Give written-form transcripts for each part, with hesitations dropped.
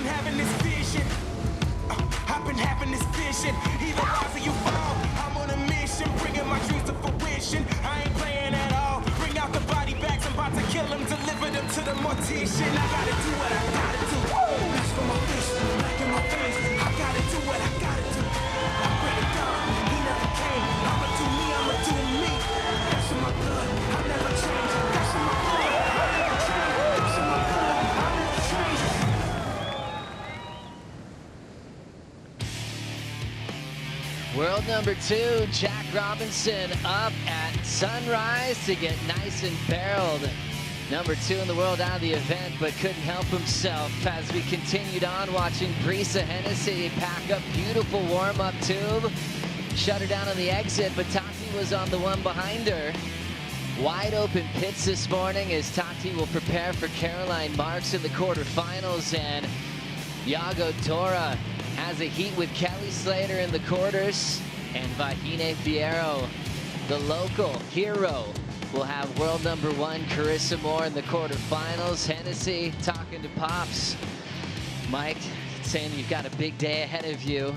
Having this vision, I've been having this vision. Either rise or you fall. I'm on a mission, bringing my dreams to fruition. I ain't playing at all. Bring out the body bags, I'm about to kill them, deliver them to the mortician. I gotta do what I gotta do. That's for my fish, back in my face. I gotta do what I gotta do. I pray to God, he never came. I'ma do me, I'ma do me. That's in my blood, I'll never change. That's in my blood, I'll never change. That's in my blood, I'll never change. World number 2, Jack Robinson, up at sunrise to get nice and barreled. Number 2 in the world out of the event, but couldn't help himself as we continued on watching Brisa Hennessy pack up beautiful warm-up tube. Shut her down on the exit, but Tati was on the one behind her. Wide open pits this morning as Tati will prepare for Caroline Marks in the quarterfinals, and Yago Dora has a heat with Kelly Slater in the quarters, and Vahine Fierro, the local hero, will have world number 1 Carissa Moore in the quarterfinals. Hennessy talking to Pops. Mike saying you've got a big day ahead of you.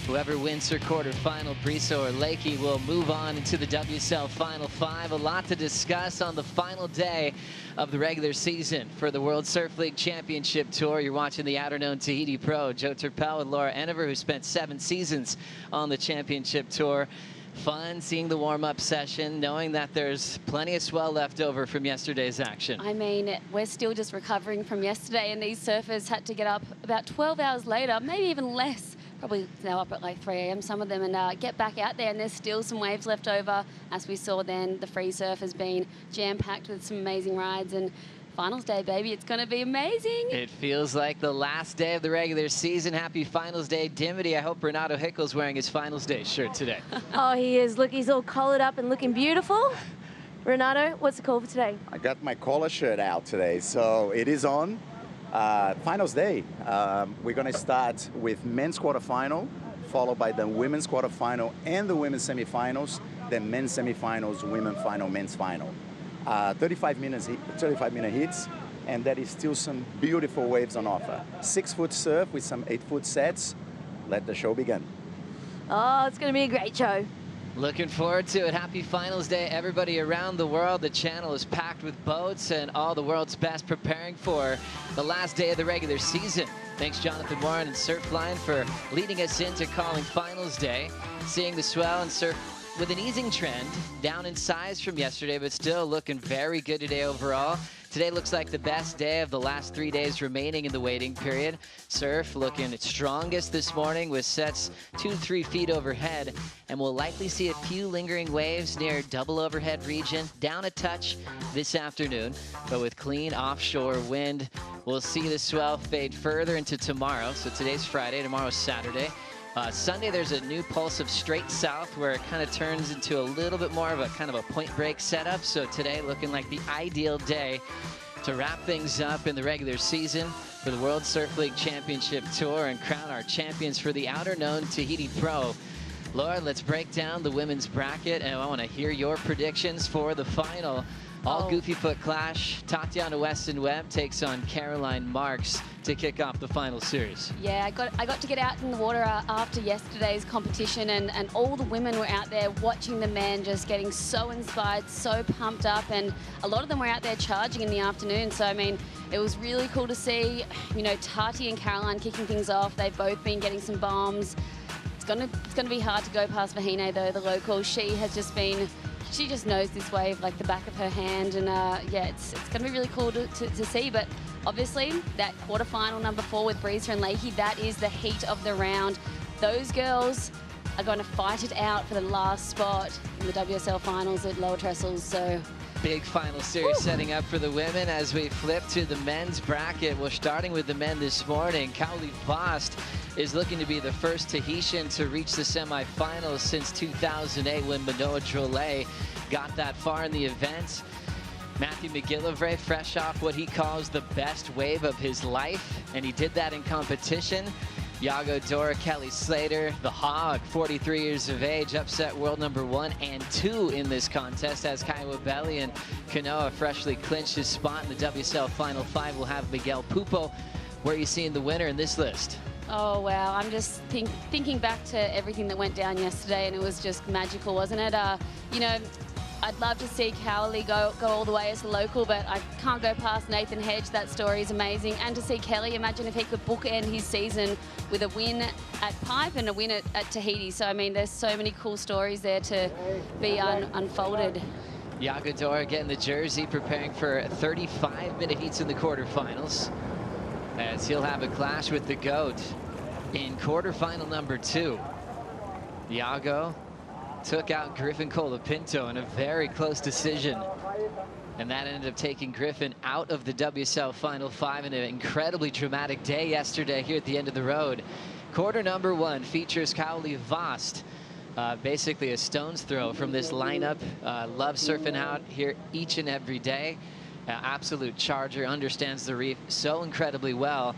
Whoever wins her quarterfinal, Brisa or Lakey, will move on into the WSL Final 5. A lot to discuss on the final day of the regular season for the World Surf League Championship Tour. You're watching the Outerknown Tahiti Pro. Joe Turpel and Laura Enever, who spent 7 seasons on the championship tour. Fun seeing the warm-up session, knowing that there's plenty of swell left over from yesterday's action. I mean, we're still just recovering from yesterday, and these surfers had to get up about 12 hours later, maybe even less. Probably now up at like 3 a.m. some of them, and get back out there, and there's still some waves left over. As we saw then, the free surf has been jam-packed with some amazing rides, and finals day, baby, it's going to be amazing. It feels like the last day of the regular season. Happy finals day, Dimity. I hope Renato Hickel's wearing his finals day shirt today. Oh, he is. Look, he's all collared up and looking beautiful. Renato, what's the call for today? I got my collar shirt out today, so it is on. Finals day. We're going to start with men's quarterfinal, followed by the women's quarterfinal and the women's semifinals, then men's semifinals, women's final, men's final. 35-minute hits, and there is still some beautiful waves on offer. 6-foot surf with some 8-foot sets. Let the show begin. Oh, it's going to be a great show. Looking forward to it. Happy finals day, everybody around the world. The channel is packed with boats and all the world's best preparing for the last day of the regular season. Thanks, Jonathan Warren and Surfline, for leading us into calling finals day. Seeing the swell and surf with an easing trend, down in size from yesterday, but still looking very good today overall. Today looks like the best day of the last 3 days remaining in the waiting period. Surf looking its strongest this morning with sets 2 to 3 feet overhead, and we'll likely see a few lingering waves near double overhead region, down a touch this afternoon, but with clean offshore wind, we'll see the swell fade further into tomorrow. So today's Friday, tomorrow's Saturday. Sunday, there's a new pulse of straight south where it kind of turns into a little bit more of a kind of a point break setup. So today looking like the ideal day to wrap things up in the regular season for the World Surf League Championship Tour and crown our champions for the Outerknown Tahiti Pro. Laura, let's break down the women's bracket, and I want to hear your predictions for the final. All Goofy Foot clash. Tatiana Weston Webb takes on Caroline Marks to kick off the final series. Yeah, I got to get out in the water after yesterday's competition, and all the women were out there watching the men, just getting so inspired, so pumped up, and a lot of them were out there charging in the afternoon. So, I mean, it was really cool to see, you know, Tati and Caroline kicking things off. They've both been getting some bombs. It's gonna be hard to go past Vahine, though, the local. She just knows this wave like the back of her hand, and yeah, it's going to be really cool to see. But obviously, that quarterfinal number 4 with Breezer and Leahy, that is the heat of the round. Those girls are going to fight it out for the last spot in the WSL Finals at Lower Trestles. So big final series setting up for the women as we flip to the men's bracket. Well, starting with the men this morning, Kaoli Vost is looking to be the first Tahitian to reach the semifinals since 2008 when Manoa Drolet got that far in the event. Matthew McGillivray, fresh off what he calls the best wave of his life, and he did that in competition. Iago Dora, Kelly Slater, the Hog, 43 years of age, upset world number 1 and 2 in this contest as Kaiwa Belli and Kanoa freshly clinched his spot in the WSL Final 5. We'll have Miguel Pupo. Where are you seeing the winner in this list? oh wow, I'm just thinking back to everything that went down yesterday, and it was just magical, wasn't it? You know, I'd love to see Cowley go all the way as a local, but I can't go past Nathan Hedge. That story is amazing. And to see Kelly, imagine if he could bookend his season with a win at Pipe and a win at Tahiti. So, I mean, there's so many cool stories there to be unfolded. Iago Dora getting the jersey, preparing for 35-minute heats in the quarterfinals, as he'll have a clash with the GOAT in quarterfinal number 2. Iago took out Griffin Colapinto in a very close decision, and that ended up taking Griffin out of the WSL Final 5 in an incredibly dramatic day yesterday here at the end of the road. Quarter number 1 features Kaoli Vost, basically a stone's throw from this lineup. Loves surfing out here each and every day. Absolute charger, understands the reef so incredibly well.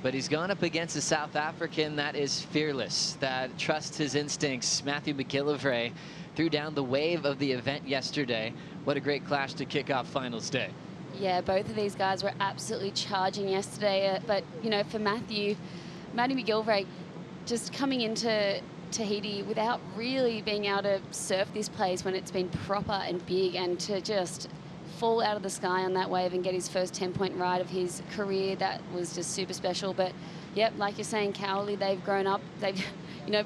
But he's gone up against a South African that is fearless, that trusts his instincts. Matthew McGillivray threw down the wave of the event yesterday. What a great clash to kick off finals day. Yeah, both of these guys were absolutely charging yesterday. But, you know, for Matthew McGillivray, just coming into Tahiti without really being able to surf this place when it's been proper and big, and to just fall out of the sky on that wave and get his first 10-point ride of his career, that was just super special. But yep, like you're saying, Cowley, they've grown up. They've, you know,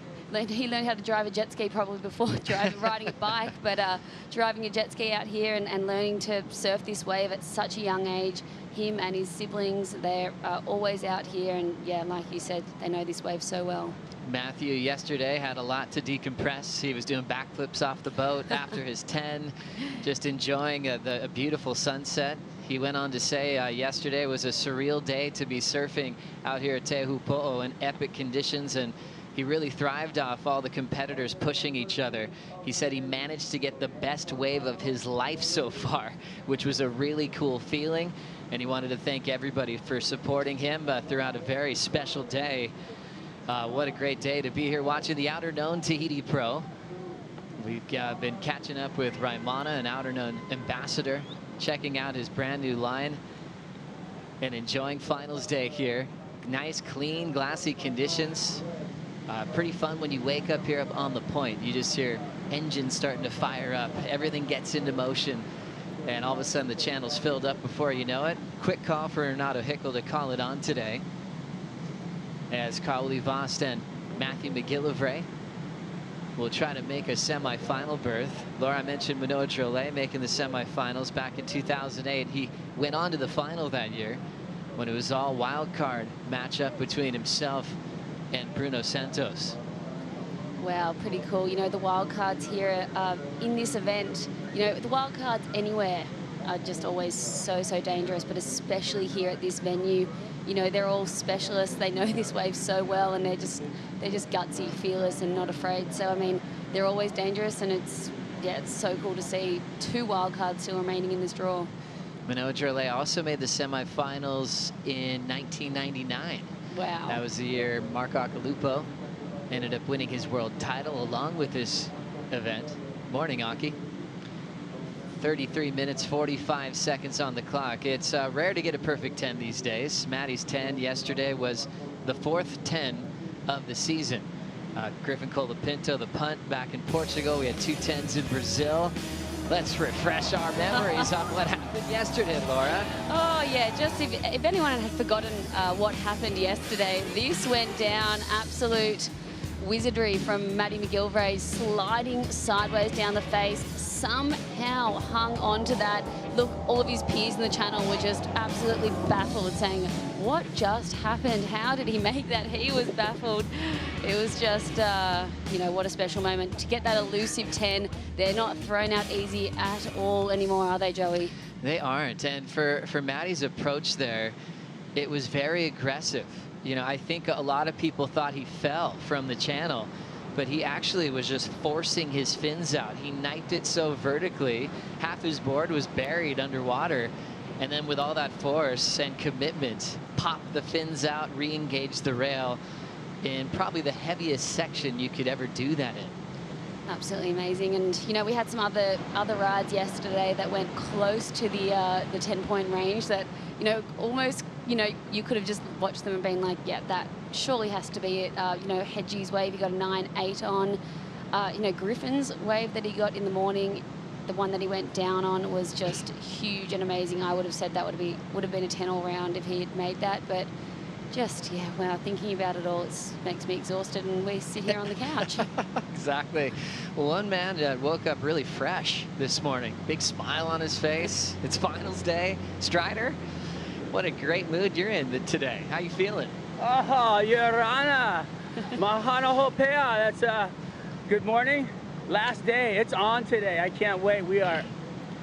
he learned how to drive a jet ski probably before riding a bike, but driving a jet ski out here and learning to surf this wave at such a young age. Him and his siblings, they're always out here, and yeah, like you said, they know this wave so well. Matthew yesterday had a lot to decompress. He was doing backflips off the boat after his 10, just enjoying a beautiful sunset. He went on to say yesterday was a surreal day to be surfing out here at Teahupo'o in epic conditions, and he really thrived off all the competitors pushing each other. He said he managed to get the best wave of his life so far, which was a really cool feeling, and he wanted to thank everybody for supporting him throughout a very special day. What a great day to be here watching the Outerknown Tahiti Pro. We've been catching up with Raimana, an Outerknown ambassador, checking out his brand new line and enjoying finals day here. Nice, clean, glassy conditions. Pretty fun when you wake up here up on the point. You just hear engines starting to fire up. Everything gets into motion, and all of a sudden the channel's filled up before you know it. Quick call for Renato Hickel to call it on today, as Kaoli Vost and Matthew McGillivray will try to make a semi-final berth. Laura mentioned Manoa Drolet making the semi-finals back in 2008. He went on to the final that year when it was all wild card matchup between himself and Bruno Santos. Wow, pretty cool. You know, the wild cards here in this event, you know, the wild cards anywhere are just always so dangerous, but especially here at this venue. You know, they're all specialists. They know this wave so well, and they're just gutsy, fearless, and not afraid. So, I mean, they're always dangerous, and it's so cool to see 2 wild cards still remaining in this draw. Manoj also made the semifinals in 1999. Wow. That was the year Mark Akalupo ended up winning his world title along with this event. Morning, Aki. 33 minutes, 45 seconds on the clock. It's rare to get a perfect 10 these days. Maddie's 10 yesterday was the 4th 10 of the season. Griffin Colapinto, the punt back in Portugal. We had 2 10s in Brazil. Let's refresh our memories on what happened yesterday, Laura. Oh, yeah, just if anyone had forgotten what happened yesterday, this went down absolute wizardry from Maddie McGilvray, sliding sideways down the face, somehow hung on to that. Look, all of his peers in the channel were just absolutely baffled, saying, what just happened? How did he make that? He was baffled. It was just, you know, what a special moment. To get that elusive 10, they're not thrown out easy at all anymore, are they, Joey? They aren't. And for Maddie's approach there, it was very aggressive. You know, I think a lot of people thought he fell from the channel, but he actually was just forcing his fins out. He knifed it so vertically, half his board was buried underwater. And then with all that force and commitment, popped the fins out, re-engaged the rail in probably the heaviest section you could ever do that in. Absolutely amazing. And, you know, we had some other rides yesterday that went close to the 10-point range that, you know, almost, you know, you could have just watched them and been like, yeah, that surely has to be it. You know, Hedgie's wave, he got a 9-8 on. You know, Griffin's wave that he got in the morning, the one that he went down on was just huge and amazing. I would have said that would have been a 10 all round if he had made that, but just, yeah, wow, thinking about it all, it makes me exhausted, and we sit here on the couch. Exactly. Well, one man woke up really fresh this morning. Big smile on his face. It's finals day. Strider, what a great mood you're in today. How you feeling? Oh, Your Honor. Mahana hopea. That's good morning. Last day. It's on today. I can't wait. We are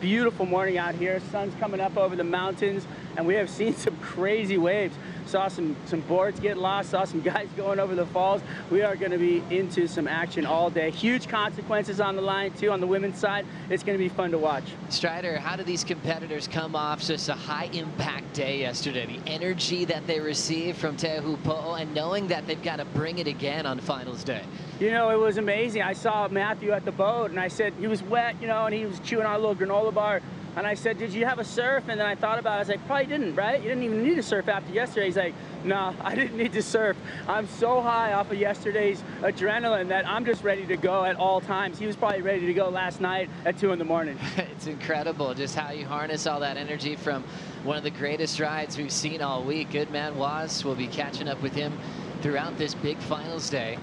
beautiful morning out here. Sun's coming up over the mountains, and we have seen some crazy waves. Saw some boards get lost, saw some guys going over the falls. We are going to be into some action all day. Huge consequences on the line, too, on the women's side. It's going to be fun to watch. Strider, how do these competitors come off just a high-impact day yesterday? The energy that they received from Teahupo'o and knowing that they've got to bring it again on finals day. You know, it was amazing. I saw Matthew at the boat, and I said, he was wet, you know, and he was chewing on a little granola bar. And I said, did you have a surf? And then I thought about it. I was like, probably didn't, right? You didn't even need to surf after yesterday. He's like, no, I didn't need to surf. I'm so high off of yesterday's adrenaline that I'm just ready to go at all times. He was probably ready to go last night at 2 in the morning. It's incredible just how you harness all that energy from one of the greatest rides we've seen all week. Good man Was. We'll be catching up with him throughout this big finals day.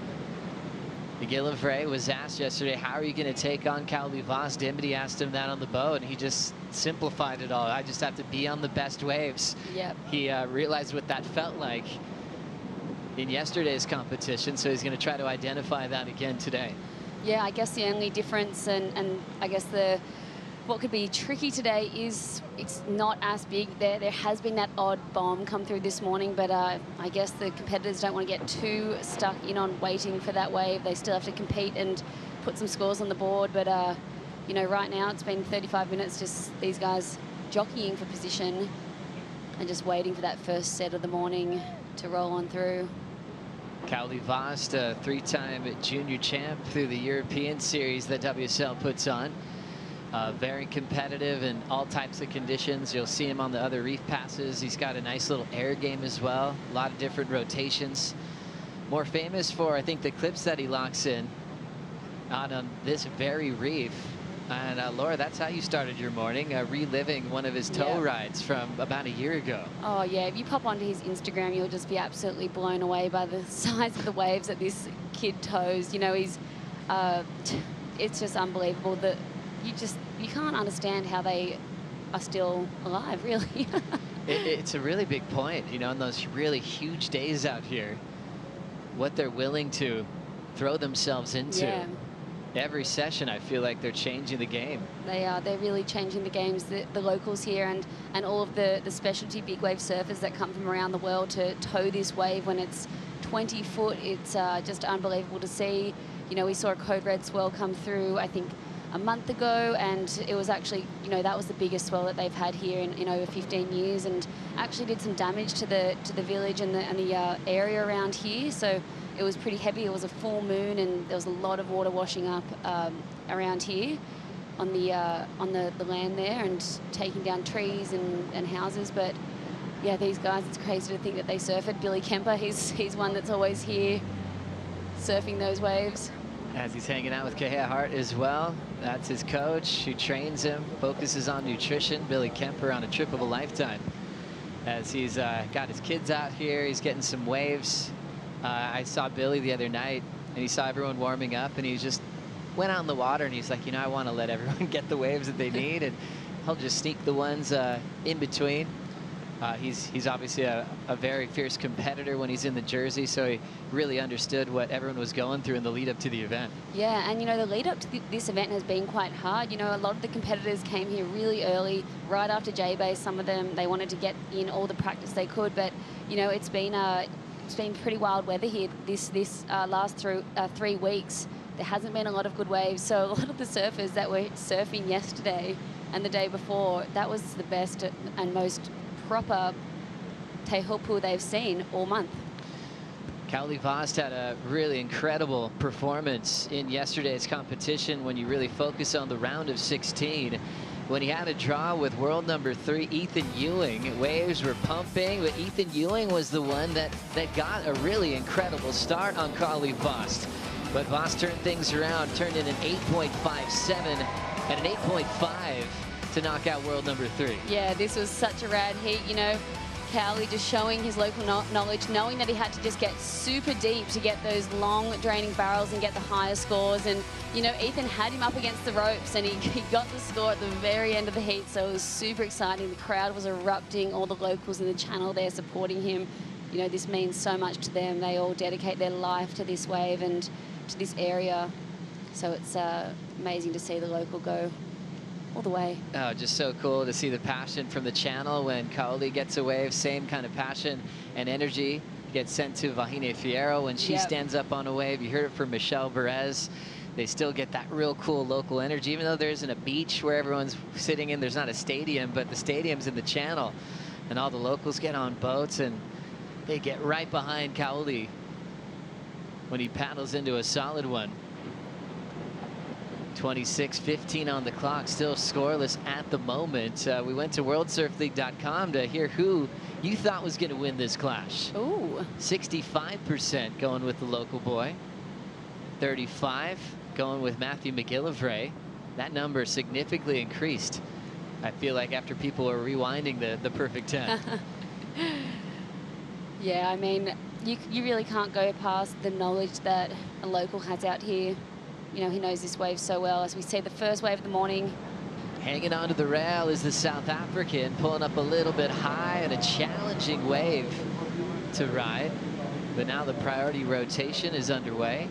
McGillivray was asked yesterday, how are you going to take on Cowley Voss? Dimity asked him that on the boat, and he just simplified it all. I just have to be on the best waves. Yep. He realized what that felt like in yesterday's competition, so he's going to try to identify that again today. Yeah, I guess the only difference and I guess what could be tricky today is it's not as big. There has been that odd bomb come through this morning, but I guess the competitors don't want to get too stuck in on waiting for that wave. They still have to compete and put some scores on the board, but you know, right now it's been 35 minutes just these guys jockeying for position and just waiting for that first set of the morning to roll on through. Cowley Voss, a 3-time junior champ through the European series that WSL puts on. Very competitive in all types of conditions. You'll see him on the other reef passes. He's got a nice little air game as well. A lot of different rotations. More famous for, I think, the clips that he locks in out on this very reef. And Laura, that's how you started your morning, reliving one of his tow rides from about a year ago. Oh yeah, if you pop onto his Instagram, you'll just be absolutely blown away by the size of the waves that this kid tows. You know, he's, it's just unbelievable that you can't understand how they are still alive, really. It's a really big point, you know, in those really huge days out here, what they're willing to throw themselves into. Yeah. Every session, I feel like they're changing the game. They are. They're really changing the games. The locals here and all of the specialty big wave surfers that come from around the world to tow this wave when it's 20 foot. It's just unbelievable to see. You know, we saw a code red swell come through, I think, a month ago, and it was actually, you know, that was the biggest swell that they've had here in over 15 years, and actually did some damage to the village and the area around here. So it was pretty heavy. It was a full moon, and there was a lot of water washing up around here on the land there, and taking down trees and houses. But yeah, these guys, it's crazy to think that they surf it. Billy Kemper, he's one that's always here surfing those waves. As he's hanging out with Kehea Hart as well. That's his coach who trains him, focuses on nutrition. Billy Kemper on a trip of a lifetime. As he's got his kids out here, he's getting some waves. I saw Billy the other night, and he saw everyone warming up, and he just went out in the water, and he's like, you know, I want to let everyone get the waves that they need, and he'll just sneak the ones in between. He's obviously a very fierce competitor when he's in the jersey, so he really understood what everyone was going through in the lead up to the event. Yeah, and you know, the lead up to this event has been quite hard. You know, a lot of the competitors came here really early, right after J-Base. Some of them, they wanted to get in all the practice they could, but you know, it's been pretty wild weather here this last 3 weeks. There hasn't been a lot of good waves, so a lot of the surfers that were surfing yesterday and the day before, that was the best and most proper Teahupo'o they've seen all month. Kaoli Vost had a really incredible performance in yesterday's competition when you really focus on the round of 16. When he had a draw with world number 3, Ethan Ewing. Waves were pumping, but Ethan Ewing was the one that got a really incredible start on Kaoli Vost. But Vost turned things around, turned in an 8.57 and an 8.5 to knock out world number 3. Yeah, this was such a rad heat. You know, Kaoli just showing his local knowledge, knowing that he had to just get super deep to get those long draining barrels and get the higher scores. And, you know, Ethan had him up against the ropes, and he got the score at the very end of the heat. So it was super exciting. The crowd was erupting, all the locals in the channel there supporting him. You know, this means so much to them. They all dedicate their life to this wave and to this area. So it's amazing to see the local go all the way. Oh, just so cool to see the passion from the channel when Kaoli gets a wave. Same kind of passion and energy gets sent to Vahine Fierro when she stands up on a wave. You heard it from Michelle Perez. They still get that real cool local energy, even though there isn't a beach where everyone's sitting in. There's not a stadium, but the stadium's in the channel, and all the locals get on boats and they get right behind Kaoli when he paddles into a solid one. 26:15 on the clock, still scoreless at the moment. We went to WorldSurfLeague.com to hear who you thought was going to win this clash. Ooh. 65% going with the local boy. 35 going with Matthew McGillivray. That number significantly increased. I feel like after people were rewinding the perfect 10. Yeah, I mean, you really can't go past the knowledge that a local has out here. You know, he knows this wave so well. As we see the first wave of the morning. Hanging onto the rail is the South African, pulling up a little bit high, and a challenging wave to ride. But now the priority rotation is underway.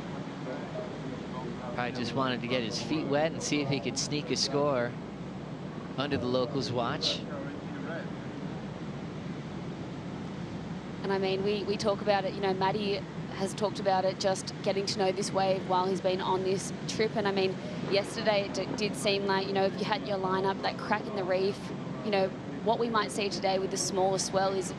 Probably just wanted to get his feet wet and see if he could sneak a score under the locals' watch. And I mean, we talk about it, you know, Maddie has talked about it, just getting to know this wave while he's been on this trip. And I mean, yesterday it did seem like, you know, if you had your lineup, that crack in the reef, you know, what we might see today with the smaller swell is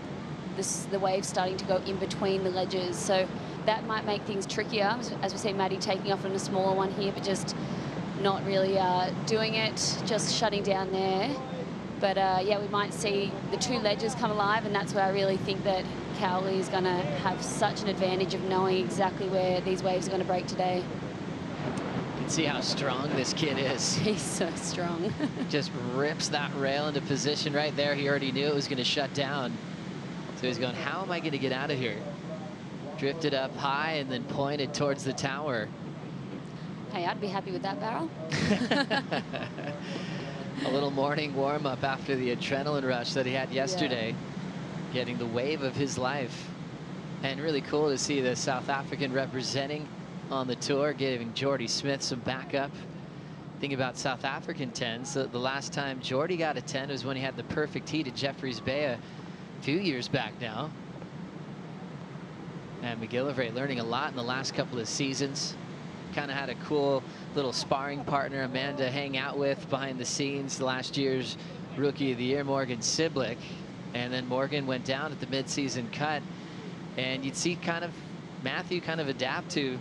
the wave starting to go in between the ledges. So that might make things trickier, as we see Maddie taking off on a smaller one here, but just not really doing it, just shutting down there. But yeah, we might see the two ledges come alive, and that's where I really think that Kaoli is going to have such an advantage of knowing exactly where these waves are going to break today. You can see how strong this kid is. He's so strong. Just rips that rail into position right there. He already knew it was going to shut down. So he's going, how am I going to get out of here? Drifted up high and then pointed towards the tower. Hey, I'd be happy with that barrel. A little morning warm-up after the adrenaline rush that he had yesterday. Yeah. Getting the wave of his life. And really cool to see the South African representing on the tour, giving Jordy Smith some backup. Think about South African 10s. So the last time Jordy got a 10 was when he had the perfect heat at Jeffreys Bay a few years back now. And McGillivray learning a lot in the last couple of seasons. kind of had a cool little sparring partner, a man to hang out with behind the scenes. Last year's Rookie of the Year, Morgan Siblick. And then Morgan went down at the midseason cut. And you'd see kind of Matthew kind of adapt to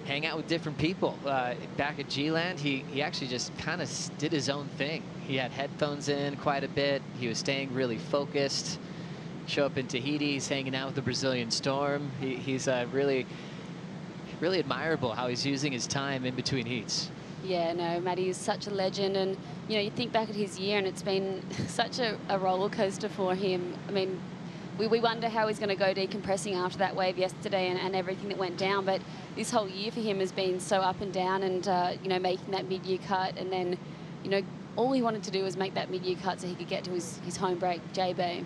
hang out with different people. Back at G-Land, he actually just kind of did his own thing. He had headphones in quite a bit. He was staying really focused. Show up in Tahiti, he's hanging out with the Brazilian Storm. He's really admirable how he's using his time in between heats. Yeah, no, Matty is such a legend, and you know, you think back at his year and it's been such a roller coaster for him. I mean, we wonder how he's going to go decompressing after that wave yesterday and everything that went down, but this whole year for him has been so up and down, and you know, making that mid-year cut, and then, you know, all he wanted to do was make that mid-year cut so he could get to his home break, J-Bay.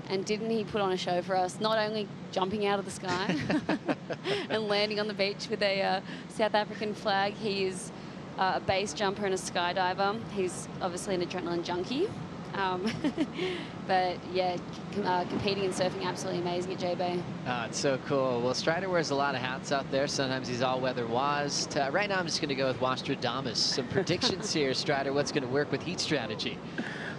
And didn't he put on a show for us, not only jumping out of the sky and landing on the beach with a South African flag. He is a base jumper and a skydiver. He's obviously an adrenaline junkie. But yeah, competing and surfing, absolutely amazing at J-Bay. It's so cool. Well, Strider wears a lot of hats out there. Sometimes he's all-weather washed. Right now I'm just going to go with Wastradamus. Some predictions here, Strider. What's going to work with heat strategy?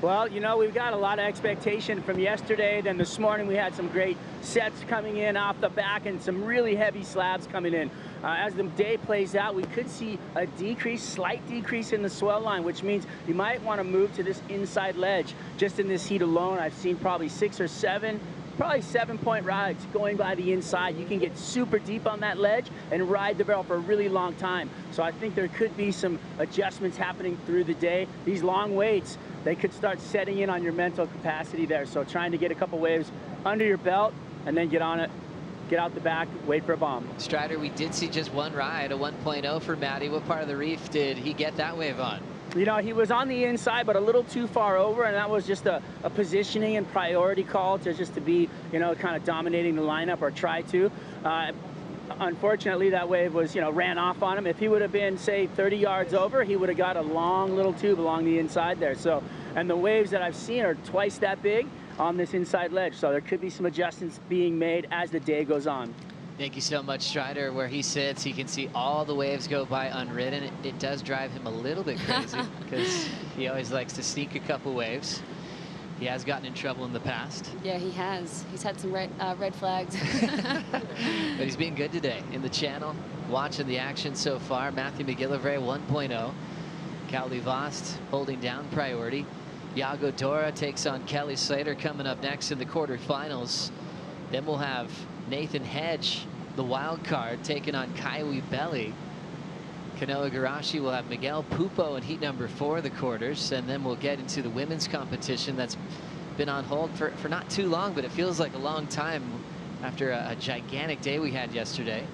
Well, you know, we've got a lot of expectation from yesterday. Then this morning we had some great sets coming in off the back and some really heavy slabs coming in. As the day plays out, we could see a slight decrease in the swell line, which means you might want to move to this inside ledge. Just in this heat alone, I've seen probably 6 or 7, probably 7-point rides going by the inside. You can get super deep on that ledge and ride the barrel for a really long time. So I think there could be some adjustments happening through the day. These long waits, they could start setting in on your mental capacity there. So trying to get a couple waves under your belt and then get on it, get out the back, wait for a bomb. Strider, we did see just one ride, a 1.0 for Matty. What part of the reef did he get that wave on? You know, he was on the inside, but a little too far over, and that was just a positioning and priority call to just to be, you know, kind of dominating the lineup, or try to. Unfortunately, that wave was, you know, ran off on him. If he would have been, say, 30 yards over, he would have got a long little tube along the inside there. So, and the waves that I've seen are twice that big on this inside ledge. So there could be some adjustments being made as the day goes on. Thank you so much, Strider. Where he sits, he can see all the waves go by unridden. It does drive him a little bit crazy because he always likes to sneak a couple waves. He has gotten in trouble in the past. Yeah, he has. He's had some red flags. But he's been good today in the channel, watching the action so far. Matthew McGillivray 1.0. Cowley Vost holding down priority. Iago Dora takes on Kelly Slater coming up next in the quarterfinals. Then we'll have Nathan Hedge, the wild card, taking on Kaiwi Belly. Kanoa Garashi will have Miguel Pupo in heat number 4 of the quarters, and then we'll get into the women's competition that's been on hold for not too long, but it feels like a long time after a gigantic day we had yesterday.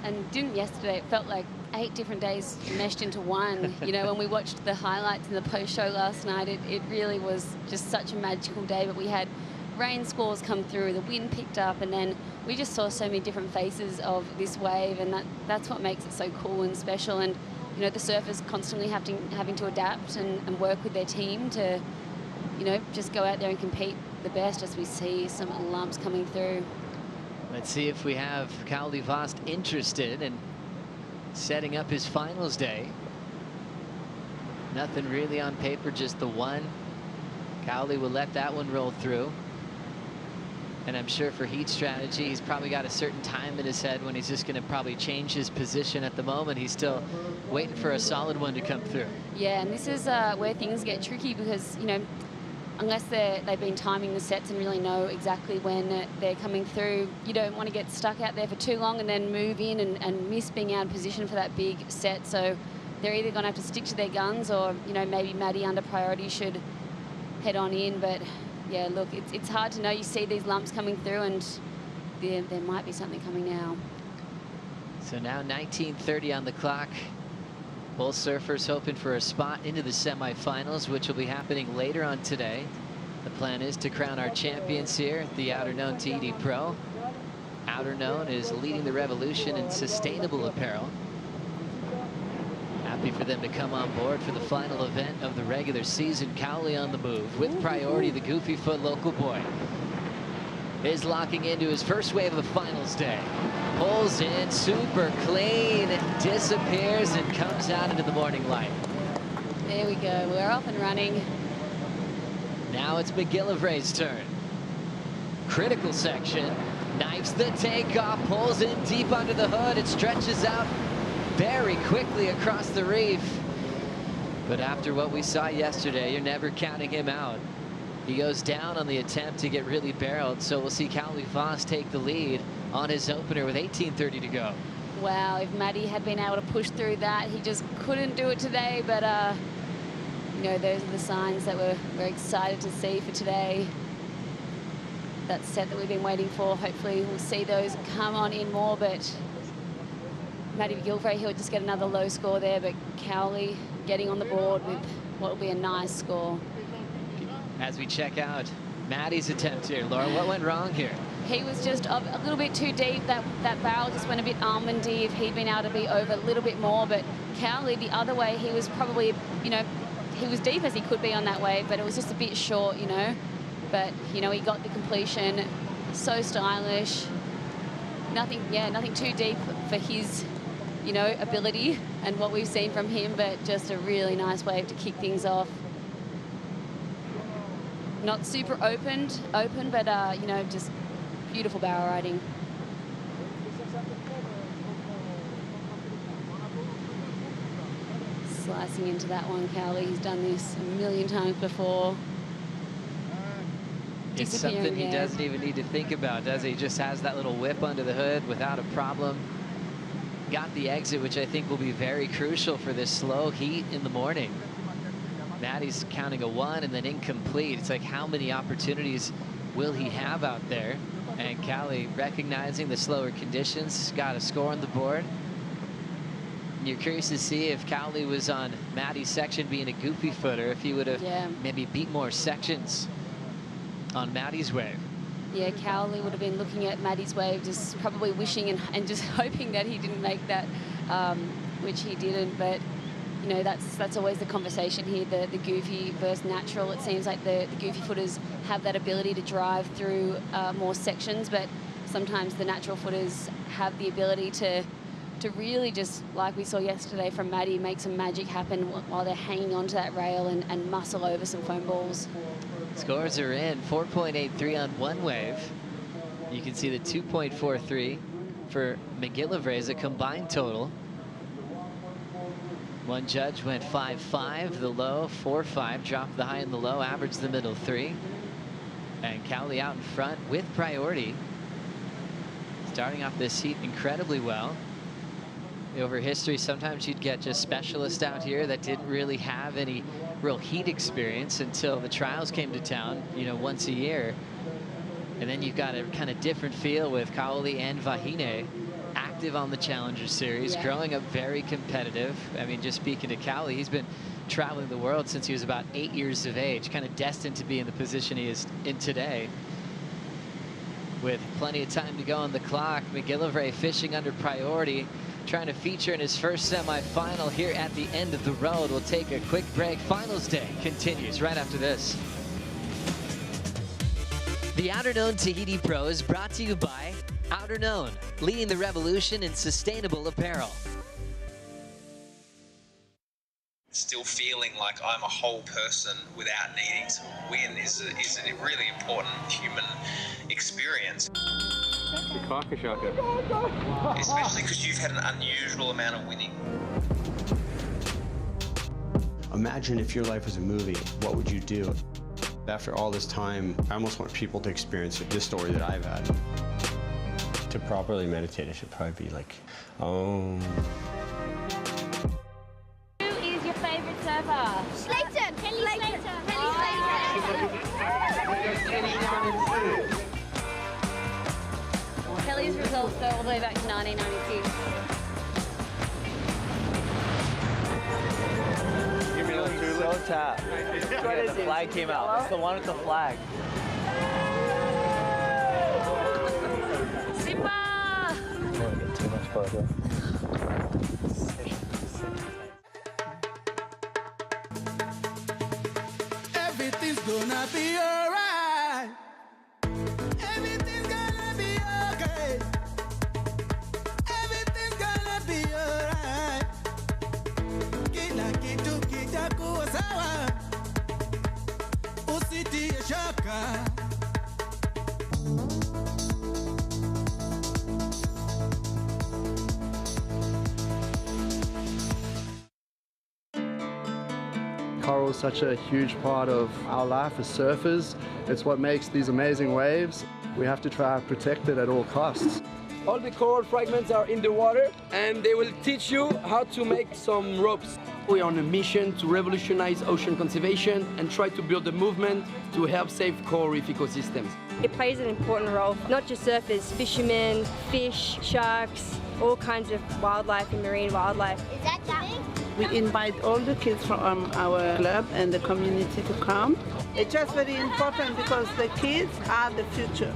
And didn't yesterday, it felt like 8 different days meshed into one. You know, when we watched the highlights in the post-show last night, it really was just such a magical day, but we had rain squalls come through, the wind picked up, and then we just saw so many different faces of this wave, and that's what makes it so cool and special. And you know, the surfers constantly having to adapt and work with their team to, you know, just go out there and compete the best, as we see some lumps coming through. Let's see if we have Cowley Vost interested in setting up his finals day. Nothing really on paper, just the one. Cowley will let that one roll through. And I'm sure for heat strategy, he's probably got a certain time in his head when he's just going to probably change his position. At the moment, he's still waiting for a solid one to come through. Yeah, and this is where things get tricky because, you know, unless they've been timing the sets and really know exactly when they're coming through, you don't want to get stuck out there for too long and then move in and miss being out of position for that big set. So they're either going to have to stick to their guns, or, you know, maybe Matty under priority should head on in. But yeah, look, it's hard to know. You see these lumps coming through, and there might be something coming now. So now 19:30 on the clock. Both surfers hoping for a spot into the semifinals, which will be happening later on today. The plan is to crown our champions here at the Outerknown Tahiti Pro. Outerknown is leading the revolution in sustainable apparel. Happy for them to come on board for the final event of the regular season. Cowley on the move with priority, the goofy foot local boy. is locking into his first wave of finals day. Pulls in, super clean, disappears, and comes out into the morning light. There we go, we're off and running. Now it's McGillivray's turn. Critical section, knifes the takeoff, pulls in deep under the hood. It stretches out very quickly across the reef. But after what we saw yesterday, you're never counting him out. He goes down on the attempt to get really barreled, so we'll see Cowley Voss take the lead on his opener with 18:30 to go. Wow, if Maddie had been able to push through that, he just couldn't do it today, but you know, those are the signs that we're excited to see for today. That set that we've been waiting for, hopefully we'll see those come on in more, but Maddie McGillivray, he'll just get another low score there, but Cowley getting on the board with what will be a nice score. As we check out Maddie's attempt here, Laura, what went wrong here? He was just a little bit too deep. That barrel just went a bit almondy. If he'd been able to be over a little bit more, but Cowley the other way, he was probably, you know, he was deep as he could be on that wave, but it was just a bit short, you know. But, you know, he got the completion, so stylish. Nothing too deep for his, you know, ability and what we've seen from him, but just a really nice wave to kick things off. Not super open, but, you know, just beautiful barrel riding. Slicing into that one, Cowley. He's done this a million times before. It's something he doesn't even need to think about, does he? He just has that little whip under the hood without a problem. Got the exit, which I think will be very crucial for this slow heat in the morning. Maddie's counting a 1 and then incomplete. It's like, how many opportunities will he have out there? And Cowley, recognizing the slower conditions, got a score on the board. And you're curious to see if Cowley was on Maddie's section being a goofy footer, if he would have maybe beat more sections on Maddie's wave. Yeah, Cowley would have been looking at Maddie's wave, just probably wishing and just hoping that he didn't make that, which he didn't. But you know, that's always the conversation here, the goofy versus natural. It seems like the goofy footers have that ability to drive through more sections, but sometimes the natural footers have the ability to really just, like we saw yesterday from Maddie, make some magic happen while they're hanging onto that rail and muscle over some foam balls. Scores are in, 4.83 on one wave. You can see the 2.43 for McGillivray as a combined total. One judge went 5-5, the low 4-5, dropped the high and the low, averaged the middle 3. And Cowley out in front with priority. Starting off this heat incredibly well. Over history, sometimes you'd get just specialists out here that didn't really have any real heat experience until the trials came to town, you know, once a year. And then you've got a kind of different feel with Cowley and Vahine active on the Challenger Series, growing up very competitive. I mean, just speaking to Cowley, he's been traveling the world since he was about 8 years of age, kind of destined to be in the position he is in today. With plenty of time to go on the clock, McGillivray fishing under priority, trying to feature in his first semifinal here at the end of the road. We'll take a quick break. Finals day continues right after this. The Outerknown Tahiti Pro is brought to you by Outerknown, leading the revolution in sustainable apparel. Still feeling like I'm a whole person without needing to win is a really important human experience. Especially because you've had an unusual amount of winning. Imagine if your life was a movie, what would you do? After all this time, I almost want people to experience this story that I've had. To properly meditate, I should probably be like, oh. Who is your favorite surfer? Slayton! Kelly Slater! Kelly Slater! Kelly's results go all the way back to 1996. So tap. Yeah, the flag came out. It's the one with the flag. Simba! I don't want to get too much further. Everything's gonna be alright. Everything's Coral is such a huge part of our life as surfers. It's what makes these amazing waves. We have to try to protect it at all costs. All the coral fragments are in the water and they will teach you how to make some ropes. We're on a mission to revolutionize ocean conservation and try to build a movement to help save coral reef ecosystems. It plays an important role, not just surfers, fishermen, fish, sharks, all kinds of wildlife and marine wildlife. Is that big? We invite all the kids from our club and the community to come. It's just very important because the kids are the future.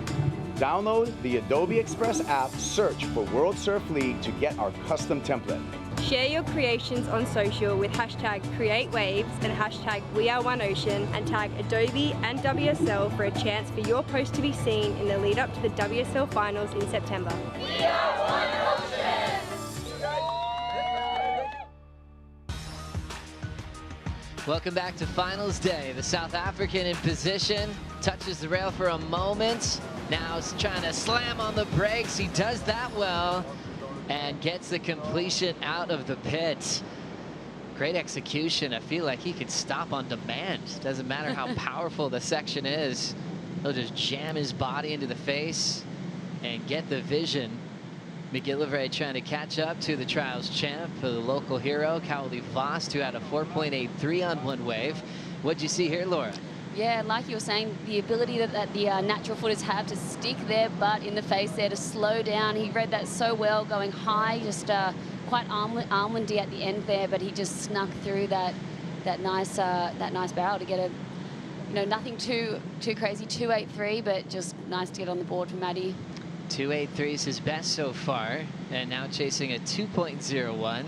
Download the Adobe Express app, search for World Surf League to get our custom template. Share your creations on social with hashtag CreateWaves and hashtag WeAreOneOcean and tag Adobe and WSL for a chance for your post to be seen in the lead up to the WSL Finals in September. We are one ocean! Welcome back to Finals Day. The South African in position, touches the rail for a moment. Now he's trying to slam on the brakes. He does that well and gets the completion out of the pit. Great execution. I feel like he could stop on demand. Doesn't matter how powerful the section is. He'll just jam his body into the face and get the vision. McGillivray trying to catch up to the trials champ, for the local hero, Cowley Vost, who had a 4.83 on one wave. What'd you see here, Laura? Yeah, like you were saying, the ability that the natural footers have to stick their butt in the face there, to slow down. He read that so well, going high, just quite almondy at the end there, but he just snuck through that nice barrel to get a, nothing too crazy, 2.83, but just nice to get on the board for Maddie. 2.83 is his best so far, and now chasing a 2.01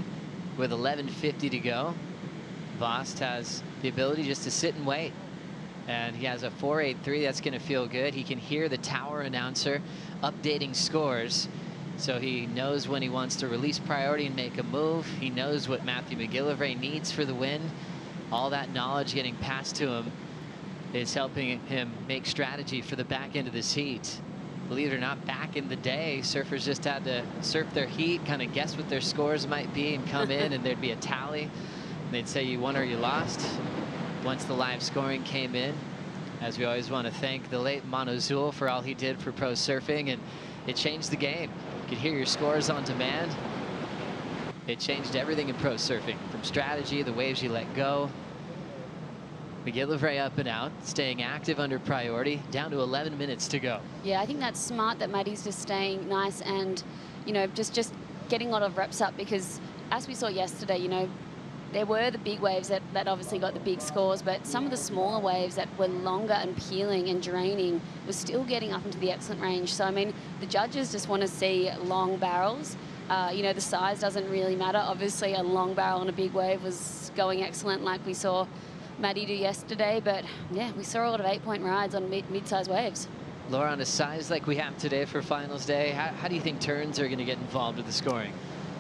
with 11.50 to go. Vost has the ability just to sit and wait, and he has a 4.83. That's going to feel good. He can hear the tower announcer updating scores, so he knows when he wants to release priority and make a move. He knows what Matthew McGillivray needs for the win. All that knowledge getting passed to him is helping him make strategy for the back end of this heat. Believe it or not, back in the day, surfers just had to surf their heat, kind of guess what their scores might be, and come in, and there'd be a tally. And they'd say you won or you lost. Once the live scoring came in, as we always want to thank the late Mano Zul for all he did for pro surfing, and it changed the game. You could hear your scores on demand. It changed everything in pro surfing, from strategy, the waves you let go. McGillivray up and out, staying active under priority, down to 11 minutes to go. Yeah, I think that's smart that Maddie's just staying nice and, just getting a lot of reps up, because as we saw yesterday, there were the big waves that obviously got the big scores, but some of the smaller waves that were longer and peeling and draining were still getting up into the excellent range. So, I mean, the judges just want to see long barrels. The size doesn't really matter. Obviously, a long barrel on a big wave was going excellent, like we saw Maddie do yesterday, but yeah, we saw a lot of 8-point rides on mid-sized waves. Laura, on a size like we have today for Finals Day, how do you think turns are going to get involved with the scoring?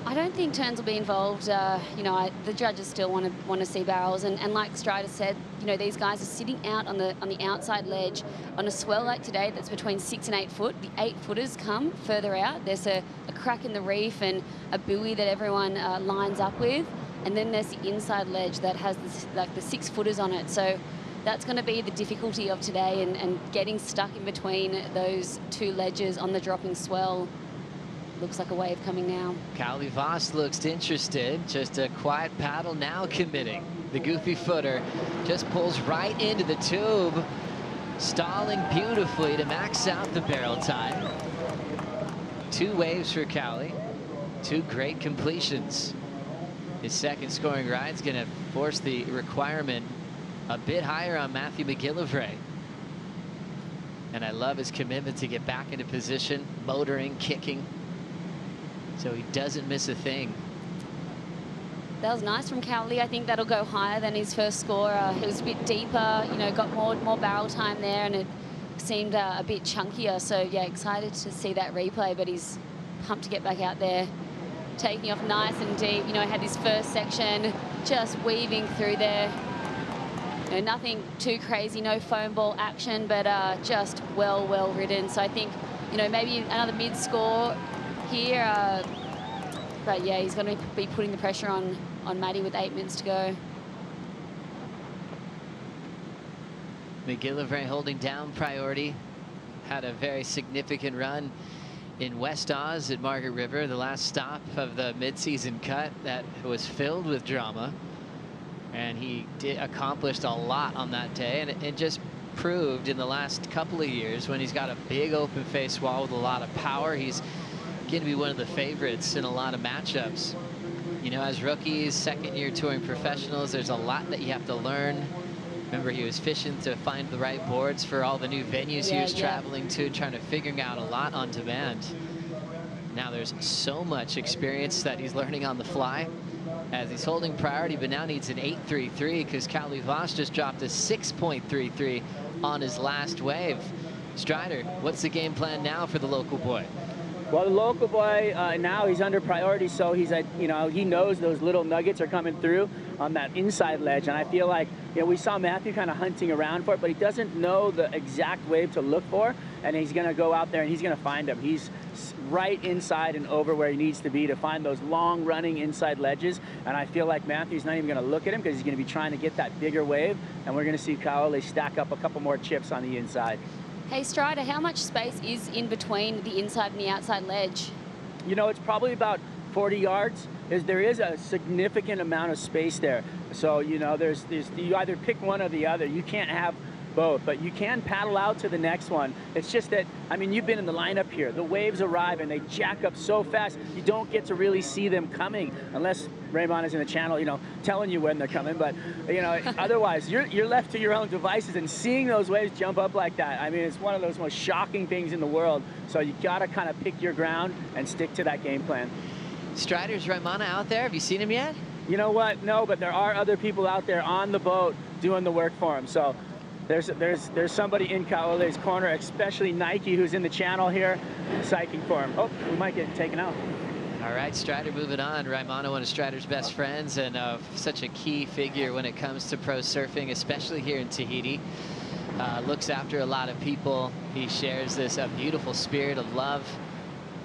I don't think turns will be involved. The judges still want to see barrels, and like Strider said, these guys are sitting out on the outside ledge on a swell like today that's between 6 and 8 foot. The 8-footers come further out. There's a crack in the reef and a buoy that everyone lines up with. And then there's the inside ledge that has the 6-footers on it. So that's going to be the difficulty of today, and getting stuck in between those two ledges on the dropping swell. Looks like a wave coming now. Cowley Vost looks interested. Just a quiet paddle now committing. The goofy footer just pulls right into the tube, stalling beautifully to max out the barrel time. 2 waves for Cowley. 2 great completions. His second scoring ride is going to force the requirement a bit higher on Matthew McGillivray. And I love his commitment to get back into position, motoring, kicking, so he doesn't miss a thing. That was nice from Cowley. I think that'll go higher than his first score. It was a bit deeper, got more barrel time there, and it seemed a bit chunkier. So yeah, excited to see that replay, but he's pumped to get back out there, taking off nice and deep. Had his first section just weaving through there. You know, nothing too crazy, no foam ball action, but just well ridden. So I think, you know, maybe another mid score here. But yeah, he's going to be putting the pressure on Maddie with 8 minutes to go. McGillivray holding down priority. Had a very significant run in West Oz at Margaret River, the last stop of the mid-season cut that was filled with drama. And he accomplished a lot on that day, and it just proved in the last couple of years when he's got a big open face wall with a lot of power, he's going to be one of the favorites in a lot of matchups. You know, as rookies, second-year touring professionals, there's a lot that you have to learn. Remember, he was fishing to find the right boards for all the new venues he was traveling to, trying to figuring out a lot on demand. Now there's so much experience that he's learning on the fly as he's holding priority, but now needs an 8.33 because Cali Voss just dropped a 6.33 on his last wave. Strider, what's the game plan now for the local boy? Well, the local boy, now he's under priority, so he's at, you know, he knows those little nuggets are coming through on that inside ledge, and I feel like, you know, we saw Matthew kind of hunting around for it, but he doesn't know the exact wave to look for, and he's going to go out there and he's going to find him. He's right inside and over where he needs to be to find those long running inside ledges, and I feel like Matthew's not even going to look at him because he's going to be trying to get that bigger wave, and we're going to see Kaole stack up a couple more chips on the inside. Hey Strider, how much space is in between the inside and the outside ledge? You know, it's probably about 40 yards. There is a significant amount of space there. So, you know, you either pick one or the other. You can't have both, but you can paddle out to the next one. It's just that, I mean, you've been in the lineup here. The waves arrive and they jack up so fast, you don't get to really see them coming unless Raymond is in the channel, you know, telling you when they're coming. But, you know, otherwise, you're left to your own devices, and seeing those waves jump up like that, I mean, it's one of those most shocking things in the world. So you got to kind of pick your ground and stick to that game plan. Strider's Raimana out there. Have you seen him yet? You know what? No, but there are other people out there on the boat doing the work for him. So there's somebody in Kaole's corner, especially Nike, who's in the channel here, psyching for him. Oh, we might get taken out. All right, Strider moving on. Raimana, one of Strider's best friends, and such a key figure when it comes to pro surfing, especially here in Tahiti. Looks after a lot of people. He shares this beautiful spirit of love.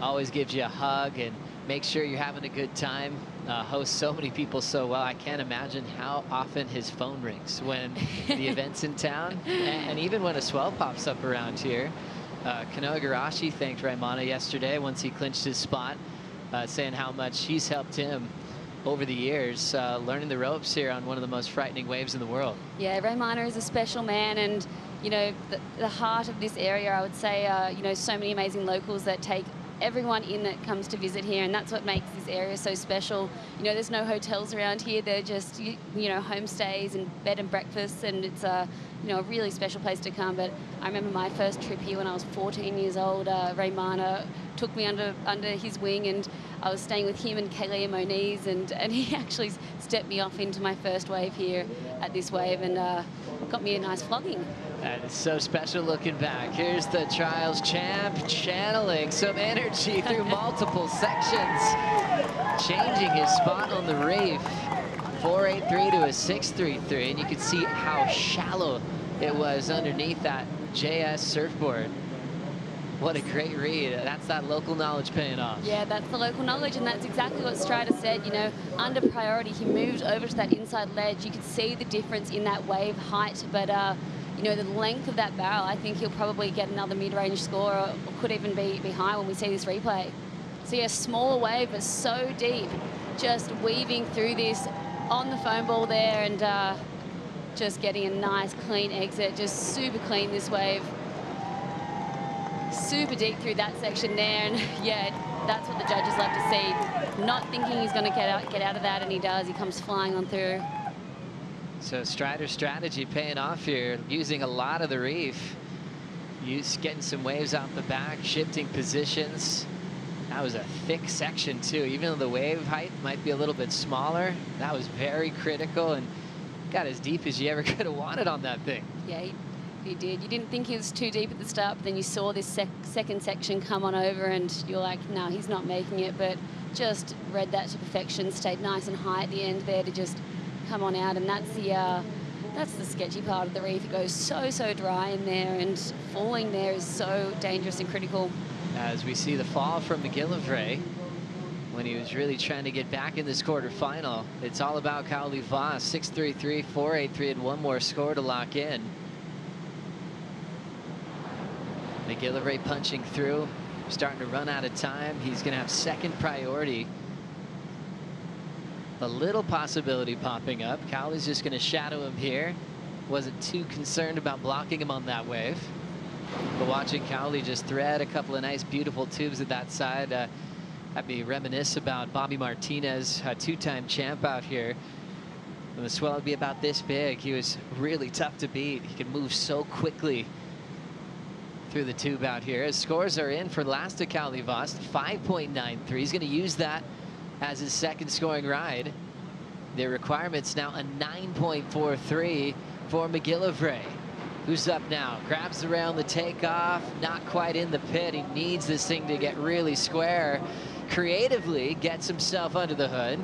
Always gives you a hug and makes sure you're having a good time. Hosts so many people so well. I can't imagine how often his phone rings when the event's in town, and even when a swell pops up around here. Kanoa Igarashi thanked Raimana yesterday once he clinched his spot, saying how much he's helped him over the years, learning the ropes here on one of the most frightening waves in the world. Yeah, Raimana is a special man, and you know, the heart of this area, I would say, you know, so many amazing locals that take everyone in that comes to visit here, and that's what makes this area so special. You know, there's no hotels around here. They're just, you know, homestays and bed and breakfasts, and it's you know, a really special place to come. But I remember my first trip here when I was 14 years old. Raimana took me under his wing, and I was staying with him and Kaylee Moniz, and he actually stepped me off into my first wave here at this wave, and got me a nice flogging. That is so special looking back. Here's the trials champ channeling some energy through multiple sections, changing his spot on the reef. 4.83 to a 6.33, and you can see how shallow it was underneath that JS surfboard. What a great read. That's that local knowledge paying off. Yeah, that's the local knowledge, and that's exactly what Strider said. You know, under priority, he moved over to that inside ledge. You could see the difference in that wave height, but you know, the length of that barrel, I think he'll probably get another mid-range score, or could even be high when we see this replay. See a smaller wave, but so deep, just weaving through this on the foam ball there, and just getting a nice clean exit, just super clean this wave. Super deep through that section there, and yeah, that's what the judges love to see. Not thinking he's going to get out of that, and he does. He comes flying on through. So Strider's strategy paying off here, using a lot of the reef, getting some waves out the back, shifting positions. That was a thick section too. Even though the wave height might be a little bit smaller, that was very critical and got as deep as you ever could have wanted on that thing. Yeah, he did. You didn't think he was too deep at the start, but then you saw this second section come on over, and you're like, no, he's not making it, but just read that to perfection, stayed nice and high at the end there to just come on out, and that's That's the sketchy part of the reef. It goes so dry in there, and falling there is so dangerous and critical. As we see the fall from McGillivray when he was really trying to get back in this quarterfinal. It's all about Cowley Voss, 6-3-3, 4-8-3, and one more score to lock in. McGillivray punching through, starting to run out of time. He's going to have second priority. A little possibility popping up. Cowley's just going to shadow him here. Wasn't too concerned about blocking him on that wave. But watching Cowley just thread a couple of nice, beautiful tubes at that side, had me reminisce about Bobby Martinez, a two-time champ out here. When the swell would be about this big, he was really tough to beat. He could move so quickly through the tube out here. His scores are in for last to Cowley Voss, 5.93. He's going to use that as his second scoring ride. The requirement's now a 9.43 for McGillivray. Who's up now? Grabs around the takeoff, not quite in the pit. He needs this thing to get really square. Creatively gets himself under the hood.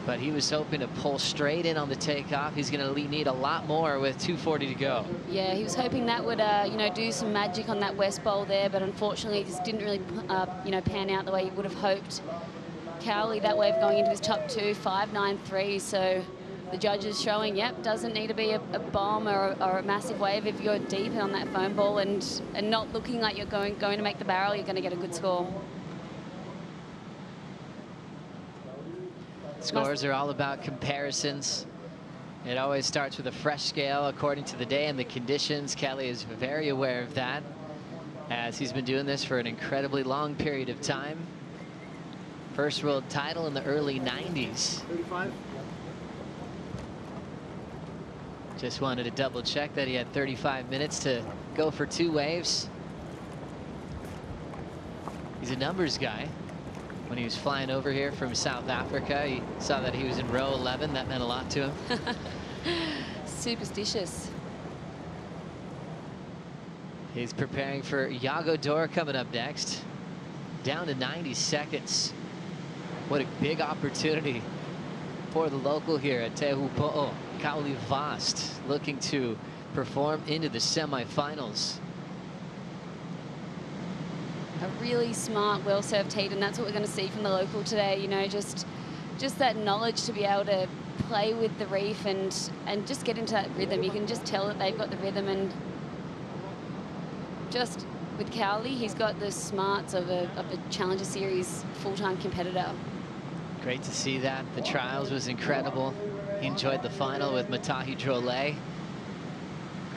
But he was hoping to pull straight in on the takeoff. He's going to need a lot more with 2:40 to go. Yeah, he was hoping that would, you know, do some magic on that west bowl there, but unfortunately it just didn't really, you know, pan out the way he would have hoped. Cowley, that wave going into his top two, 5.93. So the judges showing, yep, doesn't need to be a bomb or a massive wave. If you're deep on that foam ball and not looking like you're going to make the barrel, you're going to get a good score. Scores are all about comparisons. It always starts with a fresh scale according to the day and the conditions. Kelly is very aware of that, as he's been doing this for an incredibly long period of time. First world title in the early 90s. 35. Just wanted to double check that he had 35 minutes to go for two waves. He's a numbers guy. When he was flying over here from South Africa, he saw that he was in row 11. That meant a lot to him. Superstitious. He's preparing for Iago Dora coming up next. Down to 90 seconds. What a big opportunity for the local here at Teahupo'o. Cowley Voss looking to perform into the semifinals. A really smart, well-served heat, and that's what we're going to see from the local today. You know, just that knowledge to be able to play with the reef and just get into that rhythm. You can just tell that they've got the rhythm, and just with Cowley, he's got the smarts of a Challenger Series full-time competitor. Great to see that. The trials was incredible. He enjoyed the final with Matahi Drole.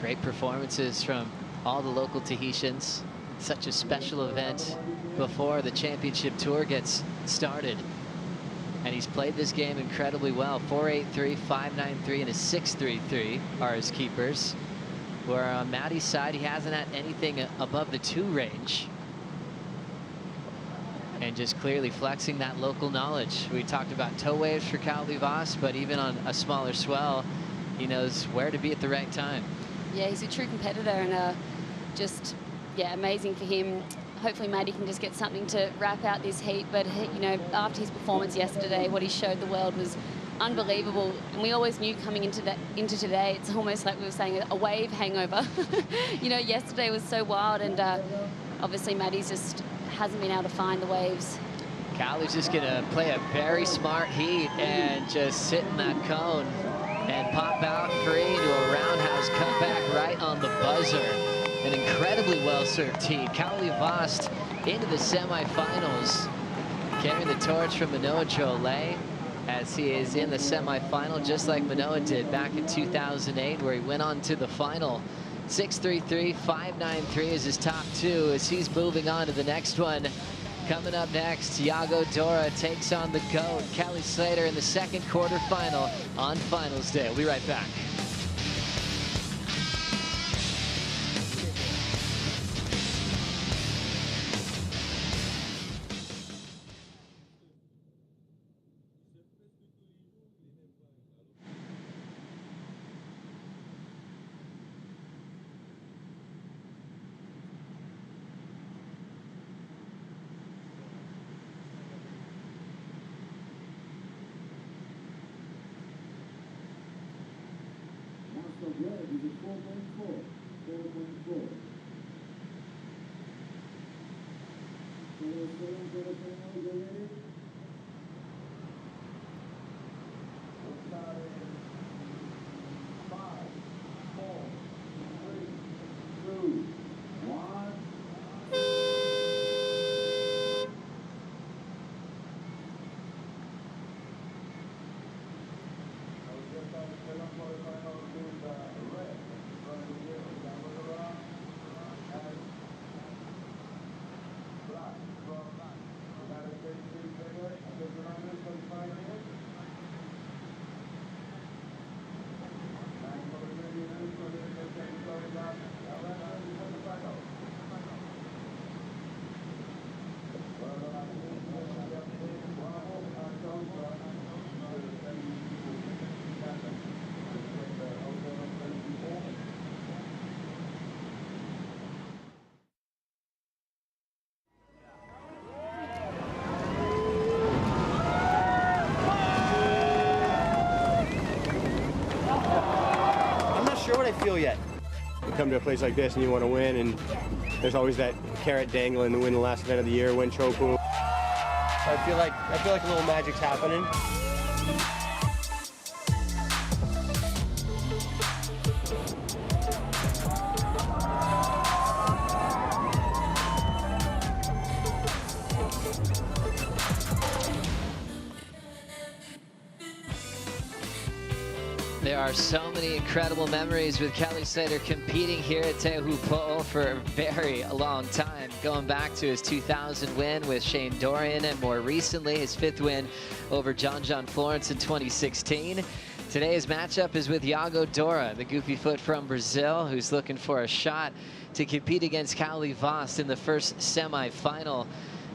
Great performances from all the local Tahitians. Such a special event before the championship tour gets started. And he's played this game incredibly well. 4.83, 5.93, and a 6.33 are his keepers. Where on Maddie's side, he hasn't had anything above the 2 range. And just clearly flexing that local knowledge. We talked about tow waves for Cowley Voss, but even on a smaller swell, he knows where to be at the right time. Yeah, he's a true competitor, and just, yeah, amazing for him. Hopefully Maddie can just get something to wrap out this heat, but you know, after his performance yesterday, what he showed the world was unbelievable. And we always knew coming into today, it's almost like we were saying a wave hangover. You know, yesterday was so wild, and obviously Maddie's just hasn't been able to find the waves. Cowley's just gonna play a very smart heat and just sit in that cone and pop out free into a roundhouse cutback right on the buzzer. An incredibly well-served heat. Cowley Voss into the semifinals, carrying the torch from Manoa Drole, as he is in the semifinal, just like Manoa did back in 2008, where he went on to the final. 6.33, 5.93 is his top 2 as he's moving on to the next one. Coming up next, Iago Dora takes on the GOAT, Kelly Slater, in the second quarterfinal on finals day. We'll be right back. Feel yet. You come to a place like this and you want to win, and there's always that carrot dangling to win the last event of the year, win Teahupo'o. I feel like a little magic's happening. There are so many incredible memories with Kelly Slater competing here at Teahupo'o for a very long time, going back to his 2000 win with Shane Dorian, and more recently his 5th win over John Florence in 2016. Today's matchup is with Iago Dora, the goofy foot from Brazil, who's looking for a shot to compete against Kaoli Vost in the first semifinal.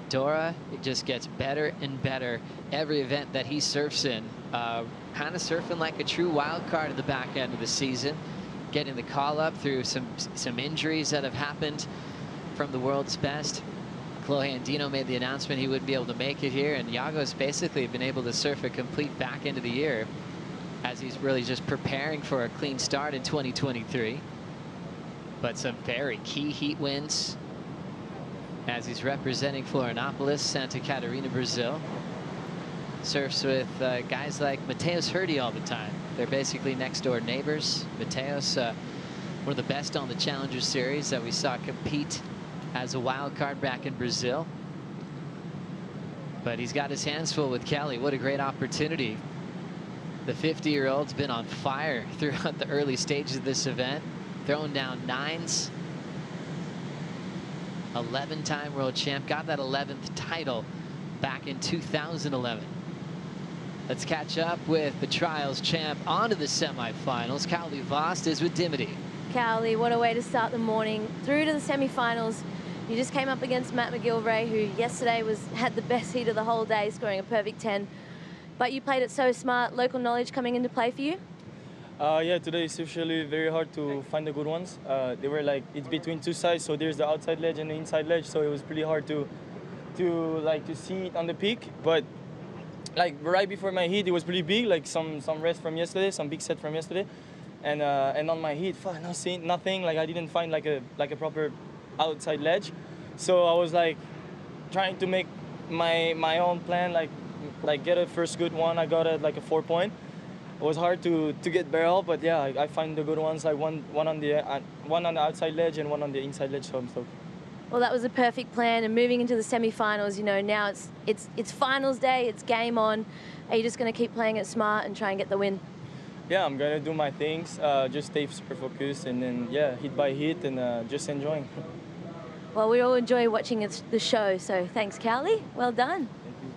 Dora, it just gets better and better every event that he surfs in. Kind of surfing like a true wild card at the back end of the season, getting the call up through some injuries that have happened from the world's best. Chloe Andino made the announcement he wouldn't be able to make it here, and Iago's basically been able to surf a complete back end of the year as he's really just preparing for a clean start in 2023. But some very key heat wins as he's representing Florianopolis, Santa Catarina, Brazil. Surfs with guys like Mateus Hurdy all the time. They're basically next door neighbors. Mateus, one of the best on the Challenger Series that we saw compete as a wild card back in Brazil. But he's got his hands full with Kelly. What a great opportunity. The 50-year-old's been on fire throughout the early stages of this event, throwing down 9s. 11-time world champ, got that 11th title back in 2011. Let's catch up with the trials champ onto the semifinals. Kaoli Vost is with Dimity. Kaoli, what a way to start the morning. Through to the semifinals. You just came up against Matt McGilvray, who yesterday had the best heat of the whole day, scoring a perfect 10. But you played it so smart. Local knowledge coming into play for you? Yeah, today it's usually very hard to find the good ones. They were like, it's between two sides, so there's the outside ledge and the inside ledge, so it was pretty hard to see it on the peak. But like right before my heat, it was pretty big, like some rest from yesterday, some big set from yesterday, and on my heat, nothing. Like I didn't find like a proper outside ledge, so I was like trying to make my own plan, like get a first good one. I got it like a 4-point. It was hard to get barrel, but yeah, I find the good ones. Like one on the outside ledge and one on the inside ledge, so I'm stoked. Well, that was a perfect plan, and moving into the semi-finals, you know, now it's finals day, it's game on. Are you just going to keep playing it smart and try and get the win? Yeah, I'm going to do my things, just stay super focused, and then, yeah, hit by hit, and just enjoying. Well, we all enjoy watching the show, so thanks, Kaoli. Well done. Thank you.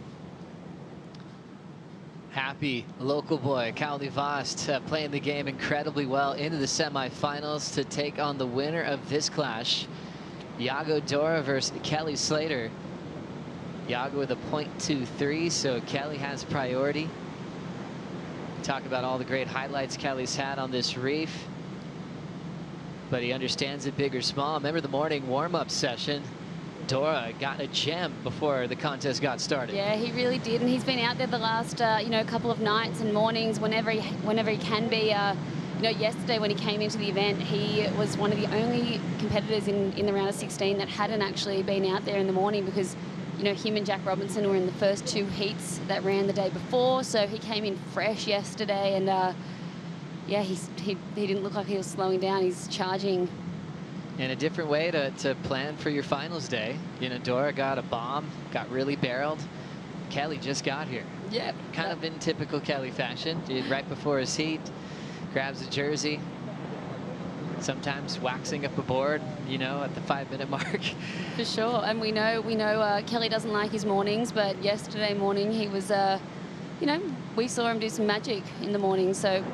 Happy local boy, Kaoli Vost, playing the game incredibly well into the semifinals to take on the winner of this clash. Iago Dora versus Kelly Slater. Iago with a .23, so Kelly has priority. Talk about all the great highlights Kelly's had on this reef. But he understands it big or small. Remember the morning warm-up session? Dora got a gem before the contest got started. Yeah, he really did, and he's been out there the last couple of nights and mornings whenever he can be You know, yesterday when he came into the event, he was one of the only competitors in the round of 16 that hadn't actually been out there in the morning because, you know, him and Jack Robinson were in the first 2 heats that ran the day before. So he came in fresh yesterday and, yeah, he didn't look like he was slowing down. He's charging. And a different way to plan for your finals day. You know, Dora got a bomb, got really barreled. Kelly just got here. Yeah. Kind of in typical Kelly fashion. Right before his heat, grabs a jersey. Sometimes waxing up a board, you know, at the 5-minute mark. For sure. And we know Kelly doesn't like his mornings, but yesterday morning he was, you know, we saw him do some magic in the morning. So,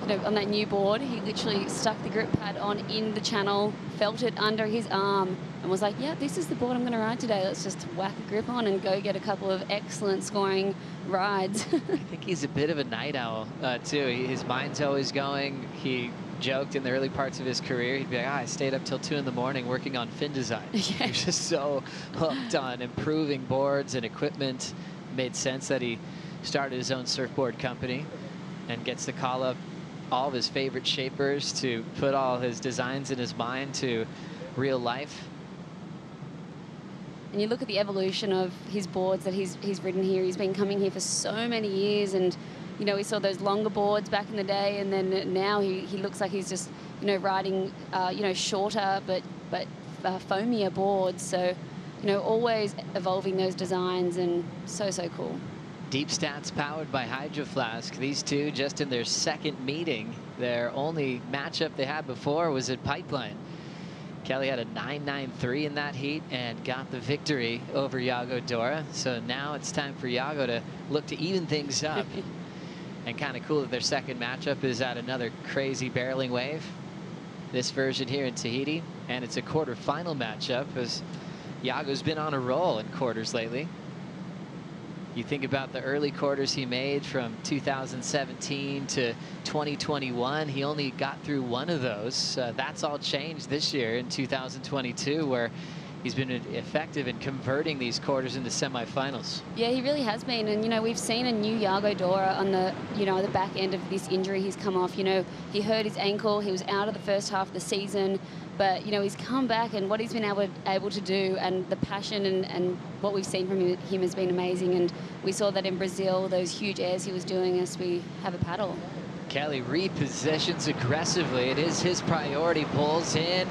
you know, on that new board, he literally stuck the grip pad on in the channel, felt it under his arm, and was like, yeah, this is the board I'm going to ride today. Let's just whack a grip on and go get a couple of excellent scoring rides. I think he's a bit of a night owl, too. His mind's always going. He joked in the early parts of his career, he'd be like, I stayed up till 2 in the morning working on fin design. Yeah. He's just so hooked on improving boards and equipment. Made sense that he started his own surfboard company and gets to call up all of his favorite shapers to put all his designs in his mind to real life. And you look at the evolution of his boards that he's ridden here. He's been coming here for so many years, and you know, we saw those longer boards back in the day, and then now he looks like he's just, you know, riding, you know, shorter but foamier boards. So, you know, always evolving those designs, and so cool. Deep Stats powered by Hydro Flask. These two just in their second meeting. Their only matchup they had before was at Pipeline. Kelly had a 9.93 in that heat and got the victory over Iago Dora. So now it's time for Iago to look to even things up. And kind of cool that their second matchup is at another crazy barreling wave. This version here in Tahiti. And it's a quarterfinal matchup as Iago's been on a roll in quarters lately. You think about the early quarters he made from 2017 to 2021. He only got through one of those. That's all changed this year in 2022, where he's been effective in converting these quarters into semifinals. Yeah, he really has been. And, you know, we've seen a new Iago Dora on the, you know, the back end of this injury he's come off. You know, he hurt his ankle. He was out of the first half of the season. But, you know, he's come back, and what he's been able to do, and the passion and what we've seen from him has been amazing. And we saw that in Brazil, those huge airs he was doing as we have a paddle. Kelly repositions aggressively. It is his priority. Pulls in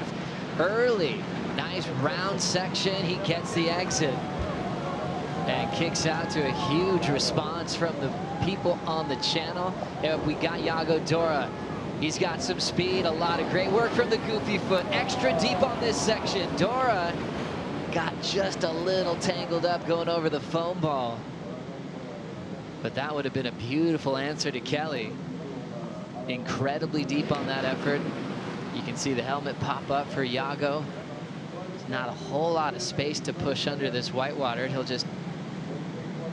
early. Nice round section. He gets the exit and kicks out to a huge response from the people on the channel. And we got Iago Dora. He's got some speed, a lot of great work from the goofy foot. Extra deep on this section. Dora got just a little tangled up going over the foam ball. But that would have been a beautiful answer to Kelly. Incredibly deep on that effort. You can see the helmet pop up for Iago. There's not a whole lot of space to push under this whitewater. He'll just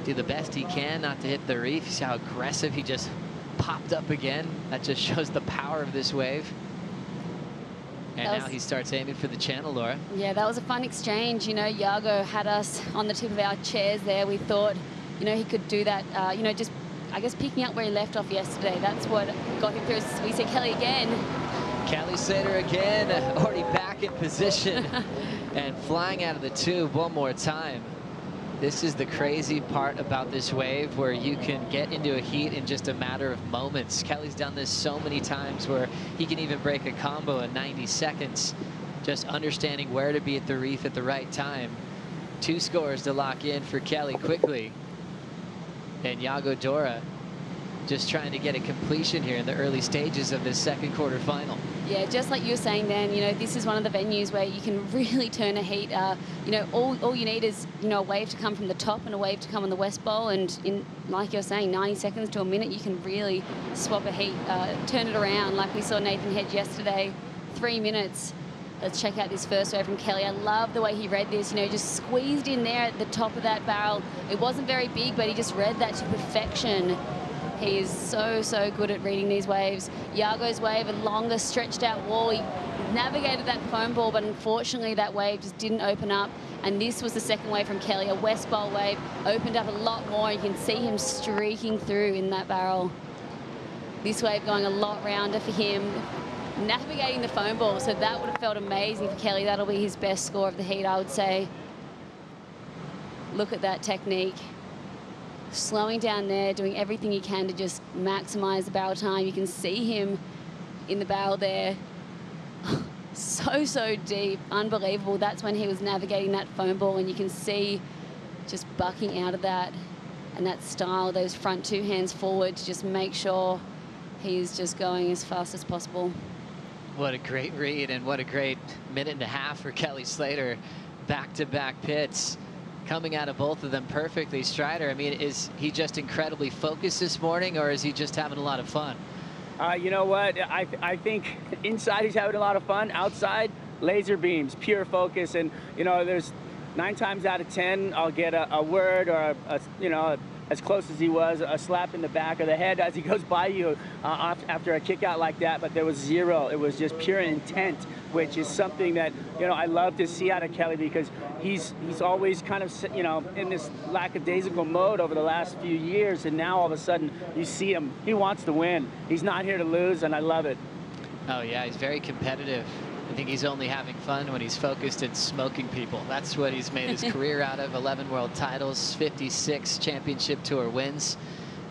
do the best he can not to hit the reef. See how aggressive he just popped up again. That just shows the power of this wave. And now he starts aiming for the channel, Laura. Yeah, that was a fun exchange. You know, Iago had us on the tip of our chairs there. We thought, you know, he could do that, you know, just, I guess, picking up where he left off yesterday. That's what got him through. We said Kelly again. Kelly Slater again, already back in position and flying out of the tube one more time. This is the crazy part about this wave, where you can get into a heat in just a matter of moments. Kelly's done this so many times where he can even break a combo in 90 seconds, just understanding where to be at the reef at the right time. 2 scores to lock in for Kelly quickly. And Iago Dora just trying to get a completion here in the early stages of this second quarterfinal. Yeah, just like you were saying, Dan, you know, this is one of the venues where you can really turn a heat. You know, all you need is, you know, a wave to come from the top and a wave to come on the west bowl. And in, like you're saying, 90 seconds to a minute, you can really swap a heat, turn it around like we saw Nathan Hedge yesterday, 3 minutes. Let's check out this first wave from Kelly. I love the way he read this, you know, just squeezed in there at the top of that barrel. It wasn't very big, but he just read that to perfection. He is so good at reading these waves. Iago's wave, a longer stretched out wall. He navigated that foam ball, but unfortunately that wave just didn't open up. And this was the second wave from Kelly, a west bowl wave, opened up a lot more. You can see him streaking through in that barrel. This wave going a lot rounder for him. Navigating the foam ball, so that would have felt amazing for Kelly. That'll be his best score of the heat, I would say. Look at that technique. Slowing down there, doing everything he can to just maximize the barrel time. You can see him in the barrel there. So deep, unbelievable. That's when he was navigating that foam ball, and you can see just bucking out of that, and that style, those front two hands forward to just make sure he's just going as fast as possible. What a great read, and what a great minute and a half for Kelly Slater. Back-to-back pits coming out of both of them perfectly. Strider, I mean, is he just incredibly focused this morning, or is he just having a lot of fun? You know what? I think inside he's having a lot of fun. Outside, laser beams, pure focus. And, you know, there's 9 times out of 10, I'll get a word or, you know, as close as he was, a slap in the back of the head as he goes by you after a kick out like that. But there was zero. It was just pure intent, which is something that, you know, I love to see out of Kelly, because he's always kind of, you know, in this lackadaisical mode over the last few years. And now all of a sudden you see him. He wants to win. He's not here to lose, and I love it. Oh, yeah, he's very competitive. I think he's only having fun when he's focused and smoking people. That's what he's made his career out of. 11 world titles, 56 championship tour wins,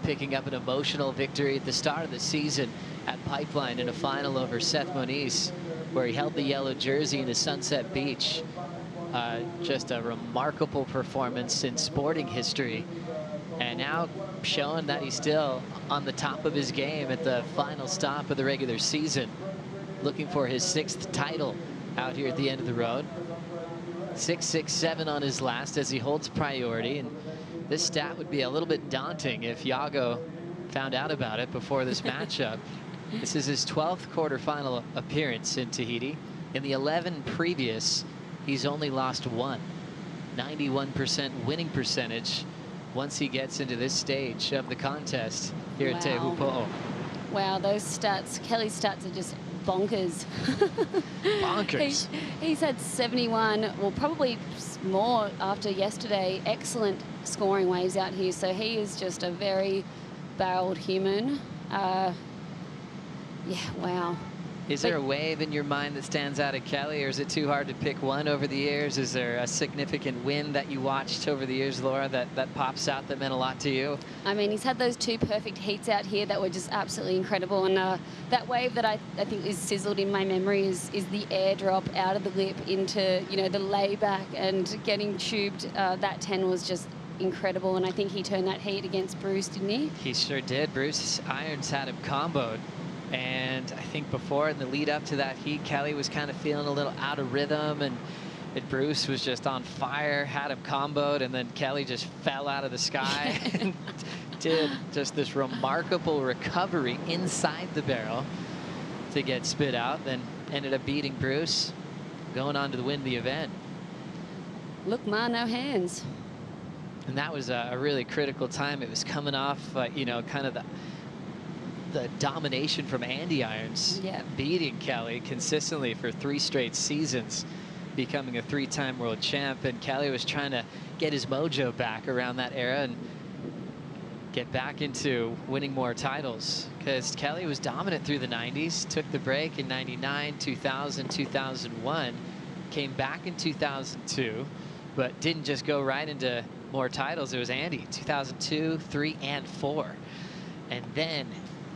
picking up an emotional victory at the start of the season at Pipeline in a final over Seth Moniz, where he held the yellow jersey in the Sunset Beach. Just a remarkable performance in sporting history. And now showing that he's still on the top of his game at the final stop of the regular season. Looking for his 6th title out here at the end of the road. 6.67 on his last as he holds priority. And this stat would be a little bit daunting if Iago found out about it before this matchup. This is his 12th quarterfinal appearance in Tahiti. In the 11 previous, he's only lost 1. 91% winning percentage once he gets into this stage of the contest here at Teahupo'o. Wow, those stats, Kelly's stats are just bonkers. Bonkers. He's had 71, well, probably more after yesterday. Excellent scoring waves out here. So he is just a very barreled human. Yeah, wow. Is there a wave in your mind that stands out at Kelly, or is it too hard to pick one over the years? Is there a significant win that you watched over the years, Laura, that pops out that meant a lot to you? I mean, he's had those 2 perfect heats out here that were just absolutely incredible. And that wave that I think is sizzled in my memory is the airdrop out of the lip into, you know, the layback and getting tubed. That 10 was just incredible. And I think he turned that heat against Bruce, didn't he? He sure did. Bruce Irons had him comboed. And I think before, in the lead up to that heat, Kelly was kind of feeling a little out of rhythm, and Bruce was just on fire, had him comboed, and then Kelly just fell out of the sky and did just this remarkable recovery inside the barrel to get spit out, then ended up beating Bruce, going on to win the event. Look, Ma, no hands. And that was a really critical time. It was coming off, you know, kind of the domination from Andy Irons, beating Kelly consistently for 3 straight seasons, becoming a 3-time world champ. And Kelly was trying to get his mojo back around that era and get back into winning more titles, because Kelly was dominant through the 90s, took the break in 99, 2000, 2001, came back in 2002, but didn't just go right into more titles. It was Andy, 2002, 3, and 4. And then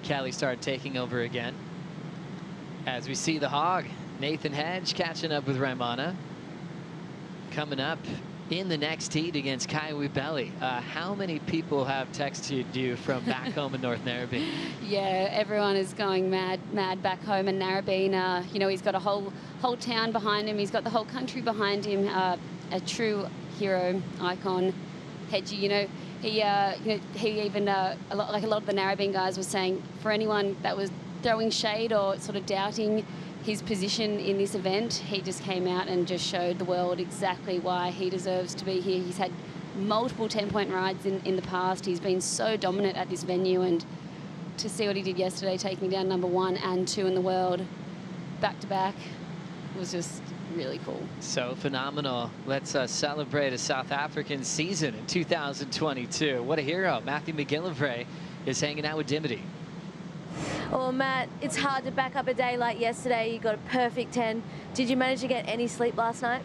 Kelly started taking over again. As we see the Hog, Nathan Hedge catching up with Raimana. Coming up in the next heat against Kaiwi Belly. How many people have texted you from back home in North Narrabeen? Yeah, everyone is going mad back home in Narrabeen. You know, he's got a whole town behind him. He's got the whole country behind him. A true hero, icon, Hedgie. You know, he even a lot of the Narrabeen guys were saying, for anyone that was throwing shade or sort of doubting his position in this event, he just came out and just showed the world exactly why he deserves to be here. He's had multiple 10-point rides in the past. He's been so dominant at this venue, and to see what he did yesterday, taking down number 1 and 2 in the world back to back, was just really cool. So phenomenal. Let's celebrate a South African season in 2022. What a hero. Matthew McGillivray is hanging out with Dimity. Well, Matt, it's hard to back up a day like yesterday. You got a perfect 10. Did you manage to get any sleep last night?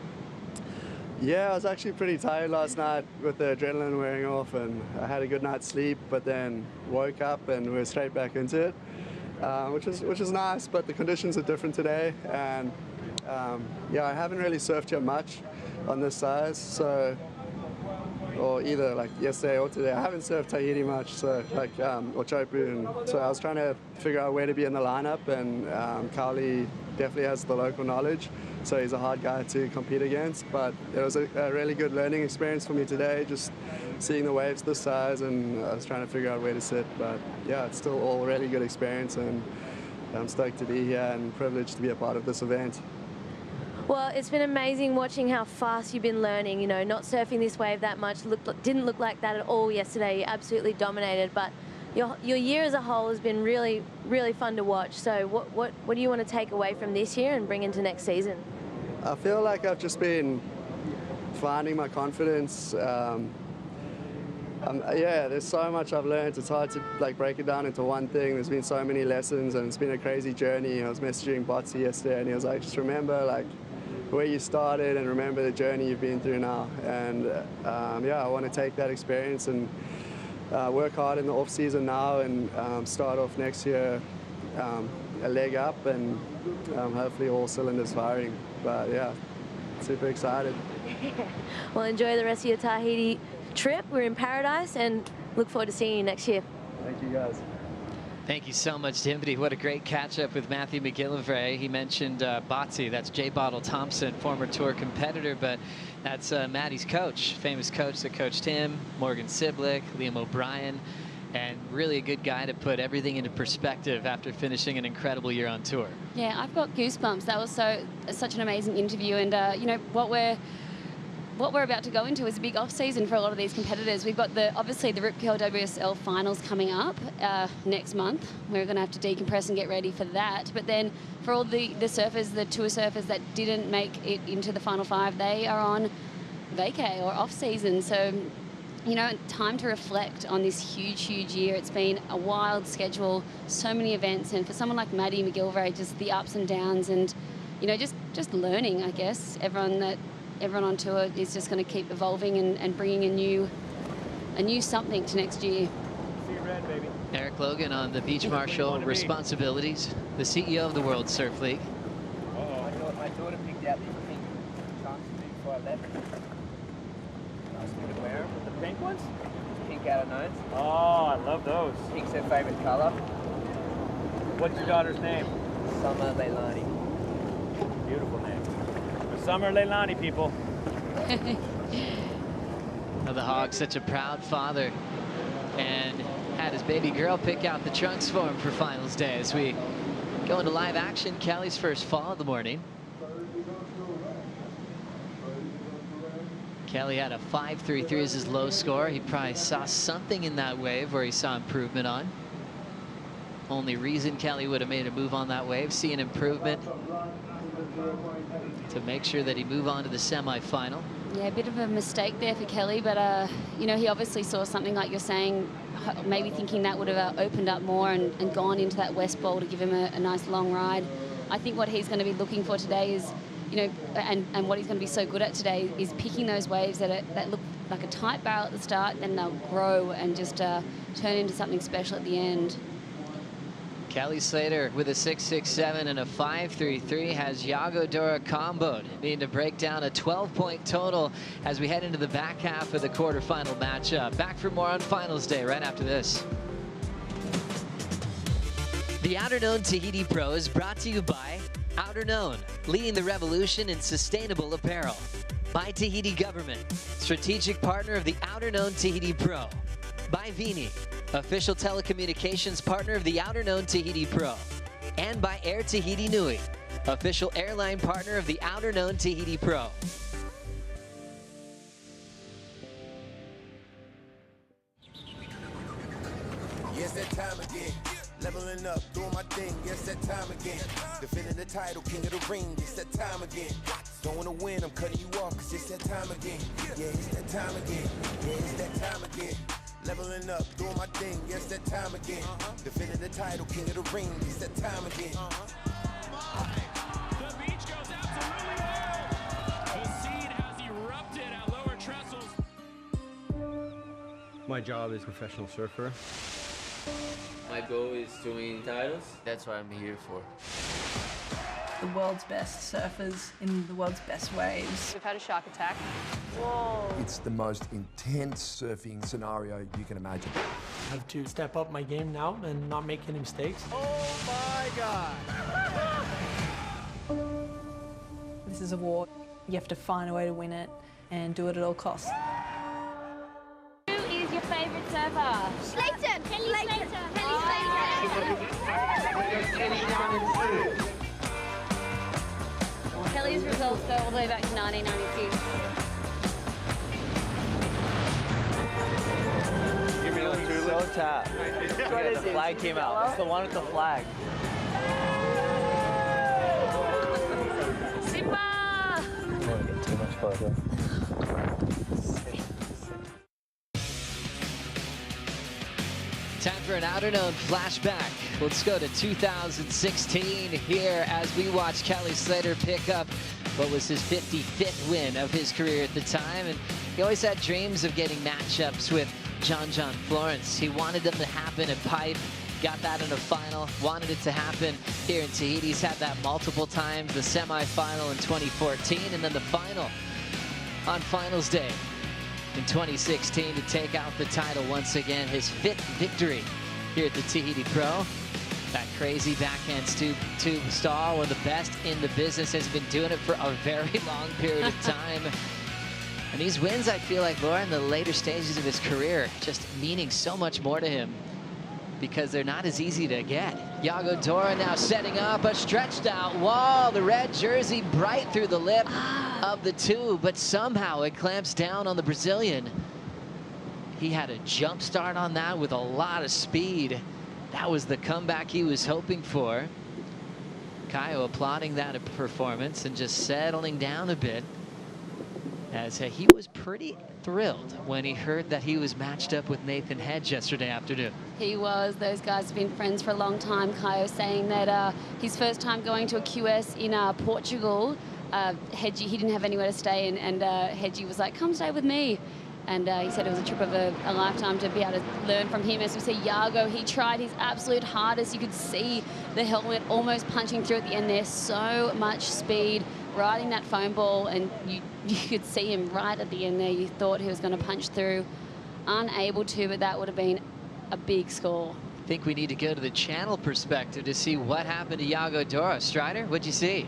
Yeah, I was actually pretty tired last night with the adrenaline wearing off, and I had a good night's sleep, but then woke up and we were straight back into it, which is nice, but the conditions are different today, and yeah, I haven't really surfed here much on this size, so, or either like yesterday or today. I haven't surfed Tahiti much, so like, or Chopu, and so I was trying to figure out where to be in the lineup, and Cowley definitely has the local knowledge, so he's a hard guy to compete against, but it was a really good learning experience for me today, just seeing the waves this size, and I was trying to figure out where to sit, but yeah, it's still all a really good experience, and I'm stoked to be here and privileged to be a part of this event. Well, it's been amazing watching how fast you've been learning. You know, not surfing this wave that much didn't look like that at all yesterday. You absolutely dominated, but your year as a whole has been really, really fun to watch. So what do you want to take away from this year and bring into next season? I feel like I've just been finding my confidence. Yeah, there's so much I've learned. It's hard to like break it down into one thing. There's been so many lessons, and it's been a crazy journey. I was messaging Botsy yesterday, and he was like, just remember like where you started and remember the journey you've been through now. And yeah, I want to take that experience and work hard in the off season now, and start off next year a leg up, and hopefully all cylinders firing. But yeah, super excited. Well, enjoy the rest of your Tahiti trip. We're in paradise, and look forward to seeing you next year. Thank you, guys. Thank you so much, Timothy. What a great catch-up with Matthew McGillivray. He mentioned Botsy. That's J. Bottle Thompson, former tour competitor, but that's Matty's coach, famous coach that coached him, Morgan Siblick, Liam O'Brien, and really a good guy to put everything into perspective after finishing an incredible year on tour. Yeah, I've got goosebumps. That was such an amazing interview, and you know what we're about to go into is a big off-season for a lot of these competitors. We've got obviously the Rip Curl WSL Finals coming up next month. We're going to have to decompress and get ready for that. But then for all the surfers, the tour surfers that didn't make it into the Final Five, they are on vacay or off-season. So, you know, time to reflect on this huge, huge year. It's been a wild schedule, so many events, and for someone like Matty McGillivray, just the ups and downs, and you know, just learning. I guess everyone on tour is just going to keep evolving and bringing a new something to next year. See red, baby. Eric Logan on the beach marshal responsibilities, the CEO of the World Surf League. My daughter picked out these pink trunks before I left. I was going to wear them. The pink ones? Pink out of nose. Oh, I love those. Pink's her favorite color. What's your daughter's name? Summer Leilani. Beautiful name. Summer Leilani, people. The Hog, such a proud father, and had his baby girl pick out the trunks for him for finals day. As we go into live action, Kelly's first fall of the morning. Kelly had a 5.33 as his low score. He probably saw something in that wave where he saw improvement on. Only reason Kelly would have made a move on that wave, see an improvement to make sure that he move on to the semifinal. Yeah, a bit of a mistake there for Kelly, but you know, he obviously saw something like you're saying, maybe thinking that would have opened up more and gone into that west bowl to give him a nice long ride. I think what he's going to be looking for today is, you know, and what he's going to be so good at today is picking those waves that look like a tight barrel at the start, then they'll grow and just turn into something special at the end. Kelly Slater with a 6.67 and a 5.33 has Yago Dora comboed, needing to break down a 12-point total as we head into the back half of the quarterfinal matchup. Back for more on finals day right after this. The Outerknown Tahiti Pro is brought to you by Outerknown, leading the revolution in sustainable apparel. By Tahiti Government, strategic partner of the Outerknown Tahiti Pro. By Vini, official telecommunications partner of the Outerknown Tahiti Pro. And by Air Tahiti Nui, official airline partner of the Outerknown Tahiti Pro. Yes, that time again. Leveling up, doing my thing. Yes, that time again. Defending the title, king of the ring. It's that time again. Don't want to win, I'm cutting you off, cause it's that time again. Yeah, it's that time again. Yeah, it's that time again. Leveling up, doing my thing, yes, that time again. Defending the title, king of the ring, it's that time again. The beach goes absolutely wild. The seed has erupted at lower trestles. My job is professional surfer. My goal is to win titles. That's what I'm here for. The world's best surfers in the world's best waves. We've had a shark attack. Whoa. It's the most intense surfing scenario you can imagine. I have to step up my game now and not make any mistakes. Oh my God. This is a war. You have to find a way to win it and do it at all costs. Who is your favourite surfer? Slayton! Kelly Slater! Kelly Slater! Kelly's results go all the way back to 1992. Give me a tulip. So tap. What is The it? flag came out. It's the one with the flag. Simba! I don't want to get too much further. Time for an Outerknown flashback. Let's go to 2016 here as we watch Kelly Slater pick up what was his 55th win of his career at the time. And he always had dreams of getting matchups with John Florence. He wanted them to happen at Pipe, got that in a final, wanted it to happen here in Tahiti. He's had that multiple times, the semifinal in 2014, and then the final on finals day in 2016 to take out the title once again. His 5th victory here at the Tahiti Pro. That crazy backhand tube stall, one of the best in the business, has been doing it for a very long period of time. And these wins, I feel like, Laura, in the later stages of his career, just meaning so much more to him because they're not as easy to get. Iago Dora now setting up a stretched out wall. The red jersey bright through the lip of the tube, but somehow it clamps down on the Brazilian. He had a jump start on that with a lot of speed. That was the comeback he was hoping for. Kaio applauding that performance and just settling down a bit, as he was pretty thrilled when he heard that he was matched up with Nathan Hedge yesterday afternoon. He was. Those guys have been friends for a long time. Kaio saying that his first time going to a QS in Portugal, Hedgie, he didn't have anywhere to stay, and Hedgie was like, come stay with me. And he said it was a trip of a lifetime to be able to learn from him. As we see Iago, he tried his absolute hardest. You could see the helmet almost punching through at the end there. So much speed, riding that foam ball, and you could see him right at the end there. You thought he was going to punch through. Unable to, but that would have been a big score. I think we need to go to the channel perspective to see what happened to Iago Dora. Strider, what'd you see?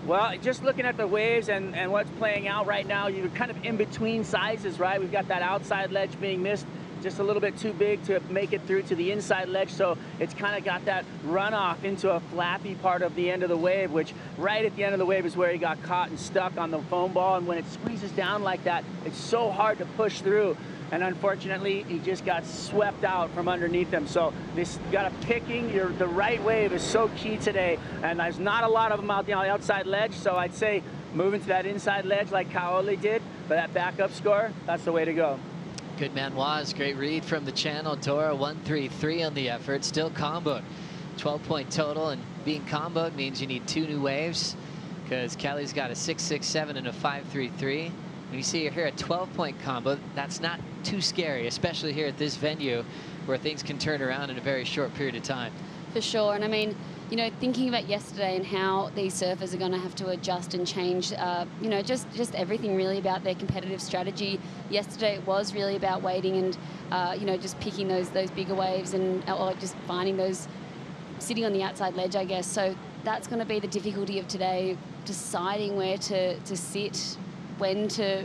Well, just looking at the waves and what's playing out right now, you're kind of in between sizes, right? We've got that outside ledge being missed just a little bit too big to make it through to the inside ledge, so it's kind of got that runoff into a flappy part of the end of the wave, which right at the end of the wave is where he got caught and stuck on the foam ball, and when it squeezes down like that, it's so hard to push through. And unfortunately, he just got swept out from underneath him. So this got a picking. The right wave is so key today, and there's not a lot of them out the outside ledge. So I'd say moving to that inside ledge like Kaole did, but that backup score, that's the way to go. Good man was. Great read from the channel. Dora 133 on the effort. Still comboed. 12-point total, and being comboed means you need 2 new waves because Kelly's got a 6.67 and a 5.33. When you see here a 12-point combo, that's not too scary, especially here at this venue where things can turn around in a very short period of time. For sure. And I mean, you know, thinking about yesterday and how these surfers are going to have to adjust and change, you know, just everything really about their competitive strategy. Yesterday it was really about waiting and, you know, just picking those bigger waves and or just finding those, sitting on the outside ledge, I guess. So that's going to be the difficulty of today, deciding where to sit, when to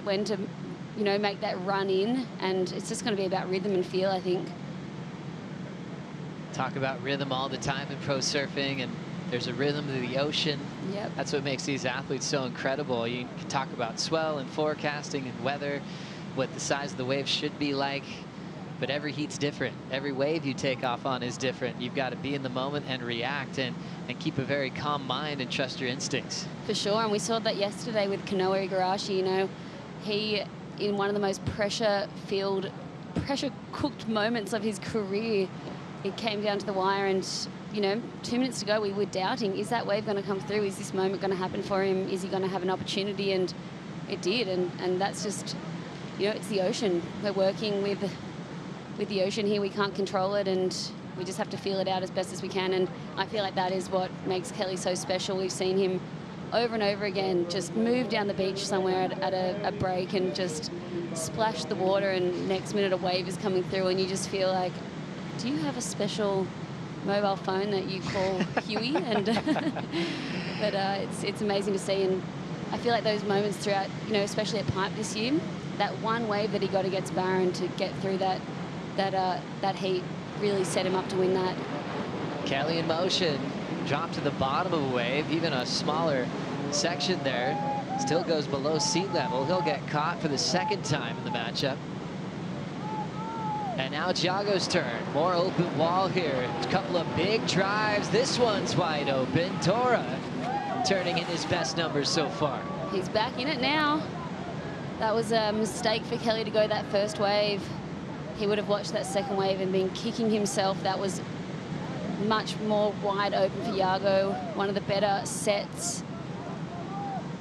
you know, make that run in, and it's just going to be about rhythm and feel, I think. Talk about rhythm all the time in pro surfing, and there's a rhythm to the ocean. Yep. That's what makes these athletes so incredible. You can talk about swell and forecasting and weather, what the size of the wave should be like, but every heat's different. Every wave you take off on is different. You've got to be in the moment and react and keep a very calm mind and trust your instincts. For sure, and we saw that yesterday with Kanoa Igarashi. You know, he, in one of the most pressure-filled pressure cooked moments of his career, it came down to the wire, and you know, 2 minutes to go, we were doubting, is that wave going to come through? Is this moment going to happen for him? Is he going to have an opportunity? And it did, and that's just, you know, it's the ocean. We're working with the ocean here. We can't control it, and we just have to feel it out as best as we can. And I feel like that is what makes Kelly so special. We've seen him over and over again just move down the beach somewhere at a break and just splash the water, and next minute a wave is coming through, and you just feel like, do you have a special mobile phone that you call Huey? And but it's amazing to see, and I feel like those moments throughout, you know, especially at Pipe this year, that one wave that he got against Barron to get through that heat really set him up to win that. Kelly in motion, dropped to the bottom of a wave, even a smaller section there, still goes below sea level. He'll get caught for the second time in the matchup. And now it's Yago's turn. More open wall here. A couple of big drives. This one's wide open. Dora turning in his best numbers so far. He's back in it now. That was a mistake for Kelly to go that first wave. He would have watched that second wave and been kicking himself. That was much more wide open for Yago. One of the better sets.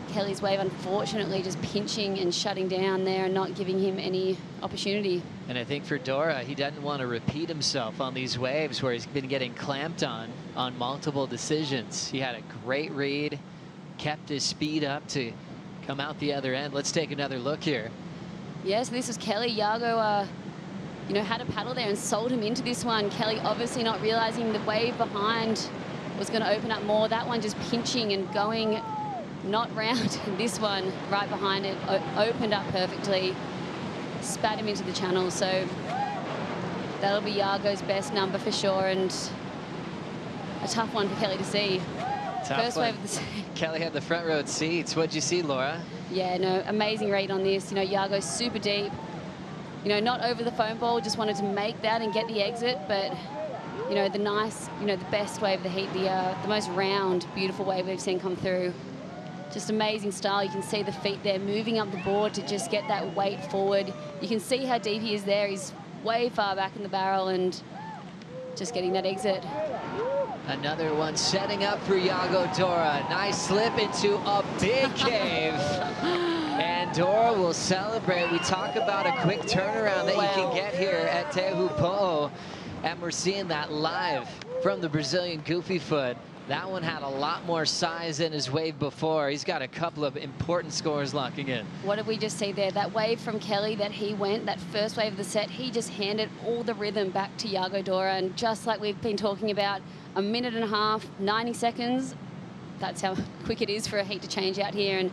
Kelly's wave, unfortunately, just pinching and shutting down there and not giving him any opportunity. And I think for Dora, he doesn't want to repeat himself on these waves where he's been getting clamped on multiple decisions. He had a great read, kept his speed up to come out the other end. Let's take another look here. Yes, this is Kelly. Yago, you know, had a paddle there and sold him into this one. Kelly obviously not realizing the wave behind was going to open up more. That one just pinching and going not round. This one right behind it opened up perfectly, spat him into the channel. So that'll be Yago's best number for sure, and a tough one for Kelly to see. First wave of the Kelly had the front row seats. What'd you see, Laura? Yeah, no, amazing read on this. You know, Yago's super deep. You know, not over the foam ball, just wanted to make that and get the exit, but you know, the nice, you know, the best wave of the heat, the most round, beautiful wave we've seen come through. Just amazing style. You can see the feet there moving up the board to just get that weight forward. You can see how deep he is there. He's way far back in the barrel and just getting that exit. Another one setting up for Yago Dora. Nice slip into a big cave. And Dora will celebrate. We talk about a quick turnaround that you can get here at Teahupo'o. And we're seeing that live from the Brazilian Goofy Foot. That one had a lot more size than his wave before. He's got a couple of important scores locking in. What did we just see there? That wave from Kelly that he went, that first wave of the set, he just handed all the rhythm back to Yago Dora. And just like we've been talking about, a minute and a half, 90 seconds, that's how quick it is for a heat to change out here. And,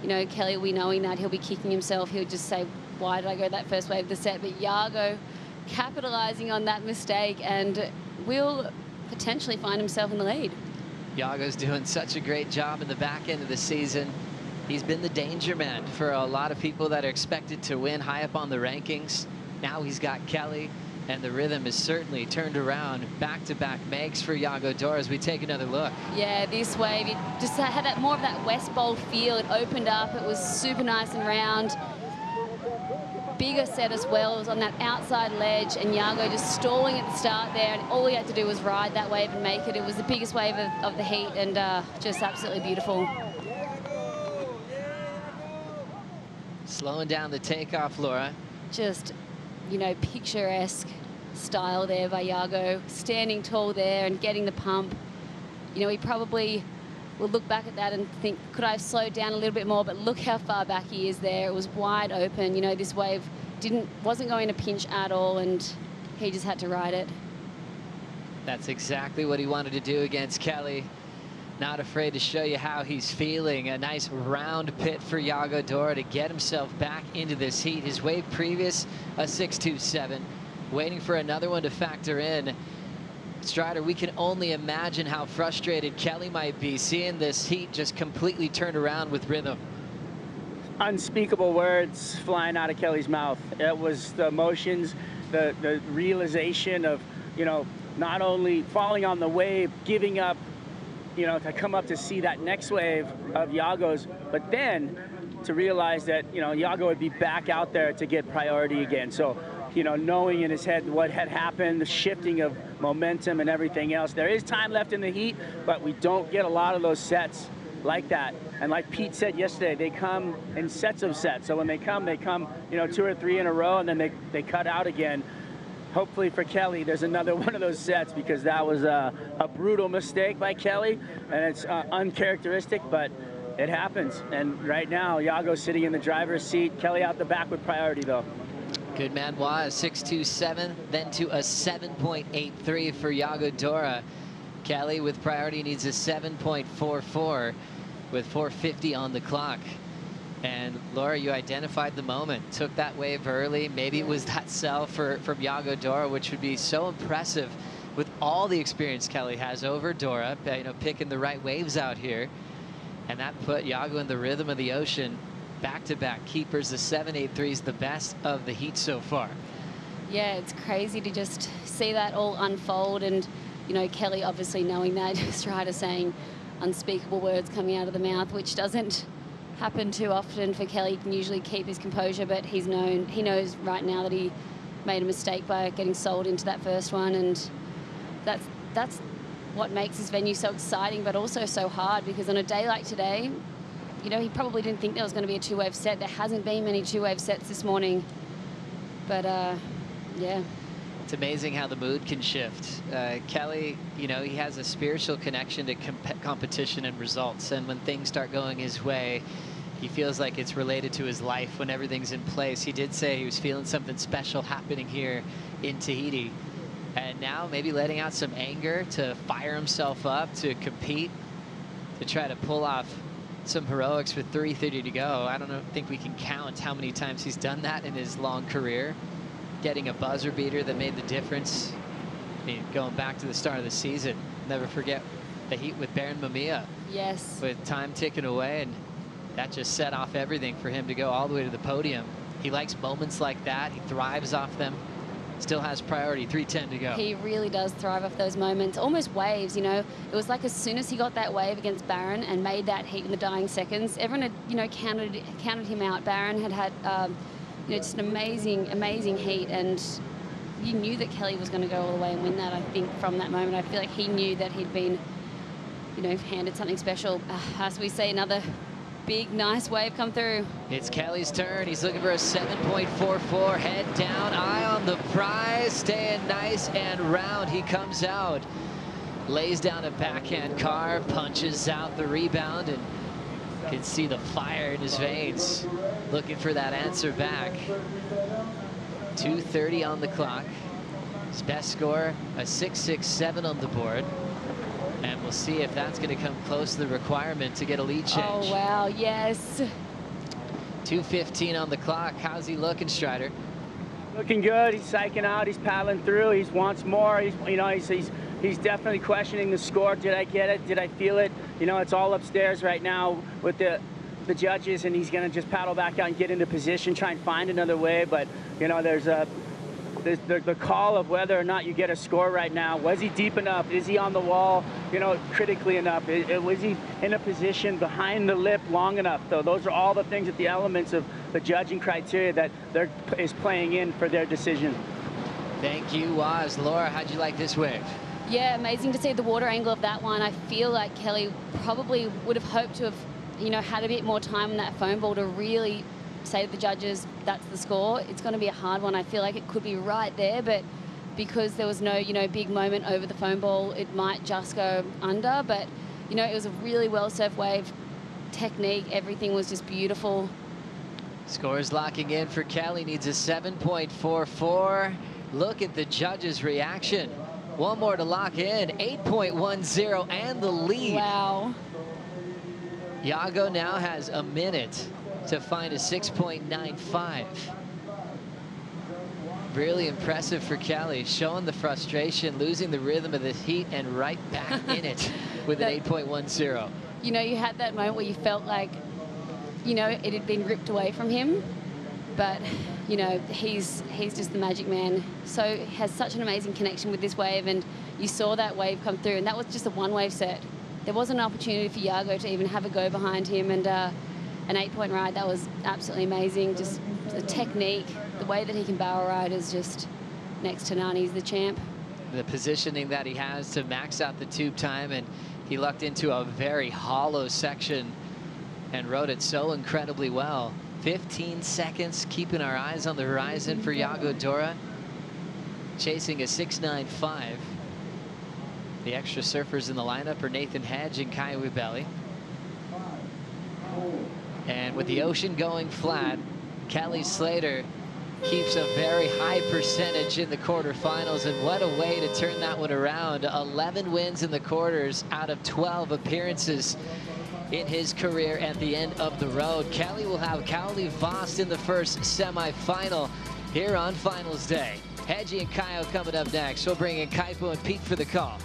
you know, Kelly will be knowing that. He'll be kicking himself. He'll just say, why did I go that first wave of the set? But Yago capitalizing on that mistake and will potentially find himself in the lead. Yago's doing such a great job in the back end of the season. He's been the danger man for a lot of people that are expected to win high up on the rankings. Now he's got Kelly, and the rhythm is certainly turned around. Back-to-back makes for Yago Dora as we take another look. Yeah, this wave, it just had that more of that West Bowl feel. It opened up, it was super nice and round. Bigger set as well. It was on that outside ledge, and Yago just stalling at the start there, and all he had to do was ride that wave and make it. It was the biggest wave of the heat, and just absolutely beautiful. Slowing down the takeoff, Laura. Just, you know, picturesque style there by Yago, standing tall there and getting the pump. You know, he probably will look back at that and think, could I have slowed down a little bit more? But look how far back he is there. It was wide open. You know, this wave wasn't going to pinch at all, and he just had to ride it. That's exactly what he wanted to do against Kelly. Not afraid to show you how he's feeling. A nice round pit for Yago Dora to get himself back into this heat. His wave previous, a 6.27. Waiting for another one to factor in. Strider, we can only imagine how frustrated Kelly might be seeing this heat just completely turned around with rhythm. Unspeakable words flying out of Kelly's mouth. It was the emotions, the realization of, you know, not only falling on the wave, giving up, you know, to come up to see that next wave of Yago's, but then to realize that, you know, Yago would be back out there to get priority again. So you know, knowing in his head what had happened, the shifting of momentum and everything else. There is time left in the heat, but we don't get a lot of those sets like that. And like Pete said yesterday, they come in sets of sets. So when they come, you know, 2 or 3 in a row, and then they cut out again. Hopefully for Kelly, there's another one of those sets, because that was a brutal mistake by Kelly, and it's uncharacteristic, but it happens. And right now, Iago's sitting in the driver's seat. Kelly out the back with priority, though. Good man was 6.27, then to a 7.83 for Iago Dora. Kelly with priority needs a 7.44 with 4:50 on the clock. And Laura, you identified the moment, took that wave early. Maybe it was that sell from Iago Dora, which would be so impressive with all the experience Kelly has over Dora, you know, picking the right waves out here. And that put Iago in the rhythm of the ocean. Back-to-back keepers. The 7.83 is the best of the heat so far. Yeah, it's crazy to just see that all unfold, and you know, Kelly obviously knowing that, Strider saying unspeakable words coming out of the mouth, which doesn't happen too often for Kelly. He can usually keep his composure, but he knows right now that he made a mistake by getting sold into that first one, and that's what makes this venue so exciting, but also so hard, because on a day like today, you know, he probably didn't think there was going to be a 2-wave set. There hasn't been many 2-wave sets this morning, but yeah. It's amazing how the mood can shift. Kelly, you know, he has a spiritual connection to competition and results, and when things start going his way, he feels like it's related to his life when everything's in place. He did say he was feeling something special happening here in Tahiti, and now maybe letting out some anger to fire himself up, to compete, to try to pull off some heroics with 3:30 to go. I don't think we can count how many times he's done that in his long career. Getting a buzzer beater that made the difference. I mean, going back to the start of the season, never forget the heat with Baron Mamiya. Yes. With time ticking away, and that just set off everything for him to go all the way to the podium. He likes moments like that. He thrives off them. Still has priority, 3:10 to go. He really does thrive off those moments, almost waves, you know. It was like as soon as he got that wave against Baron and made that heat in the dying seconds, everyone had, you know, counted him out. Baron had you know, just an amazing heat, and you knew that Kelly was going to go all the way and win that. I think from that moment, I feel like he knew that he'd been, you know, handed something special. As we see another big, nice wave come through. It's Kelly's turn. He's looking for a 7.44. Head down, eye on the prize, staying nice and round. He comes out, lays down a backhand carve, punches out the rebound, and can see the fire in his veins. Looking for that answer back. 2:30 on the clock. His best score, a 6.67 on the board. And we'll see if that's going to come close to the requirement to get a lead change. Oh, wow, yes. 2:15 on the clock. How's he looking, Strider? Looking good. He's psyching out. He's paddling through. He wants more. He's definitely questioning the score. Did I get it? Did I feel it? You know, it's all upstairs right now with the judges, and he's going to just paddle back out and get into position, try and find another way. But, you know, there's the call of whether or not you get a score right now. Was he deep enough? Is he on the wall, you know, critically enough? Was he in a position behind the lip long enough? Though those are all the things, that the elements of the judging criteria that is playing in for their decision. Thank you, Waz. Laura, how'd you like this wave? Yeah, amazing to see the water angle of that one. I feel like Kelly probably would have hoped to have, you know, had a bit more time on that foam ball to really say to the judges, that's the score. It's going to be a hard one. I feel like it could be right there, but because there was no, you know, big moment over the foam ball, it might just go under. But, you know, it was a really well-served wave. Technique, everything was just beautiful. Scores locking in for Kelly. Needs a 7.44. Look at the judges' reaction. One more to lock in. 8.10 and the lead. Wow. Iago now has a minute to find a 6.95. Really impressive for Kelly, showing the frustration, losing the rhythm of the heat, and right back in it with an 8.10. You know, you had that moment where you felt like, you know, it had been ripped away from him, but, you know, he's just the magic man. So he has such an amazing connection with this wave, and you saw that wave come through, and that was just a one-wave set. There was an opportunity for Iago to even have a go behind him, and an 8-point ride. That was absolutely amazing. Just the technique the way that he can barrel ride is just next to none. He's the champ. The positioning that he has to max out the tube time, and he lucked into a very hollow section and rode it so incredibly well. 15 seconds, keeping our eyes on the horizon for Yago Dora, chasing a 6.95. The extra surfers in the lineup are Nathan Hedge and Kyle Ibelli. And with the ocean going flat, Kelly Slater keeps a very high percentage in the quarterfinals, and what a way to turn that one around. 11 wins in the quarters out of 12 appearances in his career at the end of the road. Kelly will have Cowley Voss in the first semifinal here on finals day. Hedgie and Kyle coming up next. We'll bring in Kaipo and Pete for the call.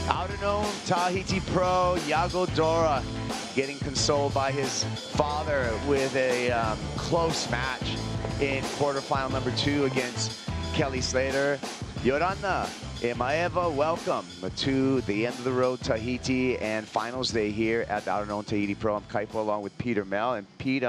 Outerknown Tahiti pro Yago Dora getting consoled by his father with a close match in quarterfinal number 2 against Kelly Slater. Yorana Emaeva, welcome to the end of the road Tahiti and finals day here at the Outerknown Tahiti Pro. I'm Kaipo along with Peter Mel, and Pete,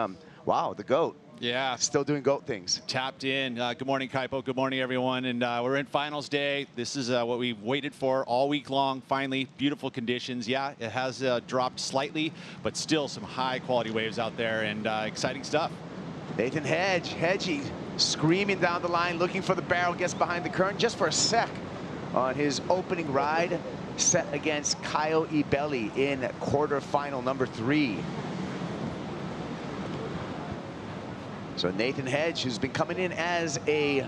wow, the GOAT. Yeah. Still doing GOAT things. Tapped in. Good morning, Kaipo. Good morning, everyone. And we're in finals day. This is what we've waited for all week long. Finally, beautiful conditions. Yeah, it has dropped slightly, but still some high quality waves out there, and exciting stuff. Nathan Hedgie screaming down the line, looking for the barrel, gets behind the current just for a sec on his opening ride, set against Kyle Ibelli in quarterfinal number 3. So Nathan Hedge, who's been coming in as a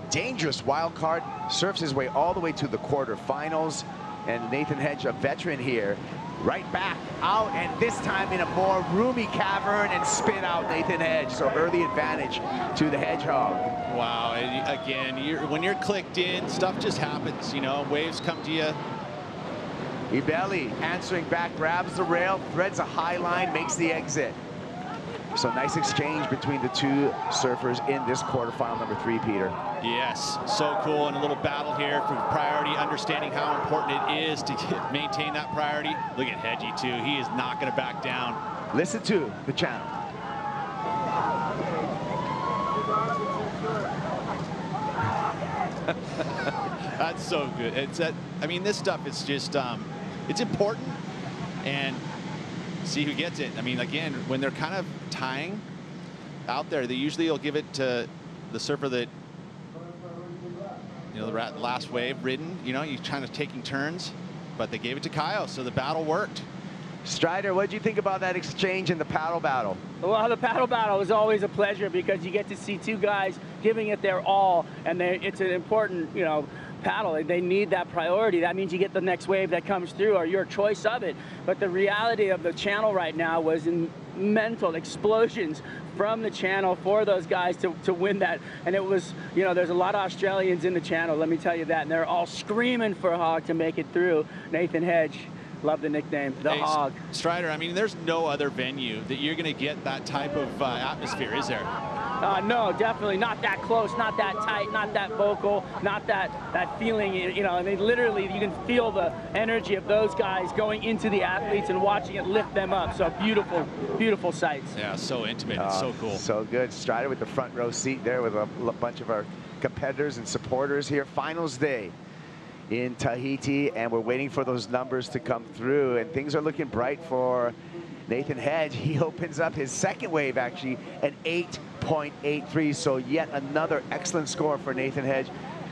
dangerous wild card, surfs his way all the way to the quarterfinals. And Nathan Hedge, a veteran here, right back out, and this time in a more roomy cavern, and spin out Nathan Hedge. So early advantage to the Hedgehog. Wow, and again, when you're clicked in, stuff just happens, you know, waves come to you. Ibelli answering back, grabs the rail, threads a high line, makes the exit. So nice exchange between the two surfers in this quarterfinal number 3, Peter. Yes, so cool, and a little battle here for priority, understanding how important it is to maintain that priority. Look at Hedgie too, he is not gonna back down. Listen to the channel. That's so good. It's I mean, this stuff is just, it's important, and see who gets it. I mean, again, when they're kind of tying out there, they usually will give it to the surfer that, you know, the last wave ridden, you know, you're kind of taking turns. but they gave it to Kyle, so the battle worked. Strider, what did you think about that exchange in the paddle battle? Well, the paddle battle is always a pleasure because you get to see two guys giving it their all, and it's an important, you know, paddle. They need that priority. That means you get the next wave that comes through or your choice of it. But the reality of the channel right now was in mental explosions from the channel for those guys to win that. And it was, you know, there's a lot of Australians in the channel, let me tell you that, and they're all screaming for Hog to make it through. Nathan Hedge, love the nickname, the Hog. Strider, I mean, there's no other venue that you're going to get that type of atmosphere, is there? No, definitely not that close, not that tight, not that vocal, not that feeling, you know, I mean, literally you can feel the energy of those guys going into the athletes and watching it lift them up. So beautiful, beautiful sights. Yeah, so intimate, it's so cool. So good. Strider with the front row seat there with a bunch of our competitors and supporters here. Finals day in Tahiti, and we're waiting for those numbers to come through, and things are looking bright for Nathan Hedge. He opens up his second wave, actually, an 8.83, so yet another excellent score for Nathan Hedge.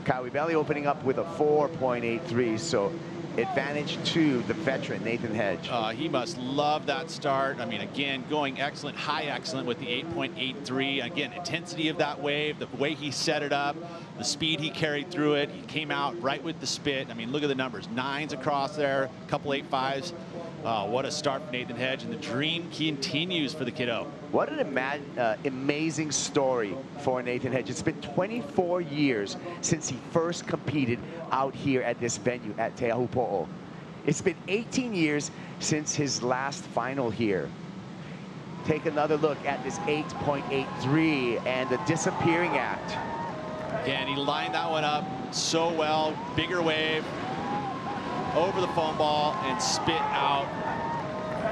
Kyle Wibeli opening up with a 4.83, so advantage to the veteran, Nathan Hedge. He must love that start. I mean, again, going excellent, high excellent with the 8.83. Again, intensity of that wave, the way he set it up, the speed he carried through it. He came out right with the spit. I mean, look at the numbers. 9s across there, a couple 8.5s. What a start for Nathan Hedge, and the dream continues for the kiddo. What an amazing story for Nathan Hedge. It's been 24 years since he first competed out here at this venue at Teahupo'o. It's been 18 years since his last final here. Take another look at this 8.83 and the disappearing act. Again, he lined that one up so well. Bigger wave, over the foam ball, and spit out.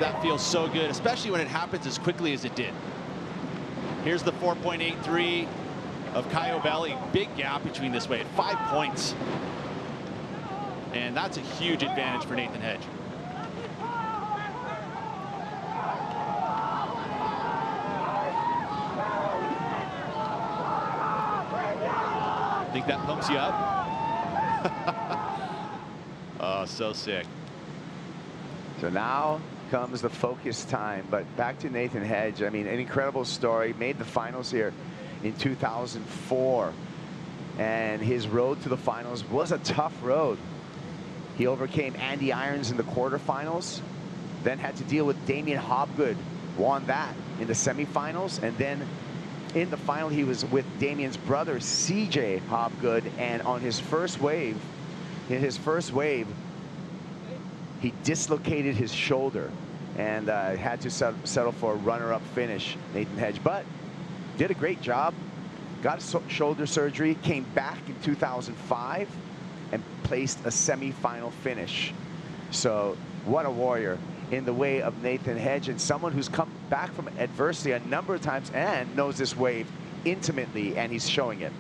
That feels so good, especially when it happens as quickly as it did. Here's the 4.83 of Kyle Wibeli. Big gap between this wave, 5 points. And that's a huge advantage for Nathan Hedge. Think that pumps you up? Oh, so sick. So now comes the focus time, but back to Nathan Hedge. I mean, an incredible story. Made the finals here in 2004, and his road to the finals was a tough road. He overcame Andy Irons in the quarterfinals, then had to deal with Damien Hobgood, won that in the semifinals, and then in the final he was with Damien's brother CJ Hobgood, and on his first wave, he dislocated his shoulder and had to settle for a runner-up finish, Nathan Hedge. But did a great job, got shoulder surgery, came back in 2005 and placed a semi-final finish. So what a warrior in the way of Nathan Hedge, and someone who's come back from adversity a number of times and knows this wave intimately, and he's showing it.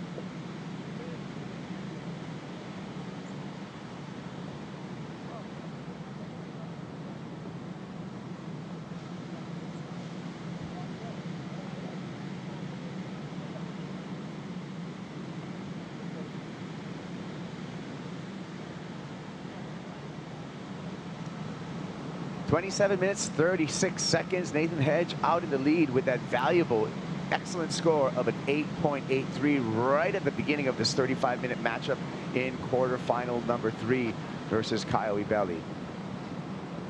(27 minutes, 36 seconds). Nathan Hedge out in the lead with that valuable, excellent score of an 8.83 right at the beginning of this 35-minute matchup in quarterfinal number 3 versus Kyle Wibeli.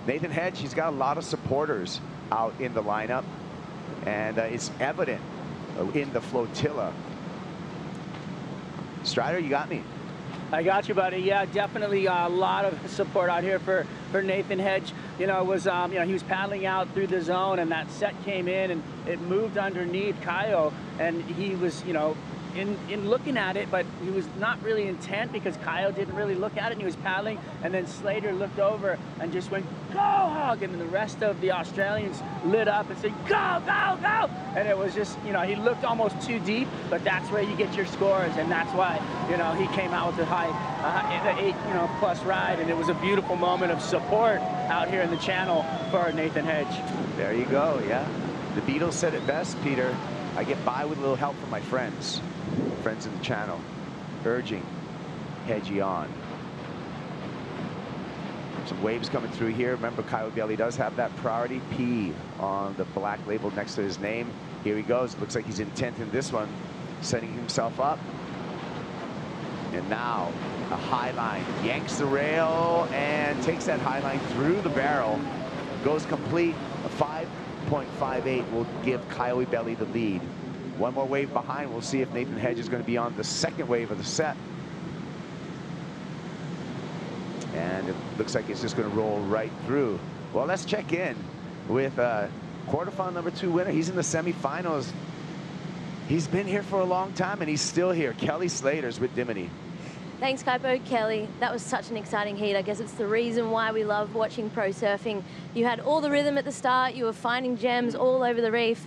Nathan Hedge, he's got a lot of supporters out in the lineup, and it's evident in the flotilla. Strider, you got me. I got you, buddy. Yeah, definitely a lot of support out here for Nathan Hedge. You know, it was, you know, he was paddling out through the zone, and that set came in, and it moved underneath Kyle, and he was, you know, in looking at it, but he was not really intent because Kyle didn't really look at it, and he was paddling, and then Slater looked over and just went, "Go, Hog!" And then the rest of the Australians lit up and said, "Go, go, go!" And it was just, you know, he looked almost too deep, but that's where you get your scores, and that's why, you know, he came out with the high, the 8, you know, plus ride, and it was a beautiful moment of support out here in the channel for Nathan Hedge. There you go, yeah. The Beatles said it best, Peter. I get by with a little help from my friends in the channel, urging Hedgie on. Some waves coming through here. Remember, Kyle Bailey does have that priority P on the black label next to his name. Here he goes. Looks like he's in 10th in this one, setting himself up. And now a high line, yanks the rail and takes that high line through the barrel. Goes complete. A 5.58 will give Kyle Bailey the lead. One more wave behind. We'll see if Nathan Hedge is going to be on the second wave of the set. And it looks like it's just going to roll right through. Well, let's check in with quarterfinal number 2 winner. He's in the semifinals. He's been here for a long time, and he's still here. Kelly Slater's with Dimity. Thanks, Kaipo. Kelly, that was such an exciting heat. I guess it's the reason why we love watching pro surfing. You had all the rhythm at the start. You were finding gems all over the reef.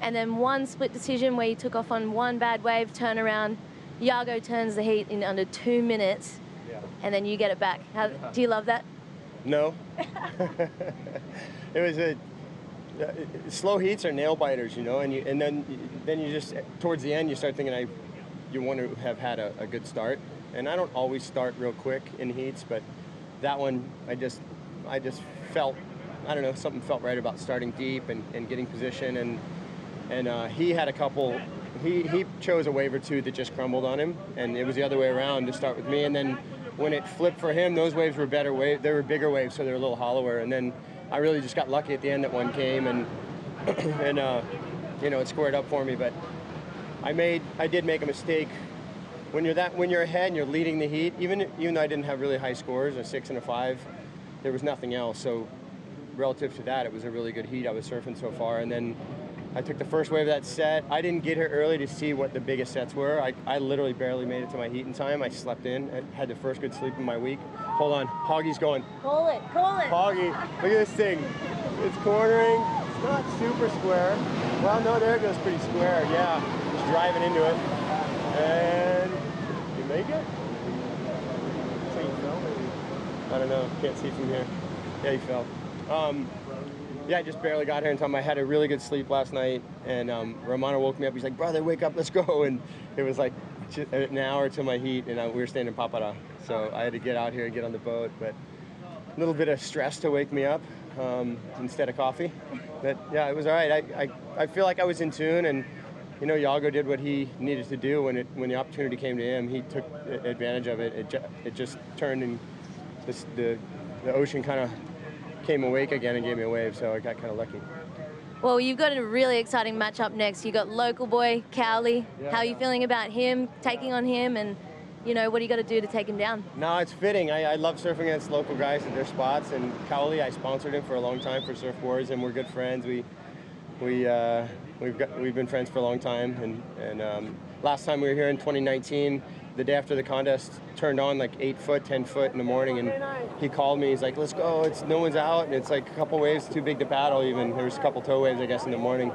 And then one split decision where you took off on one bad wave, turn around. Iago turns the heat in under 2 minutes. And then you get it back. Do you love that? No. It was slow heats are nail biters, you know, and then you just towards the end you start thinking you want to have had a good start. And I don't always start real quick in heats, but that one I just felt, I don't know, something felt right about starting deep and getting position, and he had a couple. He chose a wave or two that just crumbled on him, and it was the other way around to start with me, and then when it flipped for him, those waves were better waves. They were bigger waves, so they were a little hollower. And then I really just got lucky at the end that one came, and you know, it squared up for me. But I did make a mistake. When you're ahead and you're leading the heat, even though I didn't have really high scores, a 6 and a 5, there was nothing else. So relative to that, it was a really good heat I was surfing so far. And then I took the first wave of that set. I didn't get here early to see what the biggest sets were. I literally barely made it to my heat in time. I slept in. I had the first good sleep in my week. Hold on, Hoggy's going. Call it, call it. Hoggy, look at this thing. It's cornering. It's not super square. Well, no, there it goes pretty square. Yeah, just driving into it. And you make it? So you fell maybe? I don't know, can't see from here. Yeah, he fell. Yeah, I just barely got here in time. I had a really good sleep last night, and Romano woke me up. He's like, brother, wake up, let's go. And it was like an hour to my heat, and we were staying in Papara. So I had to get out here and get on the boat, but a little bit of stress to wake me up instead of coffee. But yeah, it was all right. I feel like I was in tune, and you know, Iago did what he needed to do when the opportunity came to him. He took advantage of it. It just turned, and the ocean kind of came awake again and gave me a wave, so I got kind of lucky. Well, you've got a really exciting matchup next. You got local boy Cowley. Yeah, How are you feeling about him, taking on him, and you know, what do you got to do to take him down? No, it's fitting. I love surfing against local guys at their spots, and Cowley, I sponsored him for a long time for Surf Wars, and we're good friends. We've been friends for a long time, and last time we were here in 2019, the day after the contest turned on like 8 foot, 10 foot in the morning, and he called me. He's like, let's go, no one's out, and it's like a couple waves too big to paddle even. There was a couple tow waves, I guess, in the morning.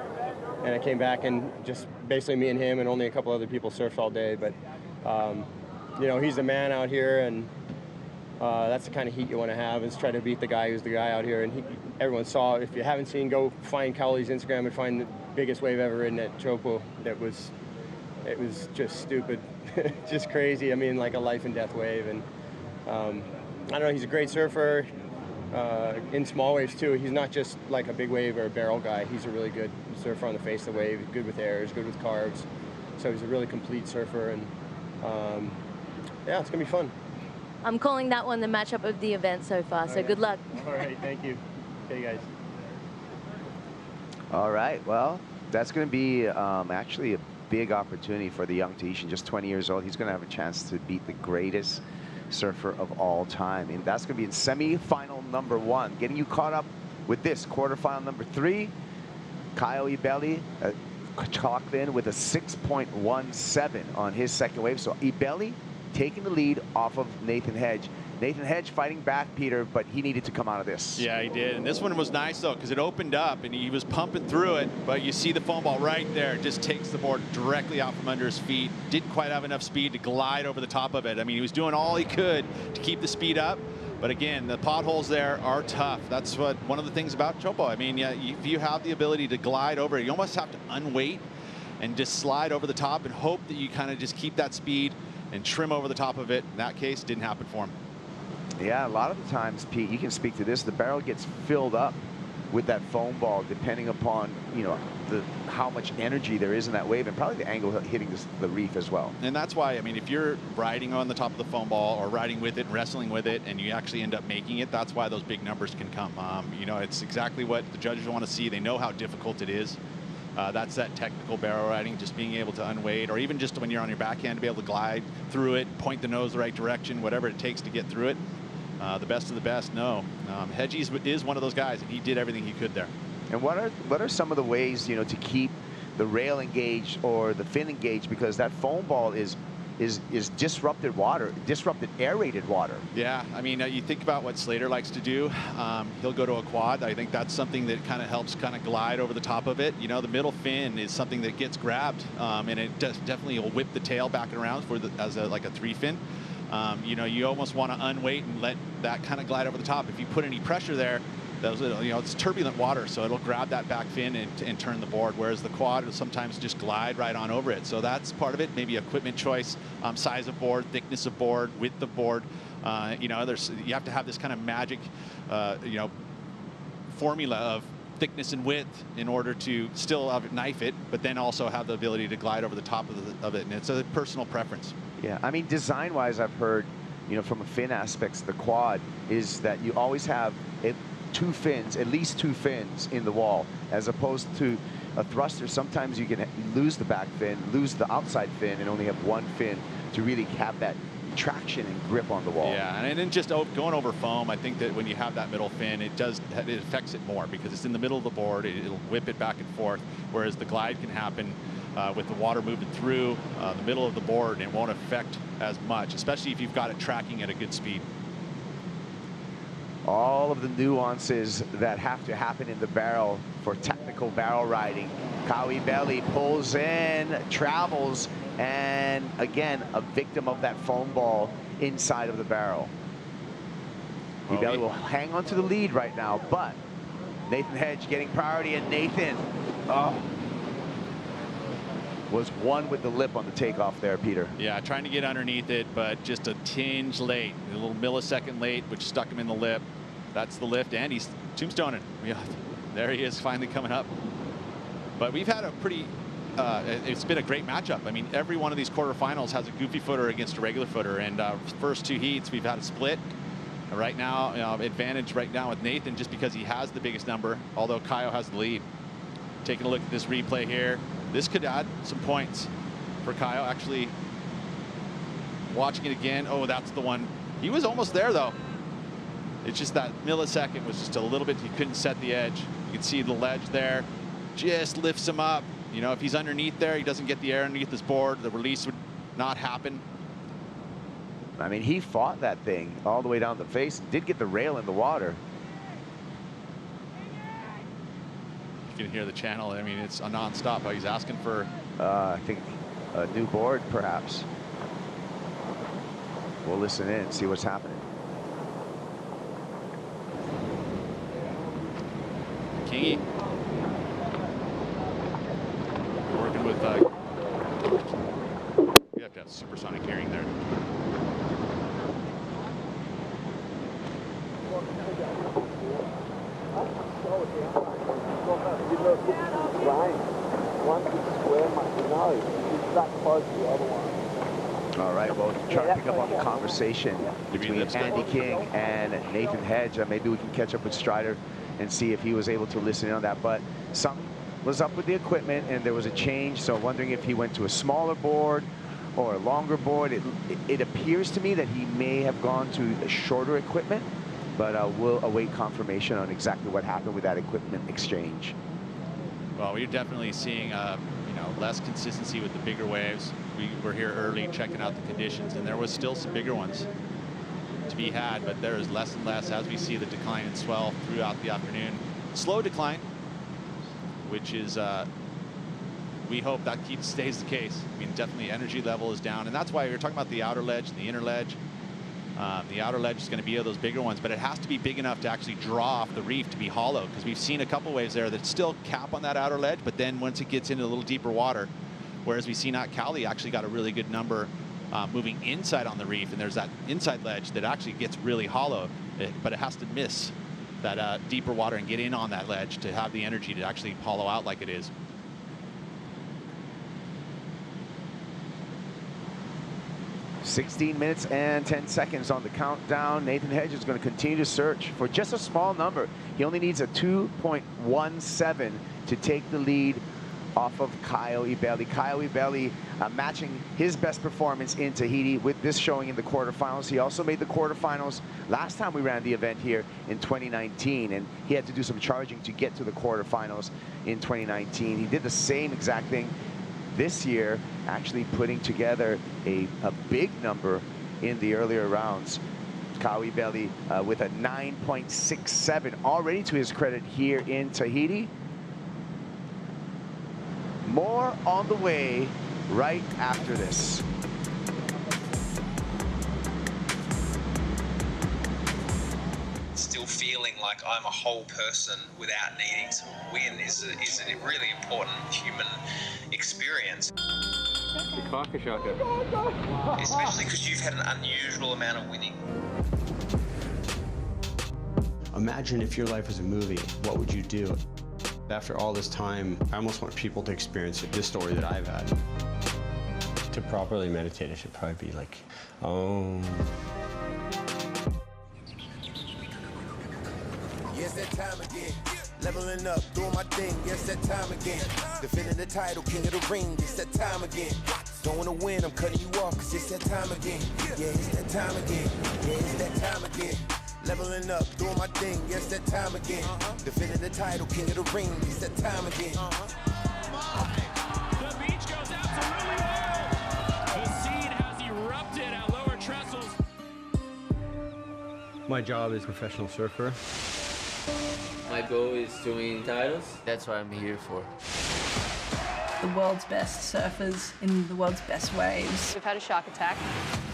And I came back, and just basically me and him and only a couple other people surfed all day. But, you know, he's the man out here, and that's the kind of heat you want to have, is try to beat the guy who's the guy out here. And everyone saw, if you haven't seen, go find Cowley's Instagram and find the biggest wave ever ridden at Teahupo'o. It was just stupid, just crazy. I mean, like a life and death wave. And I don't know, he's a great surfer in small waves too. He's not just like a big wave or a barrel guy. He's a really good surfer on the face of the wave, good with airs, good with carves. So he's a really complete surfer, and yeah, it's gonna be fun. I'm calling that one the matchup of the event so far, so good luck. All right, thank you. Okay, guys. All right, well, that's going to be actually a big opportunity for the young Tahitian, just 20 years old. He's going to have a chance to beat the greatest surfer of all time. And that's going to be in semi-final number 1. Getting you caught up with this, quarterfinal number 3, Kyle Ibeli clocked in with a 6.17 on his second wave. So Ibeli taking the lead off of Nathan Hedge. Nathan Hedge fighting back, Peter, but he needed to come out of this. Yeah, he did. And this one was nice, though, because it opened up and he was pumping through it. But you see the foam ball right there. It just takes the board directly out from under his feet. Didn't quite have enough speed to glide over the top of it. I mean, he was doing all he could to keep the speed up. But again, the potholes there are tough. That's what one of the things about Teahupo'o. I mean, yeah, if you have the ability to glide over it, you almost have to unweight and just slide over the top and hope that you kind of just keep that speed and trim over the top of it. In that case, didn't happen for him. Yeah, a lot of the times, Pete, you can speak to this, the barrel gets filled up with that foam ball depending upon, you know, how much energy there is in that wave and probably the angle hitting the reef as well. And that's why, I mean, if you're riding on the top of the foam ball or riding with it and wrestling with it and you actually end up making it, that's why those big numbers can come. You know, it's exactly what the judges want to see. They know how difficult it is. That's that technical barrel riding, just being able to unweight, or even just when you're on your backhand to be able to glide through it, point the nose the right direction, whatever it takes to get through it. The best of the best, no. Hedges is one of those guys, and he did everything he could there. And what are some of the ways, you know, to keep the rail engaged or the fin engaged, because that foam ball is disrupted water, disrupted aerated water. Yeah, I mean, you think about what Slater likes to do. He'll go to a quad. I think that's something that kind of helps kind of glide over the top of it. You know, the middle fin is something that gets grabbed, and it definitely will whip the tail back and around as like a 3-fin. You know, you almost want to unweight and let that kind of glide over the top. If you put any pressure there, you know, it's turbulent water, so it'll grab that back fin and turn the board, whereas the quad will sometimes just glide right on over it. So that's part of it, maybe equipment choice, size of board, thickness of board, width of board. You know, you have to have this kind of magic, you know, formula of thickness and width in order to still knife it, but then also have the ability to glide over the top of it, and it's a personal preference. Yeah, I mean, design-wise, I've heard, you know, from a fin aspects, the quad is that you always have two fins, at least two fins in the wall, as opposed to a thruster. Sometimes you can lose the back fin, lose the outside fin, and only have one fin to really have that traction and grip on the wall. Yeah, and then just going over foam, I think that when you have that middle fin, it affects it more because it's in the middle of the board. It'll whip it back and forth, whereas the glide can happen with the water moving through the middle of the board, and it won't affect as much, especially if you've got it tracking at a good speed. All of the nuances that have to happen in the barrel for technical barrel riding. Kawi Belly pulls in, travels, and again, a victim of that foam ball inside of the barrel. Kawi Belly will hang on to the lead right now, but Nathan Hedge getting priority, and Nathan was one with the lip on the takeoff there, Peter. Yeah, trying to get underneath it, but just a tinge late, a little millisecond late, which stuck him in the lip. That's the lift, and he's tombstoning. Yeah, there he is, finally coming up. But we've had a pretty, it's been a great matchup. I mean, every one of these quarterfinals has a goofy footer against a regular footer, and first two heats, we've had a split. Right now, advantage right now with Nathan just because he has the biggest number, although Kaio has the lead. Taking a look at this replay here. This could add some points for Kaio. Actually, watching it again, oh, that's the one. He was almost there, though. It's just that millisecond was just a little bit, he couldn't set the edge. You can see the ledge there, just lifts him up. You know, if he's underneath there, he doesn't get the air underneath his board, the release would not happen. I mean, he fought that thing all the way down the face, did get the rail in the water. You can hear the channel. I mean, it's a non-stop. He's asking for, I think, a new board, perhaps. We'll listen in and see what's happening. Kingy. Working with, you have to have supersonic hearing there. All right, well, trying to pick up on the conversation between Andy King and Nathan Hedge. Maybe we can catch up with Strider and see if he was able to listen in on that. But something was up with the equipment, and there was a change. So wondering if he went to a smaller board or a longer board. It appears to me that he may have gone to a shorter equipment, but we'll await confirmation on exactly what happened with that equipment exchange. Well, we're definitely seeing, you know, less consistency with the bigger waves. We were here early checking out the conditions, and there was still some bigger ones to be had, but there is less and less as we see the decline in swell throughout the afternoon. Slow decline, which is, we hope that stays the case. I mean, definitely energy level is down, and that's why we're talking about the outer ledge and the inner ledge. The outer ledge is going to be those bigger ones, but it has to be big enough to actually draw off the reef to be hollow, because we've seen a couple waves there that still cap on that outer ledge, but then once it gets into a little deeper water, whereas we've seen Cali actually got a really good number moving inside on the reef, and there's that inside ledge that actually gets really hollow, but it has to miss that deeper water and get in on that ledge to have the energy to actually hollow out like it is. "16 minutes and 10 seconds on the countdown. Nathan Hedge is going to continue to search for just a small number. He only needs a 2.17 to take the lead off of Kyle Ibeli. Kyle Ibeli matching his best performance in Tahiti with this showing in the quarterfinals. He also made the quarterfinals last time we ran the event here in 2019, and he had to do some charging to get to the quarterfinals in 2019. He did the same exact thing this year, actually putting together a big number in the earlier rounds. Kyle Ibeli with a 9.67 already to his credit here in Tahiti. More on the way right after this. Still feeling like I'm a whole person without needing to win is a really important human experience. Especially because you've had an unusual amount of winning. Imagine if your life was a movie, what would you do? After all this time, I almost want people to experience this story that I've had. To properly meditate, it should probably be like, oh. Yes, that time again. Leveling up, doing my thing. Yes, that time again. Defending the title, king of the ring. It's that time again. Don't wanna win, I'm cutting you off, cause it's that time again. Yeah, it's that time again. Yeah, it's that time again. Leveling up, doing my thing. Yes, that time again. Defending the title, king of the ring. It's that time again. The beach goes out to Julio. The scene has erupted at lower trestles. My job is professional surfer. My goal is to win titles. That's what I'm here for. The world's best surfers in the world's best waves. We've had a shark attack.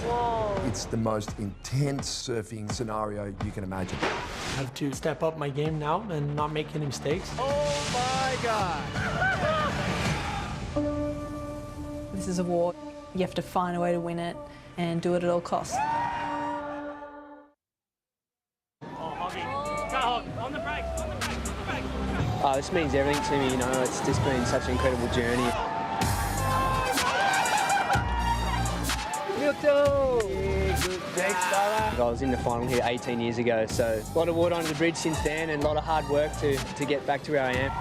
Whoa. It's the most intense surfing scenario you can imagine. I have to step up my game now and not make any mistakes. Oh my God. This is a war. You have to find a way to win it and do it at all costs. This means everything to me, you know, it's just been such an incredible journey. I was in the final here 18 years ago, so a lot of water under the bridge since then and a lot of hard work to get back to where I am.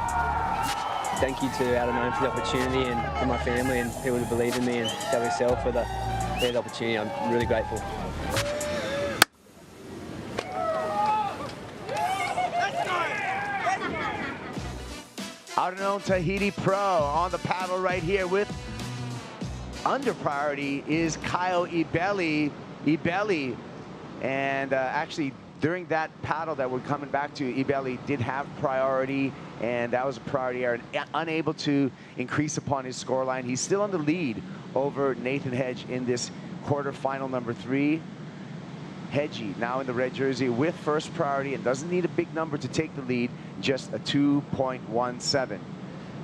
Thank you to Outerknown for the opportunity and for my family and people who believe in me and WSL for the opportunity. I'm really grateful. Outerknown Tahiti Pro on the paddle right here with under priority is Kyle Ibeli. And actually during that paddle that we're coming back to, Ibeli did have priority, and that was a priority error, unable to increase upon his scoreline. He's still on the lead over Nathan Hedge in this quarterfinal number 3. Hedgie now in the red jersey with first priority and doesn't need a big number to take the lead, just a 2.17.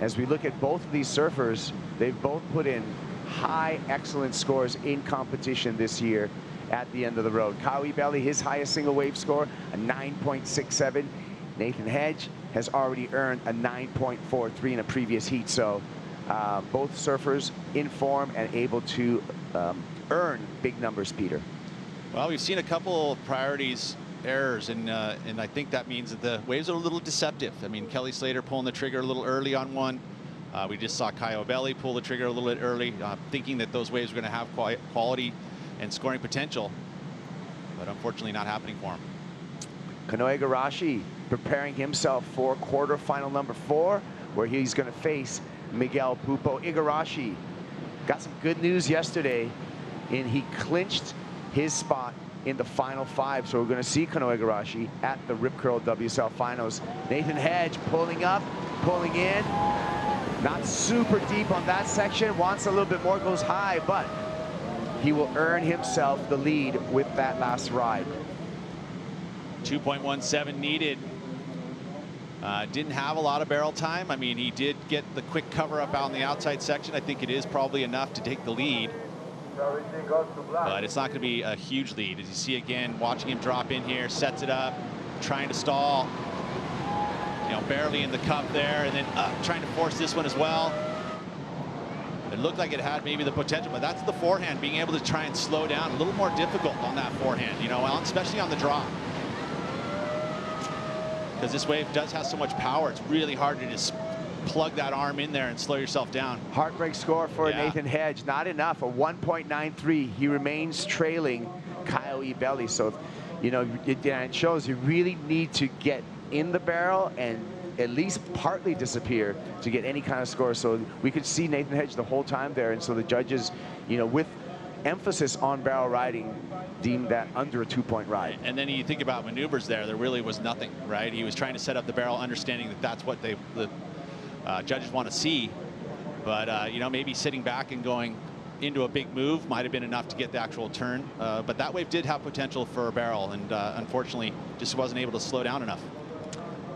As we look at both of these surfers, they've both put in high excellent scores in competition this year at the end of the road. Kyle Ibeli, his highest single wave score, a 9.67. Nathan Hedge has already earned a 9.43 in a previous heat. So both surfers in form and able to earn big numbers, Peter. Well, we've seen a couple of priorities errors, and I think that means that the waves are a little deceptive. I mean, Kelly Slater pulling the trigger a little early on one. We just saw Kyle Ibeli pull the trigger a little bit early, thinking that those waves were going to have quality and scoring potential, but unfortunately not happening for him. Kanoe Igarashi preparing himself for quarterfinal number 4, where he's going to face Miguel Pupo. Igarashi got some good news yesterday, and he clinched his spot in the final 5. So we're going to see Kanoe Igarashi at the Rip Curl WSL Finals. Nathan Hedge pulling up, pulling in. Not super deep on that section. Wants a little bit more, goes high, but he will earn himself the lead with that last ride. 2.17 needed. Didn't have a lot of barrel time. I mean, he did get the quick cover up out on the outside section. I think it is probably enough to take the lead. But it's not going to be a huge lead. As you see again, watching him drop in here, sets it up, trying to stall. You know, barely in the cup there, and then trying to force this one as well. It looked like it had maybe the potential, but that's the forehand, being able to try and slow down. A little more difficult on that forehand, you know, especially on the drop. Because this wave does have so much power, it's really hard to just plug that arm in there and slow yourself down. Heartbreak score for Nathan Hedge, not enough, a 1.93. He remains trailing Kyle Ebeli. So, you know, it shows you really need to get in the barrel and at least partly disappear to get any kind of score. So we could see Nathan Hedge the whole time there. And so the judges, you know, with emphasis on barrel riding, deemed that under a 2-point ride. And then you think about maneuvers there really was nothing, right? He was trying to set up the barrel, understanding that that's what the judges want to see. But, you know, maybe sitting back and going into a big move might have been enough to get the actual turn. But that wave did have potential for a barrel, and unfortunately just wasn't able to slow down enough.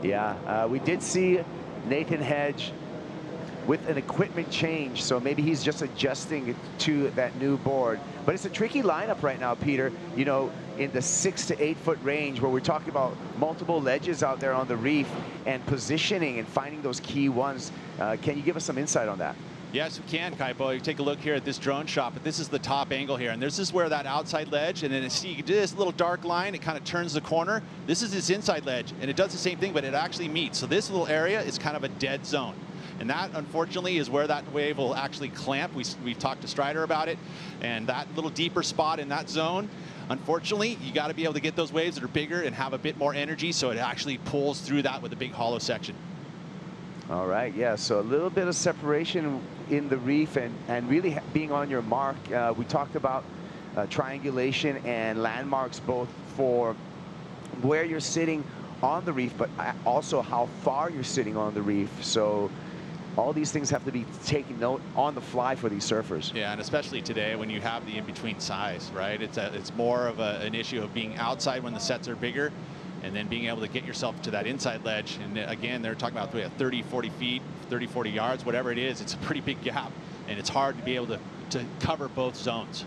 Yeah, we did see Nathan Hedge with an equipment change, so maybe he's just adjusting to that new board. But it's a tricky lineup right now, Peter, you know, in the 6 to 8 foot range, where we're talking about multiple ledges out there on the reef and positioning and finding those key ones. Can you give us some insight on that? Yes, we can, Kaipo. You take a look here at this drone shot, but this is the top angle here, and this is where that outside ledge, and then see, you can do this little dark line, it kind of turns the corner. This is this inside ledge, and it does the same thing, but it actually meets. So this little area is kind of a dead zone. And that, unfortunately, is where that wave will actually clamp. We've talked to Strider about it, and that little deeper spot in that zone, unfortunately, you got to be able to get those waves that are bigger and have a bit more energy, so it actually pulls through that with a big hollow section. All right, yeah, so a little bit of separation in the reef and really being on your mark. We talked about triangulation and landmarks, both for where you're sitting on the reef, but also how far you're sitting on the reef. So all these things have to be taken note on the fly for these surfers. Yeah, and especially today when you have the in-between size, right? It's more of an issue of being outside when the sets are bigger, and then being able to get yourself to that inside ledge. And again, they're talking about 30, 40 feet, 30, 40 yards, whatever it is. It's a pretty big gap, and it's hard to be able to cover both zones.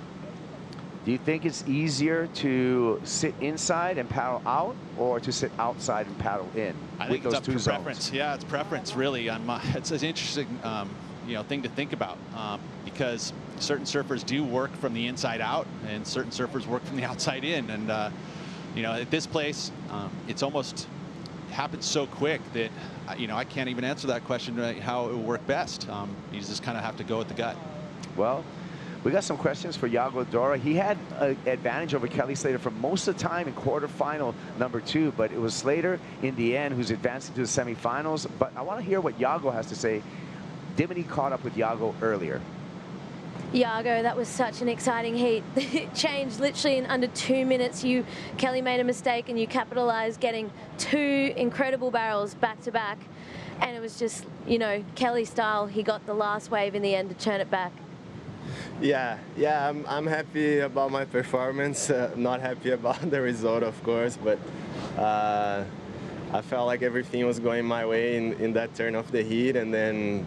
Do you think it's easier to sit inside and paddle out, or to sit outside and paddle in? I think it's up to preference. Yeah, it's preference, really. It's an interesting you know, thing to think about, because certain surfers do work from the inside out, and certain surfers work from the outside in. And you know, at this place, it's almost happens so quick that, you know, I can't even answer that question, right, how it will work best. You just kind of have to go with the gut. Well, we got some questions for Yago Dora. He had an advantage over Kelly Slater for most of the time in quarterfinal number 2, but it was Slater in the end who's advancing to the semifinals. But I want to hear what Yago has to say. Dimity caught up with Yago earlier. Yago, that was such an exciting heat. It changed literally in under 2 minutes. Kelly made a mistake and you capitalized, getting 2 incredible barrels back to back. And it was just, you know, Kelly style. He got the last wave in the end to turn it back. Yeah, I'm happy about my performance. Not happy about the result, of course, but I felt like everything was going my way in that turn of the heat, and then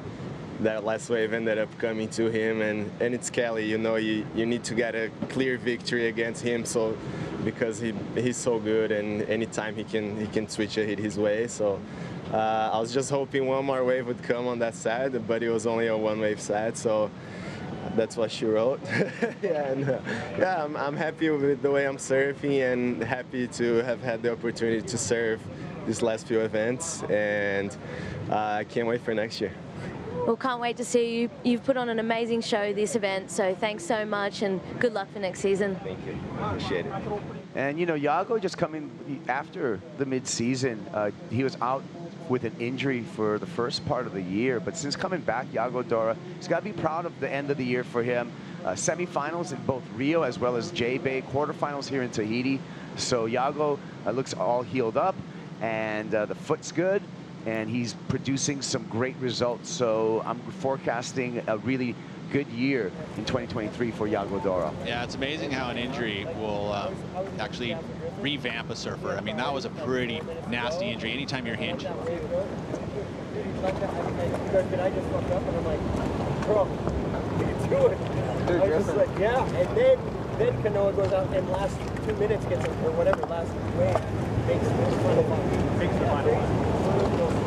that last wave ended up coming to him, and it's Kelly, you know, you need to get a clear victory against him, so because he's so good, and anytime he can switch a hit his way. So I was just hoping one more wave would come on that side, but it was only a one-wave set, so that's what she wrote. Yeah, I'm happy with the way I'm surfing, and happy to have had the opportunity to surf these last few events, and I can't wait for next year. Well, can't wait to see you. You've put on an amazing show this event, so thanks so much and good luck for next season. Thank you. Appreciate it. And, you know, Yago just coming after the mid-season. He was out with an injury for the first part of the year, but since coming back, Yago Dora, he's got to be proud of the end of the year for him. Semifinals in both Rio as well as J-Bay, quarterfinals here in Tahiti. So Yago looks all healed up, and the foot's good, and he's producing some great results. So I'm forecasting a really good year in 2023 for Yago Dora. Yeah, it's amazing how an injury will actually revamp a surfer. I mean, that was a pretty nasty injury. Anytime you're hinged. I just woke up and I'm like, bro, are you doing? I was just like, yeah. And then Kanoa goes out and last 2 minutes gets it, or whatever, last wave makes the final five.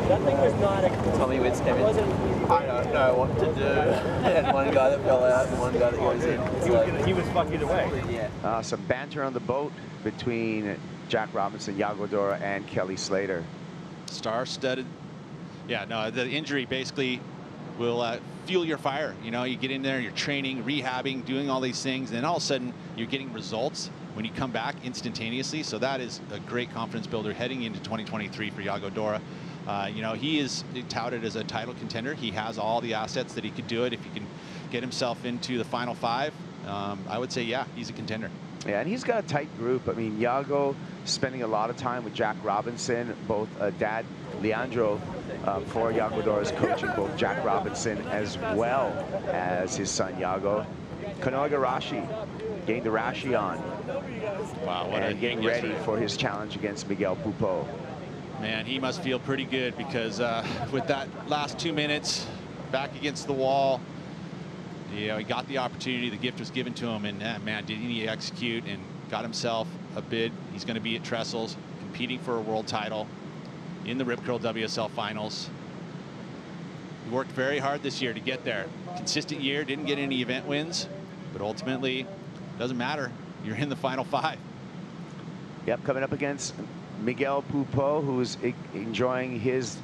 That thing was not a... Tommy Witz came in. I don't know what to do. And one guy that fell out and one guy that goes in. He was fucked either way. Yeah. Some banter on the boat between Jack Robinson, Yago Dora, and Kelly Slater. Star-studded. Yeah, no, the injury basically will fuel your fire. You know, you get in there, you're training, rehabbing, doing all these things, and then all of a sudden you're getting results when you come back instantaneously. So that is a great confidence builder heading into 2023 for Yago Dora. You know, he is touted as a title contender. He has all the assets that he could do it if he can get himself into the final five. I would say, yeah, he's a contender. Yeah, and he's got a tight group. I mean, Yago spending a lot of time with Jack Robinson, both dad Leandro for Yago Dora's coaching both Jack Robinson as well as his son Yago. Kanoa Garashi getting the Rashi on. Wow, what and getting ready for his challenge against Miguel Pupo. Man, he must feel pretty good because with that last 2 minutes back against the wall, you know, he got the opportunity, the gift was given to him, and man, did he execute and got himself a bid. He's going to be at Trestles, competing for a world title in the Rip Curl WSL Finals. He worked very hard this year to get there. Consistent year, didn't get any event wins, but ultimately, doesn't matter. You're in the final five. Yep, coming up against Miguel Pupo, who's enjoying his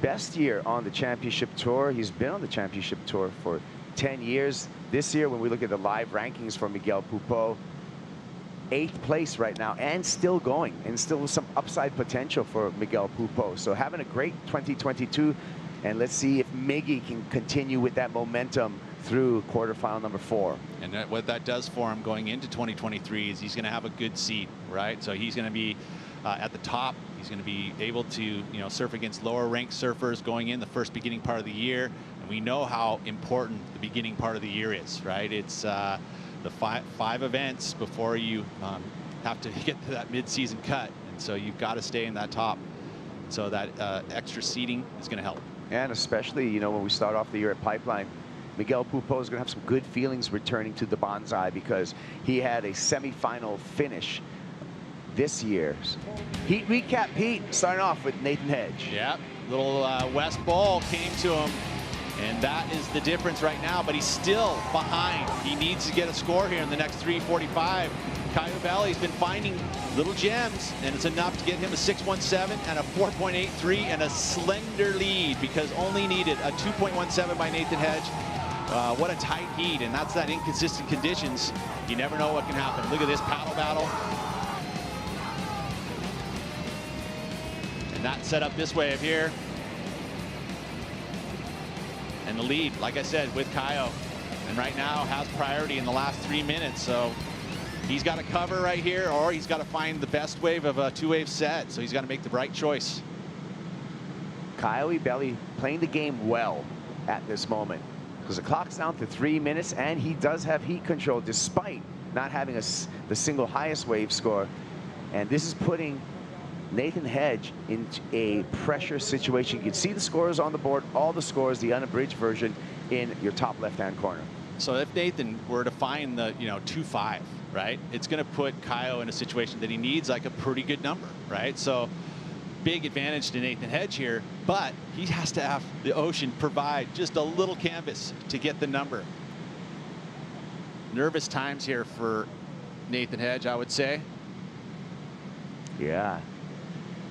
best year on the championship tour. He's been on the championship tour for 10 years. This year, when we look at the live rankings for Miguel Pupo, 8th place right now and still going, and still some upside potential for Miguel Pupo. So having a great 2022, and let's see if Miggy can continue with that momentum through quarterfinal number 4. And what that does for him going into 2023 is he's going to have a good seat, right? So he's going to be at the top. He's going to be able to, you know, surf against lower ranked surfers going in the first beginning part of the year. And we know how important the beginning part of the year is, right? It's the five events before you have to get to that mid-season cut. And so you've got to stay in that top. So that extra seating is going to help. And especially, you know, when we start off the year at Pipeline, Miguel Pupo is going to have some good feelings returning to the Bonsai because he had a semifinal finish this year. Heat recap, Pete, starting off with Nathan Hedge. Yep, little West ball came to him, and that is the difference right now, but he's still behind. He needs to get a score here in the next 3:45. Caio Belli's been finding little gems, and it's enough to get him a 6.17 and a 4.83 and a slender lead because only needed a 2.17 by Nathan Hedge. What a tight heat, and that's that inconsistent conditions. You never know what can happen. Look at this paddle battle. And that set up this wave here. And the lead, like I said, with Caio. And right now has priority in the last 3 minutes. So he's got to cover right here, or he's got to find the best wave of a two-wave set. So he's got to make the right choice. Caio Belli playing the game well at this moment because the clock's down to 3 minutes, and he does have heat control despite not having the single highest wave score. And this is putting Nathan Hedge in a pressure situation. You can see the scores on the board, all the scores, the unabridged version in your top left-hand corner. So if Nathan were to find the, 2.5, right, it's going to put Caio in a situation that he needs like a pretty good number, right? So big advantage to Nathan Hedge here, but he has to have the ocean provide just a little canvas to get the number. Nervous times here for Nathan Hedge, I would say. Yeah.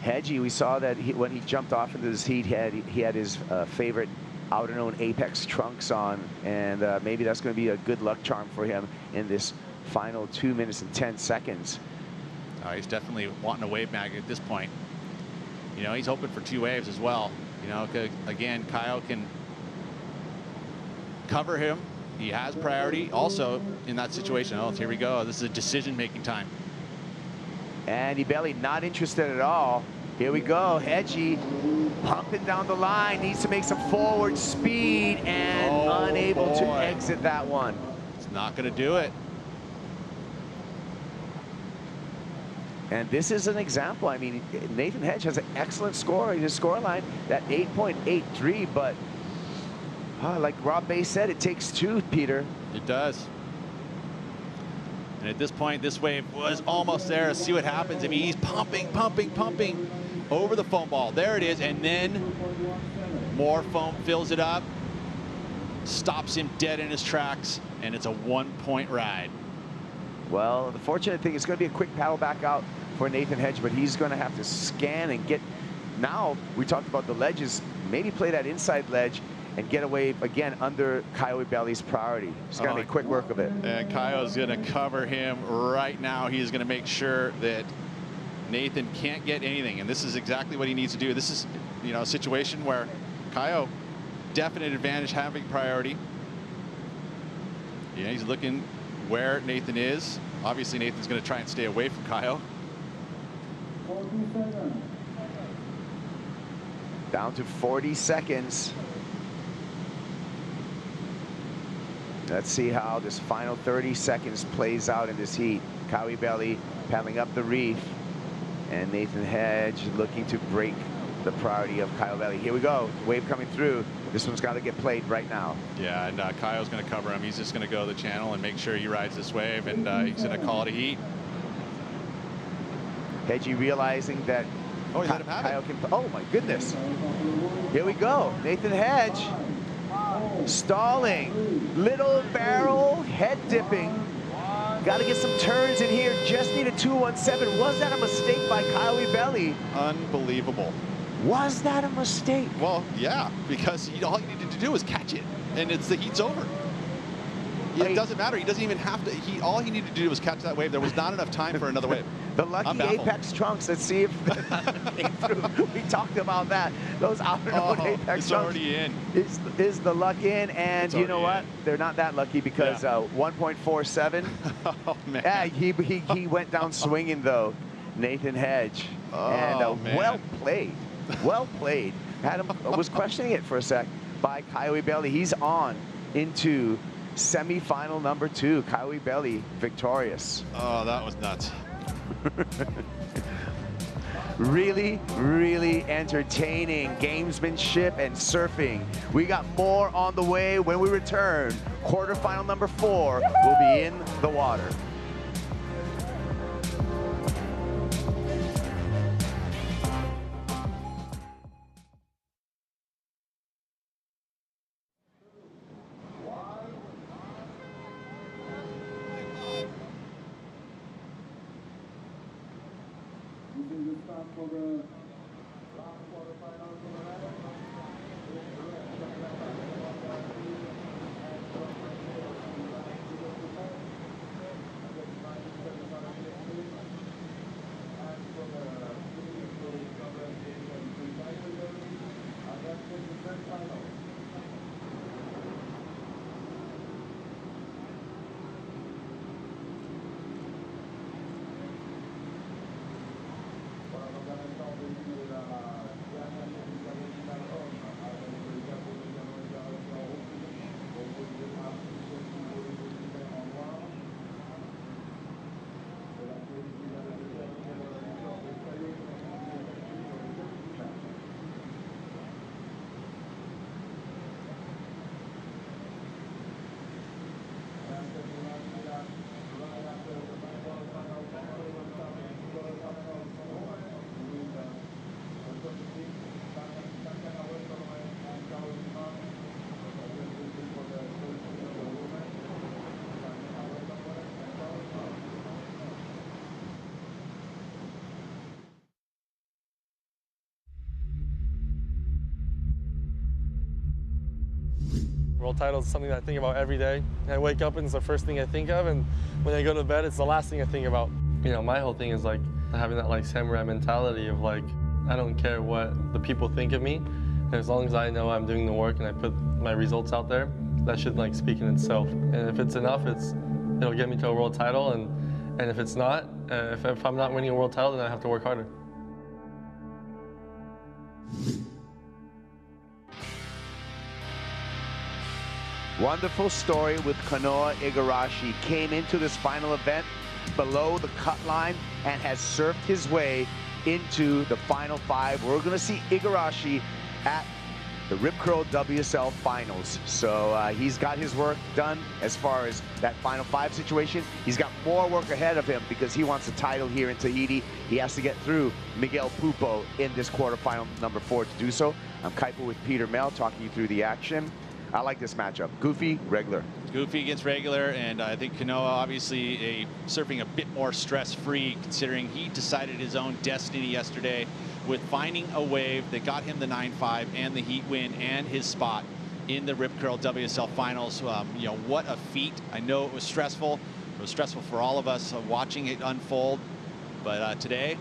Hedgie, we saw that when he jumped off into this heat, he had his favorite Outerknown Apex trunks on, and maybe that's going to be a good luck charm for him in this final 2 minutes and 10 seconds. He's definitely wanting a wave mag at this point. He's hoping for 2 waves as well. Again, Caio can cover him. He has priority also in that situation. Oh, here we go. This is a decision-making time. And Ibelli not interested at all. Here we go. Hedgie pumping down the line. Needs to make some forward speed and unable to exit that one. It's not going to do it. And this is an example. I mean, Nathan Hedge has an excellent score in his score line, that 8.83, but Like Rob Bay said, it takes two, Peter. It does. And at this point, this wave was almost there. See what happens. I mean, he's pumping, pumping, pumping over the foam ball. There it is. And then more foam fills it up, stops him dead in his tracks, and it's a 1-point ride. Well, the fortunate thing is going to be a quick paddle back out for Nathan Hedge, but he's going to have to scan and get. Now, we talked about the ledges, maybe play that inside ledge and get away again under Kyo'e Belly's priority. He's going to make quick work of it. And Kyo's going to cover him right now. He's going to make sure that Nathan can't get anything, and this is exactly what he needs to do. This is, you know, a situation where Kyo, definite advantage having priority. Yeah, he's looking where Nathan is. Obviously, Nathan's going to try and stay away from Kyo. Down to 40 seconds. Let's see how this final 30 seconds plays out in this heat. Kyo'e Belly paddling up the reef, and Nathan Hedge looking to break the priority of Kyo'e Belly. Here we go, wave coming through. This one's got to get played right now. Yeah, and Kyo's going to cover him. He's just going to go the channel and make sure he rides this wave, and he's going to call it a heat. Hedgie realizing that he let him have Kyo can. Oh my goodness! Here we go, Nathan Hedge stalling, little barrel, head dipping. Got to get some turns in here. Just need a 217. Was that a mistake by Kyo'e Belly? Unbelievable. Was that a mistake? Well, yeah, because all he needed to do was catch it, and the heat's over. It doesn't matter. He doesn't even have to. All he needed to do was catch that wave. There was not enough time for another wave. The lucky Apex trunks. Let's see if came through. We talked about that. Those Outerknown Apex it's trunks. already in. Is the luck in? And you know what? They're not that lucky because 1.47. Oh man. Yeah, he went down swinging though, Nathan Hedge. Oh, and man. well played. Well played. Was questioning it for a sec by Kyo'e Belly. He's on into semi-final number 2. Kyo'e Belly victorious. Oh, that was nuts. Really, really entertaining gamesmanship and surfing. We got more on the way when we return. Quarterfinal number 4 will be in the water. World title is something that I think about every day. I wake up and it's the first thing I think of, and when I go to bed, it's the last thing I think about. You know, my whole thing is like having that like samurai mentality of like, I don't care what the people think of me. And as long as I know I'm doing the work and I put my results out there, that should like speak in itself. And if it's enough, it'll get me to a world title. And if it's not, if I'm not winning a world title, then I have to work harder. Wonderful story with Kanoa Igarashi. Came into this final event below the cut line and has surfed his way into the final 5. We're going to see Igarashi at the Rip Curl WSL Finals. So he's got his work done as far as that Final 5 situation. He's got more work ahead of him because he wants a title here in Tahiti. He has to get through Miguel Pupo in this quarterfinal number 4 to do so. I'm Kaipo with Peter Mel talking you through the action. I like this matchup. Goofy, regular. Goofy against regular, and I think Kanoa obviously surfing a bit more stress-free considering he decided his own destiny yesterday with finding a wave that got him the 9-5 and the heat win and his spot in the Rip Curl WSL Finals. You know, what a feat. I know it was stressful. It was stressful for all of us watching it unfold, but today,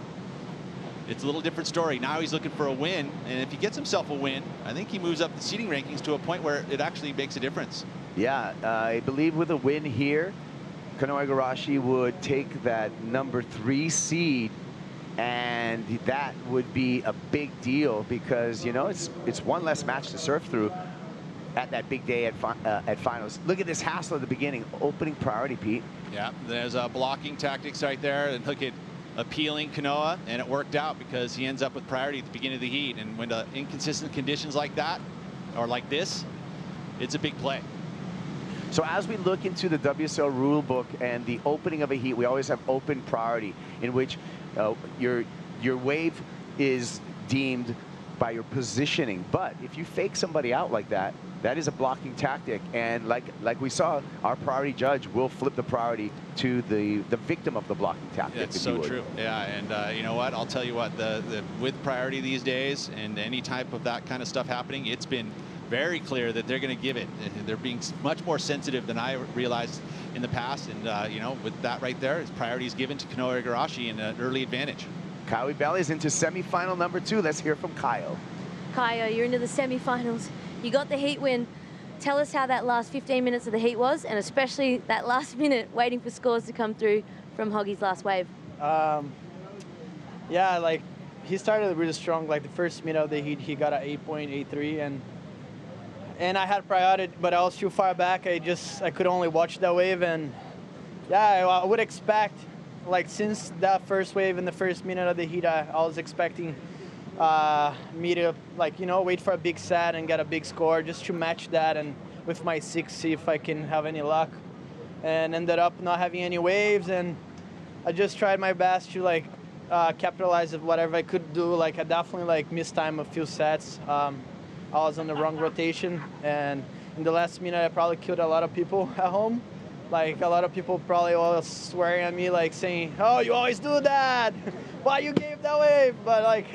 it's a little different story. Now he's looking for a win, and if he gets himself a win, I think he moves up the seeding rankings to a point where it actually makes a difference. Yeah, I believe with a win here, Kanoa Igarashi would take that number 3 seed, and that would be a big deal because, you know, it's one less match to surf through at that big day at finals. Look at this hassle at the beginning, opening priority, Pete. Yeah, there's blocking tactics right there, and look at appealing Kanoa, and it worked out because he ends up with priority at the beginning of the heat. And when inconsistent conditions like that, or like this, it's a big play. So as we look into the WSL rule book and the opening of a heat, we always have open priority in which your wave is deemed by your positioning. But if you fake somebody out like that, that is a blocking tactic. And like we saw, our priority judge will flip the priority to the victim of the blocking tactic. It's so true. Yeah, and you know what? I'll tell you what, with priority these days and any type of that kind of stuff happening, it's been very clear that they're going to give it. They're being much more sensitive than I realized in the past. And you know, with that right there, his priority is given to Kanoa Igarashi in an early advantage. Kyle Belly's into semifinal number 2. Let's hear from Kyle. Kyle, you're into the semifinals. You got the heat win. Tell us how that last 15 minutes of the heat was, and especially that last minute waiting for scores to come through from Hoggy's last wave. Yeah, like he started really strong. Like the first minute of the heat, he got an 8.83, and I had priority, but I was too far back. I could only watch that wave, and yeah, I would expect, like since that first wave in the first minute of the heat, I was expecting me to, like, you know, wait for a big set and get a big score just to match that, and with my 6 see if I can have any luck, and ended up not having any waves. And I just tried my best to like capitalize of whatever I could do. Like I definitely like missed time a few sets. I was on the wrong rotation, and in the last minute I probably killed a lot of people at home. Like a lot of people probably all swearing at me, like saying, "Oh, you always do that. Why you gave that wave?" But like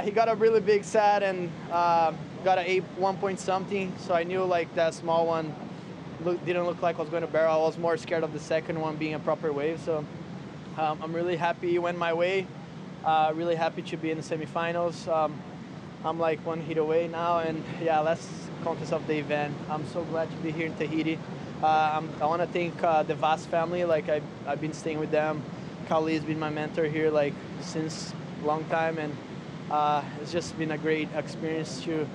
he got a really big set and got a 1 point something. So I knew like that small one didn't look like I was going to barrel. I was more scared of the second one being a proper wave. So I'm really happy it went my way. Really happy to be in the semifinals. I'm like 1 heat away now, and yeah, last contest of the event. I'm so glad to be here in Tahiti. I want to thank the Vast family. Like I've been staying with them. Kali has been my mentor here like since a long time, and it's just been a great experience to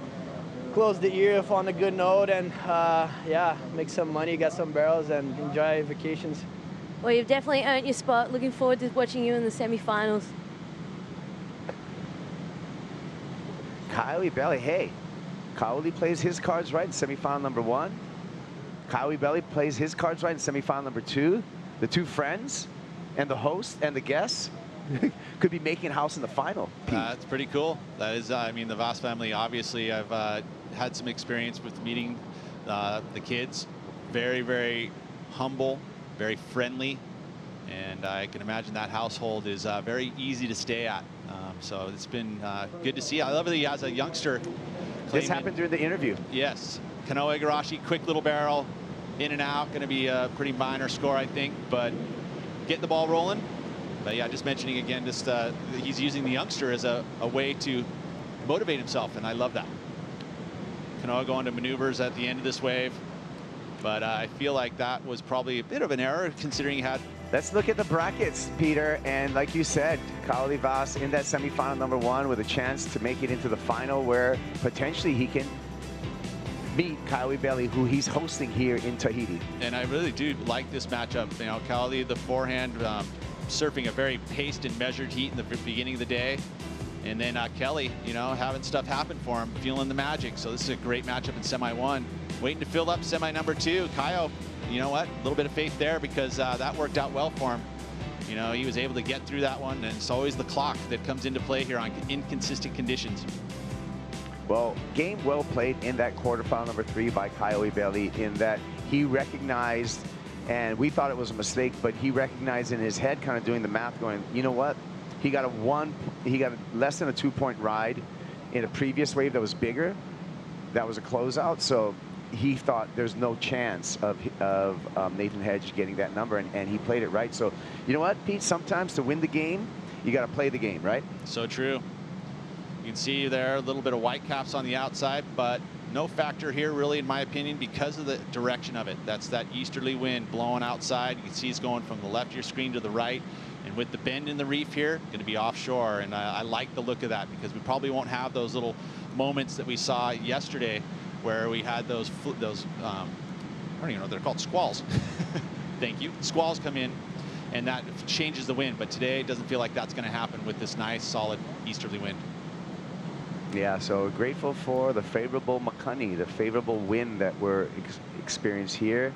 close the year on a good note, and yeah, make some money, get some barrels, and enjoy vacations. Well, you've definitely earned your spot. Looking forward to watching you in the semifinals. Kyle Belly, hey, Kaoli plays his cards right in semifinal number 1. Kyle Belly plays his cards right in semifinal number 2. The two friends and the host and the guests could be making house in the final. That's pretty cool. That is, I mean, the Vast family, obviously, I've had some experience with meeting the kids. Very, very humble, very friendly, and I can imagine that household is very easy to stay at. So it's been good to see. I love that he has a youngster. This happened during the interview. Yes. Kanoa Igarashi, quick little barrel, in and out. Going to be a pretty minor score, I think, but getting the ball rolling. But yeah, just mentioning again, just he's using the youngster as a way to motivate himself, and I love that. Kanoa going to maneuvers at the end of this wave, but I feel like that was probably a bit of an error considering he had. Let's look at the brackets, Peter, and like you said, Kaoli Vas in that semifinal number 1 with a chance to make it into the final where potentially he can meet Kaoli Belly, who he's hosting here in Tahiti. And I really do like this matchup. You know, Kaoli, the forehand, surfing a very paced and measured heat in the beginning of the day. And then Kelly, you know, having stuff happen for him, feeling the magic. So this is a great matchup in semi 1. Waiting to fill up semi number 2. Kaio, you know what? A little bit of faith there because that worked out well for him. You know, he was able to get through that one, and it's always the clock that comes into play here on inconsistent conditions. Well, game well played in that quarterfinal number 3 by Kaio Ibeli, in that he recognized, and we thought it was a mistake, but he recognized in his head, kind of doing the math, going, you know what? He got a less than a 2-point ride in a previous wave that was bigger. That was a closeout, so he thought there's no chance of Nathan Hedge getting that number, and he played it right. So, you know what, Pete? Sometimes to win the game, you got to play the game, right? So true. You can see there a little bit of white caps on the outside, but no factor here really, in my opinion, because of the direction of it. That's that easterly wind blowing outside. You can see it's going from the left of your screen to the right. And with the bend in the reef here, going to be offshore. And I like the look of that because we probably won't have those little moments that we saw yesterday where we had those I don't even know, they're called squalls. Thank you. Squalls come in and that changes the wind. But today it doesn't feel like that's going to happen with this nice, solid easterly wind. Yeah, so grateful for the favorable Makani, the favorable wind that we're experiencing here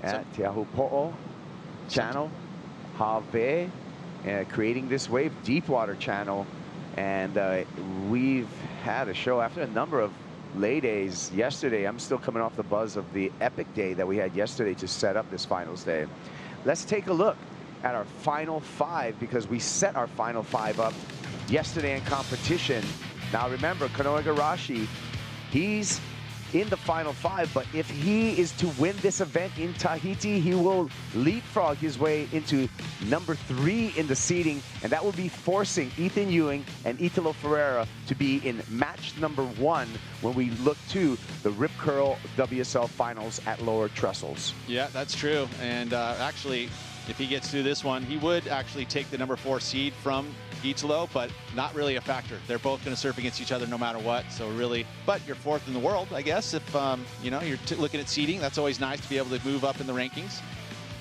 at Teahupo'o channel, Have, creating this wave, deep water channel. And we've had a show after a number of lay days yesterday. I'm still coming off the buzz of the epic day that we had yesterday to set up this finals day. Let's take a look at our final 5, because we set our final 5 up yesterday in competition. Now remember, Kanoa Igarashi, he's in the final 5, but if he is to win this event in Tahiti, he will leapfrog his way into number 3 in the seeding, and that will be forcing Ethan Ewing and Italo Ferreira to be in match number 1 when we look to the Rip Curl WSL Finals at lower trestles. Yeah, that's true. And actually, if he gets through this one, he would actually take the number 4 seed from Italo, but not really a factor. They're both going to surf against each other no matter what. So really, but you're 4th in the world, I guess. If you know, you're looking at seeding, that's always nice to be able to move up in the rankings.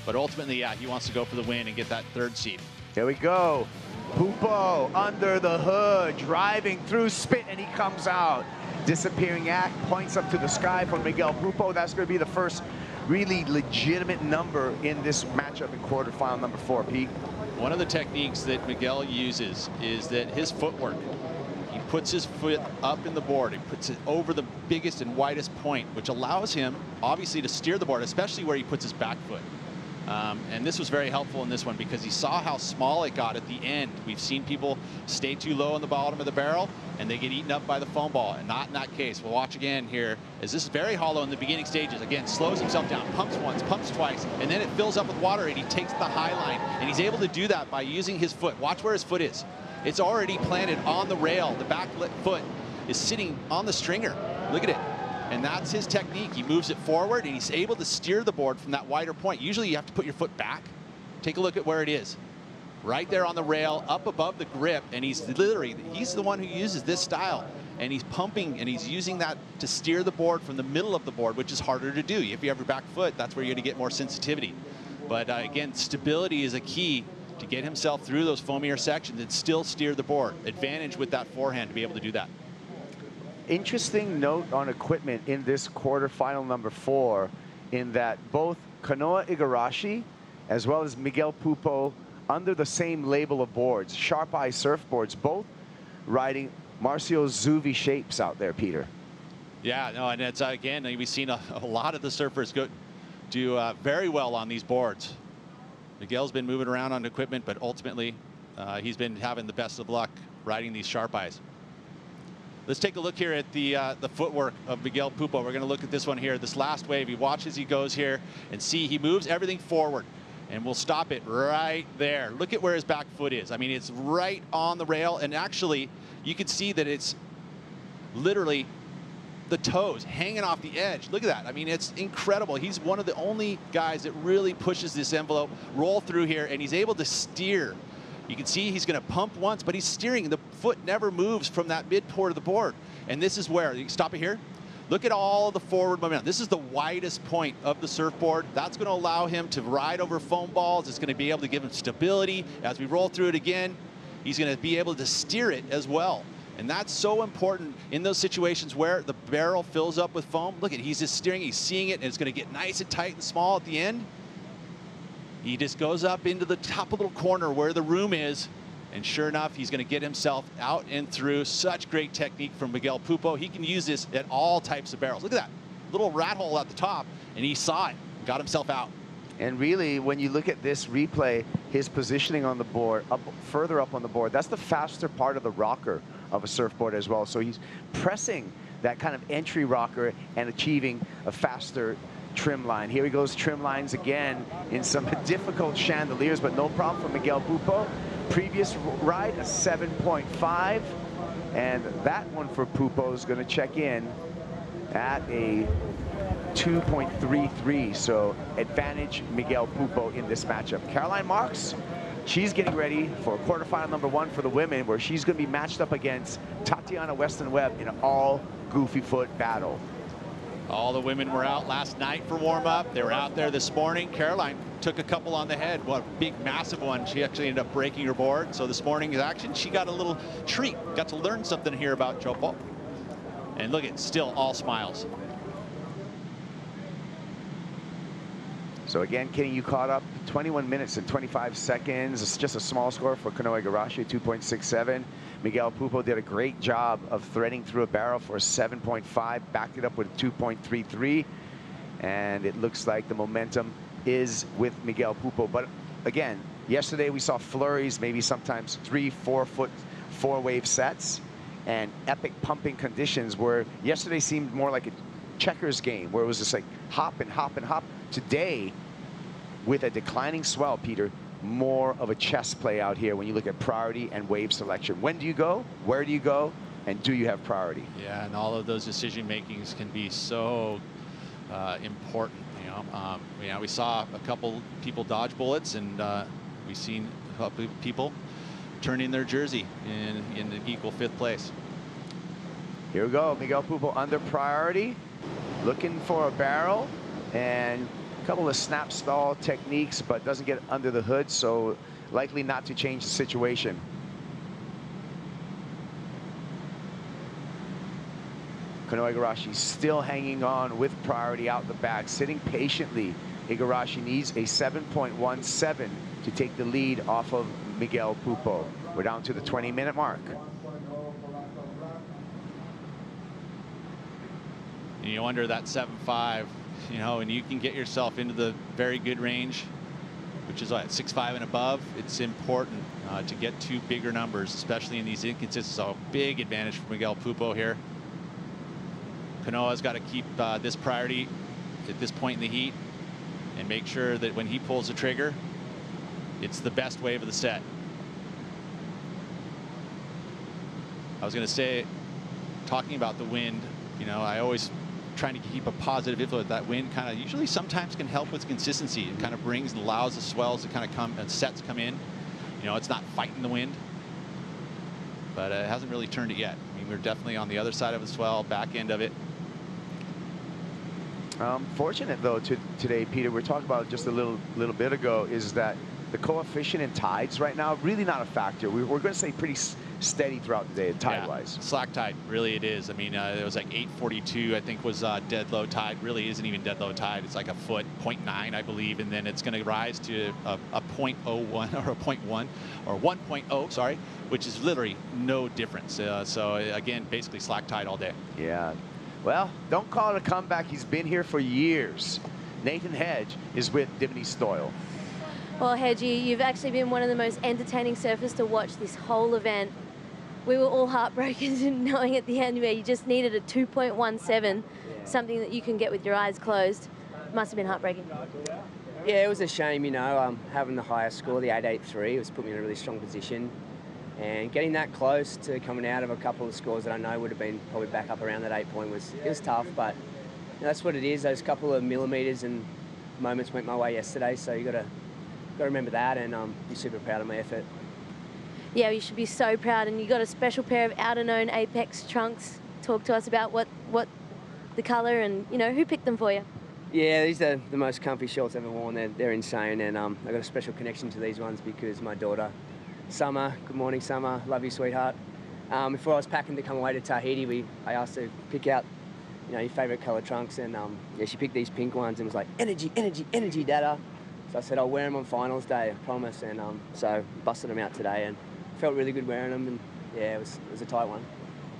But ultimately, yeah, he wants to go for the win and get that 3rd seed. Here we go. Pupo under the hood, driving through spit, and he comes out. Disappearing act, points up to the sky for Miguel Pupo. That's going to be the first really legitimate number in this matchup in quarterfinal number 4, Pete. One of the techniques that Miguel uses is that his footwork, he puts his foot up in the board, he puts it over the biggest and widest point, which allows him obviously to steer the board, especially where he puts his back foot. And this was very helpful in this one because he saw how small it got at the end. We've seen people stay too low on the bottom of the barrel and they get eaten up by the foam ball, and not in that case. We'll watch again here as this is very hollow in the beginning stages. Again, slows himself down, pumps once, pumps twice, and then it fills up with water and he takes the high line. And he's able to do that by using his foot. Watch where his foot is. It's already planted on the rail. The back foot is sitting on the stringer. Look at it. And that's his technique. He moves it forward and he's able to steer the board from that wider point. Usually you have to put your foot back. Take a look at where it is. Right there on the rail, up above the grip, and he's the one who uses this style. And he's pumping and he's using that to steer the board from the middle of the board, which is harder to do. If you have your back foot, that's where you're going to get more sensitivity. But again, stability is a key to get himself through those foamier sections and still steer the board. Advantage with that forehand to be able to do that. Interesting note on equipment in this quarterfinal number 4, in that both Kanoa Igarashi as well as Miguel Pupo, under the same label of boards, Sharp Eye surfboards, both riding Marcio Zuvi shapes out there, Peter. Yeah, no, and it's again, we've seen a lot of the surfers do very well on these boards. Miguel's been moving around on equipment, but ultimately he's been having the best of luck riding these Sharp Eyes. Let's take a look here at the footwork of Miguel Pupo. We're going to look at this one here, this last wave. He watches, he goes here, and see he moves everything forward. And we'll stop it right there. Look at where his back foot is. I mean, it's right on the rail, and actually, you can see that it's literally the toes hanging off the edge. Look at that. I mean, it's incredible. He's one of the only guys that really pushes this envelope, roll through here, and he's able to steer. You can see he's going to pump once, but he's steering. The foot never moves from that mid port of the board. And this is where, you can stop it here. Look at all the forward momentum. This is the widest point of the surfboard. That's going to allow him to ride over foam balls. It's going to be able to give him stability as we roll through it again. he's going to be able to steer it as well. And that's so important in those situations where the barrel fills up with foam. Look at, he's just steering, he's seeing it, and it's going to get nice and tight and small at the end. He just goes up into the top little corner where the room is, and sure enough, he's going to get himself out and through. Such great technique from Miguel Pupo. He can use this at all types of barrels. Look at that little rat hole at the top, and he saw it, got himself out. And really, when you look at this replay, his positioning on the board, further up on the board, that's the faster part of the rocker of a surfboard as well. So he's pressing that kind of entry rocker and achieving a faster trim line. Here he goes, trim lines again in some difficult chandeliers, but no problem for Miguel Pupo. Previous ride, a 7.5, and that one for Pupo is going to check in at a 2.33, so advantage Miguel Pupo in this matchup. Caroline Marks, she's getting ready for quarterfinal number 1 for the women, where she's going to be matched up against Tatiana Weston Webb in an all goofy foot battle. All the women were out last night for warm-up. They were out there this morning. Caroline took a couple on the head, one big, massive one. She actually ended up breaking her board. So this morning's action, she got a little treat. Got to learn something here about Teahupo'o. And look, it's still all smiles. So again, Kenny, you caught up 21 minutes and 25 seconds. It's just a small score for Kanoe Igarashi, 2.67. Miguel Pupo did a great job of threading through a barrel for a 7.5, backed it up with a 2.33. And it looks like the momentum is with Miguel Pupo. But again, yesterday we saw flurries, maybe sometimes 3-4 foot 4-wave sets, and epic pumping conditions where yesterday seemed more like a checkers game where it was just like hop and hop and hop. Today, with a declining swell, Peter, more of a chess play out here when you look at priority and wave selection. When do you go? Where do you go? And do you have priority? Yeah, and all of those decision makings can be so important. You know, we saw a couple people dodge bullets, and we've seen a couple people turn in their jersey in an equal 5th place. Here we go, Miguel Pupo under priority, looking for a barrel, and a couple of snap stall techniques, but doesn't get under the hood, so likely not to change the situation. Kanoe Igarashi still hanging on with priority out the back, sitting patiently. Igarashi needs a 7.17 to take the lead off of Miguel Pupo. We're down to the 20-minute mark. And you wonder that 7.5, you know, and you can get yourself into the very good range, which is what, 6.5 and above. It's important to get to bigger numbers, especially in these inconsistencies. So big advantage for Miguel Pupo here. Kanoa's got to keep this priority at this point in the heat and make sure that when he pulls the trigger, it's the best wave of the set. I was going to say, talking about the wind, you know, I always trying to keep a positive influence. That wind kind of usually sometimes can help with consistency. It kind of brings and allows the swells to kind of come and sets come in. You know, it's not fighting the wind, but it hasn't really turned it yet. I mean, we're definitely on the other side of the swell, back end of it. Fortunate though today, Peter, we're talking about just a little bit ago, is that the coefficient in tides right now really not a factor. We're going to say pretty steady throughout the day, tide-wise. Yeah, slack tide, really it is. I mean, it was like 8:42, I think, was dead low tide. Really isn't even dead low tide. It's like a foot, 0.9, I believe, and then it's going to rise to a 0.01 or a 0.1 or 1.0, sorry, which is literally no difference. So again, basically slack tide all day. Yeah. Well, don't call it a comeback. He's been here for years. Nathan Hedge is with Dimity Stoyle. Well, Hedgie, you've actually been one of the most entertaining surfers to watch this whole event. We were all heartbroken knowing at the end where you just needed a 2.17, something that you can get with your eyes closed. Must have been heartbreaking. Yeah, it was a shame, you know, having the highest score, the 8.83, was put me in a really strong position. And getting that close to coming out of a couple of scores that I know would have been probably back up around that 8 point was tough, but you know, that's what it is. Those couple of millimetres and moments went my way yesterday, so you got to remember that, and be super proud of my effort. Yeah, you should be so proud, and you got a special pair of Outerknown Apex trunks. Talk to us about what the colour and, you know, who picked them for you. Yeah, these are the most comfy shorts I've ever worn. They're insane, and I got a special connection to these ones because my daughter Summer, good morning, Summer. Love you, sweetheart. Before I was packing to come away to Tahiti, I asked her to pick out, your favourite colour trunks, and yeah, she picked these pink ones and was like, energy, energy, energy, Dada. So I said, I'll wear them on finals day, I promise. And so busted them out today and felt really good wearing them. And yeah, it was a tight one.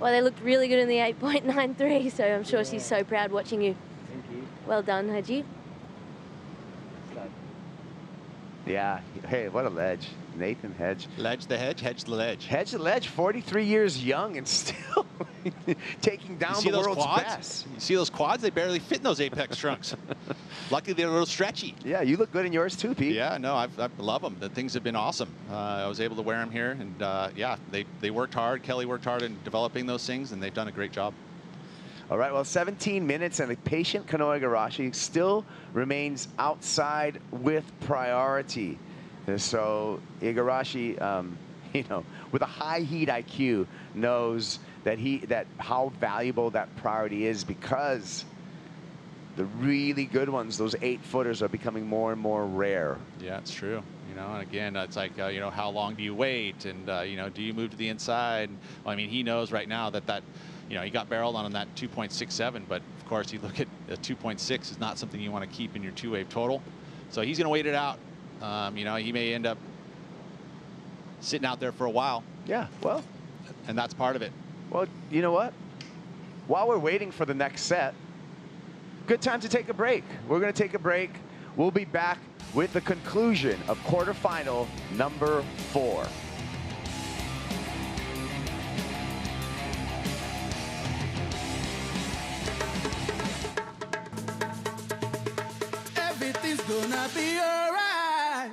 Well, they looked really good in the 8.93, so I'm sure she's so proud watching you. Thank you. Well done, Haji. Yeah, hey, what a ledge. Nathan Hedge. Ledge the hedge, hedge the ledge. Hedge the ledge, 43 years young and still taking down the world's best. You see those quads? They barely fit in those Apex trunks. Luckily, they're a little stretchy. Yeah, you look good in yours too, Pete. Yeah, no, I love them. The things have been awesome. I was able to wear them here, and yeah, they worked hard. Kelly worked hard in developing those things, and they've done a great job. All right, well, 17 minutes, and the patient Kanoa Igarashi still remains outside with priority. And so Igarashi, with a high heat IQ, knows that how valuable that priority is, because the really good ones, those 8-footers, are becoming more and more rare. Yeah, it's true. And again, it's like, how long do you wait? And, do you move to the inside? Well, I mean, he knows right now that he got barreled on that 2.67, but of course, you look at a 2.6 is not something you want to keep in your 2-wave total. So he's going to wait it out. He may end up sitting out there for a while. Yeah, well. And that's part of it. Well, you know what? While we're waiting for the next set, good time to take a break. We're going to take a break. We'll be back with the conclusion of quarterfinal number 4. Everything's gonna be alright.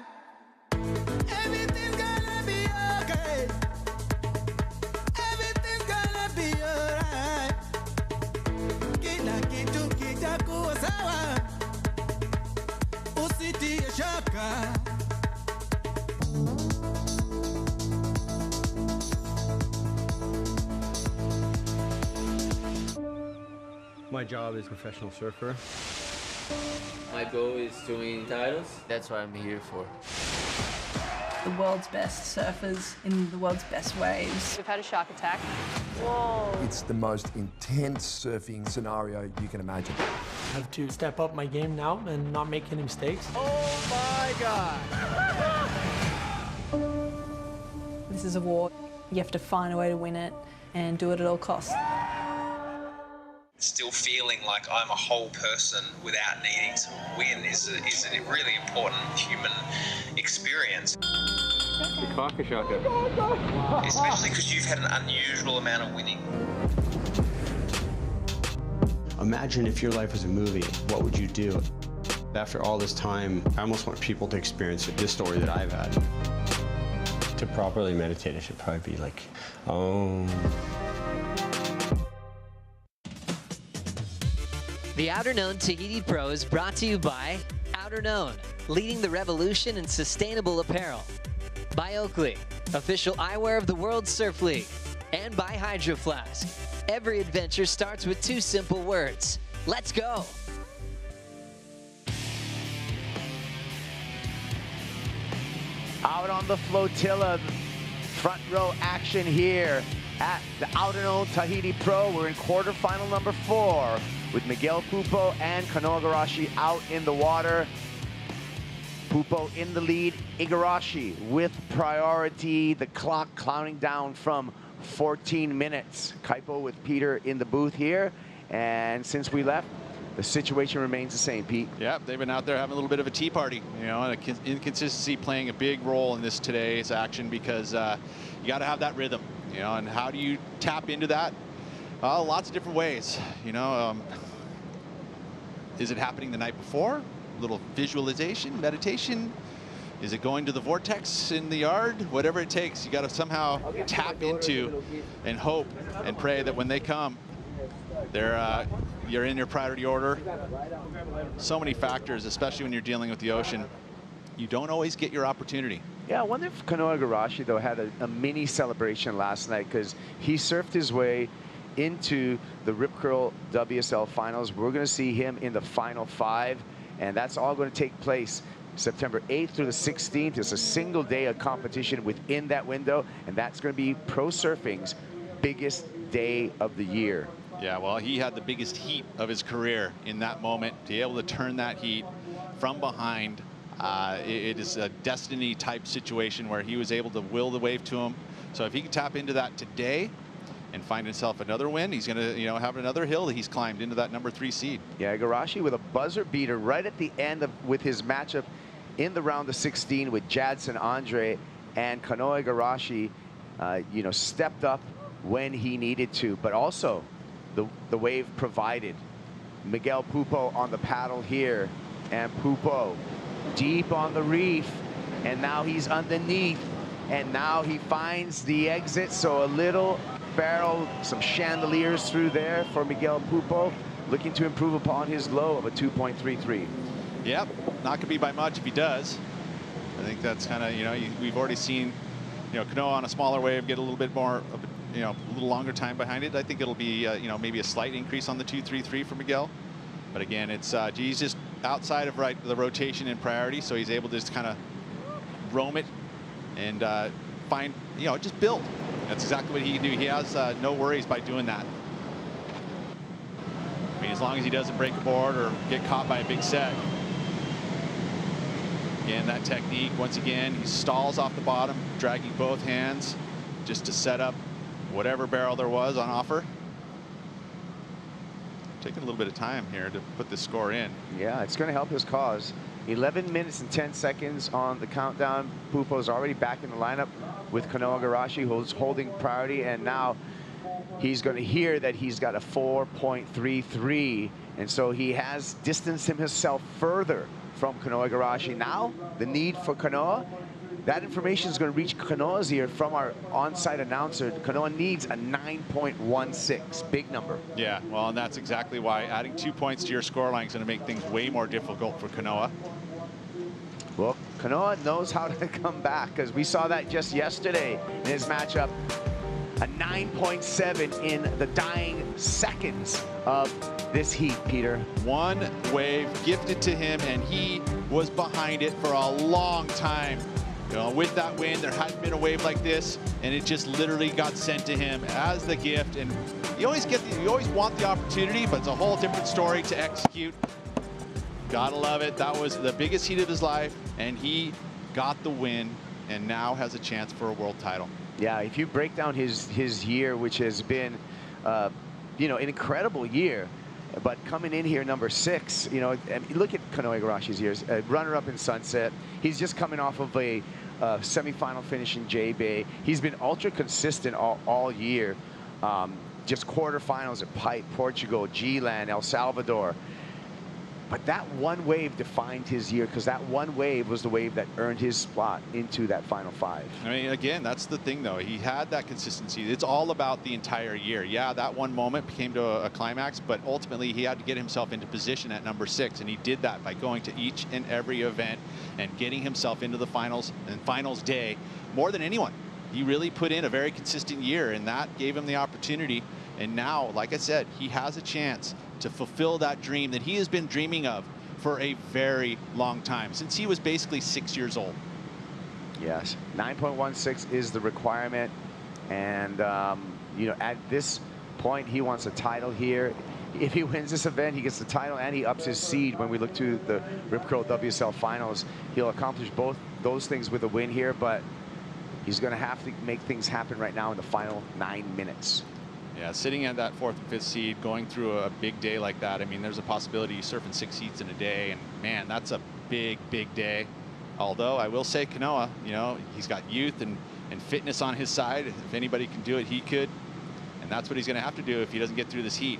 Everything's gonna be okay. Everything's gonna be alright. Kila kitu kitakuwa sawa. Usitie shaka. My job is professional surfer. My goal is to win titles. That's what I'm here for. The world's best surfers in the world's best waves. We've had a shark attack. Whoa. It's the most intense surfing scenario you can imagine. I have to step up my game now and not make any mistakes. Oh my God. This is a war. You have to find a way to win it and do it at all costs. Still feeling like I'm a whole person without needing to win is a really important human experience. Especially because you've had an unusual amount of winning. Imagine if your life was a movie, what would you do? After all this time, I almost want people to experience this story that I've had. To properly meditate, it should probably be like, oh. The Outerknown Tahiti Pro is brought to you by Outerknown, leading the revolution in sustainable apparel. By Oakley, official eyewear of the World Surf League. And by Hydro Flask. Every adventure starts with 2 simple words. Let's go! Out on the flotilla, front row action here at the Outerknown Tahiti Pro. We're in quarterfinal number 4 with Miguel Pupo and Kanoa Igarashi out in the water. Pupo in the lead, Igarashi with priority. The clock counting down from 14 minutes. Kaipo with Peter in the booth here. And since we left, the situation remains the same, Pete. Yeah, they've been out there having a little bit of a tea party, and inconsistency playing a big role in this today's action, because you got to have that rhythm, and how do you tap into that? Lots of different ways, Is it happening the night before? A little visualization, meditation? Is it going to the vortex in the yard? Whatever it takes, you got to somehow tap into and hope and pray that when they come, you're in your priority order. So many factors, especially when you're dealing with the ocean. You don't always get your opportunity. Yeah, I wonder if Kanoa Igarashi, though, had a mini celebration last night, because he surfed his way into the Rip Curl WSL Finals. We're going to see him in the Final 5, and that's all going to take place September 8th through the 16th. It's a single day of competition within that window, and that's going to be pro surfing's biggest day of the year. Yeah, well, he had the biggest heat of his career in that moment. To be able to turn that heat from behind, it is a destiny type situation where he was able to will the wave to him. So if he can tap into that today and find himself another win, he's going to, have another hill that he's climbed into that number 3 seed. Yeah, Igarashi with a buzzer beater right at the end with his matchup in the round of 16 with Jadson Andre, and Kanoa Igarashi, stepped up when he needed to, but also the wave provided. Miguel Pupo on the paddle here, and Pupo deep on the reef, and now he's underneath, and now he finds the exit. So a little barrel, some chandeliers through there for Miguel Pupo, looking to improve upon his low of a 2.33. Yep, not going to be by much if he does. I think that's kind of, we've already seen, Kanoa on a smaller wave get a little bit more of a little longer time behind it. I think it'll be, maybe a slight increase on the 2.33 for Miguel. But again, it's he's just outside of the rotation in priority, so he's able to just kind of roam it and find, just build. That's exactly what he can do. He has no worries by doing that. I mean, as long as he doesn't break a board or get caught by a big set. Again, that technique, once again, he stalls off the bottom, dragging both hands just to set up whatever barrel there was on offer. Taking a little bit of time here to put this score in. Yeah, it's going to help his cause. 11 minutes and 10 seconds on the countdown. Pupo's already back in the lineup with Kanoa Igarashi, who's holding priority, and now he's going to hear that he's got a 4.33, and so he has distanced himself further from Kanoa Igarashi. Now, the need for Kanoa, that information is going to reach Kanoa's ear from our on-site announcer. Kanoa needs a 9.16, big number. Yeah, well, and that's exactly why adding 2 points to your scoreline is going to make things way more difficult for Kanoa. Well, Kanoa knows how to come back, because we saw that just yesterday in his matchup. A 9.7 in the dying seconds of this heat, Peter. One wave gifted to him, and he was behind it for a long time. With that wind, there hadn't been a wave like this, and it just literally got sent to him as the gift. And you always want the opportunity, but it's a whole different story to execute. Gotta love it. That was the biggest heat of his life, and he got the win, and now has a chance for a world title. Yeah, if you break down his year, which has been, an incredible year, but coming in here number 6, look at Kanoa Igarashi's years. Runner-up in Sunset. He's just coming off of a semi-final finish in J-Bay. He's been ultra consistent all year. Just quarterfinals at Pipe, Portugal, G-Land, El Salvador. But that one wave defined his year, because that one wave was the wave that earned his spot into that final 5. I mean, again, that's the thing, though. He had that consistency. It's all about the entire year. Yeah, that one moment came to a climax, but ultimately he had to get himself into position at number 6, and he did that by going to each and every event and getting himself into the finals and finals day more than anyone. He really put in a very consistent year, and that gave him the opportunity. And now, like I said, he has a chance to fulfill that dream that he has been dreaming of for a very long time, since he was basically 6 years old. Yes, 9.16 is the requirement. And, at this point, he wants a title here. If he wins this event, he gets the title and he ups his seed. When we look to the Rip Curl WSL Finals, he'll accomplish both those things with a win here, but he's going to have to make things happen right now in the final 9 minutes. Yeah, sitting at that 4th and 5th seed, going through a big day like that, I mean, there's a possibility he's surfing 6 heats in a day, and man, that's a big, big day. Although I will say Kanoa, he's got youth and fitness on his side. If anybody can do it, he could. And that's what he's going to have to do if he doesn't get through this heat.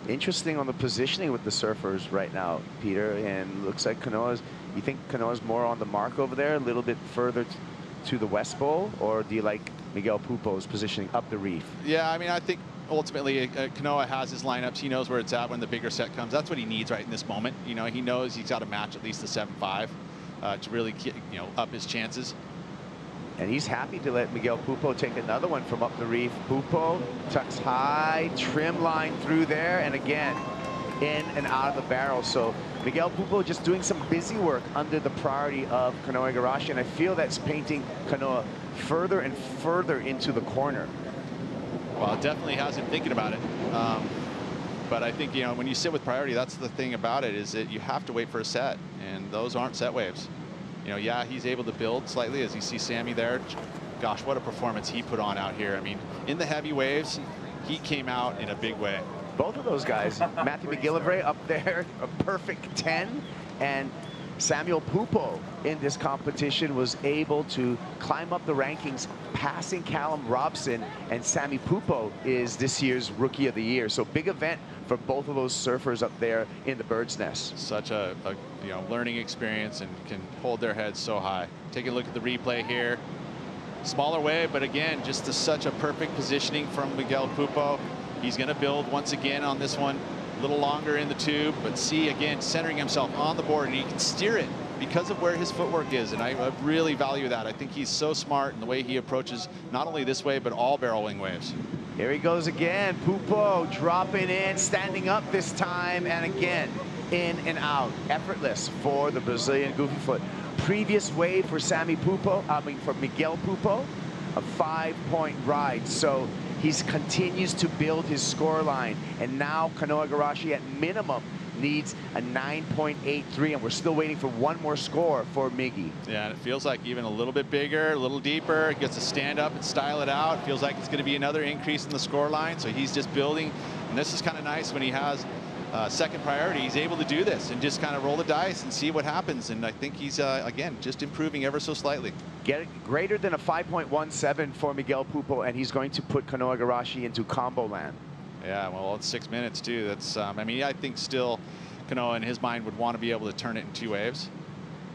Interesting on the positioning with the surfers right now, Peter, and looks like Kanoa's, you think Kanoa's more on the mark over there, a little bit further to the West Bowl, or do you like Miguel Pupo's positioning up the reef? Yeah, I mean, I think ultimately Kanoa has his lineups. He knows where it's at when the bigger set comes. That's what he needs right in this moment. He knows he's got to match at least the 7.5 to really, up his chances. And he's happy to let Miguel Pupo take another one from up the reef. Pupo tucks high, trim line through there, and again, in and out of the barrel. So Miguel Pupo just doing some busy work under the priority of Kanoa Igarashi, and I feel that's painting Kanoa further and further into the corner. Well, it definitely has him thinking about it. But I think, you know, when you sit with priority, that's the thing about it, is that you have to wait for a set, and those aren't set waves. You know, yeah, he's able to build slightly, as you see Sammy there. Gosh, what a performance he put on out here. I mean, in the heavy waves, he came out in a big way. Both of those guys, Matthew McGillivray up there, a perfect 10, and Samuel Pupo in this competition was able to climb up the rankings, passing Callum Robson, and Sammy Pupo is this year's Rookie of the Year. So big event for both of those surfers up there in the bird's nest. Such a you know, learning experience, and can hold their heads so high. Take a look at the replay here. Smaller wave, but again, just such a perfect positioning from Miguel Pupo. He's going to build once again on this one, a little longer in the tube, but see again centering himself on the board, and he can steer it because of where his footwork is, and I really value that. I think he's so smart in the way he approaches not only this wave but all barrel wing waves. Here he goes again. Pupo dropping in, standing up this time, and again in and out, effortless for the Brazilian goofy foot. Previous wave for for Miguel Pupo, a 5-point ride. So he continues to build his score line, and now Kanoa Igarashi at minimum needs a 9.83, and we're still waiting for one more score for Miggy. Yeah, and it feels like even a little bit bigger, a little deeper. Gets to stand up and style it out. Feels like it's going to be another increase in the score line, so he's just building. And this is kind of nice when he has second priority. He's able to do this and just kind of roll the dice and see what happens. And I think he's, again, just improving ever so slightly. Get it greater than a 5.17 for Miguel Pupo, and he's going to put Kanoa Igarashi into combo land. Yeah, well, it's 6 minutes too. That's, I mean, I think still Kanoa in his mind would want to be able to turn it in 2 waves.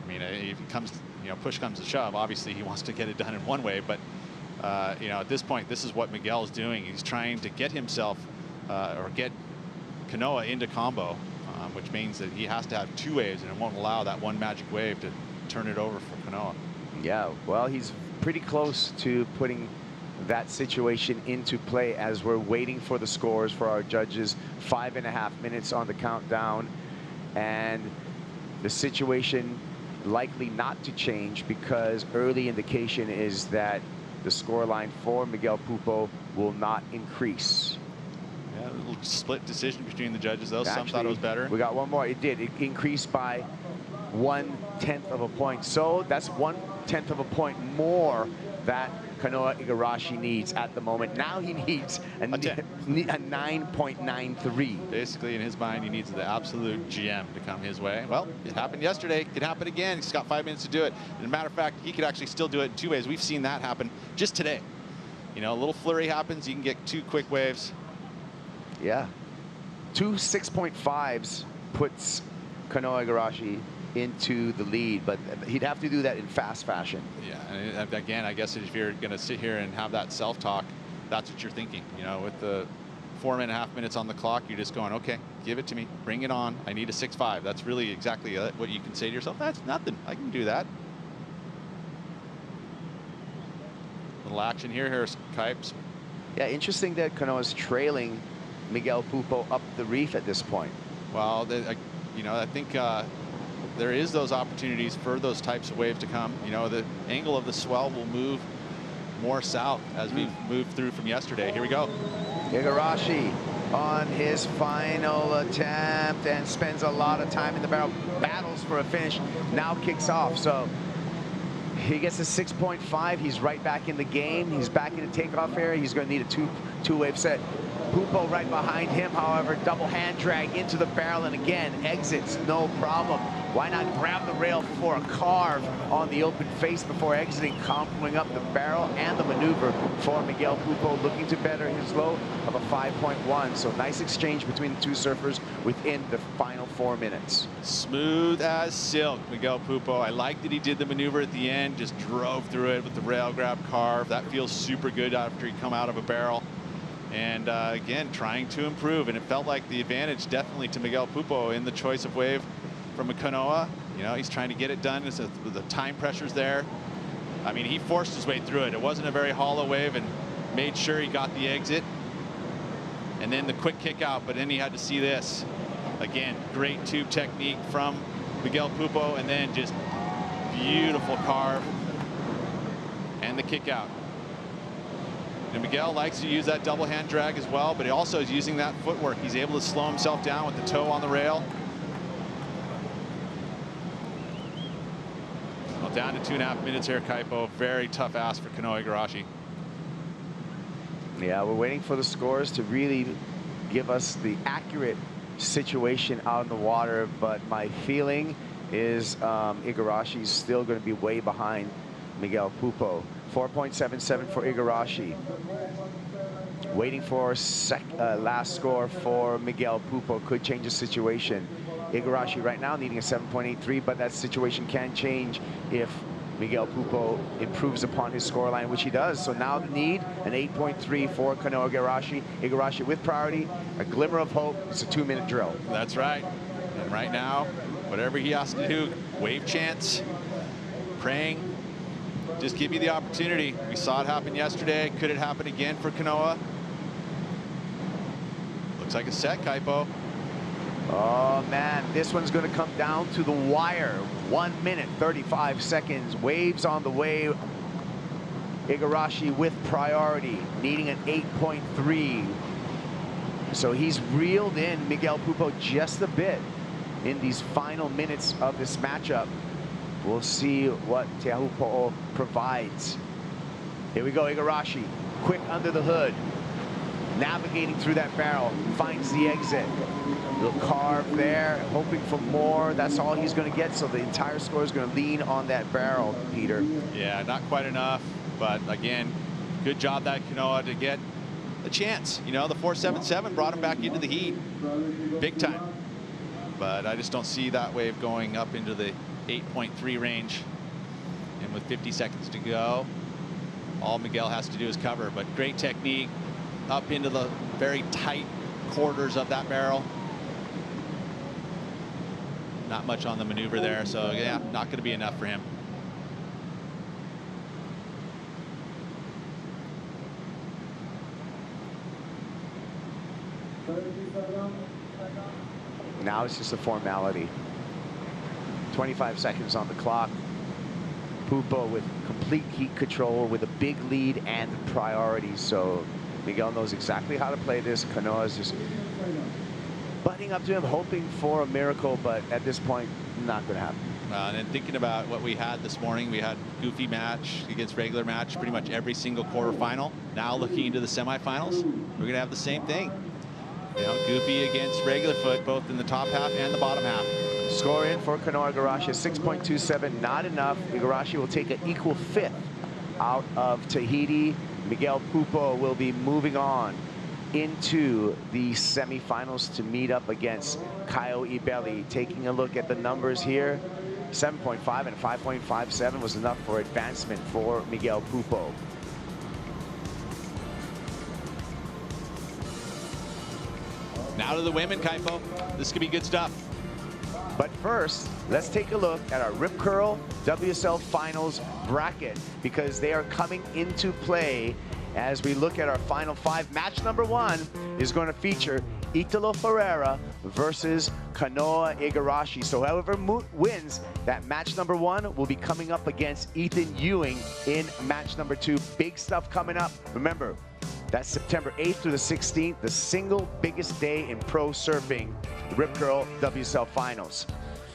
I mean, if it comes, you know, push comes to shove, obviously he wants to get it done in 1 wave, but you know, at this point, this is what Miguel is doing. He's trying to get himself or get Kanoa into combo, which means that he has to have 2 waves, and it won't allow that one magic wave to turn it over for Kanoa. Yeah, well, he's pretty close to putting that situation into play as we're waiting for the scores for our judges. 5.5 minutes on the countdown, and the situation likely not to change because early indication is that the score line for Miguel Pupo will not increase. Yeah, a little split decision between the judges, though. Some thought it was better. We got one more. It did. It increased by 1/10 of a point. So that's 1/10 of a point more that Kanoa Igarashi needs at the moment. Now he needs a 9.93. Basically, in his mind, he needs the absolute gem to come his way. Well, it happened yesterday. It could happen again. He's got 5 minutes to do it. As a matter of fact, he could actually still do it in 2 ways. We've seen that happen just today. You know, a little flurry happens. You can get 2 quick waves. Yeah. 2 6.5s puts Kanoa Igarashi into the lead, but he'd have to do that in fast fashion. Yeah, and again, I guess if you're going to sit here and have that self-talk, that's what you're thinking. You know, with the 4.5 minutes on the clock, you're just going, okay, give it to me, bring it on. I need a 6.5. That's really exactly what you can say to yourself. That's nothing. I can do that. Little action here, Kipes. Yeah, interesting that Kanoa's trailing Miguel Pupo up the reef at this point. Well, you know, I think there is those opportunities for those types of waves to come. You know, the angle of the swell will move more south as we move through from yesterday. Here we go. Igarashi on his final attempt and spends a lot of time in the barrel, battles for a finish, now kicks off. So he gets a 6.5. He's right back in the game. He's back in the takeoff area. He's going to need a two-wave set. Pupo right behind him, however, double hand drag into the barrel, and again, exits, no problem. Why not grab the rail for a carve on the open face before exiting, comboing up the barrel and the maneuver for Miguel Pupo, looking to better his low of a 5.1. So nice exchange between the 2 surfers within the final 4 minutes. Smooth as silk, Miguel Pupo. I like that he did the maneuver at the end, just drove through it with the rail grab carve. That feels super good after he come out of a barrel. And again, trying to improve, and it felt like the advantage definitely to Miguel Pupo in the choice of wave from a Kanoa. You know, he's trying to get it done. The time pressure's there. I mean, he forced his way through it. It wasn't a very hollow wave and made sure he got the exit. And then the quick kick out, but then he had to see this. Again, great tube technique from Miguel Pupo, and then just beautiful carve and the kick out. And Miguel likes to use that double hand drag as well, but he also is using that footwork. He's able to slow himself down with the toe on the rail. Well, down to 2.5 minutes here, Kaipo. Very tough ask for Kanoa Igarashi. Yeah, we're waiting for the scores to really give us the accurate situation out in the water, but my feeling is Igarashi is still going to be way behind Miguel Pupo. 4.77 for Igarashi. Waiting for last score for Miguel Pupo. Could change the situation. Igarashi right now needing a 7.83, but that situation can change if Miguel Pupo improves upon his scoreline, which he does. So now the need, an 8.3 for Kanoa Igarashi. Igarashi with priority, a glimmer of hope. It's a 2-minute drill. That's right. And right now, whatever he has to do, wave chance, praying, just give you the opportunity. We saw it happen yesterday. Could it happen again for Kanoa? Looks like a set, Kaipo. Oh man, this one's going to come down to the wire. 1 minute, 35 seconds. Waves on the way. Igarashi with priority, needing an 8.3. So he's reeled in Miguel Pupo just a bit in these final minutes of this matchup. We'll see what Teahupo'o provides. Here we go, Igarashi, quick under the hood. Navigating through that barrel, finds the exit. Little carve there, hoping for more. That's all he's going to get, so the entire score is going to lean on that barrel, Peter. Yeah, not quite enough, but again, good job that Kanoa to get a chance. You know, the 4.77 brought him back into the heat, big time. But I just don't see that wave going up into the 8.3 range. And with 50 seconds to go, all Miguel has to do is cover, but great technique up into the very tight quarters of that barrel. Not much on the maneuver there, so yeah, not going to be enough for him. Now it's just a formality. 25 seconds on the clock. Pupo with complete heat control, with a big lead and priority. So Miguel knows exactly how to play this. Kanoa is just butting up to him, hoping for a miracle, but at this point, not going to happen. And then thinking about what we had this morning, we had goofy match against regular match, pretty much every single quarterfinal. Now looking into the semifinals, we're going to have the same thing. You know, goofy against regular foot, both in the top half and the bottom half. Score in for Kanoa Igarashi, 6.27, not enough. Igarashi will take an equal 5th out of Tahiti. Miguel Pupo will be moving on into the semifinals to meet up against Caio Ibelli. Taking a look at the numbers here, 7.5 and 5.57 was enough for advancement for Miguel Pupo. Now to the women, Kaipo. This could be good stuff. But first, let's take a look at our Rip Curl WSL Finals bracket, because they are coming into play as we look at our Final 5. Match number 1 is going to feature Italo Ferreira versus Kanoa Igarashi. So whoever wins that match number 1 will be coming up against Ethan Ewing in match number 2. Big stuff coming up. Remember, that's September 8th through the 16th, the single biggest day in pro surfing, the Rip Curl WSL Finals.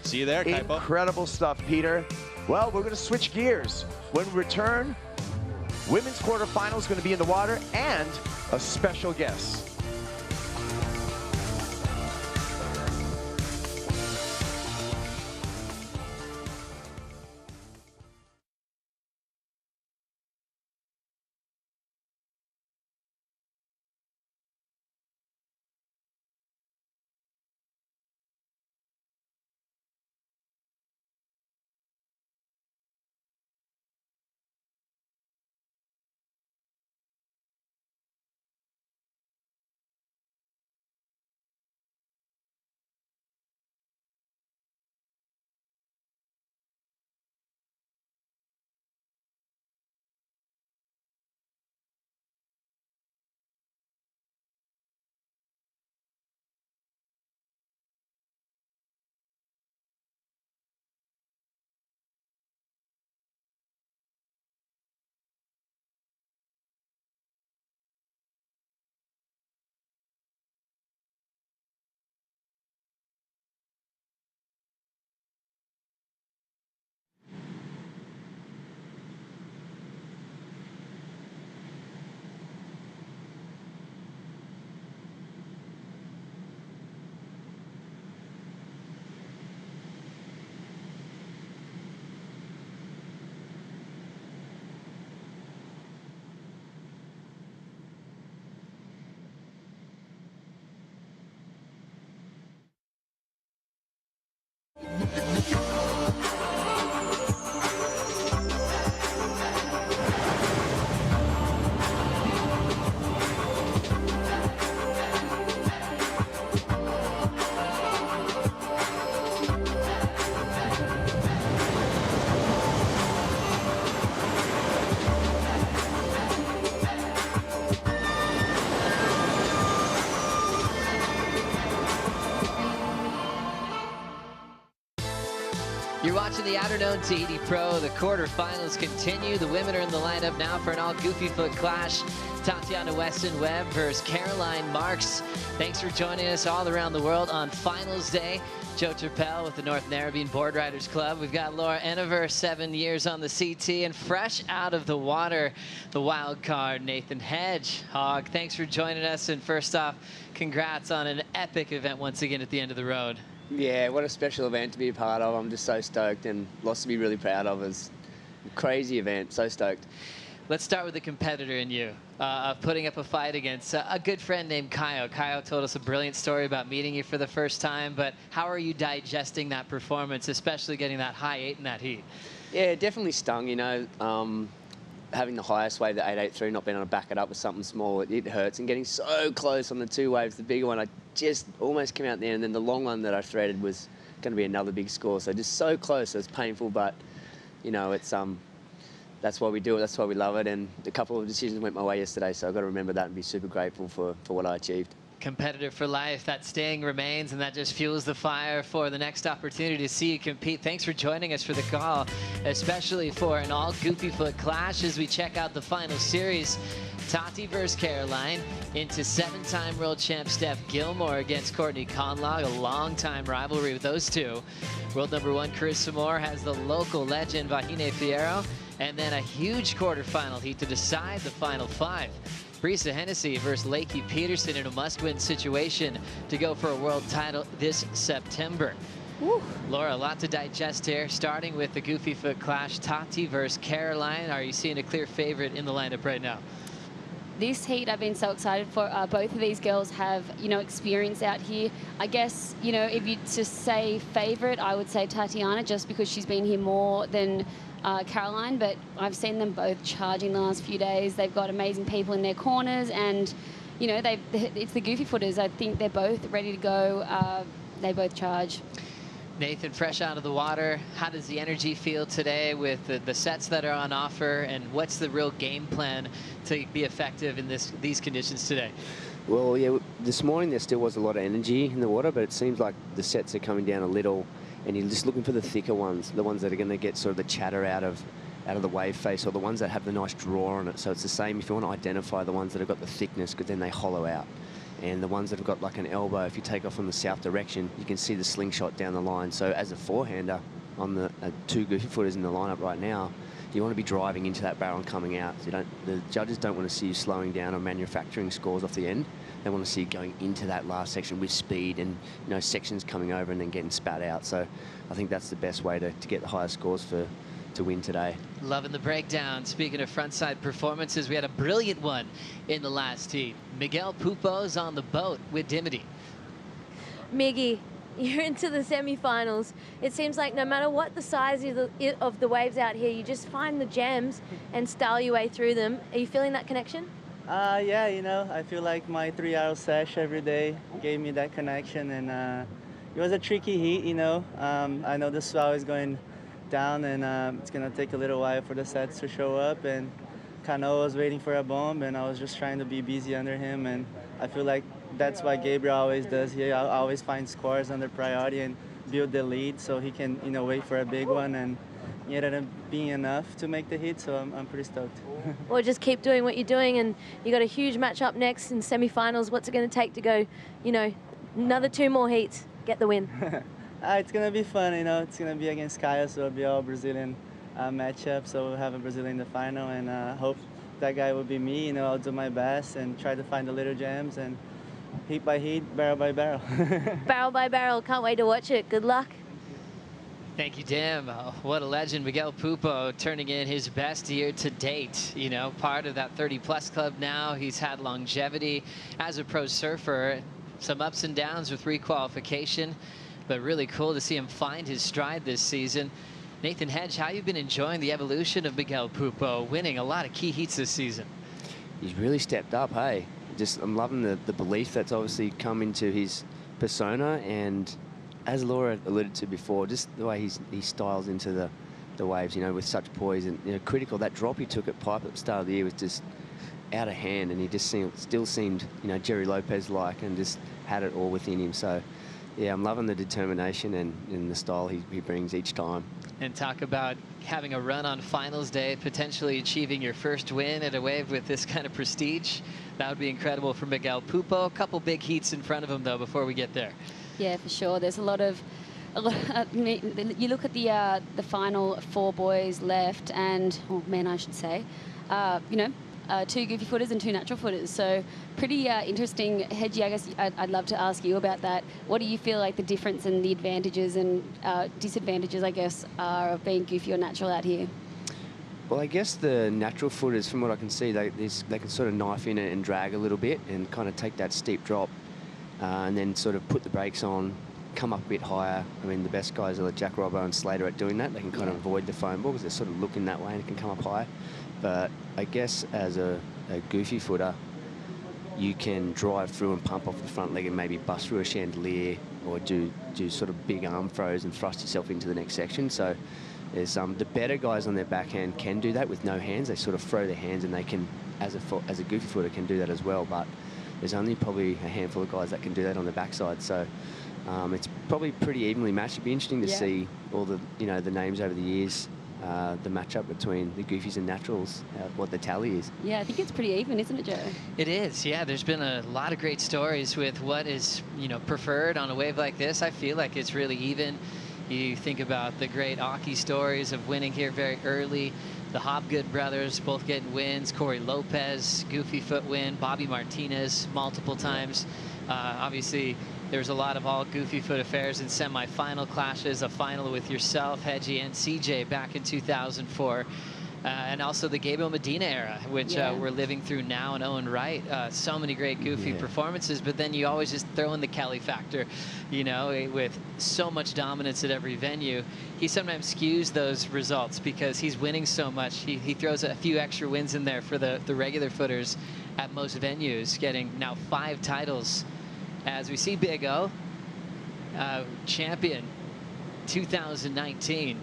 See you there, Kaipo. Incredible stuff, Peter. Well, we're going to switch gears. When we return, women's quarterfinal is going to be in the water and a special guest. You're watching the Outerknown Tahiti Pro. The quarterfinals continue. The women are in the lineup now for an all-goofy foot clash. Tatiana Weston-Webb versus Caroline Marks. Thanks for joining us all around the world on finals day. Joe Turpel with the North Narrabeen Board Riders Club. We've got Laura Enever, 7 years on the CT, and fresh out of the water, the wild card, Nathan Hedge. Hog, thanks for joining us. And first off, congrats on an epic event once again at the end of the road. Yeah, what a special event to be a part of. I'm just so stoked, and lots to be really proud of. It's a crazy event, so stoked. Let's start with the competitor in you, putting up a fight against a good friend named Kaio. Kaio told us a brilliant story about meeting you for the first time, but how are you digesting that performance, especially getting that high 8 in that heat? Yeah, it definitely stung, you know. Having the highest wave, the 883, not being able to back it up with something small, it hurts. And getting so close on the 2 waves, the bigger one, I just almost came out there, and then the long one that I threaded was going to be another big score. So just so close, so it's painful, but, you know, it's that's why we do it, that's why we love it, and a couple of decisions went my way yesterday, so I've got to remember that and be super grateful for what I achieved. Competitive for life, that sting remains, and that just fuels the fire for the next opportunity to see you compete. Thanks for joining us for the call, especially for an all-goofy foot clash as we check out the final series. Tati versus Caroline into 7-time world champ Steph Gilmore against Courtney Conlog, a long-time rivalry with those two. World number 1 Carissa Moore has the local legend Vahine Fierro, and then a huge quarterfinal heat to decide the final 5. Brisa Hennessy versus Lakey Peterson in a must-win situation to go for a world title this September. Woo. Laura, a lot to digest here, starting with the goofy foot clash, Tati versus Caroline. Are you seeing a clear favorite in the lineup right now? This heat I've been so excited for. Both of these girls have, you know, experience out here. I guess, you know, if you to say favorite, I would say Tatiana, just because she's been here more than Caroline, but I've seen them both charging the last few days. They've got amazing people in their corners, and, you know, it's the goofy footers. I think they're both ready to go. They both charge. Nathan, fresh out of the water, how does the energy feel today with the sets that are on offer, and what's the real game plan to be effective in these conditions today? Well, yeah, this morning there still was a lot of energy in the water, but it seems like the sets are coming down a little, and you're just looking for the thicker ones, the ones that are going to get sort of the chatter out of the wave face, or the ones that have the nice draw on it. So it's the same if you want to identify the ones that have got the thickness, because then they hollow out. And the ones that have got like an elbow, if you take off from the south direction, you can see the slingshot down the line. So as a forehander on the 2 goofy footers in the lineup right now, you want to be driving into that barrel and coming out. So the judges don't want to see you slowing down or manufacturing scores off the end. They want to see you going into that last section with speed, and, you know, sections coming over and then getting spat out. So I think that's the best way to get the highest scores to win today. Loving the breakdown. Speaking of frontside performances, we had a brilliant one in the last heat. Miguel Pupo's on the boat with Dimity. Miggy, you're into the semi-finals. It seems like no matter what the size of the waves out here, you just find the gems and style your way through them. Are you feeling that connection? Yeah, you know, I feel like my 3-hour sesh every day gave me that connection, and it was a tricky heat, you know. I know the swell is going down, and it's gonna take a little while for the sets to show up, and Cano was waiting for a bomb, and I was just trying to be busy under him, and I feel like that's what Gabriel always does. He always finds scores under priority and build the lead so he can, you know, wait for a big one, and it ended up being enough to make the hit, so I'm pretty stoked. Well, just keep doing what you're doing, and you got a huge match up next in semi-finals. What's it going to take to go, you know, another 2 more heats, get the win? It's going to be fun, you know. It's going to be against Kaya, so it'll be all Brazilian matchup. So we'll have a Brazilian in the final, and hope that guy will be me. You know, I'll do my best and try to find the little gems, and heat by heat, barrel by barrel. Barrel by barrel. Can't wait to watch it. Good luck. Thank you, Dim. What a legend. Miguel Pupo turning in his best year to date. You know, part of that 30-plus club now. He's had longevity as a pro surfer. Some ups and downs with requalification, but really cool to see him find his stride this season. Nathan Hedge, how you've been enjoying the evolution of Miguel Pupo, winning a lot of key heats this season? He's really stepped up, hey. I'm loving the belief that's obviously come into his persona, and as Laura alluded to before, just the way he styles into the waves, you know, with such poise, and, you know, critical. That drop he took at Pipe at the start of the year was just out of hand, and he just still seemed, you know, Jerry Lopez-like, and just had it all within him. So yeah, I'm loving the determination and the style he brings each time. And talk about having a run on finals day, potentially achieving your first win at a wave with this kind of prestige. That would be incredible for Miguel Pupo. A couple big heats in front of him, though, before we get there. Yeah, for sure. There's a lot of you look at the final 4 boys left, and men, I should say. You know, 2 goofy footers and 2 natural footers. So pretty interesting. Hedgie, I guess I'd love to ask you about that. What do you feel like the difference and the advantages and disadvantages, I guess, are of being goofy or natural out here? Well, I guess the natural footers, from what I can see, they can sort of knife in it and drag a little bit and kind of take that steep drop and then sort of put the brakes on, come up a bit higher. I mean, the best guys are like Jack Robbo and Slater at doing that. They can kind of avoid the foam ball because they're sort of looking that way and it can come up high. But I guess as a goofy footer, you can drive through and pump off the front leg and maybe bust through a chandelier or do sort of big arm throws and thrust yourself into the next section. So there's the better guys on their backhand can do that with no hands. They sort of throw their hands and they can, as a goofy footer, can do that as well. But there's only probably a handful of guys that can do that on the backside. So it's probably pretty evenly matched. It'd be interesting to see all the the names over the years, the matchup between the goofies and naturals, what the tally is. Yeah, I think it's pretty even, isn't it, Joe? It is, yeah. There's been a lot of great stories with what is, preferred on a wave like this. I feel like it's really even. You think about the great Aki stories of winning here very early. The Hobgood brothers both getting wins. Corey Lopez, goofy foot win. Bobby Martinez multiple times. Obviously, there's a lot of all goofy foot affairs in semi-final clashes. A final with yourself, Hedgie, and CJ back in 2004. And also the Gabriel Medina era, which we're living through now in Owen Wright. So many great goofy performances, but then you always just throw in the Kelly factor, with so much dominance at every venue. He sometimes skews those results because he's winning so much. He throws a few extra wins in there for the regular footers at most venues, getting now 5 titles. As we see Big O, champion 2019.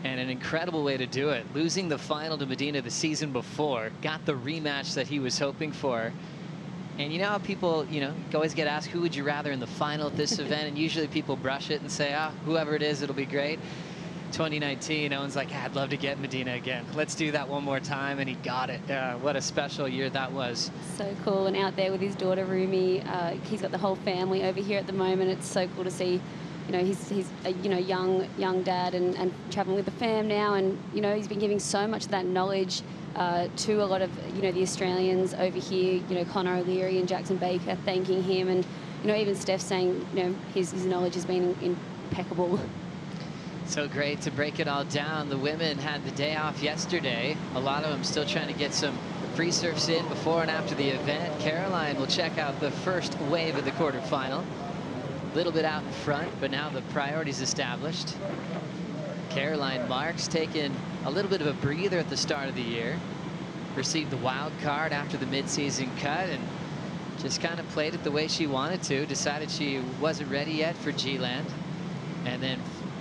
And an incredible way to do it. Losing the final to Medina the season before, got the rematch that he was hoping for. And you know how people, always get asked, who would you rather in the final at this event? And usually people brush it and say, whoever it is, it'll be great. 2019, Owen's like, I'd love to get Medina again. Let's do that one more time. And he got it. What a special year that was. So cool. And out there with his daughter, Rumi, he's got the whole family over here at the moment. It's so cool to see. He's a young dad and traveling with the fam now, and he's been giving so much of that knowledge to a lot of the Australians over here. Connor O'Leary and Jackson Baker thanking him, and even Steph saying his knowledge has been impeccable. So great to break it all down. The women had the day off yesterday. A lot of them still trying to get some free surfs in before and after the event. Caroline will check out the first wave of the quarterfinal. A little bit out in front, but now the priority's established. Caroline Marks taking a little bit of a breather at the start of the year. Received the wild card after the midseason cut and just kind of played it the way she wanted to. Decided she wasn't ready yet for G-Land. And then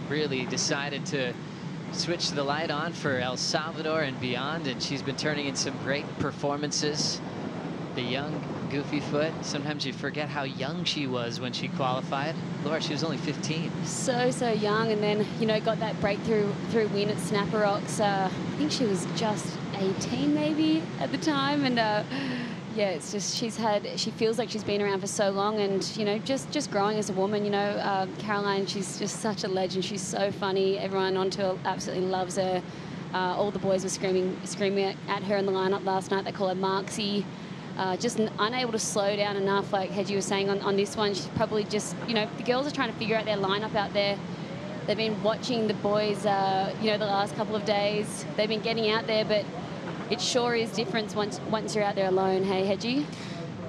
really decided to switch the light on for El Salvador and beyond. And she's been turning in some great performances. The young goofy foot. Sometimes you forget how young she was when she qualified. Laura, she was only 15. So young, and then got that breakthrough win at Snapper Rocks. I think she was just 18 maybe at the time, and yeah, it's just she feels like she's been around for so long, and just growing as a woman. Caroline, she's just such a legend. She's so funny. Everyone on tour absolutely loves her. All the boys were screaming at her in the lineup last night. They call her Marksy. Just unable to slow down enough, like Hedgie was saying on this one. She's probably just, the girls are trying to figure out their lineup out there. They've been watching the boys, the last couple of days. They've been getting out there, but it sure is different once you're out there alone. Hey, Hedgie?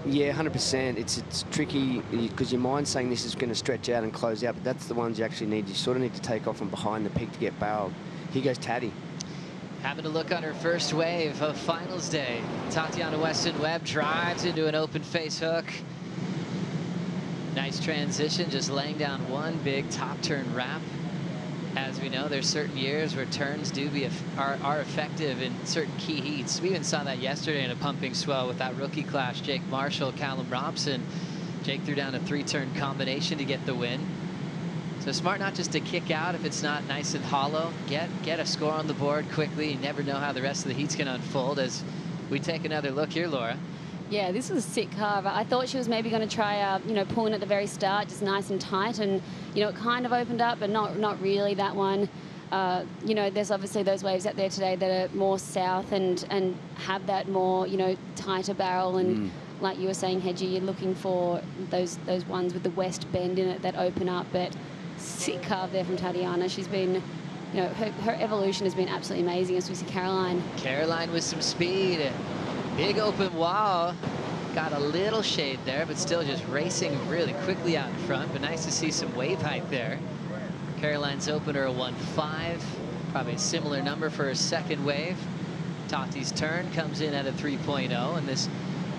Yeah, 100%. It's tricky because your mind's saying this is going to stretch out and close out, but that's the ones you actually need. You sort of need to take off from behind the peak to get bailed. Here goes Taddy. Having a look on her first wave of finals day. Tatiana Weston Webb drives into an open face hook. Nice transition, just laying down one big top turn wrap. As we know, there's certain years where turns are effective in certain key heats. We even saw that yesterday in a pumping swell with that rookie clash, Jake Marshall, Callum Robson. Jake threw down a 3-turn combination to get the win. So smart not just to kick out if it's not nice and hollow. Get a score on the board quickly. You never know how the rest of the heat's going to unfold as we take another look here, Laura. Yeah, this was a sick carve. I thought she was maybe going to try, pulling at the very start, just nice and tight, and it kind of opened up, but not really that one. There's obviously those waves out there today that are more south and have that more, tighter barrel, and like you were saying, Hedgie, you're looking for those ones with the west bend in it that open up. But sick carve there from Tatiana. She's been, her evolution has been absolutely amazing, as we see Caroline. Caroline with some speed. Big open wall. Got a little shade there, but still just racing really quickly out in front. But nice to see some wave height there. Caroline's opener a 1.5. Probably a similar number for her second wave. Tati's turn comes in at a 3.0 in this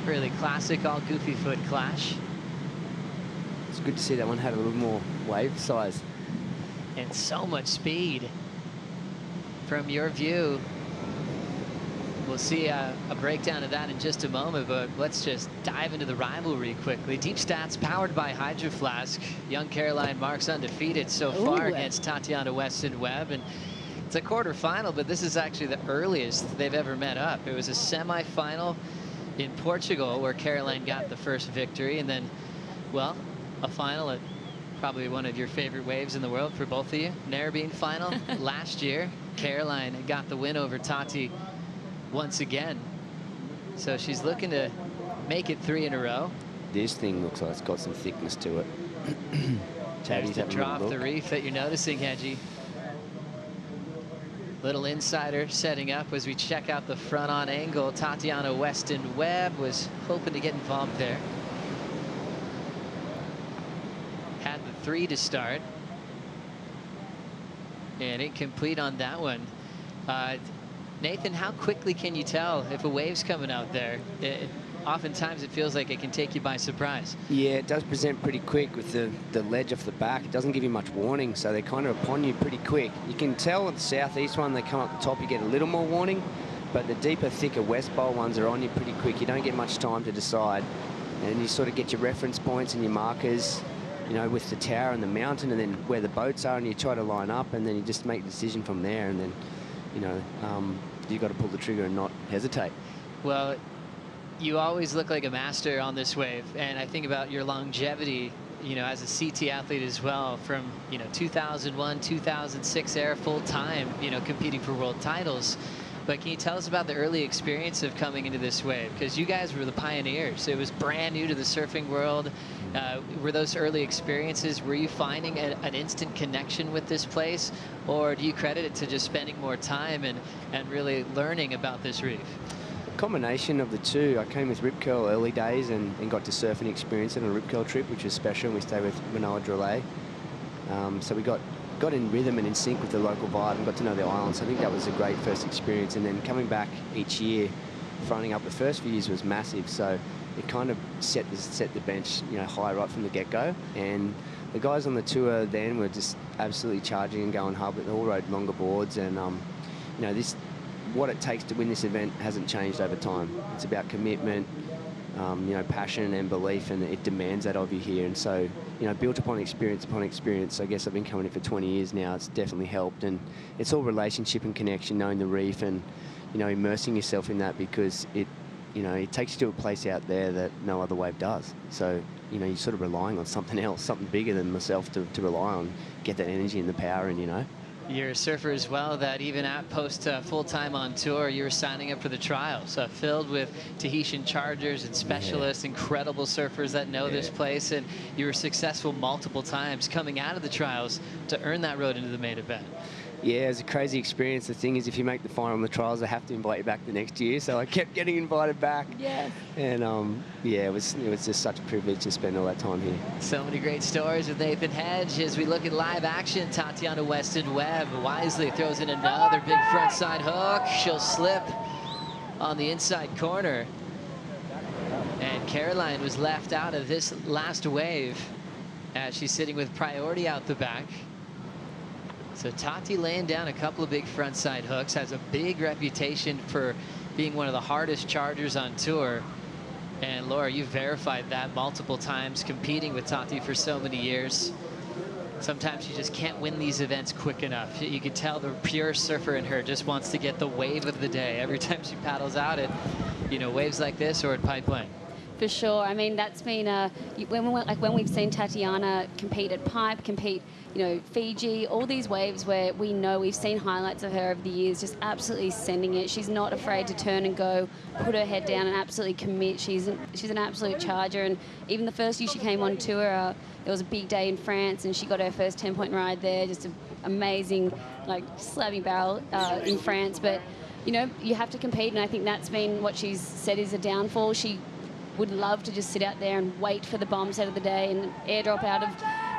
really classic all goofy foot clash. It's good to see that one had a little more wave size. And so much speed. From your view, we'll see a breakdown of that in just a moment, but let's just dive into the rivalry quickly. Deep Stats powered by Hydro Flask. Young Caroline marks undefeated so far against Tatiana Weston Webb, and it's a quarterfinal, but this is actually the earliest they've ever met up. It was a semifinal in Portugal where Caroline got the first victory, and then, well, a final at probably one of your favorite waves in the world for both of you. Narrabeen final last year. Caroline got the win over Tati once again. So she's looking to make it 3 in a row. This thing looks like it's got some thickness to it. There's the drop, the reef that you're noticing, Hedgie. Little insider setting up as we check out the front on angle. Tatiana Weston Webb was hoping to get involved there. Had the 3 to start. And incomplete on that one. Nathan, how quickly can you tell if a wave's coming out there? Oftentimes it feels like it can take you by surprise. Yeah, it does present pretty quick with the ledge off the back. It doesn't give you much warning, so they're kind of upon you pretty quick. You can tell with the southeast one, they come up the top, you get a little more warning, but the deeper, thicker west bowl ones are on you pretty quick. You don't get much time to decide. And you sort of get your reference points and your markers, with the tower and the mountain, and then where the boats are, and you try to line up, and then you just make a decision from there, and then, you got to pull the trigger and not hesitate. Well, you always look like a master on this wave, and I think about your longevity, as a CT athlete as well, from 2001, 2006 era, full time, competing for world titles. But can you tell us about the early experience of coming into this wave? Because you guys were the pioneers. It was brand new to the surfing world. Were those early experiences, were you finding an instant connection with this place? Or do you credit it to just spending more time and really learning about this reef? A combination of the two. I came with Rip Curl early days and got to surf and experience it on a Rip Curl trip, which was special. And we stayed with Manoa Drollet. So we got in rhythm and in sync with the local vibe and got to know the island. So I think that was a great first experience. And then coming back each year, fronting up the first few years was massive. So it kind of set the bench, high right from the get-go. And the guys on the tour then were just absolutely charging and going hard. They all rode longer boards, and what it takes to win this event hasn't changed over time. It's about commitment, passion and belief, and it demands that of you here. And so, built upon experience, I guess I've been coming in for 20 years now. It's definitely helped, and it's all relationship and connection, knowing the reef and, immersing yourself in that, because it takes you to a place out there that no other wave does. So, you're sort of relying on something else, something bigger than myself to rely on, get that energy and the power in, You're a surfer as well that even at post full-time on tour, you were signing up for the trials, filled with Tahitian chargers and specialists, incredible surfers that know this place, and you were successful multiple times coming out of the trials to earn that road into the main event. Yeah, it was a crazy experience. The thing is, if you make the final in the trials, they have to invite you back the next year. So I kept getting invited back. Yes. And it was just such a privilege to spend all that time here. So many great stories with Nathan Hedge as we look at live action. Tatiana Weston Webb wisely throws in another big frontside hook. She'll slip on the inside corner. And Caroline was left out of this last wave as she's sitting with priority out the back. So Tati laying down a couple of big frontside hooks, has a big reputation for being one of the hardest chargers on tour. And Laura, you've verified that multiple times, competing with Tati for so many years. Sometimes you just can't win these events quick enough. You can tell the pure surfer in her just wants to get the wave of the day every time she paddles out at, you know, waves like this or at pipeline. For sure. I mean, that's been when we've seen Tatiana compete at pipe, compete, you know, Fiji, all these waves where we know we've seen highlights of her over the years, just absolutely sending it. She's not afraid to turn and go, put her head down and absolutely commit. She's an absolute charger. And even the first year she came on tour, there was a big day in France, and she got her first 10-point ride there. Just an amazing, like, slamming barrel in France. But you know, you have to compete, and I think that's been what she's said is a downfall. She would love to just sit out there and wait for the bomb set of the day and airdrop out of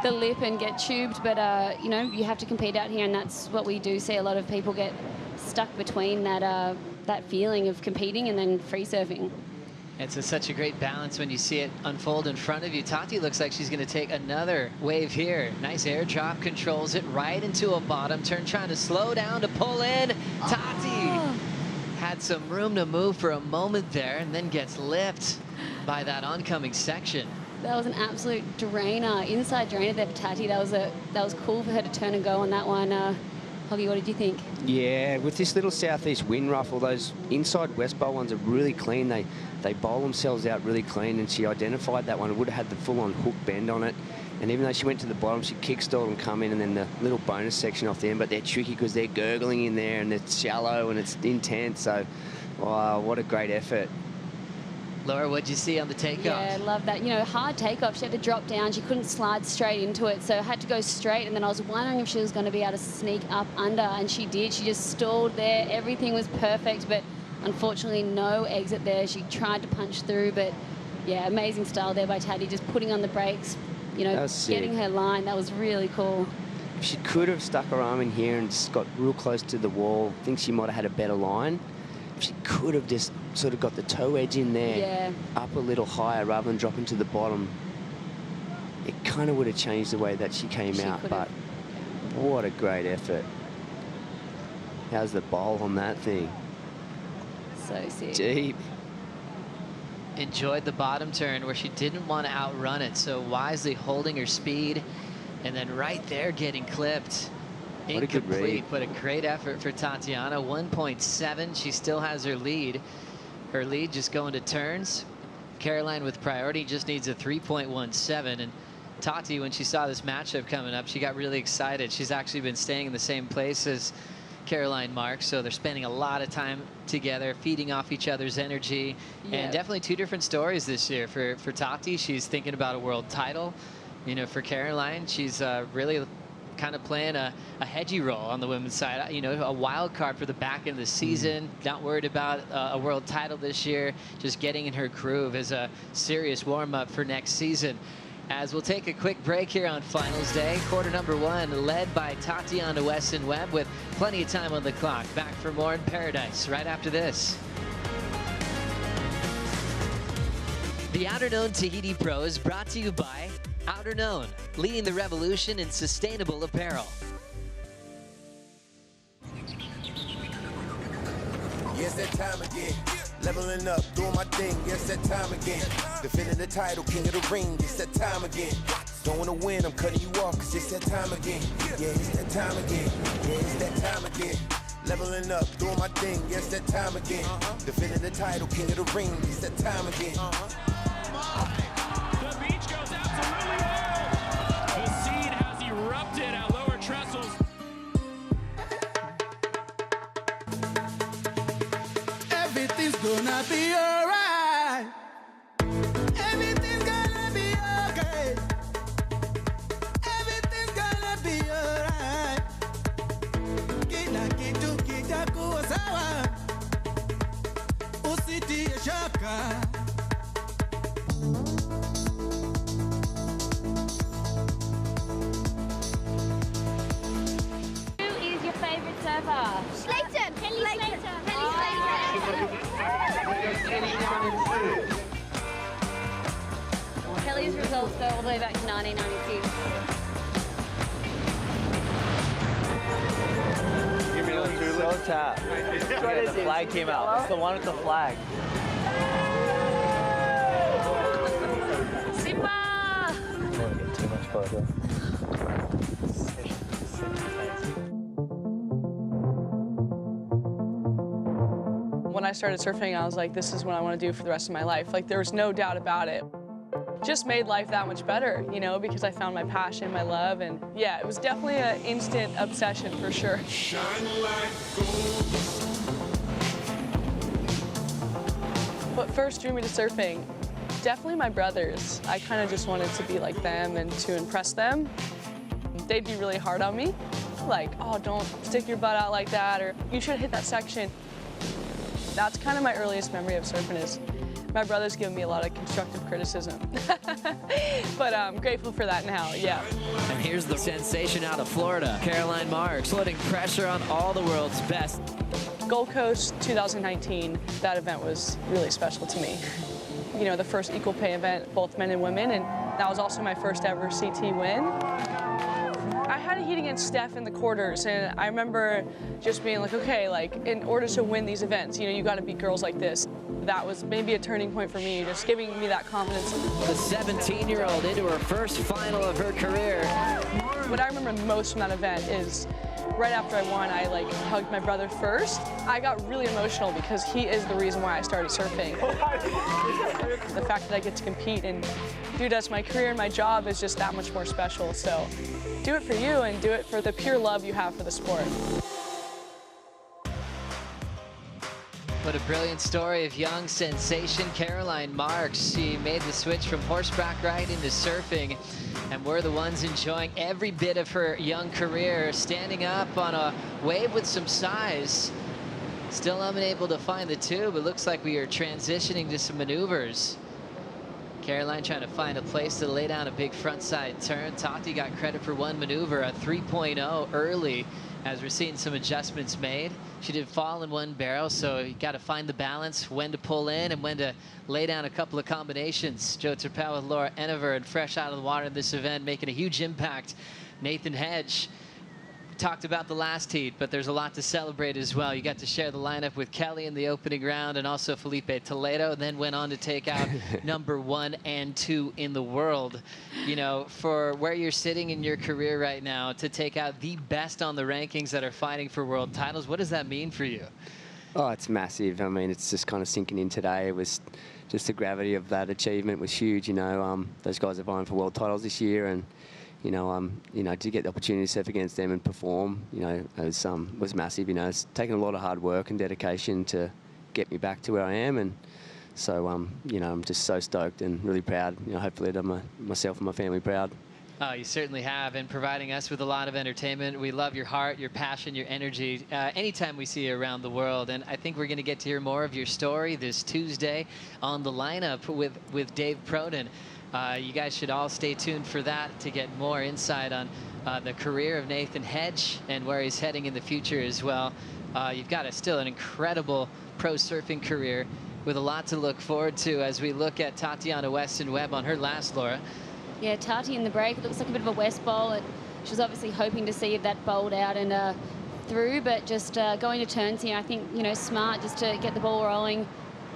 the lip and get tubed, but you know, you have to compete out here, and that's what we do see. A lot of people get stuck between that that feeling of competing and then free surfing. It's such a great balance when you see it unfold in front of you. Tati looks like she's going to take another wave here. Nice airdrop, controls it right into a bottom turn, trying to slow down to pull in. Tati had some room to move for a moment there, and then gets lipped by that oncoming section. That was an absolute drainer, inside drainer there for Tati. That was cool for her to turn and go on that one. Hoggy, what did you think? Yeah, with this little southeast wind ruffle, those inside west bowl ones are really clean. They bowl themselves out really clean, and she identified that one. It would have had the full-on hook bend on it. And even though she went to the bottom, she kickstalled and come in, and then the little bonus section off the end. But they're tricky because they're gurgling in there, and it's shallow and it's intense. So, wow, what a great effort. Laura, what'd you see on the takeoff? Yeah, I love that. You know, hard takeoff. She had to drop down. She couldn't slide straight into it, so had to go straight. And then I was wondering if she was going to be able to sneak up under, and she did. She just stalled there. Everything was perfect, but unfortunately no exit there. She tried to punch through, but yeah, amazing style there by Tati, just putting on the brakes, you know, getting her line. That was really cool. She could have stuck her arm in here and just got real close to the wall. I think she might have had a better line. She could have just sort of got the toe edge in there, up a little higher rather than dropping to the bottom. It kind of would have changed the way that she came out, but what a great effort. How's the bowl on that thing? So sick. Deep. Enjoyed the bottom turn where she didn't want to outrun it, so wisely holding her speed, and then right there getting clipped. What a good read. But a great effort for Tatiana. 1.7. She still has her lead. Her lead just going to turns. Caroline with priority just needs a 3.17. And Tati, when she saw this matchup coming up, she got really excited. She's actually been staying in the same place as Caroline Marks, so they're spending a lot of time together, feeding off each other's energy. And definitely two different stories this year. For Tati, she's thinking about a world title. You know, for Caroline, she's really kind of playing a hedgy role on the women's side. You know, a wild card for the back end of the season. Not worried about a world title this year. Just getting in her groove as a serious warm-up for next season. As we'll take a quick break here on finals day. Quarter number one led by Tatiana Weston-Webb with plenty of time on the clock. Back for more in Paradise right after this. The Outerknown Tahiti Pro is brought to you by Outerknown, leading the revolution in sustainable apparel. Yes, that time again. Leveling up, doing my thing. Yes, that time again. Defending the title, king of the ring. It's that time again. Don't wanna win, I'm cutting you off, cause it's that time again. Yeah, it's that time again. Yeah, it's that time again. Leveling up, doing my thing. Yes, that time again. Defending the title, king of the ring. It's that time again. The beach goes absolutely wild. The scene has erupted at lower trestles. Everything's gonna be alright. Everything's gonna be okay. Everything's gonna be alright. Kila kitu kitakuwa sawa. Usitie shaka. Who is your favorite surfer? Slayton. Kelly Slater. Kelly Slater. Kelly's results go all the way back to 1996. So tap. The flag came out. It's the one with the flag. photo. When I started surfing, I was like, this is what I want to do for the rest of my life. Like, there was no doubt about it. Just made life that much better, you know, because I found my passion, my love, and yeah, it was definitely an instant obsession for sure. What first drew me to surfing? Definitely my brothers. I kind of just wanted to be like them and to impress them. They'd be really hard on me, like, oh, don't stick your butt out like that, or you should hit that section. That's kind of my earliest memory of surfing is my brother's given me a lot of constructive criticism. But I'm grateful for that now, yeah. And here's the sensation out of Florida. Caroline Marks putting pressure on all the world's best. Gold Coast 2019, that event was really special to me. You know, the first equal pay event, both men and women, and that was also my first ever CT win. I had a heat against Steph in the quarters, and I remember just being like, okay, like, in order to win these events, you know, you gotta beat girls like this. That was maybe a turning point for me, just giving me that confidence. The 17-year-old into her first final of her career. What I remember most from that event is right after I won, I like hugged my brother first. I got really emotional because he is the reason why I started surfing. The fact that I get to compete and do that's my career and my job is just that much more special. So do it for you and do it for the pure love you have for the sport. What a brilliant story of young sensation Caroline Marks. She made the switch from horseback ride into surfing, and we're the ones enjoying every bit of her young career, standing up on a wave with some size. Still unable to find the tube. It looks like we are transitioning to some maneuvers. Caroline trying to find a place to lay down a big frontside turn. Tahiti got credit for one maneuver, a 3.0 early, as we're seeing some adjustments made. She did fall in one barrel, so you got to find the balance, when to pull in and when to lay down a couple of combinations. Joe Turpel with Laura Enever, and fresh out of the water in this event, making a huge impact. Nathan Hedge. Talked about the last heat, but there's a lot to celebrate as well. You got to share the lineup with Kelly in the opening round and also Felipe Toledo, then went on to take out number 1 and 2 in the world. You know, for where you're sitting in your career right now, to take out the best on the rankings that are fighting for world titles, what does that mean for you? Oh, it's massive. I mean, it's just kind of sinking in today. It was just the gravity of that achievement was huge. You know, those guys are vying for world titles this year, and you know, to get the opportunity to surf against them and perform, you know, was massive. You know, it's taken a lot of hard work and dedication to get me back to where I am, and so you know, I'm just so stoked and really proud. You know, hopefully, I've done myself and my family proud. Oh, you certainly have, and providing us with a lot of entertainment. We love your heart, your passion, your energy, anytime we see you around the world. And I think we're going to get to hear more of your story this Tuesday on the lineup with Dave Proden. You guys should all stay tuned for that to get more insight on the career of Nathan Hedge and where he's heading in the future as well. You've got still an incredible pro surfing career with a lot to look forward to as we look at Tatiana Weston Webb on her last, Laura. Yeah, Tati in the break, it looks like a bit of a west bowl, and she was obviously hoping to see that bowled out and through, but just going to turns here, I think, you know, smart just to get the ball rolling.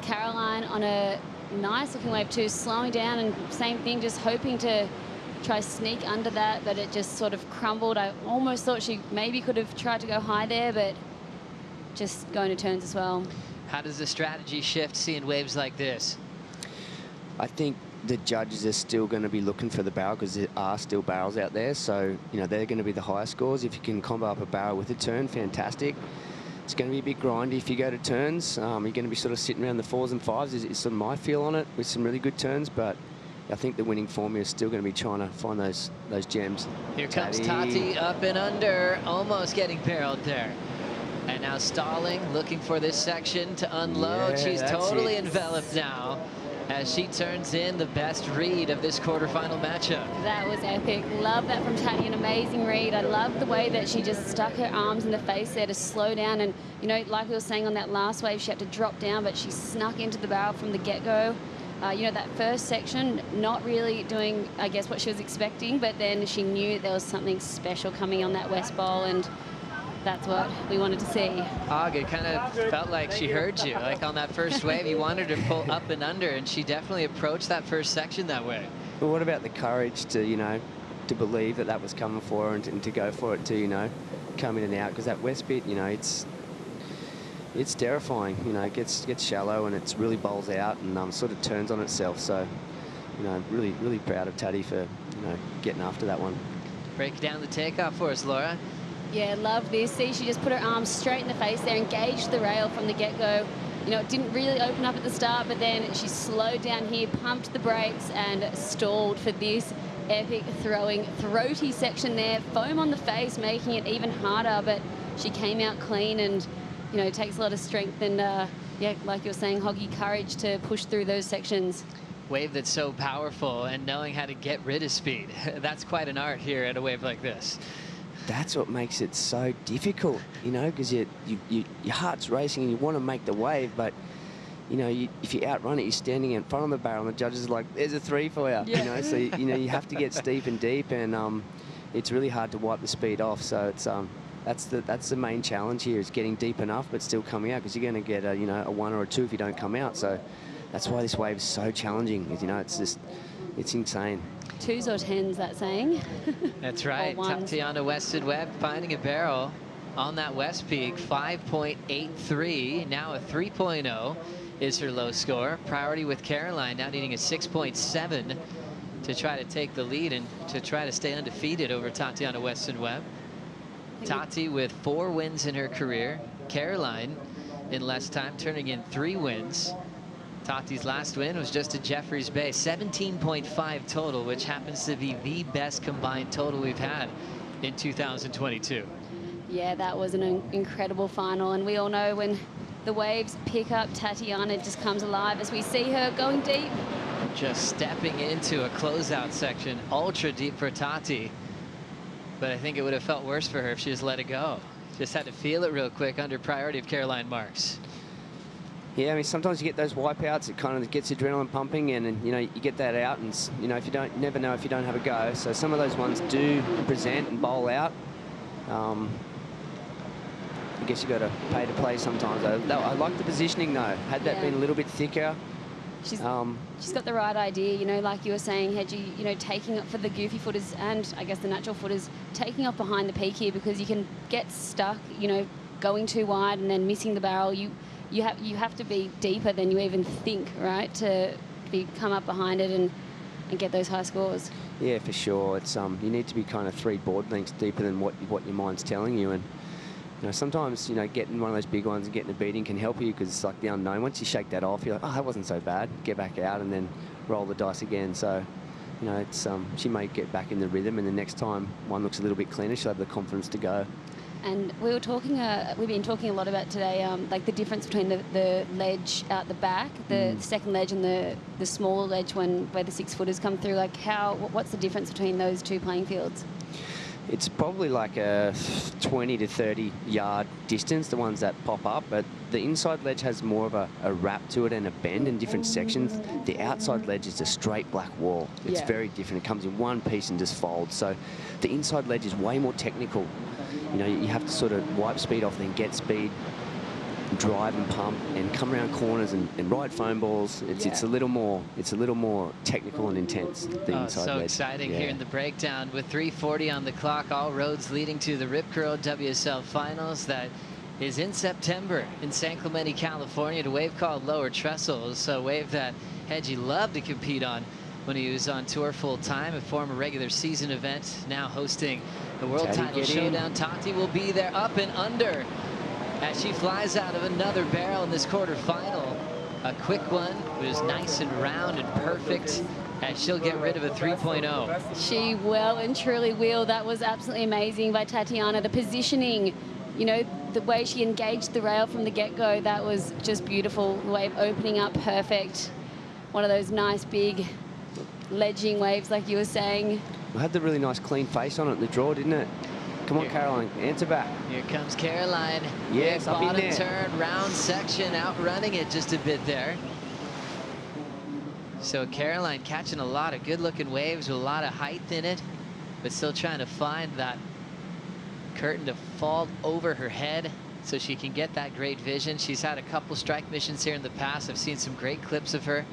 Caroline on a nice looking wave too, slowing down, and same thing, just hoping to try sneak under that, but it just sort of crumbled. I almost thought she maybe could have tried to go high there, but just going to turns as well. How does the strategy shift seeing waves like this? I think the judges are still going to be looking for the barrel because there are still barrels out there, so you know they're going to be the higher scores. If you can combo up a barrel with a turn, fantastic. It's going to be a bit grindy if you go to turns. You're going to be sort of sitting around the 4s and 5s is sort of my feel on it, with some really good turns, but I think the winning formula is still going to be trying to find those gems. Here comes Tati up and under, almost getting barreled there. And now stalling, looking for this section to unload. Yeah, she's totally enveloped now as she turns in the best read of this quarterfinal matchup. That was epic. Love that from Tati, an amazing read. I love the way that she just stuck her arms in the face there to slow down. And, you know, like we were saying on that last wave, she had to drop down, but she snuck into the barrel from the get-go. You know, that first section, not really doing, I guess, what she was expecting, but then she knew there was something special coming on that west bowl, and that's what we wanted to see. Og, it kind of felt like she heard you. Like on that first wave, you wanted her to pull up and under, and she definitely approached that first section that way. Well, what about the courage to, you know, to believe that that was coming for her and to go for it, to, you know, come in and out, because that west bit, you know, it's terrifying. You know, it gets shallow and it's really bowls out and sort of turns on itself. So, you know, really proud of Tati for, you know, getting after that one. Break down the takeoff for us, Laura. Yeah, love this. See, she just put her arms straight in the face there, engaged the rail from the get-go. You know, it didn't really open up at the start, but then she slowed down here, pumped the brakes, and stalled for this epic throwing throaty section there. Foam on the face, making it even harder, but she came out clean, and, you know, it takes a lot of strength and, yeah, like you were saying, Hoggy, courage to push through those sections. Wave that's so powerful and knowing how to get rid of speed. That's quite an art here at a wave like this. That's what makes it so difficult, you know, because your heart's racing and you want to make the wave, but, you know, if you outrun it, you're standing in front of the barrel and the judge is like, there's a 3 for you, you know, so, you know, you have to get steep and deep, and it's really hard to wipe the speed off. So it's that's the main challenge here, is getting deep enough but still coming out, because you're going to get you know, a 1 or a 2 if you don't come out. So that's why this wave is so challenging. You know, it's insane. 2s or 10s, that saying. That's right. Tatiana Weston-Webb finding a barrel on that west peak. 5.83. Now a 3.0 is her low score. Priority with Caroline now needing a 6.7 to try to take the lead and to try to stay undefeated over Tatiana Weston-Webb. Tati with 4 wins in her career. Caroline in less time, turning in 3 wins. Tati's last win was just at Jeffreys Bay, 17.5 total, which happens to be the best combined total we've had in 2022. Yeah, that was an incredible final, and we all know when the waves pick up, Tatiana just comes alive as we see her going deep. Just stepping into a closeout section, ultra deep for Tati. But I think it would have felt worse for her if she just let it go. Just had to feel it real quick under priority of Caroline Marks. Yeah, I mean, sometimes you get those wipeouts. It kind of gets adrenaline pumping, and you know, you get that out, and you know, if you don't, never know if you don't have a go. So some of those ones do present and bowl out. I guess you got to pay to play sometimes. I like the positioning though. Had that been a little bit thicker. She's got the right idea, you know, like you were saying, Hedgie, you know, taking up for the goofy footers and I guess the natural footers, taking off behind the peak here, because you can get stuck, you know, going too wide and then missing the barrel. You have to be deeper than you even think, right, to come up behind it and get those high scores. Yeah, for sure. It's you need to be kind of 3 board lengths deeper than what your mind's telling you, and you know, sometimes, you know, getting one of those big ones and getting a beating can help you, because it's like the unknown. Once you shake that off, you're like, oh, that wasn't so bad. Get back out and then roll the dice again. So, you know, it's she may get back in the rhythm, and the next time one looks a little bit cleaner, she'll have the confidence to go. And we were talking, we've been talking a lot about today, like the difference between the ledge out the back, the second ledge, and the smaller ledge where the 6-footers come through. Like what's the difference between those 2 playing fields? It's probably like a 20 to 30 yard distance, the ones that pop up, but the inside ledge has more of a wrap to it and a bend in different sections. The outside ledge is a straight black wall. It's very different. It comes in one piece and just folds. So the inside ledge is way more technical. You know, you have to sort of wipe speed off, then get speed, drive and pump, and come around corners and ride foam balls. It's a little more technical and intense. The inside so ledge. Exciting here in the breakdown with 3:40 on the clock. All roads leading to the Rip Curl WSL Finals that is in September in San Clemente, California, at a wave called Lower Trestles. So a wave that Hedgie loved to compete on when he was on tour full time, a former regular season event, now hosting the World Title Showdown. Tati will be there up and under as she flies out of another barrel in this quarterfinal. A quick one, it was nice and round and perfect, as she'll get rid of a 3.0. She well and truly will. That was absolutely amazing by Tatiana. The positioning, you know, the way she engaged the rail from the get-go, that was just beautiful. The wave opening up perfect. One of those nice big ledging waves, like you were saying. It had the really nice clean face on it in the draw, didn't it? Come on, Caroline, answer back. Here comes Caroline. Yes, up in there. Bottom turn, round section, outrunning it just a bit there. So Caroline catching a lot of good-looking waves with a lot of height in it, but still trying to find that curtain to fall over her head so she can get that great vision. She's had a couple strike missions here in the past. I've seen some great clips of her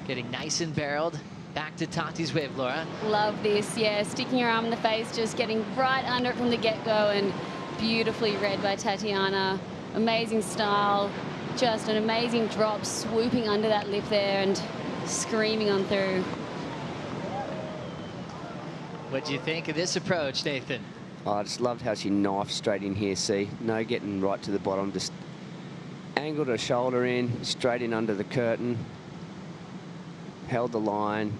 getting nice and barreled Back to Tati's wave, Laura. Love this, yeah. Sticking her arm in the face, just getting right under it from the get-go, and beautifully read by Tatiana. Amazing style, just an amazing drop, swooping under that lip there and screaming on through. What do you think of this approach, Nathan? Oh, I just loved how she knifed straight in here, see? No getting right to the bottom, just angled her shoulder in, straight in under the curtain, held the line,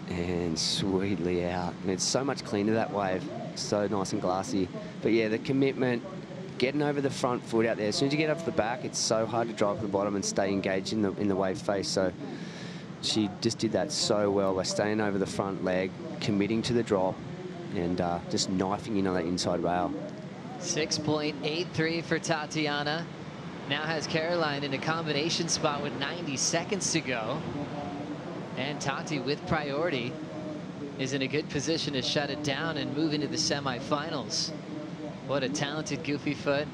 and sweetly out. And it's so much cleaner, that wave. So nice and glassy. But yeah, the commitment, getting over the front foot out there. As soon as you get up to the back, it's so hard to drive to the bottom and stay engaged in the wave face. So she just did that so well by staying over the front leg, committing to the drop, and just knifing in on that inside rail. 6.83 for Tatiana. Now has Caroline in a combination spot with 90 seconds to go. And Tati, with priority, is in a good position to shut it down and move into the semifinals. What a talented goofy foot.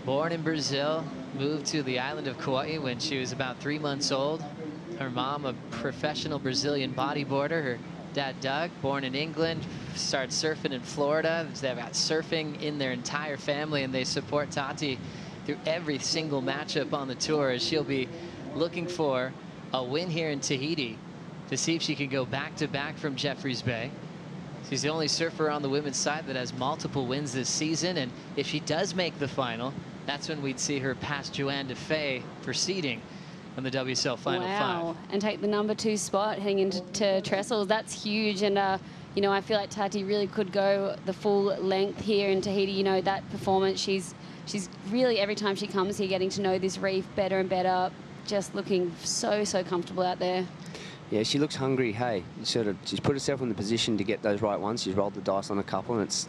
Born in Brazil, moved to the island of Kauai when she was about 3 months old. Her mom, a professional Brazilian bodyboarder. Her dad, Doug, born in England, started surfing in Florida. They've got surfing in their entire family, and they support Tati through every single matchup on the tour, as she'll be looking for a win here in Tahiti to see if she can go back-to-back from Jeffreys Bay. She's the only surfer on the women's side that has multiple wins this season, and if she does make the final, that's when we'd see her pass Joanne DeFay for seeding on the WSL Final 5. And take the #2 spot heading into Trestles. That's huge, and you know, I feel like Tati really could go the full length here in Tahiti. You know, that performance, she's really, every time she comes here, getting to know this reef better and better, just looking so comfortable out there. Yeah, she looks hungry. Hey, she's put herself in the position to get those right ones. She's rolled the dice on a couple, and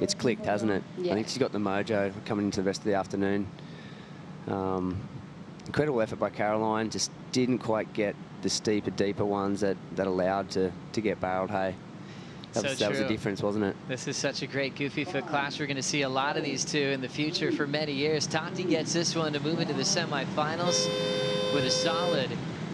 it's clicked, hasn't it? Yeah. I think she's got the mojo coming into the rest of the afternoon. Incredible effort by Caroline. Just didn't quite get the steeper, deeper ones that allowed to get barreled. Hey, that was the difference, wasn't it? This is such a great goofy foot class. We're going to see a lot of these two in the future for many years. Tati gets this one to move into the semifinals with a solid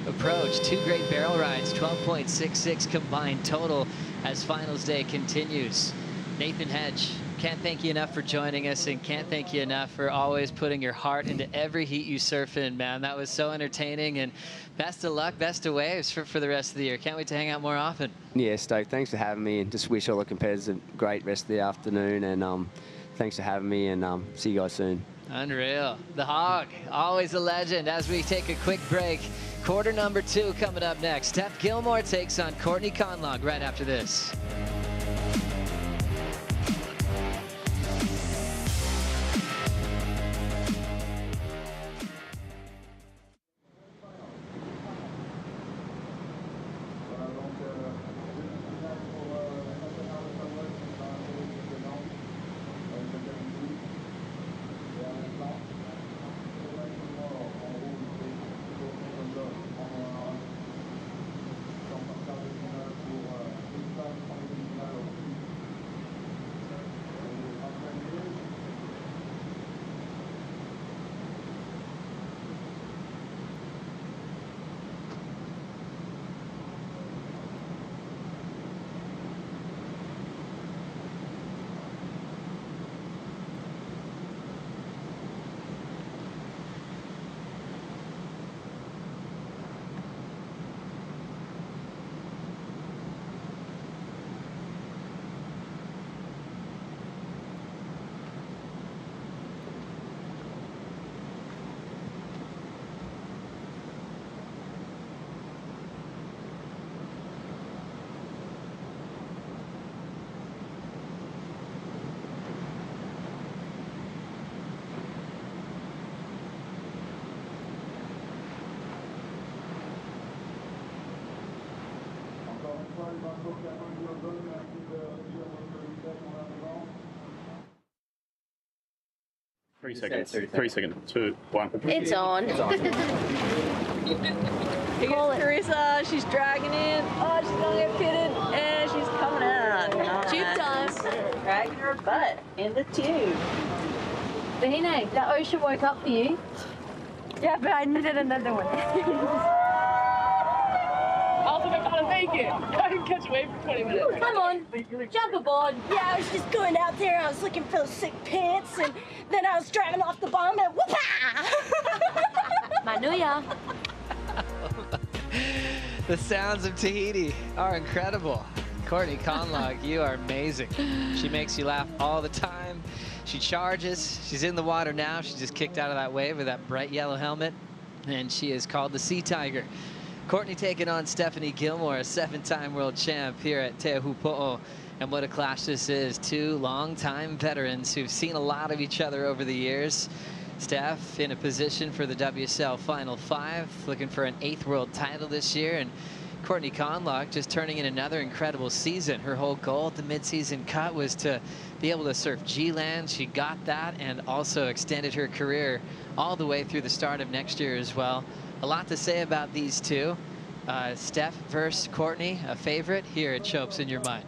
approach. 2 great barrel rides, 12.66 combined total as finals day continues. Nathan Hedge, can't thank you enough for joining us, and can't thank you enough for always putting your heart into every heat you surf in, man. That was so entertaining, and best of luck, best of waves for the rest of the year. Can't wait to hang out more often. Yeah, stoked. Thanks for having me, and just wish all the competitors a great rest of the afternoon, and thanks for having me, and see you guys soon. Unreal. The Hog, always a legend. As we take a quick break, quarter #2 coming up next. Steph Gilmore takes on Courtney Conlog right after this. Three seconds. 3 seconds. 2, 1. It's on. It's on. Here's Carissa. She's dragging in. Oh, she's gonna get pitted, and she's coming out. Tube time. Dragging her butt in the tube. Bahine, that ocean woke up for you. Yeah, but I needed another one. it. I didn't catch a wave for 20 minutes. Come on, jump aboard. Yeah, I was just going out there. I was looking for those sick pants, and then I was driving off the bomb and whoop-ah! Manuya. The sounds of Tahiti are incredible. Courtney Conlogue, you are amazing. She makes you laugh all the time. She charges. She's in the water now. She just kicked out of that wave with that bright yellow helmet, and she is called the Sea Tiger. Courtney taking on Stephanie Gilmore, a 7-time world champ here at Teahupo'o. And what a clash this is. Two longtime veterans who've seen a lot of each other over the years. Steph in a position for the WSL Final 5, looking for an 8th world title this year. And Courtney Conlogue just turning in another incredible season. Her whole goal at the midseason cut was to be able to surf G-Land. She got that and also extended her career all the way through the start of next year as well. A lot to say about these two. Steph versus Courtney, a favorite here at Chopes in your mind?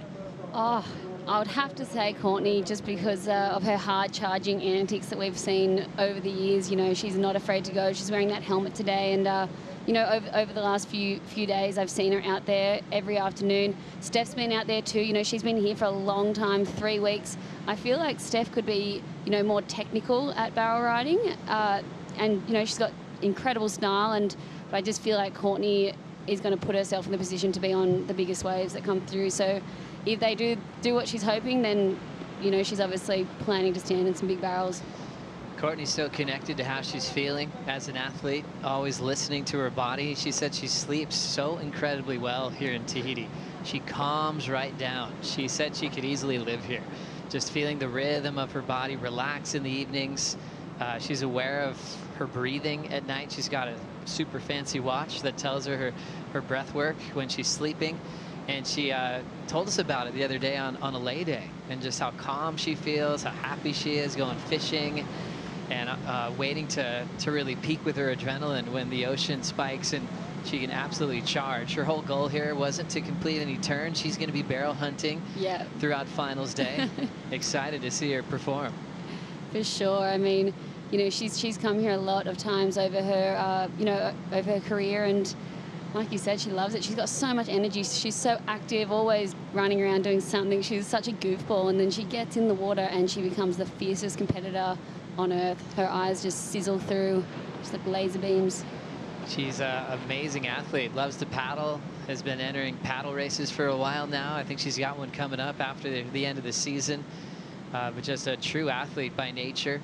Oh, I would have to say Courtney, just because of her hard charging antics that we've seen over the years. You know, she's not afraid to go. She's wearing that helmet today, and you know, over the last few days, I've seen her out there every afternoon. Steph's been out there too. You know, she's been here for a long time, 3 weeks. I feel like Steph could be, you know, more technical at barrel riding, and you know, she's got incredible style. But I just feel like Courtney is going to put herself in the position to be on the biggest waves that come through. So if they do what she's hoping, then, you know, she's obviously planning to stand in some big barrels. Courtney's so connected to how she's feeling as an athlete, always listening to her body. She said she sleeps so incredibly well here in Tahiti. She calms right down. She said she could easily live here. Just feeling the rhythm of her body, relax in the evenings. She's aware of her breathing at night. She's got a super fancy watch that tells her her breath work when she's sleeping. And she told us about it the other day on a lay day, and just how calm she feels, how happy she is going fishing, and waiting to really peak with her adrenaline when the ocean spikes and she can absolutely charge. Her whole goal here wasn't to complete any turns. She's going to be barrel hunting throughout finals day. Excited to see her perform. For sure. I mean, you know, she's come here a lot of times over her, you know, over her career, and like you said, she loves it. She's got so much energy. She's so active, always running around doing something. She's such a goofball, and then she gets in the water and she becomes the fiercest competitor on earth. Her eyes just sizzle through, just like laser beams. She's an amazing athlete, loves to paddle, has been entering paddle races for a while now. I think she's got one coming up after the end of the season, but just a true athlete by nature.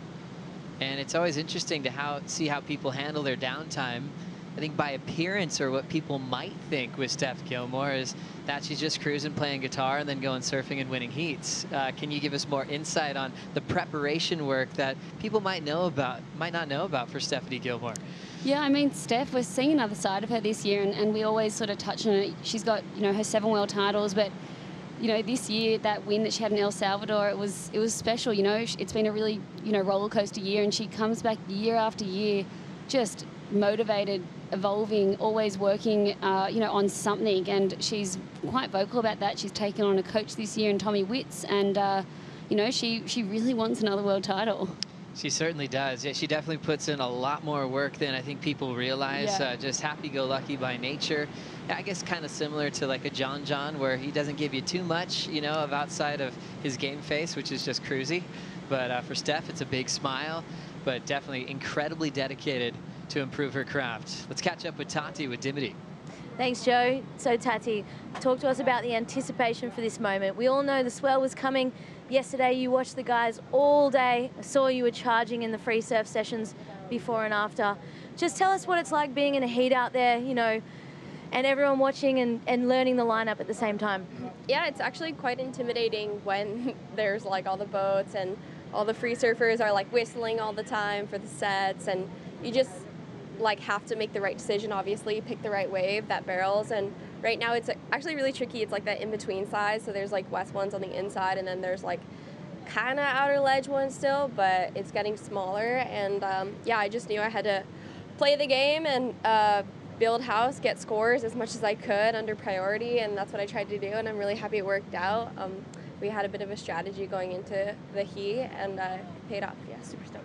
And it's always interesting to see how people handle their downtime. I think by appearance, or what people might think with Steph Gilmore, is that she's just cruising, playing guitar, and then going surfing and winning heats. Can you give us more insight on the preparation work that people might not know about for Stephanie Gilmore? Yeah, I mean, Steph, we're seeing another side of her this year, and we always sort of touch on it. She's got, you know, her 7 world titles, but you know, this year, that win that she had in El Salvador, it was special. You know, it's been a really, you know, roller coaster year, and she comes back year after year, just motivated, evolving, always working, you know, on something. And she's quite vocal about that. She's taken on a coach this year in Tommy Witts, and you know, she really wants another world title. She certainly does. Yeah, she definitely puts in a lot more work than I think people realize. Yeah. Just happy-go-lucky by nature. I guess kind of similar to like a John, where he doesn't give you too much, you know, of outside of his game face, which is just cruisy. But for Steph, it's a big smile, but definitely incredibly dedicated to improve her craft. Let's catch up with Tati with Dimity. Thanks, Joe. So, Tati, talk to us about the anticipation for this moment. We all know the swell was coming. Yesterday, you watched the guys all day. I saw you were charging in the free surf sessions before and after. Just tell us what it's like being in a heat out there, you know, and everyone watching and learning the lineup at the same time. Yeah, it's actually quite intimidating when there's like all the boats and all the free surfers are like whistling all the time for the sets, and you just like have to make the right decision, obviously, pick the right wave that barrels. And right now it's actually really tricky. It's like that in-between size, so there's like west ones on the inside, and then there's like kind of outer ledge ones still, but it's getting smaller. And yeah, I just knew I had to play the game and build house, get scores as much as I could under priority, and that's what I tried to do, and I'm really happy it worked out. We had a bit of a strategy going into the heat, and it paid off. Yeah, super stoked.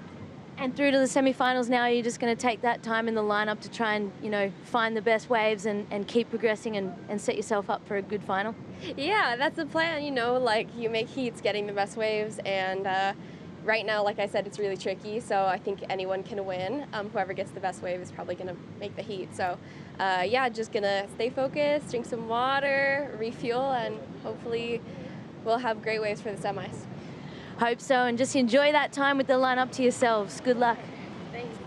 And through to the semi-finals now, you're just going to take that time in the lineup to try and, you know, find the best waves and keep progressing and set yourself up for a good final? Yeah, that's the plan, you know, like you make heats getting the best waves, and right now, like I said, it's really tricky, so I think anyone can win. Whoever gets the best wave is probably going to make the heat. So yeah, just going to stay focused, drink some water, refuel, and hopefully we'll have great waves for the semis. Hope so, and just enjoy that time with the lineup to yourselves. Good luck. Thanks.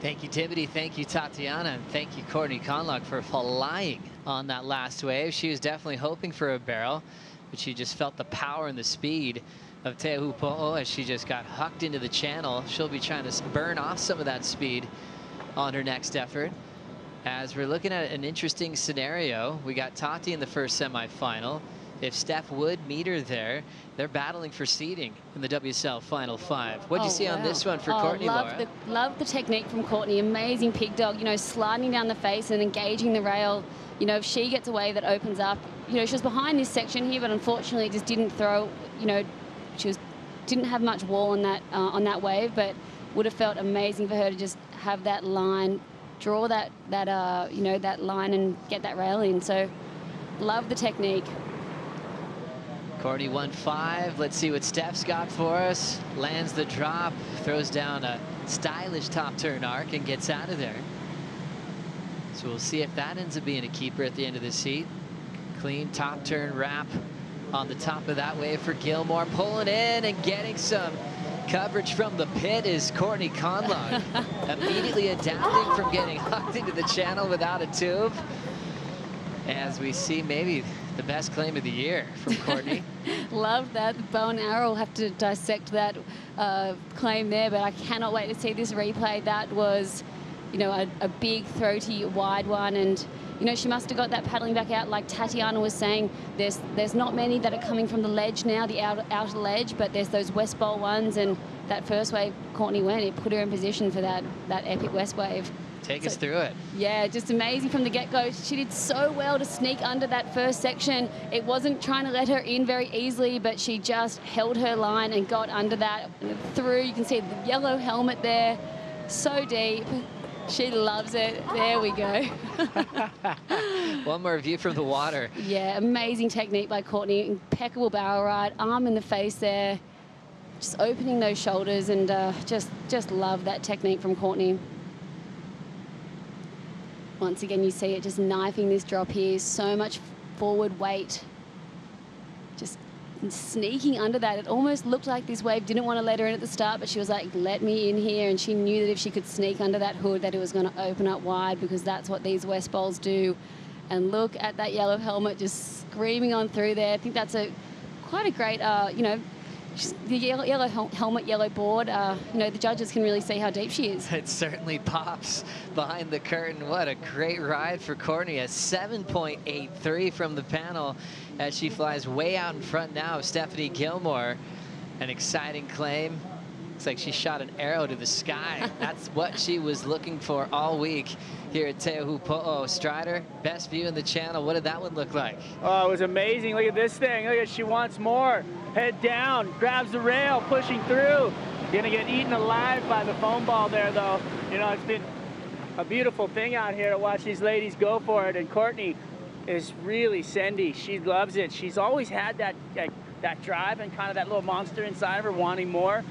Thank you, Timothy. Thank you, Tatiana. And thank you, Courtney Conlock, for flying on that last wave. She was definitely hoping for a barrel, but she just felt the power and the speed of Teahupo'o as she just got hucked into the channel. She'll be trying to burn off some of that speed on her next effort. As we're looking at an interesting scenario, we got Tati in the first semifinal. If Steph would meet her there, they're battling for seeding in the WSL Final 5. What'd you see on this one for Courtney, Laura? Love the technique from Courtney. Amazing pig dog, you know, sliding down the face and engaging the rail. You know, if she gets a wave that opens up, you know, she was behind this section here, but unfortunately just didn't throw, you know, didn't have much wall on that wave, but would have felt amazing for her to just have that line, draw that you know, that line and get that rail in. So love the technique. Courtney 1-5. Let's see what Steph's got for us. Lands the drop, throws down a stylish top turn arc and gets out of there. So we'll see if that ends up being a keeper at the end of this heat. Clean top turn wrap on the top of that wave for Gilmore. Pulling in and getting some coverage from the pit is Courtney Conlock. Immediately adapting from getting hucked into the channel without a tube. As we see maybe the best claim of the year from Courtney. Love that. The bow and arrow will have to dissect that claim there, but I cannot wait to see this replay. That was, you know, a big throaty wide one, and you know, she must have got that paddling back out. Like Tatiana was saying, there's not many that are coming from the ledge now, the outer ledge, but there's those west bowl ones, and that first wave Courtney went, it put her in position for that epic west wave. Take us through it. Yeah, just amazing from the get-go. She did so well to sneak under that first section. It wasn't trying to let her in very easily, but she just held her line and got under that through. You can see the yellow helmet there, so deep. She loves it. There we go. One more view from the water. Yeah, amazing technique by Courtney. Impeccable barrel ride, arm in the face there. Just opening those shoulders, and just love that technique from Courtney. Once again, you see it just knifing this drop here. So much forward weight. Just sneaking under that. It almost looked like this wave didn't want to let her in at the start, but she was like, let me in here. And she knew that if she could sneak under that hood, that it was going to open up wide, because that's what these West Bowls do. And look at that yellow helmet just screaming on through there. I think that's quite a great, you know, the yellow helmet, yellow board, you know, the judges can really see how deep she is. It certainly pops behind the curtain. What a great ride for Courtney. A 7.83 from the panel as she flies way out in front now of Stephanie Gilmore. An exciting claim. Looks like she shot an arrow to the sky. That's what she was looking for all week here at Teahupo'o. Strider, best view in the channel. What did that one look like? Oh, it was amazing. Look at this thing. Look at, she wants more. Head down, grabs the rail, pushing through. Gonna get eaten alive by the foam ball there, though. You know, it's been a beautiful thing out here to watch these ladies go for it. And Courtney is really sendy. She loves it. She's always had that drive and kind of that little monster inside of her wanting more.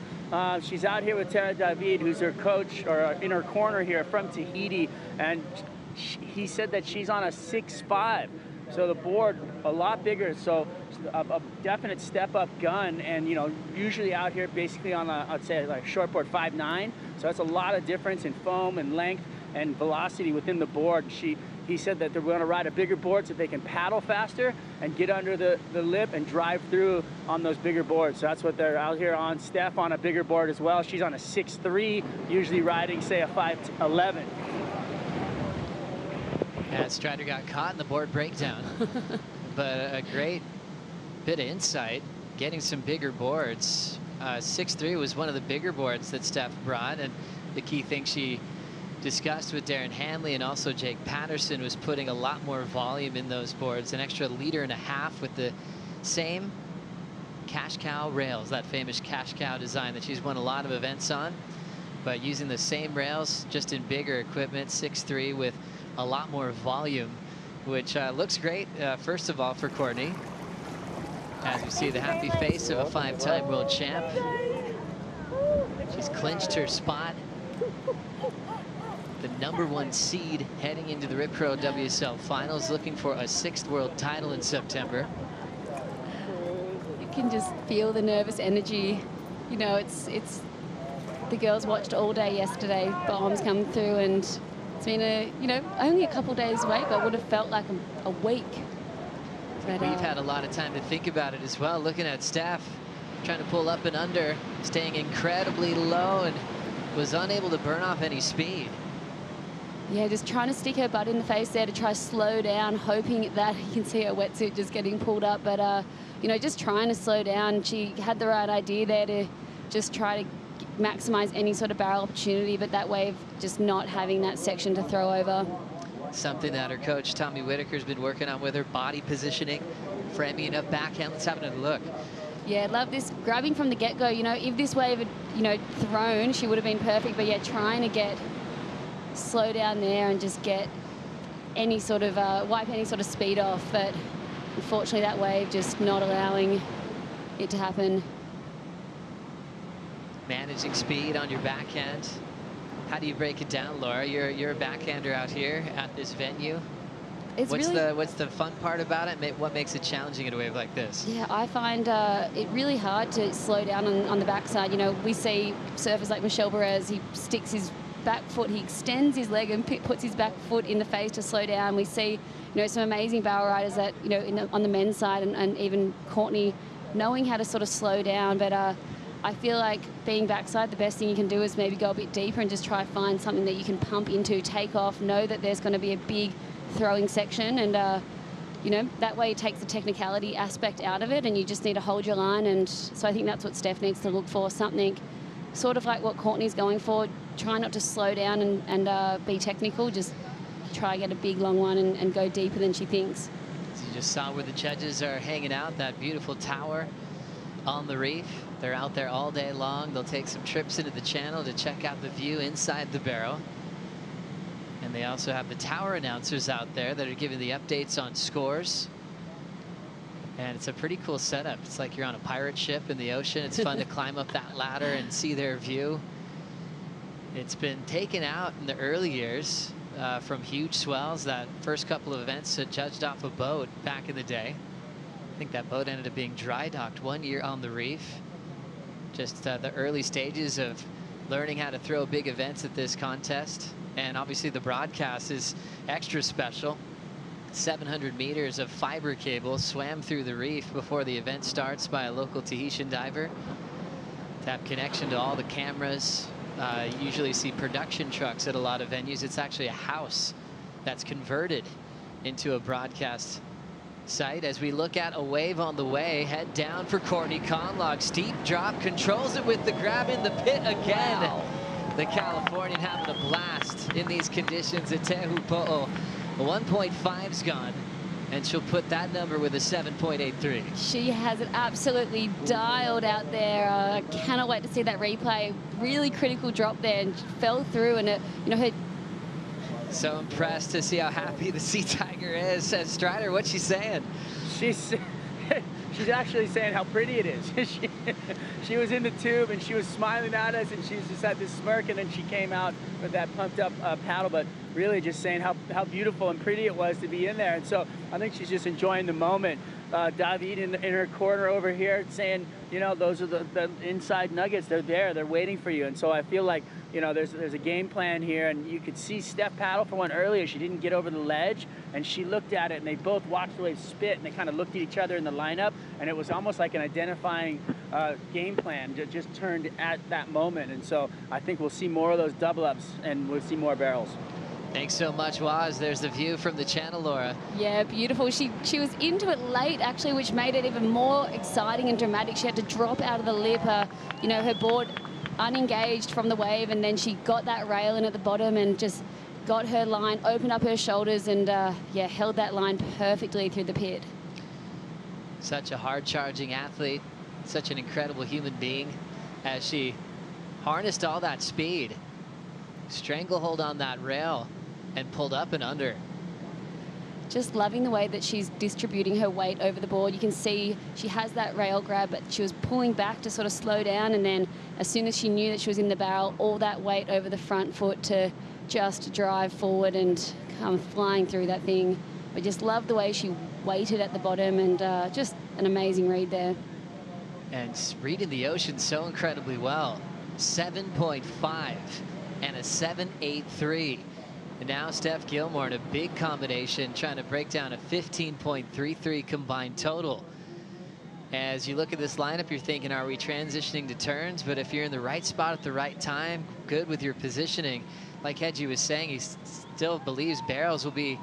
She's out here with Tara David, who's her coach, or in her corner here from Tahiti, and he said that she's on a 6.5, so the board a lot bigger, so a definite step up gun, and you know, usually out here basically on a, I'd say like short board 5.9, so that's a lot of difference in foam and length and velocity within the board. He said that they're going to ride a bigger board so they can paddle faster and get under the lip and drive through on those bigger boards. So that's what they're out here on. Steph on a bigger board as well. She's on a 6.3, usually riding, say, a 5.11. Yeah, Strider got caught in the board breakdown. But a great bit of insight, getting some bigger boards. 6.3 was one of the bigger boards that Steph brought, and the key thing she discussed with Darren Hanley and also Jake Patterson was putting a lot more volume in those boards, an extra 1.5 liters with the same cash cow rails, that famous cash cow design that she's won a lot of events on. but using the same rails, just in bigger equipment, 6'3", with a lot more volume, which looks great, first of all, for Courtney. As we see the happy face of a 5-time world champ. She's clinched her spot. The #1 seed heading into the Rip Curl WSL Finals, looking for a 6th world title in September. You can just feel the nervous energy. You know, it's the girls watched all day yesterday, bombs come through, and it's been only a couple days away, but would have felt like a week. But, we've had a lot of time to think about it as well. Looking at Steph, trying to pull up and under, staying incredibly low, and was unable to burn off any speed. Yeah, just trying to stick her butt in the face there to try to slow down, hoping that you can see her wetsuit just getting pulled up. But, just trying to slow down. She had the right idea there to just try to maximize any sort of barrel opportunity, but that wave just not having that section to throw over. Something that her coach, Tommy Whitaker's been working on with her, body positioning, framing up backhand. Let's have another look. Yeah, love this grabbing from the get-go. If this wave had, thrown, she would have been perfect, but yeah, trying to slow down there and just get any sort of, wipe any sort of speed off. But unfortunately, that wave just not allowing it to happen. Managing speed on your backhand. How do you break it down, Laura? You're a backhander out here at this venue. What's the fun part about it? What makes it challenging in a wave like this? Yeah, I find it really hard to slow down on the backside. We see surfers like Michel Perez, he sticks his back foot, he extends his leg and puts his back foot in the face to slow down. We see, some amazing barrel riders that, on the men's side, and even Courtney knowing how to sort of slow down. But I feel like being backside, the best thing you can do is maybe go a bit deeper and just try to find something that you can pump into, take off, know that there's going to be a big throwing section, and that way it takes the technicality aspect out of it, and you just need to hold your line. And so I think that's what Steph needs to look for, something sort of like what Courtney's going for. Try not to slow down and be technical, just try to get a big long one and go deeper than she thinks. So you just saw where the judges are hanging out, that beautiful tower on the reef. They're out there all day long. They'll take some trips into the channel to check out the view inside the barrel. And they also have the tower announcers out there that are giving the updates on scores. And it's a pretty cool setup. It's like you're on a pirate ship in the ocean. It's fun to climb up that ladder and see their view. It's been taken out in the early years from huge swells. That first couple of events judged off a boat back in the day. I think that boat ended up being dry docked 1 year on the reef. Just the early stages of learning how to throw big events at this contest. And obviously the broadcast is extra special. 700 meters of fiber cable swam through the reef before the event starts by a local Tahitian diver. To have connection to all the cameras. You usually see production trucks at a lot of venues. It's actually a house that's converted into a broadcast site. As we look at a wave on the way, head down for Courtney Conlogue. Steep drop, controls it with the grab in the pit again. Wow. The Californian having a blast in these conditions at Teahupo'o. 1.5's gone, and she'll put that number with a 7.83. She has it absolutely dialed out there. I cannot wait to see that replay. Really critical drop there, and fell through, and her. So impressed to see how happy the Sea Tiger is. Says Strider, what's she saying? She's actually saying how pretty it is. She was in the tube and she was smiling at us, and she just had this smirk, and then she came out with that pumped up paddle, but really just saying how beautiful and pretty it was to be in there. And so I think she's just enjoying the moment. David in her corner over here saying, those are the inside nuggets. They're there. They're waiting for you. And so I feel like, there's a game plan here, and you could see Steph paddle for one earlier. She didn't get over the ledge, and she looked at it, and they both watched the wave spit, and they kind of looked at each other in the lineup, and it was almost like an identifying game plan just turned at that moment. And so I think we'll see more of those double ups, and we'll see more barrels. Thanks so much, Waz. There's the view from the channel, Laura. Yeah, beautiful. She was into it late, actually, which made it even more exciting and dramatic. She had to drop out of the lip. Her board unengaged from the wave, and then she got that rail in at the bottom and just got her line, opened up her shoulders, and held that line perfectly through the pit. Such a hard-charging athlete, such an incredible human being, as she harnessed all that speed, stranglehold on that rail, and pulled up and under. Just loving the way that she's distributing her weight over the board. You can see she has that rail grab, but she was pulling back to sort of slow down, and then as soon as she knew that she was in the barrel, all that weight over the front foot to just drive forward and come flying through that thing. But just love the way she weighted at the bottom, and just an amazing read there. And reading the ocean so incredibly well. 7.5 and a 7.83. And now Steph Gilmore in a big combination trying to break down a 15.33 combined total. As you look at this lineup, you're thinking, are we transitioning to turns? But if you're in the right spot at the right time, good with your positioning, like Hedgie was saying, he still believes barrels will be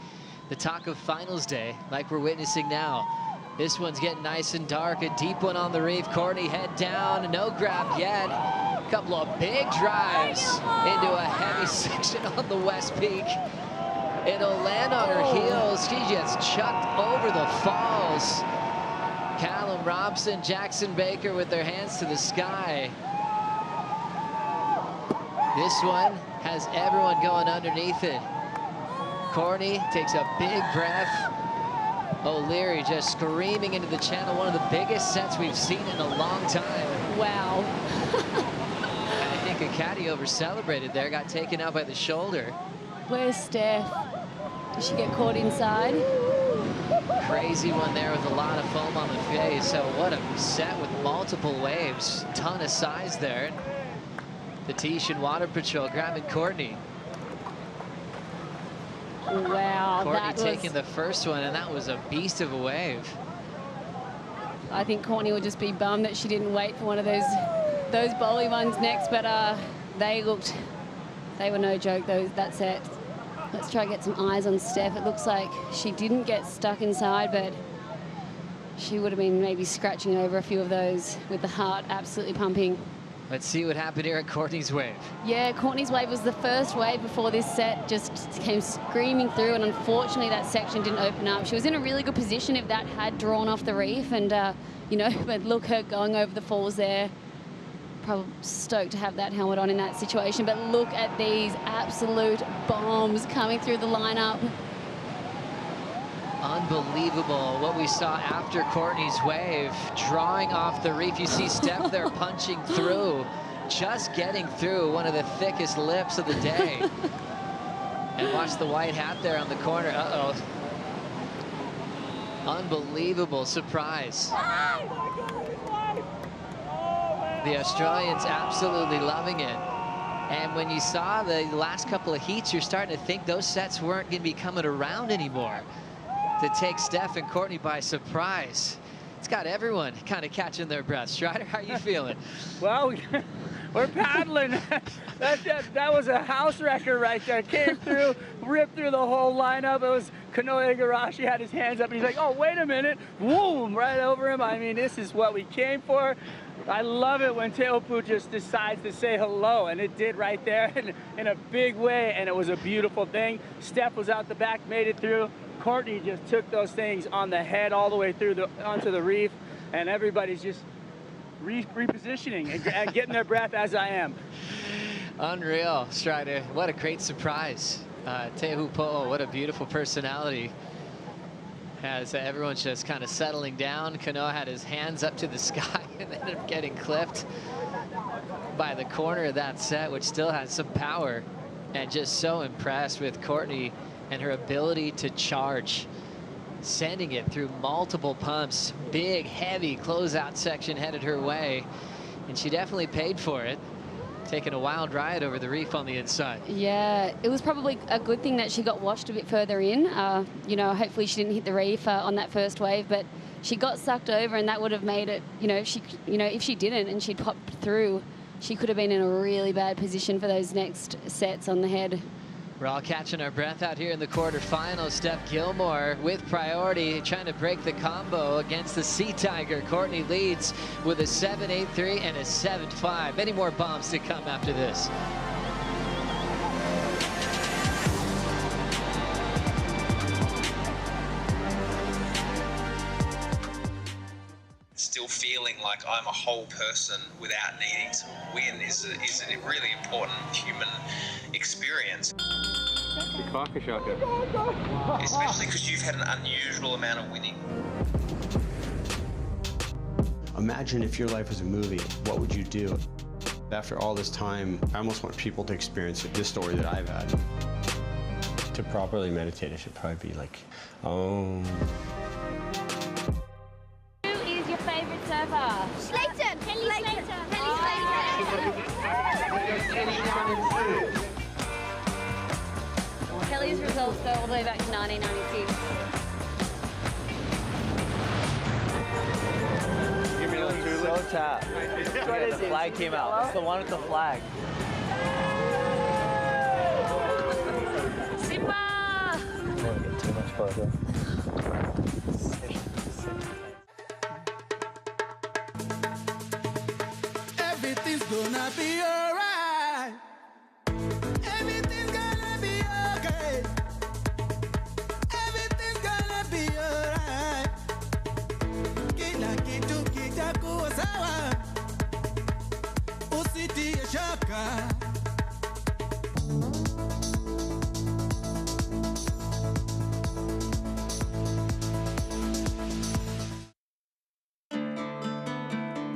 the talk of finals day, like we're witnessing now. This one's getting nice and dark, a deep one on the reef. Courtney head down, no grab yet. Couple of big drives into a heavy section on the West Peak. It'll land on her heels. She gets chucked over the falls. Callum Robson, Jackson Baker with their hands to the sky. This one has everyone going underneath it. Courtney takes a big breath. O'Leary just screaming into the channel. One of the biggest sets we've seen in a long time. Wow. I think a caddy over-celebrated there, got taken out by the shoulder. Where's Steph? Did she get caught inside? Crazy one there with a lot of foam on the face. So what a set with multiple waves. Ton of size there. The Tahitian Water Patrol grabbing Courtney. Wow, Courtney taking the first one, and that was a beast of a wave. I think Courtney would just be bummed that she didn't wait for one of those bowly ones next, but they were no joke, that set. Let's try to get some eyes on Steph. It looks like she didn't get stuck inside, but she would have been maybe scratching over a few of those with the heart absolutely pumping. Let's see what happened here at Courtney's wave. Yeah, Courtney's wave was the first wave before this set just came screaming through, and unfortunately that section didn't open up. She was in a really good position if that had drawn off the reef, and you know, but look, her going over the falls there. Probably stoked to have that helmet on in that situation, but look at these absolute bombs coming through the lineup. Unbelievable what we saw after Courtney's wave, drawing off the reef. You see Steph there punching through, just getting through one of the thickest lips of the day. And watch the white hat there on the corner. Uh-oh. Unbelievable surprise. The Australians absolutely loving it. And when you saw the last couple of heats, you're starting to think those sets weren't going to be coming around anymore. To take Steph and Courtney by surprise. It's got everyone kind of catching their breath. Strider, how are you feeling? Well, we're paddling. That was a house wrecker right there. Came through, ripped through the whole lineup. It was Kanoe Igarashi had his hands up, and he's like, oh, wait a minute. Boom, right over him. I mean, this is what we came for. I love it when Teahupo'o just decides to say hello, and it did right there in a big way, and it was a beautiful thing. Steph was out the back, made it through. Courtney just took those things on the head all the way through onto the reef, and everybody's just repositioning and getting their breath, as I am. Unreal, Strider. What a great surprise. Teahupo'o, what a beautiful personality. As everyone's just kind of settling down. Kanoa had his hands up to the sky and ended up getting clipped by the corner of that set, which still has some power. And just so impressed with Courtney and her ability to charge, sending it through multiple pumps. Big, heavy closeout section headed her way, and she definitely paid for it, taking a wild ride over the reef on the inside. Yeah, it was probably a good thing that she got washed a bit further in. You know, hopefully she didn't hit the reef on that first wave, but she got sucked over, and that would have made it, if she didn't and she'd popped through, she could have been in a really bad position for those next sets on the head. We're all catching our breath out here in the quarterfinals. Steph Gilmore with priority, trying to break the combo against the Sea Tiger. Courtney leads with a 7.83 and a 7.5. Many more bombs to come after this. still feeling like I'm a whole person without needing to win is a really important human experience. Especially because you've had an unusual amount of winning. Imagine if your life was a movie, what would you do? After all this time, I almost want people to experience this story that I've had. To properly meditate, I should probably be like, oh. Who is your favorite surfer? Slayton. Kelly Slater. Kelly Slater. Kelly's results go all the way back to 1996. So tap. The flag came out. It's the one with the flag. Simba! Don't get too much further. Everything's gonna be alright. Everything's gonna be okay. Everything's gonna be alright. Kila kitu kitakuwa sawa. Usitie shaka.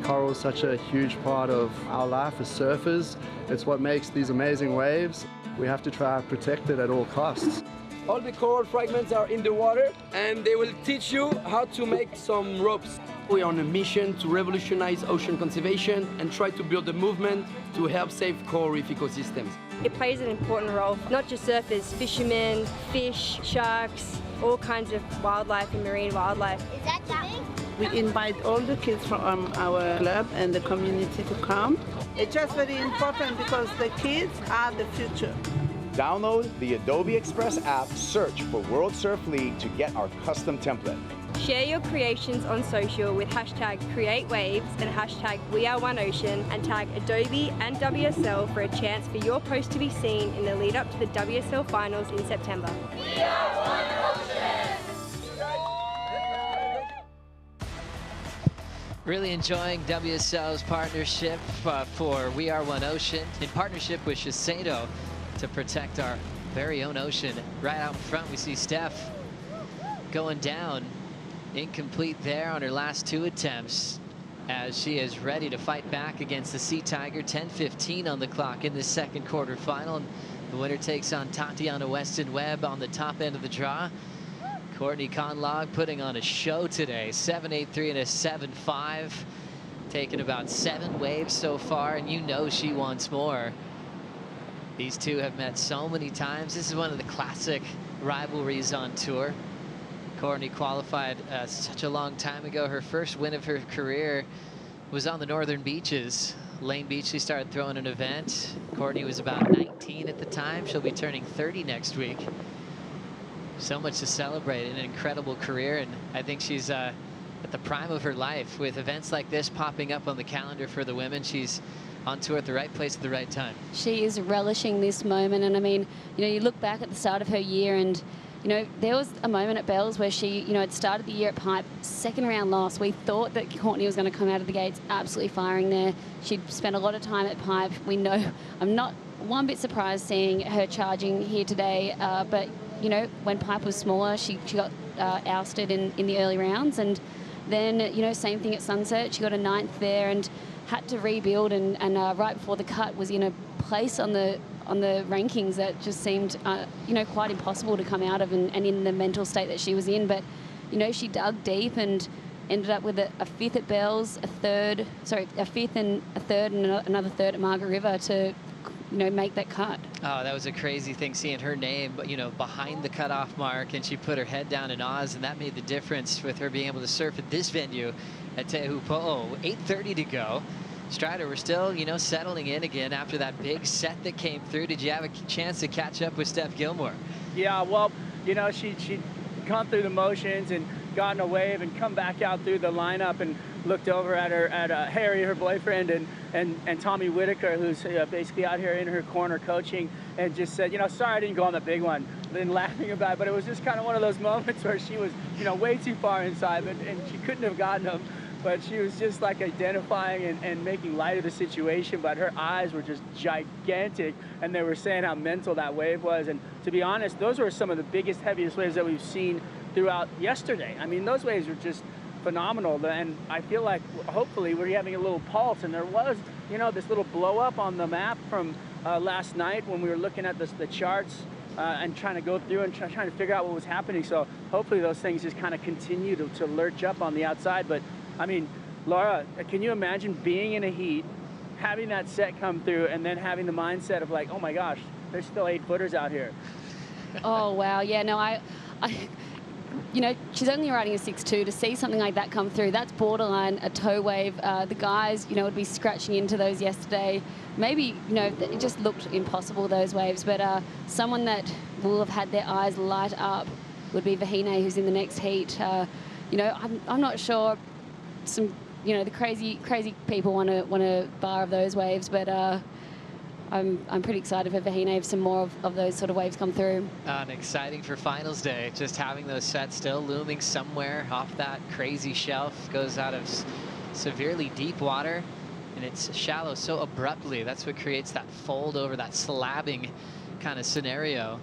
Coral is such a huge part of our life as surfers. It's what makes these amazing waves. We have to try and protect it at all costs. All the coral fragments are in the water and they will teach you how to make some ropes. We're on a mission to revolutionize ocean conservation and try to build a movement to help save coral reef ecosystems. It plays an important role, not just surfers, fishermen, fish, sharks, all kinds of wildlife and marine wildlife. Is that your thing? We invite all the kids from our club and the community to come. It's just very important because the kids are the future. Download the Adobe Express app, search for World Surf League to get our custom template. Share your creations on social with hashtag CreateWaves and hashtag WeAreOneOcean and tag Adobe and WSL for a chance for your post to be seen in the lead up to the WSL Finals in September. We are one ocean. Really enjoying WSL's partnership for We Are One Ocean in partnership with Shiseido to protect our very own ocean. Right out in front, we see Steph going down. Incomplete there on her last 2 attempts as she is ready to fight back against the Sea Tiger. 10:15 on the clock in the second quarterfinal. The winner takes on Tatiana Weston Webb on the top end of the draw. Courtney Conlog putting on a show today. 7.83 and a 7.5. Taking about 7 waves so far, and you know she wants more. These two have met so many times. This is one of the classic rivalries on tour. Courtney qualified such a long time ago. Her first win of her career was on the Northern Beaches. Lane Beach, she started throwing an event. Courtney was about 19 at the time. She'll be turning 30 next week. So much to celebrate, an incredible career, and I think she's at the prime of her life with events like this popping up on the calendar for the women. She's on tour at the right place at the right time. She is relishing this moment, and I mean, you know, you look back at the start of her year and you know, there was a moment at Bells where she, you know, had started the year at Pipe, second round loss. We thought that Courtney was going to come out of the gates absolutely firing there. She'd spent a lot of time at Pipe. We know, I'm not one bit surprised seeing her charging here today, but, you know, when Pipe was smaller, she got ousted in the early rounds. And then, you know, same thing at Sunset. She got a 9th there and had to rebuild, and right before the cut was in a place on the rankings that just seemed, you know, quite impossible to come out of, and in the mental state that she was in. But, you know, she dug deep and ended up with a 5th at Bells, a 5th and a 3rd and another 3rd at Margaret River to, you know, make that cut. Oh, that was a crazy thing seeing her name, but, you know, behind the cutoff mark, and she put her head down in Oz, and that made the difference with her being able to surf at this venue at Teahupo'o. 8:30 to go. Strider, we're still, you know, settling in again after that big set that came through. Did you have a chance to catch up with Steph Gilmore? Yeah, well, you know, she'd gone through the motions and gotten a wave and come back out through the lineup and looked over at Harry, her boyfriend, and Tommy Whitaker, who's basically out here in her corner coaching, and just said, you know, sorry I didn't go on the big one. Been laughing about it, but it was just kind of one of those moments where she was, you know, way too far inside, and she couldn't have gotten them. but she was just like identifying and making light of the situation, but her eyes were just gigantic, and they were saying how mental that wave was. And to be honest, those were some of the biggest, heaviest waves that we've seen throughout yesterday. I mean, those waves were just phenomenal, and I feel like hopefully we're having a little pulse, and there was, you know, this little blow up on the map from last night when we were looking at the charts and trying to go through and trying to figure out what was happening. So hopefully those things just kind of continue to lurch up on the outside. But I mean, Laura, can you imagine being in a heat, having that set come through, and then having the mindset of like, oh my gosh, there's still 8-footers out here? Oh wow, yeah, no, I you know, she's only riding a 6'2". To see something like that come through, that's borderline a tow wave. The guys, you know, would be scratching into those yesterday. Maybe, you know, it just looked impossible, those waves. But someone that will have had their eyes light up would be Vahine, who's in the next heat. You know, I'm not sure. Some, you know, the crazy people want to bar of those waves, but I'm pretty excited for Vahine if some more of those sort of waves come through. And exciting for finals day, just having those sets still looming somewhere off that crazy shelf. Goes out of severely deep water, and it's shallow so abruptly. That's what creates that fold over, that slabbing kind of scenario.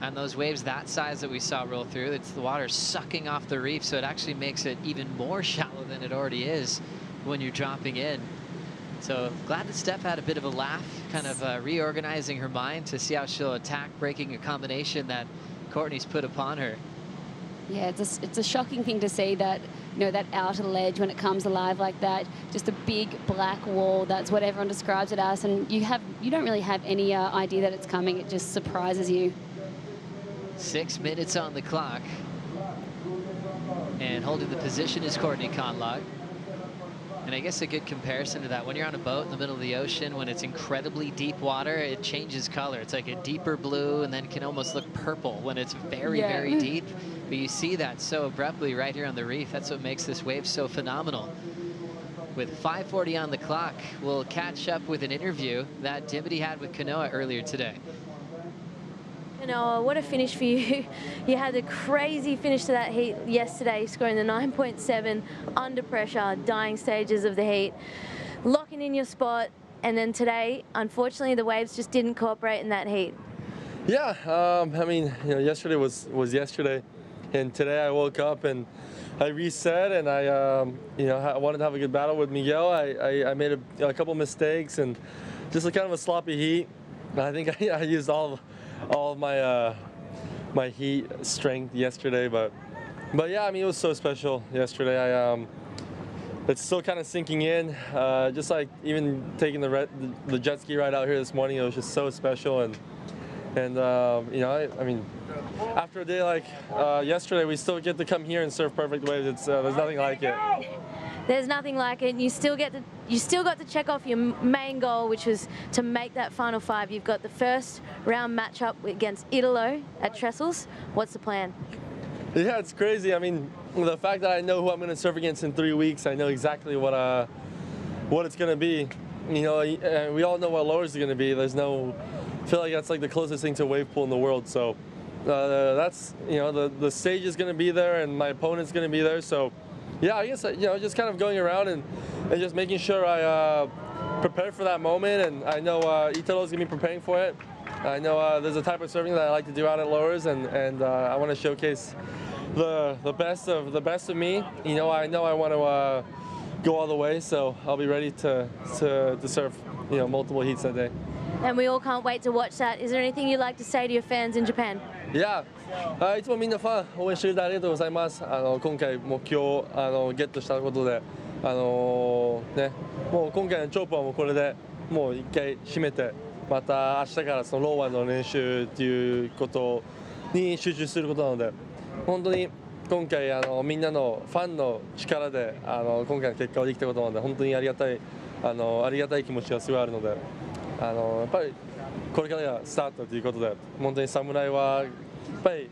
And those waves that size that we saw roll through, it's the water sucking off the reef, so it actually makes it even more shallow than it already is when you're dropping in. So glad that Steph had a bit of a laugh, kind of reorganizing her mind to see how she'll attack breaking a combination that Courtney's put upon her. Yeah, it's a shocking thing to see that, you know, that outer ledge when it comes alive like that, just a big black wall. That's what everyone describes it as, and you don't really have any idea that it's coming. It just surprises you. 6 minutes on the clock, and holding the position is Courtney Conlogue. And I guess a good comparison to that, when you're on a boat in the middle of the ocean, when it's incredibly deep water, it changes color. It's like a deeper blue, and then can almost look purple when it's very, very deep. But you see that so abruptly right here on the reef. That's what makes this wave so phenomenal. With 5:40 on the clock, we'll catch up with an interview that Dimity had with Kanoa earlier today. Kanoa, what a finish for you. You had a crazy finish to that heat yesterday, scoring the 9.7 under pressure, dying stages of the heat, locking in your spot, and then today, unfortunately, the waves just didn't cooperate in that heat. Yeah, I mean, you know, yesterday was yesterday, and today I woke up and I reset, and I, you know, I wanted to have a good battle with Miguel. I made a couple mistakes and just a kind of a sloppy heat. I think I used all of my my heat strength yesterday, but yeah, I mean, it was so special yesterday. It's still kind of sinking in. Just like even taking the jet ski ride out here this morning, it was just so special, and you know, I mean, after a day like yesterday, we still get to come here and surf perfect waves. It's there's nothing like it. There's nothing like it. You still got to check off your main goal, which was to make that final 5. You've got the first round matchup against Italo at Trestles. What's the plan? Yeah, it's crazy. I mean, the fact that I know who I'm going to surf against in 3 weeks, I know exactly what it's going to be. You know, we all know what lowers are going to be. I feel like that's like the closest thing to a wave pool in the world. So that's, you know, the stage is going to be there, and my opponent's going to be there. So yeah, I guess, you know, just kind of going around and just making sure I prepare for that moment. And I know Italo's going to be preparing for it. I know there's a type of surfing that I like to do out at lowers, and I want to showcase the best of me. You know I want to go all the way, so I'll be ready to surf, you know, multiple heats that day. And we all can't wait to watch that. Is there anything you'd like to say to your fans in Japan? Yeah. いつもみんなファン応援してくれてありがとうございます。今回目標ゲットしたことで、ね、もう今回のチョープはもうこれでもう一回締めて、また明日からそのローワンの練習っていうことに集中することなので、本当に今回みんなのファンの力で今回の結果をできたことなので、本当にありがたい気持ちがすごいあるので、やっぱりこれからがスタートということで、本当に侍はやっぱり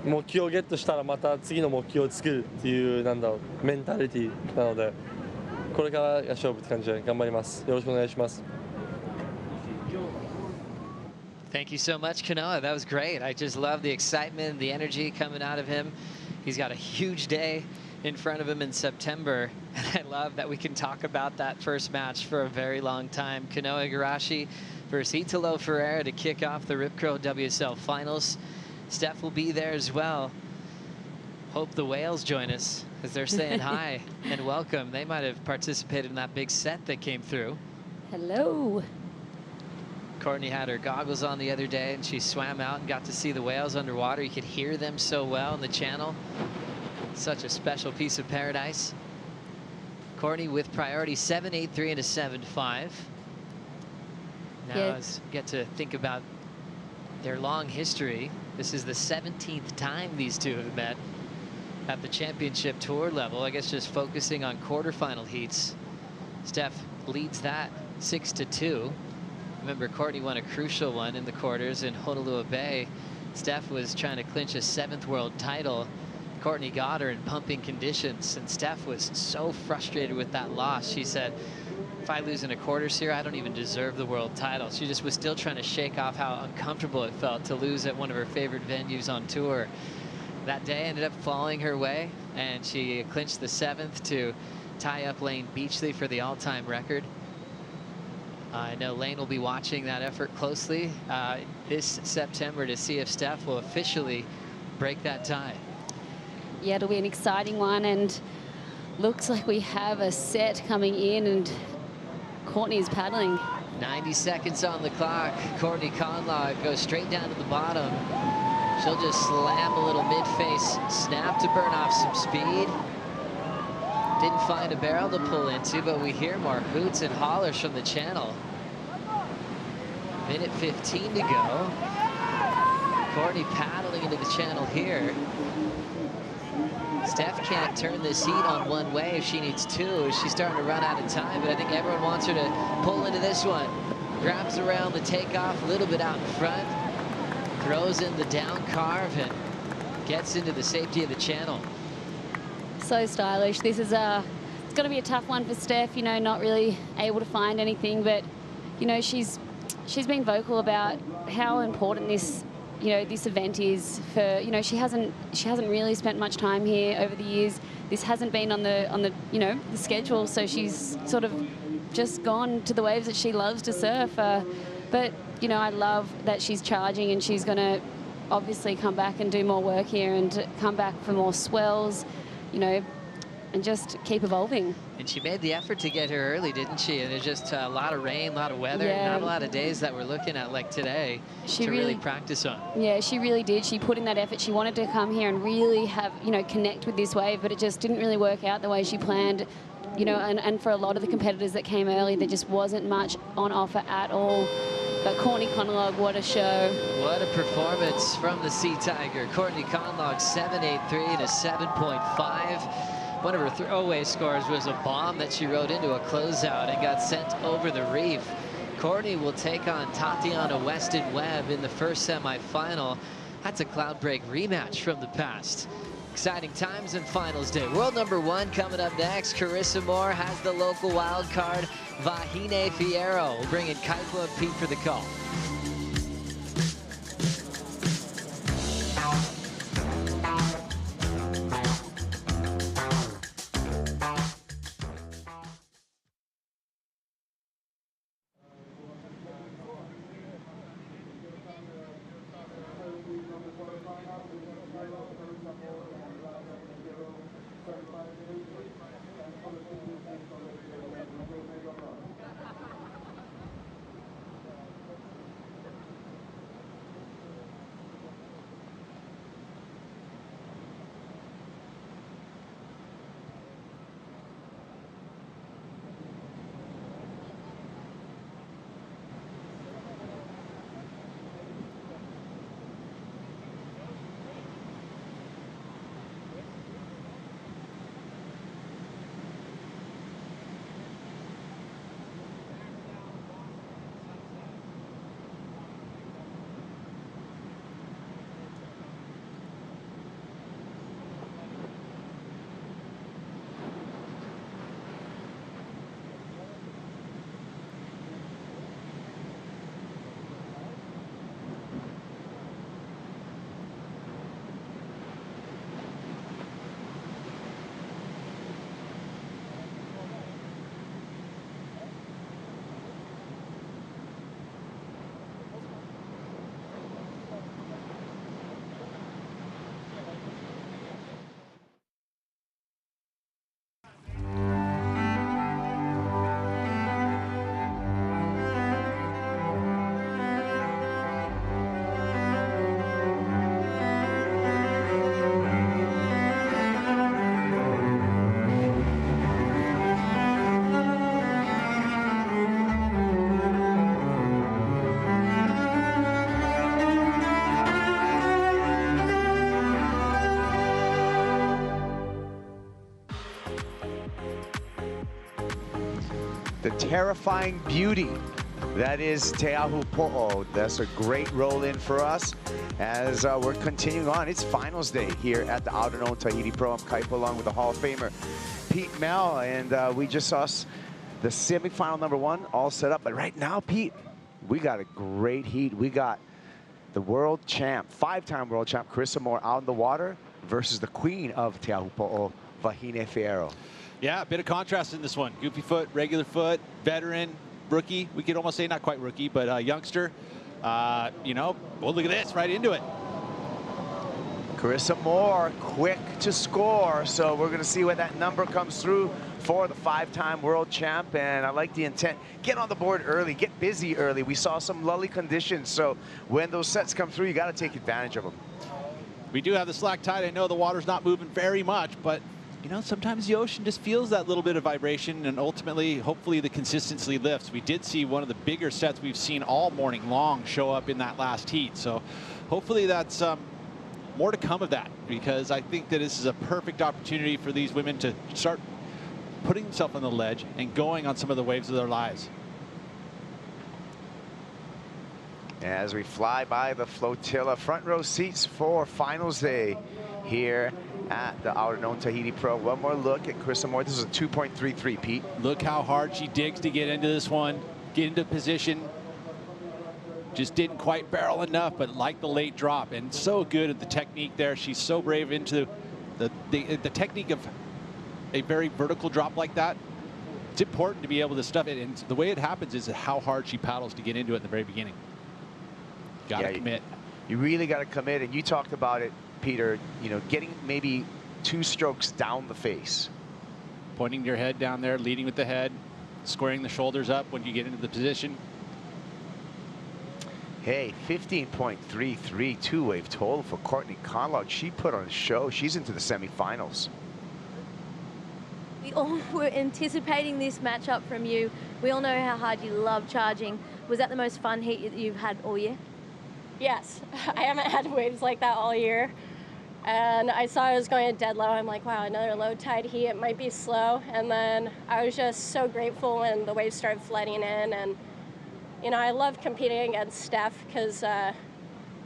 目標をゲットしたらまた次の目標を作るっていうメンタリティなので、これからが勝負って感じで頑張ります。よろしくお願いします。Thank you so much, Kanoa. That was great. I just love the excitement, the energy coming out of him. He's got a huge day in front of him in September. And I love that we can talk about that first match for a very long time. Kanoa Igarashi versus Italo Ferreira to kick off the Rip Curl WSL Finals. Steph will be there as well. Hope the whales join us as they're saying hi and welcome. They might have participated in that big set that came through. Hello. Courtney had her goggles on the other day and she swam out and got to see the whales underwater. You could hear them so well in the channel. Such a special piece of paradise. Courtney with priority 7-8-3 and a 7-5. Now as we get to think about their long history, this is the 17th time these two have met at the championship tour level. I guess just focusing on quarterfinal heats. Steph leads that 6-2. Remember, Courtney won a crucial one in the quarters in Honolulu Bay. Steph was trying to clinch a 7th world title. Courtney got her in pumping conditions, and Steph was so frustrated with that loss. She said, if I lose in a quarters here, I don't even deserve the world title. She just was still trying to shake off how uncomfortable it felt to lose at one of her favorite venues on tour. That day ended up falling her way, and she clinched the 7th to tie up Lane Beachley for the all-time record. I know Lane will be watching that effort closely this September to see if Steph will officially break that tie. Yeah, it'll be an exciting one, and looks like we have a set coming in, and Courtney's paddling. 90 seconds on the clock. Courtney Conlogue goes straight down to the bottom. She'll just slam a little mid-face snap to burn off some speed. Didn't find a barrel to pull into, but we hear more hoots and hollers from the channel. Minute 15 to go. Courtney paddling into the channel here. Steph can't turn this heat on one wave. She needs two. She's starting to run out of time, but I think everyone wants her to pull into this one. Grabs around the takeoff, a little bit out in front. Throws in the down carve and gets into the safety of the channel. So stylish. This is it's going to be a tough one for Steph, you know, not really able to find anything, but you know, she's been vocal about how important this, you know, this event is for, you know, she hasn't really spent much time here over the years. This hasn't been on the you know, the schedule, so she's sort of just gone to the waves that she loves to surf. But you know, I love that she's charging, and she's going to obviously come back and do more work here and come back for more swells, you know, and just keep evolving. And she made the effort to get here early, didn't she? And there's just a lot of rain, a lot of weather, Yeah. not a lot of days that we're looking at like today to really practice on. Yeah, she really did. She put in that effort. She wanted to come here and really have, you know, connect with this wave, but it just didn't really work out the way she planned. You know, and for a lot of the competitors that came early, there just wasn't much on offer at all. But Courtney Conlogue, what a show. What a performance from the Sea Tiger. Courtney Conlogue, 7.83 and a 7.5. One of her throwaway scores was a bomb that she rode into a closeout and got sent over the reef. Courtney will take on Tatiana Weston Webb in the first semifinal. That's a Cloudbreak rematch from the past. Exciting times in finals day. World number 1 coming up next. Carissa Moore has the local wild card. Vahine Fierro will bring in Kaipo and Pete for the call. the terrifying beauty that is Teahupo'o. That's a great roll-in for us as we're continuing on. It's finals day here at the Outerknown Tahiti Pro. I'm Kaipo along with the Hall of Famer Pete Mel, and we just saw the semifinal number 1 all set up. But right now, Pete, we got a great heat. We got the world champ, 5-time world champ, Carissa Moore out in the water versus the queen of Teahupo'o, Wahine Fierro. Yeah, a bit of contrast in this one. Goofy foot, regular foot, veteran, rookie. We could almost say not quite rookie, but youngster. You know, well, look at this, right into it. Carissa Moore, quick to score. So we're going to see when that number comes through for the 5-time world champ. And I like the intent. Get on the board early. Get busy early. We saw some lully conditions. So when those sets come through, you got to take advantage of them. We do have the slack tide. I know the water's not moving very much, but you know, sometimes the ocean just feels that little bit of vibration, and ultimately, hopefully, the consistency lifts. We did see one of the bigger sets we've seen all morning long show up in that last heat. So hopefully that's more to come of that, because I think that this is a perfect opportunity for these women to start putting themselves on the ledge and going on some of the waves of their lives. As we fly by the flotilla, front row seats for finals day here at the Outerknown Tahiti Pro. One more look at Carissa Moore. This is a 2.33, Pete. Look how hard she digs to get into this one, get into position. Just didn't quite barrel enough, but like the late drop, and so good at the technique there. She's so brave into the technique of a very vertical drop like that. It's important to be able to stuff it, and the way it happens is how hard she paddles to get into it in the very beginning. Gotta commit. You really got to commit, and you talked about it, Peter, you know, getting maybe 2 strokes down the face. Pointing your head down there, leading with the head, squaring the shoulders up when you get into the position. Hey, 15.33 two-wave total for Courtney Conlog. She put on a show. She's into the semifinals. We all were anticipating this matchup from you. We all know how hard you love charging. Was that the most fun heat you've had all year? Yes, I haven't had waves like that all year. And I saw I was going dead low. I'm like, wow, another low tide heat. It might be slow. And then I was just so grateful when the waves started flooding in. And, you know, I love competing against Steph because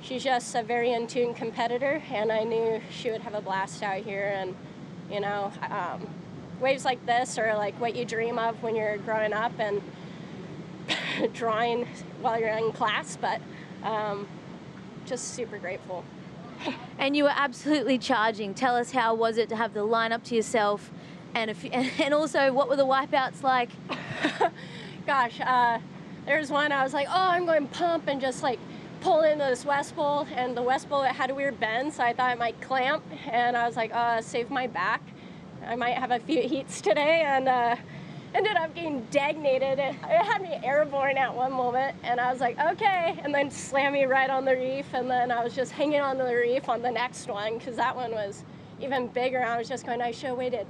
she's just a very in-tune competitor. And I knew she would have a blast out here. And, you know, waves like this are like what you dream of when you're growing up and drawing while you're in class. But just super grateful. And you were absolutely charging. Tell us, how was it to have the lineup to yourself, and also what were the wipeouts like? Gosh, there's one I was like, oh, I'm going pump and just like pull into this West Bowl, and the West Bowl, it had a weird bend, so I thought it might clamp, and I was like, save my back. I might have a few heats today, and ended up getting dagnated. It had me airborne at one moment, and I was like, okay, and then slammed me right on the reef, and then I was just hanging on the reef on the next one, because that one was even bigger, and I was just going, I should have waited.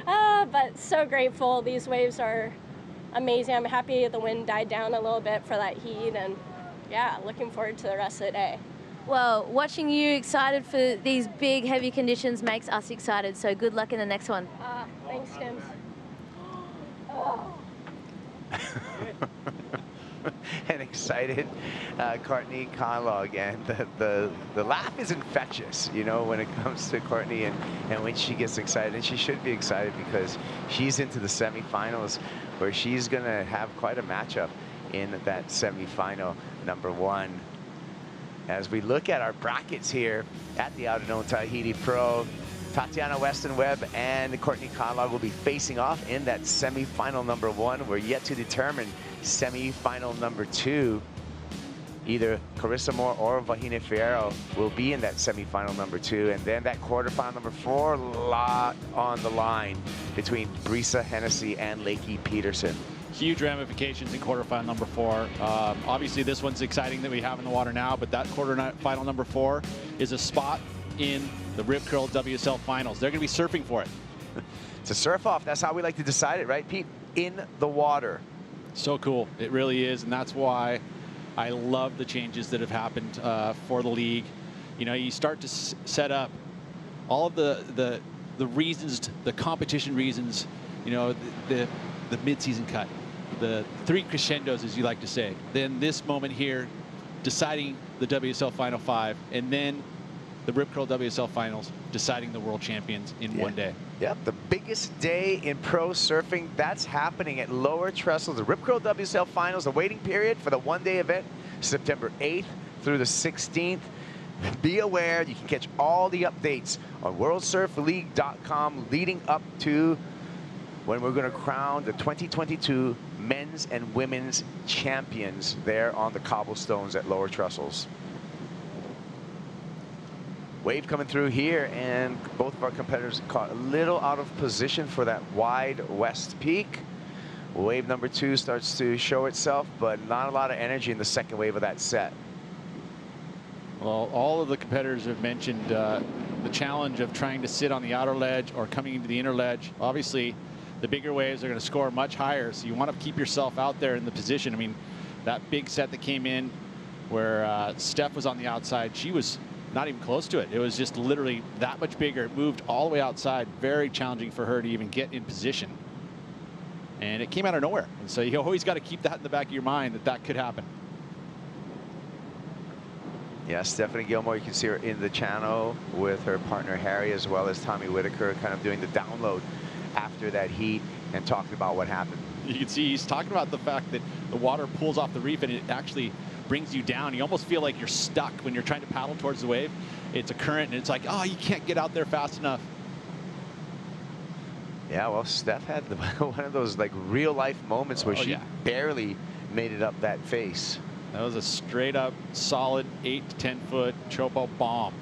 But so grateful. These waves are amazing. I'm happy the wind died down a little bit for that heat, and yeah, looking forward to the rest of the day. Well, watching you excited for these big, heavy conditions makes us excited, so good luck in the next one. Thanks, Tim. An excited Courtney Conlog, and the laugh is infectious, you know, when it comes to Courtney, and when she gets excited, and she should be excited because she's into the semifinals where she's going to have quite a matchup in that semifinal number 1. As we look at our brackets here at the Outerknown Tahiti Pro, Tatiana Weston Webb and Courtney Conlog will be facing off in that semifinal number 1. We're yet to determine semifinal number 2. Either Carissa Moore or Wahine Fierro will be in that semifinal number 2. And then that quarterfinal number 4, lot on the line between Brisa Hennessy and Lakey Peterson. Huge ramifications in quarterfinal number 4. Obviously, this one's exciting that we have in the water now, but that quarterfinal number 4 is a spot in the Rip Curl WSL Finals. They're going to be surfing for it. It's a surf off. That's how we like to decide it, right, Pete? In the water. So cool. It really is, and that's why I love the changes that have happened for the league. You know, you start to set up all of the the reasons, the competition reasons, you know, the mid-season cut, the 3 crescendos, as you like to say. Then this moment here, deciding the WSL Final 5, and then the Rip Curl WSL Finals, deciding the world champions in one day. Yep, the biggest day in pro surfing. That's happening at Lower Trestles. The Rip Curl WSL Finals, the waiting period for the one-day event, September 8th through the 16th. Be aware, you can catch all the updates on WorldSurfLeague.com leading up to when we're going to crown the 2022 men's and women's champions there on the cobblestones at Lower Trestles. Wave coming through here, and both of our competitors caught a little out of position for that wide west peak. Wave number 2 starts to show itself, but not a lot of energy in the second wave of that set. Well, all of the competitors have mentioned the challenge of trying to sit on the outer ledge or coming into the inner ledge. Obviously, the bigger waves are going to score much higher, so you want to keep yourself out there in the position. I mean, that big set that came in where Steph was on the outside, she was not even close to it. It was just literally that much bigger. It moved all the way outside. Very challenging for her to even get in position. And it came out of nowhere. And so you always got to keep that in the back of your mind that that could happen. Yeah, Stephanie Gilmore, you can see her in the channel with her partner Harry, as well as Tommy Whitaker, kind of doing the download after that heat and talking about what happened. You can see he's talking about the fact that the water pulls off the reef and it actually brings you down. You almost feel like you're stuck when you're trying to paddle towards the wave. It's a current, and it's like, oh, you can't get out there fast enough. Yeah, well, Steph had one of those like real life moments where she barely made it up that face. That was a straight up solid 8 to 10 foot Teahupo'o bomb.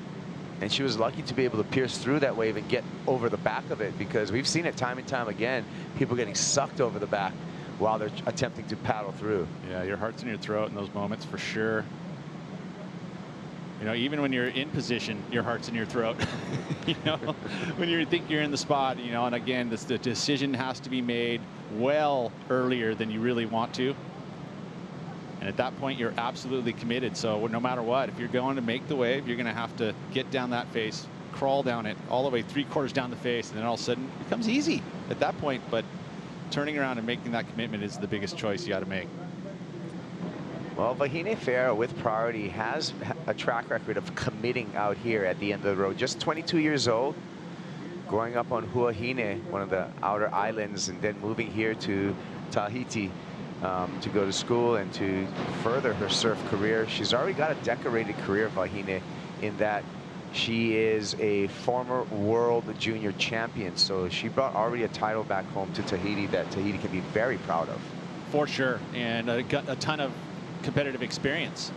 And she was lucky to be able to pierce through that wave and get over the back of it, because we've seen it time and time again, people getting sucked over the back while they're attempting to paddle through. Yeah, your heart's in your throat in those moments for sure. You know, even when you're in position, your heart's in your throat. You know, when you think you're in the spot, you know, and again, the decision has to be made well earlier than you really want to. And at that point, you're absolutely committed. So no matter what, if you're going to make the wave, you're going to have to get down that face, crawl down it all the way 3/4 down the face, and then all of a sudden it becomes easy at that point. But turning around and making that commitment is the biggest choice you got to make. Well, Vahine Ferro with Priority has a track record of committing out here at the end of the road. Just 22 years old, growing up on Huahine, one of the outer islands, and then moving here to Tahiti to go to school and to further her surf career. She's already got a decorated career, Vahine, in that she is a former world junior champion. So she brought already a title back home to Tahiti that Tahiti can be very proud of. For sure, and got a ton of competitive experience.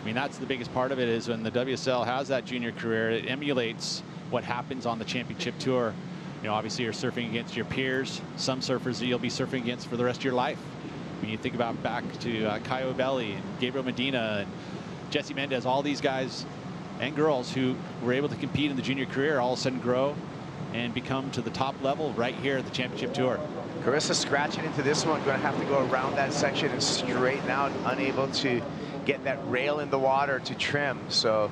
I mean, that's the biggest part of it, is when the WSL has that junior career, it emulates what happens on the championship tour. You know, obviously you're surfing against your peers, some surfers that you'll be surfing against for the rest of your life. When you think about back to Caio Belli and Gabriel Medina and Jesse Mendez, all these guys and girls who were able to compete in the junior career all of a sudden grow and become to the top level right here at the championship tour. Carissa scratching into this one, going to have to go around that section and straighten out, unable to get that rail in the water to trim. So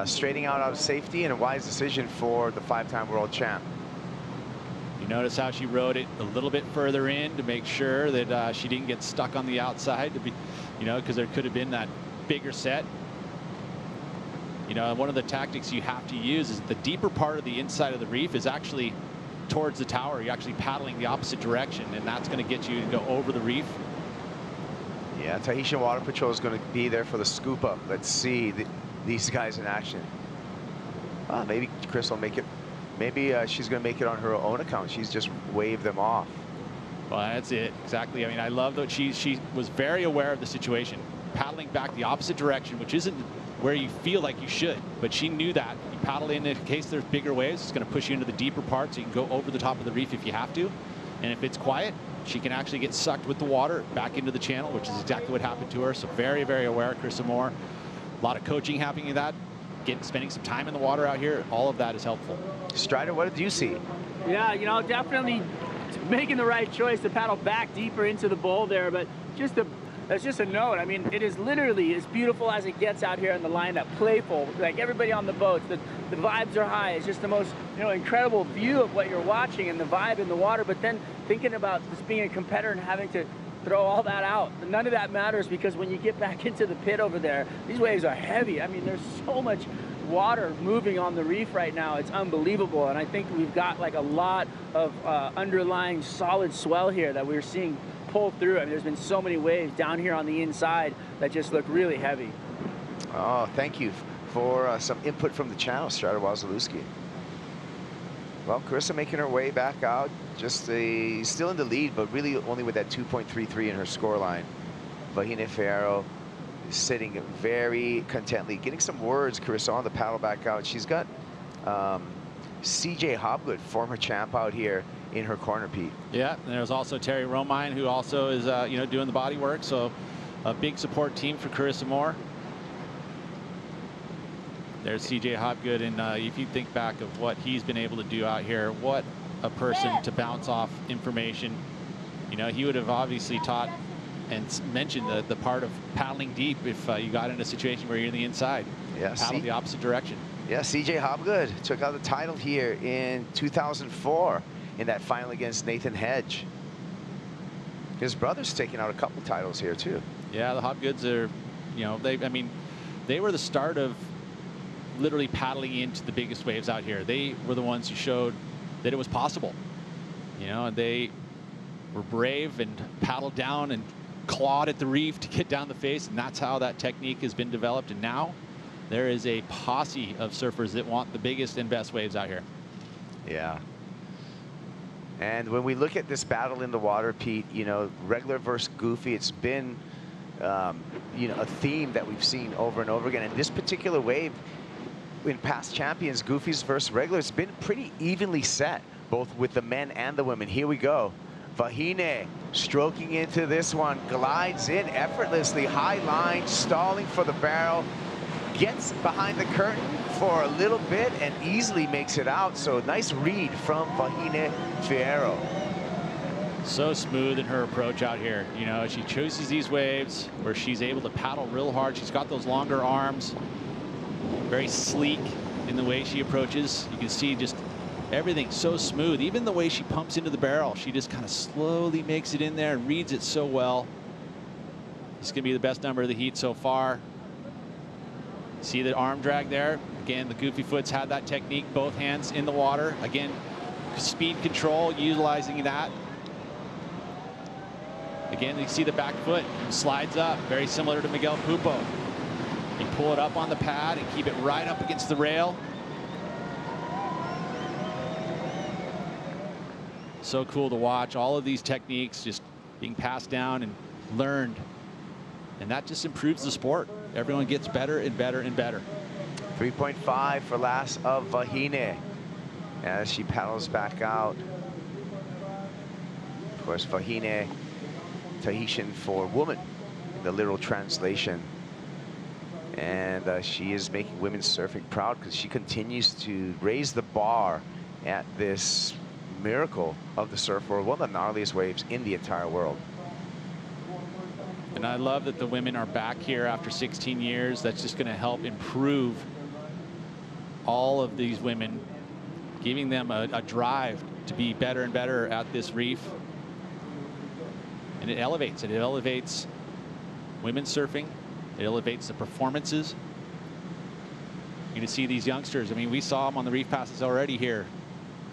straightening out of safety, and a wise decision for the 5-time world champ. You notice how she rode it a little bit further in to make sure that she didn't get stuck on the outside, to be, you know, because there could have been that bigger set. You know, one of the tactics you have to use is the deeper part of the inside of the reef is actually towards the tower. You're actually paddling the opposite direction, and that's going to get you to go over the reef. Yeah, Tahitian Water Patrol is going to be there for the scoop up. Let's see these guys in action. Maybe Chris will make it. Maybe she's going to make it on her own account. She's just waved them off. Well, that's it. Exactly. I mean, I love that she was very aware of the situation, paddling back the opposite direction, which isn't where you feel like you should, but she knew that. You paddle in case there's bigger waves, it's going to push you into the deeper part, so you can go over the top of the reef if you have to. And if it's quiet, she can actually get sucked with the water back into the channel, which is exactly what happened to her. So very, very aware, Chris Moore. A lot of coaching happening in that. Spending some time in the water out here, all of that is helpful. Strider, what did you see? Yeah, you know, definitely making the right choice to paddle back deeper into the bowl there, but just that's just a note. I mean, it is literally as beautiful as it gets out here in the lineup. Playful, like everybody on the boats. The vibes are high. It's just the most, you know, incredible view of what you're watching and the vibe in the water. But then thinking about just being a competitor and having to throw all that out. None of that matters, because when you get back into the pit over there, these waves are heavy. I mean, there's so much water moving on the reef right now. It's unbelievable. And I think we've got like a lot of underlying solid swell here that we're seeing pull through. I mean, there's been so many waves down here on the inside that just look really heavy. Oh, thank you for some input from the channel, Strider Wazalewski. Well, Carissa making her way back out, just still in the lead, but really only with that 2.33 in her scoreline. Vahine Ferro is sitting very contently, getting some words, Carissa, on the paddle back out. She's got CJ Hobgood, former champ, out here in her corner, Pete. Yeah, and there's also Terry Romine, who also is, you know, doing the body work. So a big support team for Carissa Moore. There's CJ Hobgood, and if you think back of what he's been able to do out here, what a person to bounce off information. You know, he would have obviously taught and mentioned the part of paddling deep if you got in a situation where you're in the inside. Yeah, paddle the opposite direction. Yeah, CJ Hobgood took out the title here in 2004 in that final against Nathan Hedge. His brother's taking out a couple titles here too. Yeah, the Hobgoods are, you know, I mean, they were the start of literally paddling into the biggest waves out here. They were the ones who showed that it was possible. You know, and they were brave and paddled down and clawed at the reef to get down the face, and that's how that technique has been developed. And now there is a posse of surfers that want the biggest and best waves out here. Yeah. And when we look at this battle in the water, Pete, you know, regular versus goofy, it's been, you know, a theme that we've seen over and over again. And this particular wave, in past champions, goofies versus regular, it's been pretty evenly set, both with the men and the women. Here we go. Vahine stroking into this one, glides in effortlessly, high line, stalling for the barrel, gets behind the curtain for a little bit and easily makes it out. So nice read from Vahine Fierro. So smooth in her approach out here. You know, she chooses these waves where she's able to paddle real hard. She's got those longer arms, very sleek in the way she approaches. You can see just everything so smooth. Even the way she pumps into the barrel, she just kind of slowly makes it in there and reads it so well. This is going to be the best number of the heat so far. See the arm drag there? Again, the Goofy Foot's had that technique, both hands in the water. Again, speed control, utilizing that. Again, you see the back foot slides up, very similar to Miguel Pupo. You pull it up on the pad and keep it right up against the rail. So cool to watch. All of these techniques just being passed down and learned. And that just improves the sport. Everyone gets better and better and better. 3.5 for last of Vahine as she paddles back out. Of course, Vahine, Tahitian for woman, the literal translation. And she is making women's surfing proud because she continues to raise the bar at this miracle of the surf world, one of the gnarliest waves in the entire world. And I love that the women are back here after 16 years. That's just going to help improve all of these women, giving them a drive to be better and better at this reef. And it elevates it. It elevates women's surfing. It elevates the performances. You're going to see these youngsters. I mean, we saw them on the reef passes already here,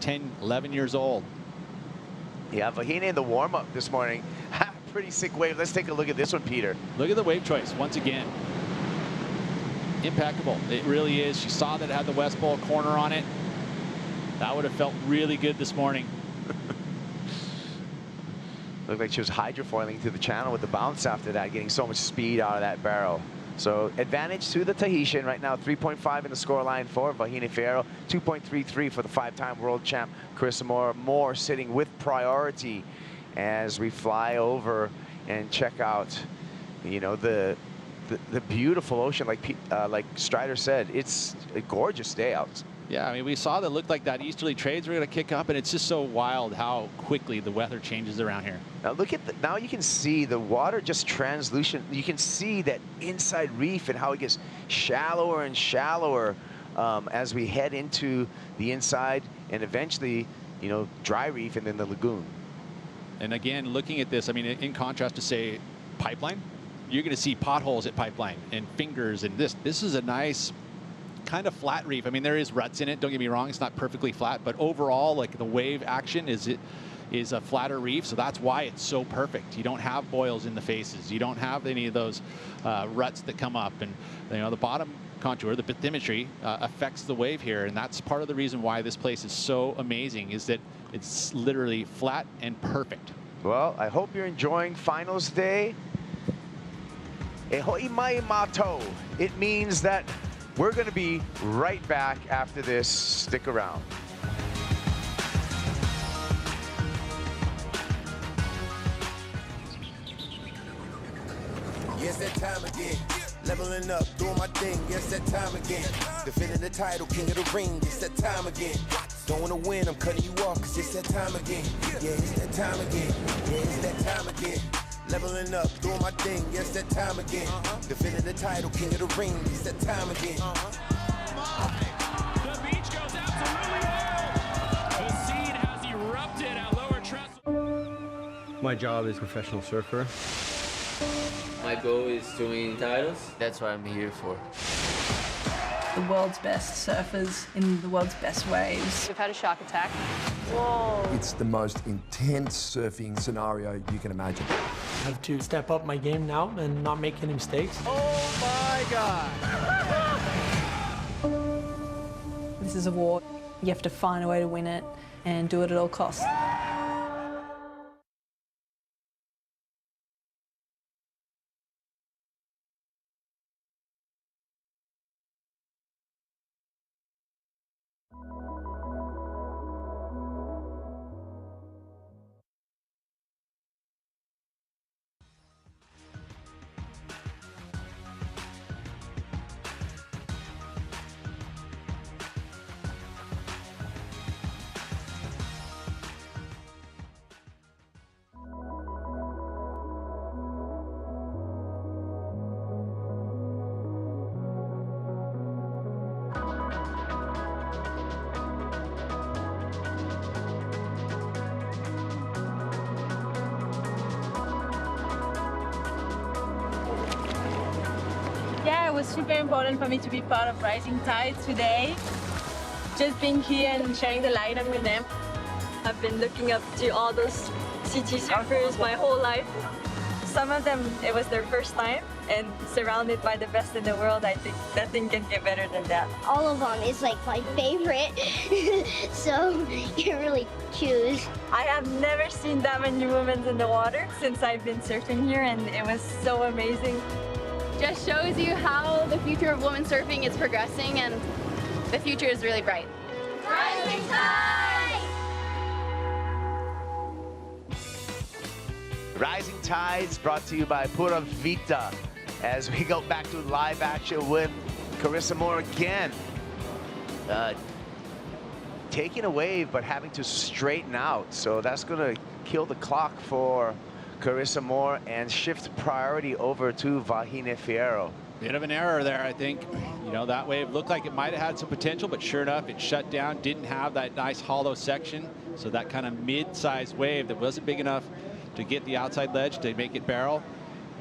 10, 11 years old. Yeah, Vahine in the warm-up this morning. Pretty sick wave. Let's take a look at this one, Peter. Look at the wave choice once again. Impeccable. It really is. She saw that it had the West Bowl corner on it. That would have felt really good this morning. Looked like she was hydrofoiling through the channel with the bounce after that, getting so much speed out of that barrel. So advantage to the Tahitian right now, 3.5 in the scoreline for Vahine Fierro, 2.33 for the 5-time world champ Carissa Moore. Moore sitting with priority as we fly over and check out, you know, the beautiful ocean. Like Strider said, it's a gorgeous day out Yeah, I mean, we saw that looked like that easterly trades were going to kick up, and it's just so wild how quickly the weather changes around here. Now look at now you can see the water just translucent. You can see that inside reef and how it gets shallower and shallower as we head into the inside and eventually, you know, dry reef and then the lagoon. And again, looking at this, I mean, in contrast to say Pipeline, you're going to see potholes at Pipeline and fingers, and this is a nice kind of flat reef. I mean, there is ruts in it, don't get me wrong, it's not perfectly flat, but overall, like, the wave action is a flatter reef, so that's why it's so perfect. You don't have boils in the faces, you don't have any of those ruts that come up, and you know, the bottom contour, the bathymetry affects the wave here, and that's part of the reason why this place is so amazing, is that it's literally flat and perfect. Well, I hope you're enjoying finals day. E hoi mai matou. It means that we're going to be right back after this. Stick around. Yes, that time again. Leveling up, doing my thing. Yes, that time again. Defending the title, king of the ring. It's that time again. Don't wanna win, I'm cutting you off, cause it's that time again. Yeah, it's that time again. Yeah, it's that time again. Leveling up, doing my thing. Yes, that time again. Defending the title, king of the ring. It's that time again. The beach goes absolutely wild. The scene has erupted at Lower Trestle. My job is professional surfer. My goal is to win titles. That's what I'm here for. The world's best surfers in the world's best waves. We've had a shark attack. Whoa. It's the most intense surfing scenario you can imagine. I have to step up my game now and not make any mistakes. Oh my God. This is a war. You have to find a way to win it and do it at all costs. Yeah, it was super important for me to be part of Rising Tide today. Just being here and sharing the lineup with them. I've been looking up to all those CT surfers my whole life. Some of them, it was their first time, and surrounded by the best in the world, I think nothing can get better than that. All of them is like my favorite, so you can really choose. I have never seen that many women in the water since I've been surfing here, and it was so amazing. Just shows you how the future of women's surfing is progressing, and the future is really bright. Rising Tide! Rising Tides brought to you by Pura Vida as we go back to live action with Carissa Moore again. Taking a wave but having to straighten out, so that's going to kill the clock for Carissa Moore and shift priority over to Vahine Fierro. Bit of an error there, I think. You know, that wave looked like it might have had some potential, but sure enough, it shut down, didn't have that nice hollow section. So that kind of mid-sized wave that wasn't big enough to get the outside ledge to make it barrel,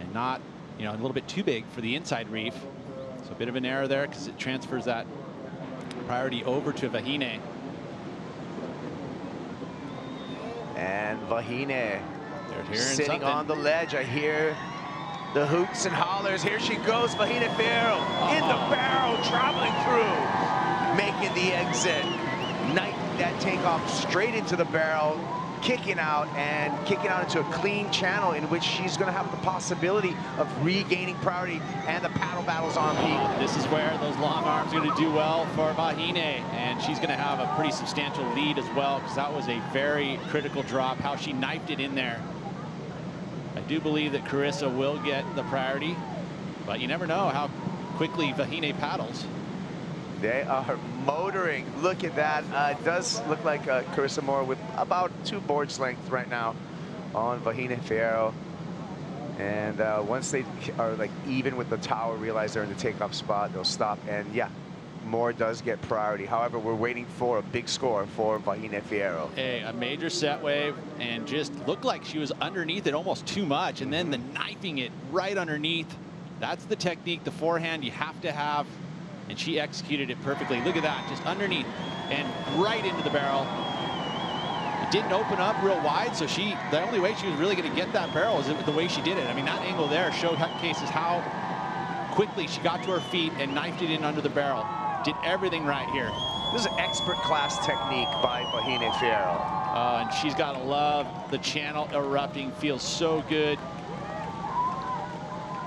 and not, you know, a little bit too big for the inside reef. So a bit of an error there because it transfers that priority over to Vahine. And Vahine sitting something on the ledge. I hear the hoots and hollers. Here she goes, Vahine Fierro in the barrel, traveling through, making the exit. Knight that takeoff straight into the barrel, kicking out into a clean channel in which she's going to have the possibility of regaining priority, and the paddle battles on peak. This is where those long arms are going to do well for Vahine, and she's going to have a pretty substantial lead as well, because that was a very critical drop, how she knifed it in there. I do believe that Carissa will get the priority, but you never know how quickly Vahine paddles. They are motoring. Look at that. It does look like Carissa Moore with about 2 boards length right now on Vahine Fierro. And once they are like even with the tower, realize they're in the takeoff spot, they'll stop. And yeah, Moore does get priority. However, we're waiting for a big score for Vahine Fierro. Hey, a major set wave, and just looked like she was underneath it almost too much. And then the knifing it right underneath. That's the technique, the forehand you have to have. And she executed it perfectly. Look at that, just underneath and right into the barrel. It didn't open up real wide, so the only way she was really going to get that barrel is the way she did it. I mean, that angle there showcases how quickly she got to her feet and knifed it in under the barrel. Did everything right here. This is expert class technique by Vahine Fierro. And she's got to love the channel erupting. Feels so good.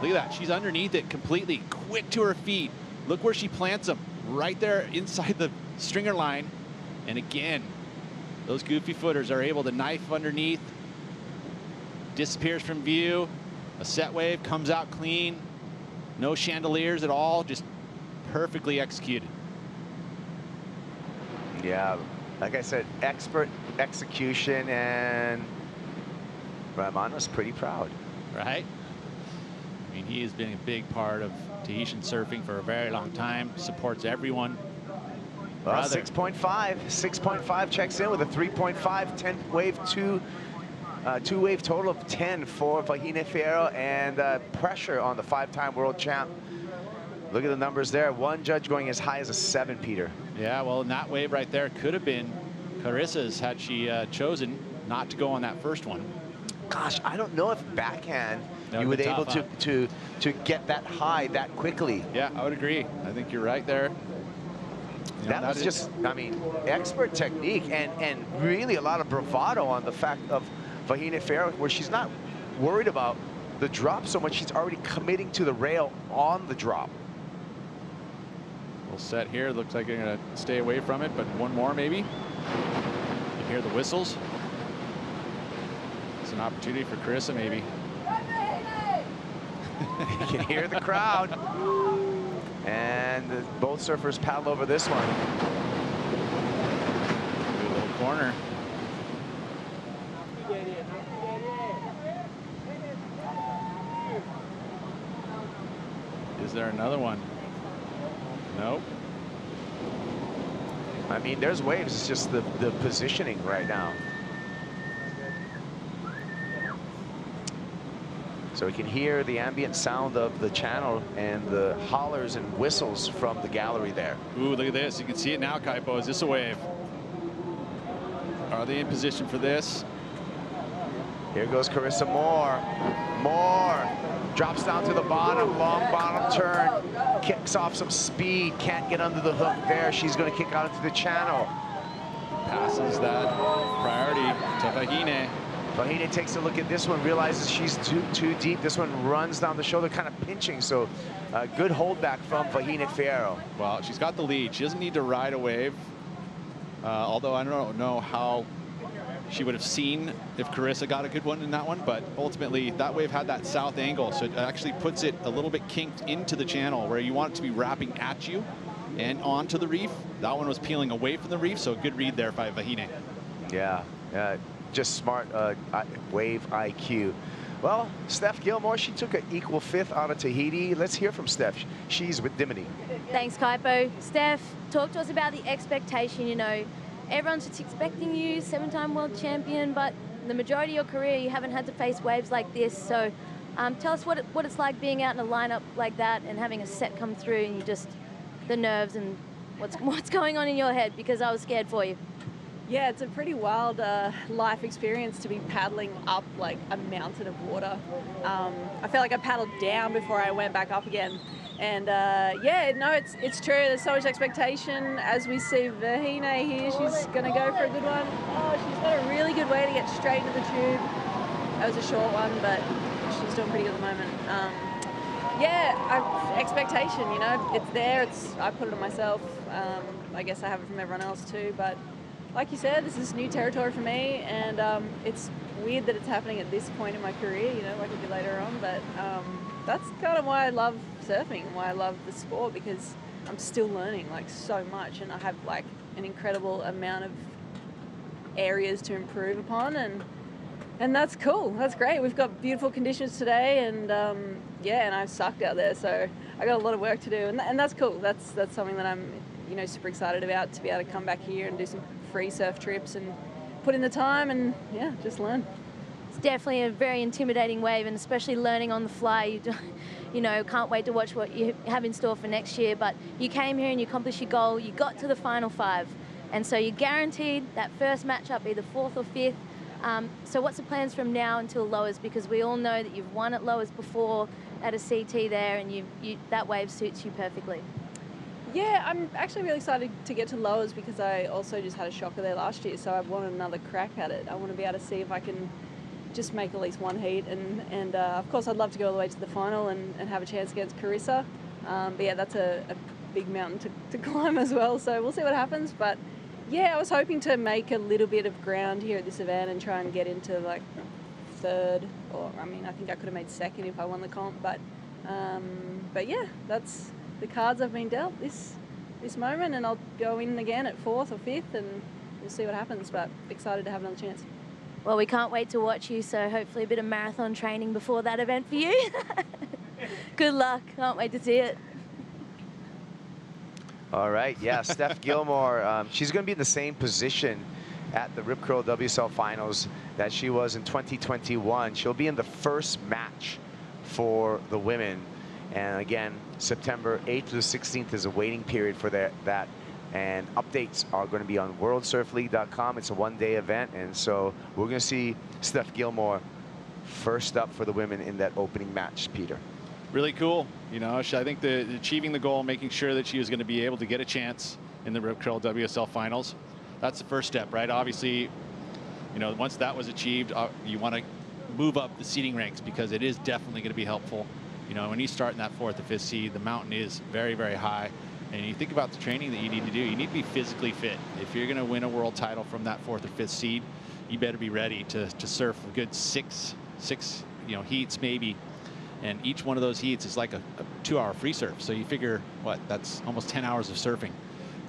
Look at that. She's underneath it completely. Quick to her feet. Look where she plants them. Right there inside the stringer line. And again, those goofy footers are able to knife underneath. Disappears from view. A set wave comes out clean. No chandeliers at all. Just perfectly executed. Yeah, like I said, expert execution, and Rahman was pretty proud. Right? I mean, he has been a big part of Tahitian surfing for a very long time, supports everyone. Well, 6.5 checks in with a 3.5, 10 wave, two wave total of 10 for Vahine Fierro, and pressure on the 5-time world champ. Look at the numbers there. One judge going as high as a 7, Peter. Yeah, well, and that wave right there could have been Carissa's had she chosen not to go on that first one. Gosh, I don't know if backhand you would be able tough, to get that high that quickly. Yeah, I would agree. I think you're right there. That was just, I mean, expert technique and really a lot of bravado on the fact of Vahine Fierro, where she's not worried about the drop so much. She's already committing to the rail on the drop. Little set here. Looks like you're going to stay away from it, but one more maybe. You hear the whistles. It's an opportunity for Carissa maybe. You can hear the crowd. And both surfers paddle over this one. Good little corner. Is there another one? Nope. I mean, there's waves. It's just the positioning right now. So we can hear the ambient sound of the channel and the hollers and whistles from the gallery there. Ooh, look at this. You can see it now, Kaipo. Is this a wave? Are they in position for this? Here goes Carissa Moore. Moore drops down to the bottom, long bottom turn, kicks off some speed, can't get under the hook there. She's going to kick out into the channel. Passes that priority to Vahine. Vahine takes a look at this one, realizes she's too deep. This one runs down the shoulder, kind of pinching. So good holdback from Vahine Fierro. Well, she's got the lead. She doesn't need to ride a wave. Although I don't know how she would have seen if Carissa got a good one in that one, but ultimately that wave had that south angle, so it actually puts it a little bit kinked into the channel where you want it to be wrapping at you and onto the reef. That one was peeling away from the reef, so a good read there by Vahine. Yeah, just smart wave IQ. Well, Steph Gilmore, she took an equal 5th out of Tahiti. Let's hear from Steph. She's with Dimini. Thanks, Kaipo. Steph, talk to us about the expectation. You know, everyone's just expecting you, 7-time world champion, but the majority of your career you haven't had to face waves like this. So tell us what it's like being out in a lineup like that and having a set come through, and you just, the nerves and what's going on in your head, because I was scared for you. Yeah, it's a pretty wild life experience to be paddling up like a mountain of water. I felt like I paddled down before I went back up again. And yeah, no, it's true. There's so much expectation. As we see Vahine here, she's going to go for a good one. Oh, she's got a really good way to get straight into the tube. That was a short one, but she's doing pretty good at the moment. Yeah, expectation, you know, it's there. I put it on myself. I guess I have it from everyone else too, but like you said, this is new territory for me, and it's weird that it's happening at this point in my career, you know, like it'll be later on, but that's kind of why I love surfing, why I love the sport, because I'm still learning like so much, and I have like an incredible amount of areas to improve upon, and that's cool. That's great. We've got beautiful conditions today, and yeah, and I sucked out there, so I got a lot of work to do, and that's cool. That's something that I'm, you know, super excited about, to be able to come back here and do some free surf trips and put in the time and yeah, just learn. It's definitely a very intimidating wave, and especially learning on the fly. You know, can't wait to watch what you have in store for next year. But you came here and you accomplished your goal. You got to the final 5, and so you're guaranteed that first matchup, either 4th or 5th. So what's the plans from now until lowers? Because we all know that you've won at lowers before at a CT there, and that wave suits you perfectly. Yeah, I'm actually really excited to get to lowers because I also just had a shocker there last year, so I want another crack at it. I want to be able to see if I can just make at least one heat, and of course I'd love to go all the way to the final and have a chance against Carissa. But yeah, that's a big mountain to climb as well, so we'll see what happens. But yeah, I was hoping to make a little bit of ground here at this event and try and get into like 3rd, or I mean, I think I could have made 2nd if I won the comp, but yeah, that's the cards I've been dealt this moment, and I'll go in again at 4th or 5th, and we'll see what happens, but excited to have another chance. Well, we can't wait to watch you, so hopefully a bit of marathon training before that event for you. Good luck. Can't wait to see it. All right, yeah, Steph Gilmore, she's going to be in the same position at the Rip Curl WSL Finals that she was in 2021. She'll be in the first match for the women. And again, September 8th to the 16th is a waiting period for that. And updates are going to be on worldsurfleague.com. It's a one-day event, and so we're going to see Steph Gilmore first up for the women in that opening match, Peter. Really cool. You know, I think achieving the goal, making sure that she was going to be able to get a chance in the Rip Curl WSL Finals, that's the first step, right? Obviously, you know, once that was achieved, you want to move up the seeding ranks, because it is definitely going to be helpful. You know, when you start in that 4th or 5th seed, the mountain is very, very high. And you think about the training that you need to do, you need to be physically fit. If you're going to win a world title from that 4th or 5th seed, you better be ready to surf a good six heats maybe. And each one of those heats is like a 2-hour free surf. So you figure, what, that's almost 10 hours of surfing,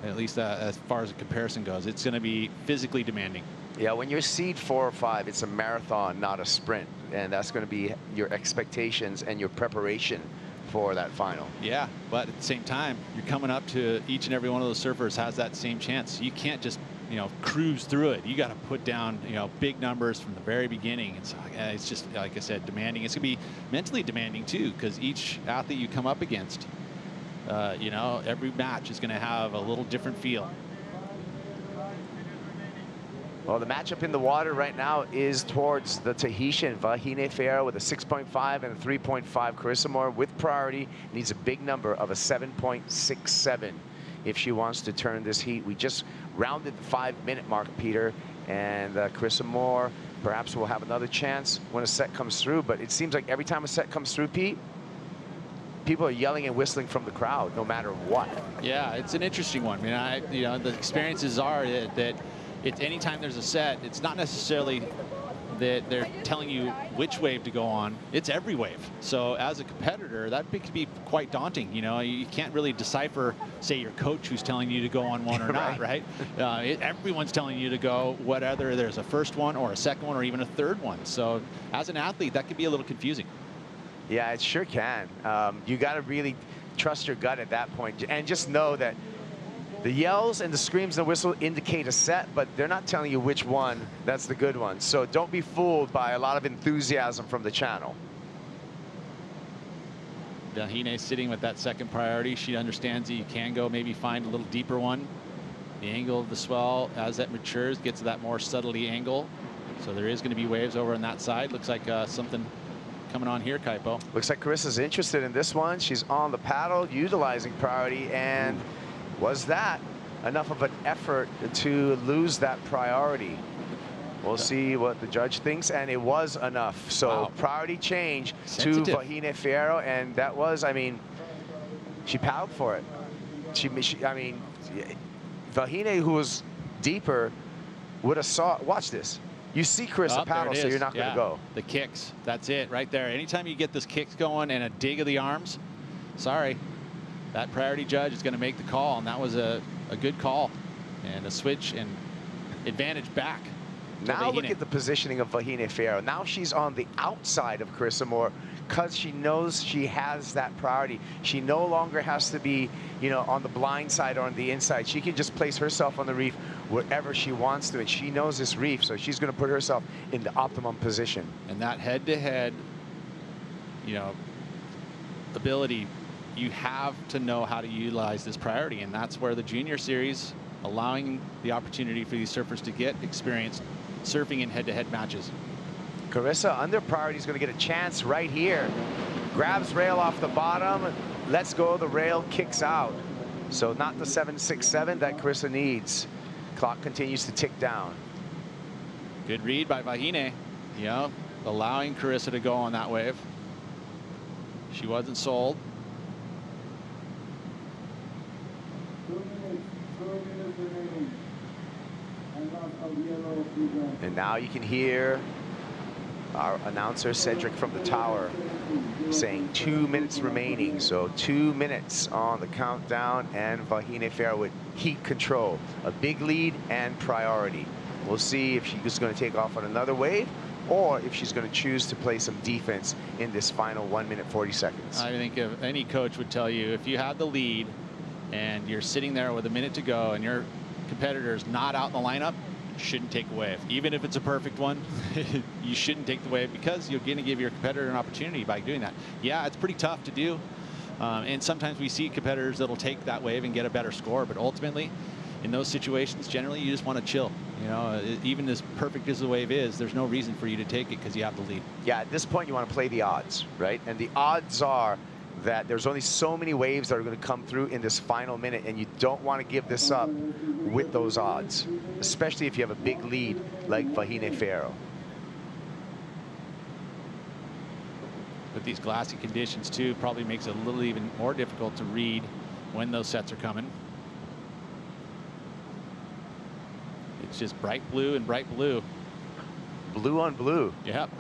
at least as far as a comparison goes. It's going to be physically demanding. Yeah, when you're seed 4 or 5, it's a marathon, not a sprint. And that's going to be your expectations and your preparation for that final. Yeah, but at the same time, you're coming up to each and every one of those surfers has that same chance. You can't just, you know, cruise through it. You got to put down, you know, big numbers from the very beginning. And so it's just, like I said, demanding. It's going to be mentally demanding too, because each athlete you come up against, you know, every match is going to have a little different feel. Well, the matchup in the water right now is towards the Tahitian Vahine Fierro with a 6.5 and a 3.5. Carissa Moore with priority needs a big number of a 7.67 if she wants to turn this heat. We just rounded the 5-minute mark, Peter, and Carissa Moore perhaps will have another chance when a set comes through. But it seems like every time a set comes through, Pete, people are yelling and whistling from the crowd, no matter what. Yeah, it's an interesting one. I mean, you know, the experiences are that it's anytime there's a set, it's not necessarily that they're telling you which wave to go on. It's every wave. So as a competitor, that could be quite daunting. You know, you can't really decipher, say, your coach who's telling you to go on one or not, right? Everyone's telling you to go, whether there's a first one or a second one or even a third one. So as an athlete, that could be a little confusing. Yeah, it sure can. You got to really trust your gut at that point, and just know that the yells and the screams and the whistle indicate a set, but they're not telling you which one that's the good one. So don't be fooled by a lot of enthusiasm from the channel. Vahine sitting with that second priority. She understands that you can go maybe find a little deeper one. The angle of the swell, as that matures, gets to that more subtlety angle. So there is going to be waves over on that side. Looks like something coming on here, Kaipo. Looks like Carissa's interested in this one. She's on the paddle, utilizing priority, and was that enough of an effort to lose that priority? We'll see what the judge thinks, and it was enough. So priority change to Vahine Fierro, and that was, I mean, she paddled for it. I mean, Vahine, who was deeper, would have saw. Watch this. You see Carissa paddle, so you're not going to go. The kicks, that's it right there. Anytime you get this kicks going and a dig of the arms, sorry. that priority judge is going to make the call, and that was a good call and a switch and advantage back. Now look at the positioning of Vahine Fierro. Now she's on the outside of Carissa Moore because she knows she has that priority. She no longer has to be, you know, on the blind side or on the inside. She can just place herself on the reef wherever she wants to, and she knows this reef, so she's going to put herself in the optimum position. And that head-to-head, you know, ability, you have to know how to utilize this priority, and that's where the junior series, allowing the opportunity for these surfers to get experience surfing in head-to-head matches. Carissa under priority is going to get a chance right here. Grabs rail off the bottom, lets go of the rail, kicks out. So not the 7.67 that Carissa needs. Clock continues to tick down. Good read by Vahine, you know, allowing Carissa to go on that wave. She wasn't sold. And now you can hear our announcer Cedric from the tower saying 2 minutes remaining. So 2 minutes on the countdown, and Vahine Fierro with heat control, a big lead and priority. We'll see if she's going to take off on another wave or if she's going to choose to play some defense in this final 1 minute 40 seconds. I think if any coach would tell you, if you have the lead and you're sitting there with a minute to go and your competitor is not out in the lineup, you shouldn't take a wave. Even if it's a perfect one, you shouldn't take the wave because you're going to give your competitor an opportunity by doing that. Yeah, it's pretty tough to do. And sometimes we see competitors that'll take that wave and get a better score, but ultimately, in those situations, generally you just want to chill. You know, even as perfect as the wave is, there's no reason for you to take it because you have the lead. Yeah, at this point you want to play the odds, right? And the odds are that there's only so many waves that are going to come through in this final minute, and you don't want to give this up with those odds, especially if you have a big lead like Vahine Fierro. With these glassy conditions too, probably makes it a little even more difficult to read when those sets are coming. It's just bright blue and bright blue. Blue on blue. Yep.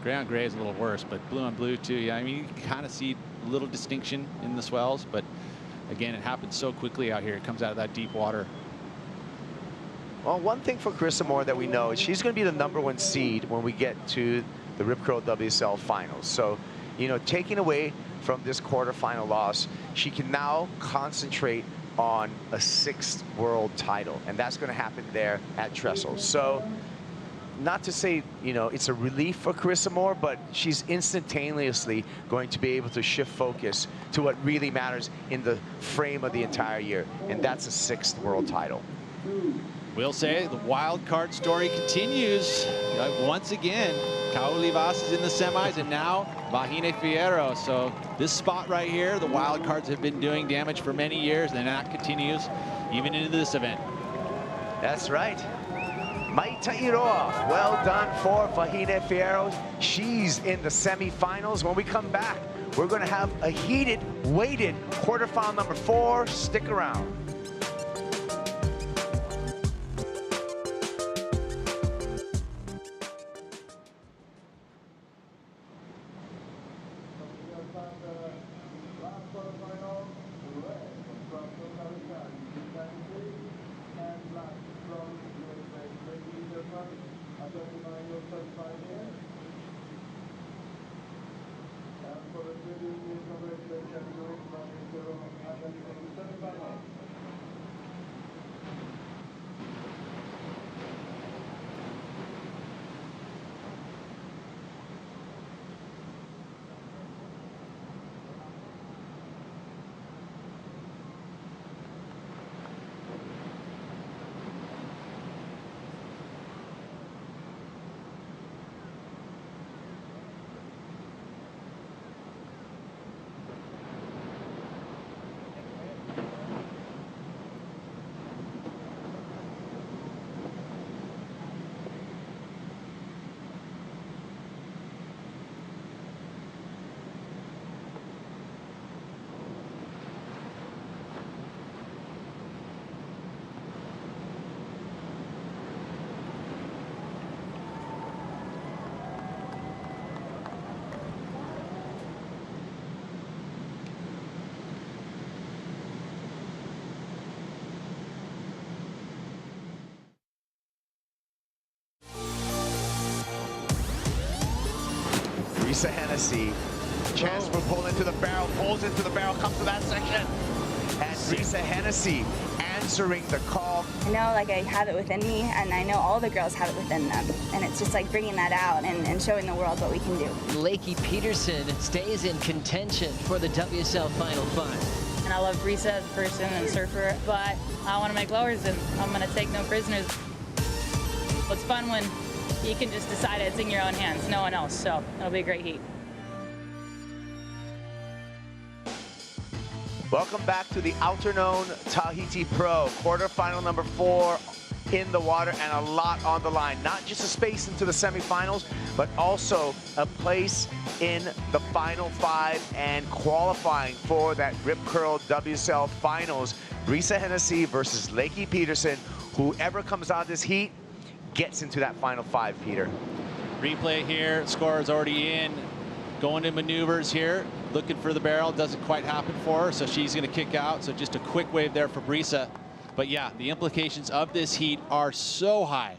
Gray on gray is a little worse, but blue on blue too. Yeah, I mean, you can kind of see a little distinction in the swells, but again, it happens so quickly out here. It comes out of that deep water. Well, one thing for Carissa Moore that we know is she's going to be the #1 seed when we get to the Rip Curl WSL Finals. So, you know, taking away from this quarterfinal loss, she can now concentrate on a 6th world title, and that's going to happen there at Trestle. So, not to say, you know, it's a relief for Carissa Moore, but she's instantaneously going to be able to shift focus to what really matters in the frame of the entire year, and that's a 6th world title. We'll say the wild card story continues. Once again, Kauli Vas is in the semis, and now Vahine Fierro. So this spot right here, the wild cards have been doing damage for many years, and that continues even into this event. That's right. Maitairoa, well done for Vahine Fierro. She's in the semifinals. When we come back, we're going to have a heated, weighted quarterfinal number 4. Stick around. Risa Hennessy. Chance for pull into the barrel, pulls into the barrel, comes to that section. And Risa Hennessy answering the call. I know like I have it within me, and I know all the girls have it within them. And it's just like bringing that out and showing the world what we can do. Lakey Peterson stays in contention for the WSL Final 5. And I love Risa as a person and a surfer, but I want to make lowers and I'm going to take no prisoners. It's fun when you can just decide it's in your own hands, no one else. So it'll be a great heat. Welcome back to the Outerknown Tahiti Pro, quarterfinal number 4 in the water and a lot on the line. Not just a space into the semifinals, but also a place in the final 5 and qualifying for that Rip Curl WSL Finals. Risa Hennessy versus Lakey Peterson. Whoever comes out of this heat gets into that final 5, Peter. Replay here, score is already in. Going to maneuvers here, looking for the barrel, doesn't quite happen for her, so she's gonna kick out. So just a quick wave there for Brisa. But yeah, the implications of this heat are so high.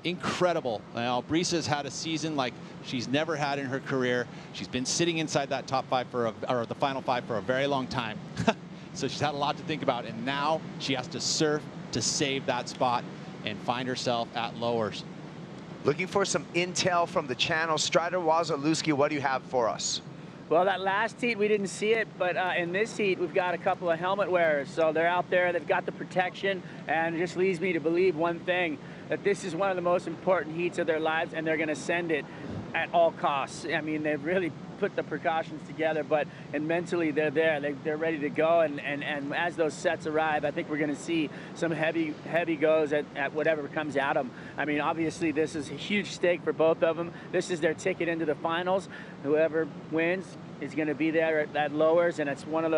Incredible. Now, Brisa's had a season like she's never had in her career. She's been sitting inside that top 5 or the final 5 for a very long time. So she's had a lot to think about, and now she has to surf to save that spot and find herself at lowers. Looking for some intel from the channel. Strider Wazalewski, what do you have for us? Well, that last heat, we didn't see it, but in this heat, we've got a couple of helmet wearers. So they're out there, they've got the protection, and it just leads me to believe one thing, that this is one of the most important heats of their lives, and they're gonna send it at all costs. I mean, they've really put the precautions together, and mentally they're there, they're ready to go, and as those sets arrive, I think we're gonna see some heavy goes at whatever comes at them. I mean, obviously this is a huge stake for both of them. This is their ticket into the finals. Whoever wins is gonna be there at lowers, and it's one of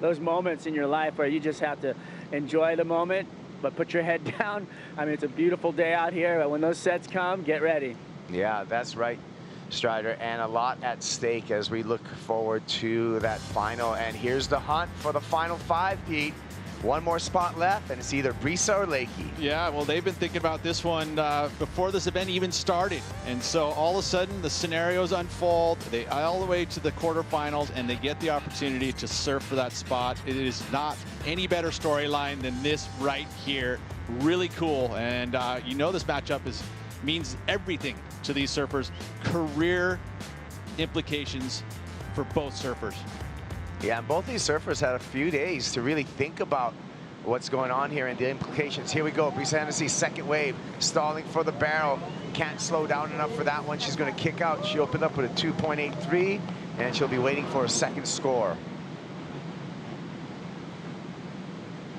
those moments in your life where you just have to enjoy the moment, but put your head down. I mean, it's a beautiful day out here, but when those sets come, get ready. Yeah, that's right, Strider, and a lot at stake as we look forward to that final. And here's the hunt for the final 5, Pete. One more spot left, and it's either Brisa or Lakey. Yeah, well, they've been thinking about this one before this event even started. And so all of a sudden, the scenarios unfold. They all the way to the quarterfinals, and they get the opportunity to surf for that spot. It is not any better storyline than this right here. Really cool. And you know this matchup means everything to these surfers. Career implications for both surfers. Yeah, and both these surfers had a few days to really think about what's going on here and the implications. Here we go, Risa Hennessy, second wave, stalling for the barrel. Can't slow down enough for that one. She's gonna kick out. She opened up with a 2.83, and she'll be waiting for a second score.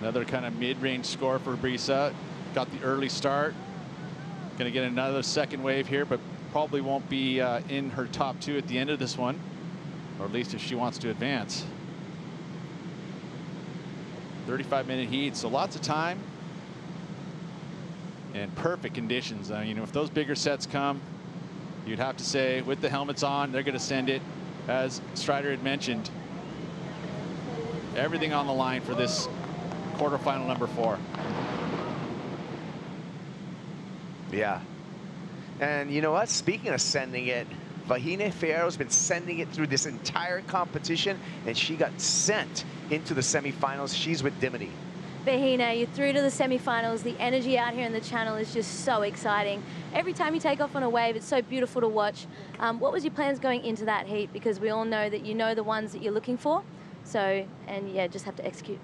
Another kind of mid-range score for Brisa. Got the early start. Gonna get another second wave here, but probably won't be in her top 2 at the end of this one, or at least if she wants to advance. 35-minute heat, so lots of time and perfect conditions. You know, if those bigger sets come, you'd have to say with the helmets on, they're gonna send it. As Strider had mentioned, everything on the line for this quarterfinal number 4. Yeah. And you know what? Speaking of sending it, Vahine Fierro's been sending it through this entire competition, and she got sent into the semifinals. She's with Dimity. Vahine, you're through to the semifinals. The energy out here in the channel is just so exciting. Every time you take off on a wave, it's so beautiful to watch. What was your plans going into that heat? Because we all know that you know the ones that you're looking for. So, and yeah, just have to execute.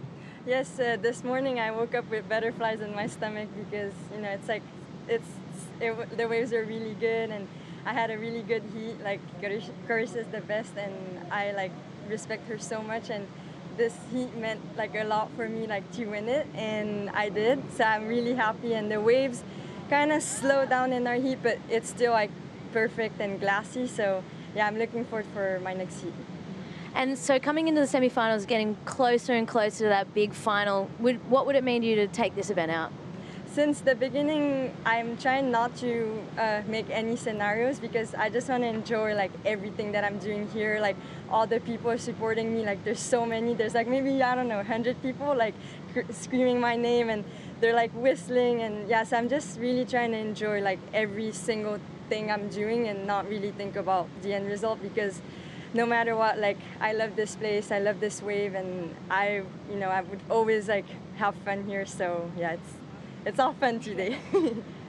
Yes, this morning I woke up with butterflies in my stomach because, you know, it's like, the waves are really good, and I had a really good heat. Like, Carissa is the best, and I like respect her so much, and this heat meant like a lot for me, like to win it, and I did. So I'm really happy, and the waves kind of slowed down in our heat, but it's still like perfect and glassy. So yeah, I'm looking forward for my next heat. And so coming into the semifinals, getting closer and closer to that big final, what would it mean to you to take this event out? Since the beginning, I'm trying not to make any scenarios because I just want to enjoy like everything that I'm doing here. Like all the people are supporting me. Like there's so many. There's like maybe, I don't know, 100 people like screaming my name, and they're like whistling, and yes, I'm just really trying to enjoy like every single thing I'm doing and not really think about the end result, because no matter what, like, I love this place, I love this wave, and I would always like have fun here. So yeah, it's all fun today.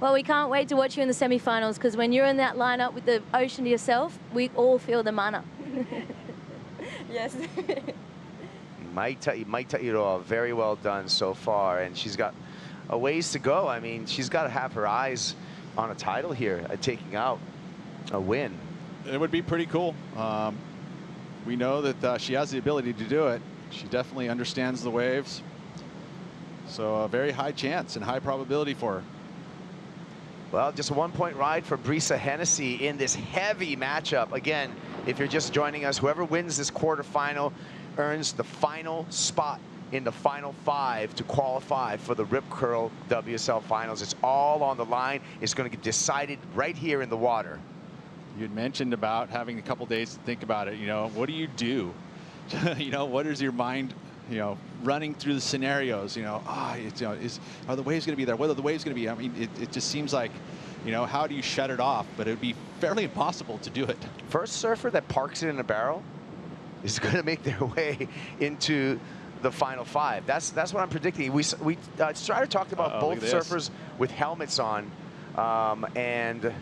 Well, we can't wait to watch you in the semi-finals, because when you're in that lineup with the ocean to yourself, we all feel the mana. Yes. Mai Ta'iroa, very well done so far, and she's got a ways to go. I mean, she's got to have her eyes on a title here, taking out a win. It would be pretty cool. We know that she has the ability to do it. She definitely understands the waves. So a very high chance and high probability for her. Well, just a 1-point ride for Brisa Hennessy in this heavy matchup. Again, if you're just joining us, whoever wins this quarterfinal earns the final spot in the final 5 to qualify for the Rip Curl WSL Finals. It's all on the line. It's going to get decided right here in the water. You'd mentioned about having a couple days to think about it. You know, what do you do? You know, what is your mind, you know, running through the scenarios? You know, are the waves going to be there? What are the waves going to be? I mean, it just seems like, you know, how do you shut it off? But it would be fairly impossible to do it. First surfer that parks it in a barrel is going to make their way into the final 5. That's what I'm predicting. Strider talked about both surfers with helmets on, and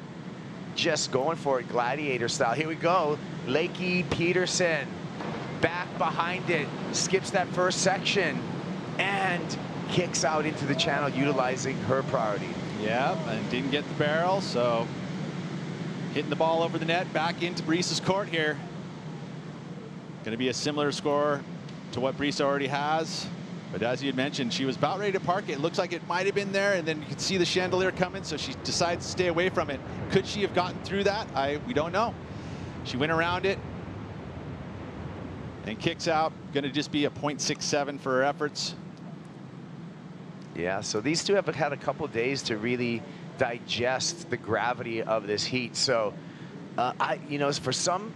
just going for it gladiator style. Here we go. Lakey Peterson back behind it, skips that first section and kicks out into the channel utilizing her priority. Yeah, and didn't get the barrel, so hitting the ball over the net back into Brisa's court here. Going to be a similar score to what Brisa already has. But as you had mentioned, she was about ready to park it. It looks like it might have been there, and then you could see the chandelier coming, so she decides to stay away from it. Could she have gotten through that? We don't know. She went around it and kicks out. Going to just be a 0.67 for her efforts. Yeah, so these two have had a couple days to really digest the gravity of this heat. So, you know, for some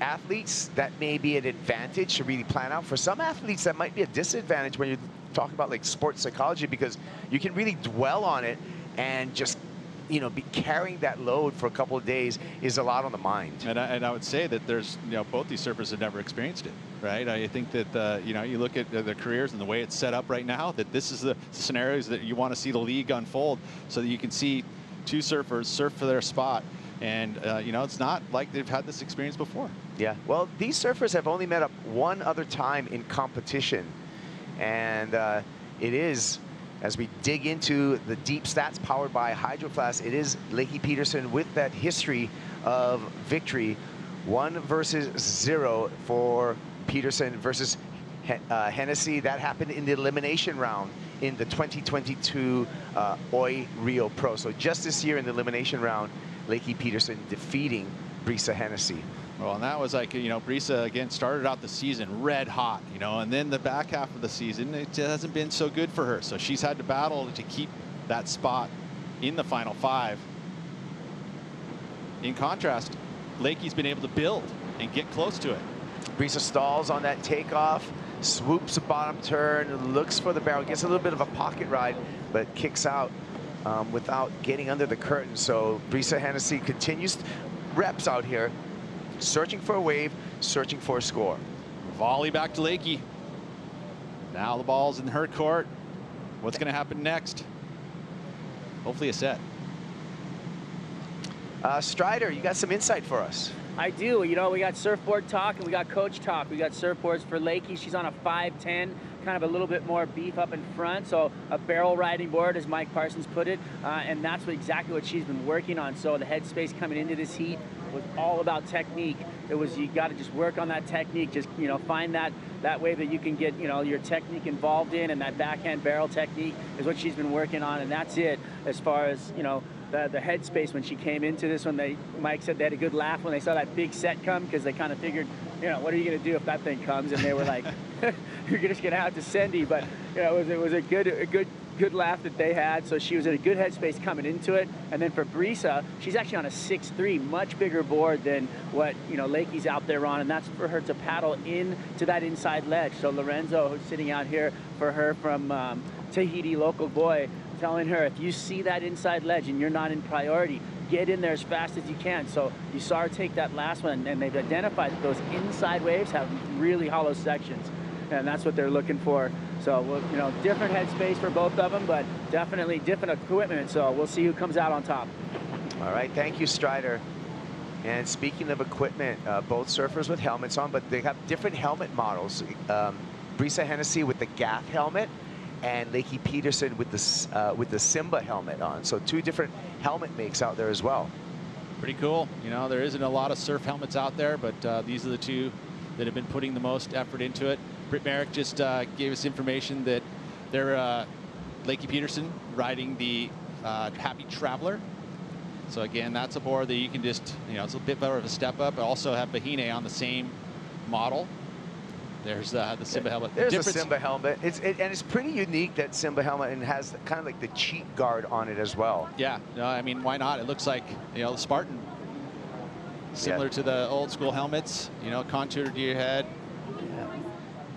athletes, that may be an advantage to really plan out. For some athletes, that might be a disadvantage when you're talking about like sports psychology, because you can really dwell on it and just, you know, be carrying that load for a couple of days is a lot on the mind. And I would say that there's, you know, both these surfers have never experienced it, right? I think that, you know, you look at their careers and the way it's set up right now, that this is the scenarios that you want to see the league unfold, so that you can see two surfers surf for their spot. And, you know, it's not like they've had this experience before. Yeah, well, these surfers have only met up one other time in competition. And it is, as we dig into the deep stats powered by Hydro Flask, it is Lakey Peterson with that history of victory. 1 versus 0 for Peterson versus Hennessy. That happened in the elimination round in the 2022 Oi Rio Pro. So just this year in the elimination round, Lakey Peterson defeating Brisa Hennessy. Well, and that was like, you know, Brisa, again, started out the season red hot, you know, and then the back half of the season, it hasn't been so good for her. So she's had to battle to keep that spot in the final 5. In contrast, Lakey's been able to build and get close to it. Brisa stalls on that takeoff, swoops a bottom turn, looks for the barrel, gets a little bit of a pocket ride, but kicks out without getting under the curtain. So Brisa Hennessy continues reps out here, searching for a wave, searching for a score. Volley back to Lakey. Now the ball's in her court. What's going to happen next? Hopefully a set. Strider, you got some insight for us. I do. You know, we got surfboard talk and we got coach talk. We got surfboards for Lakey. She's on a 5'10", kind of a little bit more beef up in front. So a barrel riding board, as Mike Parsons put it. And that's exactly what she's been working on. So the headspace coming into this heat was all about technique. It was, you got to just work on that technique. Just, you know, find that way that you can get, you know, your technique involved in, and that backhand barrel technique is what she's been working on. And that's it as far as, you know, the headspace when she came into this one. Mike said they had a good laugh when they saw that big set come, because they kind of figured, you know, what are you going to do if that thing comes? And they were like, you're just going to have to send but you know, it was a good laugh that they had. So she was in a good headspace coming into it. And then for Brisa, she's actually on a 6'3", much bigger board than what, you know, Lakey's out there on, and that's for her to paddle into that inside ledge. So Lorenzo, who's sitting out here for her from Tahiti, local boy, telling her, if you see that inside ledge and you're not in priority, get in there as fast as you can. So you saw her take that last one, and they've identified that those inside waves have really hollow sections, and that's what they're looking for. So, you know, different headspace for both of them, but definitely different equipment. So we'll see who comes out on top. All right, thank you, Strider. And speaking of equipment, both surfers with helmets on, but they have different helmet models. Brisa Hennessy with the Gaff helmet, and Lakey Peterson with the Simba helmet on. So 2 different helmet makes out there as well. Pretty cool. You know, there isn't a lot of surf helmets out there, but these are the 2 that have been putting the most effort into it. Britt Merrick just gave us information that they're Lakey Peterson riding the Happy Traveler. So again, that's a board that you can just, you know, it's a bit better of a step up. I also have Bahine on the same model. There's the Simba helmet. There's a Simba helmet. And it's pretty unique, that Simba helmet, and has kind of like the cheek guard on it as well. Yeah, no, I mean, why not? It looks like, you know, the Spartan. Similar to the old school helmets, you know, contoured to your head. Yeah.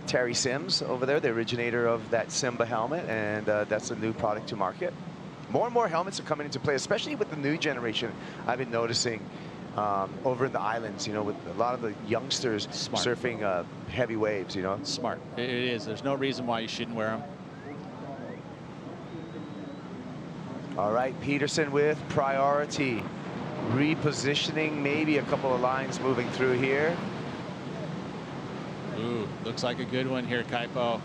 Terry Sims over there, the originator of that Simba helmet, and that's a new product to market. More and more helmets are coming into play, especially with the new generation. I've been noticing over in the islands, you know, with a lot of the youngsters surfing heavy waves, you know. Smart. It is. There's no reason why you shouldn't wear them. All right, Peterson with priority. Repositioning, maybe a couple of lines moving through here. Ooh, looks like a good one here, Kaipo.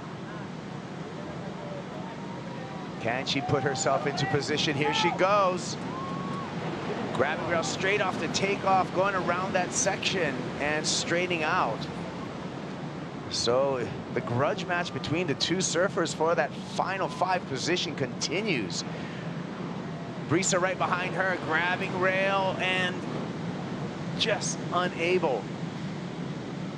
Can she put herself into position? Here she goes. Grabbing rail straight off the takeoff, going around that section and straightening out. So the grudge match between the 2 surfers for that final 5 position continues. Brisa right behind her, grabbing rail and just unable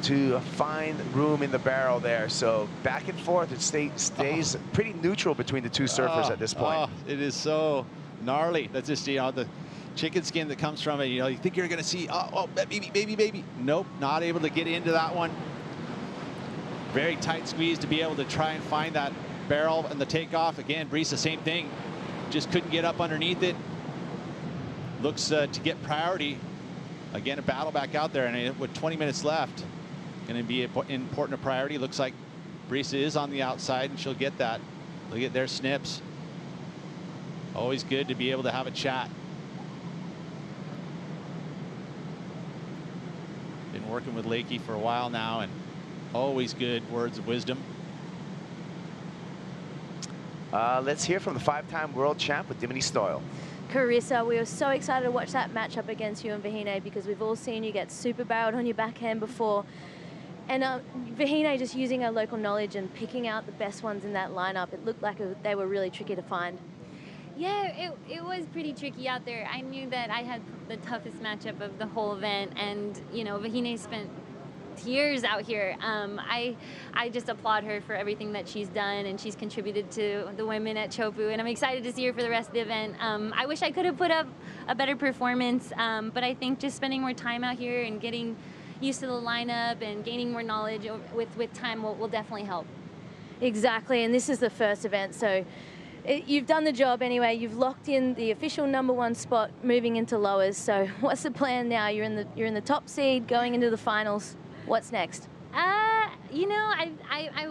to find room in the barrel there. So back and forth, it stays pretty neutral between the 2 surfers at this point. It is so gnarly. That's just, you know, the chicken skin that comes from it. You know, you think you're going to see, oh, baby. Nope, not able to get into that one. Very tight squeeze to be able to try and find that barrel and the takeoff. Again, Brisa, same thing. Just couldn't get up underneath it. Looks to get priority. Again, a battle back out there, and with 20 minutes left, going to be important a priority. Looks like Brisa is on the outside, and she'll get that. Look at their snips. Always good to be able to have a chat. Been working with Lakey for a while now, and always good words of wisdom. Let's hear from the 5-time world champ with Dimity Stoyle. Carissa, we were so excited to watch that matchup against you and Vahine, because we've all seen you get super barreled on your backhand before. And Vahine just using her local knowledge and picking out the best ones in that lineup, it looked like they were really tricky to find. Yeah, it was pretty tricky out there. I knew that I had the toughest matchup of the whole event, and, you know, Vahine spent years out here. I just applaud her for everything that she's done, and she's contributed to the women at Teahupo'o, and I'm excited to see her for the rest of the event. I wish I could have put up a better performance, but I think just spending more time out here and getting used to the lineup and gaining more knowledge with time will definitely help. Exactly, and this is the first event, so you've done the job anyway. You've locked in the official #1 spot moving into lowers. So what's the plan now? You're in the top seed going into the finals. What's next? You know,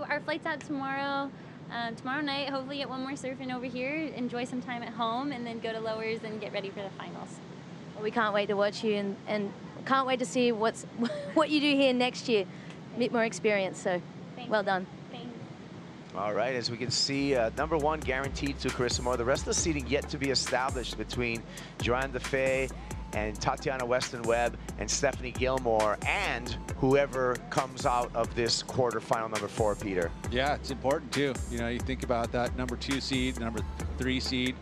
our flight's out tomorrow. Tomorrow night, hopefully get one more surfing over here, enjoy some time at home, and then go to lowers and get ready for the finals. Well, we can't wait to watch you, and can't wait to see what you do here next year. A bit more experience, so well done. All right, as we can see, #1 guaranteed to Carissa Moore. The rest of the seeding yet to be established between Joanne DeFay and Tatiana Weston-Webb and Stephanie Gilmore, and whoever comes out of this quarterfinal #4, Peter. Yeah, it's important too. You know, you think about that #2 seed, #3 seed.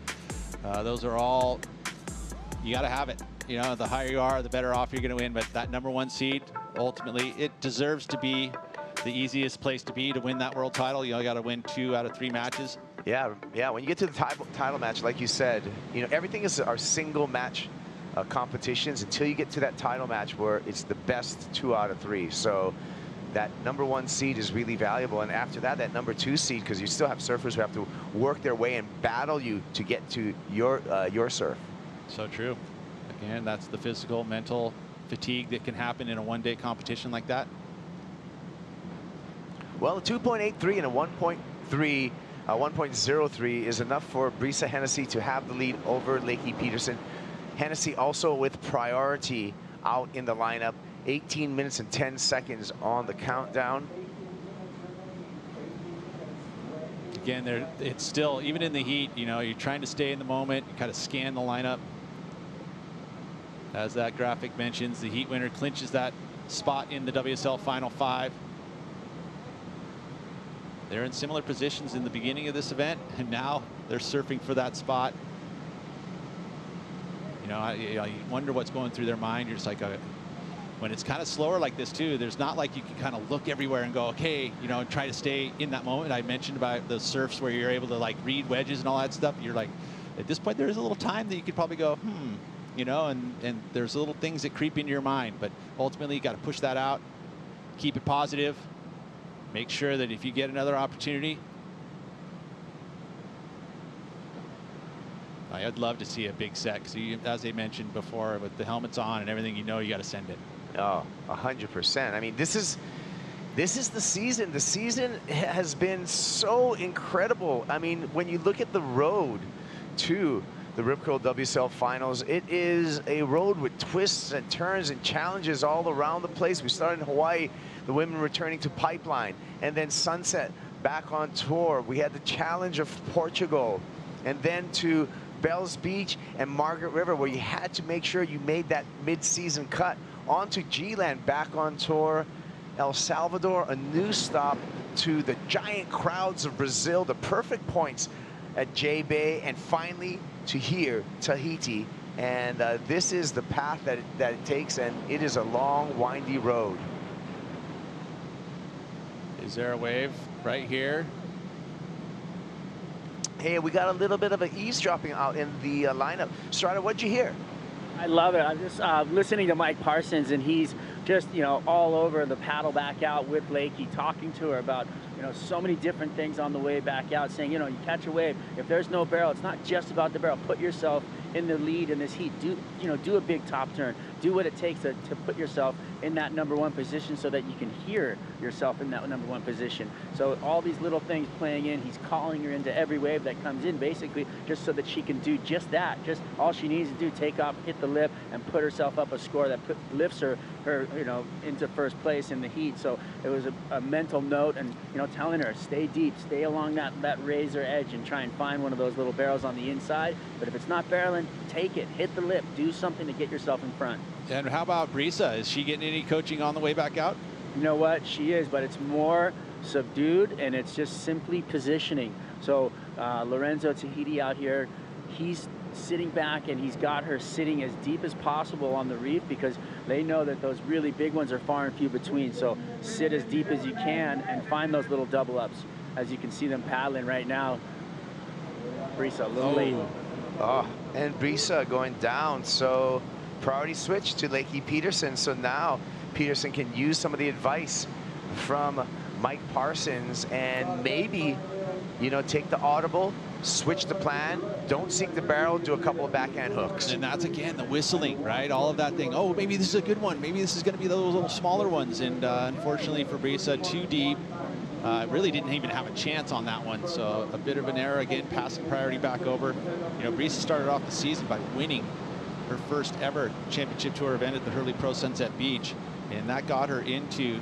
Those are all, you got to have it. You know, the higher you are, the better off you're going to win. But that #1 seed, ultimately, it deserves to be the easiest place to be to win that world title. You got to win 2 out of 3 matches. Yeah. When you get to the title match, like you said, you know, everything is our single match competitions until you get to that title match where it's the best 2 out of 3. So that #1 seed is really valuable, and after that, that #2 seed, because you still have surfers who have to work their way and battle you to get to your surf. So true. And that's the physical, mental fatigue that can happen in a one-day competition like that. Well, a 2.83 and a 1.03 is enough for Brisa Hennessy to have the lead over Lakey Peterson. Hennessy also with priority out in the lineup. 18 minutes and 10 seconds on the countdown. Again, it's still, even in the heat, you know, you're trying to stay in the moment, you kind of scan the lineup. As that graphic mentions, the heat winner clinches that spot in the WSL Final 5. They're in similar positions in the beginning of this event, and now they're surfing for that spot. You know, you wonder what's going through their mind. You're just like, when it's kind of slower like this too, there's not like you can kind of look everywhere and go, okay, you know, and try to stay in that moment. I mentioned about the surfs where you're able to like read wedges and all that stuff. You're like, at this point, there is a little time that you could probably go, you know, and there's little things that creep into your mind, but ultimately you got to push that out, keep it positive, make sure that if you get another opportunity, I'd love to see a big set, because as they mentioned before, with the helmets on and everything, you know, you got to send it. Oh, 100%. I mean, this is the season. The season has been so incredible. I mean, when you look at the road to the Rip Curl WSL Finals, it is a road with twists and turns and challenges all around the place. We started in Hawaii, the women returning to Pipeline, and then Sunset back on tour. We had the challenge of Portugal, and then to Bells Beach and Margaret River, where you had to make sure you made that mid-season cut. On to G-Land, back on tour. El Salvador, a new stop to the giant crowds of Brazil, the perfect points at J-Bay, and finally to here, Tahiti. And this is the path that it takes, and it is a long, windy road. Is there a wave right here? Hey, we got a little bit of an eavesdropping out in the lineup. Strider, what'd you hear? I love it. I'm just listening to Mike Parsons, and he's just, you know, all over the paddle back out with Lakey, talking to her about, you know, so many different things on the way back out, saying, you know, you catch a wave. If there's no barrel, it's not just about the barrel. Put yourself in the lead in this heat. Do a big top turn. Do what it takes to put yourself in that #1 position so that you can hear yourself in that #1 position. So all these little things playing in, he's calling her into every wave that comes in, basically just so that she can do just that. Just all she needs to do, take off, hit the lip, and put herself up a score that lifts her you know, into first place in the heat. So it was a mental note, and, you know, telling her, stay deep, stay along that razor edge and try and find one of those little barrels on the inside. But if it's not barreling, take it, hit the lip, do something to get yourself in front. And how about Brisa? Is she getting any coaching on the way back out? You know what? She is, but it's more subdued, and it's just simply positioning. So Lorenzo Tahiti out here, he's sitting back, and he's got her sitting as deep as possible on the reef, because they know that those really big ones are far and few between. So sit as deep as you can and find those little double ups, as you can see them paddling right now. Brisa, a little late. Oh, and Brisa going down. So priority switch to Lakey Peterson. So now Peterson can use some of the advice from Mike Parsons and maybe, you know, take the audible, switch the plan, don't sink the barrel, do a couple of backhand hooks. And that's, again, the whistling, right? All of that thing. Oh, maybe this is a good one. Maybe this is going to be those little smaller ones. And unfortunately for Brisa, too deep. Really didn't even have a chance on that one. So a bit of an error again, passing priority back over. You know, Brisa started off the season by winning her first ever championship tour event at the Hurley Pro Sunset Beach. And that got her into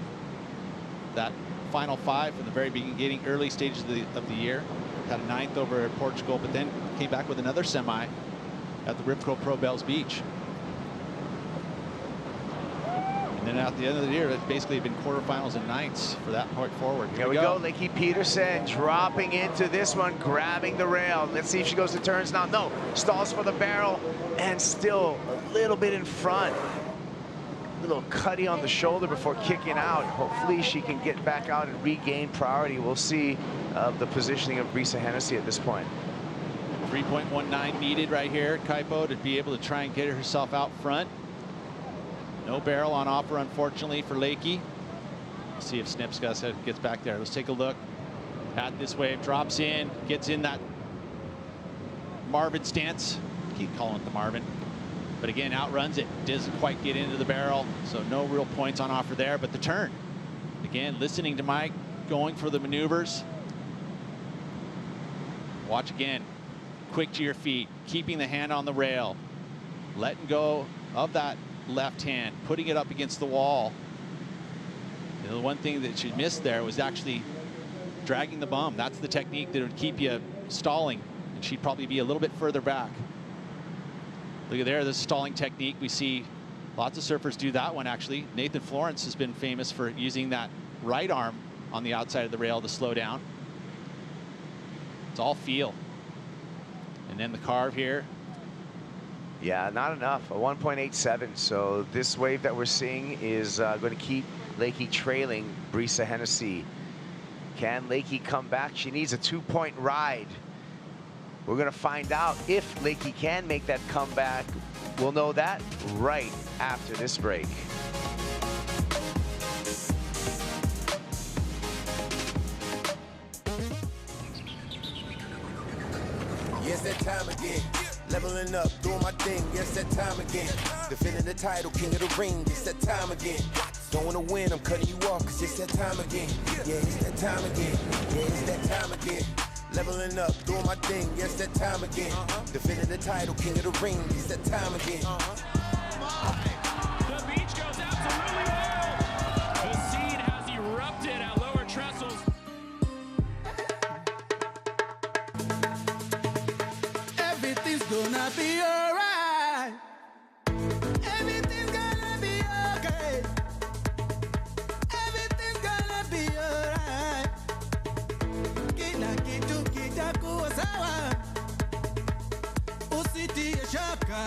that Final 5 from the very beginning, early stages of the year. Had a 9th over at Portugal, but then came back with another semi at the Rip Curl Pro Bells Beach. And then at the end of the year, it's basically been quarterfinals and 9ths for that point forward. Here we go. Lakey Peterson dropping into this one, grabbing the rail. Let's see if she goes to turns now. No, stalls for the barrel, and still a little bit in front. A little cutty on the shoulder before kicking out. Hopefully she can get back out and regain priority. We'll see the positioning of Brisa Hennessy at this point. 3.19 needed right here, Kaipo, to be able to try and get herself out front. No barrel on offer, unfortunately, for Lakey. Let's see if Snipska gets back there. Let's take a look at this wave. Drops in, gets in that Marvin stance. Keep calling it the Marvin. But again, outruns it, doesn't quite get into the barrel, so no real points on offer there. But the turn, again, listening to Mike, going for the maneuvers. Watch again, quick to your feet, keeping the hand on the rail, letting go of that left hand, putting it up against the wall. The one thing that she missed there was actually dragging the bum. That's the technique that would keep you stalling, and she'd probably be a little bit further back. Look at there, the stalling technique. We see lots of surfers do that one, actually. Nathan Florence has been famous for using that right arm on the outside of the rail to slow down. It's all feel. And then the carve here. Yeah, not enough, a 1.87. So this wave that we're seeing is going to keep Lakey trailing Brisa Hennessy. Can Lakey come back? She needs a 2-point ride. We're going to find out if Lakey can make that comeback. We'll know that right after this break. Yes, that time again. Leveling up, doing my thing. Yes, that time again. Defending the title, king of the ring. It's that time again. Don't wanna win, I'm cutting you off, cause it's that time again. Yeah, it's that time again. Yeah, it's that time again. Leveling up, doing my thing. Yes, that time again. Defending the title, king of the ring. It's that time again. The beach goes absolutely wild. The scene has erupted at lower trestles. Everything's gonna be alright. Everything's gonna be okay. Everything's gonna be alright. Kila kitu kitakuwa sawa. Usitie shaka.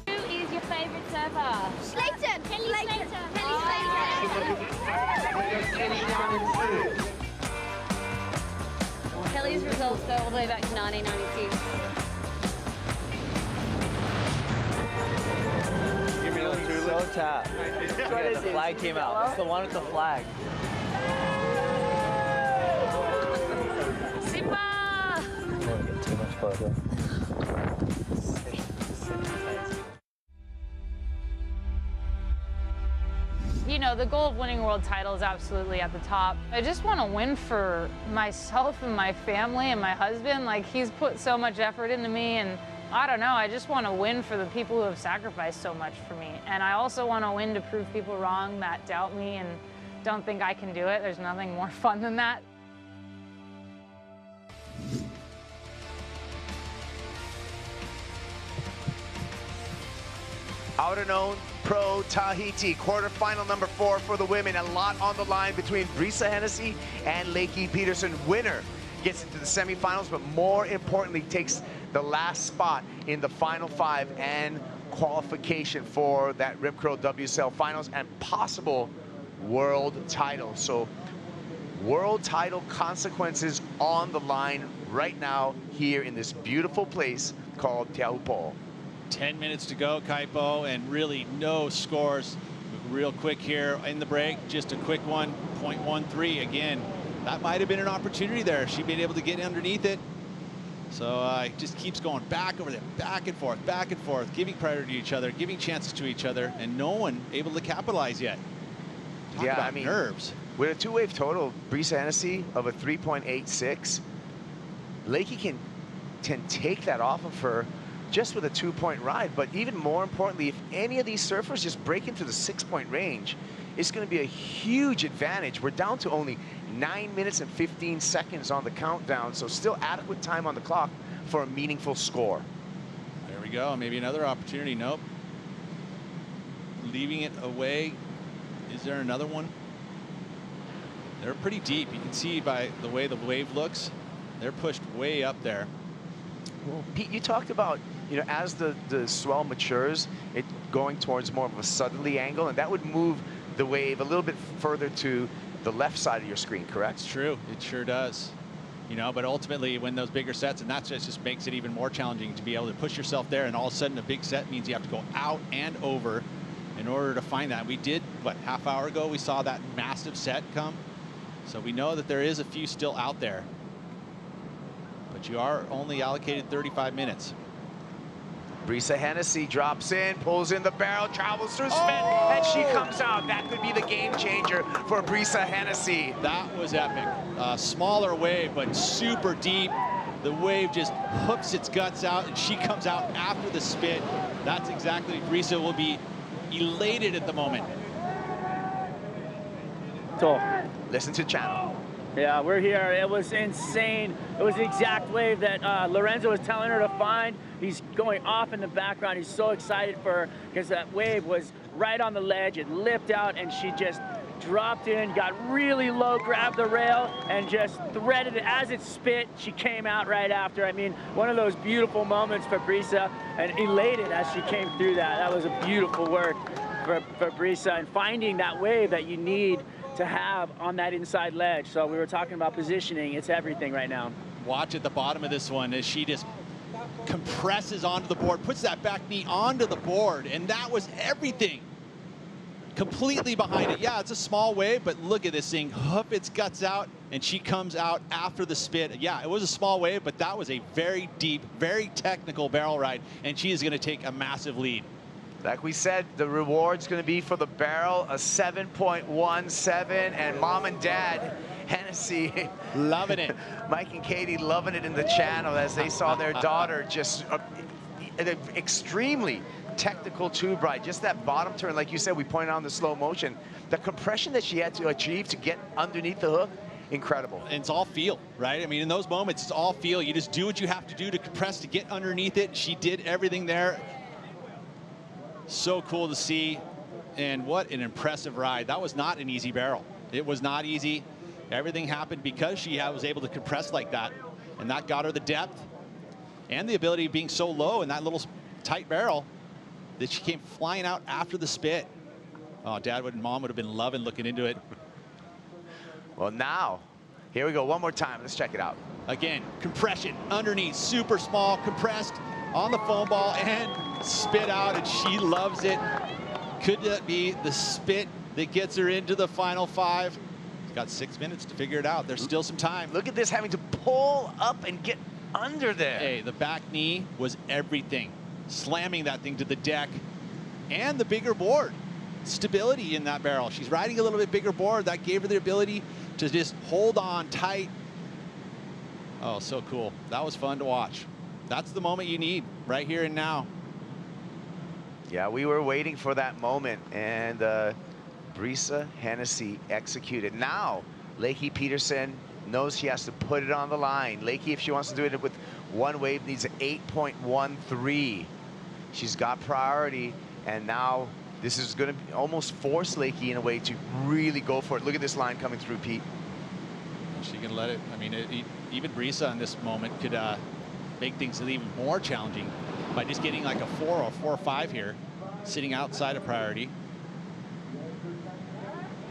Who is your favorite server? Slayton. Kelly Slater. Kelly Slater. Kelly's results go all the way back to 1996. So tap. Yeah, the flag came out. It's the one with the flag. Simba! I don't want to get too much closer. You know, the goal of winning a world title is absolutely at the top. I just want to win for myself and my family and my husband. Like, he's put so much effort into me, and I don't know, I just want to win for the people who have sacrificed so much for me. And I also want to win to prove people wrong that doubt me and don't think I can do it. There's nothing more fun than that. Outerknown Tahiti, quarterfinal number 4 for the women. A lot on the line between Brisa Hennessy and Lakey Peterson. Winner gets into the semifinals, but more importantly, takes the last spot in the final 5 and qualification for that Rip Curl WSL Finals and possible world title. So world title consequences on the line right now here in this beautiful place called Teahupo'o. 10 minutes to go, Kaipo, and really no scores. Real quick here in the break, just a quick one, 0.13. Again, that might have been an opportunity there. She'd been able to get underneath it. So it just keeps going back over there, back and forth, giving priority to each other, giving chances to each other, and no one able to capitalize yet. Talk Yeah, about I mean, nerves. With a 2-wave total, Brisa Hennessy of a 3.86, Lakey can take that off of her just with a 2-point ride. But even more importantly, if any of these surfers just break into the 6-point range, it's going to be a huge advantage. We're down to only 9 minutes and 15 seconds on the countdown, so still adequate time on the clock for a meaningful score. There we go, maybe another opportunity. Nope. Leaving it away. Is there another one? They're pretty deep. You can see by the way the wave looks, they're pushed way up there. Well, Pete, you talked about, you know, as the swell matures, it going towards more of a southerly angle, and that would move the wave a little bit further to the left side of your screen, correct? It's true, it sure does. You know, but ultimately when those bigger sets, and that just makes it even more challenging to be able to push yourself there, and all of a sudden a big set means you have to go out and over in order to find that. We did, what, half hour ago, we saw that massive set come. So we know that there is a few still out there, but you are only allocated 35 minutes. Brisa Hennessy drops in, pulls in the barrel, travels through spin, and she comes out. That could be the game changer for Brisa Hennessy. That was epic. Smaller wave, but super deep. The wave just hooks its guts out, and she comes out after the spit. That's exactly, Brisa will be elated at the moment. So, listen to channel. Yeah, we're here. It was insane. It was the exact wave that Lorenzo was telling her to find. He's going off in the background. He's so excited for her because that wave was right on the ledge. It lipped out, and she just dropped in, got really low, grabbed the rail, and just threaded it. As it spit, she came out right after. I mean, one of those beautiful moments for Brisa, and elated as she came through that. That was a beautiful work for Brisa, and finding that wave that you need to have on that inside ledge. So we were talking about positioning. It's everything right now. Watch at the bottom of this one as she just compresses onto the board, puts that back knee onto the board, and that was everything. Completely behind it. Yeah, it's a small wave, but look at this thing hoof its guts out, and she comes out after the spit. Yeah, it was a small wave, but that was a very deep, very technical barrel ride, and she is going to take a massive lead. Like we said, the reward's going to be for the barrel, a 7.17, and mom and dad, Hennessy, loving it. Mike and Katie loving it in the channel as they saw their daughter just an extremely technical tube ride. Just that bottom turn, like you said, we pointed out in the slow motion, the compression that she had to achieve to get underneath the hook, incredible. And it's all feel, right? I mean, in those moments, it's all feel. You just do what you have to do to compress, to get underneath it. She did everything there. So cool to see, and what an impressive ride. That was not an easy barrel. It was not easy. Everything happened because she was able to compress like that, and that got her the depth and the ability of being so low in that little tight barrel that she came flying out after the spit. Oh, Dad and Mom would have been loving looking into it. Well, now, here we go one more time. Let's check it out. Again, compression underneath, super small, compressed on the foam ball, and spit out, and she loves it. Could that be the spit that gets her into the final five? She's got 6 minutes to figure it out. There's still some time. Look at this, having to pull up and get under there. Hey, the back knee was everything. Slamming that thing to the deck and the bigger board. Stability in that barrel. She's riding a little bit bigger board. That gave her the ability to just hold on tight. Oh, so cool. That was fun to watch. That's the moment you need right here and now. Yeah, we were waiting for that moment, and Brisa Hennessy executed. Now, Lakey Peterson knows she has to put it on the line. Lakey, if she wants to do it with one wave, needs an 8.13. She's got priority, and now this is going to almost force Lakey in a way to really go for it. Look at this line coming through, Pete. She can let it. I mean, even Brisa in this moment could make things even more challenging by just getting like a 4 or 4 or 5 here, sitting outside of priority,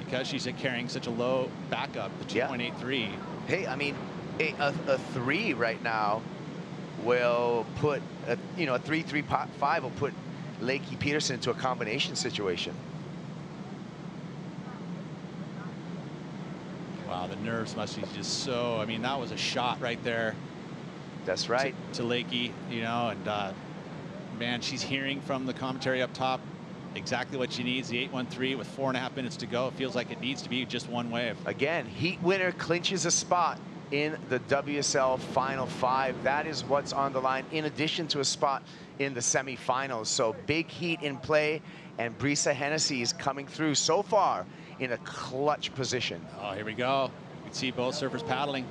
because she's carrying such a low backup, the 2.83. Hey, I mean, a 3 right now will put, a 3.35 will put Lakey Peterson into a combination situation. Wow, the nerves must be just so, I mean, that was a shot right there. That's right. To Lakey, and man, she's hearing from the commentary up top exactly what she needs, the 813 with 4.5 minutes to go. It feels like it needs to be just one wave. Again, heat winner clinches a spot in the WSL Final 5. That is what's on the line, in addition to a spot in the semifinals. So big heat in play, and Brisa Hennessy is coming through so far in a clutch position. Oh, here we go. You can see both surfers paddling.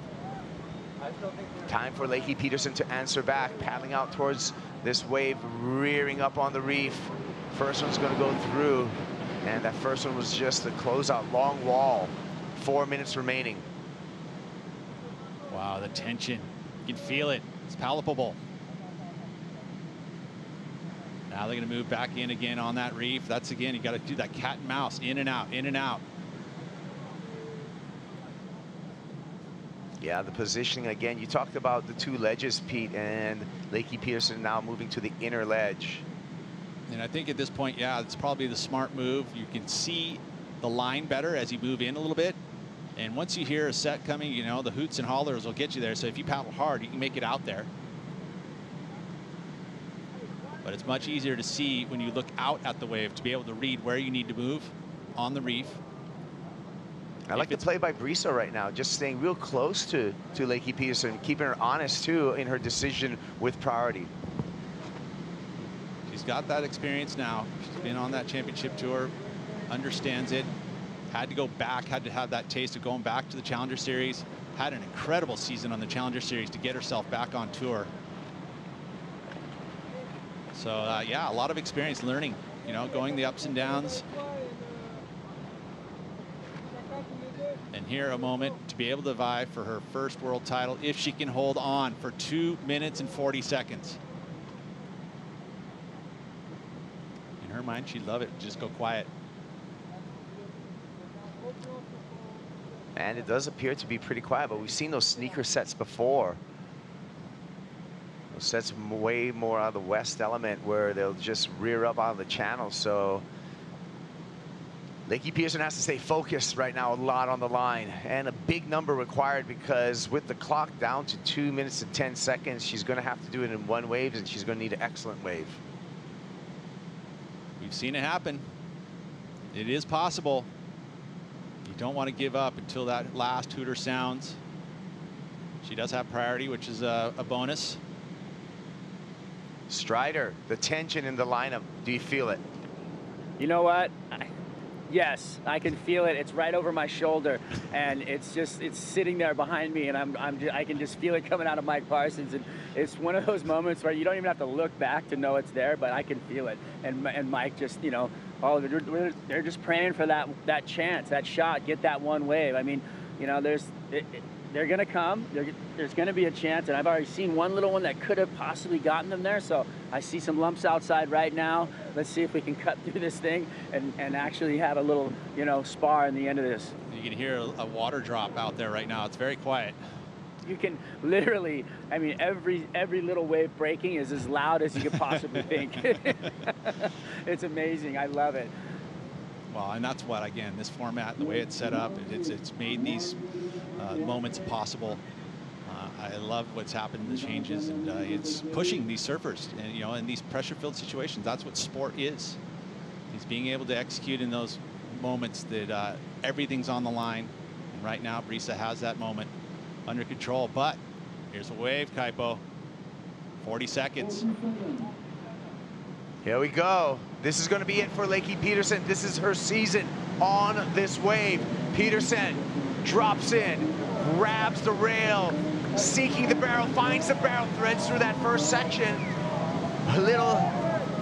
Time for Lakey Peterson to answer back, paddling out towards this wave, rearing up on the reef. First one's going to go through, and that first one was just the closeout, long wall. 4 minutes remaining. Wow, the tension. You can feel it. It's palpable. Now they're going to move back in again on that reef. That's, again, you got to do that cat and mouse, in and out, in and out. Yeah, the positioning, again, you talked about the 2 ledges, Pete, and Lakey Peterson now moving to the inner ledge. And I think at this point, yeah, it's probably the smart move. You can see the line better as you move in a little bit. And once you hear a set coming, you know, the hoots and hollers will get you there. So if you paddle hard, you can make it out there. But it's much easier to see when you look out at the wave to be able to read where you need to move on the reef. I like the play by Brisa right now, just staying real close to Lakey Peterson, keeping her honest too in her decision with priority. She's got that experience now. She's been on that championship tour, understands it, had to go back, had to have that taste of going back to the Challenger Series, had an incredible season on the Challenger Series to get herself back on tour. So yeah, a lot of experience learning, you know, going the ups and downs. And here a moment to be able to vie for her first world title if she can hold on for 2 minutes and 40 seconds. In her mind, she'd love it. Just go quiet. And it does appear to be pretty quiet, but we've seen those sneaker sets before. Those sets way more out of the west element where they'll just rear up out of the channel. So Lakey Peterson has to stay focused right now, a lot on the line, and a big number required because with the clock down to 2 minutes and 10 seconds, she's going to have to do it in one wave, and she's going to need an excellent wave. We've seen it happen. It is possible. You don't want to give up until that last hooter sounds. She does have priority, which is a bonus. Strider, the tension in the lineup, do you feel it? You know what? Yes, I can feel it. It's right over my shoulder, and it's sitting there behind me, and I can just feel it coming out of Mike Parsons. And it's one of those moments where you don't even have to look back to know it's there, but I can feel it. And Mike just, you know, they're just praying for that chance, that shot, get that one wave. I mean, you know, they're going to come. There's going to be a chance, and I've already seen one little one that could have possibly gotten them there. So I see some lumps outside right now. Let's see if we can cut through this thing and actually have a little, you know, spar in the end of this. You can hear a water drop out there right now. It's very quiet. You can literally, I mean, every little wave breaking is as loud as you could possibly think. It's amazing. I love it. Well, and that's what, again, this format, the way it's set up, it's made these moments possible. I love what's happened in the changes, and it's pushing these surfers, and, you know, in these pressure-filled situations. That's what sport is. It's being able to execute in those moments that everything's on the line. And right now, Brisa has that moment under control. But here's a wave, Kaipo. 40 seconds. Here we go. This is going to be it for Lakey Peterson. This is her season on this wave. Peterson drops in, grabs the rail, seeking the barrel, finds the barrel, threads through that first section. A little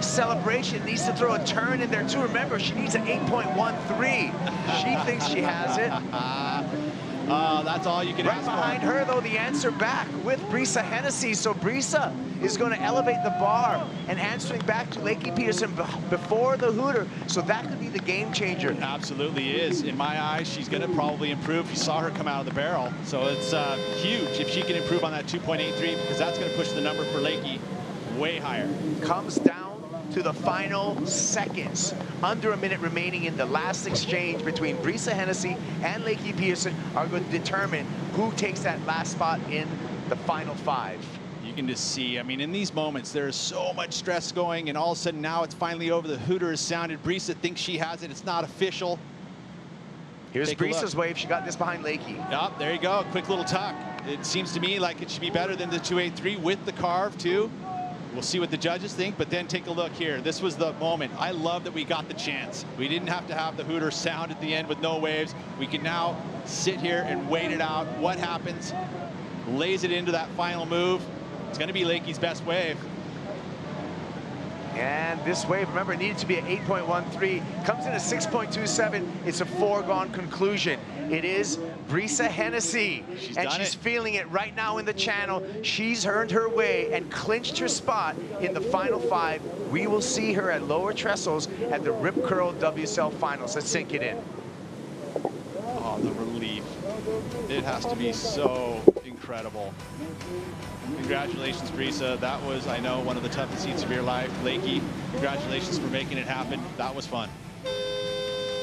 celebration, needs to throw a turn in there too. Remember, she needs an 8.13. She thinks she has it. That's all you can right ask behind for. her, though, the answer back with Brisa Hennessy. So Brisa is going to elevate the bar and answering back to Lakey Peterson before the hooter. So that could be the game changer. Absolutely is. In my eyes, she's going to probably improve. You saw her come out of the barrel. So it's huge if she can improve on that 2.83, because that's going to push the number for Lakey way higher. Comes down to the final seconds. Under a minute remaining in the last exchange between Brisa Hennessy and Lakey Peterson are going to determine who takes that last spot in the final five. You can just see, I mean, in these moments, there's so much stress going, and all of a sudden now it's finally over. The hooter is sounded. Brisa thinks she has it. It's not official. Here's Brisa's wave. She got this behind Lakey. Yep, there you go. Quick little tuck. It seems to me like it should be better than the 2.83 with the carve, too. We'll see what the judges think, but then take a look here. This was the moment. I love that we got the chance. We didn't have to have the hooter sound at the end with no waves. We can now sit here and wait it out. What happens? Lays it into that final move. It's going to be Lakey's best wave. And this wave, remember, needed to be at 8.13. Comes in at 6.27. It's a foregone conclusion. It is Brisa Hennessy. And she's feeling it right now in the channel. She's earned her way and clinched her spot in the final five. We will see her at lower trestles at the Rip Curl WSL Finals. Let's sink it in. Oh, the relief. It has to be so incredible. Congratulations, Brisa. That was, I know, one of the toughest heats of your life. Lakey, congratulations for making it happen. That was fun.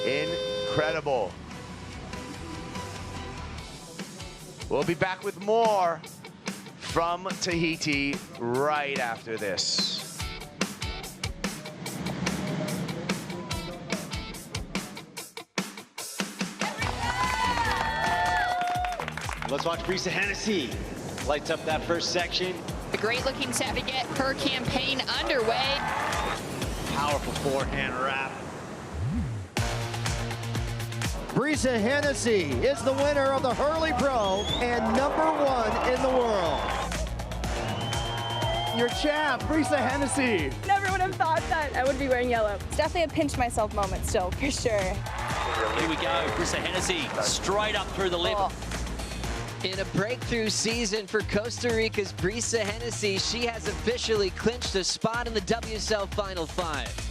Incredible. We'll be back with more from Tahiti right after this. Let's watch Brisa Hennessy lights up that first section. A great looking set to get her campaign underway. Powerful forehand wrap. Brisa Hennessy is the winner of the Hurley Pro and #1 in the world. Your champ, Brisa Hennessy. Never would have thought that I would be wearing yellow. It's definitely a pinch myself moment still, for sure. Here we go, Brisa Hennessy straight up through the lip. In a breakthrough season for Costa Rica's Brisa Hennessy, she has officially clinched a spot in the WSL Final 5.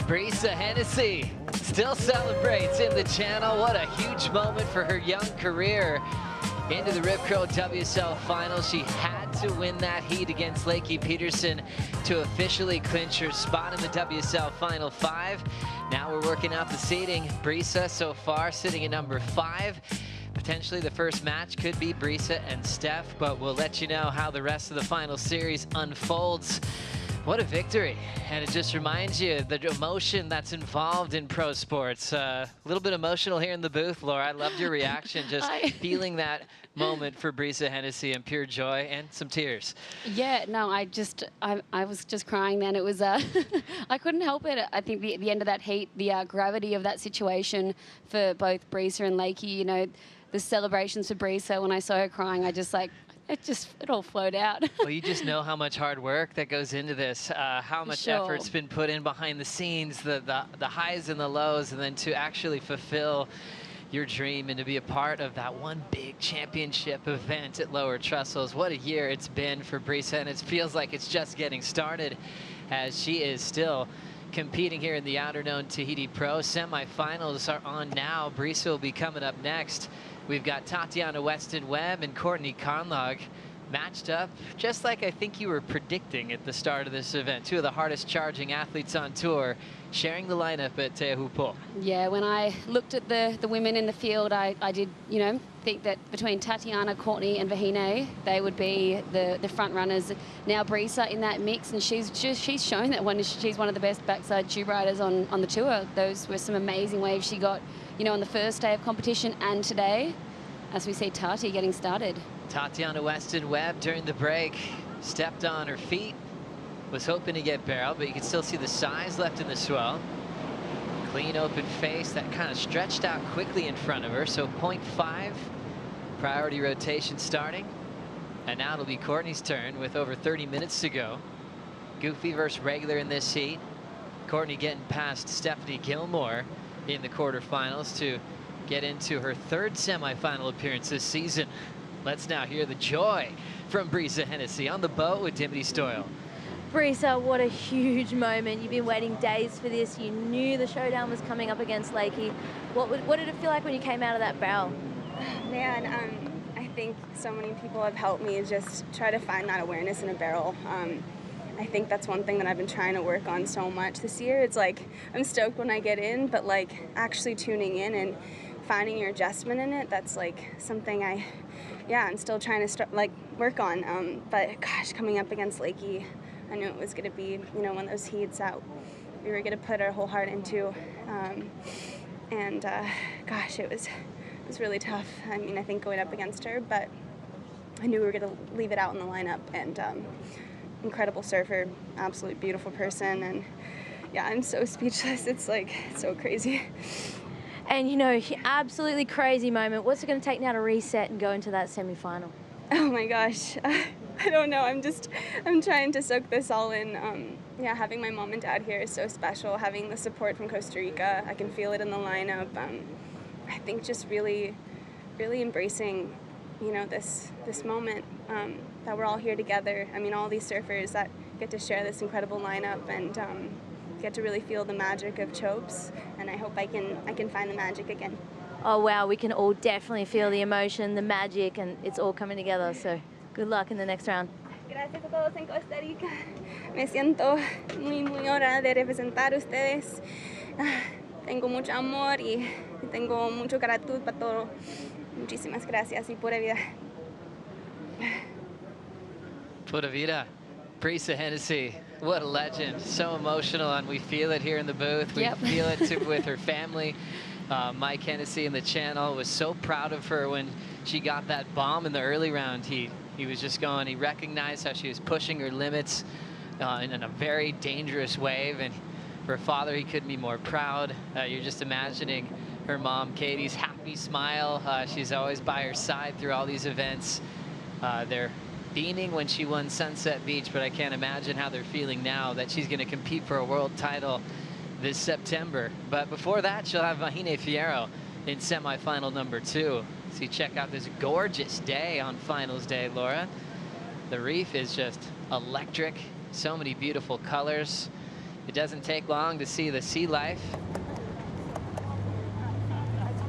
Brisa Hennessy still celebrates in the channel. What a huge moment for her young career. Into the Rip Curl WSL Final. She had to win that heat against Lakey Peterson to officially clinch her spot in the WSL Final 5. Now we're working out the seeding. Brisa so far sitting at number 5. Potentially the first match could be Brisa and Steph, but we'll let you know how the rest of the final series unfolds. What a victory. And it just reminds you the emotion that's involved in pro sports. A little bit emotional here in the booth, Laura. I loved your reaction, just feeling that moment for Brisa Hennessy and pure joy and some tears. Yeah, no, I was just crying then. It was, I couldn't help it. I think the end of that heat, the gravity of that situation for both Brisa and Lakey, you know, the celebrations for Brisa, when I saw her crying, I just like, it all flowed out. Well, you just know how much hard work that goes into this, how much effort's been put in behind the scenes, the highs and the lows, and then to actually fulfill your dream and to be a part of that one big championship event at Lower Trestles. What a year it's been for Brisa, and it feels like it's just getting started as she is still competing here in the Outerknown Tahiti Pro. Semifinals are on now. Brisa will be coming up next. We've got Tatiana Weston-Webb and Courtney Conlog matched up, just like I think you were predicting at the start of this event. Two of the hardest charging athletes on tour sharing the lineup at Teahupo'o. Yeah, when I looked at the women in the field, I did, you know, think that between Tatiana, Courtney and Vahine, they would be the front runners. Now Brisa in that mix, and she's shown that she's one of the best backside tube riders on the tour. Those were some amazing waves she got, you know, on the first day of competition and today, as we see Tati getting started. Tatiana Weston-Webb during the break stepped on her feet, was hoping to get barrel, but you can still see the size left in the swell. Clean open face that kind of stretched out quickly in front of her, so 0.5 priority rotation starting. And now it'll be Courtney's turn with over 30 minutes to go. Goofy versus regular in this heat. Courtney getting past Stephanie Gilmore in the quarterfinals to get into her third semifinal appearance this season. Let's now hear the joy from Brisa Hennessy on the boat with Dimity Stoyle. Brisa, what a huge moment. You've been waiting days for this. You knew the showdown was coming up against Lakey. What did it feel like when you came out of that barrel? Man, I think so many people have helped me just try to find that awareness in a barrel. I think that's one thing that I've been trying to work on so much this year. It's like, I'm stoked when I get in, but like actually tuning in and finding your adjustment in it, that's like something I'm still trying to work on. But gosh, coming up against Lakey, I knew it was going to be, one of those heats that we were going to put our whole heart into. Gosh, it was really tough. I mean, I think going up against her, but I knew we were going to leave it out in the lineup. And incredible surfer, absolute beautiful person. And yeah, I'm so speechless. It's like so crazy. And absolutely crazy moment. What's it going to take now to reset and go into that semi-final? Oh my gosh. I don't know. I'm trying to soak this all in. Having my mom and dad here is so special. Having the support from Costa Rica, I can feel it in the lineup. I think just really, really embracing, this moment that we're all here together. I mean, all these surfers that get to share this incredible lineup and get to really feel the magic of Chopes. And I hope I can find the magic again. Oh wow, we can all definitely feel the emotion, the magic, and it's all coming together. So good luck in the next round. Gracias a todos en Costa Rica. Me siento muy, muy honrada de representar a ustedes. Tengo mucho amor y tengo mucho gratitud para todo. Muchísimas gracias y pura vida. Pura vida. Brisa Hennessy, what a legend. So emotional, and we feel it here in the booth. We feel it too with her family. Mike Hennessy in the channel was so proud of her when she got that bomb in the early round heat. He was just going, he recognized how she was pushing her limits in a very dangerous wave, and for a father, he couldn't be more proud. You're just imagining her mom, Katie's happy smile. She's always by her side through all these events. They're beaming when she won Sunset Beach, but I can't imagine how they're feeling now that she's going to compete for a world title this September. But before that, she'll have Mahine Fierro in semifinal number 2. So you check out this gorgeous day on finals day, Laura. The reef is just electric. So many beautiful colors. It doesn't take long to see the sea life.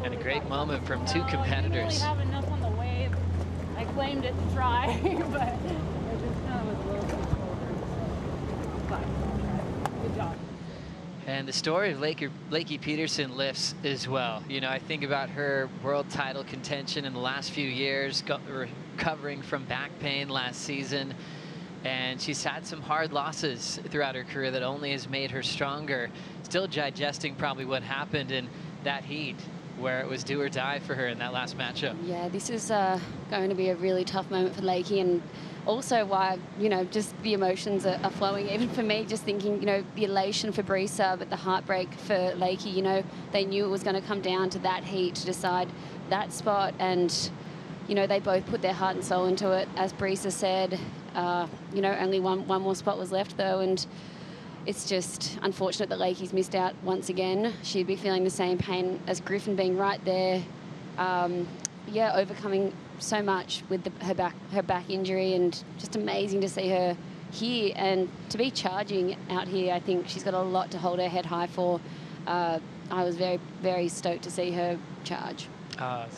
And a great moment from two competitors. I didn't really have enough on the wave. I claimed it to try, but it just kind of was a little bit colder. But good job. And the story of Lakey Peterson lifts as well. I think about her world title contention in the last few years, recovering from back pain last season. And she's had some hard losses throughout her career that only has made her stronger. Still digesting probably what happened in that heat, where it was do or die for her in that last matchup. Yeah, this is going to be a really tough moment for Lakey, and also why, just the emotions are flowing. Even for me, just thinking, the elation for Brisa, but the heartbreak for Lakey. They knew it was going to come down to that heat to decide that spot, and, they both put their heart and soul into it. As Brisa said, only one more spot was left, though, and it's just unfortunate that Lakey's missed out once again. She'd be feeling the same pain as Griffin being right there. Overcoming so much with her back injury, and just amazing to see her here and to be charging out here. I think she's got a lot to hold her head high for. I was very, very stoked to see her charge.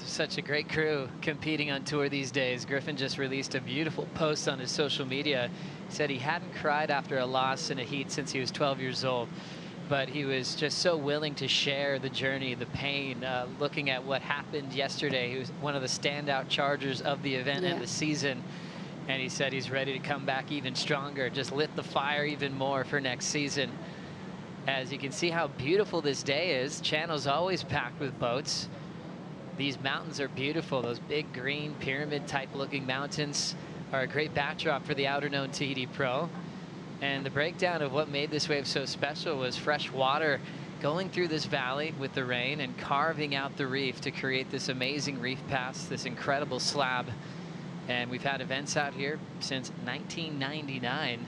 Such a great crew competing on tour these days. Griffin just released a beautiful post on his social media. He said he hadn't cried after a loss in a heat since he was 12 years old, but he was just so willing to share the journey, the pain, looking at what happened yesterday. He was one of the standout chargers of the event and the season, and he said he's ready to come back even stronger, just lit the fire even more for next season. As you can see how beautiful this day is, channel's always packed with boats. These mountains are beautiful. Those big green pyramid type looking mountains are a great backdrop for the Outerknown Tahiti Pro. And the breakdown of what made this wave so special was fresh water going through this valley with the rain and carving out the reef to create this amazing reef pass, this incredible slab. And we've had events out here since 1999,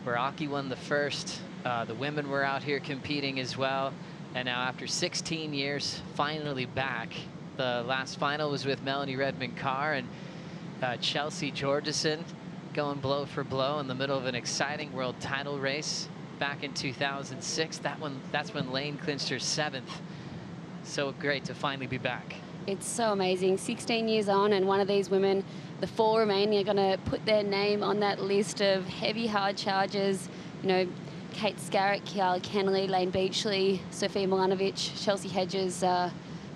where Aki won the first. The women were out here competing as well. And now after 16 years, finally back. The last final was with Melanie Redmond-Carr and Chelsea Georgeson. going blow for blow in the middle of an exciting world title race back in 2006. That's when Lane clinched her 7th. So great to finally be back. It's so amazing. 16 years on, and one of these women, the 4 remaining, are going to put their name on that list of heavy, hard chargers. You know, Kate Scarrett, Kiara Kennelly, Lane Beachley, Sophia Milanovic, Chelsea Hedges,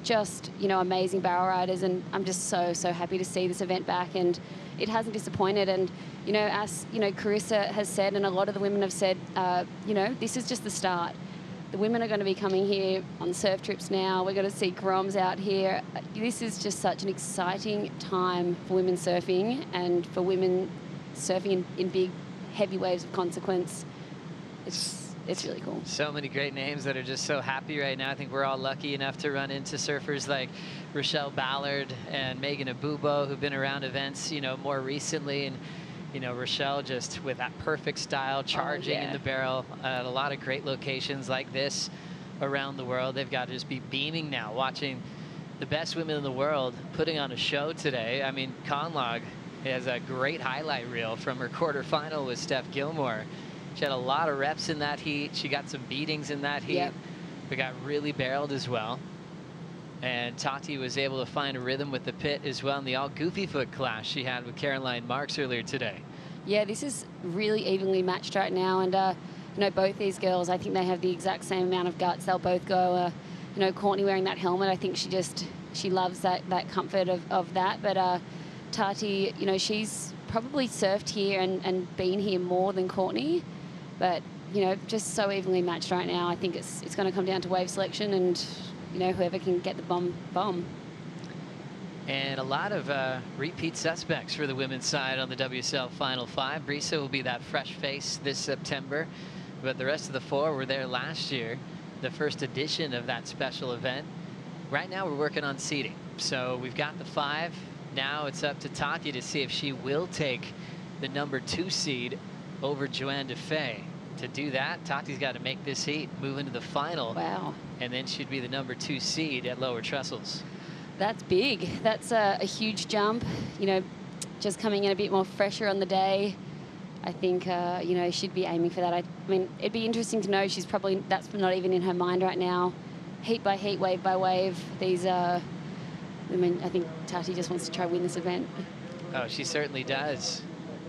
just, you know, amazing barrel riders. And I'm just so happy to see this event back, and it hasn't disappointed. And, you know, as, you know, Carissa has said, and a lot of the women have said, you know, this is just the start. The women are going to be coming here on surf trips now. We're going to see Groms out here. This is just such an exciting time for women surfing and for women surfing in big, heavy waves of consequence. It's really cool. So many great names that are just so happy right now. I think we're all lucky enough to run into surfers like Rochelle Ballard and Megan Abubo, who've been around events, you know, more recently. And you know, Rochelle just with that perfect style, charging in the barrel at a lot of great locations like this around the world. They've got to just be beaming now, watching the best women in the world putting on a show today. I mean, Conlog has a great highlight reel from her quarterfinal with Steph Gilmore. She had a lot of reps in that heat. She got some beatings in that heat. Yep. We got really barreled as well. And Tati was able to find a rhythm with the pit as well in the all goofy foot clash she had with Caroline Marks earlier today. Yeah, this is really evenly matched right now. And, you know, both these girls, I think they have the exact same amount of guts. They'll both go, you know, Courtney wearing that helmet. I think she loves that comfort of that. But Tati, you know, she's probably surfed here and been here more than Courtney. But, you know, just so evenly matched right now. I think it's going to come down to wave selection and, you know, whoever can get the bomb. And a lot of repeat suspects for the women's side on the WSL Final 5. Brisa will be that fresh face this September, but the rest of the 4 were there last year, the first edition of that special event. Right now we're working on seeding. So we've got the 5. Now it's up to Tati to see if she will take the number 2 seed over Joanne DeFay. To do that, Tati's got to make this heat, move into the final. Wow. And then she'd be the number 2 seed at lower trestles. That's big. That's a huge jump. You know, just coming in a bit more fresher on the day. I think, you know, she'd be aiming for that. I mean, it'd be interesting to know that's not even in her mind right now. Heat by heat, wave by wave. These I mean, I think Tati just wants to try win this event. Oh, she certainly does.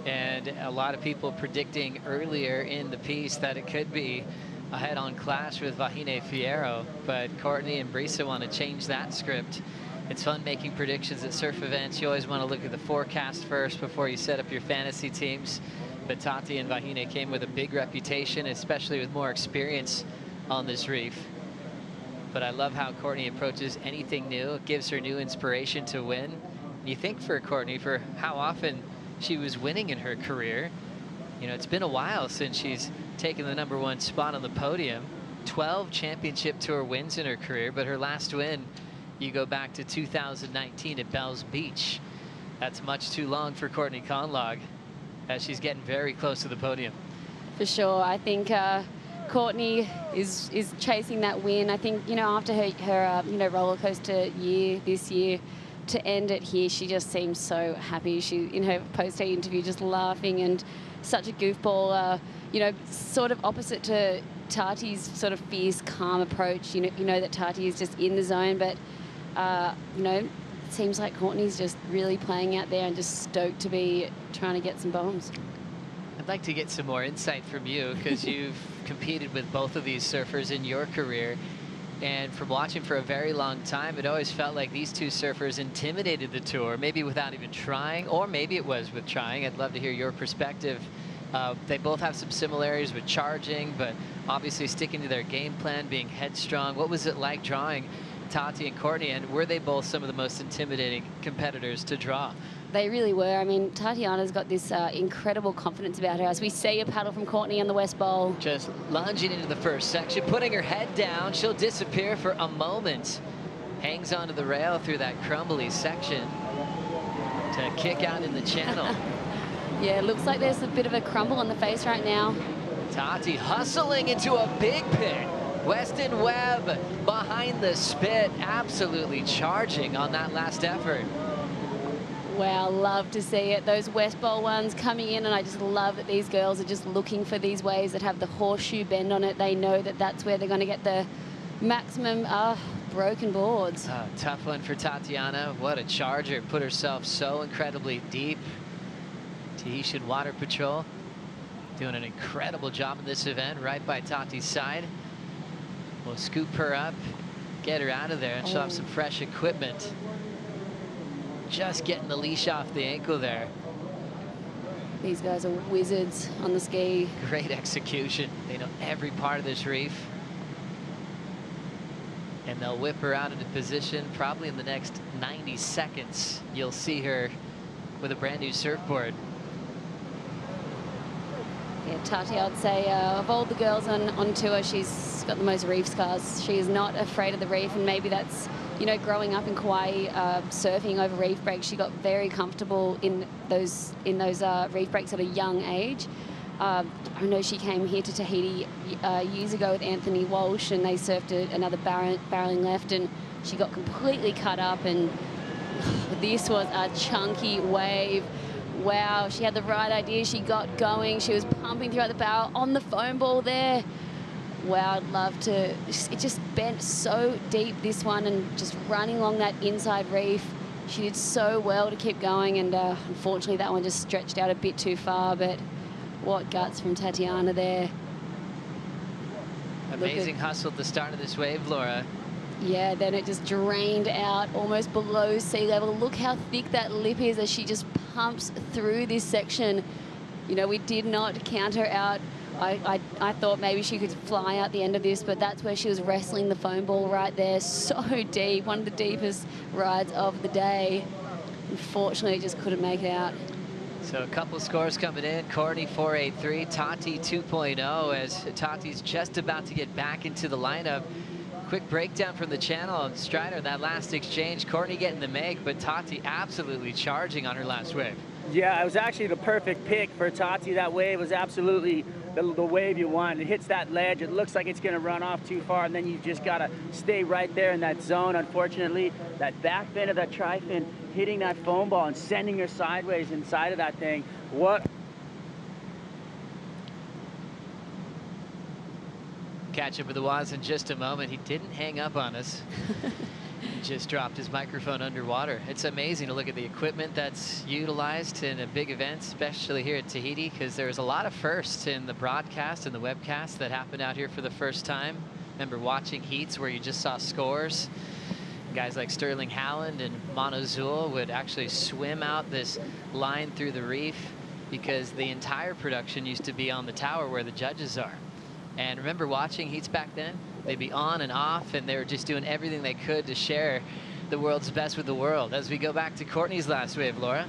And a lot of people predicting earlier in the piece that it could be a head-on clash with Vahine Fierro, but Courtney and Brisa want to change that script. It's fun making predictions at surf events. You always want to look at the forecast first before you set up your fantasy teams. But Tati and Vahine came with a big reputation, especially with more experience on this reef. But I love how Courtney approaches anything new. It gives her new inspiration to win. You think for Courtney, for how often she was winning in her career, you know, it's been a while since she's taken the number 1 spot on the podium. 12 championship tour wins in her career, but her last win, you go back to 2019 at Bells Beach. That's much too long for Courtney Conlog, as she's getting very close to the podium. For sure. I think Courtney is chasing that win. I think, you know, after her you know, roller coaster year this year, to end it here, she just seems so happy. She, in her post-day interview, just laughing and such a goofball, you know, sort of opposite to Tati's sort of fierce, calm approach. You know that Tati is just in the zone, but, you know, it seems like Courtney's just really playing out there and just stoked to be trying to get some bombs. I'd like to get some more insight from you, because you've competed with both of these surfers in your career. And from watching for a very long time, it always felt like these 2 surfers intimidated the tour, maybe without even trying, or maybe it was with trying. I'd love to hear your perspective. They both have some similarities with charging, but obviously sticking to their game plan, being headstrong. What was it like drawing Tati and Courtney, and were they both some of the most intimidating competitors to draw? They really were. I mean, Tatiana's got this incredible confidence about her. As we see a paddle from Courtney on the West Bowl. Just lunging into the first section, putting her head down. She'll disappear for a moment. Hangs onto the rail through that crumbly section to kick out in the channel. Yeah, it looks like there's a bit of a crumble on the face right now. Tati hustling into a big pit. Weston Webb behind the spit, absolutely charging on that last effort. Wow, love to see it. Those West Bowl ones coming in, and I just love that these girls are just looking for these waves that have the horseshoe bend on it. They know that that's where they're going to get the maximum broken boards. Tough one for Tatiana. What a charger. Put herself so incredibly deep. Tahitian Water Patrol doing an incredible job in this event, right by Tati's side. We'll scoop her up, get her out of there, and she'll have some fresh equipment. Just getting the leash off the ankle there. These guys are wizards on the ski. Great execution. They know every part of this reef. And they'll whip her out into position probably in the next 90 seconds. You'll see her with a brand new surfboard. Yeah, Tati, I'd say of all the girls on tour, she's got the most reef scars. She is not afraid of the reef, and maybe that's, you know, growing up in Kauai, surfing over reef breaks, she got very comfortable in those reef breaks at a young age. I know she came here to Tahiti years ago with Anthony Walsh, and they surfed another barreling left, and she got completely cut up, and this was a chunky wave. Wow, she had the right idea. She got going. She was pumping throughout the barrel on the foam ball there. Wow, I'd love to. It just bent so deep, this one, and just running along that inside reef. She did so well to keep going, and unfortunately that one just stretched out a bit too far, but what guts from Tatiana there. Amazing hustle at the start of this wave, Laura. Yeah, then it just drained out almost below sea level. Look how thick that lip is as she just pumps through this section. You know, we did not count her out. I thought maybe she could fly out the end of this, but that's where she was wrestling the foam ball right there. So deep, one of the deepest rides of the day. Unfortunately, just couldn't make it out. So a couple scores coming in. Courtney 4.83, Tati 2.0, as Tati's just about to get back into the lineup. Quick breakdown from the channel on Strider, that last exchange. Courtney getting the make, but Tati absolutely charging on her last wave. Yeah, it was actually the perfect pick for Tati. That wave was absolutely the wave you want. It hits that ledge. It looks like it's going to run off too far, and then you just got to stay right there in that zone. Unfortunately, that back fin of that tri-fin hitting that foam ball and sending her sideways inside of that thing. What? Catch up with the Waz in just a moment. He didn't hang up on us. He just dropped his microphone underwater. It's amazing to look at the equipment that's utilized in a big event, especially here at Tahiti, because there's a lot of firsts in the broadcast and the webcast that happened out here for the first time. Remember watching heats where you just saw scores. Guys like Sterling Howland and Monozul would actually swim out this line through the reef because the entire production used to be on the tower where the judges are. And remember watching heats back then? They'd be on and off, and they were just doing everything they could to share the world's best with the world. As we go back to Courtney's last wave, Laura.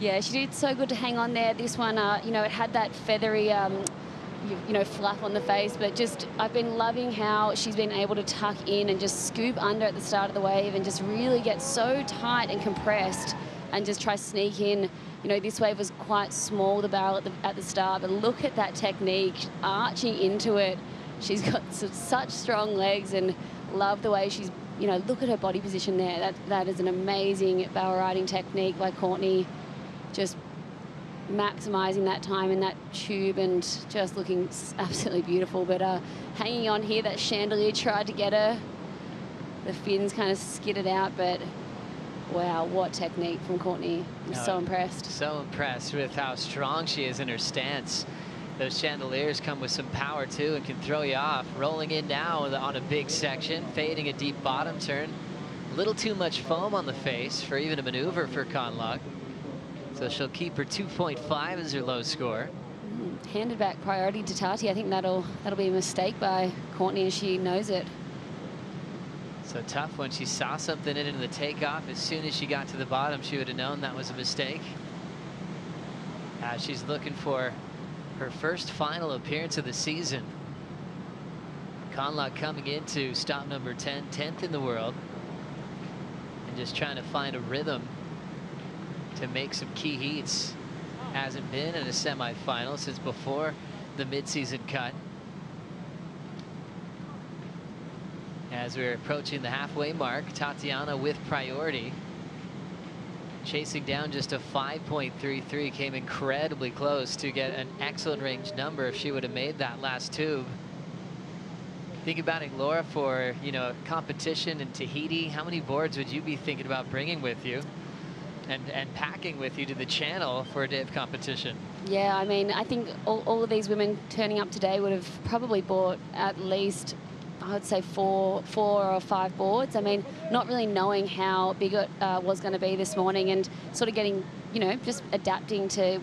Yeah, she did so good to hang on there. This one, you know, it had that feathery, you know, fluff on the face, but just I've been loving how she's been able to tuck in and just scoop under at the start of the wave and just really get so tight and compressed and just try sneak in. You know, this wave was quite small, the barrel at the start, but look at that technique, arching into it. She's got such strong legs, and love the way she's, you know, look at her body position there. That is an amazing barrel riding technique by Courtney. Just maximizing that time in that tube and just looking absolutely beautiful. But hanging on here, that chandelier tried to get her. The fins kind of skidded out, but wow, what technique from Courtney. I'm so impressed. So impressed with how strong she is in her stance. Those chandeliers come with some power too and can throw you off. Rolling in now on a big section, fading a deep bottom turn. A little too much foam on the face for even a maneuver for Conlog. So she'll keep her 2.5 as her low score. Handed back priority to Tati. I think that'll be a mistake by Courtney, and she knows it. So tough when she saw something in the takeoff. As soon as she got to the bottom, she would have known that was a mistake. She's looking for her first final appearance of the season. Conlog coming into stop number 10, 10th in the world, and just trying to find a rhythm to make some key heats. Hasn't been in a semifinal since before the midseason cut. As we're approaching the halfway mark, Tatiana with priority. chasing down just a 5.33, came incredibly close to get an excellent range number if she would have made that last tube. Think about it, Laura, for, you know, competition in Tahiti, how many boards would you be thinking about bringing with you and packing with you to the channel for a day of competition? Yeah, I mean, I think all of these women turning up today would have probably bought at least, I would say, four or five boards. I mean, not really knowing how big it was going to be this morning and sort of getting, you know, just adapting to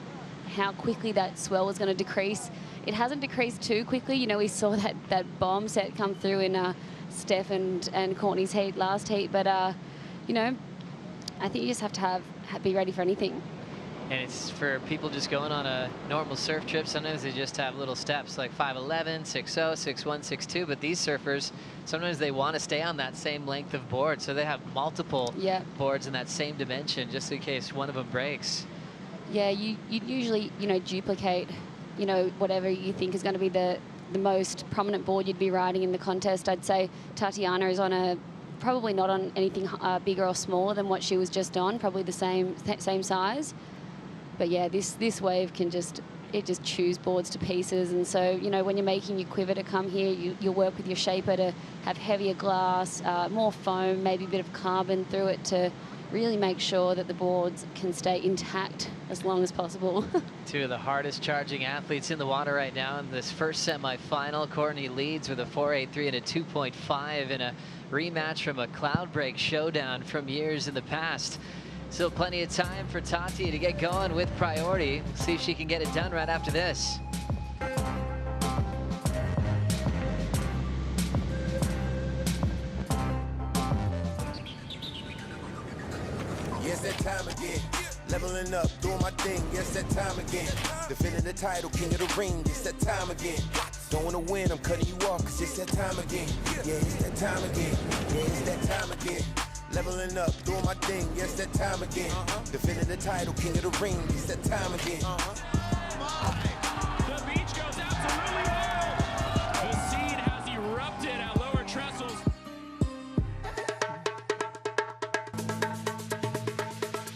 how quickly that swell was going to decrease. It hasn't decreased too quickly. You know, we saw that bomb set come through in Steph and Courtney's heat, last heat. But, you know, I think you just have to be ready for anything. And it's for people just going on a normal surf trip. Sometimes they just have little steps like 5'11", 6'0", 6'1", 6'2". But these surfers, sometimes they want to stay on that same length of board. So they have multiple boards in that same dimension just in case one of them breaks. Yeah, you usually, you know, duplicate, you know, whatever you think is going to be the most prominent board you'd be riding in the contest. I'd say Tatiana is on probably not on anything bigger or smaller than what she was just on, probably the same size. But yeah, this wave can just chews boards to pieces. And so, you know, when you're making your quiver to come here, you'll work with your shaper to have heavier glass, more foam, maybe a bit of carbon through it to really make sure that the boards can stay intact as long as possible. Two of the hardest charging athletes in the water right now in this first semifinal. Courtney leads with a 4.83 and a 2.5 in a rematch from a cloud break showdown from years in the past. Still plenty of time for Tati to get going with priority. We'll see if she can get it done right after this. Yes, that time again. Leveling up, doing my thing. Yes, that time again. Defending the title, king of the ring. It's that time again. Don't wanna win, I'm cutting you off, cause it's that time again. Yeah, it's that time again. Yeah, it's that time again. Leveling up, doing my thing. Yes, that time again. Defending the title, king of the ring. It's that time again. The beach goes out to Louis Oil. The scene has erupted at lower trestles.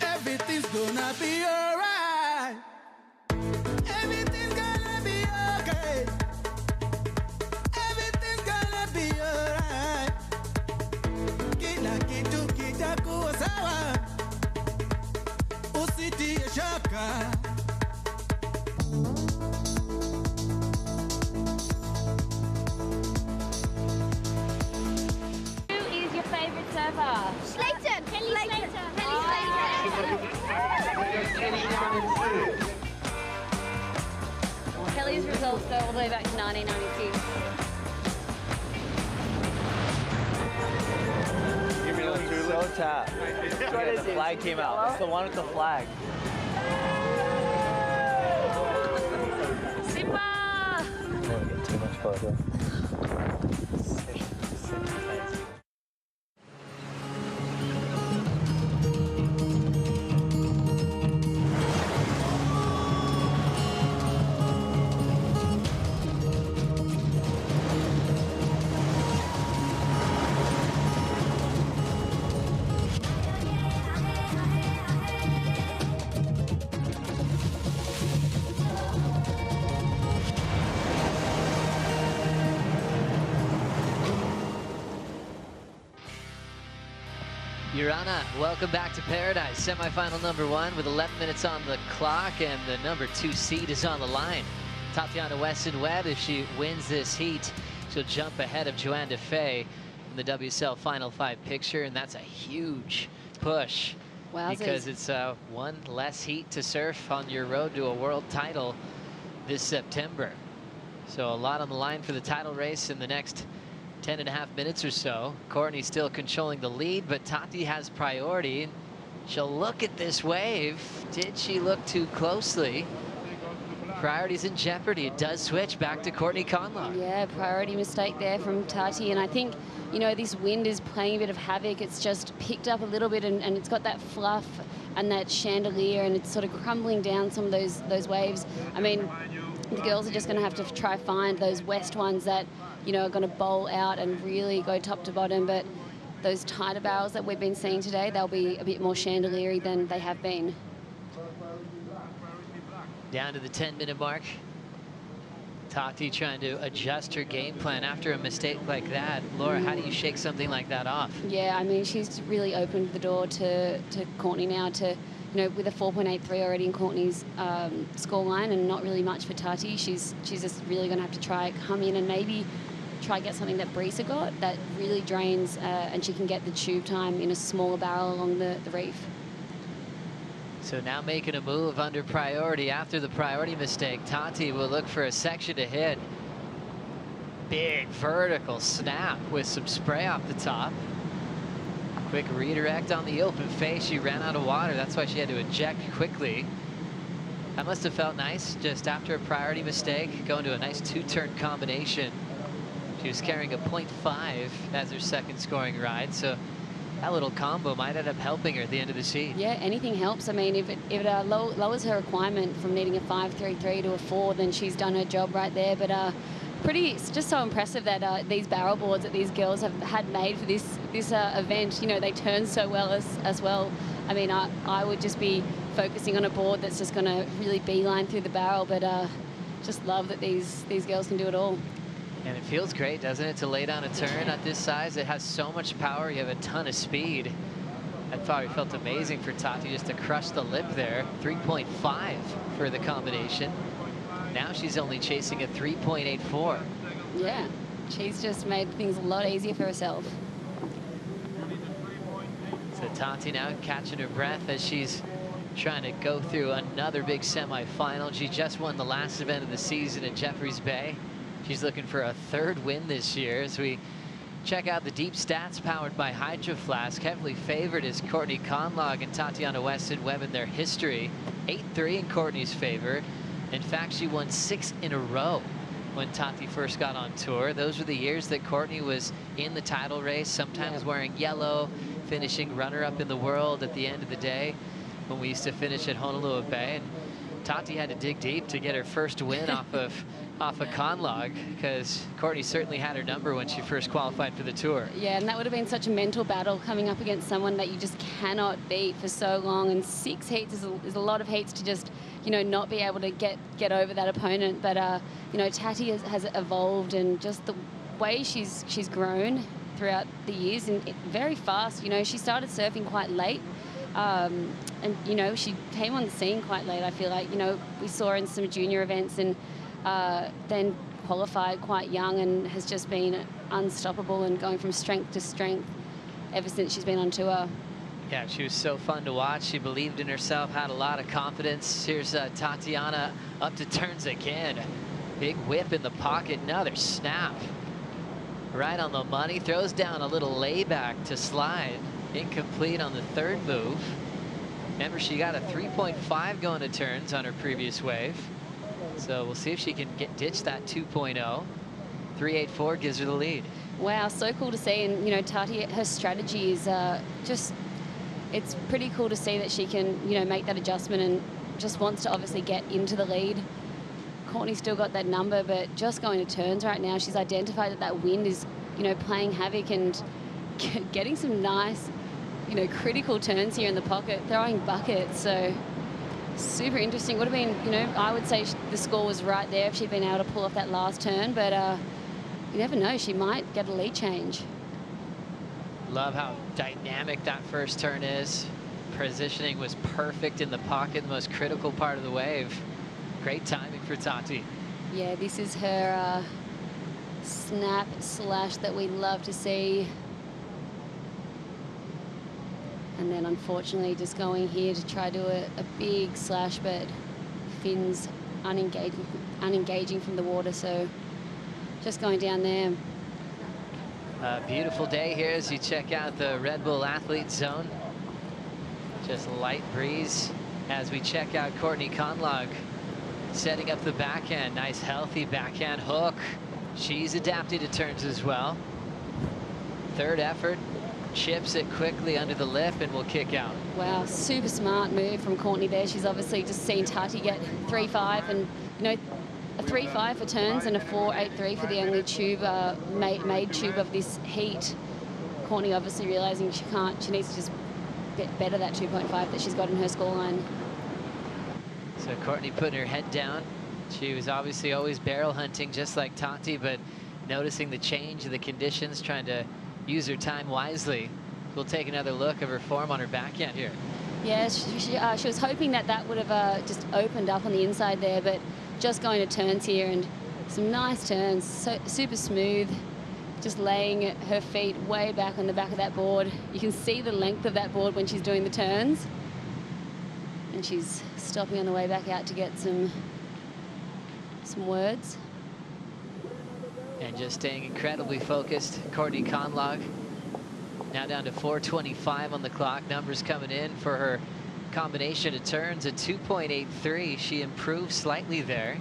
Everything's gonna be alright. Everything's gonna be okay. Everything's gonna be alright. Kila kitu kitakuwa sawa. Usitie shaka. Who is your favorite surfer? Slayton. Kelly Slater. Kelly Slater. Kelly's results go all the way back to 1996. So tap. The flag came out. It's the one with the flag. Simba! Don't get too much photo. Urana, welcome back to paradise. Semifinal number 1 with 11 minutes on the clock, and the number 2 seed is on the line. Tatiana Weston-Webb, if she wins this heat, she'll jump ahead of Joanne Defay in the WSL Final 5 picture, and that's a huge push. Wowzers. Because it's one less heat to surf on your road to a world title this September. So a lot on the line for the title race in the next 10.5 minutes or so. Courtney's still controlling the lead, but Tati has priority. She'll look at this wave. Did she look too closely? Priority's in jeopardy. It does switch back to Courtney Conlogue. Yeah, priority mistake there from Tati. And I think, you know, this wind is playing a bit of havoc. It's just picked up a little bit, and it's got that fluff and that chandelier, and it's sort of crumbling down some of those waves. I mean, the girls are just going to have to try find those west ones that, you know, are going to bowl out and really go top to bottom. But those tighter barrels that we've been seeing today, they'll be a bit more chandelier-y than they have been. Down to the 10-minute mark. Tahiti trying to adjust her game plan after a mistake like that. Laura, how do you shake something like that off? Yeah, I mean, she's really opened the door to Courtney now to, you know, with a 4.83 already in Courtney's scoreline and not really much for Tahiti. She's just really going to have to try come in and maybe try get something that Brisa got that really drains and she can get the tube time in a smaller barrel along the reef. So now making a move under priority after the priority mistake. Tahiti will look for a section to hit. Big vertical snap with some spray off the top. Quick redirect on the open face. She ran out of water. That's why she had to eject quickly. That must have felt nice just after a priority mistake, going to a nice 2-turn combination. She was carrying a 0.5 as her second scoring ride. So that little combo might end up helping her at the end of the seat. Yeah, anything helps. I mean, if it lowers her requirement from needing a 5.33 to a 4, then she's done her job right there. But it's just so impressive that these barrel boards that these girls have had made for this event, you know, they turn so well as well. I mean, I would just be focusing on a board that's just going to really beeline through the barrel, but just love that these girls can do it all. And it feels great, doesn't it, to lay down a turn at this size? It has so much power. You have a ton of speed. That probably felt amazing for Tahiti just to crush the lip there. 3.5 for the combination. Now she's only chasing a 3.84. Yeah, she's just made things a lot easier for herself. So Tahiti now catching her breath as she's trying to go through another big semifinal. She just won the last event of the season at Jeffreys Bay. She's looking for a 3rd win this year. As we check out the deep stats powered by Hydro Flask, heavily favored is Courtney Conlogue and Tatiana Weston-Webb in their history. 8-3 in Courtney's favor. In fact, she won 6 in a row when Tahiti first got on tour. Those were the years that Courtney was in the title race, sometimes wearing yellow, finishing runner-up in the world at the end of the day when we used to finish at Honolulu Bay. And Tahiti had to dig deep to get her first win off of Conlogue, because Courtney certainly had her number when she first qualified for the tour. Yeah, and that would have been such a mental battle coming up against someone that you just cannot beat for so long. And 6 heats is a lot of heats to just, you know, not be able to get over that opponent. But you know, Tati has evolved, and just the way she's grown throughout the years, and very fast. You know, she started surfing quite late. And, you know, she came on the scene quite late, I feel like. You know, we saw her in some junior events and then qualified quite young and has just been unstoppable and going from strength to strength ever since she's been on tour. Yeah, she was so fun to watch. She believed in herself, had a lot of confidence. Here's Tatiana up to turns again. Big whip in the pocket, another snap. Right on the money, throws down a little layback to slide. Incomplete on the 3rd move. Remember, she got a 3.5 going to turns on her previous wave. So we'll see if she can ditch that 2.0. 3.84 gives her the lead. Wow, so cool to see. And, you know, Tati, her strategy is it's pretty cool to see that she can, you know, make that adjustment and just wants to obviously get into the lead. Courtney's still got that number, but just going to turns right now. She's identified that wind is, you know, playing havoc and getting some nice, you know, critical turns here in the pocket, throwing buckets. So super interesting. Would have been, you know, I would say the score was right there if she'd been able to pull off that last turn, but you never know, she might get a lead change. Love how dynamic that first turn is. Positioning was perfect in the pocket, the most critical part of the wave. Great timing for Tati. Yeah, this is her snap slash that we love to see. And then unfortunately just going here to try to do a big slash, but fins unengaging from the water, so just going down there. A beautiful day here as you check out the Red Bull Athlete Zone. Just light breeze as we check out Courtney Conlogue setting up the backhand. Nice healthy backhand hook. She's adapted to turns as well. 3rd effort. Chips it quickly under the lip and will kick out. Wow, super smart move from Courtney there. She's obviously just seen Tati get 3.5 and, you know, a 3.5 for turns and a 4.83 for the only tube made tube of this heat. Courtney obviously realizing she needs to just better that 2.5 that she's got in her scoreline. So Courtney putting her head down. She was obviously always barrel hunting just like Tati, but noticing the change of the conditions, trying to use her time wisely. We'll take another look of her form on her backhand here. Yeah, she was hoping that would have just opened up on the inside there, but just going to turns here and some nice turns, so super smooth, just laying her feet way back on the back of that board. You can see the length of that board when she's doing the turns. And she's stopping on the way back out to get some words. And just staying incredibly focused, Courtney Conlogue. Now down to 4:25 on the clock. Numbers coming in for her combination of turns, a 2.83. She improved slightly there.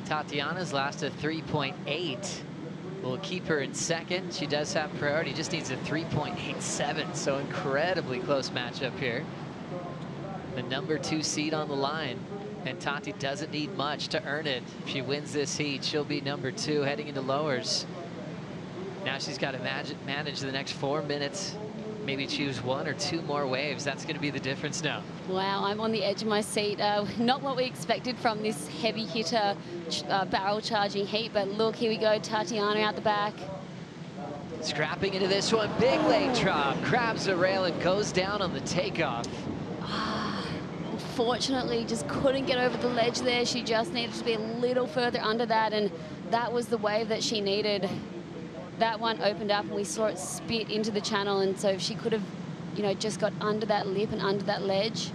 Tatiana's last a 3.8. Will keep her in second. She does have priority, just needs a 3.87. So incredibly close matchup here. The number 2 seed on the line. And Tati doesn't need much to earn it. If she wins this heat, she'll be number 2 heading into lowers. Now she's got to manage the next 4 minutes, maybe choose 1 or 2 more waves. That's going to be the difference now. Wow, I'm on the edge of my seat. Not what we expected from this heavy hitter barrel charging heat, but look, here we go, Tatiana out the back. Scrapping into this one, big late drop, grabs the rail and goes down on the takeoff. Unfortunately, just couldn't get over the ledge there. She just needed to be a little further under that, and that was the wave that she needed. That one opened up and we saw it spit into the channel, and so if she could have, you know, just got under that lip and under that ledge.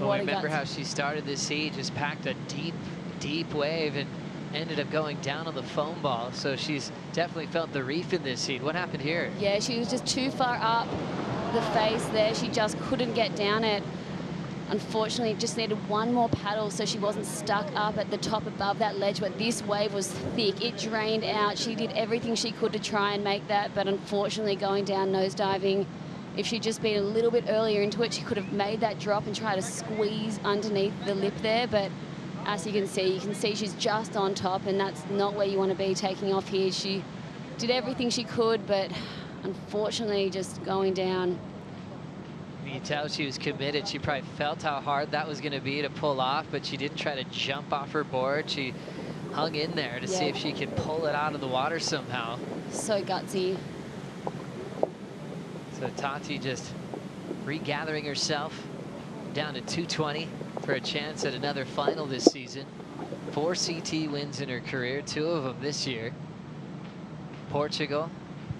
Well, remember how she started this heat, just packed a deep, deep wave and ended up going down on the foam ball. So she's definitely felt the reef in this heat. What happened here? Yeah, she was just too far up the face there. She just couldn't get down it. Unfortunately, just needed 1 more paddle so she wasn't stuck up at the top above that ledge, but this wave was thick. It drained out. She did everything she could to try and make that, but unfortunately going down nosediving, if she'd just been a little bit earlier into it, she could have made that drop and tried to squeeze underneath the lip there, but as you can see she's just on top, and that's not where you want to be taking off here. She did everything she could, but unfortunately just going down. You tell she was committed. She probably felt how hard that was going to be to pull off, but she didn't try to jump off her board. She hung in there to see if she could pull it out of the water somehow. So gutsy. So Tati just regathering herself down to 220 for a chance at another final this season. 4 CT wins in her career, 2 of them this year. Portugal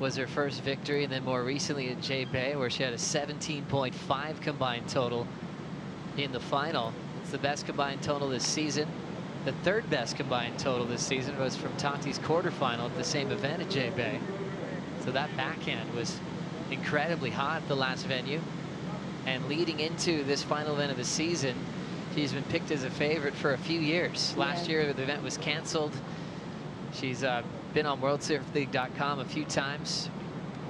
was her first victory, and then more recently at J-Bay, where she had a 17.5 combined total in the final. It's the best combined total this season. The 3rd best combined total this season was from Tati's quarterfinal at the same event at J-Bay. So that backhand was incredibly hot at the last venue. And leading into this final event of the season, she's been picked as a favorite for a few years. Last year, the event was canceled. She's been on WorldSurfLeague.com a few times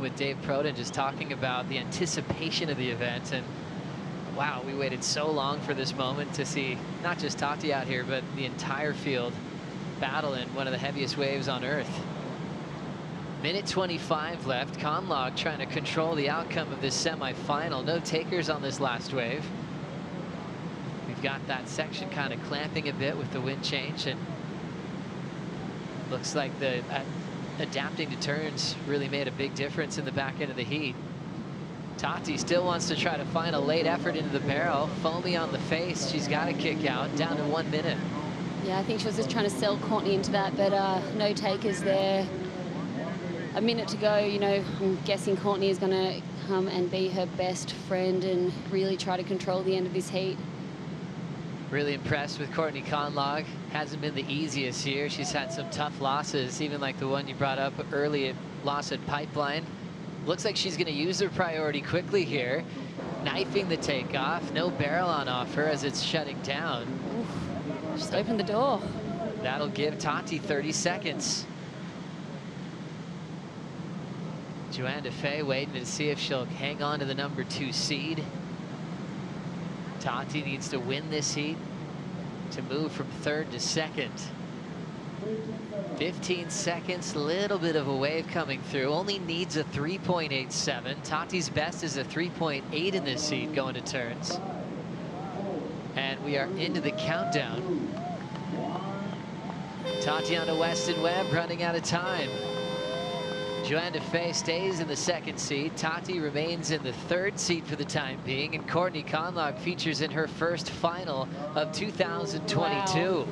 with Dave Proden, just talking about the anticipation of the event. And wow, we waited so long for this moment to see not just Tati out here, but the entire field battle in one of the heaviest waves on earth. Minute 25 left. Conlogue trying to control the outcome of this semifinal. No takers on this last wave. We've got that section kind of clamping a bit with the wind change, and looks like the adapting to turns really made a big difference in the back end of the heat. Tati still wants to try to find a late effort into the barrel. Foamy on the face. She's got to kick out. Down to 1 minute. Yeah, I think she was just trying to sell Courtney into that, but no takers there. A minute to go, you know, I'm guessing Courtney is going to come and be her best friend and really try to control the end of this heat. Really impressed with Courtney Conlogue. Hasn't been the easiest here. She's had some tough losses, even like the one you brought up early, loss at Pipeline. Looks like she's going to use her priority quickly here. Knifing the takeoff. No barrel on offer as it's shutting down. Oof. Just opened the door. That'll give Tati 30 seconds. Joanne Defay waiting to see if she'll hang on to the number 2 seed. Tati needs to win this heat to move from 3rd to 2nd. 15 seconds, little bit of a wave coming through. Only needs a 3.87. Tati's best is a 3.8 in this heat going to turns. And we are into the countdown. Tatiana Weston Webb running out of time. Joanne Defay stays in the second seat. Tati remains in the third seat for the time being. And Courtney Conlogue features in her first final of 2022. Wow.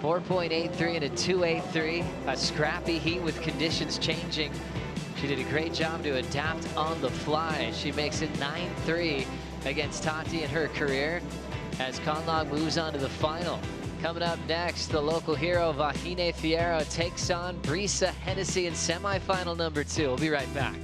4.83 and a 2.83. A scrappy heat with conditions changing. She did a great job to adapt on the fly. She makes it 9-3 against Tati in her career as Conlogue moves on to the final. Coming up next, the local hero Vahine Fierro takes on Brisa Hennessy in semifinal number 2. We'll be right back.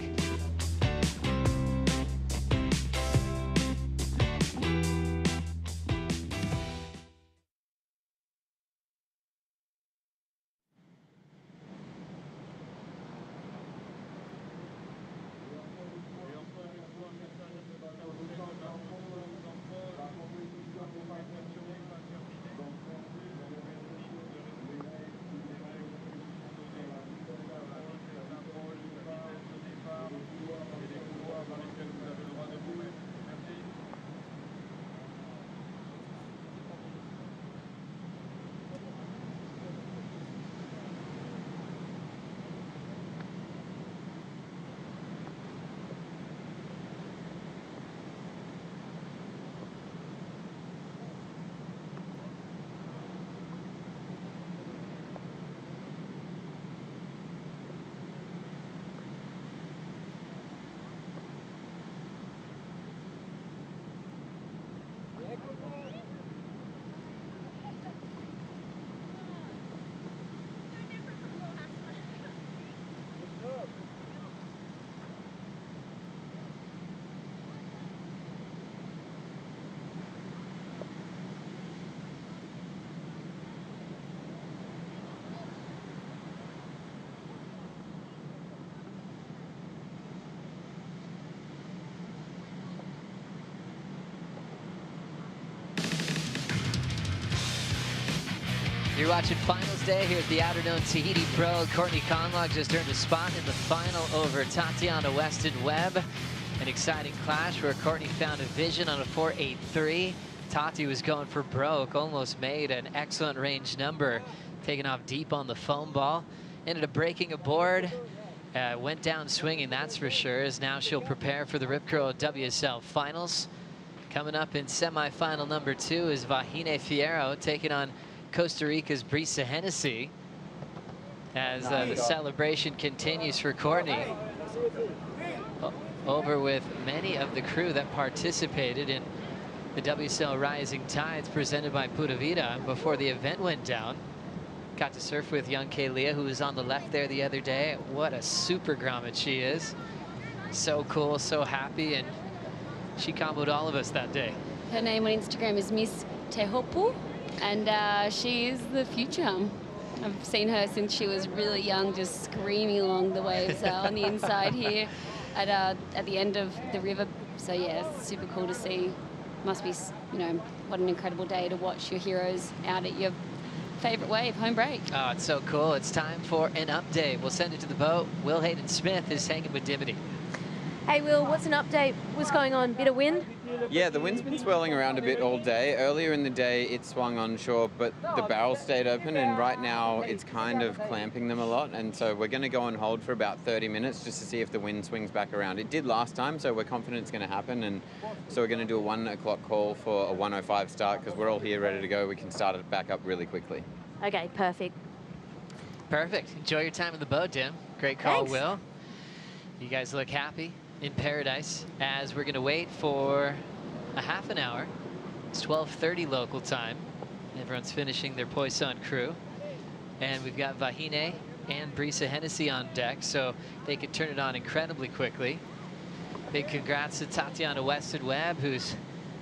You're watching Finals Day here at the Outerknown Tahiti Pro. Courtney Conlogue just earned a spot in the final over Tatiana Weston Webb. An exciting clash where Courtney found a vision on a 4.83. Tati was going for broke, almost made an excellent range number, taking off deep on the foam ball. Ended up breaking a board, went down swinging, that's for sure, as now she'll prepare for the Rip Curl WSL Finals. Coming up in semifinal number 2 is Vahine Fierro taking on Costa Rica's Brisa Hennessy as the celebration continues for Courtney. Over with many of the crew that participated in the WSL Rising Tides presented by Pura Vida before the event went down. Got to surf with young Kaylia, who was on the left there the other day. What a super grommet she is. So cool, so happy, and she comboed all of us that day. Her name on Instagram is Miss Teahupo'o. And she is the future. I've seen her since she was really young, just screaming along the waves on the inside here at the end of the river. So yeah, it's super cool to see. Must be, you know, what an incredible day to watch your heroes out at your favorite wave, home break. Oh, it's so cool. It's time for an update. We'll send it to the boat. Will Hayden Smith is hanging with Dimity. Hey Will, what's an update? What's going on? Bit of wind? Yeah, the wind's been swirling around a bit all day. Earlier in the day, it swung onshore, but the barrel stayed open, and right now it's kind of clamping them a lot. And so we're going to go on hold for about 30 minutes just to see if the wind swings back around. It did last time, so we're confident it's going to happen. And so we're going to do a 1 o'clock call for a 1:05 start because we're all here ready to go. We can start it back up really quickly. Okay, perfect. Perfect. Enjoy your time in the boat, Dim. Great call, Thanks. Will. You guys look happy in paradise as we're going to wait for a half an hour. It's 12:30 local time. Everyone's finishing their Poisson crew. And we've got Vahine and Brisa Hennessy on deck, so they could turn it on incredibly quickly. Big congrats to Tatiana Weston Webb, who's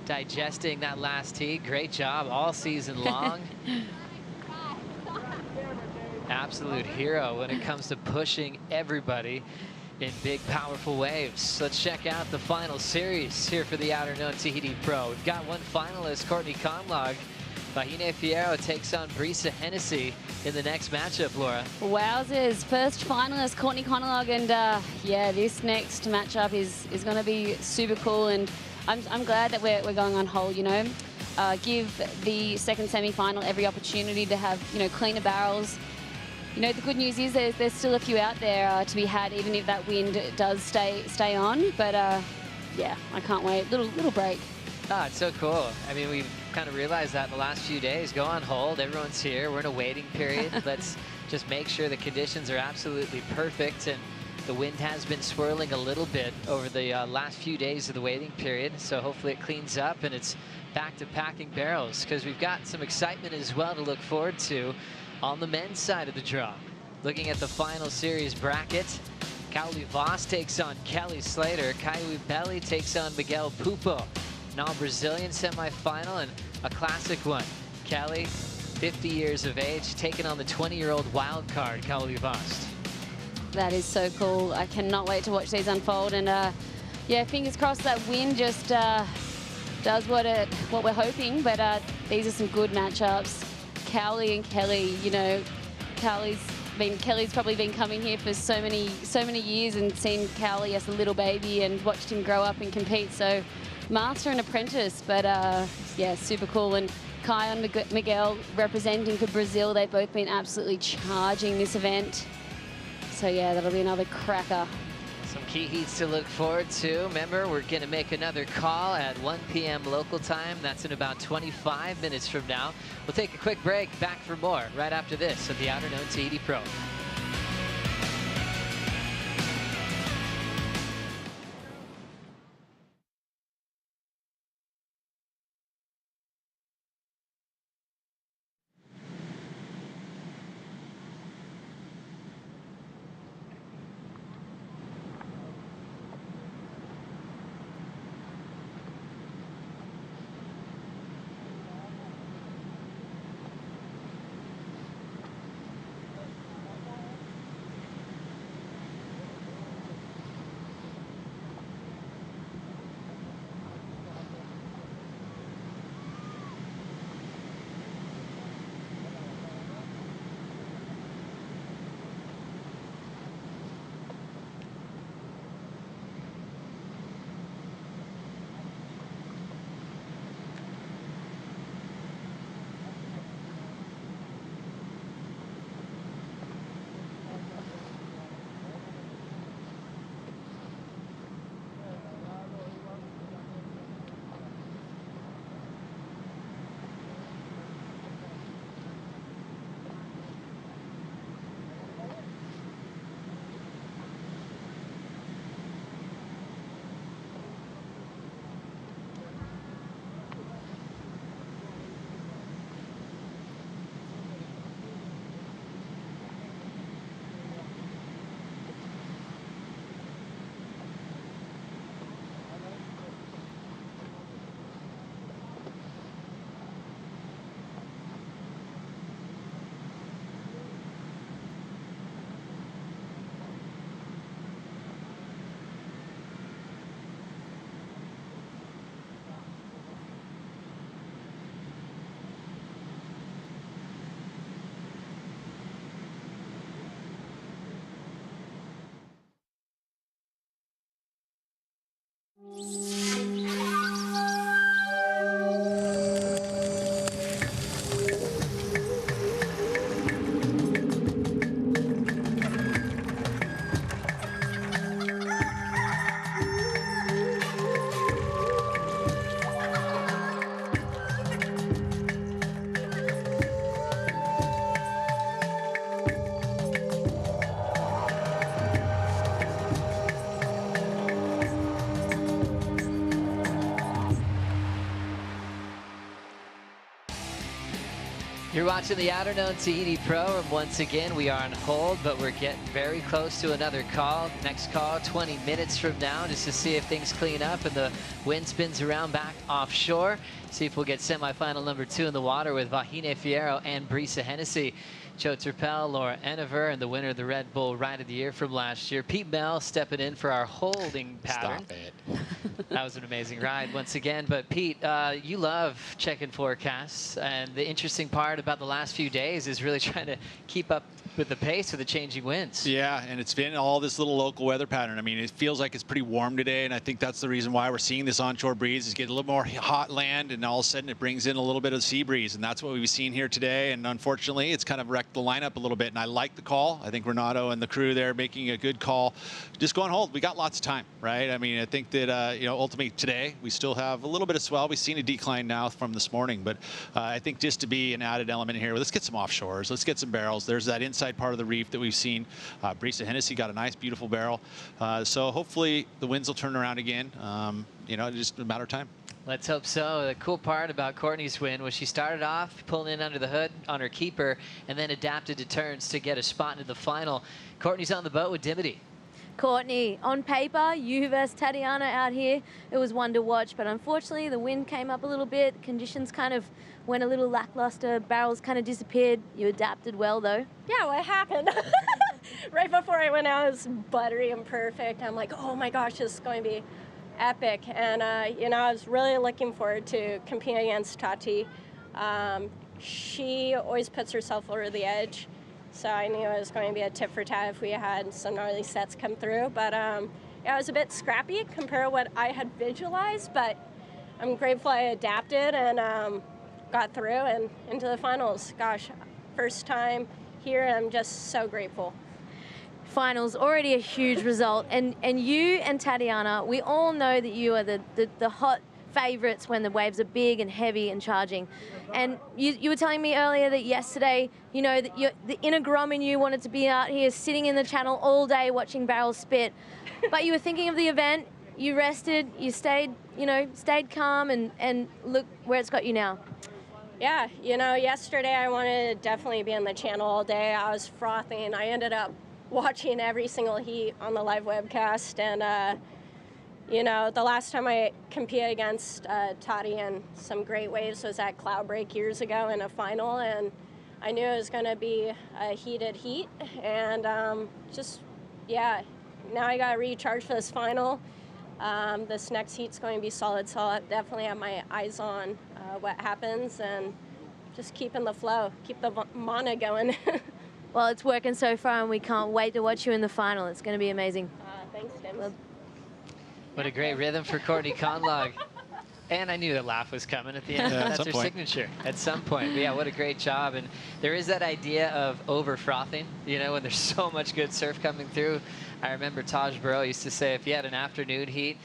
digesting that last heat. Great job all season long. Absolute hero when it comes to pushing everybody in big, powerful waves. Let's check out the final series here for the Outerknown Tahiti Pro. We've got one finalist, Courtney Conlogue, Vahine Fierro takes on Brisa Hennessy in the next matchup, Laura. Wowzers, first finalist Courtney Conalog, and yeah, this next matchup is going to be super cool, and I'm glad that we're going on hold, you know. Give the second semi-final every opportunity to have, you know, cleaner barrels. You know, the good news is there's still a few out there to be had, even if that wind does stay on. But yeah, I can't wait. Little break. Ah, it's so cool. I mean, we've kind of realized that in the last few days. Go on hold. Everyone's here. We're in a waiting period. Let's just make sure the conditions are absolutely perfect. And the wind has been swirling a little bit over the last few days of the waiting period. So hopefully it cleans up and it's back to packing barrels, because we've got some excitement as well to look forward to on the men's side of the draw. Looking at the final series bracket, Kauli Voss takes on Kelly Slater. Kaiwi Belly takes on Miguel Pupo. An all-Brazilian semifinal and a classic one. Kelly, 50 years of age, taking on the 20-year-old wild card, Kauli Voss. That is so cool. I cannot wait to watch these unfold. And yeah, fingers crossed that wind just does what we're hoping. But these are some good matchups. Cowley and Kelly, you know, Kelly's probably been coming here for so many years and seen Cowley as a little baby and watched him grow up and compete. So master and apprentice, but yeah, super cool. And Kai and Miguel representing for Brazil, they've both been absolutely charging this event. So yeah, that'll be another cracker. Some key heats to look forward to. Remember, we're going to make another call at 1 p.m. local time. That's in about 25 minutes from now. We'll take a quick break. Back for more right after this at the Outerknown Tahiti Pro. You're watching the Outerknown Tahiti Pro, and once again, we are on hold, but we're getting very close to another call. Next call, 20 minutes from now, just to see if things clean up and the wind spins around back offshore. See if we'll get semifinal number 2 in the water with Vahine Fierro and Brisa Hennessy. Joe Turpel, Laura Enever, and the winner of the Red Bull Ride of the Year from last year, Pete Bell, stepping in for our holding pattern. Stop it. That was an amazing ride once again. But Pete, you love checking forecasts, and the interesting part about the last few days is really trying to keep up with the pace of the changing winds. Yeah, and it's been all this little local weather pattern. I mean, it feels like it's pretty warm today, and I think that's the reason why we're seeing this onshore breeze is get a little more hot land, and all of a sudden it brings in a little bit of sea breeze, and that's what we've seen here today. And unfortunately, it's kind of wrecked the lineup a little bit, and I like the call. I think Renato and the crew there making a good call. Just go on hold. We got lots of time, right? I mean, I think that, you know, ultimately today we still have a little bit of swell. We've seen a decline now from this morning, but I think just to be an added element here, let's get some offshores. Let's get some barrels. There's that inside part of the reef that we've seen. Brisa Hennessy got a nice, beautiful barrel. So hopefully the winds will turn around again. You know, it's just a matter of time. Let's hope so. The cool part about Courtney's win was she started off pulling in under the hood on her keeper and then adapted to turns to get a spot into the final. Courtney's on the boat with Dimity. Courtney, on paper, you versus Tatiana out here, it was one to watch, but unfortunately the wind came up a little bit, conditions kind of went a little lackluster, barrels kind of disappeared. You adapted well though. Yeah, what happened? Right before I went out, it was buttery and perfect. I'm like, oh my gosh, this is going to be epic. And, you know, I was really looking forward to competing against Tati. She always puts herself over the edge. So I knew it was going to be a tit for tat if we had some gnarly sets come through. But yeah, it was a bit scrappy compared to what I had visualized, but I'm grateful I adapted and got through and into the finals. Gosh, first time here, I'm just so grateful. Finals, already a huge result. And you and Tatiana, we all know that you are the hot favorites when the waves are big and heavy and charging. And you were telling me earlier that yesterday, you know, that the inner Grom in you wanted to be out here sitting in the channel all day watching barrels spit. But you were thinking of the event, you rested, you stayed, you know, stayed calm, and look where it's got you now. Yeah, you know, yesterday I wanted to definitely be in the channel all day. I was frothing. I ended up watching every single heat on the live webcast, and you know, the last time I competed against Tati in some great waves was at Cloudbreak years ago in a final, and I knew it was going to be a heated heat, and just, yeah, now I got to recharge for this final. This next heat's going to be solid, so I definitely have my eyes on what happens and just keeping the flow, keep the mana going. Well, it's working so far, and we can't wait to watch you in the final. It's going to be amazing. Thanks, Tim. What a great rhythm for Courtney Conlog. And I knew that laugh was coming at the end. Yeah, that's her signature at some point. But yeah, what a great job. And there is that idea of over frothing, you know, when there's so much good surf coming through. I remember Taj Burrow used to say if he had an afternoon heat,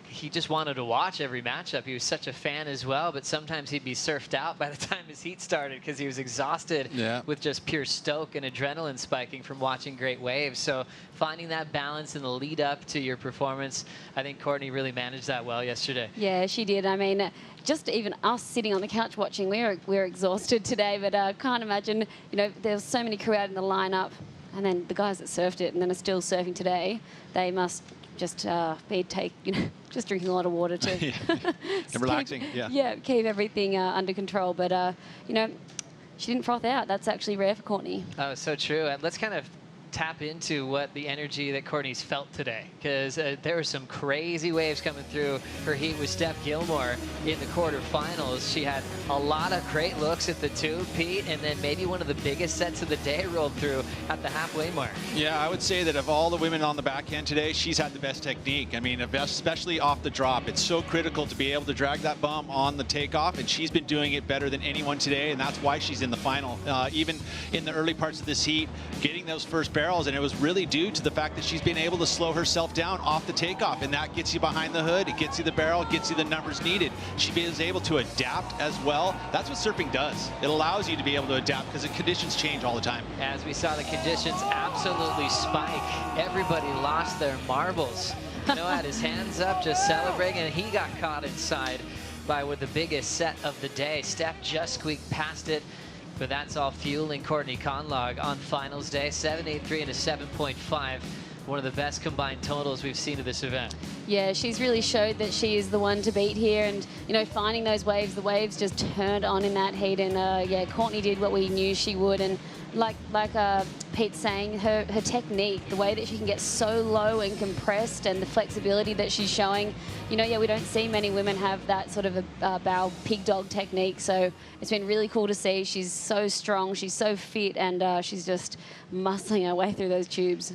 he just wanted to watch every matchup. He was such a fan as well, but sometimes he'd be surfed out by the time his heat started because he was exhausted with just pure stoke and adrenaline spiking from watching great waves. So finding that balance in the lead up to your performance, I think Courtney really managed that well yesterday. Yeah, she did. I mean, just even us sitting on the couch watching, we were exhausted today, but can't imagine, you know, there's so many crew out in the lineup, and then the guys that surfed it and then are still surfing today, they must just just drinking a lot of water too. And relaxing, keep everything under control. But, you know, she didn't froth out. That's actually rare for Courtney. Oh, so true. And let's kind of tap into what the energy that Courtney's felt today, because there were some crazy waves coming through her heat with Steph Gilmore in the quarterfinals. She had a lot of great looks at the tube, Pete, and then maybe one of the biggest sets of the day rolled through at the halfway mark. Yeah, I would say that of all the women on the backhand today, she's had the best technique. I mean, especially off the drop. It's so critical to be able to drag that bum on the takeoff, and she's been doing it better than anyone today, and that's why she's in the final. Even in the early parts of this heat, getting those first barrels, and it was really due to the fact that she's been able to slow herself down off the takeoff, and that gets you behind the hood, it gets you the barrel, it gets you the numbers needed. She is able to adapt as well. That's what surfing does. It allows you to be able to adapt because the conditions change all the time. As we saw the conditions absolutely spike, everybody lost their marbles. Noah had his hands up just celebrating, and he got caught inside by the biggest set of the day. Steph just squeaked past it. But that's all fueling Courtney Conlog on finals day. 7.83 and a 7.5 one of the best combined totals we've seen at this event. Yeah, she's really showed that she is the one to beat here, and you know, finding those waves, the waves just turned on in that heat, and yeah, Courtney did what we knew she would, and like Pete's saying, her technique, the way that she can get so low and compressed, and the flexibility that she's showing, you know, yeah, we don't see many women have that sort of a barrel pig dog technique, so it's been really cool to see. She's so strong, she's so fit, and she's just muscling her way through those tubes.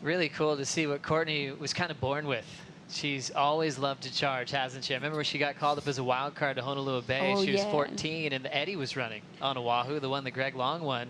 Really cool to see what Courtney was kind of born with. She's always loved to charge, hasn't she? I remember when she got called up as a wild card to Honolulu Bay. Oh, she was yeah. 14, and Eddie was running on Oahu, the one that Greg Long won.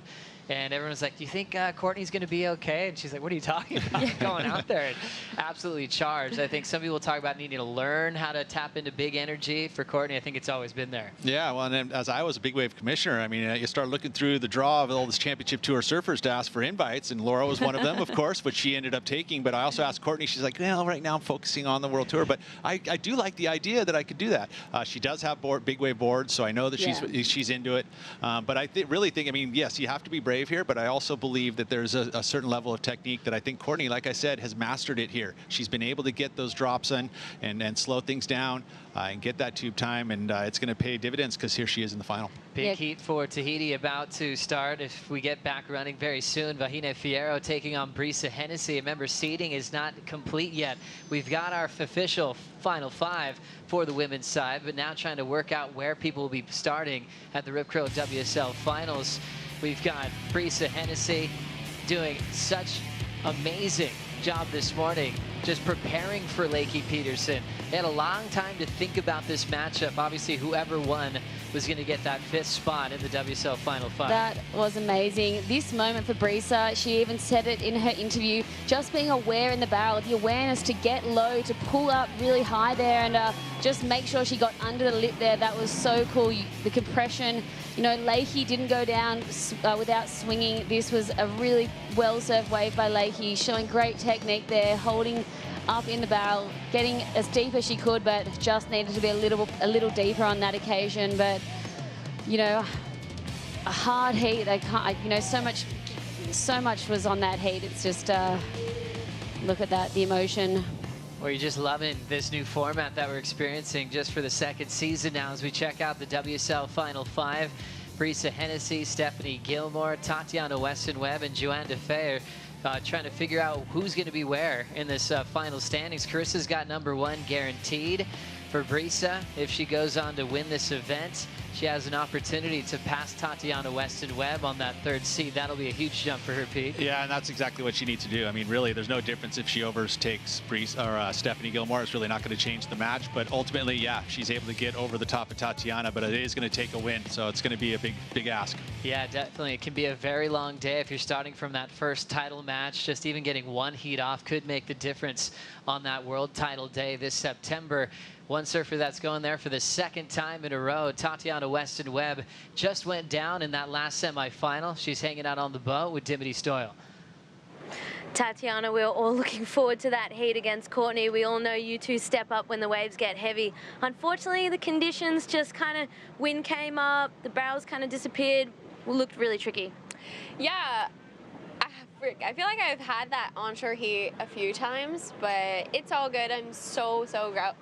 And everyone was like, do you think Courtney's going to be okay? And she's like, what are you talking about? Going out there and absolutely charged. I think some people talk about needing to learn how to tap into big energy. For Courtney, I think it's always been there. Yeah, well, and then as I was a big wave commissioner, I mean, you start looking through the draw of all this championship tour surfers to ask for invites, and Laura was one of them, of course, which she ended up taking. But I also asked Courtney, she's like, well, right now I'm focusing on the World Tour, but I do like the idea that I could do that. She does have big wave boards, so I know that she's into it. But I really think, I mean, yes, you have to be brave here, but I also believe that there's a certain level of technique that I think Courtney, like I said, has mastered it here. She's been able to get those drops in and slow things down and get that tube time, and it's going to pay dividends because here she is in the final. Big heat for Tahiti about to start. If we get back running very soon, Vahine Fierro taking on Brisa Hennessy. Remember, seeding is not complete yet. We've got our official final 5 for the women's side, but now trying to work out where people will be starting at the Rip Curl WSL Finals. We've got Brisa Hennessy doing such amazing job this morning, just preparing for Lakey Peterson. They had a long time to think about this matchup. Obviously, whoever won was going to get that 5th spot in the WSL Final 5. That was amazing. This moment for Brisa, she even said it in her interview, just being aware in the barrel, the awareness to get low, to pull up really high there, and just make sure she got under the lip there. That was so cool. The compression, you know, Lakey didn't go down without swinging. This was a really well-served wave by Lakey, showing great technique there, holding up in the barrel, getting as deep as she could, but just needed to be a little deeper on that occasion. But you know, a hard heat. You know, so much was on that heat. It's just look at that, the emotion. Well, you're just loving this new format that we're experiencing just for the 2nd season now as we check out the WSL Final 5. Brisa Hennessy, Stephanie Gilmore, Tatiana Weston-Webb, and Joanne DeFeo trying to figure out who's going to be where in this final standings. Carissa's got #1 guaranteed. For Brisa, if she goes on to win this event, she has an opportunity to pass Tatiana Weston-Webb on that 3rd seed. That'll be a huge jump for her, Pete. Yeah, and that's exactly what she needs to do. I mean, really, there's no difference if she overtakes Stephanie Gilmore. It's really not going to change the match. But ultimately, yeah, she's able to get over the top of Tatiana, but it is going to take a win. So it's going to be a big ask. Yeah, definitely. It can be a very long day if you're starting from that first title match. Just even getting 1 heat off could make the difference on that world title day this September. One surfer that's going there for the 2nd time in a row, Tatiana Weston-Webb, just went down in that last semifinal. She's hanging out on the boat with Dimity Stoyle. Tatiana, we're all looking forward to that heat against Courtney. We all know you two step up when the waves get heavy. Unfortunately, the conditions just kind of, wind came up, the barrels kind of disappeared. It looked really tricky. Yeah. I feel like I've had that onshore heat a few times, but it's all good. I'm so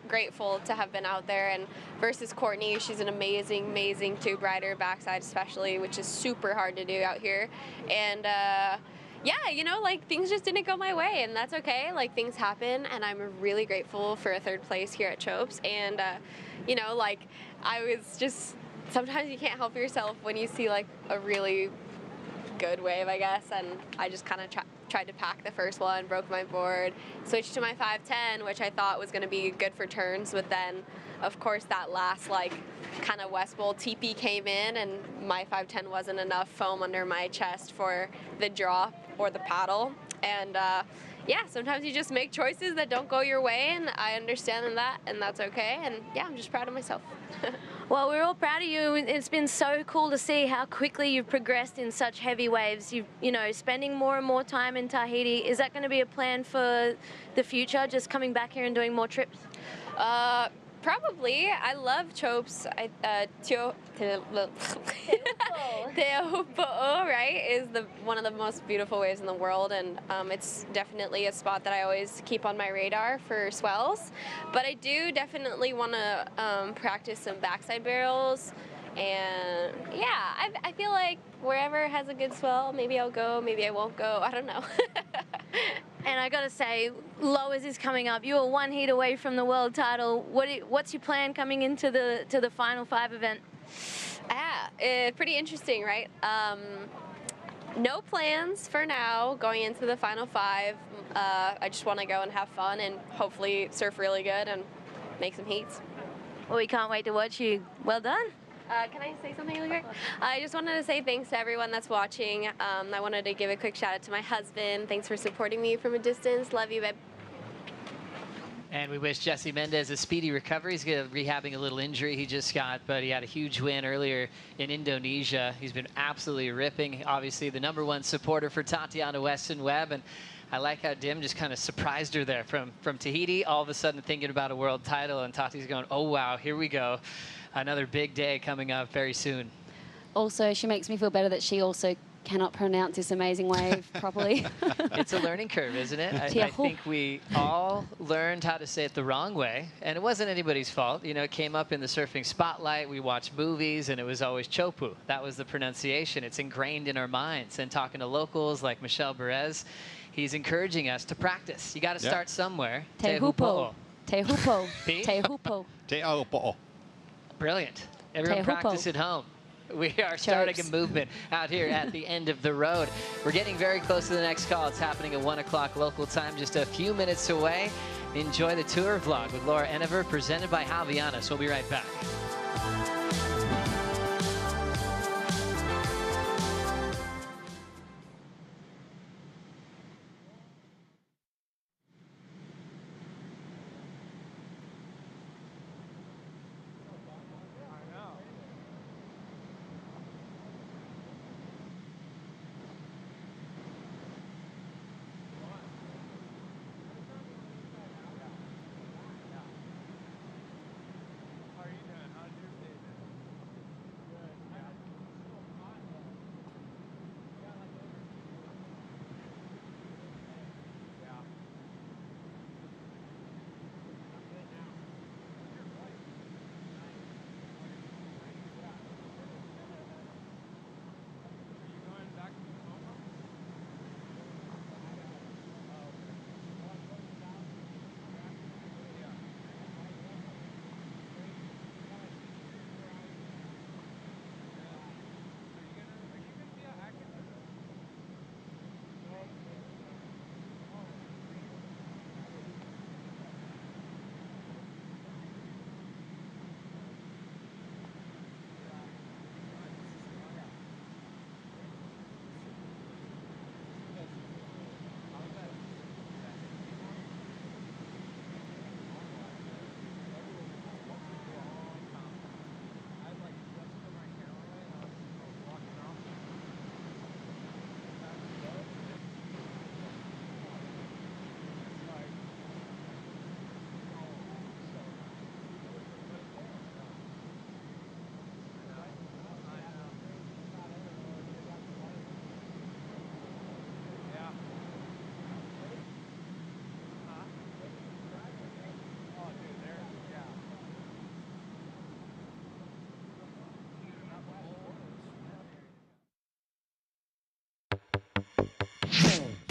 grateful to have been out there. And versus Courtney, she's an amazing tube rider, backside especially, which is super hard to do out here. And yeah, you know, like things just didn't go my way, and that's okay. Like things happen, and I'm really grateful for a 3rd place here at Chopes. And you know, like I was just, sometimes you can't help yourself when you see like a really good wave, I guess, and I just kind of tried to pack the first one, broke my board, switched to my 510, which I thought was going to be good for turns, but then of course that last like kind of West Bowl teepee came in, and my 510 wasn't enough foam under my chest for the drop or the paddle. And yeah, sometimes you just make choices that don't go your way, and I understand that, and that's okay. And yeah, I'm just proud of myself. Well, we're all proud of you. It's been so cool to see how quickly you've progressed in such heavy waves. You know, spending more and more time in Tahiti. Is that going to be a plan for the future, just coming back here and doing more trips? Probably. I love chopes. Teahupo'o, right, is one of the most beautiful waves in the world, and it's definitely a spot that I always keep on my radar for swells. But I do definitely want to practice some backside barrels, and yeah, I feel like wherever has a good swell, maybe I'll go, maybe I won't go. I don't know. And I gotta say, Lowers is coming up. You are 1 heat away from the world title. What's your plan coming into the Final 5 event? Pretty interesting, right? No plans for now going into the Final 5. I just want to go and have fun and hopefully surf really good and make some heats. Well, we can't wait to watch you. Well done. Can I say something really quick? I just wanted to say thanks to everyone that's watching. I wanted to give a quick shout out to my husband. Thanks for supporting me from a distance. Love you, babe. And we wish Jesse Mendez a speedy recovery. He's rehabbing a little injury he just got, but he had a huge win earlier in Indonesia. He's been absolutely ripping. Obviously, the #1 supporter for Tatiana Weston-Webb. And I like how Dim just kind of surprised her there from Tahiti, all of a sudden thinking about a world title. And Tati's going, oh, wow, here we go. Another big day coming up very soon. Also, she makes me feel better that she also cannot pronounce this amazing wave properly. It's a learning curve, isn't it? I think we all learned how to say it the wrong way, and it wasn't anybody's fault. You know, it came up in the surfing spotlight. We watched movies, and it was always chopu. That was the pronunciation. It's ingrained in our minds. And talking to locals like Michelle Perez, he's encouraging us to practice. You got to start somewhere. Teahupo'o. Teahupo'o. Teahupo'o. Teahupo'o. Brilliant. Everyone practice at home. We are starting a movement out here at the end of the road. We're getting very close to the next call. It's happening at 1 o'clock local time, just a few minutes away. Enjoy the tour vlog with Laura Enever, presented by Javianas. We'll be right back.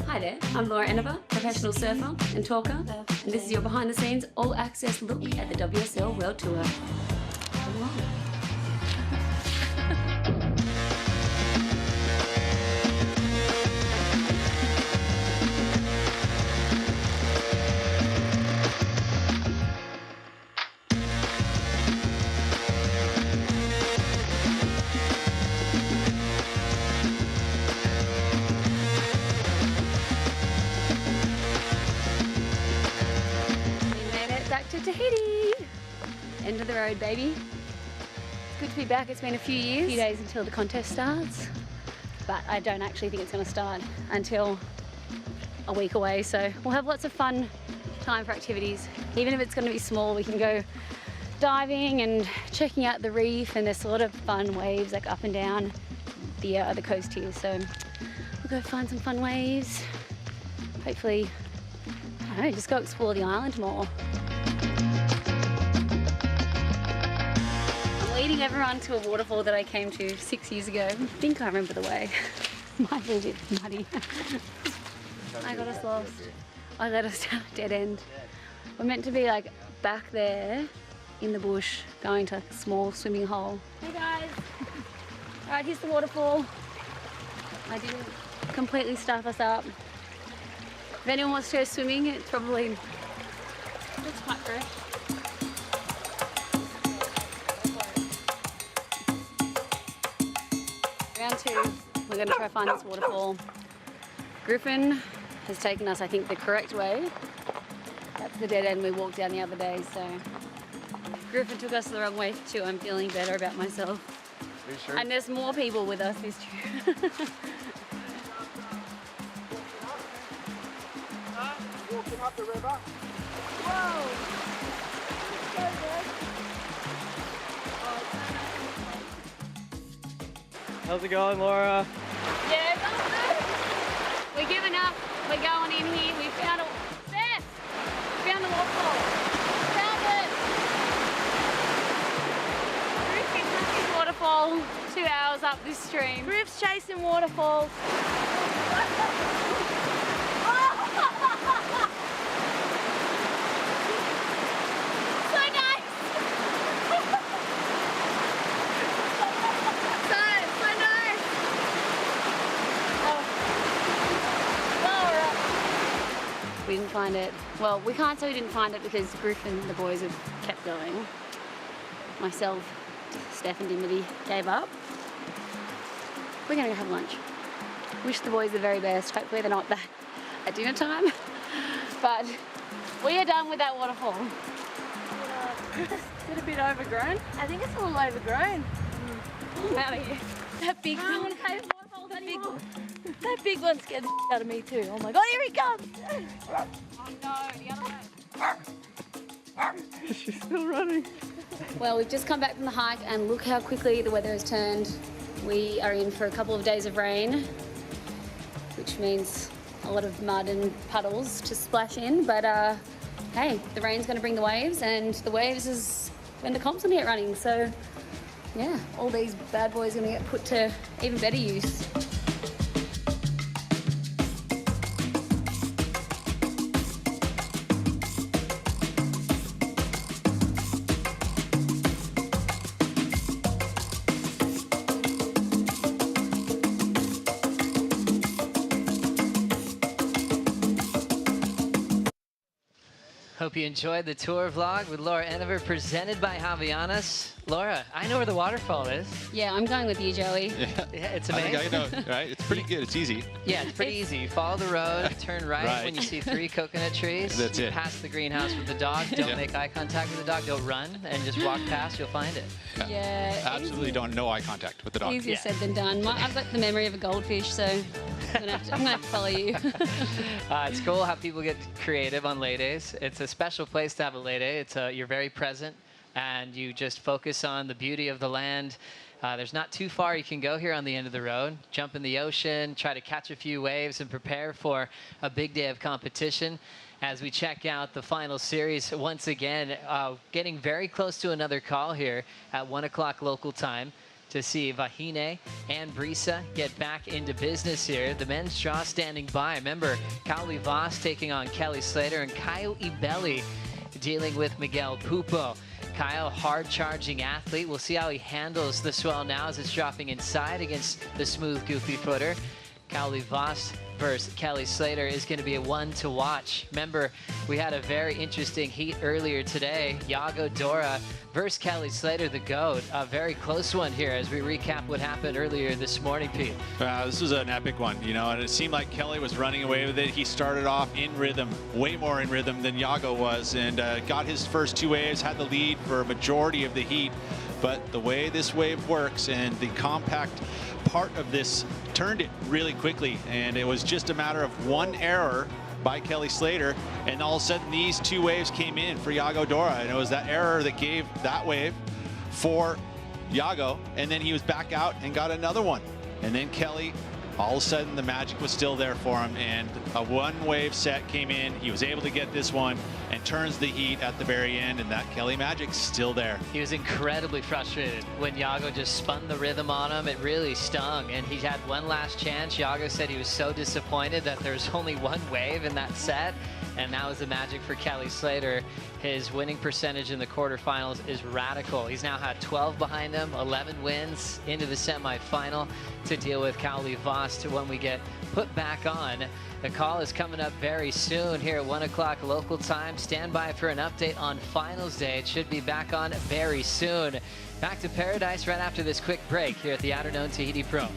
Hi there, I'm Laura Enever, professional surfer and talker, and this is your behind the scenes all access look at the WSL World Tour. Come along. To Tahiti. End of the road, baby. It's good to be back. It's been a few years. A few days until the contest starts. But I don't actually think it's going to start until a week away. So we'll have lots of fun time for activities. Even if it's going to be small, we can go diving and checking out the reef, and there's a lot of fun waves like up and down the coast here. So we'll go find some fun waves. Hopefully, I don't know, just go explore the island more. I'm leading everyone to a waterfall that I came to 6 years ago. I think I remember the way. Might be a bit muddy. I got us lost. I led us down a dead end. We're meant to be like back there in the bush, going to like a small swimming hole. Hey guys. All right, here's the waterfall. I didn't completely stuff us up. If anyone wants to go swimming, it probably looks quite fresh. Round 2, we're going to try to find this waterfall. Griffin has taken us, I think, the correct way. That's the dead end we walked down the other day, so. Griffin took us the wrong way too. I'm feeling better about myself. Are you sure? And there's more people with us this trip. Walking up the river. Whoa! How's it going, Laura? Yeah, that's good. We're giving up. We're going in here. We found a Seth! We found a waterfall. Found it! Griff's chasing waterfall. 2 hours up this stream. Griff's chasing waterfalls. We didn't find it. Well, we can't say we didn't find it because Griff and the boys have kept going. Myself, Steph and Dimity gave up. We're gonna go have lunch. Wish the boys the very best. Hopefully they're not back at dinner time. But we are done with that waterfall. Is it a bit overgrown? I think it's a little overgrown. I'm out of here. That big one. That big one scared the out of me too. Oh my God, here he comes! Oh no, the other way. She's still running. Well, we've just come back from the hike and look how quickly the weather has turned. We are in for a couple of days of rain, which means a lot of mud and puddles to splash in. But hey, the rain's going to bring the waves, and the waves is when the comp's going to get running. So yeah, all these bad boys are going to get put to even better use. Hope you enjoyed the tour vlog with Laura Enever, presented by Javianas. Laura, I know where the waterfall is. Yeah, I'm going with you, Joey. Yeah, it's amazing. I think I know, right? It's pretty good. It's easy. Yeah, it's pretty easy. You follow the road, turn right when you see 3 coconut trees. That's it. Pass the greenhouse with the dog. Don't make eye contact with the dog. Don't run and just walk past. You'll find it. Yeah. Absolutely don't no eye contact with the dog. Easier said than done. I've got the memory of a goldfish, so I'm gonna have to follow you. It's cool how people get creative on lay days. It's a special place to have a lay day. It's you're very present, and you just focus on the beauty of the land. There's not too far you can go here on the end of the road. Jump in the ocean, try to catch a few waves, and prepare for a big day of competition. As we check out the final series once again, getting very close to another call here at 1 o'clock local time to see Vahine and Brisa get back into business here. The men's draw standing by. Remember, Kaoli Voss taking on Kelly Slater, and Kyle Ibelli dealing with Miguel Pupo. Kyle, hard-charging athlete. We'll see how he handles the swell now as it's dropping inside against the smooth, goofy footer. Kaoli Voss versus Kelly Slater is going to be a one to watch. Remember, we had a very interesting heat earlier today. Yago Dora versus Kelly Slater, the GOAT. A very close one here as we recap what happened earlier this morning, Pete. This was an epic one, you know, and it seemed like Kelly was running away with it. He started off in rhythm, way more in rhythm than Yago was, and got his first 2 waves, had the lead for a majority of the heat. But the way this wave works and the compact part of this turned it really quickly, and it was just a matter of one error by Kelly Slater, and all of a sudden these two waves came in for Iago Dora, and it was that error that gave that wave for Iago, and then he was back out and got another one. And then Kelly, all of a sudden the magic was still there for him, and a one-wave set came in. He was able to get this one and turns the heat at the very end, and that Kelly magic's still there. He was incredibly frustrated when Iago just spun the rhythm on him. It really stung, and he had one last chance. Iago said he was so disappointed that there's only one wave in that set, and that was the magic for Kelly Slater. His winning percentage in the quarterfinals is radical. He's now had 12 behind him, 11 wins into the semifinal to deal with Kaoli Voss when we get put back on. The call is coming up very soon here at 1 o'clock local time. Stand by for an update on finals day. It should be back on very soon. Back to Paradise right after this quick break here at the Outerknown Tahiti Pro.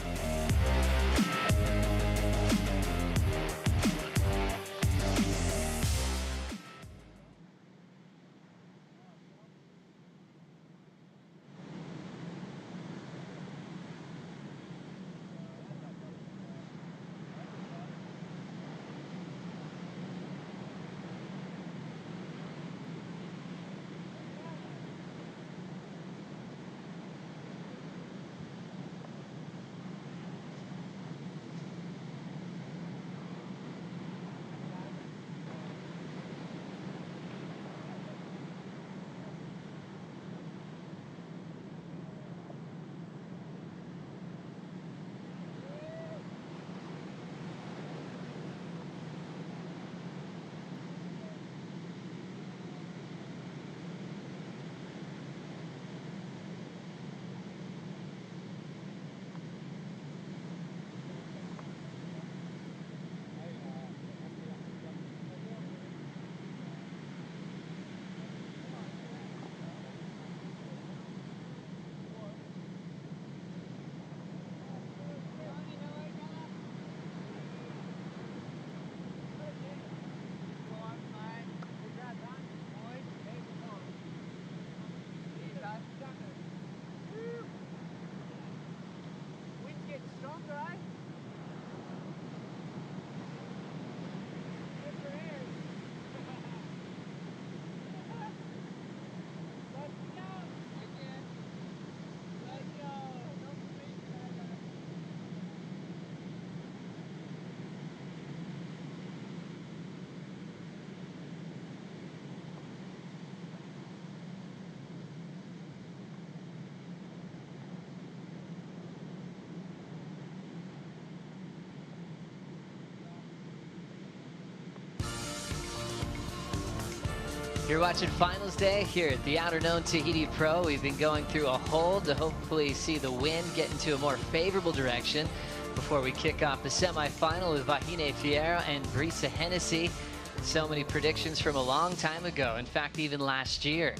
You're watching Finals Day here at the Outerknown Tahiti Pro. We've been going through a hold to hopefully see the wind get into a more favorable direction before we kick off the semifinal with Vahine Fierro and Brisa Hennessy. So many predictions from a long time ago. In fact, even last year,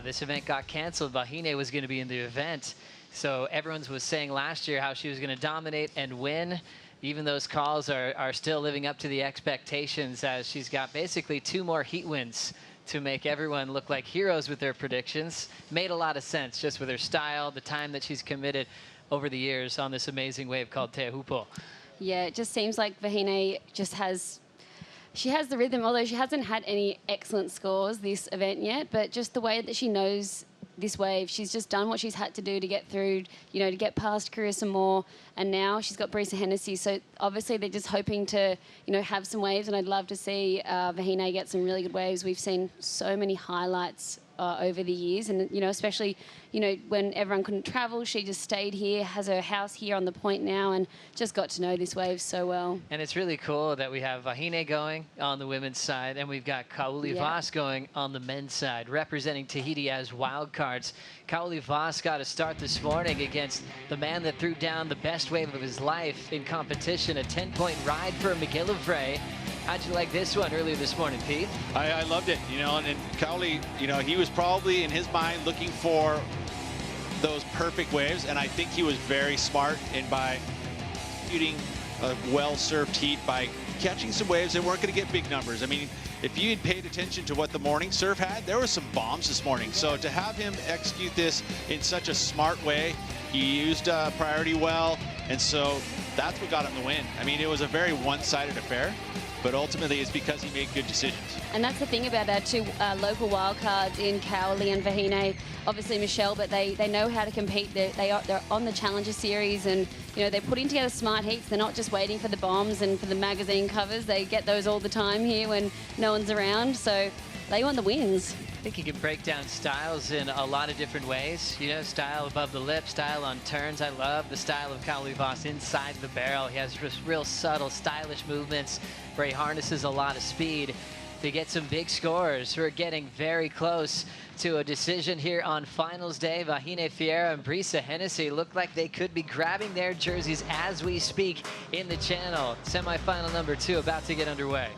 this event got canceled. Vahine was going to be in the event. So everyone was saying last year how she was going to dominate and win. Even those calls are still living up to the expectations, as she's got basically 2 more heat wins to make everyone look like heroes with their predictions. Made a lot of sense just with her style, the time that she's committed over the years on this amazing wave called Teahupo'o. Yeah, it just seems like Vahine just has the rhythm, although she hasn't had any excellent scores this event yet, but just the way that she knows this wave, she's just done what she's had to do to get through, you know, to get past Carissa Moore, and now she's got Brisa Hennessy. So obviously they're just hoping to, you know, have some waves, and I'd love to see Vahine get some really good waves. We've seen so many highlights over the years, and you know, especially, you know, when everyone couldn't travel, she just stayed here, has her house here on the point now, and just got to know this wave so well. And it's really cool that we have Vahine going on the women's side, and we've got Kaoli Voss going on the men's side, representing Tahiti as wild cards. Kaoli Voss got a start this morning against the man that threw down the best wave of his life in competition, a 10-point ride for McGillivray. How'd you like this one earlier this morning, Pete? I loved it, you know, and Kaoli, you know, he was probably in his mind looking for those perfect waves, and I think he was very smart in by shooting a well-served heat by catching some waves that weren't going to get big numbers. I mean, if you had paid attention to what the morning surf had, there were some bombs this morning. So to have him execute this in such a smart way, he used priority well, and so that's what got him the win. I mean, it was a very one-sided affair, but ultimately it's because he made good decisions. And that's the thing about our two local wildcards in Cowley and Vahine. Obviously Michelle, but they know how to compete. They're on the Challenger Series, and you know, they're putting together smart heats. They're not just waiting for the bombs and for the magazine covers. They get those all the time here when no one's around. So they want the wins. I think you can break down styles in a lot of different ways. You know, style above the lip, style on turns. I love the style of Kyle Voss inside the barrel. He has just real subtle, stylish movements where he harnesses a lot of speed to get some big scores. We're getting very close to a decision here on finals day. Vahine Fierro and Brisa Hennessy look like they could be grabbing their jerseys as we speak in the channel. Semifinal number 2 about to get underway.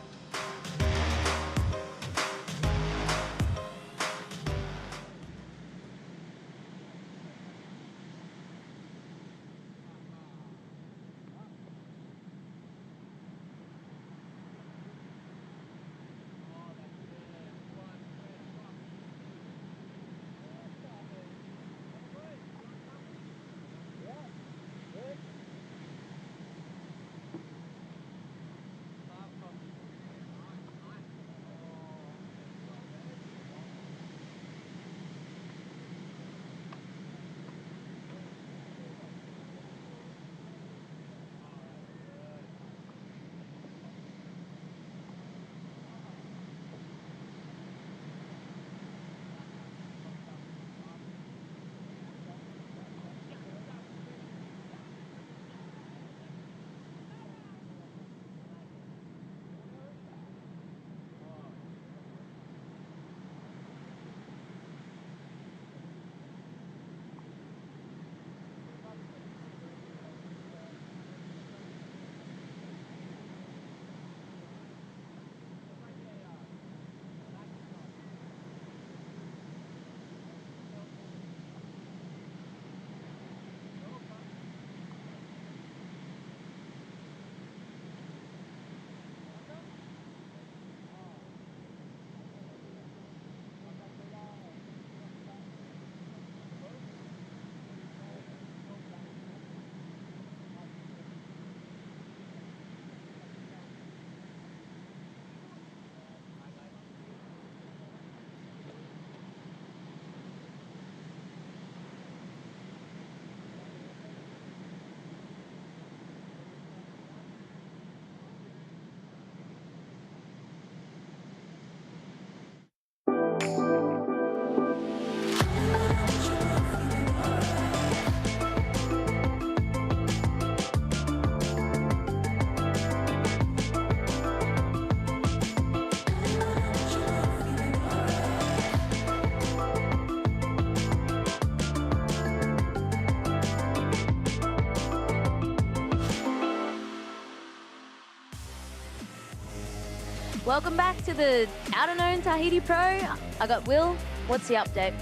Welcome back to the Outerknown Tahiti Pro. I got Will. What's the update?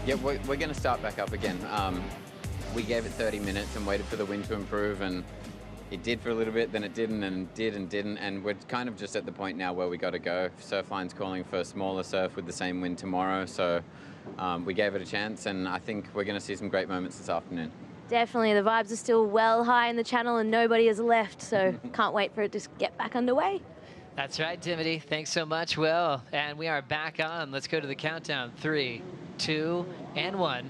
Yeah, we're going to start back up again. We gave it 30 minutes and waited for the wind to improve, and it did for a little bit, then it didn't, and did and didn't, and we're kind of just at the point now where we got to go. Surfline's calling for smaller surf with the same wind tomorrow, so we gave it a chance, and I think we're going to see some great moments this afternoon. Definitely, the vibes are still well high in the channel and nobody has left, so can't wait for it to get back underway. That's right, Dimity. Thanks so much, Will. And we are back on. Let's go to the countdown. 3, 2, and 1.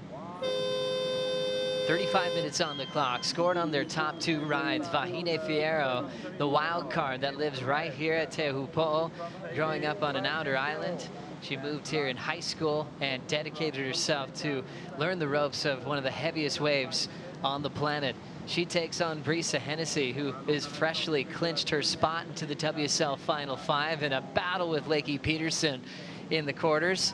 35 minutes on the clock. Scored on their top 2 rides. Vahine Fierro, the wild card that lives right here at Teahupo'o, growing up on an outer island. She moved here in high school and dedicated herself to learn the ropes of one of the heaviest waves on the planet. She takes on Brisa Hennessy, who is freshly clinched her spot into the WSL Final 5 in a battle with Lakey Peterson in the quarters.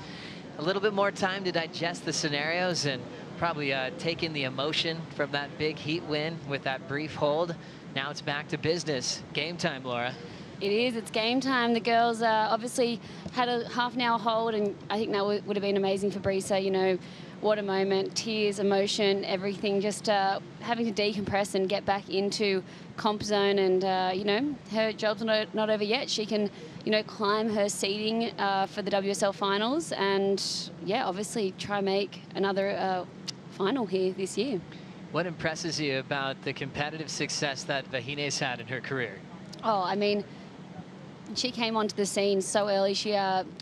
A little bit more time to digest the scenarios and probably take in the emotion from that big heat win with that brief hold. Now it's back to business. Game time, Laura. It is. It's game time. The girls obviously had a half an hour hold, and I think that would have been amazing for Brisa. You know, what a moment, tears, emotion, everything, just having to decompress and get back into comp zone. And, you know, her job's not over yet. She can, you know, climb her seeding for the WSL Finals and, yeah, obviously try make another final here this year. What impresses you about the competitive success that Vahine's had in her career? Oh, I mean, She came onto the scene so early. She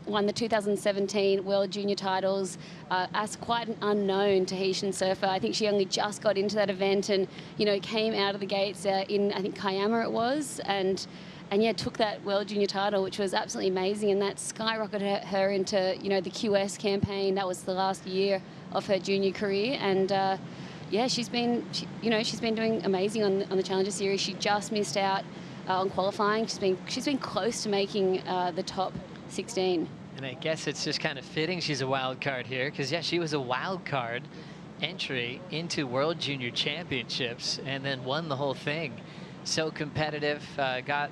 won the 2017 World Junior titles as quite an unknown Tahitian surfer. I think she only just got into that event and, you know, came out of the gates in, I think, Kayama it was, and yeah, took that World Junior title, which was absolutely amazing, and that skyrocketed her into, you know, the QS campaign. That was the last year of her junior career, and yeah, she's been doing amazing on the Challenger Series. She just missed out on qualifying. She's been close to making the top 16. And I guess it's just kind of fitting she's a wild card here, because yeah, she was a wild card entry into World Junior Championships and then won the whole thing. So competitive, got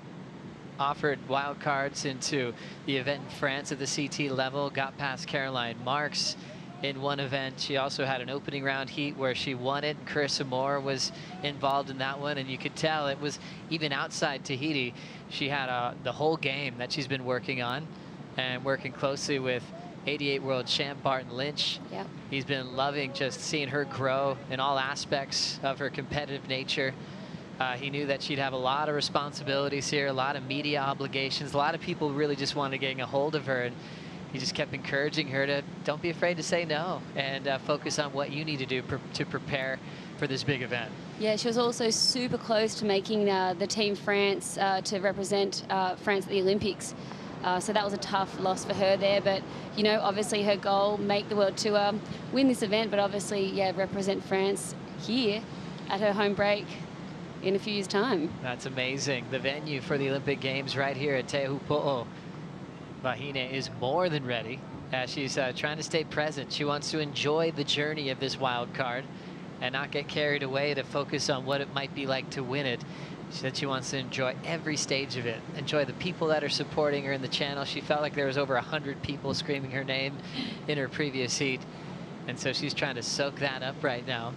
offered wild cards into the event in France at the CT level, got past Caroline Marks in one event. She also had an opening round heat where she won it, and Carissa Moore was involved in that one, and you could tell it was even outside Tahiti. She had the whole game that she's been working on, and working closely with 88 world champ Barton Lynch. Yep. He's been loving just seeing her grow in all aspects of her competitive nature. He knew that she'd have a lot of responsibilities here, a lot of media obligations, a lot of people really just wanted getting a hold of her, and he just kept encouraging her to don't be afraid to say no and focus on what you need to do to prepare for this big event. Yeah, she was also super close to making the Team France to represent France at the Olympics. So that was a tough loss for her there. But, you know, obviously her goal, make the World Tour, win this event, but obviously, yeah, represent France here at her home break in a few years' time. That's amazing. The venue for the Olympic Games right here at Teahupo'o. Vahine is more than ready as she's trying to stay present. She wants to enjoy the journey of this wild card and not get carried away to focus on what it might be like to win it. She said she wants to enjoy every stage of it, enjoy the people that are supporting her in the channel. She felt like there was over 100 people screaming her name in her previous heat, and so she's trying to soak that up right now.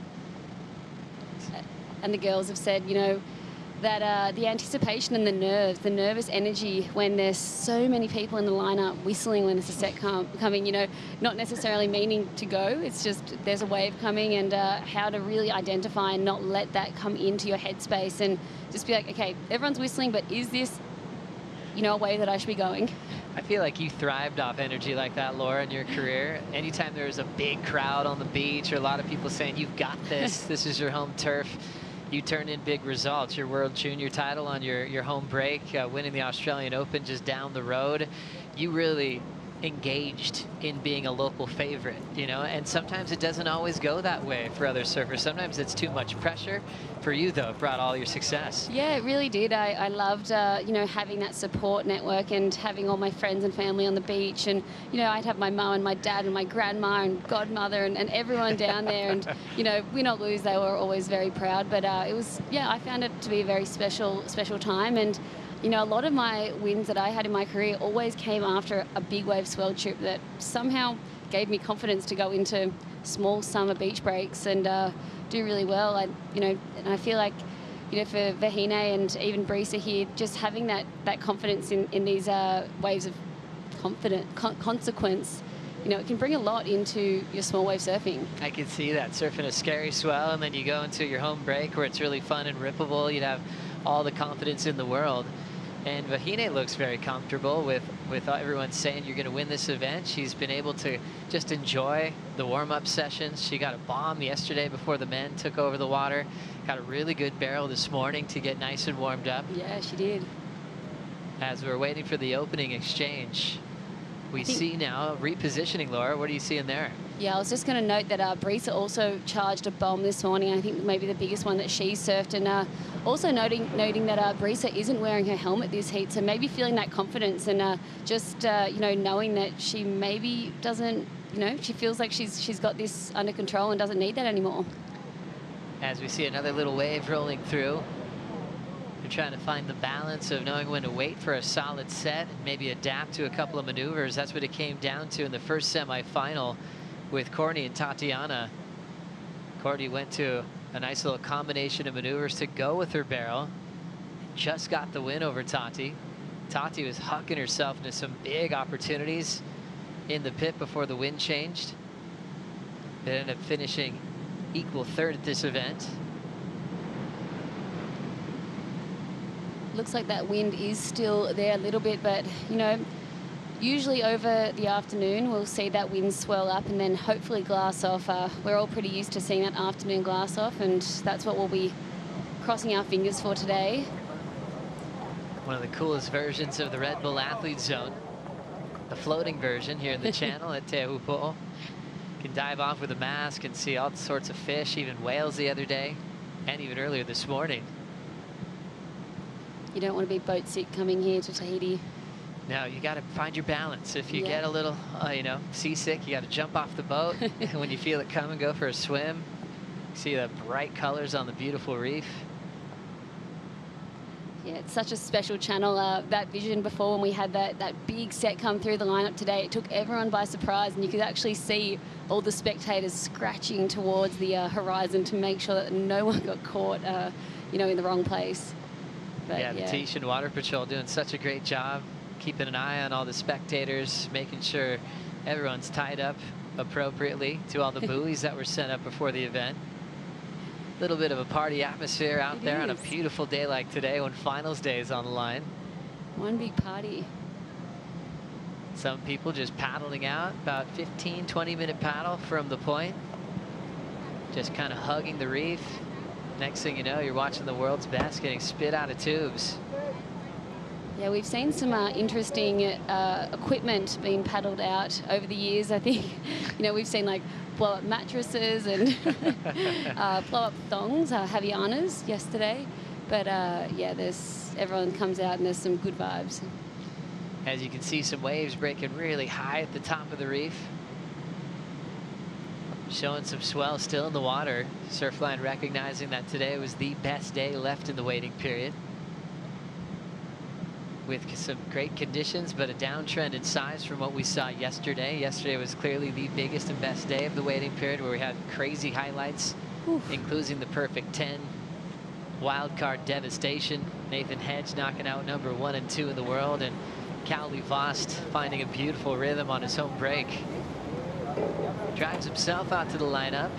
And the girls have said, you know, that the anticipation and the nerves, the nervous energy when there's so many people in the lineup whistling when there's a set coming, you know, not necessarily meaning to go, it's just there's a wave coming, and how to really identify and not let that come into your headspace and just be like, okay, everyone's whistling, but is this, you know, a way that I should be going? I feel like you thrived off energy like that, Laura, in your career. Anytime there was a big crowd on the beach or a lot of people saying, you've got this, this is your home turf, you turn in big results. Your World Junior title on your home break, winning the Australian Open just down the road. You really engaged in being a local favorite, you know, and sometimes it doesn't always go that way for other surfers. Sometimes it's too much pressure. For you, though, it brought all your success. Yeah, it really did. I loved, you know, having that support network and having all my friends and family on the beach. And, you know, I'd have my mum and my dad and my grandma and godmother and everyone down there. And, you know, win or lose, they were always very proud. But it was, yeah, I found it to be a very special time. And, you know, a lot of my wins that I had in my career always came after a big wave swell trip that somehow gave me confidence to go into small summer beach breaks and do really well. You know, and I feel like, you know, for Vahine and even Brisa here, just having that confidence in these waves of consequence, you know, it can bring a lot into your small wave surfing. I can see that, surfing a scary swell, and then you go into your home break where it's really fun and rippable. You'd have all the confidence in the world. And Vahine looks very comfortable with everyone saying you're going to win this event. She's been able to just enjoy the warm-up sessions. She got a bomb yesterday before the men took over the water. Got a really good barrel this morning to get nice and warmed up. Yeah, she did. As we're waiting for the opening exchange, we see now repositioning, Laura. What are you seeing there? Yeah, I was just going to note that Brisa also charged a bomb this morning. I think maybe the biggest one that she surfed. And also noting that Brisa isn't wearing her helmet this heat, so maybe feeling that confidence and just you know, knowing that she maybe doesn't, you know, she feels like she's got this under control and doesn't need that anymore. As we see another little wave rolling through. They're trying to find the balance of knowing when to wait for a solid set and maybe adapt to a couple of maneuvers. That's what it came down to in the first semifinal with Courtney and Tatiana. Courtney went to a nice little combination of maneuvers to go with her barrel. Just got the win over Tati. Tati was hucking herself into some big opportunities in the pit before the wind changed. They ended up finishing equal third at this event. Looks like that wind is still there a little bit, but, you know, usually over the afternoon we'll see that wind swell up and then hopefully glass off. We're all pretty used to seeing that afternoon glass off, and that's what we'll be crossing our fingers for today. One of the coolest versions of the Red Bull Athlete Zone, the floating version here in the channel at Teahupo'o. You can dive off with a mask and see all sorts of fish, even whales the other day, and even earlier this morning. You don't want to be boat sick coming here to Tahiti. No, you got to find your balance. If you Yeah. get a little, you know, seasick, you got to jump off the boat. And when you feel it coming, go for a swim. See the bright colors on the beautiful reef. Yeah, it's such a special channel. That vision before, when we had that big set come through the lineup today, it took everyone by surprise, and you could actually see all the spectators scratching towards the horizon to make sure that no one got caught, you know, in the wrong place. But, yeah, the Tahitian Water Patrol doing such a great job, keeping an eye on all the spectators, making sure everyone's tied up appropriately to all the buoys that were sent up before the event. A little bit of a party atmosphere out there on a beautiful day like today when finals day is on the line. One big party. Some people just paddling out, about 15, 20-minute paddle from the point. Just kind of hugging the reef. Next thing you know, you're watching the world's best getting spit out of tubes. Yeah, we've seen some interesting equipment being paddled out over the years. I think, you know, we've seen like blow-up mattresses and blow-up thongs, Havianas yesterday. But yeah, everyone comes out and there's some good vibes. As you can see, some waves breaking really high at the top of the reef. Showing some swell still in the water. Surfline recognizing that today was the best day left in the waiting period. With some great conditions, but a downtrend in size from what we saw yesterday. Yesterday was clearly the biggest and best day of the waiting period, where we had crazy highlights, including the perfect 10, wild card devastation, Nathan Hedge knocking out number 1 and 2 in the world, and Cowley Vost finding a beautiful rhythm on his home break. Drives himself out to the lineup,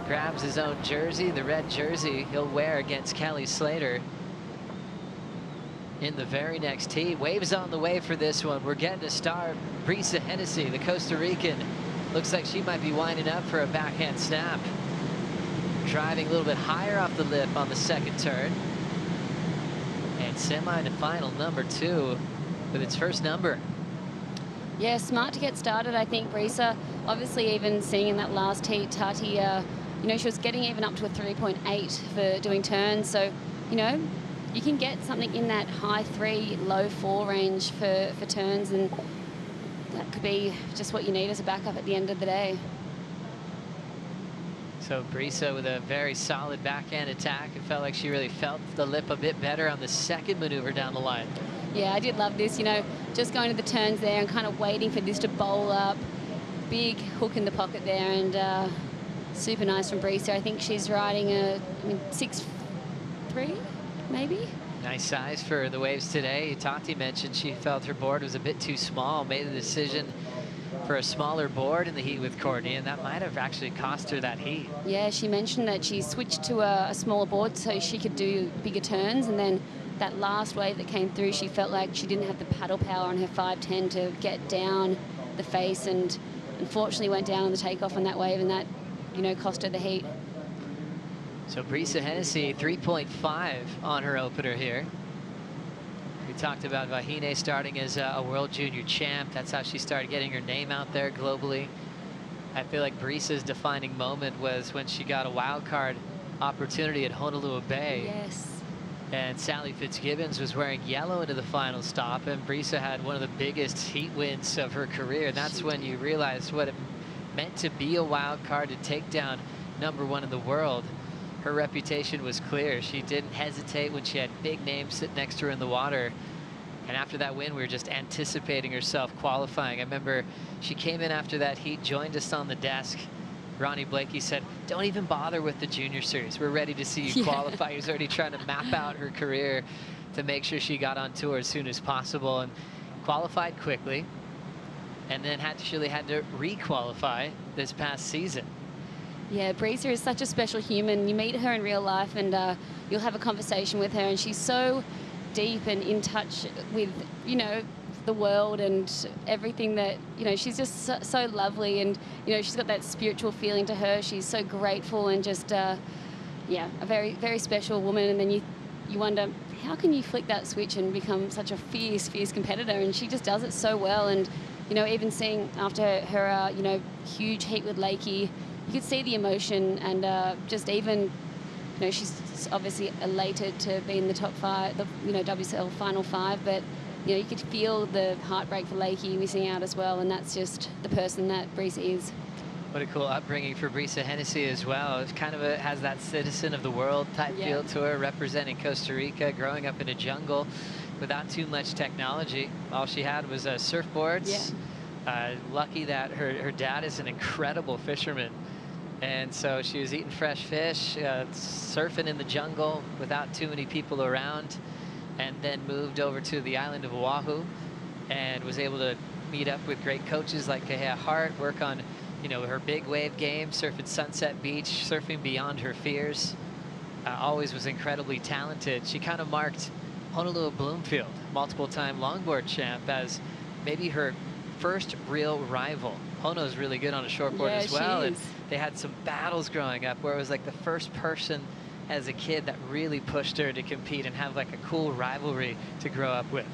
grabs his own jersey, the red jersey he'll wear against Kelly Slater in the very next heat. Waves on the way for this one. We're getting a start. Brisa Hennessy, the Costa Rican, looks like she might be winding up for a backhand snap. Driving a little bit higher off the lip on the second turn. And semi to final number 2 with its first number. Yeah, smart to get started, I think, Brisa. Obviously, even seeing in that last heat, Tati, you know, she was getting even up to a 3.8 for doing turns. So, you know, you can get something in that high 3, low 4 range for turns, and that could be just what you need as a backup at the end of the day. So Brisa with a very solid backhand attack. It felt like she really felt the lip a bit better on the second maneuver down the line. Yeah, I did love this, you know, just going to the turns there and kind of waiting for this to bowl up. Big hook in the pocket there, and super nice from Brisa. I think she's riding a 6'3", maybe? Nice size for the waves today. Tati mentioned she felt her board was a bit too small, made the decision for a smaller board in the heat with Courtney, and that might have actually cost her that heat. Yeah, she mentioned that she switched to a smaller board so she could do bigger turns, and then that last wave that came through, she felt like she didn't have the paddle power on her 510 to get down the face, and unfortunately went down on the takeoff on that wave, and that, you know, cost her the heat. So Brisa Hennessy, 3.5 on her opener here. We talked about Vahine starting as a World Junior champ. That's how she started getting her name out there globally. I feel like Brisa's defining moment was when she got a wild card opportunity at Honolulu Bay. Yes. And Sally Fitzgibbons was wearing yellow into the final stop, and Brisa had one of the biggest heat wins of her career. That's when you realize what it meant to be a wild card, to take down number 1 in the world. Her reputation was clear. She didn't hesitate when she had big names sit next to her in the water. And after that win, we were just anticipating herself qualifying. I remember she came in after that heat, joined us on the desk. Ronnie Blakey said, "Don't even bother with the junior series. We're ready to see you qualify." He was already trying to map out her career to make sure she got on tour as soon as possible, and qualified quickly, and then actually had to re-qualify this past season. Yeah, Brisa is such a special human. You meet her in real life, and you'll have a conversation with her, and she's so deep and in touch with, you know, the world and everything that, you know, she's just so lovely, and, you know, she's got that spiritual feeling to her. She's so grateful and just, yeah, a very, very special woman. And then you wonder, how can you flick that switch and become such a fierce competitor? And she just does it so well. And, you know, even seeing after her, you know, huge heat with Lakey, you could see the emotion, and just even, you know, she's obviously elated to be in the top 5, the, you know, WSL Final 5, but, you know, you could feel the heartbreak for Lakey missing out as well, and that's just the person that Brisa is. What a cool upbringing for Brisa Hennessy as well. It's kind of has that citizen of the world type feel to her, representing Costa Rica, growing up in a jungle without too much technology. All she had was surfboards. Lucky that her dad is an incredible fisherman. And so she was eating fresh fish, surfing in the jungle without too many people around, and then moved over to the island of Oahu and was able to meet up with great coaches like Kehea Hart, work on, you know, her big wave game, surfing Sunset Beach, surfing beyond her fears. Always was incredibly talented. She kind of marked Honolulu Bloomfield, multiple-time longboard champ, as maybe her first real rival. Hono's really good on a shortboard as well, and they had some battles growing up where it was like the first person as a kid that really pushed her to compete and have like a cool rivalry to grow up with.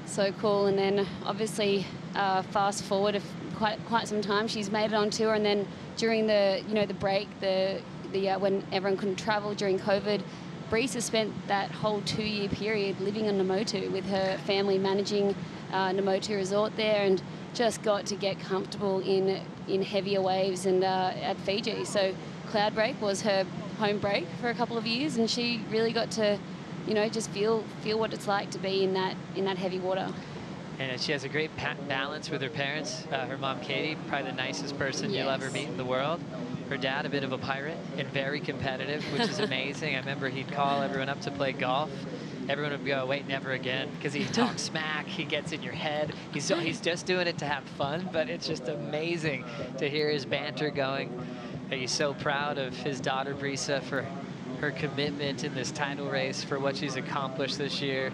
So cool. And then obviously fast forward quite some time, she's made it on tour, and then during the, you know, the break, the when everyone couldn't travel during COVID, Brisa spent that whole 2-year period living on Namotu with her family, managing Namotu Resort there, and just got to get comfortable in heavier waves and at Fiji. So Cloud Break was her home break for a couple of years, and she really got to, you know, just feel what it's like to be in that heavy water. And she has a great balance with her parents. Her mom, Katie, probably the nicest person you'll ever meet in the world. Her dad, a bit of a pirate and very competitive, which is amazing. I remember he'd call everyone up to play golf. Everyone would go, wait, never again, because he talks smack, he gets in your head. He's just doing it to have fun, but it's just amazing to hear his banter going. He's so proud of his daughter, Brisa, for her commitment in this title race, for what she's accomplished this year.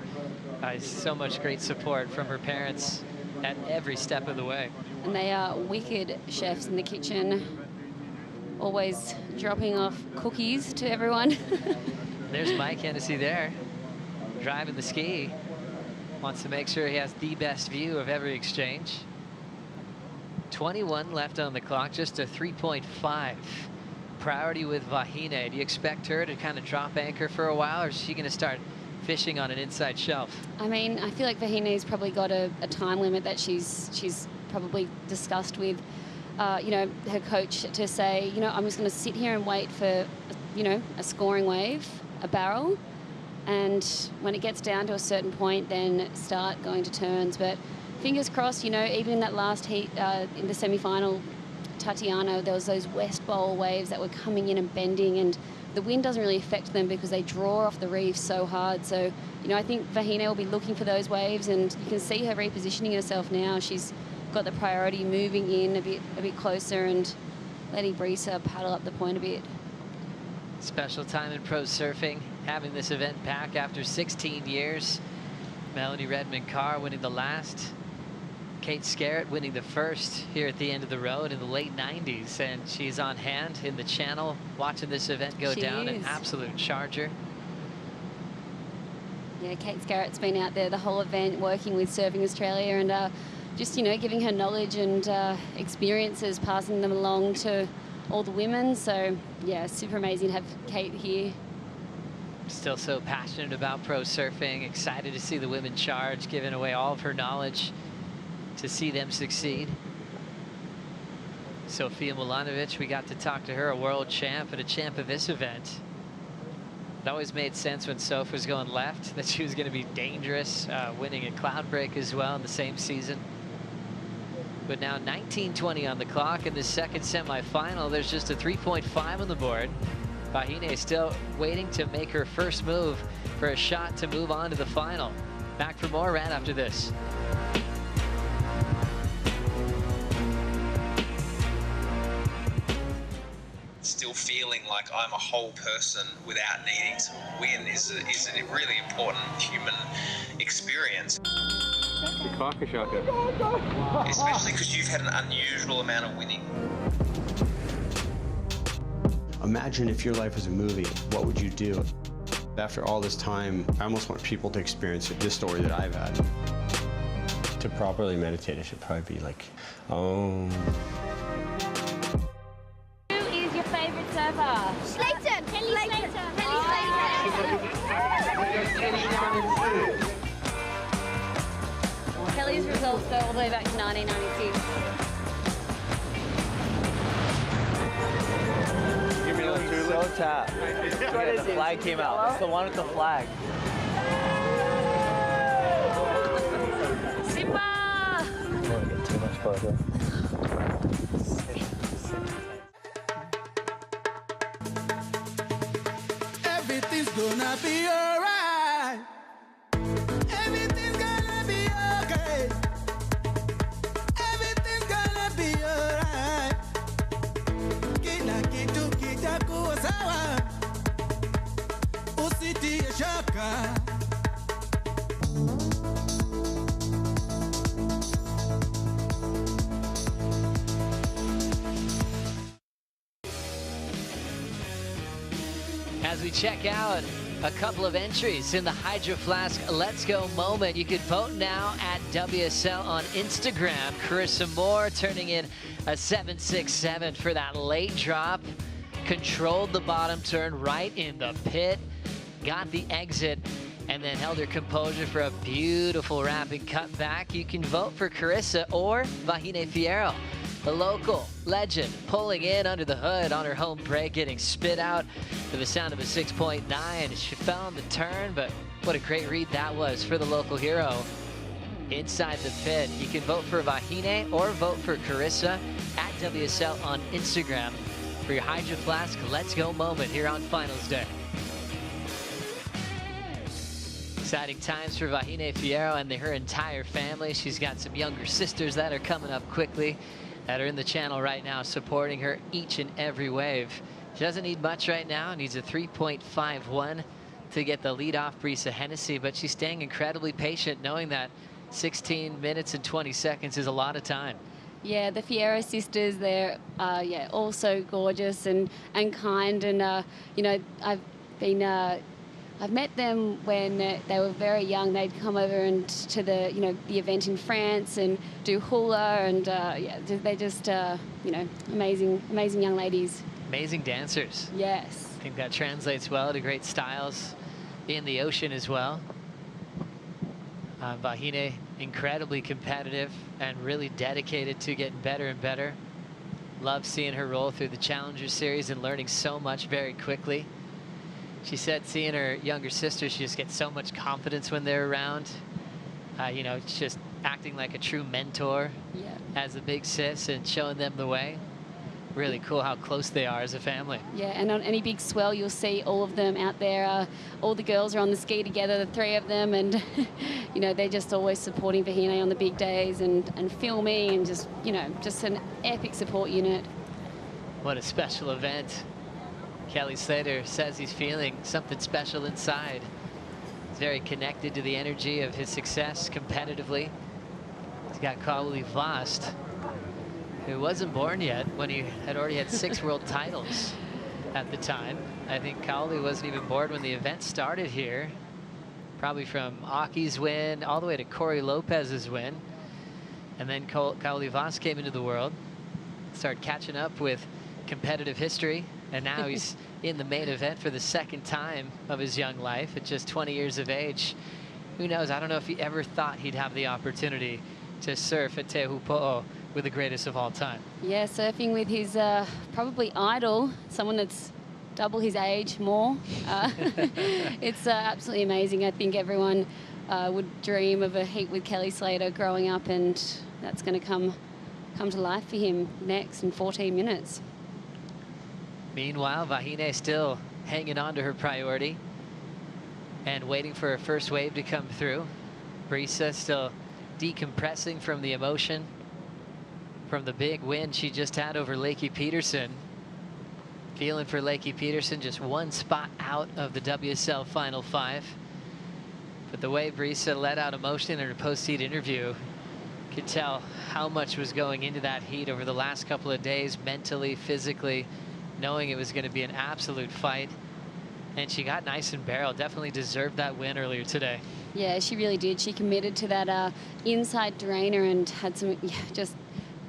So much great support from her parents at every step of the way. And they are wicked chefs in the kitchen, always dropping off cookies to everyone. There's Mike Hennessy there, driving the ski. Wants to make sure he has the best view of every exchange. 21 left on the clock, just a 3.5. Priority with Vahine. Do you expect her to kind of drop anchor for a while, or is she going to start fishing on an inside shelf? I mean, I feel like Vahine's probably got a time limit that she's probably discussed with, you know, her coach, to say, you know, I'm just going to sit here and wait for, you know, a scoring wave, a barrel, and when it gets down to a certain point, then start going to turns. But fingers crossed, you know, even in that last heat in the semi-final, Tatiana, there was those west bowl waves that were coming in and bending, and the wind doesn't really affect them because they draw off the reef so hard. So, you know, I think Vahine will be looking for those waves, and you can see her repositioning herself now. She's got the priority, moving in a bit closer and letting Brisa paddle up the point a bit. Special time in pro surfing, having this event back after 16 years. Melanie Redmond-Carr winning the last. Kate Scarrett winning the first here at the end of the road in the late 90s, and she's on hand in the channel watching this event go down. An absolute charger. Yeah, Kate Scarrett's been out there the whole event working with Surfing Australia, and just, you know, giving her knowledge and experiences, passing them along to all the women. So yeah, super amazing to have Kate here. Still so passionate about pro surfing, excited to see the women charge, giving away all of her knowledge to see them succeed. Sofia Milanovic, we got to talk to her, a world champ and a champ of this event. It always made sense when Soph was going left that she was going to be dangerous, winning a cloud break as well in the same season. But now 19:20 on the clock in the second semifinal. There's just a 3.5 on the board. Vahine still waiting to make her first move for a shot to move on to the final. Back for more right after this. still feeling like I'm a whole person without needing to win is a really important human experience. Especially because you've had an unusual amount of winning. Imagine if your life was a movie, what would you do? After all this time, I almost want people to experience this story that I've had. To properly meditate, I should probably be like, oh. Who is your favorite surfer? Slayton! Kelly Slater. Kelly Slater. Kelly's results go all the way back to 1996. So tapped. The flag came out. It's the one with the flag. Simba! Don't get too much closer. Everything's gonna be alright. Everything's gonna be okay. Everything's gonna be alright. Kila kitu kitakuwa sawa. Usitie shaka. As we check out a couple of entries in the Hydro Flask Let's Go moment, you can vote now at WSL on Instagram. Carissa Moore turning in a 7.67 for that late drop. Controlled the bottom turn right in the pit. Got the exit and then held her composure for a beautiful wrapping cutback. You can vote for Carissa or Vahine Fierro, the local legend, pulling in under the hood on her home break, getting spit out to the sound of a 6.9. She fell on the turn, but what a great read that was for the local hero inside the pit. You can vote for Vahine or vote for Carissa at WSL on Instagram for your Hydro Flask Let's Go moment here on Finals Day. Exciting times for Vahine Fierro and her entire family. She's got some younger sisters that are coming up quickly that are in the channel right now supporting her each and every wave. She doesn't need much right now, needs a 3.51 to get the lead off Brisa Hennessy, but she's staying incredibly patient knowing that 16 minutes and 20 seconds is a lot of time. Yeah, the Fierro sisters, they're yeah, all so gorgeous and kind, and you know, I've met them when they were very young. They'd come over and to the, you know, the event in France and do hula, and yeah, they're just you know, amazing young ladies. Amazing dancers. Yes. I think that translates well to great styles in the ocean as well. Vahine, incredibly competitive and really dedicated to getting better and better. Love seeing her roll through the Challenger Series and learning so much very quickly. She said seeing her younger sister, she just gets so much confidence when they're around. You know, it's just acting like a true mentor as a big sis and showing them the way. Really cool how close they are as a family. Yeah, and on any big swell, you'll see all of them out there. All the girls are on the ski together, the three of them, and you know, they're just always supporting Vahine on the big days and filming, and just, you know, just an epic support unit. What a special event. Kelly Slater says he's feeling something special inside. He's very connected to the energy of his success competitively. He's got Kauli Vast, who wasn't born yet when he had already had 6 world titles at the time. I think Kauli wasn't even born when the event started here. Probably from Aki's win all the way to Corey Lopez's win. And then Kauli Vast came into the world, started catching up with competitive history, and now he's in the main event for the 2nd time of his young life at just 20 years of age. Who knows? I don't know if he ever thought he'd have the opportunity to surf at Teahupo'o with the greatest of all time. Yeah, surfing with his probably idol, someone that's double his age more. It's absolutely amazing. I think everyone would dream of a heat with Kelly Slater growing up, and that's going to come to life for him next in 14 minutes. Meanwhile, Vahine still hanging on to her priority and waiting for her first wave to come through. Brisa still decompressing from the emotion from the big win she just had over Lakey Peterson. Feeling for Lakey Peterson, just one spot out of the WSL Final 5. But the way Brisa let out emotion in her post-heat interview, could tell how much was going into that heat over the last couple of days, mentally, physically, knowing it was going to be an absolute fight. And she got nice and barreled. Definitely deserved that win earlier today. Yeah, she really did. She committed to that inside drainer and had some, just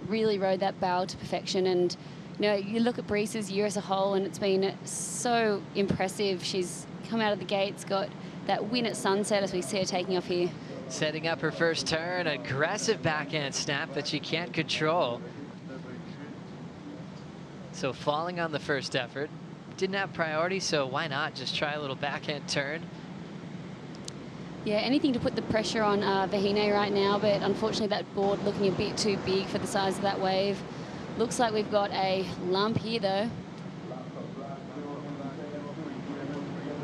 really rode that barrel to perfection. And you know, you look at Brisa's year as a whole, and it's been so impressive. She's come out of the gates, got that win at Sunset as we see her taking off here. Setting up her first turn, aggressive backhand snap that she can't control. So falling on the first effort. Didn't have priority, so why not just try a little backhand turn? Yeah, anything to put the pressure on Vahine right now, but unfortunately that board looking a bit too big for the size of that wave. Looks like we've got a lump here though.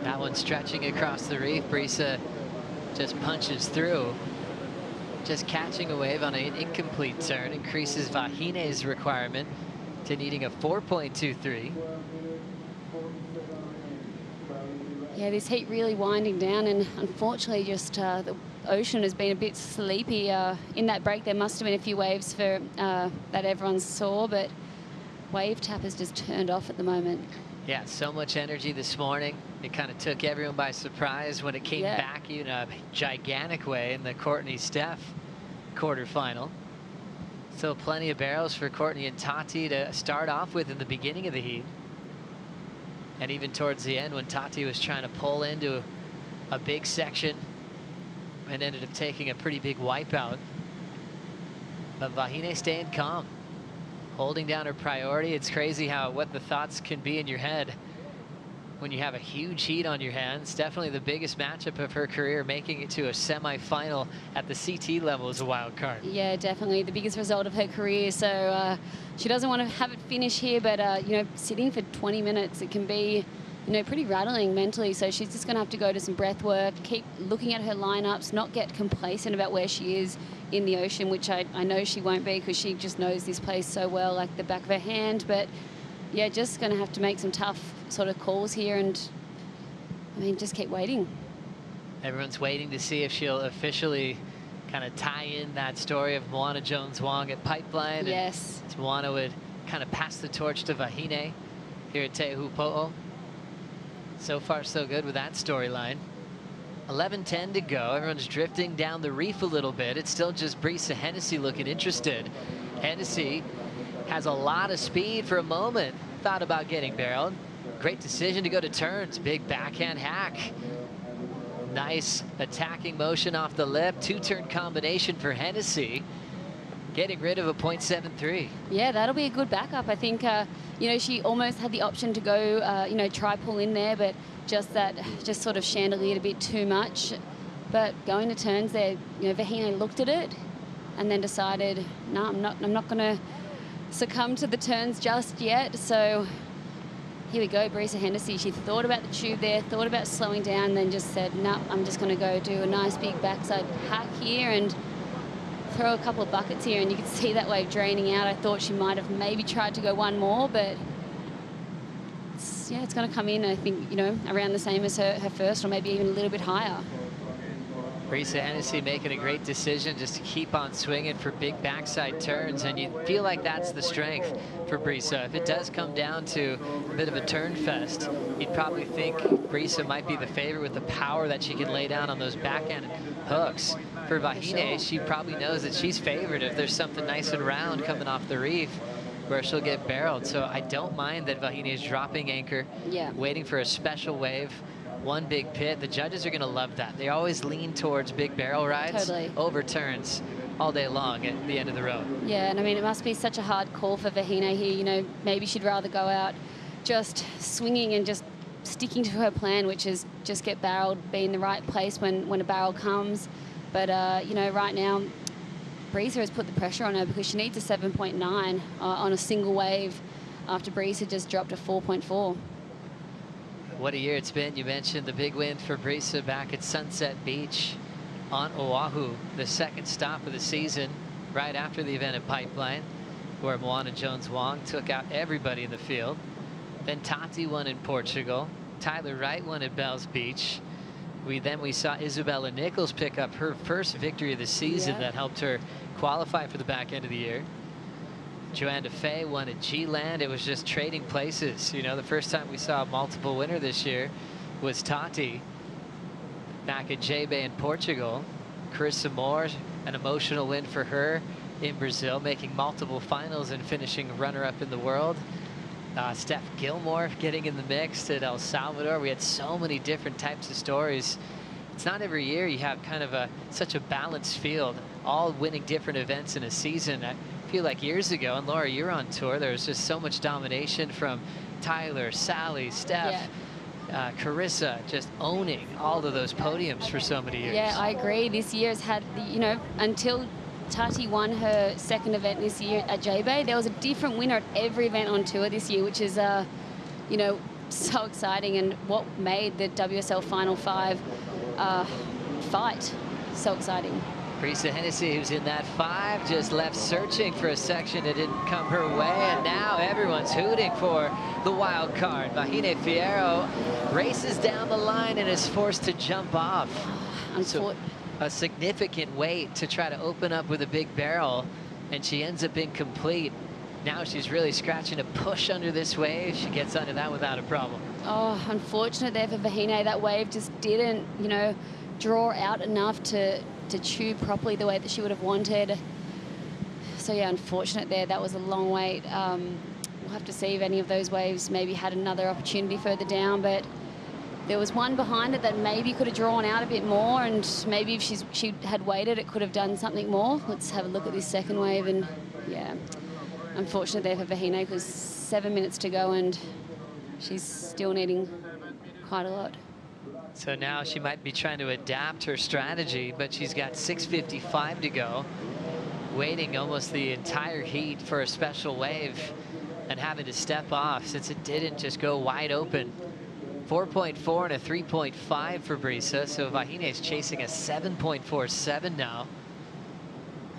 That one stretching across the reef. Brisa just punches through. Just catching a wave on an incomplete turn increases Vahine's requirement to needing a 4.23. Yeah, this heat really winding down, and unfortunately just the ocean has been a bit sleepy. In that break there must have been a few waves for that everyone saw, but wave tap has just turned off at the moment. Yeah, so much energy this morning. It kind of took everyone by surprise when it came back in a gigantic way in the Courtney-Steph quarterfinal. Still plenty of barrels for Courtney and Tati to start off with in the beginning of the heat. And even towards the end when Tati was trying to pull into a big section and ended up taking a pretty big wipeout. But Vahine staying calm, holding down her priority. It's crazy what the thoughts can be in your head when you have a huge heat on your hands. Definitely the biggest matchup of her career, making it to a semi-final at the CT level is a wild card. Yeah, definitely the biggest result of her career. So she doesn't want to have it finish here, but you know, sitting for 20 minutes, it can be, you know, pretty rattling mentally. So she's just going to have to go to some breath work, keep looking at her lineups, not get complacent about where she is in the ocean, which I know she won't be because she just knows this place so well, like the back of her hand. But yeah, just going to have to make some tough sort of calls here and, I mean, just keep waiting. Everyone's waiting to see if she'll officially kind of tie in that story of Moana Jones-Wong at Pipeline. Yes. And Moana would kind of pass the torch to Vahine here at Teahupo'o. So far, so good with that storyline. 11:10 to go. Everyone's drifting down the reef a little bit. It's still just Brisa Hennessy looking interested. Hennessy has a lot of speed for a moment. Thought about getting barreled. Great decision to go to turns. Big backhand hack. Nice attacking motion off the lip. Two-turn combination for Hennessy. Getting rid of a .73. Yeah, that'll be a good backup. I think, you know, she almost had the option to go, you know, try pull in there, but just sort of chandeliered a bit too much. But going to turns there, you know, Vahine looked at it and then decided, no, I'm not going to succumb to the turns just yet. So here we go, Brisa Hennessy. She thought about the tube there, thought about slowing down, then just said, no, I'm just going to go do a nice big backside hack here and throw a couple of buckets here. And you could see that wave draining out. I thought she might have maybe tried to go one more, but it's going to come in, I think, you know, around the same as her first, or maybe even a little bit higher. Brisa Hennessy making a great decision just to keep on swinging for big backside turns, and you feel like that's the strength for Brisa. If it does come down to a bit of a turn fest, you'd probably think Brisa might be the favorite with the power that she can lay down on those backhand hooks. For Vahine, she probably knows that she's favored if there's something nice and round coming off the reef where she'll get barreled. So I don't mind that Vahine is dropping anchor, waiting for a special wave. One big pit. The judges are going to love that. They always lean towards big barrel rides over turns all day long at the end of the road. Yeah, and I mean, it must be such a hard call for Vahine here. You know, maybe she'd rather go out just swinging and just sticking to her plan, which is just get barreled, be in the right place when a barrel comes. But, you know, right now, Brisa has put the pressure on her because she needs a 7.9 on a single wave after Brisa just dropped a 4.4. What a year it's been. You mentioned the big win for Brisa back at Sunset Beach on Oahu, the second stop of the season, right after the event at Pipeline, where Moana Jones-Wong took out everybody in the field. Then Tati won in Portugal. Tyler Wright won at Bells Beach. We saw Isabella Nichols pick up her first victory of the season that helped her qualify for the back end of the year. Joanna Fay won at G-Land. It was just trading places. You know, the first time we saw a multiple winner this year was Tati back at J-Bay in Portugal. Carissa Moore, an emotional win for her in Brazil, making multiple finals and finishing runner-up in the world. Steph Gilmore getting in the mix at El Salvador. We had so many different types of stories. It's not every year you have kind of such a balanced field, all winning different events in a season. I feel like years ago, and Laura, you're on tour, there was just so much domination from Tyler, Sally, Steph, Carissa, just owning all of those podiums for so many years. Yeah, I agree. This year has had, you know, until Tati won her second event this year at J-Bay, there was a different winner at every event on tour this year, which is, you know, so exciting, and what made the WSL Final 5 fight so exciting. Brisa Hennessy, who's in that 5, just left searching for a section that didn't come her way, and now everyone's hooting for the wild card. Vahine Fierro races down the line and is forced to jump off. So a significant weight to try to open up with a big barrel, and she ends up incomplete. Now she's really scratching a push under this wave. She gets under that without a problem. Oh, unfortunate there for Vahine. That wave just didn't, you know, draw out enough to tube properly the way that she would have wanted. So yeah, unfortunate there. That was a long wait. We'll have to see if any of those waves maybe had another opportunity further down, but there was one behind it that maybe could have drawn out a bit more, and maybe if she had waited, it could have done something more. Let's have a look at this second wave, and yeah, unfortunate there for Vahine, because 7 minutes to go and she's still needing quite a lot. So now she might be trying to adapt her strategy, but she's got 6:55 to go, waiting almost the entire heat for a special wave and having to step off since it didn't just go wide open. 4.4 and a 3.5 for Brisa, so Vahine's chasing a 7.47 now.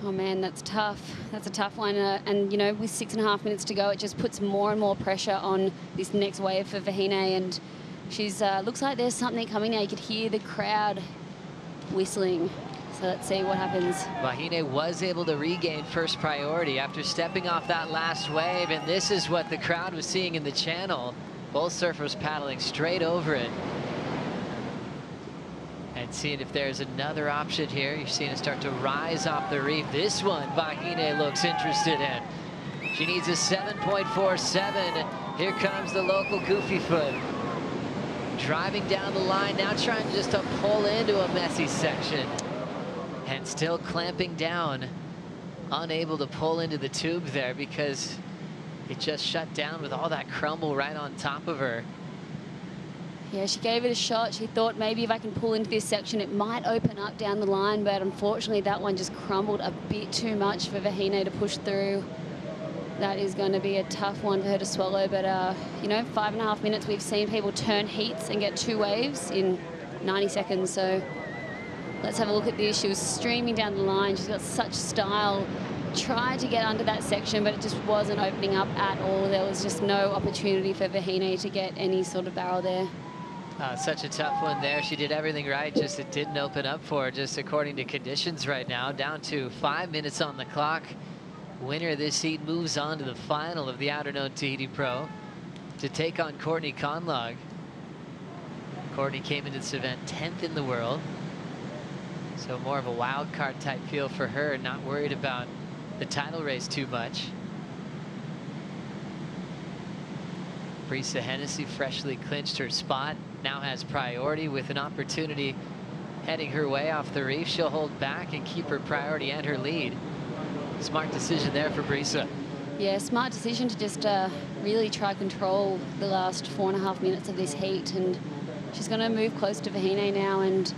Oh man, that's tough. That's a tough one. And you know, with 6.5 minutes to go, it just puts more and more pressure on this next wave for Vahine, and she's looks like there's something coming now. You could hear the crowd whistling. So let's see what happens. Vahine was able to regain first priority after stepping off that last wave, and this is what the crowd was seeing in the channel. Both surfers paddling straight over it. And seeing if there's another option here. You're seeing it start to rise off the reef. This one, Vahine looks interested in. She needs a 7.47. Here comes the local Goofy Foot. Driving down the line, now trying just to pull into a messy section. And still clamping down. Unable to pull into the tube there because it just shut down with all that crumble right on top of her. Yeah, she gave it a shot. She thought maybe if I can pull into this section, it might open up down the line, but unfortunately that one just crumbled a bit too much for Vahine to push through. That is going to be a tough one for her to swallow, but you know, 5.5 minutes, we've seen people turn heats and get 2 waves in 90 seconds, so let's have a look at this. She was streaming down the line. She's got such style. Tried to get under that section, but it just wasn't opening up at all. There was just no opportunity for Vahine to get any sort of barrel there. Such a tough one there. She did everything right, just it didn't open up for her, just according to conditions right now. Down to 5 minutes on the clock. Winner of this heat moves on to the final of the Outerknown Tahiti Pro to take on Courtney Conlog. Courtney came into this event 10th in the world. So more of a wild card type feel for her, not worried about the title race too much. Brisa Hennessy freshly clinched her spot, now has priority with an opportunity heading her way off the reef. She'll hold back and keep her priority and her lead. Smart decision there for Brisa. Yeah, smart decision to just really try control the last 4.5 minutes of this heat, and she's going to move close to Vahine now and,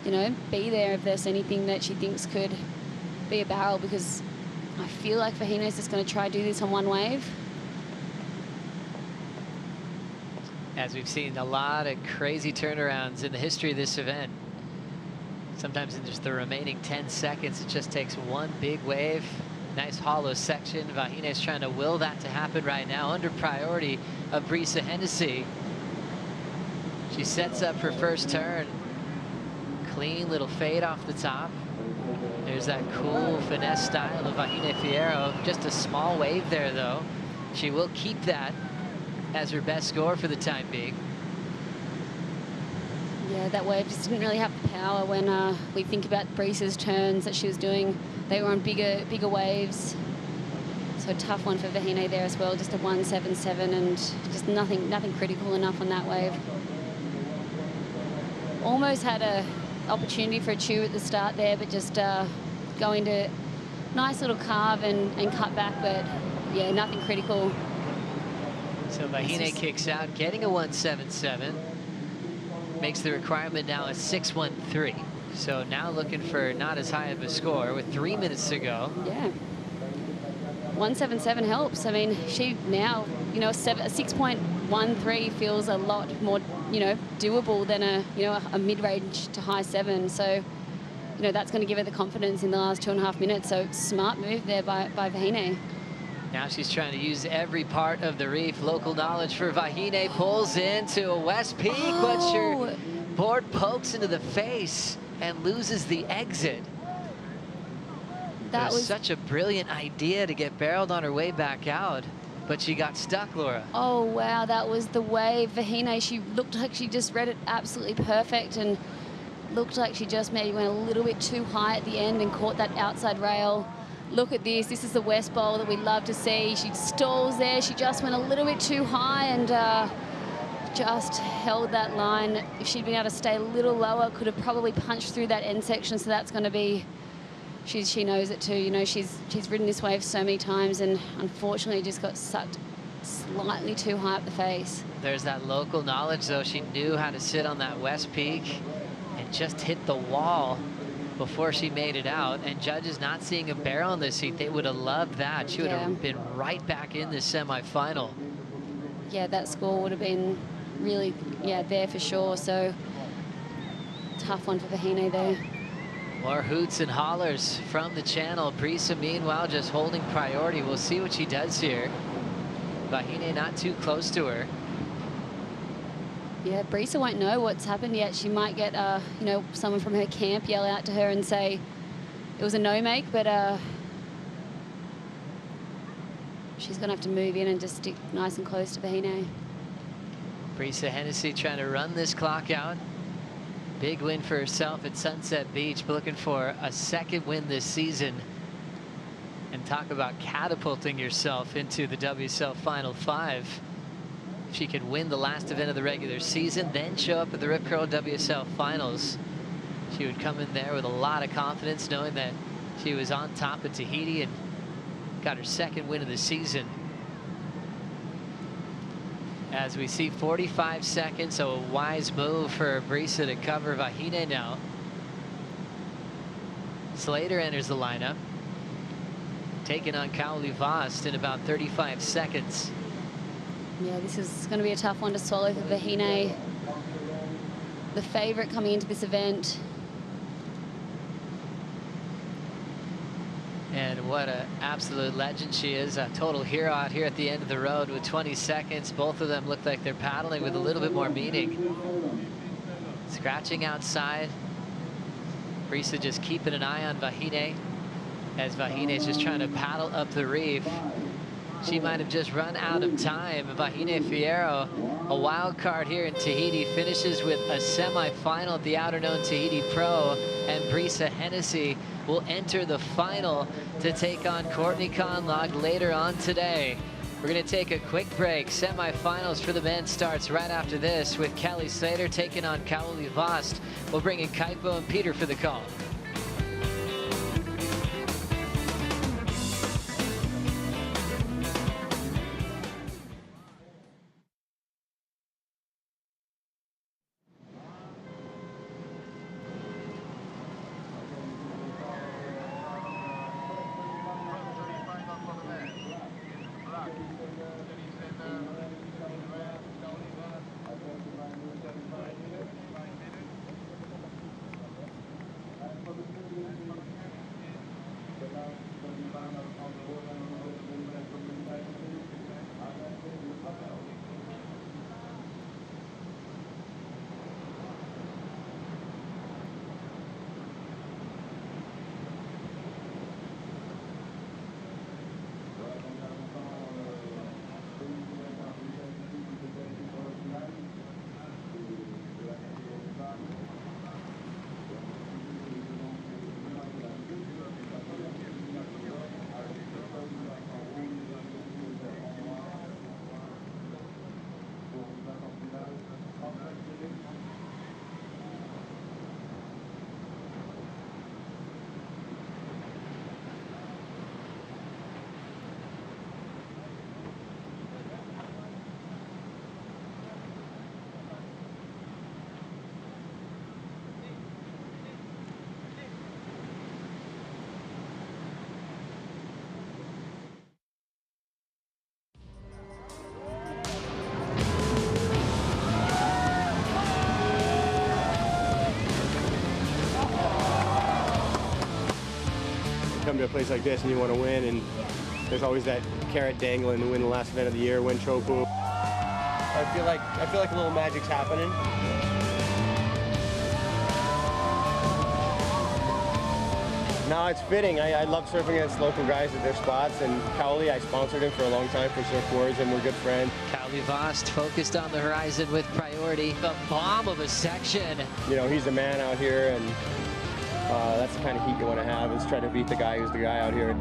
you know, be there if there's anything that she thinks could be a barrel, because I feel like Vahine's just going to try to do this on one wave. As we've seen a lot of crazy turnarounds in the history of this event. Sometimes in just the remaining 10 seconds, it just takes one big wave Nice hollow section. Vahine's trying to will that to happen right now under priority of Brisa Hennessy. She sets up her first turn. Clean little fade off the top. There's that cool finesse style of Vahine Fierro. Just a small wave there, though. She will keep that as her best score for the time being. Yeah, that wave just didn't really have the power when we think about Brisa's turns that she was doing. They were on bigger waves. So tough one for Vahine there as well. Just a 177 and just nothing critical enough on that wave. Almost had a opportunity for a chew at the start there, but just going to nice little carve and cut back, but yeah, nothing critical. So Vahine kicks out, getting a 177. Makes the requirement now a 613. So now looking for not as high of a score with 3 minutes to go. Yeah. 177 helps. I mean, she now, you know, a 6.13 feels a lot more, you know, doable than a mid-range to high 7. So, you know, that's going to give her the confidence in the last 2.5 minutes. So smart move there by Vahine. Now she's trying to use every part of the reef. Local knowledge for Vahine. Pulls into a west peak, but your board pokes into the face and loses the exit. That was such a brilliant idea to get barreled on her way back out, but she got stuck, Laura. Oh, wow, that was the wave. Vahine, she looked like she just read it absolutely perfect and looked like she just maybe went a little bit too high at the end and caught that outside rail. Look at this. This is the West Bowl that we love to see. She stalls there. She just went a little bit too high and just held that line. If she'd been able to stay a little lower, could have probably punched through that end section. So that's going to be, she knows it too. You know, she's ridden this wave so many times and unfortunately just got sucked slightly too high up the face. There's that local knowledge, though. She knew how to sit on that west peak and just hit the wall before she made it out. And judges not seeing a barrel in this heat, they would have loved that. She would have been right back in this semifinal. Yeah, that score would have been really, there for sure. So tough one for Vahine there. More hoots and hollers from the channel. Brisa, meanwhile, just holding priority. We'll see what she does here. Vahine not too close to her. Yeah, Brisa won't know what's happened yet. She might get, you know, someone from her camp yell out to her and say it was a no-make, but she's going to have to move in and just stick nice and close to Vahine. Brisa Hennessy trying to run this clock out. Big win for herself at Sunset Beach, but looking for a second win this season. And talk about catapulting yourself into the WSL Final 5. If she could win the last event of the regular season, then show up at the Rip Curl WSL Finals, she would come in there with a lot of confidence, knowing that she was on top of Tahiti and got her second win of the season. As we see 45 seconds, so a wise move for Brisa to cover Vahine now. Slater enters the lineup, taking on Kaoli Vast in about 35 seconds. Yeah, this is going to be a tough one to swallow for Vahine. The favourite coming into this event. And what an absolute legend she is. A total hero out here at the end of the road with 20 seconds. Both of them look like they're paddling with a little bit more meaning. Scratching outside. Brisa just keeping an eye on Vahine as Vahine's just trying to paddle up the reef. She might have just run out of time. Vahine Fierro, a wild card here in Tahiti, finishes with a semi-final at the Outerknown Tahiti Pro, and Brisa Hennessy will enter the final to take on Courtney Conlogue later on today. We're going to take a quick break. Semi-finals for the men starts right after this with Kelly Slater taking on Kaoli Vast. We'll bring in Kaipo and Peter for the call. come to a place like this and you want to win, and there's always that carrot dangling to win the last event of the year, win Teahupo'o. I feel like a little magic's happening. No, it's fitting. I love surfing against local guys at their spots, and Cowley, I sponsored him for a long time for Surf Wars, and we're good friends. Cowley Vost focused on the horizon with priority. A bomb of a section. You know, he's the man out here, and that's the kind of heat you want to have, is try to beat the guy who's the guy out here.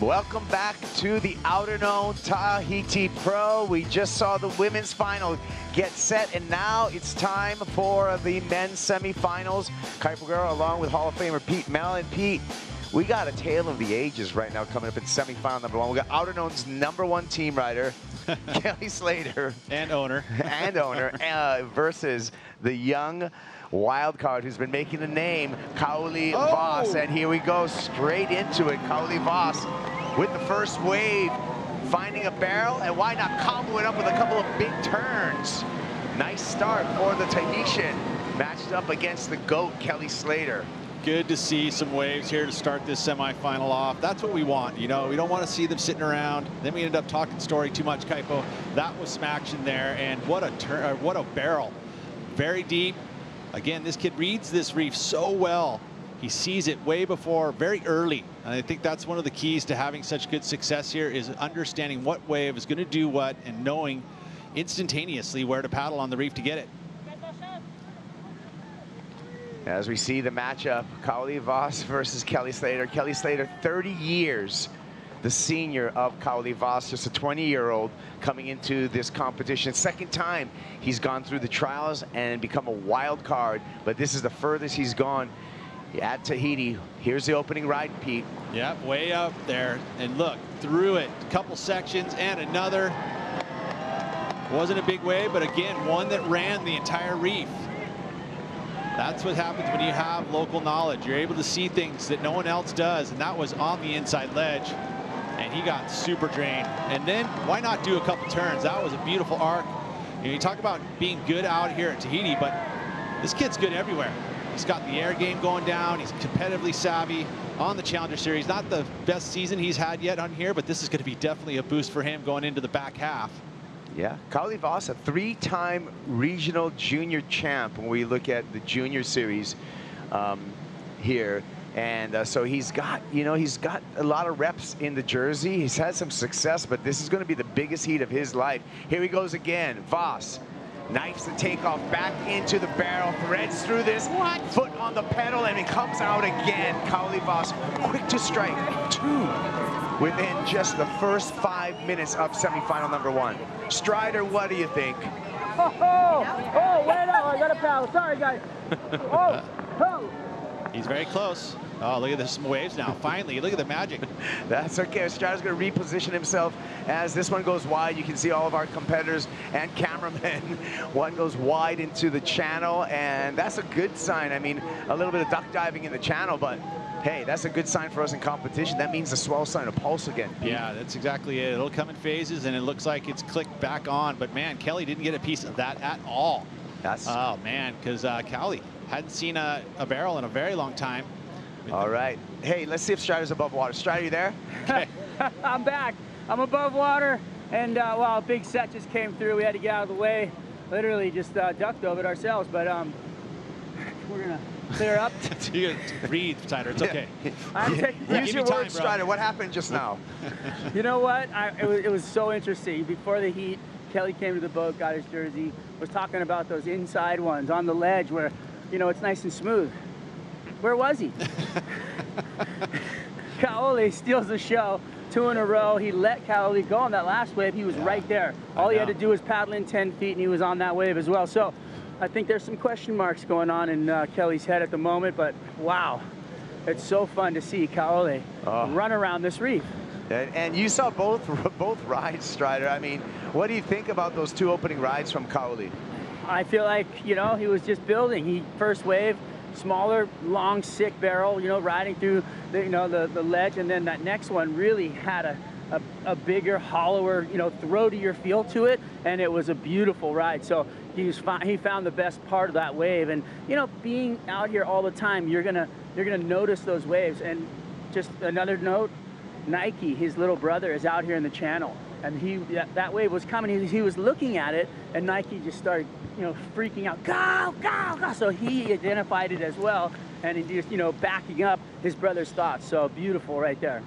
Welcome back to the Outerknown Tahiti Pro. We just saw the women's final get set, and now it's time for the men's semifinals. Kuiper Girl along with Hall of Famer Pete Mel. And Pete, we got a tale of the ages right now coming up in semifinal number 1. We got Outerknown's #1 team rider, Kelly Slater. And owner. Versus the young wild card who's been making a name, Cowley Voss. And here we go, straight into it. Cowley Voss with the first wave, finding a barrel, and why not combo it up with a couple of big turns. Nice start for the Tahitian, matched up against the GOAT, Kelly Slater. Good to see some waves here to start this semifinal off. That's what we want, you know. We don't want to see them sitting around. Then we end up talking story too much, Kaipo. That was some action there, and what a turn, what a barrel. Very deep. Again, this kid reads this reef so well. He sees it way before, very early. And I think that's one of the keys to having such good success here, is understanding what wave is going to do what and knowing instantaneously where to paddle on the reef to get it. As we see the matchup, Cowley Voss versus Kelly Slater. Kelly Slater, 30 years, the senior of Cowley Voss, just a 20-year-old coming into this competition. Second time he's gone through the trials and become a wild card, but this is the furthest he's gone at Tahiti. Here's the opening ride, Pete. Yep, way up there, and look, through it, a couple sections and another. Wasn't a big wave, but again, one that ran the entire reef. That's what happens when you have local knowledge. You're able to see things that no one else does, and that was on the inside ledge, and he got super drained. And then why not do a couple turns? That was a beautiful arc. You talk about being good out here at Tahiti, but this kid's good everywhere. He's got the air game going down. He's competitively savvy on the Challenger Series. Not the best season he's had yet on here, but this is going to be definitely a boost for him going into the back half. Yeah, Cowley Voss, a 3-time regional junior champ when we look at the junior series here. And so he's got, you know, he's got a lot of reps in the jersey. He's had some success, but this is going to be the biggest heat of his life. Here he goes again. Voss knifes the takeoff back into the barrel, threads through this, foot on the pedal, and it comes out again. Cowley Voss, quick to strike, 2 within just the first 5 minutes of semifinal number 1. Strider, what do you think? Oh, wait up, I got a paddle. Sorry, guys. He's very close. Oh, look at this, some waves now. Finally, look at the magic. That's okay. Strider's going to reposition himself as this one goes wide. You can see all of our competitors and cameramen. One goes wide into the channel, and that's a good sign. I mean, a little bit of duck diving in the channel, but hey, that's a good sign for us in competition. That means the swell sign of pulse again. Yeah, that's exactly it. It'll come in phases, and it looks like it's clicked back on. But man, Kelly didn't get a piece of that at all. Oh man, because Cowley hadn't seen a barrel in a very long time. All right. Hey, let's see if Strider's above water. Strider, you there? Okay. I'm back. I'm above water, and well, a big set just came through. We had to get out of the way. Literally just ducked over it ourselves, but we're gonna clear up. You breathe, Strider. It's okay. Use your words, Strider. What happened just now? You know what? It was so interesting. Before the heat, Kelly came to the boat, got his jersey, was talking about those inside ones on the ledge where, you know, it's nice and smooth. Where was he? Cowley steals the show, 2 in a row. He let Cowley go on that last wave. He was right there. All he had to do was paddle in 10 feet, and he was on that wave as well. So I think there's some question marks going on in Kelly's head at the moment, but wow, it's so fun to see Cowley run around this reef. And you saw both rides, Strider. I mean, what do you think about those 2 opening rides from Cowley? I feel like, you know, he was just building. First wave, smaller, long, sick barrel, you know, riding through the, you know, the ledge, and then that next one really had a bigger, hollower, you know, throw to your feel to it, and it was a beautiful ride. So he found the best part of that wave. And you know, being out here all the time, you're gonna notice those waves. And just another note, Nike, his little brother, is out here in the channel, and that wave was coming. He was looking at it, and Nike just started, you know, freaking out. Go, go, go! So he identified it as well, and he just, you know, backing up his brother's thoughts. So beautiful right there.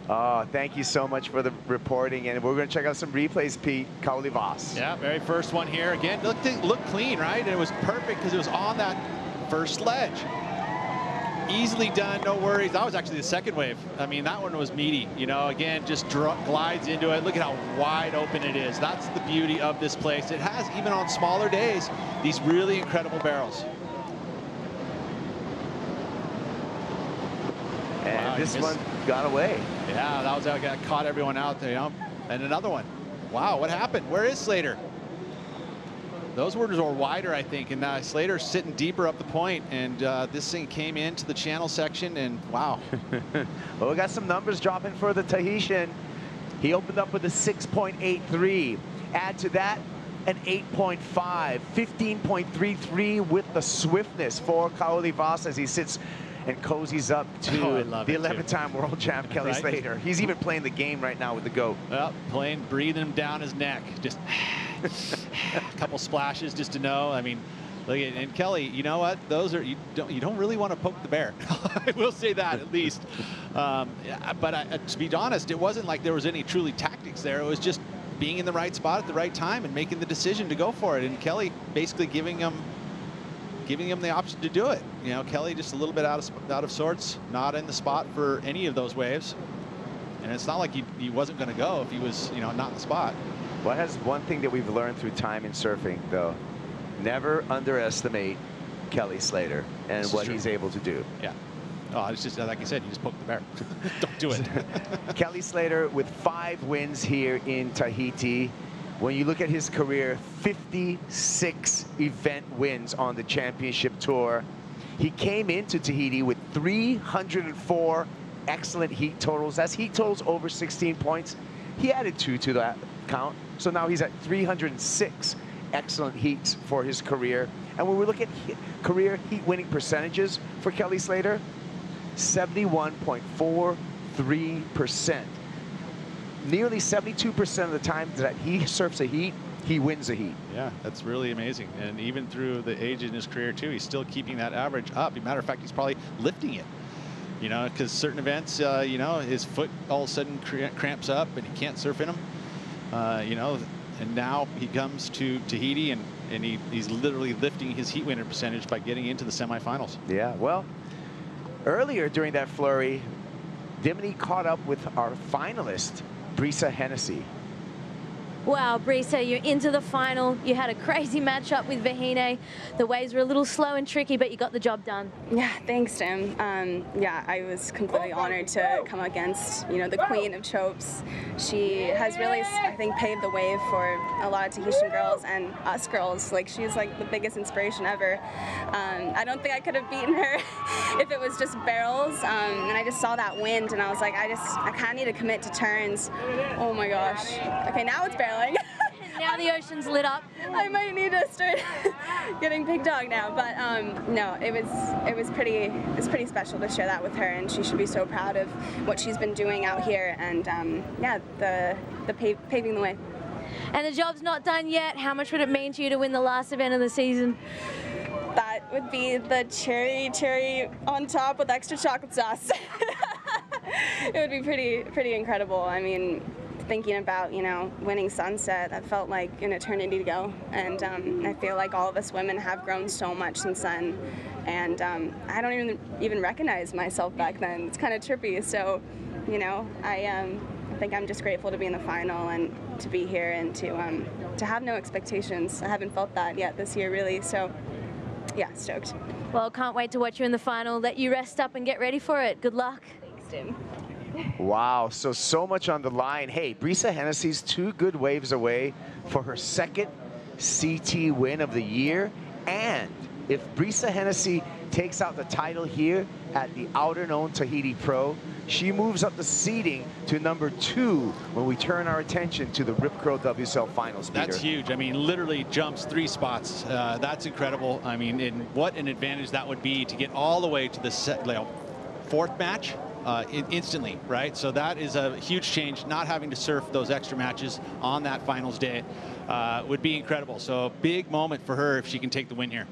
Oh, thank you so much for the reporting, and we're going to check out some replays, Pete. Kauli Voss. Yeah, very first one here. Again, looked clean, right? And it was perfect because it was on that first ledge. Easily done, no worries. That was actually the second wave. I mean, that one was meaty. You know, again, just glides into it. Look at how wide open it is. That's the beauty of this place. It has, even on smaller days, these really incredible barrels. And wow, this one got away. Yeah, that was got caught everyone out there, you know. And another one. Wow, what happened? Where is Slater? Those waters are wider, I think, and Slater's sitting deeper up the point, and this thing came into the channel section, and wow. Well, we got some numbers dropping for the Tahitian. He opened up with a 6.83. Add to that an 8.5, 15.33 with the swiftness for Kauli Voss as he sits and cozies up to the 11-time world champ, Kelly Right? Slater. He's even playing the game right now with the GOAT. Well, breathing him down his neck. Just a couple splashes just to know. I mean, look at, and Kelly, you know what? Those are, you don't really want to poke the bear. I will say that at least. But to be honest, it wasn't like there was any truly tactics there. It was just being in the right spot at the right time and making the decision to go for it. And Kelly basically giving him the option to do it. You know, Kelly just a little bit out of sorts, not in the spot for any of those waves. And it's not like he wasn't going to go if he was, you know, not in the spot. What has one thing that we've learned through time in surfing, though? Never underestimate Kelly Slater and what he's able to do. Yeah. Oh, it's just like you said, you just poke the bear. Don't do it. Kelly Slater with 5 wins here in Tahiti. When you look at his career, 56 event wins on the championship tour. He came into Tahiti with 304 excellent heat totals. That's heat totals over 16 points. He added 2 to that count. So now he's at 306 excellent heats for his career. And when we look at career heat winning percentages for Kelly Slater, 71.43%. Nearly 72% of the time that he surfs a heat, he wins a heat. Yeah, that's really amazing. And even through the age in his career too, he's still keeping that average up. As a matter of fact, he's probably lifting it. You know, because certain events, you know, his foot all of a sudden cramps up and he can't surf in them. You know, and now he comes to Tahiti and he's literally lifting his heat winner percentage by getting into the semifinals. Yeah, well, earlier during that flurry, Dimity caught up with our finalist, Brisa Hennessy. Wow, Brisa, you're into the final. You had a crazy matchup with Vahine. The waves were a little slow and tricky, but you got the job done. Yeah, thanks, Tim. Yeah, I was completely honored to come against, you know, the queen of chopes. She has really, I think, paved the way for a lot of Tahitian girls and us girls. Like, she's like the biggest inspiration ever. I don't think I could have beaten her if it was just barrels. And I just saw that wind, and I was like, I kind of need to commit to turns. Oh my gosh. Okay, now it's barreling. Now the ocean's lit up. I might need to start getting pig dog now, but no, it was pretty special to share that with her, and she should be so proud of what she's been doing out here, and yeah, paving the way. And the job's not done yet. How much would it mean to you to win the last event of the season? That would be the cherry on top with extra chocolate sauce. It would be pretty incredible. I mean, thinking about, you know, winning Sunset, that felt like an eternity to go, and I feel like all of us women have grown so much since then, and I don't even recognize myself back then. It's kind of trippy. So, you know, I think I'm just grateful to be in the final and to be here and to have no expectations. I haven't felt that yet this year, really. So yeah, stoked. Well, can't wait to watch you in the final. Let you rest up and get ready for it. Good luck. Thanks, Tim. Wow, so much on the line. Hey, Brisa Hennessy's 2 good waves away for her 2nd CT win of the year. And if Brisa Hennessy takes out the title here at the Outerknown Tahiti Pro, She moves up the seeding to number 2 when we turn our attention to the Rip Curl WSL Finals. That's huge. I mean, literally jumps 3 spots. That's incredible. I mean, and what an advantage that would be to get all the way to the 4th match instantly, right? So that is a huge change. Not having to surf those extra matches on that finals day would be incredible. So big moment for her if she can take the win here.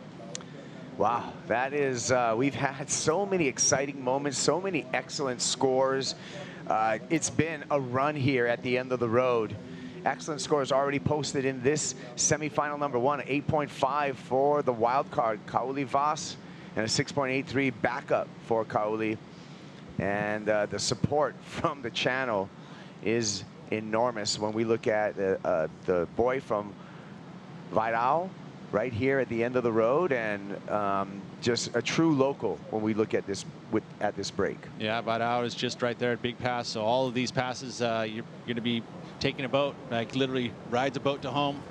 Wow, that is, we've had so many exciting moments, so many excellent scores. It's been a run here at the end of the road. Excellent scores already posted in this semifinal number 1, 8.5 for the wild card, Kauli Vas, and a 6.83 backup for Kauli. And the support from the channel is enormous when we look at the boy from Vairao, right here at the end of the road, and just a true local when we look at this at this break. Yeah, Vairao is just right there at Big Pass. So all of these passes, you're going to be taking a boat, like literally rides a boat to home.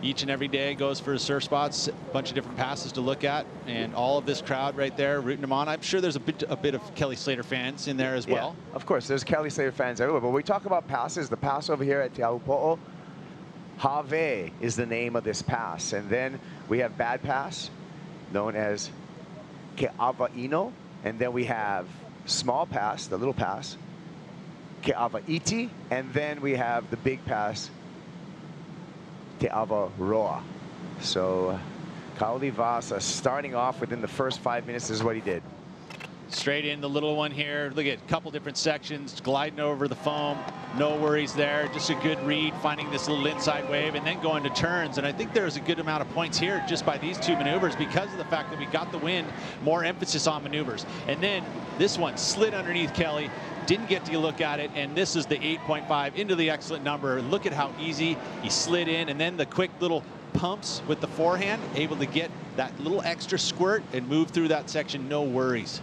Each and every day goes for surf spots, a bunch of different passes to look at, and all of this crowd right there rooting them on. I'm sure there's a bit of Kelly Slater fans in there as well. Yeah, of course, there's Kelly Slater fans everywhere. But when we talk about passes, the pass over here at Teahupo'o, Have is the name of this pass. And then we have bad pass, known as Ke'avaino. And then we have small pass, the little pass, Ke'avaiti. And then we have the big pass, Te'avaroa. So Kauli Vasa starting off within the first 5 minutes. This is what he did. Straight in the little one here. Look at a couple different sections, gliding over the foam. No worries there. Just a good read, finding this little inside wave, and then going to turns. And I think there's a good amount of points here just by these 2 maneuvers because of the fact that we got the wind, more emphasis on maneuvers. And then this one slid underneath Kelly. Didn't get to look at it, and this is the 8.5 into the excellent number. Look at how easy he slid in, and then the quick little pumps with the forehand, able to get that little extra squirt and move through that section, no worries.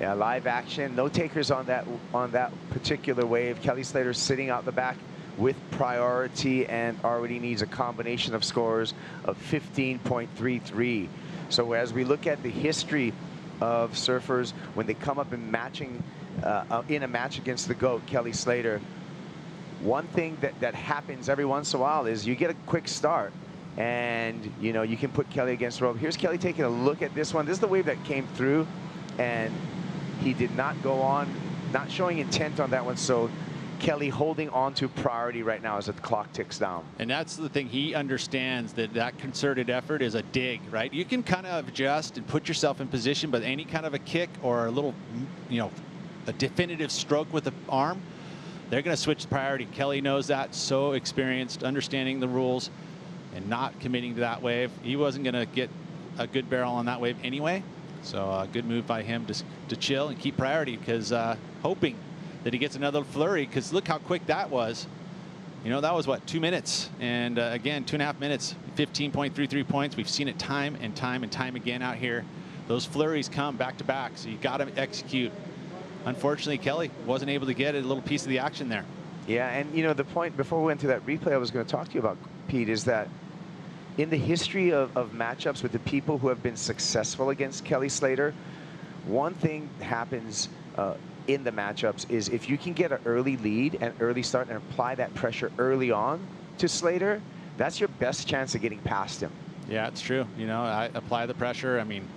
Yeah, live action, no takers on that particular wave. Kelly Slater sitting out the back with priority and already needs a combination of scores of 15.33. So as we look at the history of surfers, when they come up in matching in a match against the GOAT, Kelly Slater, one thing that happens every once in a while is you get a quick start and you know you can put Kelly against the rope. Here's Kelly taking a look at this one. This is the wave that came through, and he did not go on, not showing intent on that one. So Kelly holding on to priority right now as the clock ticks down. And that's the thing. He understands that concerted effort is a dig, right? You can kind of adjust and put yourself in position, but any kind of a kick or a little, you know, a definitive stroke with the arm, they're going to switch priority. Kelly knows that, so experienced, understanding the rules and not committing to that wave. He wasn't going to get a good barrel on that wave anyway. So a good move by him to chill and keep priority, because hoping that he gets another flurry, because look how quick that was. You know, that was what, 2 minutes, and again, 2.5 minutes, 15.33 points. We've seen it time and time and time again out here. Those flurries come back to back, so you got to execute. Unfortunately, Kelly wasn't able to get a little piece of the action there. Yeah, and you know, the point before we went to that replay I was going to talk to you about, Pete, is that in the history of matchups with the people who have been successful against Kelly Slater, one thing happens in the matchups is if you can get an early lead and early start and apply that pressure early on to Slater, that's your best chance of getting past him. Yeah, it's true. You know, I apply the pressure. I mean,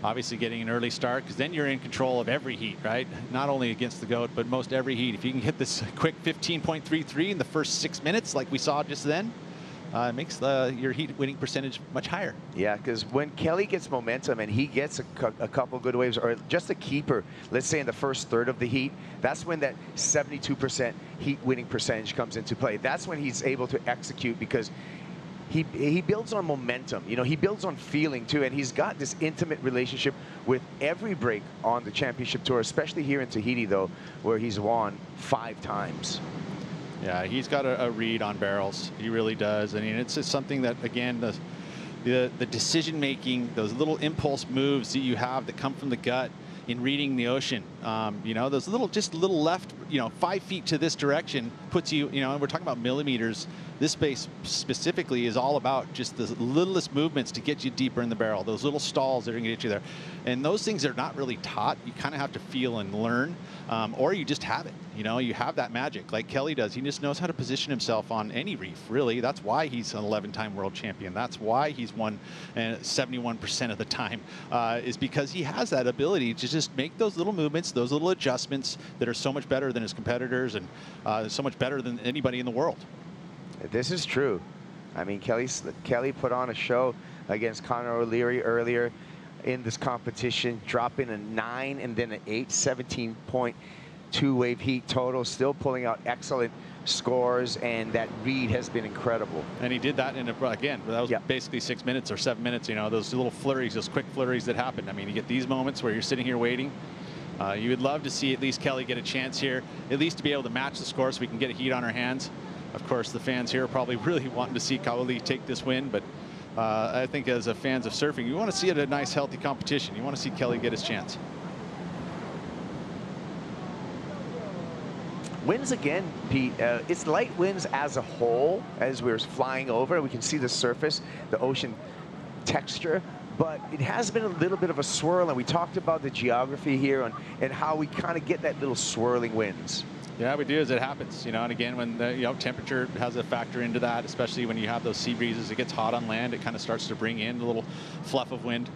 obviously getting an early start, because then you're in control of every heat, right? Not only against the GOAT, but most every heat. If you can get this quick 15.33 in the first 6 minutes like we saw just then, it makes your heat winning percentage much higher. Yeah, because when Kelly gets momentum and he gets a couple good waves, or just a keeper, let's say in the first third of the heat, that's when that 72% heat winning percentage comes into play. That's when he's able to execute, because he builds on momentum. You know, he builds on feeling too, and he's got this intimate relationship with every break on the championship tour, especially here in Tahiti, though, where he's won 5 times. Yeah, he's got a read on barrels. He really does. I mean, it's just something that, again, the decision making, those little impulse moves that you have that come from the gut in reading the ocean. You know, those just a little left, you know, 5 feet to this direction puts you, you know, and we're talking about millimeters This space specifically is all about just the littlest movements to get you deeper in the barrel, those little stalls that are going to get you there. And those things are not really taught. You kind of have to feel and learn, or you just have it. You know, you have that magic like Kelly does. He just knows how to position himself on any reef, really. That's why he's an 11-time world champion. That's why he's won 71% of the time, is because he has that ability to just make those little movements, those little adjustments that are so much better than his competitors and so much better than anybody in the world. This is true. I mean, Kelly put on a show against Connor O'Leary earlier in this competition, dropping a 9 and then an 8, 17.2 wave heat total, still pulling out excellent scores, and that read has been incredible. And he did that in again, that was basically 6 minutes or 7 minutes, you know, those little flurries, those quick flurries that happen. I mean, you get these moments where you're sitting here waiting. You would love to see at least Kelly get a chance here, at least to be able to match the score so we can get a heat on our hands. Of course, the fans here are probably really wanting to see Kaoli take this win, but I think as a fans of surfing, you want to see it a nice, healthy competition. You want to see Kelly get his chance. Winds again, Pete. It's light winds as a whole as we're flying over. We can see the surface, the ocean texture, but it has been a little bit of a swirl, and we talked about the geography here and how we kind of get that little swirling winds. Yeah, we do as it happens, you know, and again, when the temperature has a factor into that, especially when you have those sea breezes, it gets hot on land, it kind of starts to bring in a little fluff of wind.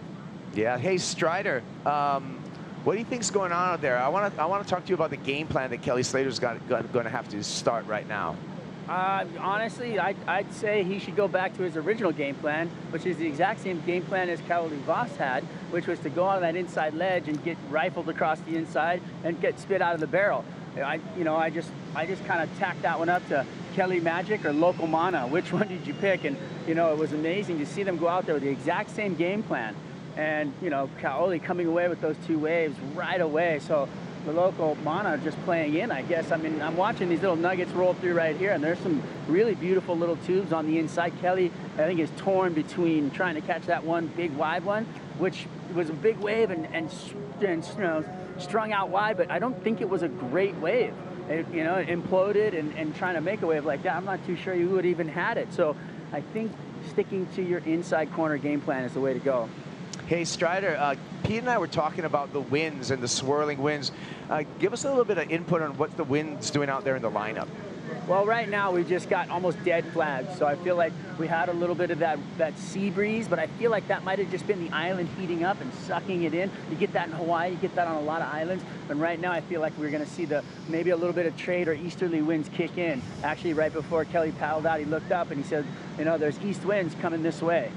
Yeah, hey, Strider, what do you think's going on out there? I want to talk to you about the game plan that Kelly Slater's going to have to start right now. Honestly, I'd say he should go back to his original game plan, which is the exact same game plan as Kaoli Voss had, which was to go on that inside ledge and get rifled across the inside and get spit out of the barrel. I just kind of tacked that one up to Kelly Magic or Local Mana. Which one did you pick? And, you know, it was amazing to see them go out there with the exact same game plan. And, you know, Kaoli coming away with those 2 waves right away. So the Local Mana just playing in, I guess. I mean, I'm watching these little nuggets roll through right here, and there's some really beautiful little tubes on the inside. Kelly, I think, is torn between trying to catch that one big wide one, which was a big wave and you know, strung out wide, but I don't think it was a great wave. It, you know, it imploded and trying to make a wave like that, I'm not too sure you would even had it. So I think sticking to your inside corner game plan is the way to go. Hey, Strider, Pete and I were talking about the winds and the swirling winds. Give us a little bit of input on what the wind's doing out there in the lineup. Well, right now we've just got almost dead flags, so I feel like we had a little bit of that sea breeze, but I feel like that might have just been the island heating up and sucking it in. You get that in Hawaii, you get that on a lot of islands, and right now I feel like we're going to see maybe a little bit of trade or easterly winds kick in. Actually, right before Kelly paddled out, he looked up and he said, you know, there's east winds coming this way.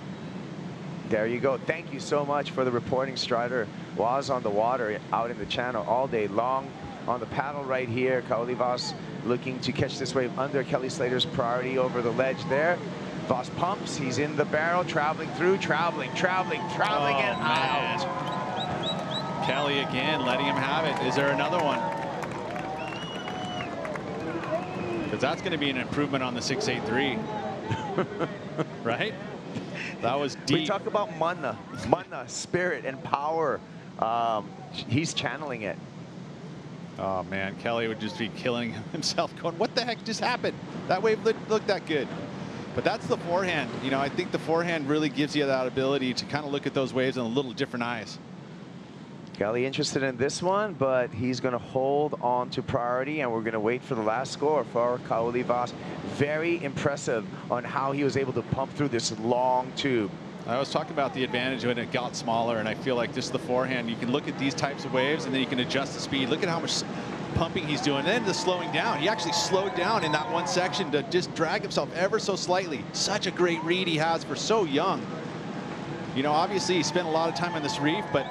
There you go. Thank you so much for the reporting, Strider. Was on the water out in the channel all day long on the paddle right here. Kaoli Voss looking to catch this wave under Kelly Slater's priority over the ledge there. Voss pumps. He's in the barrel, traveling through, traveling, and out. Kelly again letting him have it. Is there another one? Because that's going to be an improvement on the 683. Right? That was deep. We talk about mana, spirit, and power. He's channeling it. Oh, man, Kelly would just be killing himself going, what the heck just happened? That wave looked that good. But that's the forehand. You know, I think the forehand really gives you that ability to kind of look at those waves in a little different eyes. Kelly interested in this one, but he's going to hold on to priority, and we're going to wait for the last score for Kaoli Voss. Very impressive on how he was able to pump through this long tube. I was talking about the advantage when it got smaller, and I feel like just the forehand, you can look at these types of waves, and then you can adjust the speed. Look at how much pumping he's doing, and then the slowing down. He actually slowed down in that one section to just drag himself ever so slightly. Such a great read he has for so young. You know, obviously he spent a lot of time on this reef, but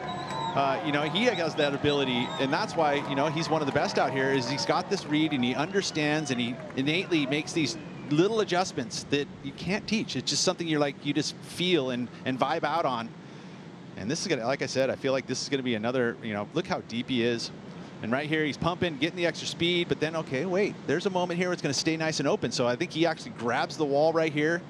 you know, he has that ability, and that's why, you know, he's one of the best out here, is he's got this read and he understands and he innately makes these little adjustments that you can't teach. It's just something you just feel and vibe out on. And this is gonna, like I said, I feel like this is gonna be another, you know, look how deep he is. And right here, he's pumping, getting the extra speed, but then, okay, wait, there's a moment here where it's gonna stay nice and open. So I think he actually grabs the wall right here.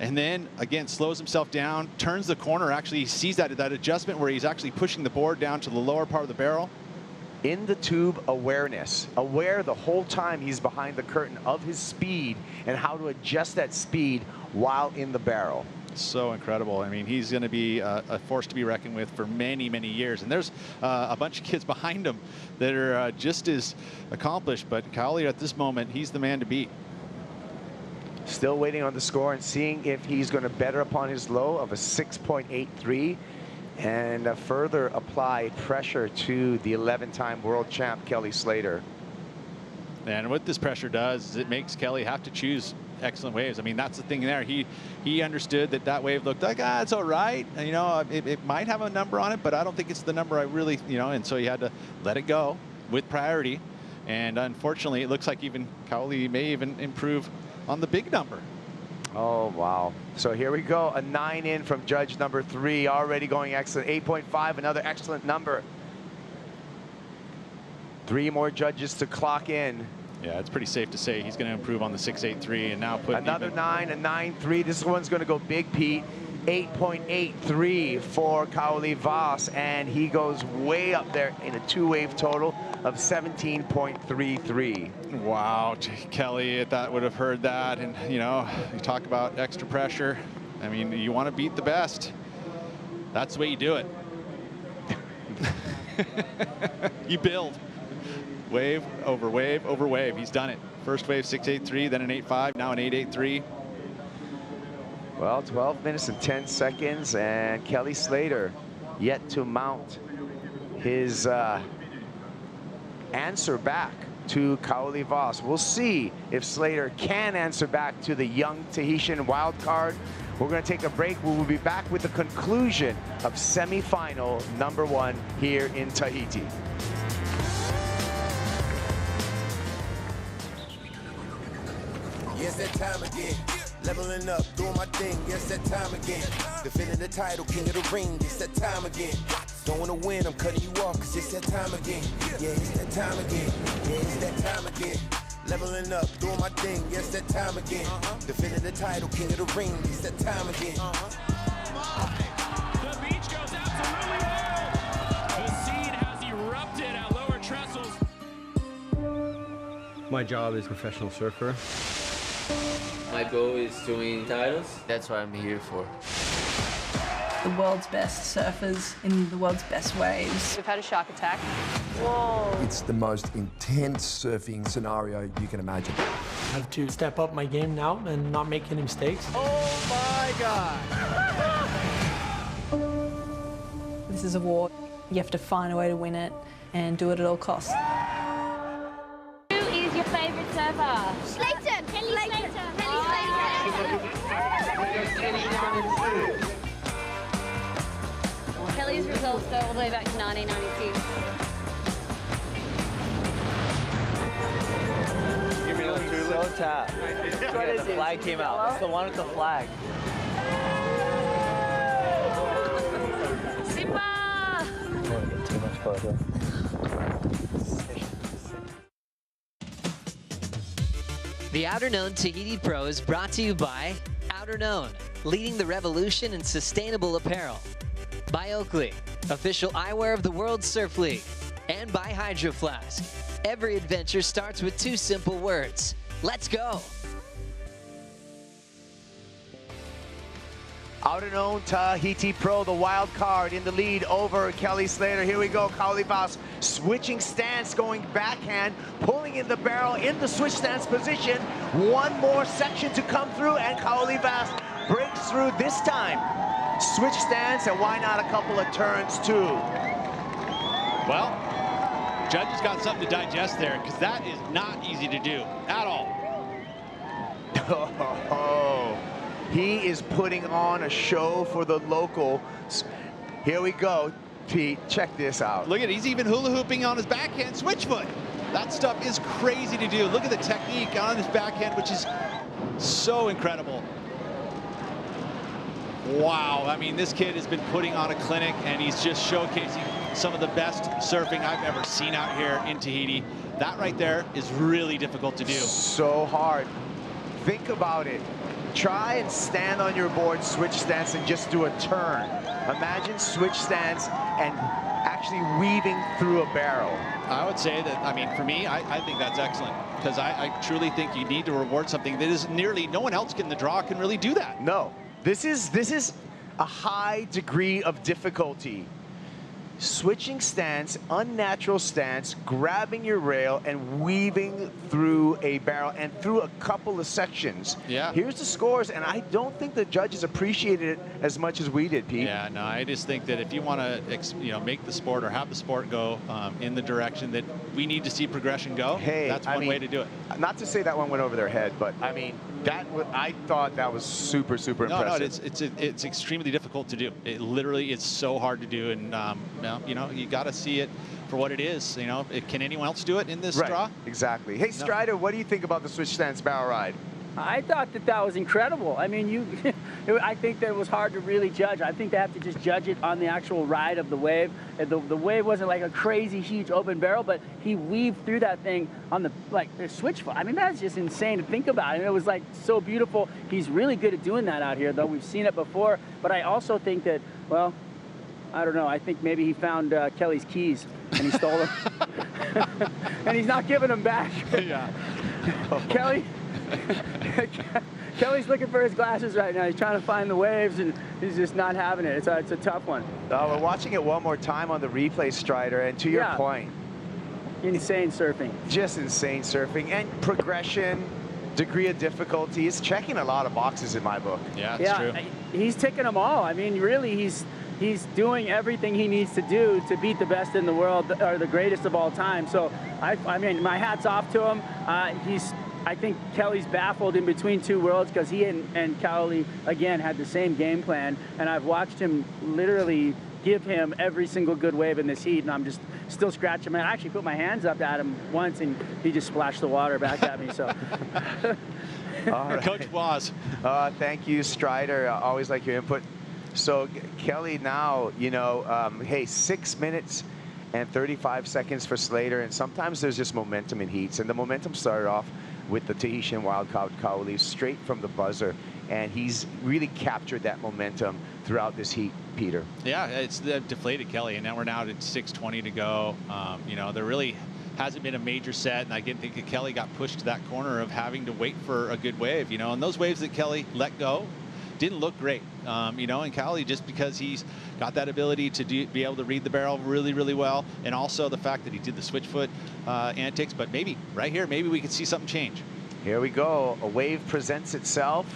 And then, again, slows himself down, turns the corner. Actually, he sees that adjustment where he's actually pushing the board down to the lower part of the barrel. in the tube awareness, aware the whole time he's behind the curtain of his speed and how to adjust that speed while in the barrel. So incredible. I mean, he's going to be a force to be reckoned with for many, many years. And there's a bunch of kids behind him that are just as accomplished. But Kaoli, at this moment, he's the man to beat. Still waiting on the score and seeing if he's going to better upon his low of a 6.83 and further apply pressure to the 11-time world champ, Kelly Slater. And what this pressure does is it makes Kelly have to choose excellent waves. I mean, that's the thing there. He understood that that wave looked like, it's all right. And, you know, it might have a number on it, but I don't think it's the number I really, you know, and so he had to let it go with priority. And unfortunately, it looks like even Kaoli may even improve on the big number. Oh, wow. So here we go. A 9 in from judge number 3, already going excellent. 8.5, another excellent number. 3 more judges to clock in. Yeah, it's pretty safe to say he's going to improve on the 6.83 and now put another 9, a 9.3. This one's going to go big, Pete. 8.83 for Kaoli Voss, and he goes way up there in a 2-wave total of 17.33. Wow, Kelly, that would have heard that, and you know, you talk about extra pressure. I mean, you want to beat the best. That's the way you do it. You build. Wave over wave over wave. He's done it. First wave 6.83, then an 8.5, now an 8.83. Well, 12 minutes and 10 seconds, and Kelly Slater yet to mount his answer back to Kaoli Voss. We'll see if Slater can answer back to the young Tahitian wild card. We're going to take a break. We will be back with the conclusion of semifinal number 1 here in Tahiti. Yes, that time again. Leveling up, doing my thing, yes, that time again. Defending the title, king of the ring, it's that time again. Don't wanna win, I'm cutting you off, cause it's that time again. Yeah, it's that time again. Yeah, it's that time again. Leveling up, doing my thing, yes, that time again. Defending the title, king of the ring, it's that time again. The beach goes absolutely wild. The scene has erupted at lower trestles. My job is professional surfer. My goal is to win titles. That's what I'm here for. The world's best surfers in the world's best waves. We've had a shark attack. Whoa. It's the most intense surfing scenario you can imagine. I have to step up my game now and not make any mistakes. Oh my God. This is a war. You have to find a way to win it and do it at all costs. Who is your favorite surfer? Slater. Kelly Slater. Kelly's results go all the way back to 1996. So tap. The flag came out. It's the one with the flag. Simba! I don't want to get too much closer. The Outerknown Tahiti Pro is brought to you by Outerknown, leading the revolution in sustainable apparel. By Oakley, official eyewear of the World Surf League. And by Hydro Flask. Every adventure starts with 2 simple words. Let's go! Outerknown Tahiti Pro, the wild card in the lead over Kelly Slater. Here we go, Kaoli Voss switching stance, going backhand, pulling in the barrel in the switch stance position. One more section to come through, and Kaoli Voss breaks through this time. Switch stance, and why not a couple of turns too? Well, judges got something to digest there, because that is not easy to do at all. Oh, he is putting on a show for the locals. Here we go, Pete, check this out. Look at it, he's even hula hooping on his backhand switch foot. That stuff is crazy to do. Look at the technique on his backhand, which is so incredible. Wow, I mean, this kid has been putting on a clinic, and he's just showcasing some of the best surfing I've ever seen out here in Tahiti. That right there is really difficult to do. So hard. Think about it. Try and stand on your board, switch stance, and just do a turn. Imagine switch stance and actually weaving through a barrel. I would say that, I mean, for me, I think that's excellent, because I truly think you need to reward something that is nearly no one else in the draw can really do that. No, this is a high degree of difficulty. Switching stance, unnatural stance, grabbing your rail and weaving through a barrel and through a couple of sections. Yeah. Here's the scores, and I don't think the judges appreciated it as much as we did, Pete. Yeah, no, I just think that if you want to, make the sport or have the sport go in the direction that we need to see progression go, that's one way to do it. Not to say that one went over their head, but I mean, I thought that was super, super impressive. No, it's extremely difficult to do. It literally is so hard to do, and you got to see it for what it is. Can anyone else do it in this draw? Exactly. Hey, Strider, what do you think about the switch stance barrel ride? I thought that was incredible. I mean, I think that it was hard to really judge. I think they have to just judge it on the actual ride of the wave. The wave wasn't like a crazy huge open barrel, but he weaved through that thing on the switch foot. I mean, that's just insane to think about. And it was like so beautiful. He's really good at doing that out here, though. We've seen it before. But I also think that, well, I don't know. I think maybe he found Kelly's keys and he stole them. And he's not giving them back. Yeah. Kelly's looking for his glasses right now. He's trying to find the waves, and he's just not having it. It's a tough one. We're watching it one more time on the replay, Strider, and to your point. Insane surfing. Just insane surfing. And progression, degree of difficulty. It's checking a lot of boxes in my book. Yeah, that's true. He's ticking them all. I mean, really, he's doing everything he needs to do to beat the best in the world, or the greatest of all time. So, I mean, my hat's off to him. I think Kelly's baffled in between two worlds, because he and Cowley, again, had the same game plan. And I've watched him literally give him every single good wave in this heat, and I'm just still scratching my. I actually put my hands up at him once, and he just splashed the water back at me. So, all right. Coach Boz. Thank you, Strider. Always like your input. So Kelly now, hey, 6 minutes and 35 seconds for Slater, and sometimes there's just momentum in heats, and the momentum started off with the Tahitian wildcard Kauli straight from the buzzer, and he's really captured that momentum throughout this heat, Peter. Yeah, it's deflated Kelly, and now we're at 6:20 to go. There really hasn't been a major set, and I didn't think that Kelly got pushed to that corner of having to wait for a good wave, and those waves that Kelly let go didn't look great, and Cowley, just because he's got that ability to be able to read the barrel really, really well, and also the fact that he did the switch foot antics, but maybe right here, maybe we could see something change. Here we go. A wave presents itself,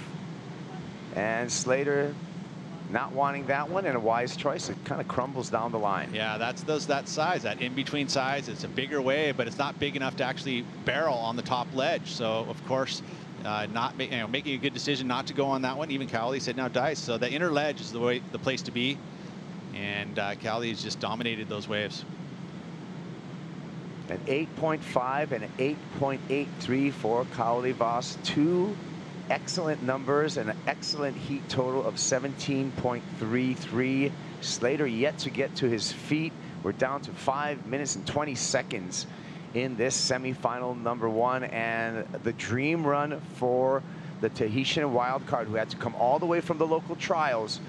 and Slater not wanting that one, and a wise choice. It kind of crumbles down the line. Yeah, that's that size, that in-between size. It's a bigger wave, but it's not big enough to actually barrel on the top ledge. So, of course, making a good decision not to go on that one. Even Cowley said now dice. So the inner ledge is the place to be, and Cowley has just dominated those waves. An 8.5 and an 8.83 for Cowley Voss. Two excellent numbers and an excellent heat total of 17.33. Slater yet to get to his feet. We're down to 5 minutes and 20 seconds in this semifinal number one, and the dream run for the Tahitian wildcard, who had to come all the way from the local trials,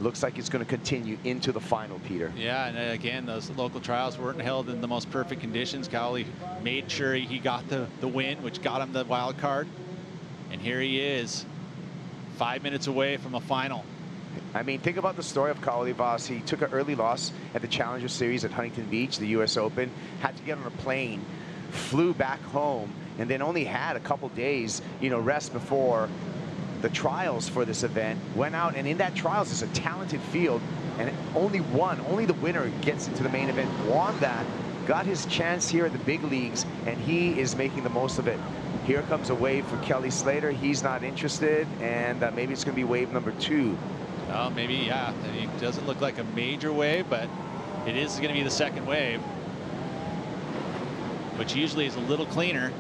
looks like it's going to continue into the final, Peter. Yeah, and again, those local trials weren't held in the most perfect conditions. Cowley made sure he got the win, which got him the wild card, and here he is, 5 minutes away from a final. I mean, think about the story of Cowley Voss. He took an early loss at the Challenger Series at Huntington Beach, the U.S. Open, had to get on a plane, flew back home, and then only had a couple days, rest before the trials for this event. Went out, and in that trials is a talented field, and only the winner gets into the main event, won that, got his chance here at the big leagues, and he is making the most of it. Here comes a wave for Kelly Slater. He's not interested, and maybe it's going to be wave number 2. Oh, maybe, yeah. It doesn't look like a major wave, but it is going to be the second wave, which usually is a little cleaner.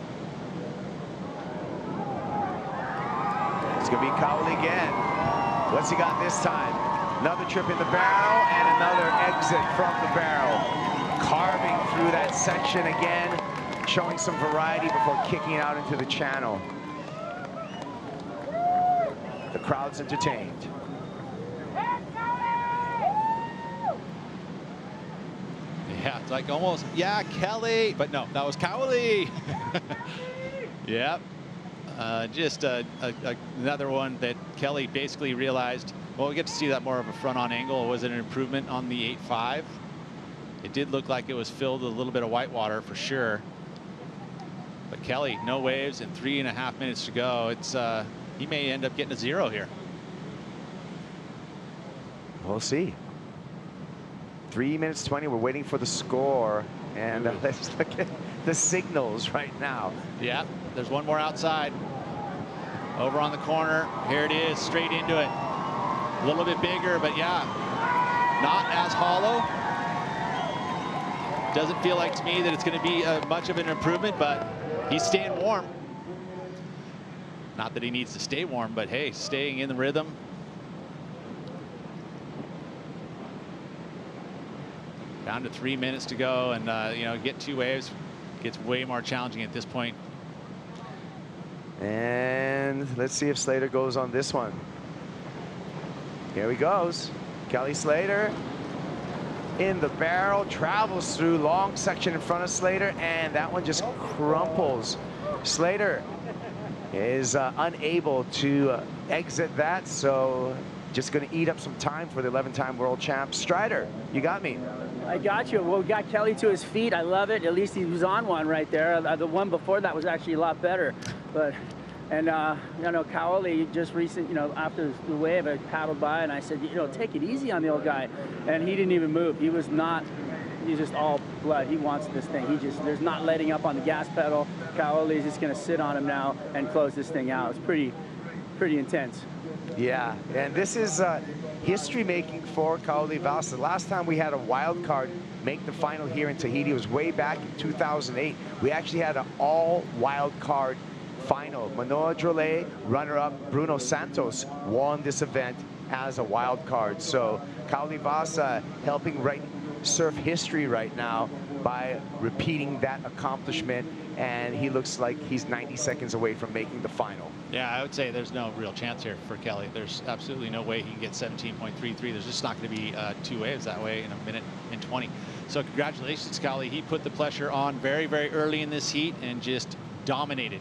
It's going to be Cowley again. What's he got this time? Another trip in the barrel and another exit from the barrel. Carving through that section again, showing some variety before kicking out into the channel. The crowd's entertained. It's like almost, yeah, Kelly, but no, that was Cowley. Yep. Just another one that Kelly basically realized, well, we get to see that more of a front-on angle. Was it an improvement on the 8.5? It did look like it was filled with a little bit of white water for sure. But Kelly, no waves and 3.5 minutes to go. It's he may end up getting a 0 here. We'll see. 3 minutes 20. We're waiting for the score. And let's look at the signals right now. Yeah, there's one more outside. Over on the corner. Here it is, straight into it. A little bit bigger, but yeah, not as hollow. Doesn't feel like to me that it's going to be much of an improvement, but he's staying warm. Not that he needs to stay warm, but hey, staying in the rhythm. Down to 3 minutes to go, and you know, get 2 waves gets way more challenging at this point. And let's see if Slater goes on this one. Here he goes. Kelly Slater in the barrel, travels through long section in front of Slater, and that one just crumples. Slater is unable to exit that, so just going to eat up some time for the 11-time world champ. Strider, you got me. I got you. Well, we got Kelly to his feet. I love it. At least he was on one right there. The one before that was actually a lot better. But, and you know, Cowley just recent, you know, after the wave, I paddled by and I said, you know, take it easy on the old guy. And he didn't even move. He was not, he's just all blood. He wants this thing. He just, there's not letting up on the gas pedal. Cowley's just going to sit on him now and close this thing out. It's pretty intense. Yeah, and this is history making for Cowley Vasa. The last time we had a wild card make the final here in Tahiti was way back in 2008. We actually had an all wild card final. Manoa Drolet, runner-up Bruno Santos, won this event as a wild card. So Cowley Vasa helping write surf history right now by repeating that accomplishment, and he looks like he's 90 seconds away from making the final. Yeah, I would say there's no real chance here for Kelly. There's absolutely no way he can get 17.33. There's just not going to be 2 waves that way in 1 minute and 20. So congratulations, Kelly. He put the pressure on very, very early in this heat and just dominated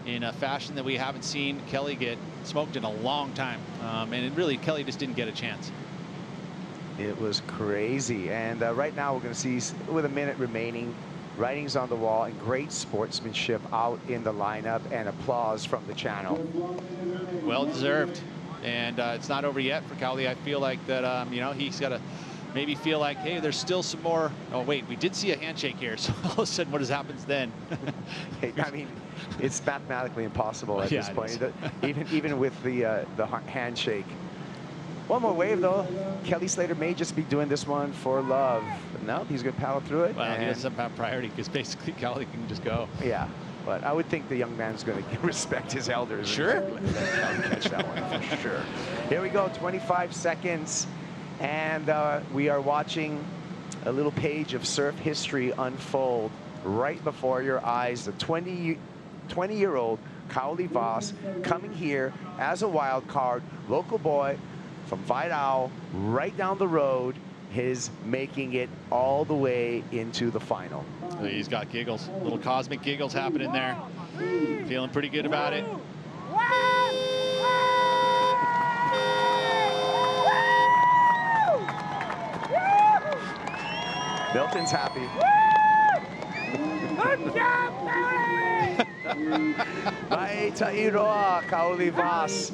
in a fashion that we haven't seen Kelly get smoked in a long time. And it really, Kelly just didn't get a chance. It was crazy. And right now we're going to see, with 1 minute remaining, writings on the wall and great sportsmanship out in the lineup, and applause from the channel. Well deserved. And it's not over yet for Cowley. I feel like that, you know, he's got to maybe feel like, hey, there's still some more. Oh, wait, we did see a handshake here. So all of a sudden, what happens then? I mean, it's mathematically impossible at this point, even with the handshake. One more wave, though. Kelly Slater may just be doing this one for love. No, he's going to paddle through it. Well, he doesn't have priority because basically Kelly can just go. Yeah, but I would think the young man's going to respect his elders. Sure. Let Kelly catch that one for sure. Here we go, 25 seconds. And we are watching a little page of surf history unfold right before your eyes. The 20-year-old Cowley Voss coming here as a wild card, local boy from Vidal, right down the road, is making it all the way into the final. He's got giggles, little cosmic giggles happening there. Feeling pretty good about it. Milton's happy. Good job, Cowley! Mai Ta'iroa, Cowley Voss.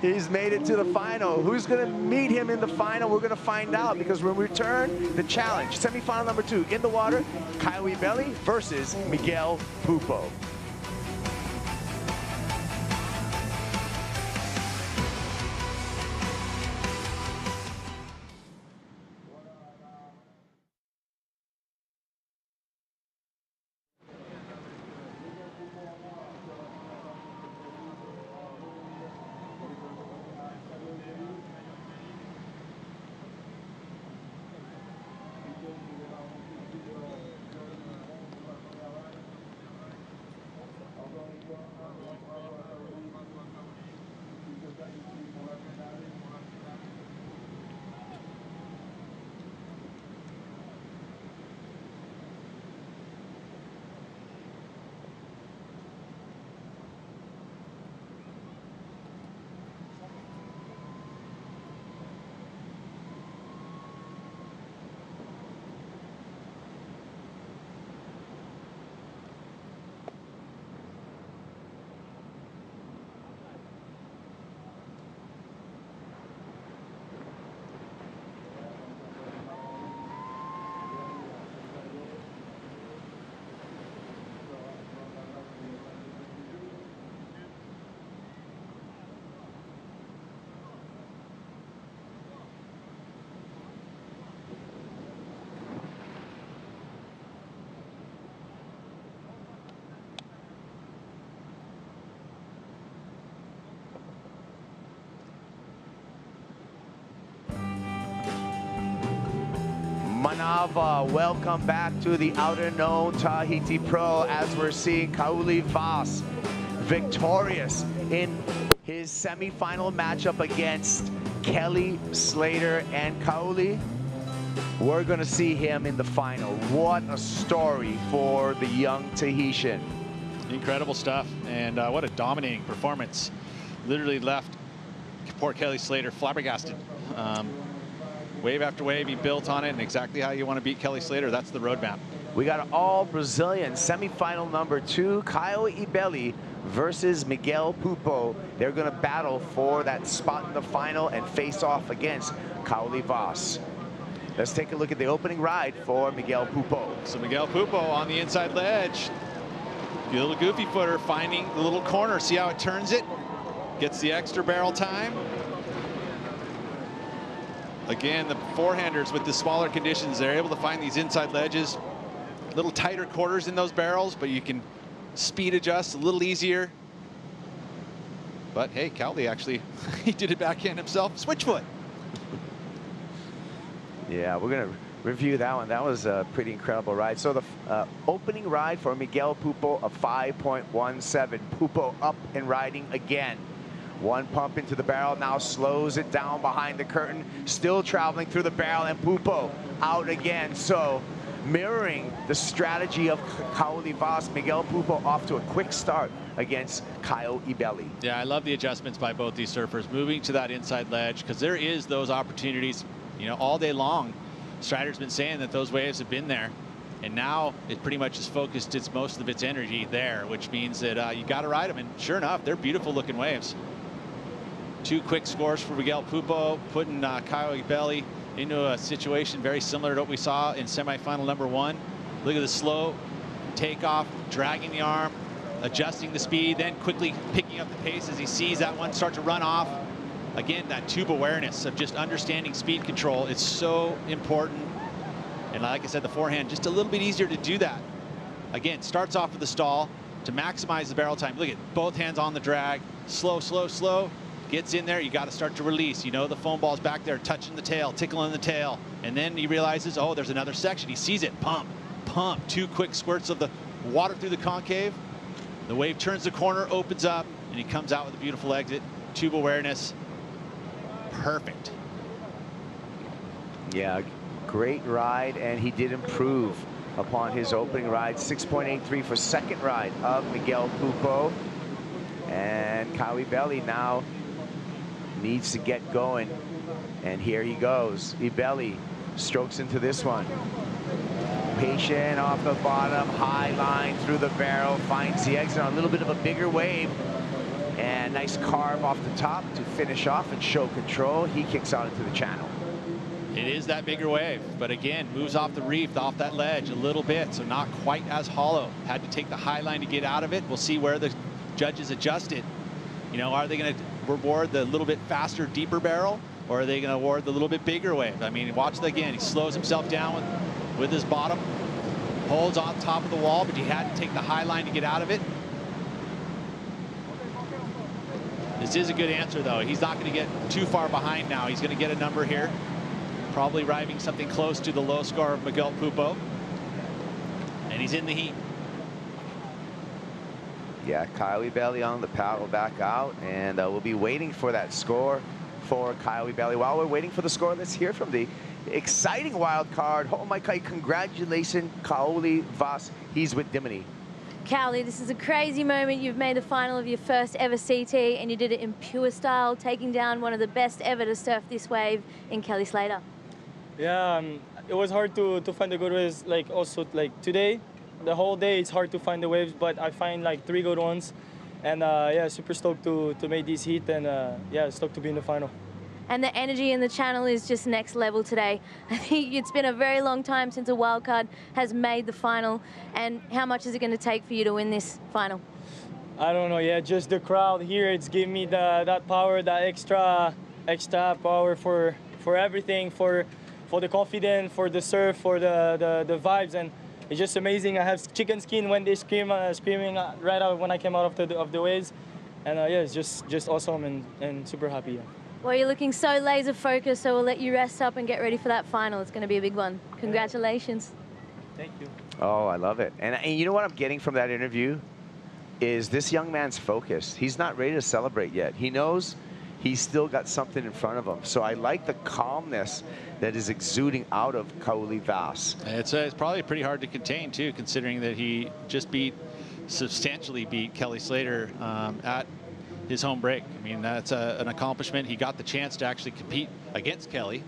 He's made it to the final. Who's going to meet him in the final? We're going to find out, because when we return, the challenge, semifinal number 2, in the water, Kyle Belli versus Miguel Pupo. Manava, welcome back to the Outerknown Tahiti Pro as we're seeing Kauli Vas victorious in his semifinal matchup against Kelly Slater. And Kauli, we're going to see him in the final. What a story for the young Tahitian. Incredible stuff, and what a dominating performance. Literally left poor Kelly Slater flabbergasted. Wave after wave, he built on it, and exactly how you want to beat Kelly Slater, that's the roadmap. We got an all-Brazilian semifinal number 2, Caio Ibelli versus Miguel Pupo. They're going to battle for that spot in the final and face off against Kauli Vas. Let's take a look at the opening ride for Miguel Pupo. So Miguel Pupo on the inside ledge. The little goofy footer finding the little corner. See how it turns it? Gets the extra barrel time. Again, the forehanders with the smaller conditions, they're able to find these inside ledges. Little tighter quarters in those barrels, but you can speed adjust a little easier. But hey, Kauli actually, he did it backhand himself, switch foot. Yeah, we're going to review that one. That was a pretty incredible ride. So the opening ride for Miguel Pupo, a 5.17. Pupo up and riding again. One pump into the barrel, now slows it down behind the curtain, still traveling through the barrel, and Pupo out again. So mirroring the strategy of Kauli Vas, Miguel Pupo off to a quick start against Caio Ibelli. Yeah, I love the adjustments by both these surfers, moving to that inside ledge, because there is those opportunities, you know, all day long. Strider's been saying that those waves have been there, and now it pretty much is focused most of its energy there, which means that you got to ride them, and sure enough, they're beautiful looking waves. 2 quick scores for Miguel Pupo, putting Caio Ibelli into a situation very similar to what we saw in semifinal number 1. Look at the slow takeoff, dragging the arm, adjusting the speed, then quickly picking up the pace as he sees that one start to run off. Again, that tube awareness of just understanding speed control is so important. And like I said, the forehand, just a little bit easier to do that. Again, starts off with the stall to maximize the barrel time. Look at both hands on the drag, slow, slow, slow. Gets in there, you got to start to release. You know the foam ball's back there, touching the tail, tickling the tail. And then he realizes, oh, there's another section. He sees it, pump, pump. 2 quick squirts of the water through the concave. The wave turns the corner, opens up, and he comes out with a beautiful exit. Tube awareness, perfect. Yeah, great ride, and he did improve upon his opening ride. 6.83 for second ride of Miguel Pupo. And Caio Ibelli now needs to get going, and here he goes. Ibelli strokes into this one. Patient off the bottom, high line through the barrel, finds the exit on a little bit of a bigger wave, and nice carve off the top to finish off and show control. He kicks out into the channel. It is that bigger wave, but again, moves off the reef, off that ledge a little bit, so not quite as hollow. Had to take the high line to get out of it. We'll see where the judges adjust it. You know, are they going to reward the little bit faster, deeper barrel, or are they going to award the little bit bigger wave? I mean, watch it again. He slows himself down with his bottom, holds on top of the wall, but he had to take the high line to get out of it. This is a good answer, though. He's not going to get too far behind now. He's going to get a number here, probably arriving something close to the low score of Miguel Pupo, and he's in the heat. Yeah, Caio Ibelli on the paddle back out, and we'll be waiting for that score for Caio Ibelli. While we're waiting for the score, let's hear from the exciting wild card. Oh my God, congratulations, Kauli Vas. He's with Dimini. Kauli, this is a crazy moment. You've made the final of your first ever CT, and you did it in pure style, taking down one of the best ever to surf this wave in Kelly Slater. Yeah, it was hard to find the good waves. Like also like today, the whole day it's hard to find the waves, but I find like 3 good ones, and yeah, super stoked to make this heat, and yeah, stoked to be in the final. And the energy in the channel is just next level today. I think it's been a very long time since a wildcard has made the final. And how much is it going to take for you to win this final? I don't know. Yeah, just the crowd here, it's giving me that power, that extra power for everything, for the confidence, for the surf, for the vibes, and it's just amazing. I have chicken skin when they screaming right out when I came out of the waves, and yeah, it's just awesome and super happy. Yeah. Well, you're looking so laser focused, so we'll let you rest up and get ready for that final. It's going to be a big one. Congratulations. Thank you. Oh, I love it. And you know what I'm getting from that interview is this young man's focused. He's not ready to celebrate yet. He knows he's still got something in front of him. So I like the calmness that is exuding out of Kauli Vas. It's probably pretty hard to contain, too, considering that he just substantially beat Kelly Slater at his home break. I mean, that's an accomplishment. He got the chance to actually compete against Kelly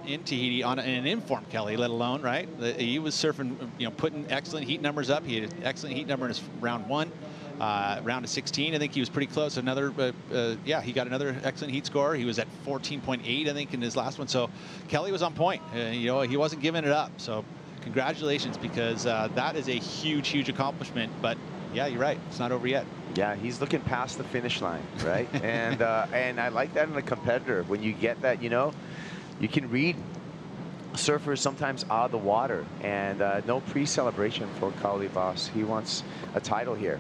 in Tahiti on an informed Kelly, let alone, right? He was surfing, putting excellent heat numbers up. He had an excellent heat number in his round 1. Round of 16, I think he was pretty close. Another, he got another excellent heat score. He was at 14.8, I think, in his last one. So Kelly was on point. He wasn't giving it up. So congratulations, because that is a huge, huge accomplishment. But yeah, you're right. It's not over yet. Yeah, he's looking past the finish line, right? and I like that in a competitor. When you get that, you can read surfers sometimes out of the water. And no pre-celebration for Kauli Vas. He wants a title here.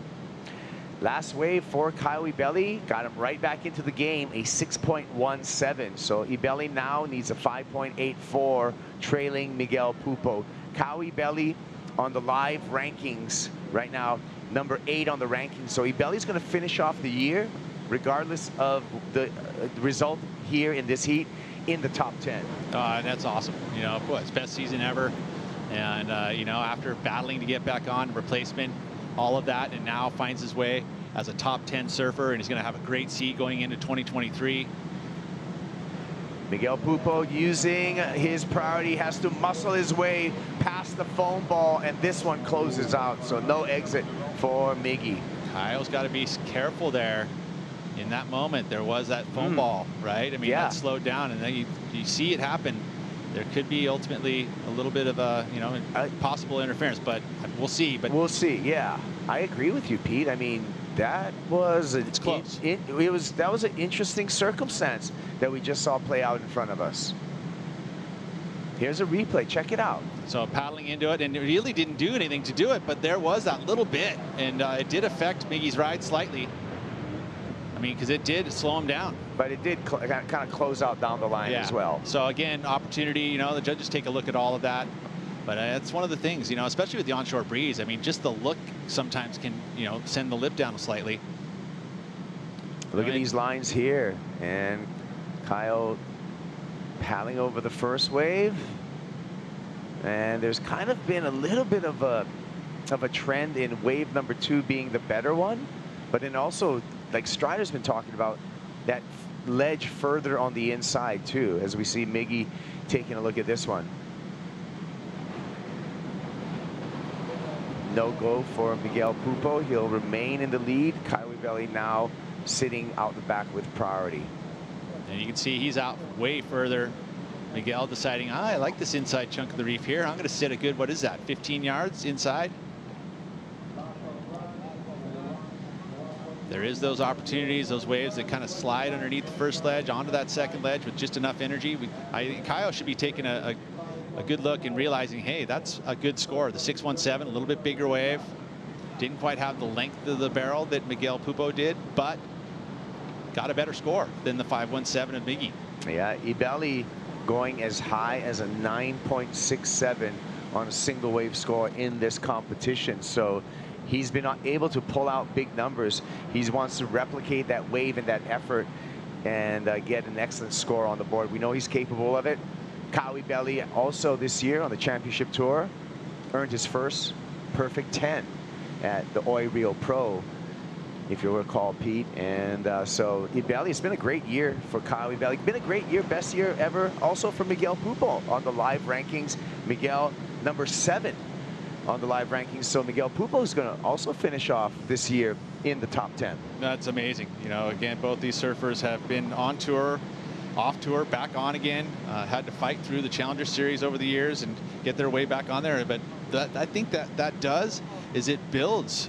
Last wave for Kyle Ibelli, got him right back into the game, a 6.17. So Ibelli now needs a 5.84, trailing Miguel Pupo. Kyle Ibelli on the live rankings right now, number 8 on the rankings. So Ibelli's going to finish off the year, regardless of the result here in this heat, in the top 10. And that's awesome. It's best season ever. And, after battling to get back on, replacement, all of that, and now finds his way as a top 10 surfer, and he's going to have a great seat going into 2023. Miguel Pupo using his priority, has to muscle his way past the foam ball, and this one closes out, so no exit for Miggy. Kyle's got to be careful there. In that moment, there was that foam ball, right? I mean, that slowed down, and then you see it happen. There could be ultimately a little bit of a, possible interference, but we'll see. But we'll see. Yeah, I agree with you, Pete. I mean, that was it's close. That was an interesting circumstance that we just saw play out in front of us. Here's a replay. Check it out. So paddling into it, and it really didn't do anything to do it, but there was that little bit, and it did affect Miggy's ride slightly. I mean, because it did slow him down. But it did kind of close out down the line as well. So again, opportunity, the judges take a look at all of that. But that's one of the things, especially with the onshore breeze. I mean, just the look sometimes can, send the lip down slightly. Look at these lines here. And Kyle paddling over the first wave. And there's kind of been a little bit of a trend in wave number 2 being the better one. But then also, like Strider's been talking about, that ledge further on the inside too, as we see Miggy taking a look at this one. No go for Miguel Pupo. He'll remain in the lead. Kyle Ibelli now sitting out the back with priority. And you can see he's out way further. Miguel deciding, I like this inside chunk of the reef here. I'm going to sit a good, what is that, 15 yards inside? There is those opportunities, those waves that kind of slide underneath the first ledge onto that second ledge with just enough energy. I think Kyle should be taking a good look and realizing, hey, that's a good score. The 617, a little bit bigger wave. Didn't quite have the length of the barrel that Miguel Pupo did, but got a better score than the 517 of Miggy. Yeah, Ibelli going as high as a 9.67 on a single wave score in this competition. So he's been able to pull out big numbers. He wants to replicate that wave and that effort and get an excellent score on the board. We know he's capable of it. Kyle Ibelli also this year on the championship tour earned his first perfect 10 at the Oi Rio Pro, if you recall, Pete. And so Ibelli, it's been a great year for Kyle Ibelli. Been a great year, best year ever also for Miguel Pupo on the live rankings. Miguel number 7 on the live rankings. So Miguel Pupo is going to also finish off this year in the top 10. That's amazing. Again, both these surfers have been on tour, off tour, back on again, had to fight through the Challenger Series over the years and get their way back on there. But I think that does is it builds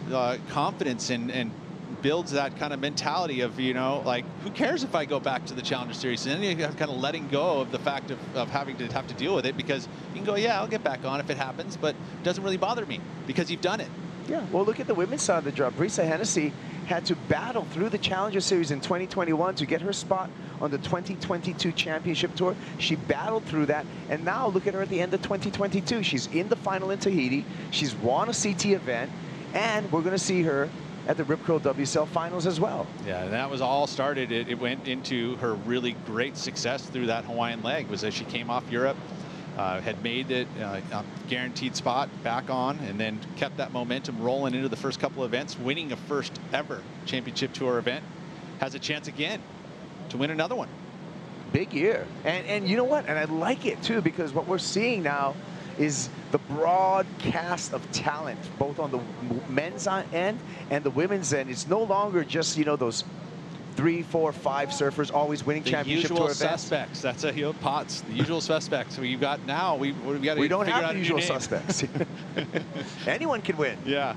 confidence and builds that kind of mentality of, like, who cares if I go back to the Challenger Series? And then you have kind of letting go of the fact of having to have to deal with it, because you can go, yeah, I'll get back on if it happens, but it doesn't really bother me because you've done it. Yeah, well, look at the women's side of the draw. Brisa Hennessy had to battle through the Challenger Series in 2021 to get her spot on the 2022 Championship Tour. She battled through that, and now look at her at the end of 2022. She's in the final in Tahiti. She's won a CT event, and we're going to see her at the Rip Curl WSL Finals as well. Yeah, and that was all started. It went into her really great success through that Hawaiian leg, was as she came off Europe, had made it a guaranteed spot back on, and then kept that momentum rolling into the first couple of events, winning a first ever Championship Tour event. Has a chance again to win another one. Big year. And you know what? And I like it too, because what we're seeing now is the broad cast of talent, both on the men's end and the women's end. It's no longer just, you know, those 3, 4, 5 surfers always winning championship tour events. The usual suspects. That's a, you know, Potts, the usual suspects. We've got now, we got to We don't figure have out the a usual new name. suspects. Anyone can win. Yeah.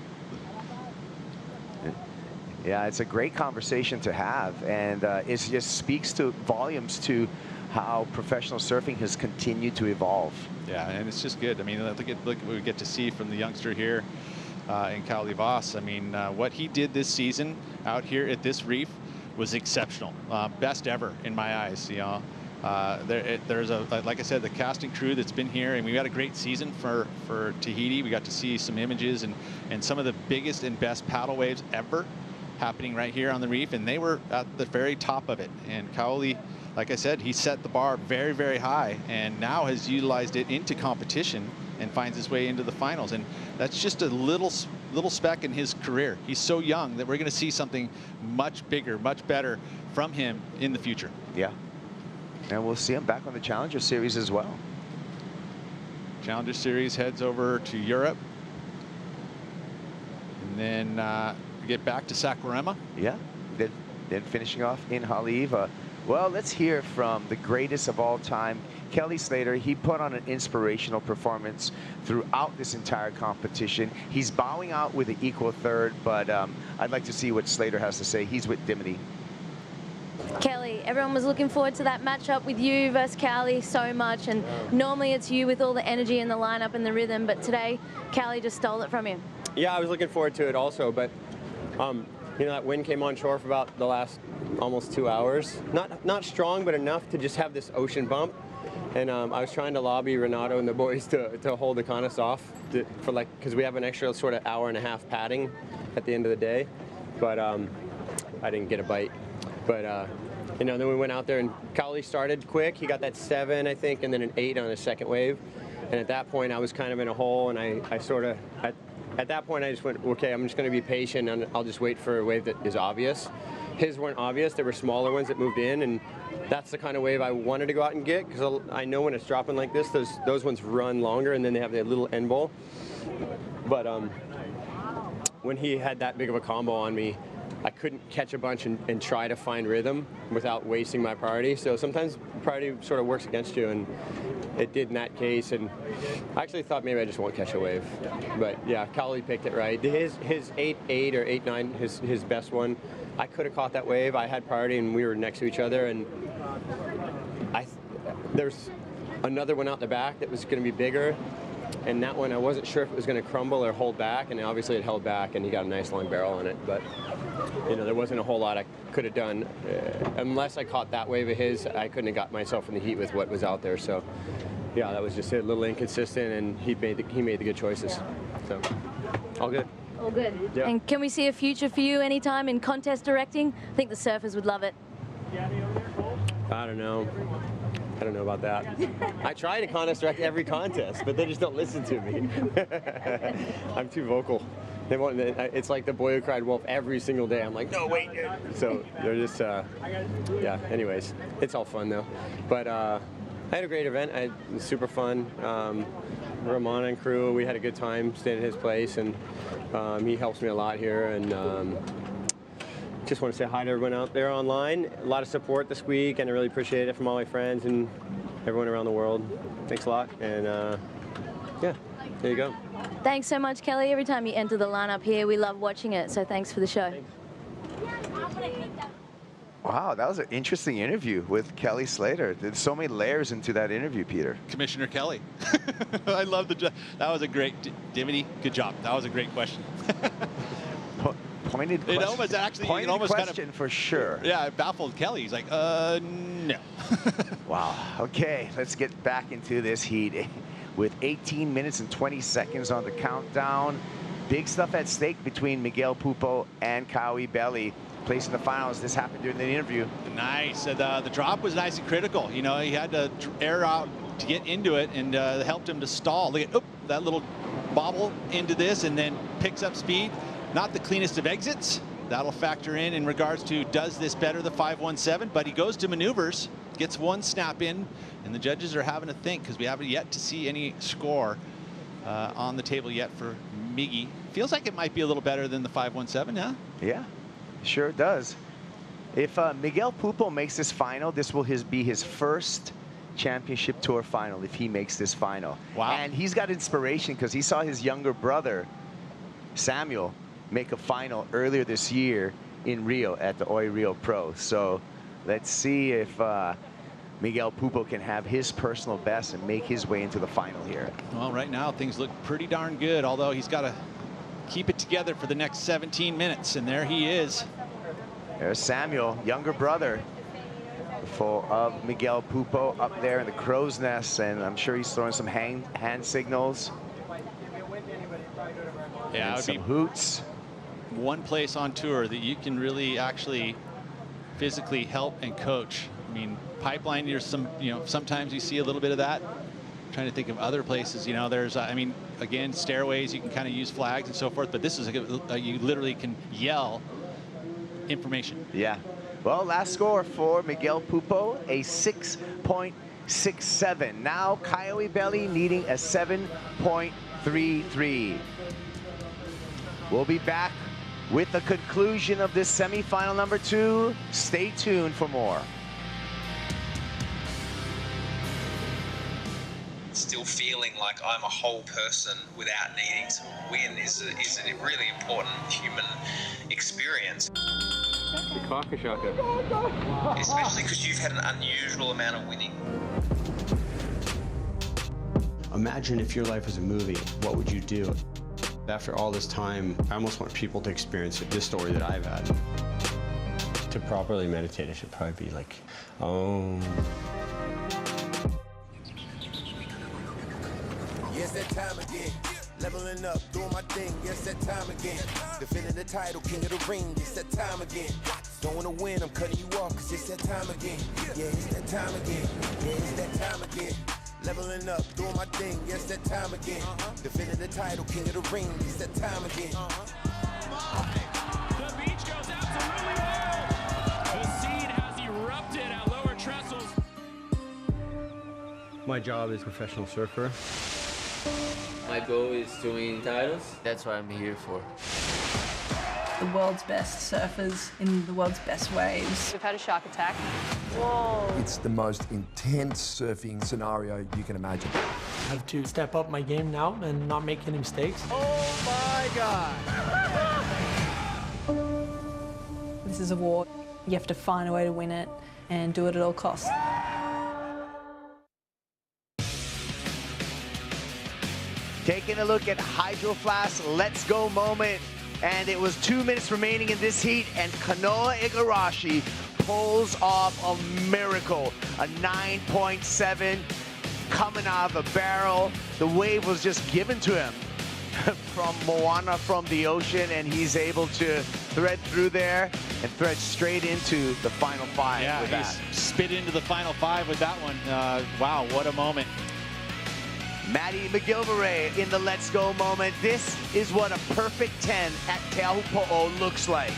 Yeah, it's a great conversation to have, and it just speaks to volumes to how professional surfing has continued to evolve. Yeah, and it's just good. I mean, look at what we get to see from the youngster here in Kaoli Voss. I mean, what he did this season out here at this reef was exceptional. Best ever in my eyes, you know. There's like I said, the casting crew that's been here, and we had a great season for Tahiti. We got to see some images and some of the biggest and best paddle waves ever happening right here on the reef, and they were at the very top of it. And Kaoli, like I said, he set the bar very, very high, and now has utilized it into competition and finds his way into the finals. And that's just a little speck in his career. He's so young that we're going to see something much bigger, much better from him in the future. Yeah. And we'll see him back on the Challenger Series as well. Challenger Series heads over to Europe. And then we get back to Saquarema. Yeah. Then finishing off in Haleiwa. Well, let's hear from the greatest of all time, Kelly Slater. He put on an inspirational performance throughout this entire competition. He's bowing out with an equal third, but I'd like to see what Slater has to say. He's with Dimity. Kelly, everyone was looking forward to that matchup with you versus Callie so much, and normally it's you with all the energy and the lineup and the rhythm, but today Callie just stole it from you. Yeah, I was looking forward to it also, but you know, that wind came on shore for about the last almost 2 hours. Not strong, but enough to just have this ocean bump. And I was trying to lobby Renato and the boys to hold the Canis off for like, because we have an extra sort of hour-and-a-half padding at the end of the day. But I didn't get a bite. But you know, then we went out there and Kaoli started quick. He got that 7, I think, and then an 8 on his second wave. And at that point, I was kind of in a hole, and I sort of, at that point, I just went, okay, I'm just going to be patient, and I'll just wait for a wave that is obvious. His weren't obvious. There were smaller ones that moved in, and that's the kind of wave I wanted to go out and get, because I know when it's dropping like this, those ones run longer, and then they have their little end bowl. But when he had that big of a combo on me, I couldn't catch a bunch and try to find rhythm without wasting my priority. So sometimes priority sort of works against you, and it did in that case. And I actually thought maybe I just won't catch a wave. But yeah, Kaoli picked it right. His 8-8 or 8-9, his best one, I could have caught that wave. I had priority, and we were next to each other. And there's another one out the back that was going to be bigger. And that one, I wasn't sure if it was going to crumble or hold back, and obviously it held back, and he got a nice long barrel on it. But you know, there wasn't a whole lot I could have done. Unless I caught that wave of his, I couldn't have got myself in the heat with what was out there. So yeah, that was just a little inconsistent, and he made the good choices. So all good. All good. Yeah. And can we see a future for you anytime in contest directing? I think the surfers would love it. I don't know. I don't know about that. I try to contest direct every contest, but they just don't listen to me. I'm too vocal. They want. It's like the boy who cried wolf every single day. I'm like, no, wait. So they're just, yeah. Anyways, it's all fun though. But I had a great event. It was super fun. Ramon and crew, we had a good time staying at his place, and he helps me a lot here. And just want to say hi to everyone out there online. A lot of support this week, and I really appreciate it from all my friends and everyone around the world. Thanks a lot, and yeah, there you go. Thanks so much, Kelly. Every time you enter the lineup here, we love watching it, so thanks for the show. Thanks. Wow, that was an interesting interview with Kelly Slater. There's so many layers into that interview, Peter. Commissioner Kelly. I love that was a great, Dimity, good job. That was a great question. Pointed question. It almost actually, Pointed it almost question kind of, for sure. Yeah, it baffled Kelly. He's like, no. Wow, okay, let's get back into this heat. With 18 minutes and 20 seconds on the countdown. Big stuff at stake between Miguel Pupo and Kawi Belly. Placing the finals. This happened during the interview. Nice. The drop was nice and critical. You know, he had to air out to get into it, and helped him to stall. Look at that little bobble into this, and then picks up speed. Not the cleanest of exits. That'll factor in regards to does this better the 517, but he goes to maneuvers, gets one snap in, and the judges are having to think because we haven't yet to see any score on the table yet for Miggy. Feels like it might be a little better than the 517, huh? Yeah. Sure does. If Miguel Pupo makes this final, this will be his first championship tour final if he makes this final. Wow. And he's got inspiration because he saw his younger brother, Samuel, make a final earlier this year in Rio at the Oi Rio Pro. So let's see if Miguel Pupo can have his personal best and make his way into the final here. Well, right now things look pretty darn good, although he's got to keep it together for the next 17 minutes, and there he is. There's Samuel, younger brother of Miguel Pupo, up there in the crow's nest, and I'm sure he's throwing some hand signals. Yeah, it would some be hoots. One place on tour that you can really actually physically help and coach. I mean, Pipeline, there's some, sometimes you see a little bit of that. Trying to think of other places, there's, I mean, again, stairways, you can kind of use flags and so forth, but this is, you literally can yell information. Yeah. Well, last score for Miguel Pupo, a 6.67. Now, Kawi Belly needing a 7.33. We'll be back with the conclusion of this semifinal number 2. Stay tuned for more. Still feeling like I'm a whole person without needing to win is a really important human experience. The cocker shaka. Especially because you've had an unusual amount of winning. Imagine if your life was a movie, what would you do? After all this time, I almost want people to experience this story that I've had. To properly meditate, it should probably be like, oh. Yes, that time again. Leveling up, doing my thing. Yes, that time again. Defending the title, king of the ring. It's that time again. Don't wanna win, I'm cutting you off, cause it's that time again. Yeah, it's that time again. Yeah, it's that time again. Leveling up, doing my thing. Yes, that time again. Defending the title, king of the ring. It's that time again. The beach goes absolutely wild. The scene has erupted at lower trestles. My job is professional surfer. My goal is to win titles. That's what I'm here for. The world's best surfers in the world's best waves. We've had a shark attack. Whoa. It's the most intense surfing scenario you can imagine. I have to step up my game now and not make any mistakes. Oh my God. This is a war. You have to find a way to win it and do it at all costs. Taking a look at Hydro Flask Let's Go moment. And it was 2 minutes remaining in this heat, and Kanoa Igarashi pulls off a miracle. A 9.7 coming out of the barrel. The wave was just given to him from Moana from the ocean, and he's able to thread through there and thread straight into the final 5 Yeah, with that. he's spit into the final 5 with that one. Wow, what a moment. Matty McGilvray in the Let's Go moment. This is what a perfect 10 at Teahupo'o looks like.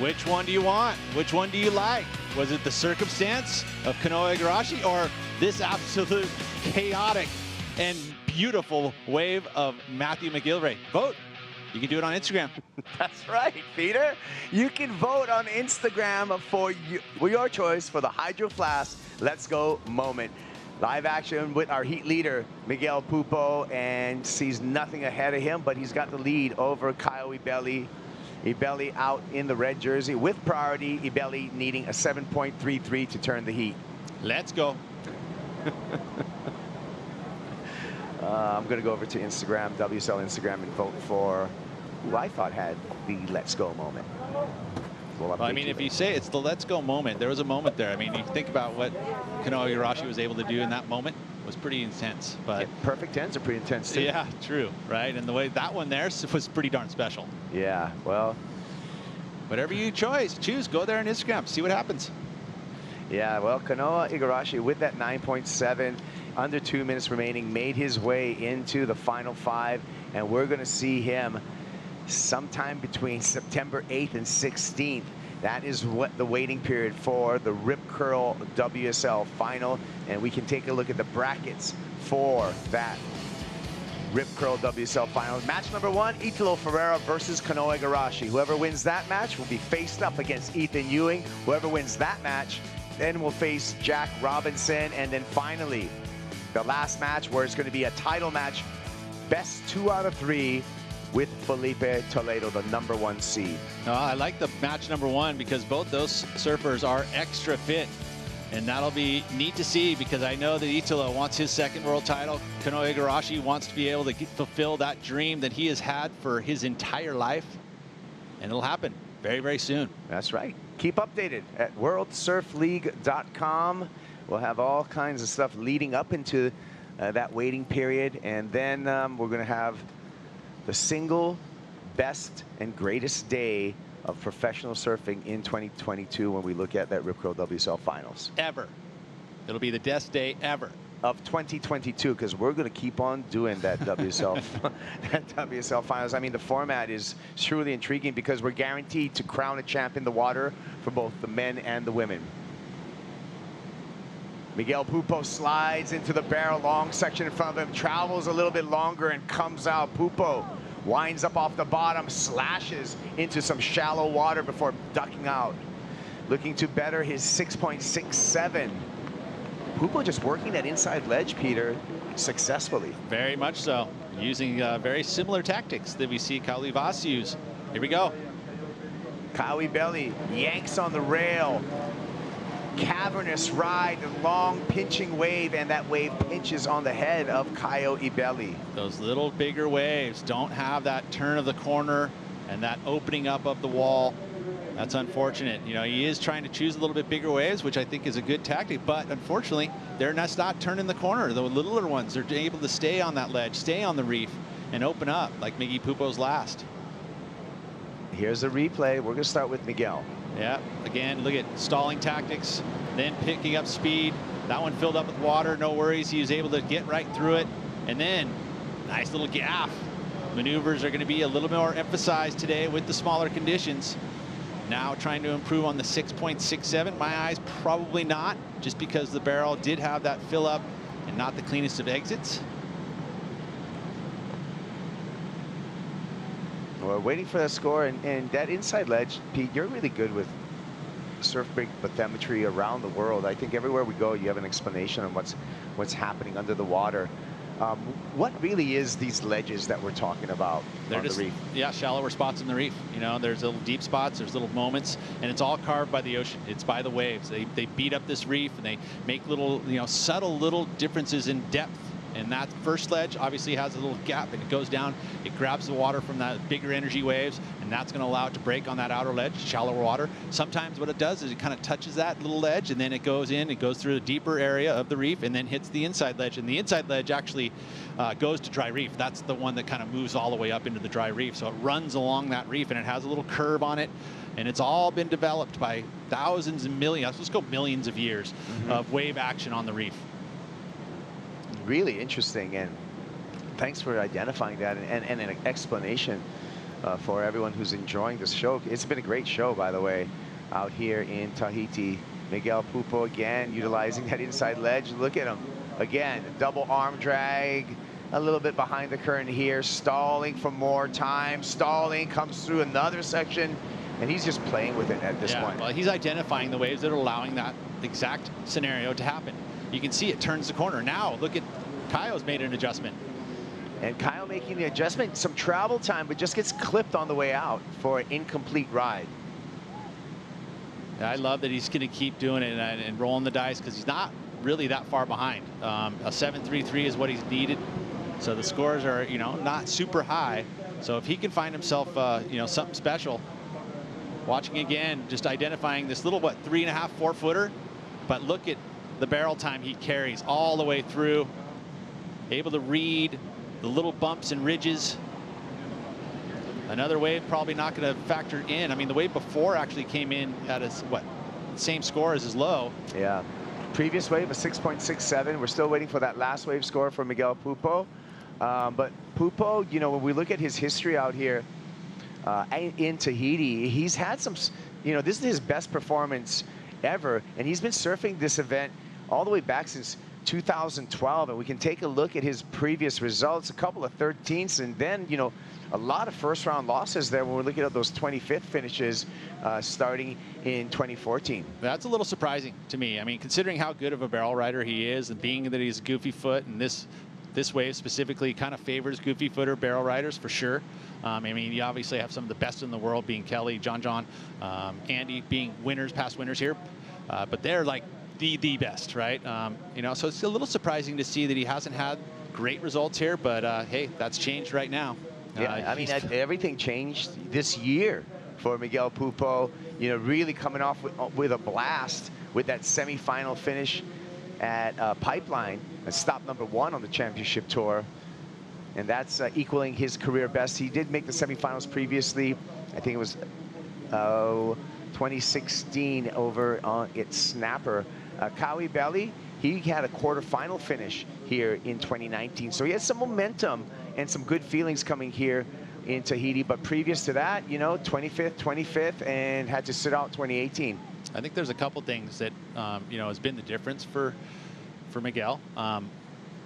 Which one do you want? Which one do you like? Was it the circumstance of Kanoa Igarashi or this absolute chaotic and beautiful wave of Matthew McGilvray? Vote. You can do it on Instagram. That's right, Peter. You can vote on Instagram for your choice for the Hydro Flask Let's Go moment. Live action with our heat leader, Miguel Pupo, and sees nothing ahead of him, but he's got the lead over Kawi Belly Ibeli out in the red jersey with priority. Ibeli needing a 7.33 to turn the heat. Let's go. I'm going to go over to Instagram, WSL Instagram, and vote for who I thought had the let's go moment. Well, I mean, if you say it's the let's go moment, there was a moment there. I mean, you think about what Kanoa Igarashi was able to do in that moment. It was pretty intense. But yeah, perfect 10s are pretty intense too. Yeah, true, right? And the way that one there was pretty darn special. Yeah, well, whatever you choose, go there on Instagram, see what happens. Yeah, well, Kanoa Igarashi with that 9.7, under 2 minutes remaining, made his way into the final 5, and we're going to see him sometime between September 8th and 16th. That is what the waiting period for the Rip Curl WSL Final, and we can take a look at the brackets for that Rip Curl WSL Final. Match number 1, Italo Ferreira versus Kanoa Igarashi. Whoever wins that match will be faced up against Ethan Ewing. Whoever wins that match then will face Jack Robinson, and then finally the last match where it's going to be a title match, best 2 out of 3 with Felipe Toledo, the #1 seed. I like the match number 1 because both those surfers are extra fit, and that'll be neat to see because I know that Italo wants his 2nd world title. Kanoa Igarashi wants to be able to fulfill that dream that he has had for his entire life, and it'll happen very, very soon. That's right. Keep updated at worldsurfleague.com. We'll have all kinds of stuff leading up into that waiting period. And then we're going to have the single best and greatest day of professional surfing in 2022 when we look at that Rip Curl WSL Finals. Ever. It'll be the best day ever. Of 2022, because we're going to keep on doing that WSL, that WSL Finals. I mean, the format is truly intriguing because we're guaranteed to crown a champ in the water for both the men and the women. Miguel Pupo slides into the barrel, long section in front of him, travels a little bit longer and comes out. Pupo winds up off the bottom, slashes into some shallow water before ducking out, looking to better his 6.67. Pupo just working that inside ledge, Peter, successfully. Very much so. Using very similar tactics that we see Kyle Vos use. Here we go. Kyle Ibeli yanks on the rail. Cavernous ride, the long pinching wave, and that wave pinches on the head of Kyle Ibeli. Those little bigger waves don't have that turn of the corner and that opening up of the wall. That's unfortunate. You know, he is trying to choose a little bit bigger waves, which I think is a good tactic, but unfortunately, they're not turning the corner. The littler ones are able to stay on that ledge, stay on the reef, and open up like Miggy Pupo's last. Here's a replay. We're going to start with Miguel. Yeah, again, look at stalling tactics, then picking up speed. That one filled up with water, no worries. He was able to get right through it. And then, nice little gaff. Maneuvers are going to be a little more emphasized today with the smaller conditions. Now trying to improve on the 6.67. My eyes, probably not, just because the barrel did have that fill up and not the cleanest of exits. We're waiting for that score, and that inside ledge, Pete, you're really good with surf break bathymetry around the world. I think everywhere we go, you have an explanation on what's happening under the water. What really is these ledges that we're talking about on the reef? Yeah, shallower spots in the reef. You know, there's little deep spots, there's little moments, and it's all carved by the ocean. It's by the waves. They beat up this reef, and they make little, subtle little differences in depth. And that first ledge obviously has a little gap, and it goes down, it grabs the water from that bigger energy waves, and that's going to allow it to break on that outer ledge, shallower water. Sometimes what it does is it kind of touches that little ledge, and then it goes through the deeper area of the reef, and then hits the inside ledge. And the inside ledge actually goes to dry reef. That's the one that kind of moves all the way up into the dry reef. So it runs along that reef, and it has a little curve on it. And it's all been developed by thousands and millions, let's go millions of years of wave action on the reef. Really interesting, and thanks for identifying that and an explanation for everyone who's enjoying this show. It's been a great show, by the way, out here in Tahiti. Miguel Pupo again utilizing that inside ledge. Look at him again, double arm drag, a little bit behind the current here, stalling for more time. Stalling, comes through another section, and he's just playing with it at this point. Well, he's identifying the waves that are allowing that exact scenario to happen. You can see it turns the corner. Now, look at Kaio's made an adjustment. And Kyle making the adjustment, some travel time, but just gets clipped on the way out for an incomplete ride. I love that he's going to keep doing it and rolling the dice because he's not really that far behind. A 7.33 is what he's needed. So the scores are, you know, not super high. So if he can find himself, you know, something special, watching again, just identifying this little, what, 3.5, 4 footer. But look at the barrel time he carries all the way through. Able to read the little bumps and ridges. Another wave probably not going to factor in. I mean, the wave before actually came in at a, what, same score as his low. Yeah. Previous wave, a 6.67. We're still waiting for that last wave score for Miguel Pupo. But Pupo, you know, when we look at his history out here in Tahiti, he's had some, you know, this is his best performance ever. And he's been surfing this event all the way back since 2012. And we can take a look at his previous results, a couple of 13ths, and then, you know, a lot of first round losses there when we're looking at those 25th finishes starting in 2014. That's a little surprising to me. I mean, considering how good of a barrel rider he is and being that he's a goofy foot, and this wave specifically kind of favors goofy footer barrel riders for sure. I mean, you obviously have some of the best in the world being Kelly, John, Andy being winners, past winners here. But they're like the best, right? You know, so it's a little surprising to see that he hasn't had great results here, but hey, that's changed right now. Yeah, I mean, everything changed this year for Miguel Pupo. You know, really coming off with a blast with that semifinal finish at Pipeline, stop #1 on the championship tour. And that's equaling his career best. He did make the semifinals previously. I think it was 2016 over on its snapper. Kawi Belly, he had a quarterfinal finish here in 2019. So he has some momentum and some good feelings coming here in Tahiti. But previous to that, you know, 25th, and had to sit out 2018. I think there's a couple things that, you know, has been the difference for Miguel.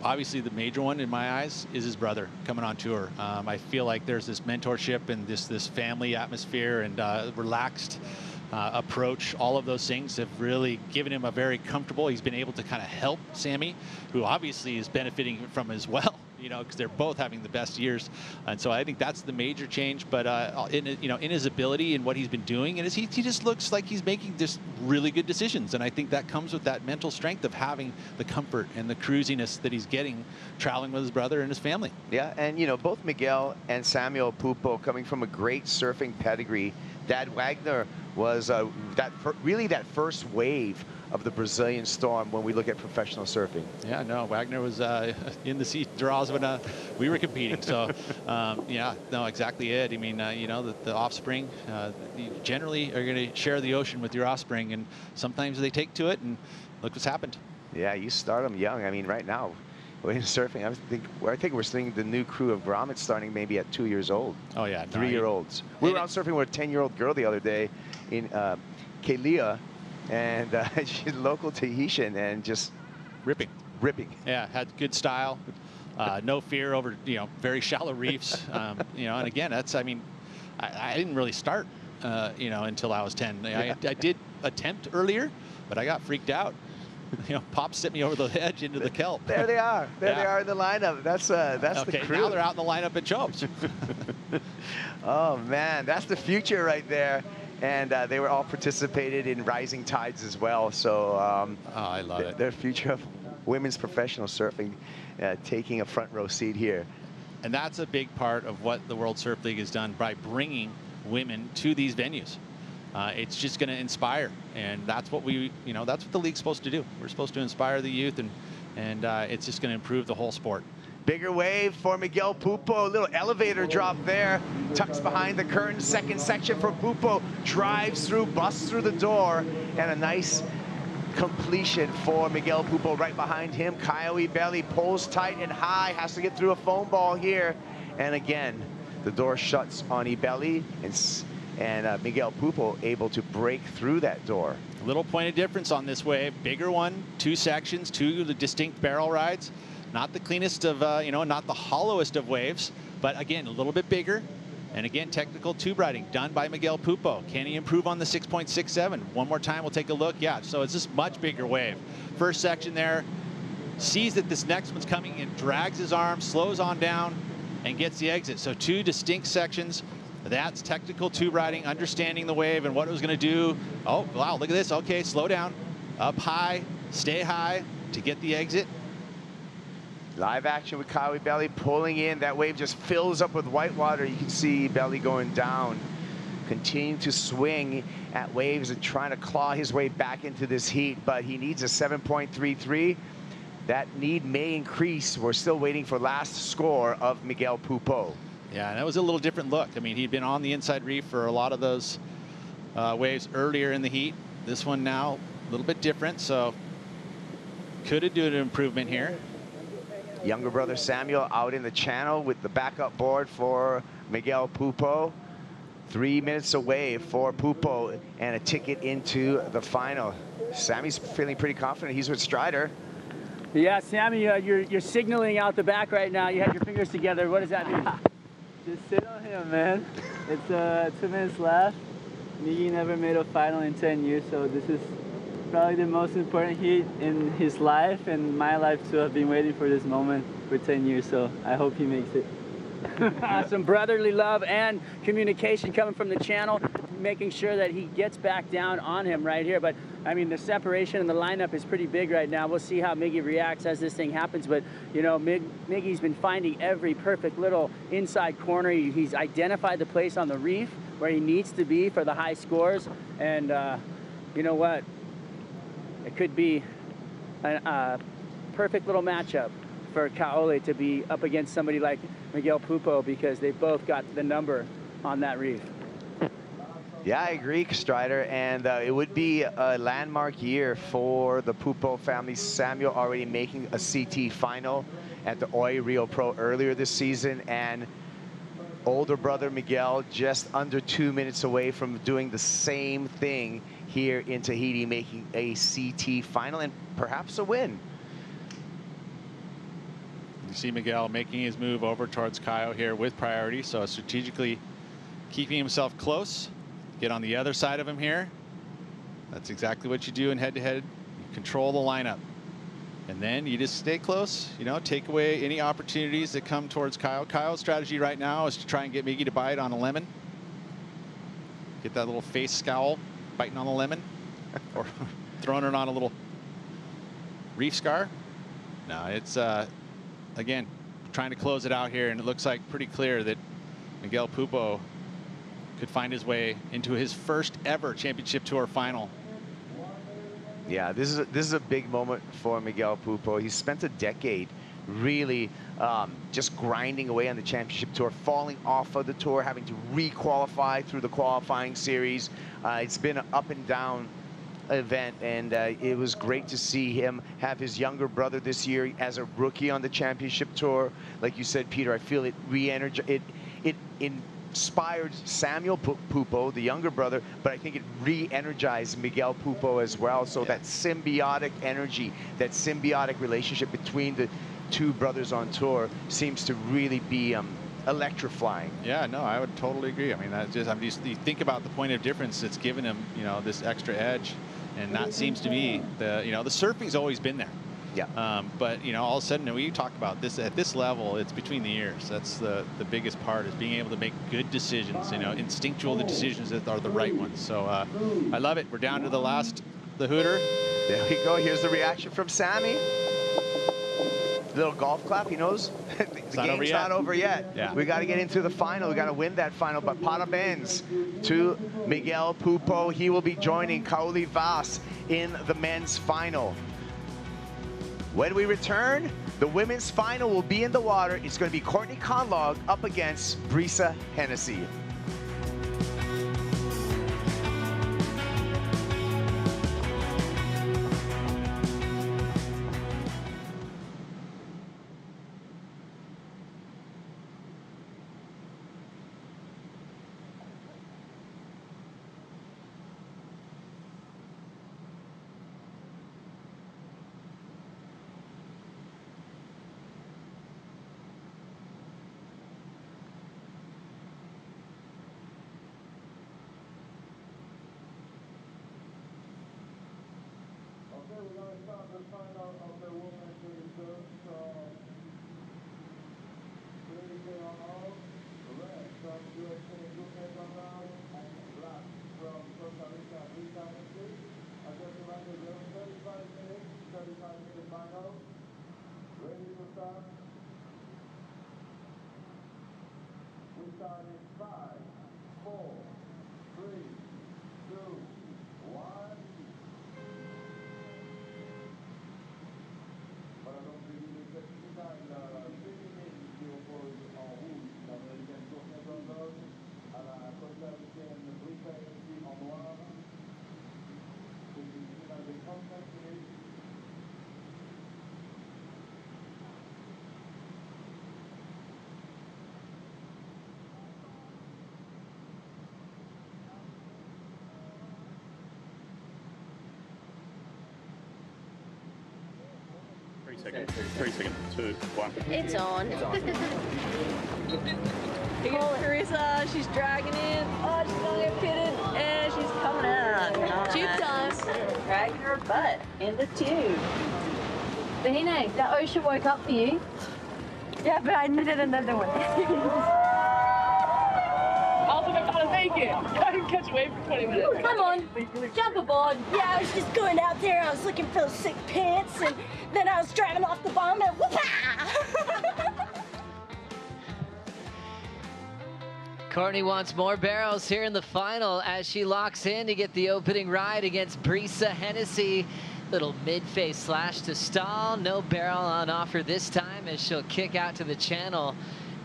Obviously, the major one in my eyes is his brother coming on tour. I feel like there's this mentorship and this family atmosphere and relaxed approach. All of those things have really given him a very comfortable. He's been able to kind of help Sammy, who obviously is benefiting from as well. You know, because they're both having the best years, and so I think that's the major change. But you know, in his ability and what he's been doing, and he just looks like he's making just really good decisions. And I think that comes with that mental strength of having the comfort and the cruisiness that he's getting traveling with his brother and his family. Yeah, and you know, both Miguel and Samuel Pupo coming from a great surfing pedigree. Dad Wagner was really that first wave of the Brazilian storm when we look at professional surfing. Yeah, no, Wagner was in the sea draws when we were competing. So, yeah, no, exactly it. I mean, you know, the offspring, you generally are going to share the ocean with your offspring, and sometimes they take to it, and look what's happened. Yeah, you start them young. I mean, right now, in surfing, I think we're seeing the new crew of grommets starting maybe at 2 years old. Oh, yeah. 3-year-olds. We were out surfing with a 10-year-old girl the other day in Kelia, and she's local Tahitian and just ripping. Yeah, had good style, no fear over, you know, very shallow reefs. You know, and again, that's, I mean, I didn't really start, you know, until I was 10. I did attempt earlier, but I got freaked out. You know, Pop sent me over the edge into the kelp. There they are. There they are in the lineup. That's okay, the crew. Now they're out in the lineup at Jobs. Oh man, that's the future right there. And they were all participated in Rising Tides as well. So oh, I love it. Their future of women's professional surfing taking a front row seat here. And that's a big part of what the World Surf League has done by bringing women to these venues. It's just going to inspire, and that's what we, you know, that's what the league's supposed to do. We're supposed to inspire the youth, and it's just going to improve the whole sport. Bigger wave for Miguel Pupo. A little elevator drop there. Tucks behind the curtain. Second section for Pupo. Drives through, busts through the door, and a nice completion for Miguel Pupo. Right behind him, Coyote Belly pulls tight and high. Has to get through a foam ball here, and again, the door shuts on Ibelli, and Miguel Pupo able to break through that door. A little point of difference on this wave. Bigger one, 2 sections, 2 distinct barrel rides. Not the cleanest of, you know, not the hollowest of waves, but again, a little bit bigger. And again, technical tube riding done by Miguel Pupo. Can he improve on the 6.67? One more time, we'll take a look. Yeah, so it's this much bigger wave. First section there, sees that this next one's coming and drags his arm, slows on down, and gets the exit. So 2 distinct sections. That's technical tube riding, understanding the wave and what it was going to do. Oh, wow, look at this. Okay, slow down. Up high, stay high to get the exit. Live action with Kyle Belly pulling in. That wave just fills up with white water. You can see Belly going down, continuing to swing at waves and trying to claw his way back into this heat, but he needs a 7.33. That need may increase. We're still waiting for last score of Miguel Pupo. Yeah, and that was a little different look. I mean, he'd been on the inside reef for a lot of those waves earlier in the heat. This one now a little bit different, so could have done an improvement here. Younger brother Samuel out in the channel with the backup board for Miguel Pupo. 3 minutes away for Pupo and a ticket into the final. Sammy's feeling pretty confident. He's with Strider. Yeah, Sammy, you're signaling out the back right now. You have your fingers together. What does that mean? Just sit on him, man. It's 2 minutes left. Miggy never made a final in 10 years, so this is probably the most important heat in his life and my life too. I've been waiting for this moment for 10 years, so I hope he makes it. Some brotherly love and communication coming from the channel, making sure that he gets back down on him right here. But I mean, the separation in the lineup is pretty big right now. We'll see how Miggy reacts as this thing happens. But you know, Miggy's been finding every perfect little inside corner. He's identified the place on the reef where he needs to be for the high scores. And you know what? It could be a perfect little matchup for Kaole to be up against somebody like Miguel Pupo, because they both got the number on that reef. Yeah, I agree, Strider, and it would be a landmark year for the Pupo family. Samuel already making a CT final at the Oi Rio Pro earlier this season, and older brother Miguel just under 2 minutes away from doing the same thing here in Tahiti, making a CT final and perhaps a win. You see Miguel making his move over towards Caio here with priority, so strategically keeping himself close. Get on the other side of him here. That's exactly what you do in head-to-head. You control the lineup. And then you just stay close, you know, take away any opportunities that come towards Caio. Caio's strategy right now is to try and get Miggy to bite on a lemon. Get that little face scowl, biting on the lemon, or throwing it on a little reef scar. No, it's, again, trying to close it out here, and it looks like pretty clear that Miguel Pupo could find his way into his first ever championship tour final. Yeah, this is a big moment for Miguel Pupo. He's spent a decade really just grinding away on the championship tour, falling off of the tour, having to re-qualify through the qualifying series. It's been an up and down event, and it was great to see him have his younger brother this year as a rookie on the championship tour. Like you said, Peter, I feel it re-energized, it inspired Samuel Pupo, the younger brother, but I think it re-energized Miguel Pupo as well. So that symbiotic energy, that symbiotic relationship between the two brothers on tour seems to really be electrifying. Yeah, no, I would totally agree. I mean, you think about the point of difference that's given him, you know, this extra edge, and that seems to be the surfing's always been there. Yeah. But you know, all of a sudden, we talk about this at this level. It's between the ears. That's the biggest part, is being able to make good decisions. You know, instinctual decisions that are the right ones. So I love it. We're down to the hooter. There we go. Here's the reaction from Sammy. Little golf clap. He knows the game's not over yet. Yeah. We got to get into the final. We got to win that final. But parabéns to Miguel Pupo. He will be joining Kauli Vas in the men's final. When we return, the women's final will be in the water. It's going to be Courtney Conlog up against Brisa Hennessy. We're going to start the final of the women's Seconds. 3 seconds. 2, 1. It's on. Here's Carissa, she's dragging in. Oh, she's gonna get pitted, and she's coming out. Tube time. Dragging her butt in the tube. Bahine, that ocean woke up for you. Yeah, but I needed another one. Also, I gotta make it. I can catch a wave for 20 minutes. Come on, jump aboard. Yeah, I was just going out there. I was looking for those sick pants, and then I was driving off the bottom and whoop-ah! Courtney wants more barrels here in the final as she locks in to get the opening ride against Brisa Hennessy. Little mid-face slash to stall. No barrel on offer this time as she'll kick out to the channel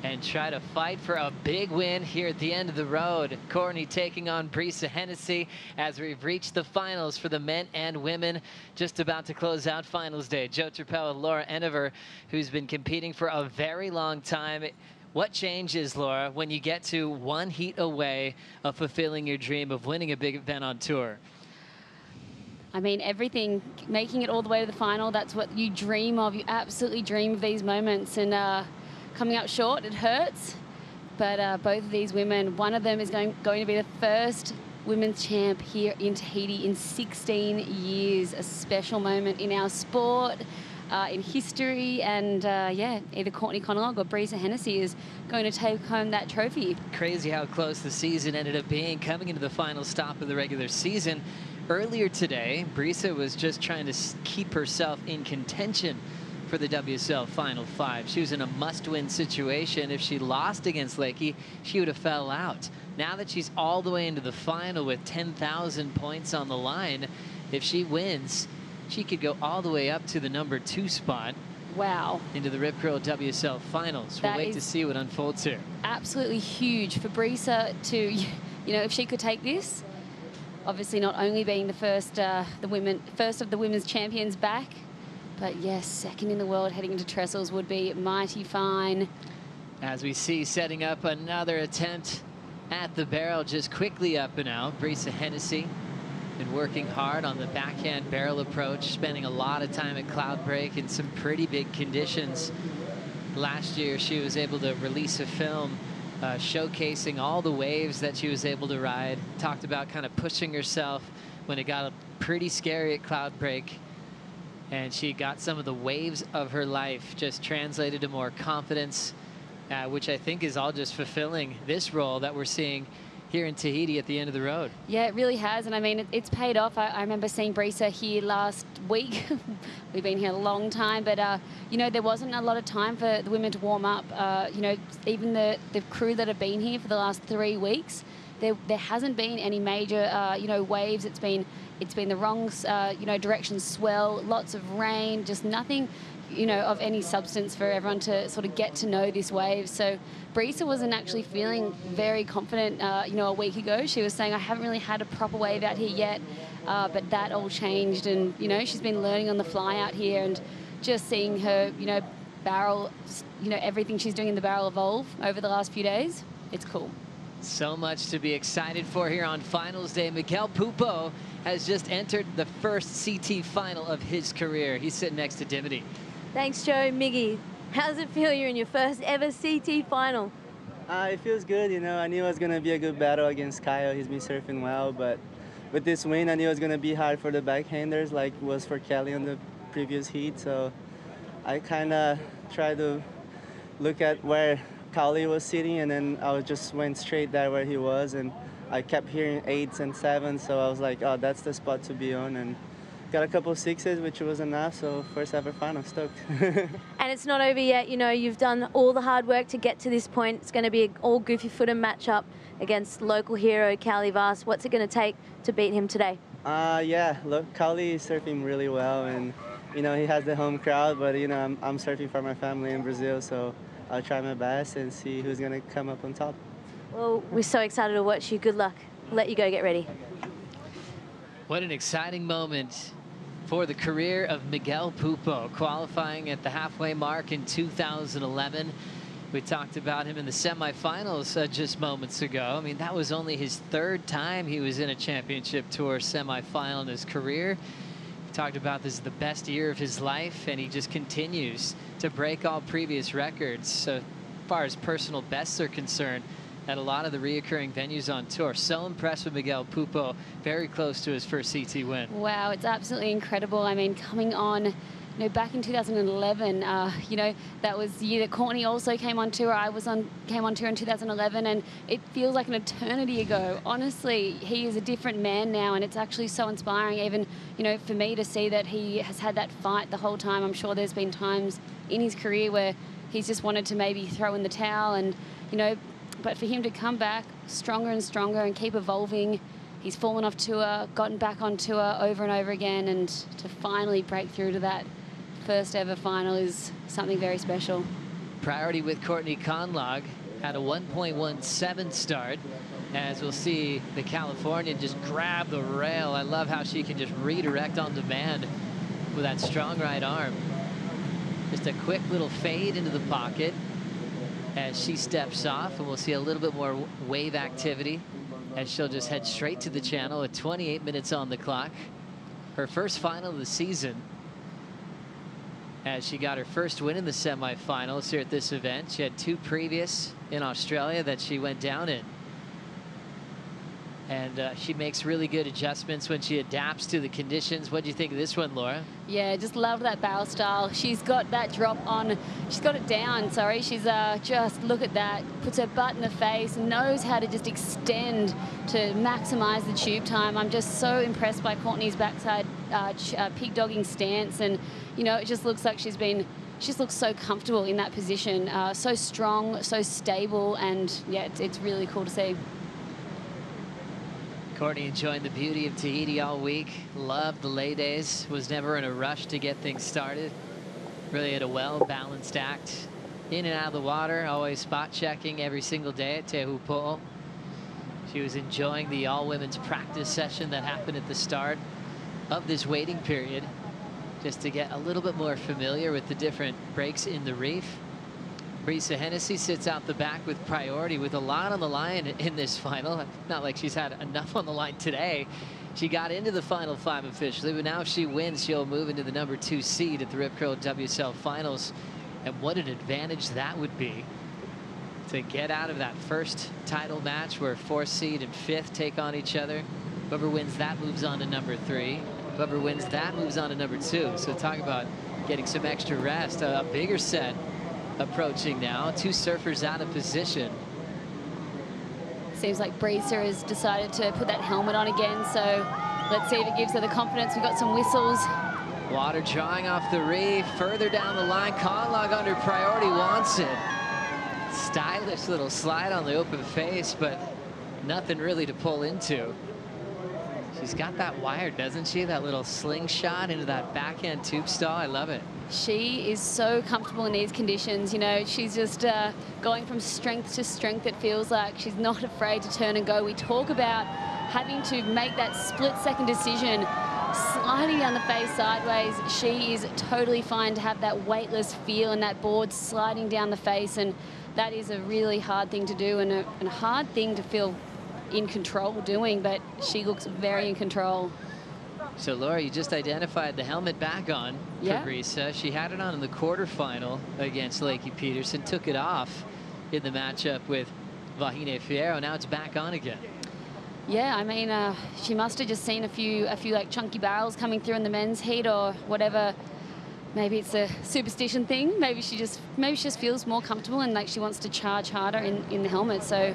and try to fight for a big win here at the end of the road. Courtney taking on Brisa Hennessy as we've reached the finals for the men and women. Just about to close out finals day. Joe Turpel and Laura Enever, who's been competing for a very long time. What changes, Laura, when you get to one heat away of fulfilling your dream of winning a big event on tour? I mean, everything, making it all the way to the final, that's what you dream of. You absolutely dream of these moments. And coming up short, it hurts. But both of these women, one of them is going to be the first women's champ here in Tahiti in 16 years. A special moment in our sport, in history. And yeah, either Courtney Conalog or Brisa Hennessy is going to take home that trophy. Crazy how close the season ended up being coming into the final stop of the regular season. Earlier today, Brisa was just trying to keep herself in contention for the WSL Final 5. She was in a must-win situation. If she lost against Lakey, she would have fell out. Now that she's all the way into the final with 10,000 points on the line, if she wins, she could go all the way up to the #2 spot. Wow. Into the Rip Curl WSL Finals. We'll wait to see what unfolds here. Absolutely huge for Brisa to, you know, if she could take this, obviously not only being the first of the women's champions back, but yes, second in the world heading into Trestles would be mighty fine. As we see setting up another attempt at the barrel, just quickly up and out. Brisa Hennessy been working hard on the backhand barrel approach, spending a lot of time at Cloudbreak in some pretty big conditions. Last year, she was able to release a film showcasing all the waves that she was able to ride. Talked about kind of pushing herself when it got pretty scary at Cloudbreak. And she got some of the waves of her life just translated to more confidence, which I think is all just fulfilling this role that we're seeing here in Tahiti at the end of the road. Yeah, it really has. And I mean, it's paid off. I remember seeing Brisa here last week. We've been here a long time, but you know, there wasn't a lot of time for the women to warm up. You know, even the crew that have been here for the last 3 weeks, there hasn't been any major, you know, waves. It's been the wrong, you know, direction swell, lots of rain, just nothing, you know, of any substance for everyone to sort of get to know this wave. So Brisa wasn't actually feeling very confident, you know, a week ago. She was saying, I haven't really had a proper wave out here yet, but that all changed. And, you know, she's been learning on the fly out here, and just seeing her, you know, barrel, you know, everything she's doing in the barrel evolve over the last few days. It's cool. So much to be excited for here on finals day. Miguel Pupo has just entered the first CT final of his career. He's sitting next to Dimity. Thanks, Joe. Miggy, how does it feel you're in your first ever CT final? It feels good, you know. I knew it was going to be a good battle against Kyle. He's been surfing well, but with this win, I knew it was going to be hard for the backhanders like it was for Kelly on the previous heat. So I kind of tried to look at where Kali was sitting, and then I just went straight there where he was, and I kept hearing 8s and 7s, so I was like, oh, that's the spot to be on, and got a couple of sixes, which was enough, so first ever final, stoked. And it's not over yet, you know, you've done all the hard work to get to this point. It's going to be an all goofy footer matchup against local hero Cali Vaz. What's it going to take to beat him today? Yeah, look, Cali is surfing really well, and you know, he has the home crowd, but you know, I'm surfing for my family in Brazil, so I'll try my best and see who's going to come up on top. Well, we're so excited to watch you. Good luck. I'll let you go get ready. What an exciting moment for the career of Miguel Pupo, qualifying at the halfway mark in 2011. We talked about him in the semifinals just moments ago. I mean, that was only his third time he was in a championship tour semifinal in his career. We talked about this is the best year of his life, and he just continues to break all previous records. So far as personal bests are concerned, at a lot of the reoccurring venues on tour. So impressed with Miguel Pupo, very close to his first CT win. Wow, it's absolutely incredible. I mean, coming on, you know, back in 2011, you know, that was the year that Courtney also came on tour. Came on tour in 2011, and it feels like an eternity ago. Honestly, he is a different man now, and it's actually so inspiring, even, you know, for me to see that he has had that fight the whole time. I'm sure there's been times in his career where he's just wanted to maybe throw in the towel, and, you know, but for him to come back stronger and stronger and keep evolving, he's fallen off tour, gotten back on tour over and over again, and to finally break through to that first ever final is something very special. Priority with Courtney Conlog had a 1.17 start. As we'll see, the Californian just grab the rail. I love how she can just redirect on demand with that strong right arm. Just a quick little fade into the pocket as she steps off, and we'll see a little bit more wave activity as she'll just head straight to the channel with 28 minutes on the clock. Her first final of the season, as she got her first win in the semifinals here at this event. She had two previous in Australia that she went down in. And she makes really good adjustments when she adapts to the conditions. What do you think of this one, Laura? Yeah, just loved that barrel style. She's got that drop on. She's got it down, sorry. She's just, look at that. Puts her butt in the face, knows how to just extend to maximize the tube time. I'm just so impressed by Courtney's backside pig dogging stance. And, you know, it just looks like she just looks so comfortable in that position. So strong, so stable, and yeah, it's really cool to see. Courtney enjoying the beauty of Tahiti all week. Loved the lay days. Was never in a rush to get things started. Really had a well-balanced act. In and out of the water, always spot checking every single day at Teahupo'o. She was enjoying the all-women's practice session that happened at the start of this waiting period, just to get a little bit more familiar with the different breaks in the reef. Brisa Hennessy sits out the back with priority, with a lot on the line in this final. Not like she's had enough on the line today. She got into the final five officially, but now if she wins, she'll move into the #2 seed at the Rip Curl WSL Finals. And what an advantage that would be to get out of that first title match where 4th seed and 5th take on each other. Whoever wins that moves on to #3. Whoever wins that moves on to #2. So talk about getting some extra rest. A bigger set approaching now. Two surfers out of position. Seems like Brisa has decided to put that helmet on again, so let's see if it gives her the confidence. We've got some whistles. Water drawing off the reef. Further down the line, Conlog under priority wants it. Stylish little slide on the open face, but nothing really to pull into. She's got that wire, doesn't she? That little slingshot into that backhand tube stall. I love it. She is so comfortable in these conditions. You know, she's just going from strength to strength, it feels like. She's not afraid to turn and go. We talk about having to make that split-second decision, sliding down the face sideways. She is totally fine to have that weightless feel and that board sliding down the face, and that is a really hard thing to do and a hard thing to feel in control doing, but she looks very in control. So Laura, you just identified the helmet back on for Brisa. She had it on in the quarterfinal against Lakey Peterson, took it off in the matchup with Vahine Fierro. Now it's back on again. Yeah, I mean, she must have just seen a few like chunky barrels coming through in the men's heat or whatever. Maybe it's a superstition thing. Maybe she just feels more comfortable and like she wants to charge harder in the helmet. So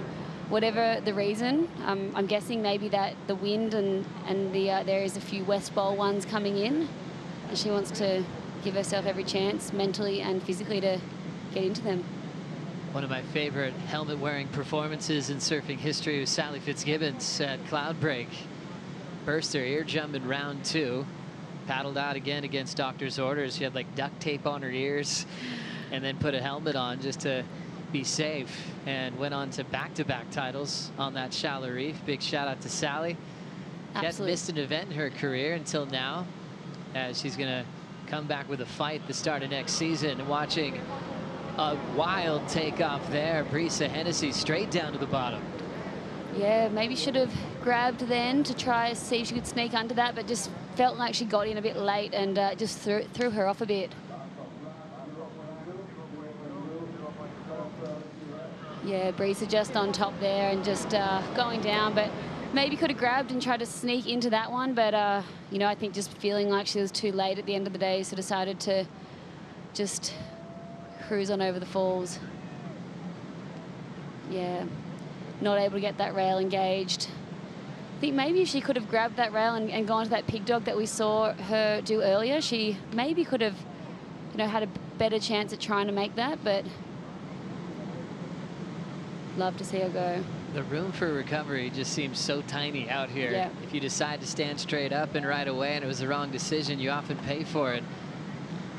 whatever the reason. I'm guessing maybe that the wind and there is a few West Bowl ones coming in, and she wants to give herself every chance mentally and physically to get into them. One of my favorite helmet-wearing performances in surfing history was Sally Fitzgibbons at Cloudbreak. Burst her ear jump in round 2. Paddled out again against doctor's orders. She had like duct tape on her ears and then put a helmet on just to be safe, and went on to back-to-back titles on that shallow reef. Big shout out to Sally. She hasn't missed an event in her career until now, as she's gonna come back with a fight the start of next season. Watching a wild takeoff there. Brisa Hennessy straight down to the bottom. Yeah, maybe should have grabbed then to try to see if she could sneak under that, but just felt like she got in a bit late and just threw her off a bit. Yeah, Brisa just on top there and just going down, but maybe could have grabbed and tried to sneak into that one, but you know, I think just feeling like she was too late at the end of the day, so decided to just cruise on over the falls. Yeah, not able to get that rail engaged. I think maybe if she could have grabbed that rail and gone to that pig dog that we saw her do earlier, she maybe could have, you know, had a better chance at trying to make that, but love to see her go. The room for recovery just seems so tiny out here. Yeah. If you decide to stand straight up and right away and it was the wrong decision, you often pay for it.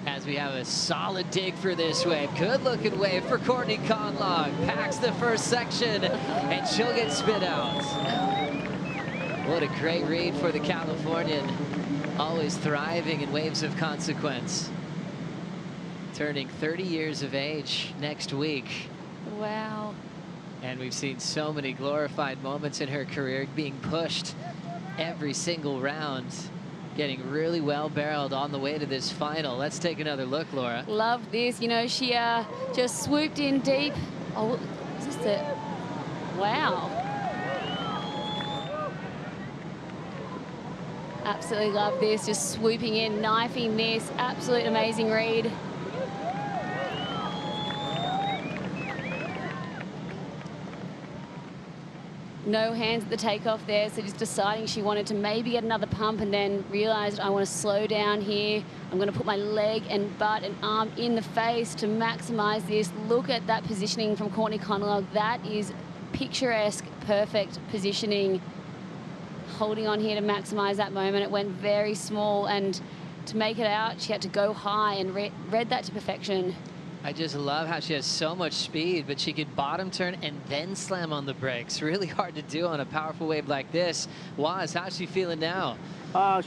As we have a solid dig for this wave. Good looking wave for Courtney Conlon. Packs the first section and she'll get spit out. What a great read for the Californian. Always thriving in waves of consequence. Turning 30 years of age next week. Wow. And we've seen so many glorified moments in her career, being pushed every single round, getting really well barreled on the way to this final. Let's take another look, Laura. Love this. You know, she just swooped in deep. Oh, is this the... Wow. Absolutely love this. Just swooping in, knifing this. Absolute amazing read. No hands at the takeoff there, so just deciding she wanted to maybe get another pump and then realized I want to slow down here. I'm going to put my leg and butt and arm in the face to maximize this. Look at that positioning from Courtney Conlon. That is picturesque, perfect positioning. Holding on here to maximize that moment. It went very small, and to make it out, she had to go high and read that to perfection. I just love how she has so much speed, but she could bottom turn and then slam on the brakes. Really hard to do on a powerful wave like this. Waz, how's she feeling now?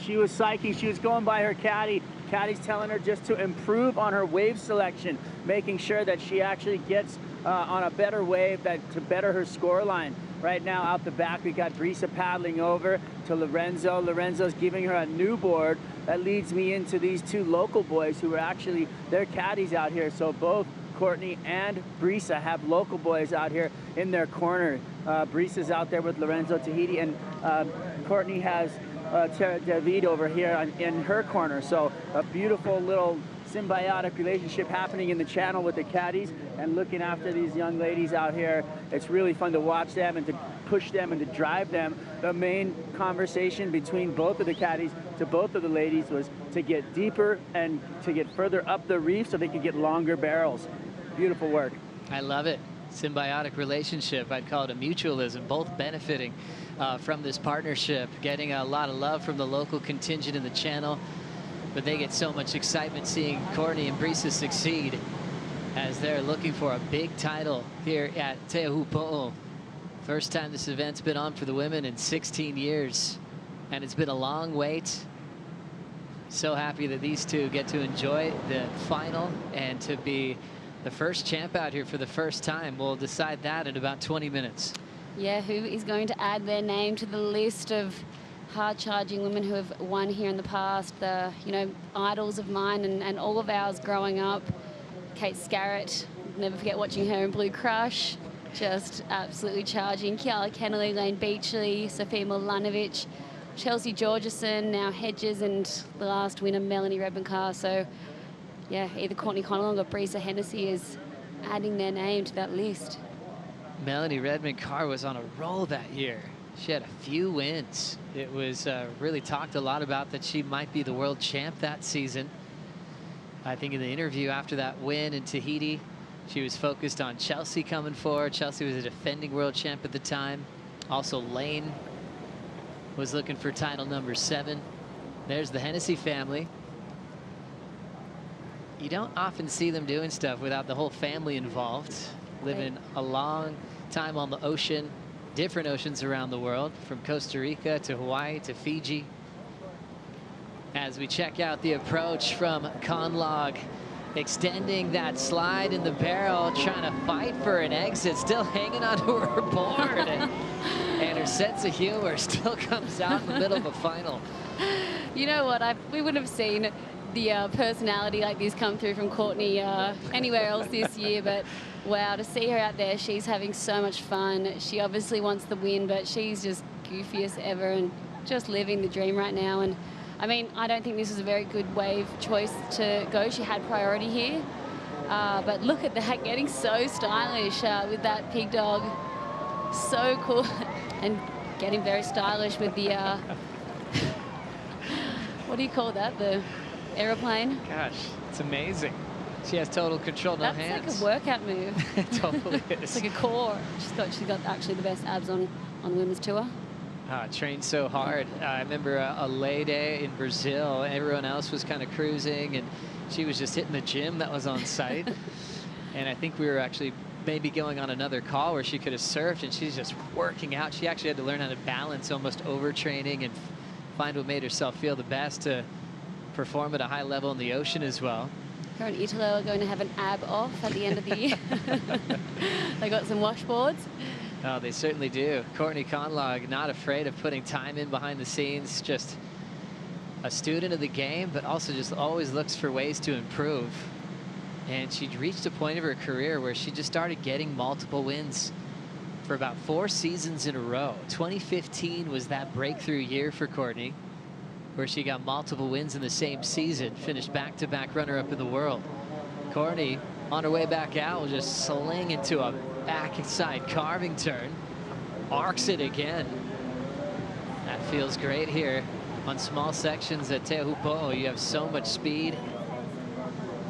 She was psyching. She was going by her caddy. Caddy's telling her just to improve on her wave selection, making sure that she actually gets on a better wave to better her score line. Right now, out the back, we got Brisa paddling over to Lorenzo. Lorenzo's giving her a new board. That leads me into these two local boys who are actually, they're caddies out here. So both Courtney and Brisa have local boys out here in their corner. Brisa's out there with Lorenzo Tahiti, and Courtney has David over here in her corner. So a beautiful little symbiotic relationship happening in the channel with the caddies and looking after these young ladies out here. It's really fun to watch them and to push them and to drive them. The main conversation between both of the caddies to both of the ladies was to get deeper and to get further up the reef so they could get longer barrels. Beautiful work. I love it. Symbiotic relationship. I'd call it a mutualism, both benefiting from this partnership, getting a lot of love from the local contingent in the channel. But they get so much excitement seeing Courtney and Brisa succeed as they're looking for a big title here at Teahupo'o. First time this event's been on for the women in 16 years, and it's been a long wait. So happy that these two get to enjoy the final and to be the first champ out here for the first time. We'll decide that in about 20 minutes. Yeah, who is going to add their name to the list of hard-charging women who have won here in the past, the, you know, idols of mine and all of ours growing up. Kate Scarrett, never forget watching her in Blue Crush, just absolutely charging. Kiala Kennelly, Lane Beachley, Sophia Milanovic, Chelsea Georgeson, now Hedges, and the last winner, Melanie Rebencar. So, yeah, either Courtney Conlon or Brisa Hennessy is adding their name to that list. Melanie Redmond-Carr was on a roll that year. She had a few wins. It was really talked a lot about that she might be the world champ that season. I think in the interview after that win in Tahiti, she was focused on Chelsea coming forward. Chelsea was a defending world champ at the time. Also, Lane was looking for title number 7. There's the Hennessy family. You don't often see them doing stuff without the whole family involved. Living a long time on the ocean, different oceans around the world, from Costa Rica to Hawaii to Fiji. As we check out the approach from Conlog, extending that slide in the barrel, trying to fight for an exit, still hanging onto her board. And her sense of humor still comes out in the middle of a final. You know what? We wouldn't have seen the personality like this come through from Courtney anywhere else this year, but wow, to see her out there, she's having so much fun. She obviously wants the win, but she's just goofy as ever and just living the dream right now. And I mean, I don't think this is a very good wave choice to go. She had priority here, but look at that, getting so stylish with that pig dog. So cool. And getting very stylish with the, what do you call that? The aeroplane? Gosh, it's amazing. She has total control, no hands. That's like a workout move. It totally is. It's like a core. She's got actually the best abs on the women's tour. Trained so hard. I remember a lay day in Brazil. Everyone else was kind of cruising, and she was just hitting the gym that was on site. And I think we were actually maybe going on another call where she could have surfed, and she's just working out. She actually had to learn how to balance, almost overtraining, and find what made herself feel the best to perform at a high level in the ocean as well. Her and Italo are going to have an ab off at the end of the year. They got some washboards. Oh, they certainly do. Courtney Conlog, not afraid of putting time in behind the scenes, just a student of the game, but also just always looks for ways to improve. And she reached a point of her career where she just started getting multiple wins for about 4 seasons in a row. 2015 was that breakthrough year for Courtney, where she got multiple wins in the same season, finished back-to-back runner-up in the world. Courtney, on her way back out, will just sling into a backside carving turn, arcs it again. That feels great here on small sections at Teahupo'o. You have so much speed.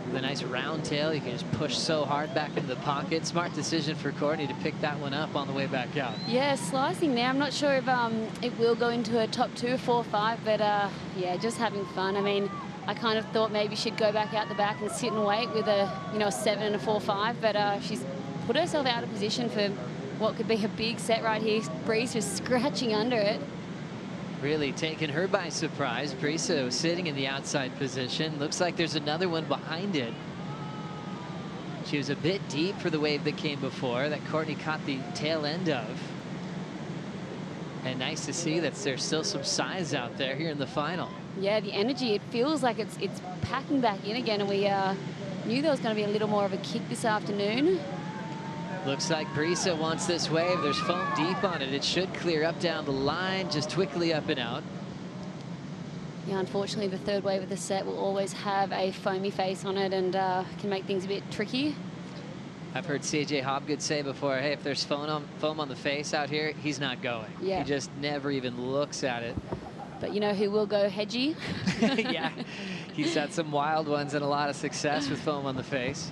With a nice round tail, you can just push so hard back into the pocket. Smart decision for Courtney to pick that one up on the way back out. Yeah, slicing there. I'm not sure if it will go into a top 2, 4, 5, but yeah, just having fun. I mean, I kind of thought maybe she'd go back out the back and sit and wait with a 7 and a 4, 5, but she's put herself out of position for what could be a big set right here. Breeze was scratching under it. Really taking her by surprise. Brisa sitting in the outside position. Looks like there's another one behind it. She was a bit deep for the wave that came before that Courtney caught the tail end of. And nice to see that there's still some size out there here in the final. Yeah, the energy, it feels like it's packing back in again, and we knew there was going to be a little more of a kick this afternoon. Looks like Brisa wants this wave. There's foam deep on it. It should clear up down the line, just quickly up and out. Yeah, unfortunately, the third wave of the set will always have a foamy face on it and can make things a bit tricky. I've heard CJ Hobgood say before, hey, if there's foam on the face out here, he's not going. Yeah. He just never even looks at it. But you know who will go hedgy? Yeah, he's had some wild ones and a lot of success with foam on the face.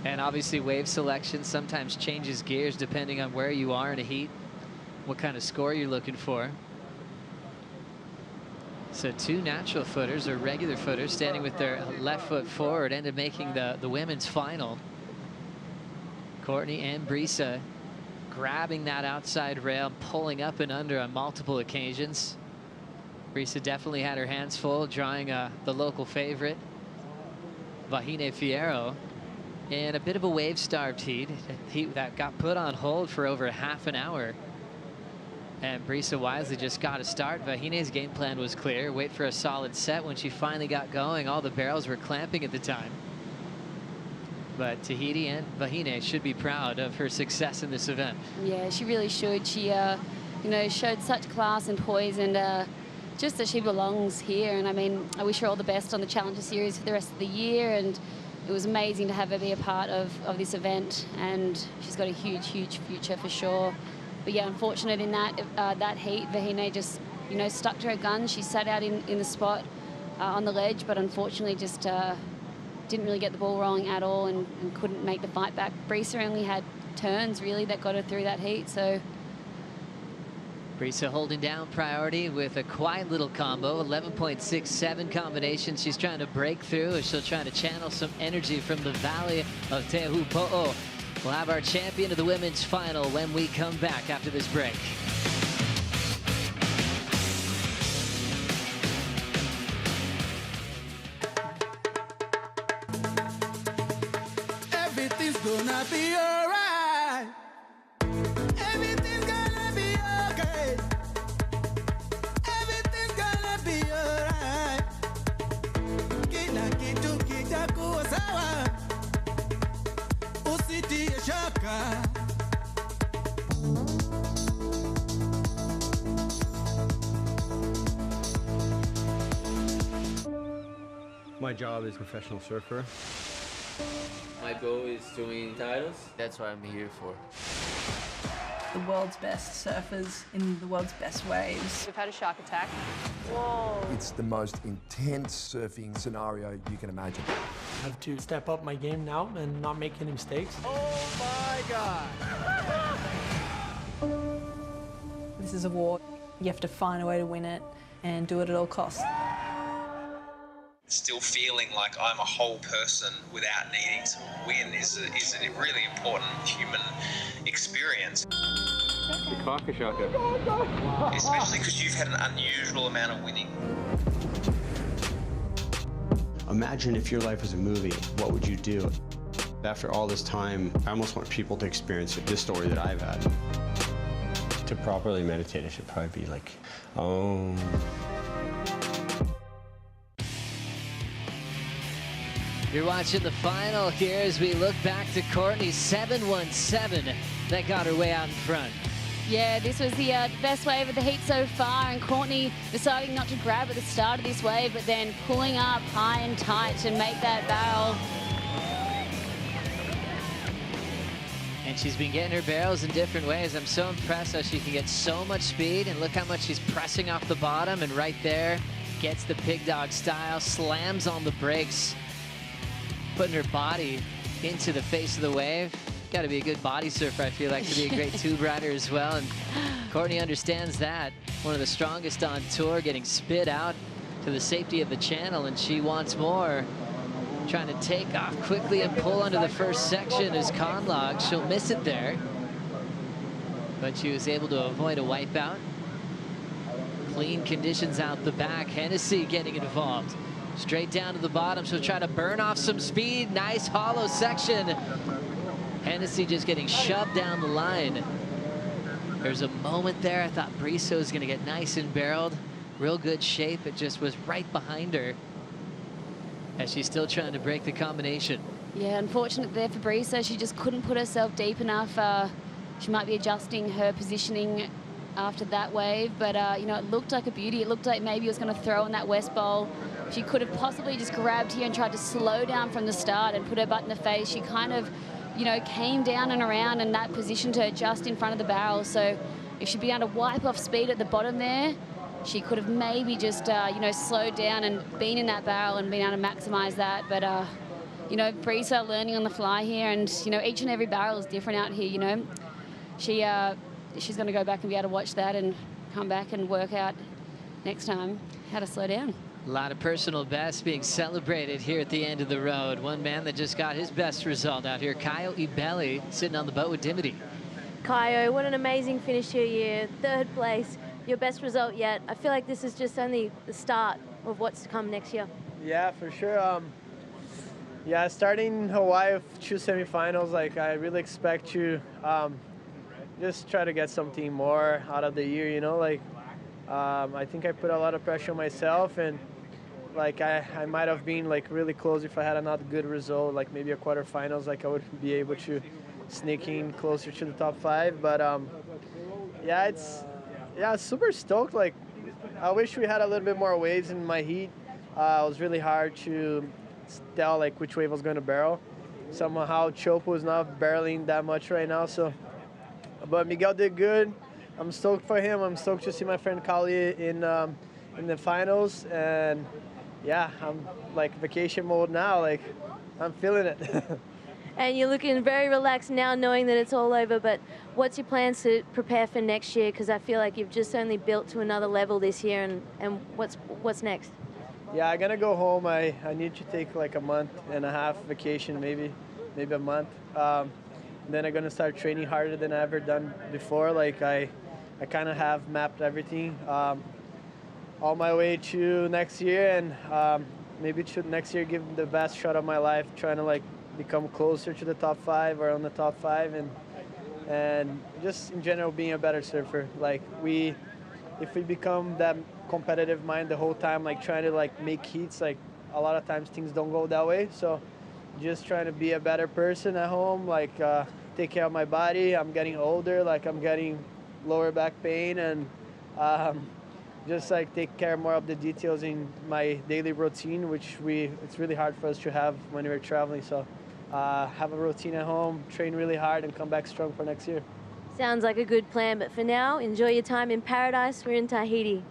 And obviously wave selection sometimes changes gears depending on where you are in a heat, what kind of score you're looking for. So 2 natural footers or regular footers standing with their left foot forward ended making the women's final. Courtney and Brisa grabbing that outside rail, pulling up and under on multiple occasions. Brisa definitely had her hands full, drawing the local favorite, Vahine Fierro, in a bit of a wave-starved heat. A heat that got put on hold for over half an hour. And Brisa wisely just got a start. Vahine's game plan was clear. Wait for a solid set. When she finally got going, all the barrels were clamping at the time. But Tahiti and Vahine should be proud of her success in this event. Yeah, she really should. She, showed such class and poise, and just that she belongs here. And I mean, I wish her all the best on the Challenger Series for the rest of the year. And it was amazing to have her be a part of this event, and she's got a huge, huge future for sure. But yeah, unfortunate in that heat, Vahine just, you know, stuck to her guns. She sat out in the spot on the ledge, but unfortunately just didn't really get the ball rolling at all and couldn't make the fight back. Brisa only had turns really that got her through that heat, so. Brisa holding down priority with a quiet little combo, 11.67 combination. She's trying to break through as she'll try to channel some energy from the valley of Teahupo'o. We'll have our champion of the women's final when we come back after this break. Everything's gonna be alright. Everything's gonna be okay. Everything's gonna be alright. Kila kitu kitakuwa sawa. Usitie shaka. My job is professional surfer. My goal is to win titles. That's what I'm here for. The world's best surfers in the world's best waves. We've had a shark attack. Whoa. It's the most intense surfing scenario you can imagine. I have to step up my game now and not make any mistakes. Oh my God. This is a war. You have to find a way to win it and do it at all costs. Still feeling like I'm a whole person without needing to win is a really important human experience. Especially because you've had an unusual amount of winning. Imagine if your life was a movie, what would you do? After all this time, I almost want people to experience this story that I've had. To properly meditate, I should probably be like, oh. You're watching the final here as we look back to Courtney's 717 that got her way out in front. Yeah, this was the best wave of the heat so far, and Courtney deciding not to grab at the start of this wave, but then pulling up high and tight to make that barrel. And she's been getting her barrels in different ways. I'm so impressed how she can get so much speed, and look how much she's pressing off the bottom, and right there, gets the pig dog style, slams on the brakes, putting her body into the face of the wave. Got to be a good body surfer, I feel like, to be a great tube rider as well. And Courtney understands that. One of the strongest on tour, getting spit out to the safety of the channel, and she wants more. Trying to take off quickly and pull under the first section is Conlog. She'll miss it there, but she was able to avoid a wipeout. Clean conditions out the back. Hennessy getting involved. Straight down to the bottom. She'll try to burn off some speed. Nice hollow section. Hennessy just getting shoved down the line. There's a moment there I thought Brisa was going to get nice and barreled. Real good shape. It just was right behind her as she's still trying to break the combination. Yeah, unfortunate there for Brisa. She just couldn't put herself deep enough. She might be adjusting her positioning after that wave, but you know, it looked like a beauty. It looked like maybe it was going to throw in that west bowl. She could have possibly just grabbed here and tried to slow down from the start and put her butt in the face. She kind of, you know, came down and around, and that positioned her just in front of the barrel. So if she'd been able to wipe off speed at the bottom there, she could have maybe just, you know, slowed down and been in that barrel and been able to maximize that. But, you know, Brisa learning on the fly here, and, you know, each and every barrel is different out here, you know. She's going to go back and be able to watch that and come back and work out next time how to slow down. A lot of personal bests being celebrated here at the end of the road. One man that just got his best result out here, Kaio Ibeli, sitting on the boat with Dimity. Kaio, what an amazing finish to your year. 3rd place, your best result yet. I feel like this is just only the start of what's to come next year. Yeah, for sure. Yeah, starting Hawaii with 2 semifinals, like I really expect to just try to get something more out of the year, you know, like I think I put a lot of pressure on myself, and like I might have been like really close if I had another good result, like maybe a quarterfinals, like I would be able to sneak in closer to the top 5. But yeah, super stoked. Like I wish we had a little bit more waves in my heat. It was really hard to tell like which wave was going to barrel. Somehow Teahupo'o is not barreling that much right now. So, but Miguel did good. I'm stoked for him. I'm stoked to see my friend Kali in the finals. And yeah, I'm like vacation mode now. Like I'm feeling it. And you're looking very relaxed now, knowing that it's all over. But what's your plans to prepare for next year? Because I feel like you've just only built to another level this year. And what's next? Yeah, I'm gonna go home. I need to take like a month and a half vacation, maybe a month. Then I'm gonna start training harder than I ever done before. Like I kind of have mapped everything all my way to next year, and maybe to next year give the best shot of my life, trying to like become closer to the top 5 or on the top 5, and just in general being a better surfer. Like if we become that competitive mind the whole time, like trying to like make heats, like a lot of times things don't go that way. So just trying to be a better person at home, like take care of my body. I'm getting older, like I'm getting lower back pain, and just like take care more of the details in my daily routine, which it's really hard for us to have when we're traveling. So have a routine at home, train really hard, and come back strong for next year. Sounds like a good plan, but for now, enjoy your time in paradise. We're in Tahiti.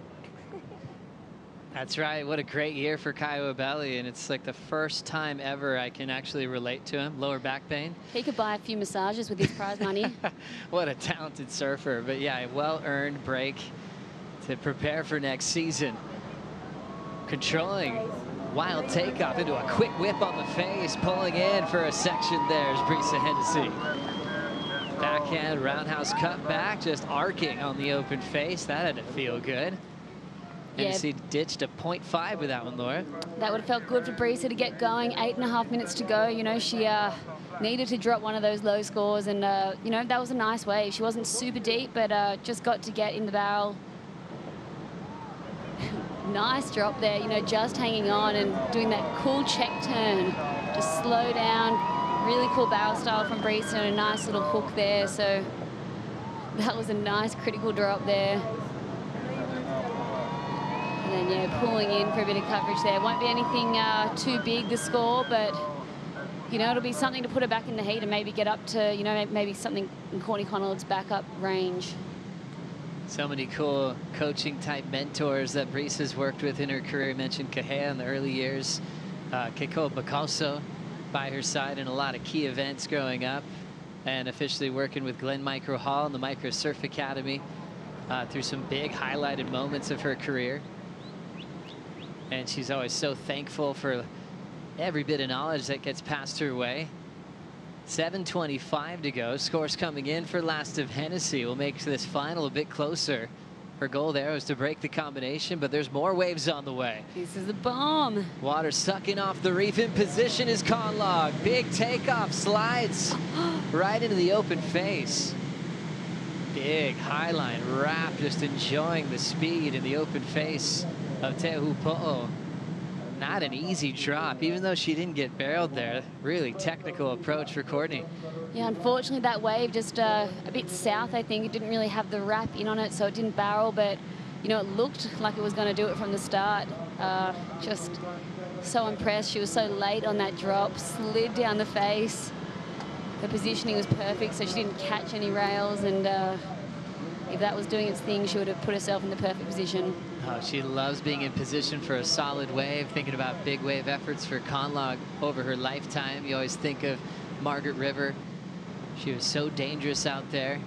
That's right. What a great year for Kaiwa, and it's like the first time ever I can actually relate to him. Lower back pain. He could buy a few massages with his prize money. What a talented surfer. But yeah, a well-earned break to prepare for next season. Controlling wild takeoff into a quick whip on the face, pulling in for a section there is Brisa Hennessy. Backhand roundhouse cut back, just arcing on the open face. That had to feel good. Hennessy ditched a 0.5 with that one, Laura. That would have felt good for Brisa to get going. 8.5 minutes to go. You know, she needed to drop one of those low scores, and you know, that was a nice wave. She wasn't super deep, but just got to get in the barrel. Nice drop there, you know, just hanging on and doing that cool check turn. Just slow down, really cool barrel style from Brisa, and a nice little hook there. So that was a nice critical drop there. And then, yeah, pulling in for a bit of coverage there. Won't be anything too big, the score, but, you know, it'll be something to put her back in the heat and maybe get up to, you know, maybe something in Courtney Connell's backup range. So many cool coaching type mentors that Brisa's worked with in her career. I mentioned Kahea in the early years. Keiko Bacoso by her side in a lot of key events growing up, and officially working with Glenn Micro Hall and the Micro Surf Academy through some big highlighted moments of her career. And she's always so thankful for every bit of knowledge that gets passed her way. 7:25 to go. Scores coming in for last of Hennessy will make this final a bit closer. Her goal there was to break the combination, but there's more waves on the way. This is a bomb. Water sucking off the reef. In position is Conlog. Big takeoff, slides right into the open face. Big highline wrap, just enjoying the speed in the open face of Teahupo'o. Not an easy drop, even though she didn't get barreled there. Really technical approach for Courtney. Yeah, unfortunately that wave just a bit south, I think. It didn't really have the wrap in on it, so it didn't barrel, but, you know, it looked like it was going to do it from the start. Just so impressed. She was so late on that drop, slid down the face. Her positioning was perfect, so she didn't catch any rails, and if that was doing its thing, she would have put herself in the perfect position. Oh, she loves being in position for a solid wave, thinking about big wave efforts for Conlog over her lifetime. You always think of Margaret River. She was so dangerous out there.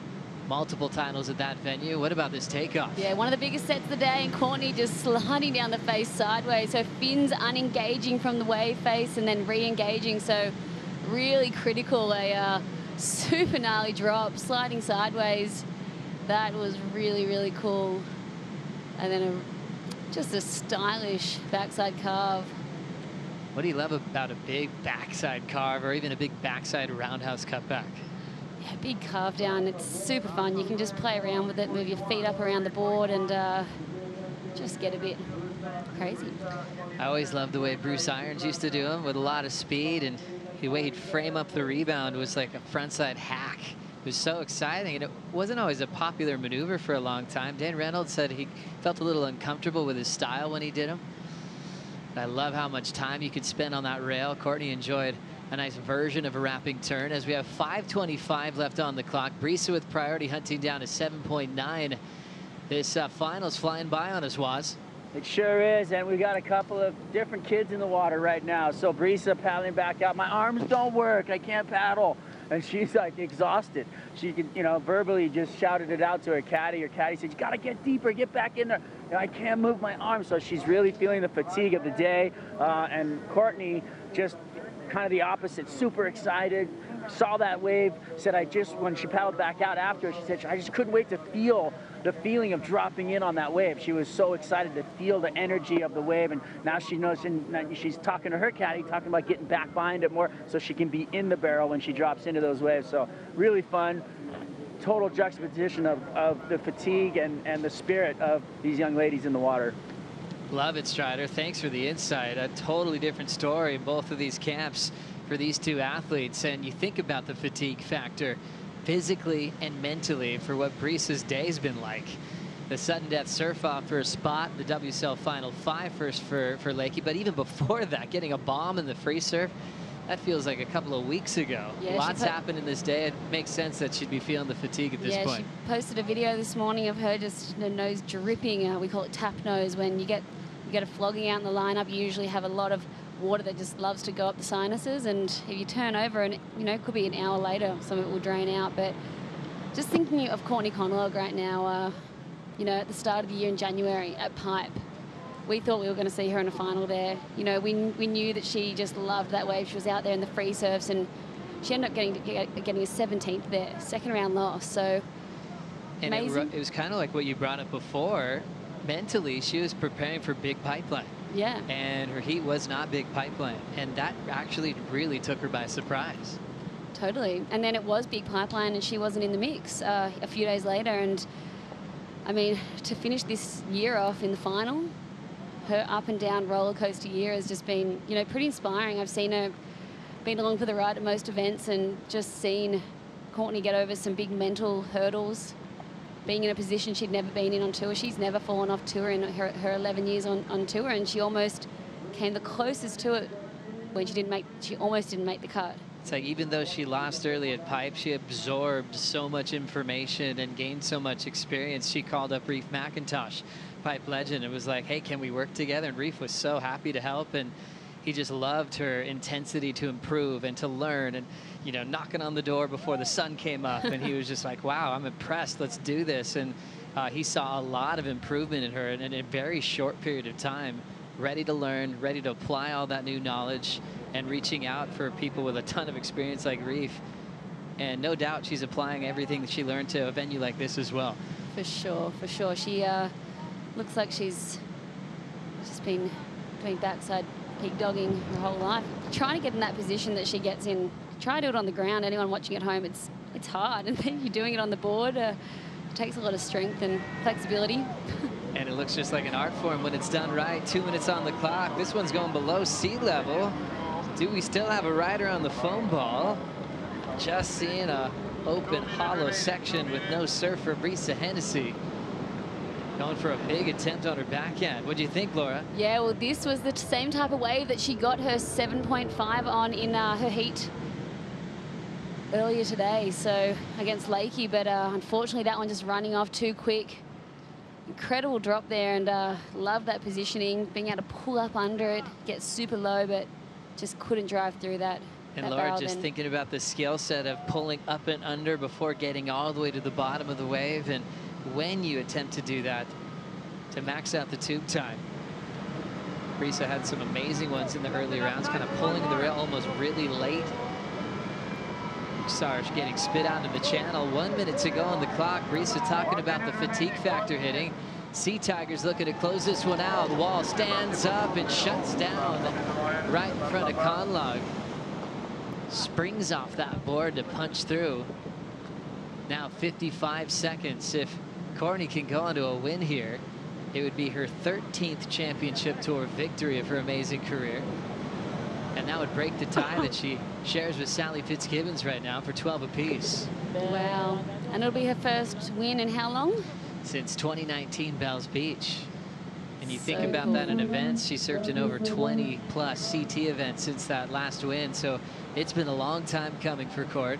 Multiple titles at that venue. What about this takeoff? Yeah, one of the biggest sets of the day, and Courtney just sliding down the face sideways. Her fins unengaging from the wave face and then re-engaging, so really critical. A super gnarly drop, sliding sideways. That was really, really cool. And then just a stylish backside carve. What do you love about a big backside carve or even a big backside roundhouse cutback? Yeah, big carve down. It's super fun. You can just play around with it, move your feet up around the board, and just get a bit crazy. I always loved the way Bruce Irons used to do them with a lot of speed, and the way he'd frame up the rebound was like a frontside hack. It was so exciting, and it wasn't always a popular maneuver for a long time. Dan Reynolds said he felt a little uncomfortable with his style when he did them. I love how much time you could spend on that rail. Courtney enjoyed a nice version of a wrapping turn as we have 5:25 left on the clock. Brisa with priority hunting down to 7.9. This final's flying by on us, Waz. It sure is, and we got a couple of different kids in the water right now. So Brisa paddling back out. My arms don't work. I can't paddle. And she's like exhausted. She could, you know, verbally just shouted it out to her caddy. Her caddy said, "You gotta get deeper, get back in there." You know, I can't move my arms. So she's really feeling the fatigue of the day. And Courtney just kind of the opposite, super excited, saw that wave, said when she paddled back out after, she said, "I just couldn't wait to feel the feeling of dropping in on that wave." She was so excited to feel the energy of the wave, and now she knows, and she's talking to her caddy, talking about getting back behind it more so she can be in the barrel when she drops into those waves. So really fun, total juxtaposition of the fatigue and the spirit of these young ladies in the water. Love it, Strider. Thanks for the insight. A totally different story in both of these camps for these two athletes. And you think about the fatigue factor physically and mentally for what Brisa's day's been like. The sudden death surf off for a spot, the WSL Final 5 first for Lakey. But even before that, getting a bomb in the free surf, that feels like a couple of weeks ago. Yeah, lots happened in this day. It makes sense that she'd be feeling the fatigue at this point. She posted a video this morning of her just the nose dripping. We call it tap nose. When you get a flogging out in the lineup, you usually have a lot of water that just loves to go up the sinuses, and if you turn over and, you know, it could be an hour later, some of it will drain out. But just thinking of Courtney Conlog right now, you know, at the start of the year in January at Pipe, we thought we were going to see her in a final there. You know, we knew that she just loved that wave. She was out there in the free surfs, and she ended up getting a 17th there, second round loss. So and amazing. It was kind of like what you brought up before. Mentally, she was preparing for big pipeline. Yeah. And her heat was not big pipeline, and that actually really took her by surprise. Totally. And then it was big pipeline, and she wasn't in the mix a few days later. And I mean, to finish this year off in the final, her up and down roller coaster year has just been, you know, pretty inspiring. I've seen her been along for the ride at most events, and just seen Courtney get over some big mental hurdles, being in a position she'd never been in on tour. She's never fallen off tour in her 11 years on tour, and she almost came the closest to it when she almost didn't make the cut. It's like, even though she lost early at Pipe, she absorbed so much information and gained so much experience. She called up Reef McIntosh, Pipe legend, and was like, "Hey, can we work together?" And Reef was so happy to help, and he just loved her intensity to improve and to learn, and, you know, knocking on the door before the sun came up. And he was just like, "Wow, I'm impressed. Let's do this." And he saw a lot of improvement in her in a very short period of time, ready to learn, ready to apply all that new knowledge, and reaching out for people with a ton of experience like Reef. And no doubt she's applying everything that she learned to a venue like this as well. For sure, for sure. She looks like she's just been doing backside pig dogging her whole life, trying to get in that position that she gets in. Try to do it on the ground. Anyone watching at home, it's hard, and then you're doing it on the board. It takes a lot of strength and flexibility. And it looks just like an art form when it's done right. 2 minutes on the clock. This one's going below sea level. Do we still have a rider on the foam ball? Just seeing a open hollow section with no surf for Brisa Hennessy. Going for a big attempt on her backhand. What do you think, Laura? Yeah, well, this was the same type of wave that she got her 7.5 on in her heat earlier today, so against Lakey, but unfortunately that one just running off too quick. Incredible drop there, and love that positioning, being able to pull up under it, get super low, but just couldn't drive through that. And Laura, just thinking about the skill set of pulling up and under before getting all the way to the bottom of the wave, and when you attempt to do that, to max out the tube time. Brisa had some amazing ones in the early rounds, kind of pulling the rail almost really late. Saw her getting spit out of the channel. 1 minute to go on the clock. Brisa talking about the fatigue factor hitting. Sea Tigers looking to close this one out. Wall stands up and shuts down right in front of Conlog. Springs off that board to punch through. Now 55 seconds. If Courtney can go on to a win here, it would be her 13th championship tour victory of her amazing career. And that would break the tie that she shares with Sally Fitzgibbons right now for 12 apiece. Wow. And it'll be her first win in how long? Since 2019 Bells Beach. And And you think about that in events, she surfed in over 20 plus CT events since that last win. So it's been a long time coming for Court.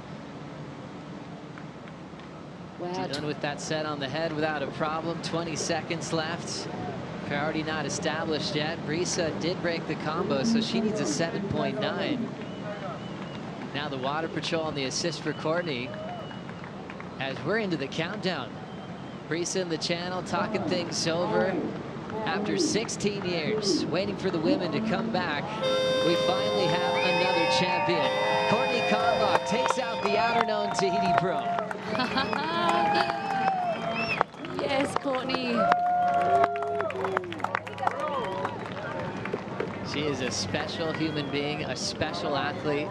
Wow. Done with that set on the head without a problem. 20 seconds left. Priority not established yet. Brisa did break the combo, so she needs a 7.9. Now the water patrol on the assist for Courtney as we're into the countdown. Brisa in the channel talking things over. After 16 years, waiting for the women to come back, we finally have another champion. Courtney Conlock takes out the Outerknown Tahiti Pro. Yes, Courtney. She is a special human being, a special athlete.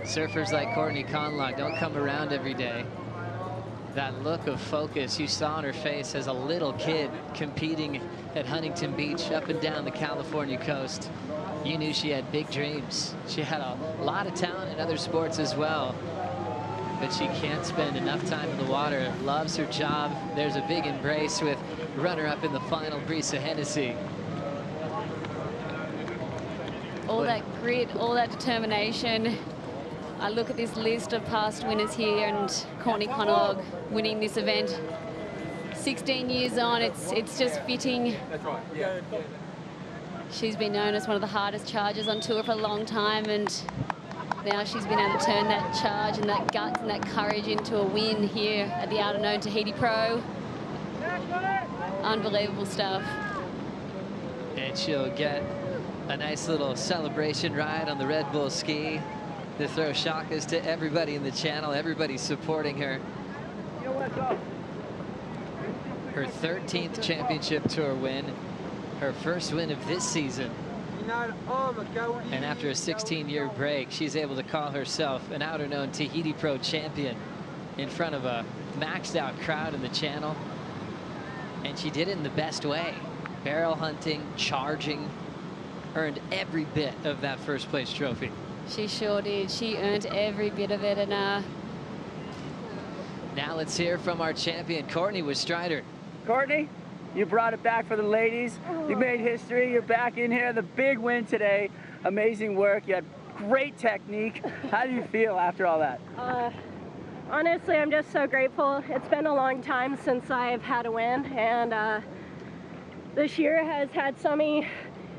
Surfers like Courtney Conlock don't come around every day. That look of focus you saw on her face as a little kid competing at Huntington Beach up and down the California coast. You knew she had big dreams. She had a lot of talent in other sports as well, but she can't spend enough time in the water. Loves her job. There's a big embrace with runner-up in the final, Brisa Hennessy. All that grit, all that determination. I look at this list of past winners here, and Courtney Conlock winning this event. 16 years on, it's just fitting. That's right. Yeah. She's been known as one of the hardest chargers on tour for a long time, and now she's been able to turn that charge and that guts and that courage into a win here at the Outerknown Tahiti Pro. Unbelievable stuff. And she'll get a nice little celebration ride on the Red Bull ski to throw shakas to everybody in the channel, everybody supporting her. Her 13th championship tour win, her first win of this season. And after a 16-year break, she's able to call herself an Outerknown Tahiti Pro champion in front of a maxed out crowd in the channel. And she did it in the best way. Barrel hunting, charging, earned every bit of that first place trophy. She sure did. She earned every bit of it. And now let's hear from our champion, Courtney with Strider. Courtney, you brought it back for the ladies. You made history. You're back in here. The big win today. Amazing work. You had great technique. How do you feel after all that? Honestly, I'm just so grateful. It's been a long time since I've had a win, and this year has had so many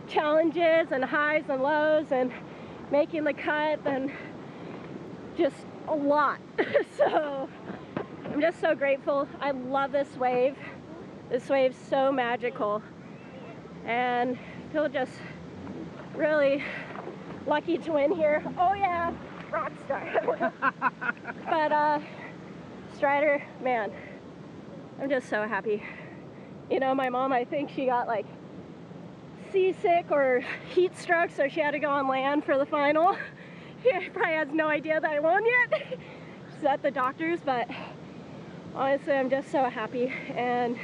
challenges and highs and lows, and making the cut, and just a lot. So I'm just so grateful. I love this wave. This wave's so magical, and I feel just really lucky to win here. Oh yeah, rock star. But Strider, man, I'm just so happy. You know, my mom, I think she got like seasick or heat stroke, so she had to go on land for the final. She probably has no idea that I won yet. She's at the doctor's, but honestly, I'm just so happy. And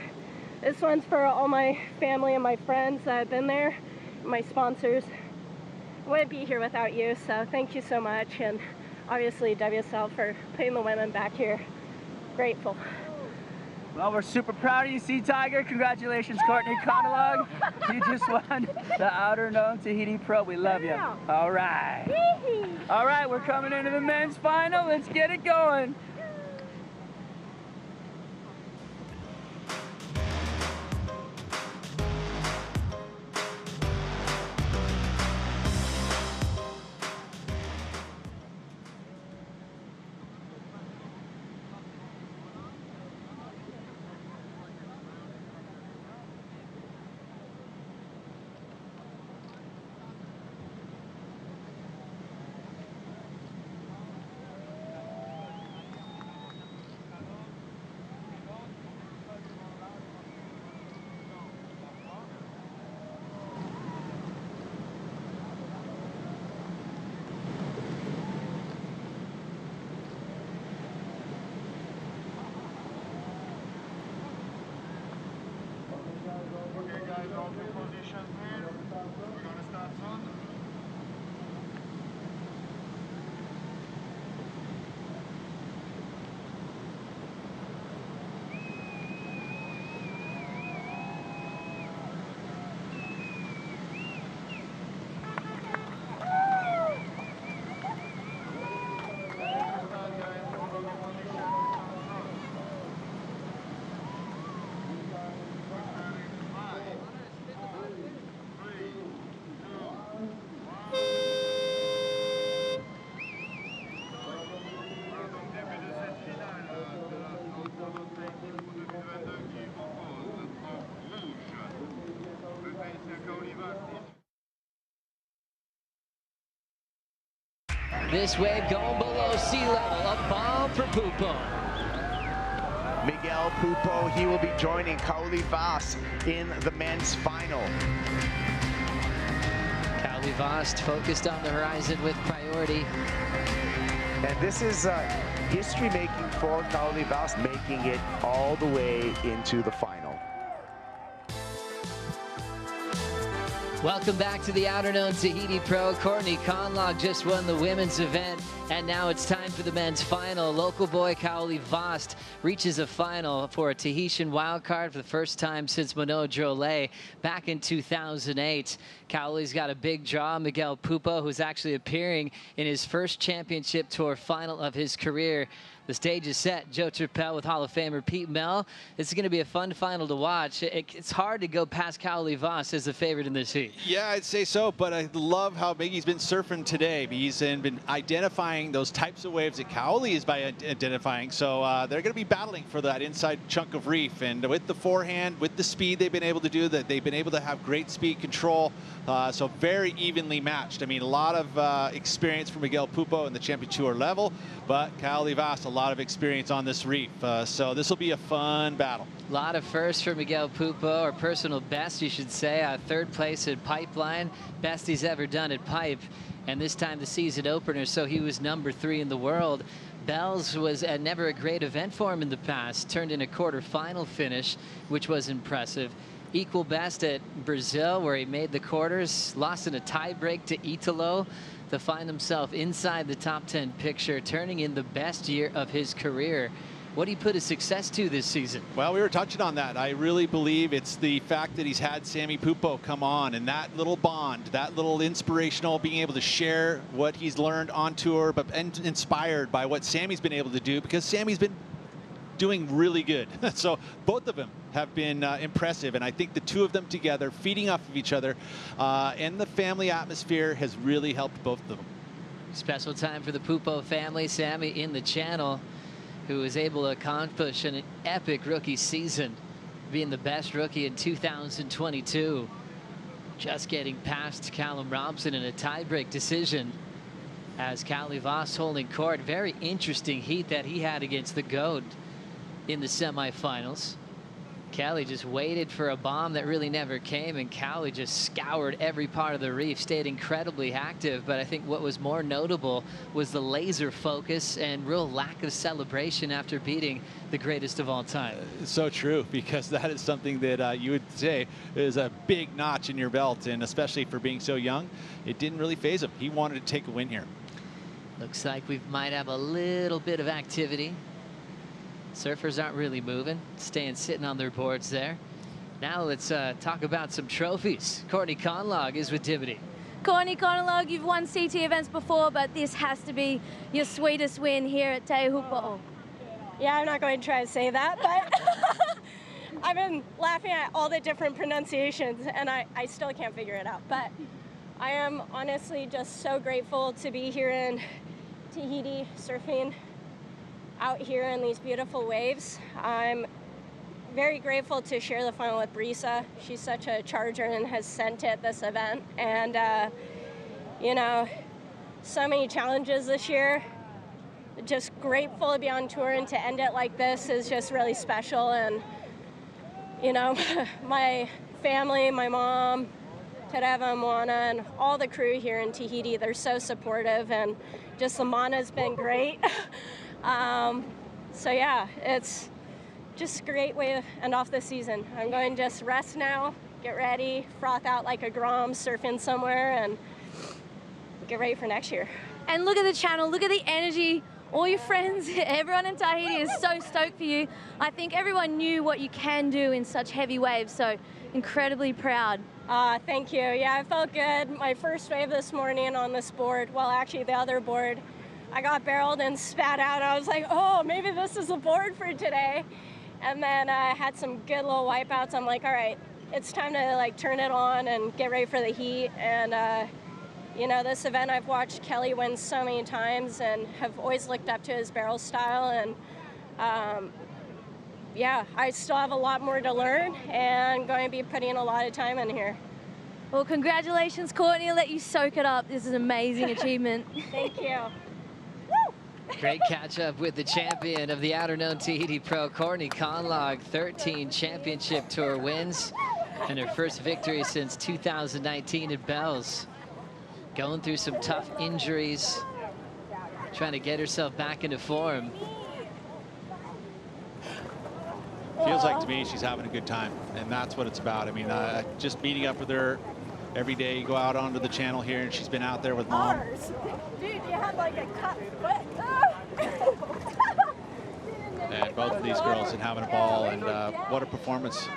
this one's for all my family and my friends that have been there, my sponsors. I wouldn't be here without you, so thank you so much. And obviously WSL for putting the women back here. Grateful. Well, we're super proud of you, Sea Tiger. Congratulations, Courtney Conlock. You just won the Outerknown Tahiti Pro. We love you. All right. All right, we're coming into the men's final. Let's get it going. This wave going below sea level. A bomb for Pupo. Miguel Pupo, he will be joining Kauli Vast in the men's final. Kauli Vast focused on the horizon with priority. And this is history-making for Kauli Vast, making it all the way into the final. Welcome back to the Outerknown Tahiti Pro. Courtney Conlogue just won the women's event, and now it's time for the men's final. Local boy Kauli Vast reaches a final for a Tahitian wildcard for the first time since Manoa Drolet back in 2008. Kauli's got a big draw, Miguel Pupo, who's actually appearing in his first championship tour final of his career. The stage is set. Joe Turpel with Hall of Famer Pete Mel. This is going to be a fun final to watch. It's hard to go past Kauli Vast as the favorite in this heat. Yeah, I'd say so, but I love how Miggy's been surfing today. He's been identifying those types of waves that Kauli is by identifying. So they're going to be battling for that inside chunk of reef. And with the forehand, with the speed they've been able to do, that they've been able to have great speed control. So very evenly matched. I mean, a lot of experience for Miguel Pupo in the Champion Tour level, but Kauli Vast, a lot of experience on this reef. So this will be a fun battle. A lot of firsts for Miguel Pupo, or personal best, you should say. Third place at Pipeline, best he's ever done at Pipe. And this time the season opener, so he was #3 in the world. Bells was never a great event for him in the past. Turned in a quarterfinal finish, which was impressive. Equal best at Brazil, where he made the quarters, lost in a tiebreak to Italo to find himself inside the top 10 picture, turning in the best year of his career. What do you put his success to this season? Well, we were touching on that. I really believe it's the fact that he's had Sammy Pupo come on, and that little bond, that little inspirational, being able to share what he's learned on tour, but inspired by what Sammy's been able to do, because Sammy's been doing really good. So both of them have been impressive, and I think the two of them together, feeding off of each other, and the family atmosphere has really helped both of them. Special time for the Pupo family. Sammy in the channel, who was able to accomplish an epic rookie season, being the best rookie in 2022. Just getting past Callum Robson in a tiebreak decision as Kauli Vast holding court. Very interesting heat that he had against the GOAT in the semifinals. Kauli just waited for a bomb that really never came, and Kauli just scoured every part of the reef, stayed incredibly active. But I think what was more notable was the laser focus and real lack of celebration after beating the greatest of all time. So true, because that is something that you would say is a big notch in your belt, and especially for being so young, it didn't really faze him. He wanted to take a win here. Looks like we might have a little bit of activity. Surfers aren't really moving, sitting on their boards there. Now let's talk about some trophies. Courtney Conlogue is with Dimity. Courtney Conlogue, you've won CT events before, but this has to be your sweetest win here at Teahupo'o. Yeah, I'm not going to try to say that, but I've been laughing at all the different pronunciations, and I still can't figure it out. But I am honestly just so grateful to be here in Tahiti surfing out here in these beautiful waves. I'm very grateful to share the final with Brisa. She's such a charger and has sent it this event. And, you know, so many challenges this year. Just grateful to be on tour, and to end it like this is just really special. And, you know, my family, my mom, Tereva, Moana, and all the crew here in Tahiti, they're so supportive, and just Lamana's been great. So yeah, it's just a great way to end off the season. I'm going to just rest now, get ready, froth out like a grom, surfing somewhere, and get ready for next year. And look at the channel, look at the energy. All your friends, everyone in Tahiti is so stoked for you. I think everyone knew what you can do in such heavy waves, so incredibly proud. Thank you. Yeah, I felt good. My first wave this morning on this board, well, actually the other board, I got barreled and spat out. I was like, oh, maybe this is the board for today. And then I had some good little wipeouts. I'm like, all right, it's time to like turn it on and get ready for the heat. And you know, this event I've watched Kelly win so many times and have always looked up to his barrel style. And yeah, I still have a lot more to learn, and going to be putting a lot of time in here. Well, congratulations, Courtney. I'll let you soak it up. This is an amazing achievement. Thank you. Great catch up with the champion of the Outerknown Tahiti Pro, Courtney Conlogue. 13 championship tour wins and her first victory since 2019 at Bells. Going through some tough injuries, trying to get herself back into form. Feels like to me she's having a good time, and that's what it's about. I mean, just meeting up with her every day. You go out onto the channel here, and she's been out there with Mom. Dude, you had like a cut foot. And both of these girls and having a ball, and what a performance.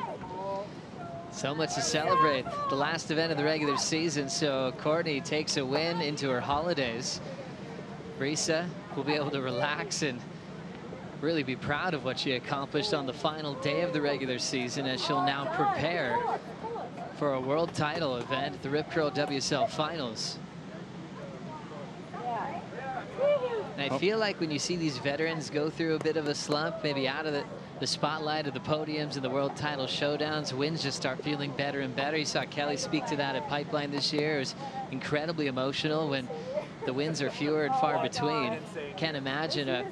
So much to celebrate. The last event of the regular season, so Courtney takes a win into her holidays. Brisa will be able to relax and really be proud of what she accomplished on the final day of the regular season, as she'll now prepare for a world title event, the Rip Curl WSL Finals. And I feel like when you see these veterans go through a bit of a slump, maybe out of the spotlight of the podiums and the world title showdowns, wins just start feeling better and better. You saw Kelly speak to that at Pipeline this year. It was incredibly emotional when the wins are fewer and far between. Can't imagine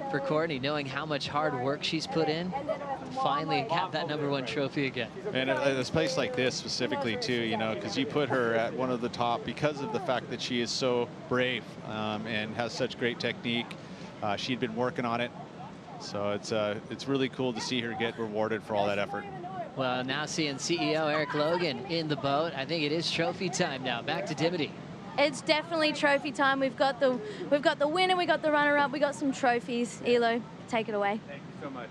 for Courtney, knowing how much hard work she's put in, to finally have that #1 trophy again. And a place like this specifically too, you know, because you put her at one of the top because of the fact that she is so brave and has such great technique. She'd been working on it, so it's really cool to see her get rewarded for all that effort. Well, now seeing CEO Eric Logan in the boat, I think it is trophy time now. Back to Dimity. It's definitely trophy time. We've got the winner, we got the runner-up, we got some trophies. Elo, take it away. Thank you so much.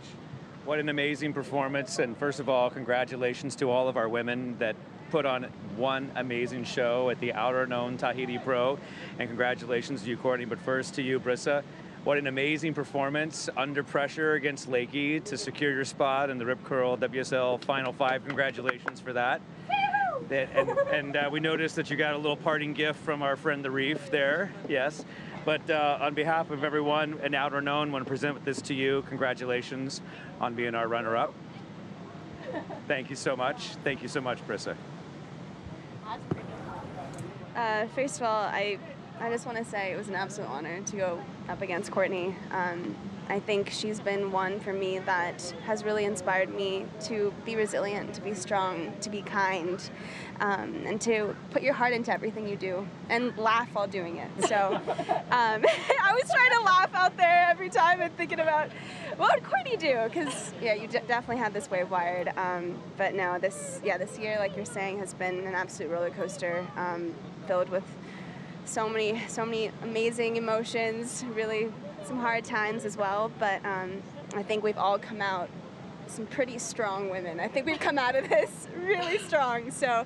What an amazing performance, and first of all, congratulations to all of our women that put on one amazing show at the Outerknown Tahiti Pro, and congratulations to you, Courtney, but first to you, Brisa. What an amazing performance under pressure against Lakey to secure your spot in the Rip Curl WSL Final 5. Congratulations for that. And we noticed that you got a little parting gift from our friend the Reef there, yes. But on behalf of everyone in Outerknown, I want to present this to you. Congratulations on being our runner-up. Thank you so much. Thank you so much, Brisa. First of all, I just want to say it was an absolute honor to go up against Courtney. I think she's been one for me that has really inspired me to be resilient, to be strong, to be kind, and to put your heart into everything you do and laugh while doing it. So I was trying to laugh out there every time and thinking about what would Courtney do? Because yeah, you definitely had this wave wired. But no, this year, like you're saying, has been an absolute roller coaster, filled with so many amazing emotions, really some hard times as well, but I think we've all come out some pretty strong women. I think we've come out of this really strong, so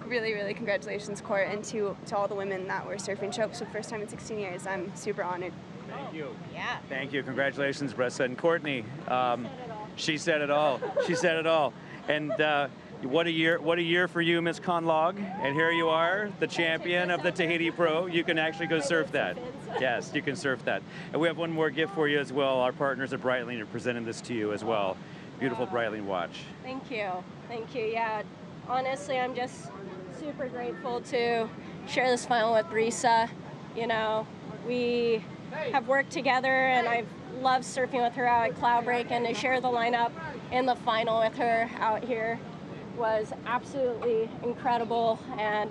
really congratulations, Court, and to all the women that were surfing chokes for the first time in 16 years. I'm super honored. Thank you. Yeah. Thank you. Congratulations, Brisa. And Courtney, she said it all. She said it all. And what a year for you, Miss Conlogue. And here you are, the champion of the Tahiti Pro. You can actually go surf that. Yes, you can surf that. And we have one more gift for you as well. Our partners at Breitling are presenting this to you as well. Beautiful Breitling watch. Thank you. Thank you. Yeah, honestly, I'm just super grateful to share this final with Brisa. You know, we have worked together, and I've loved surfing with her out at Cloudbreak, and to share the lineup in the final with her out here was absolutely incredible. And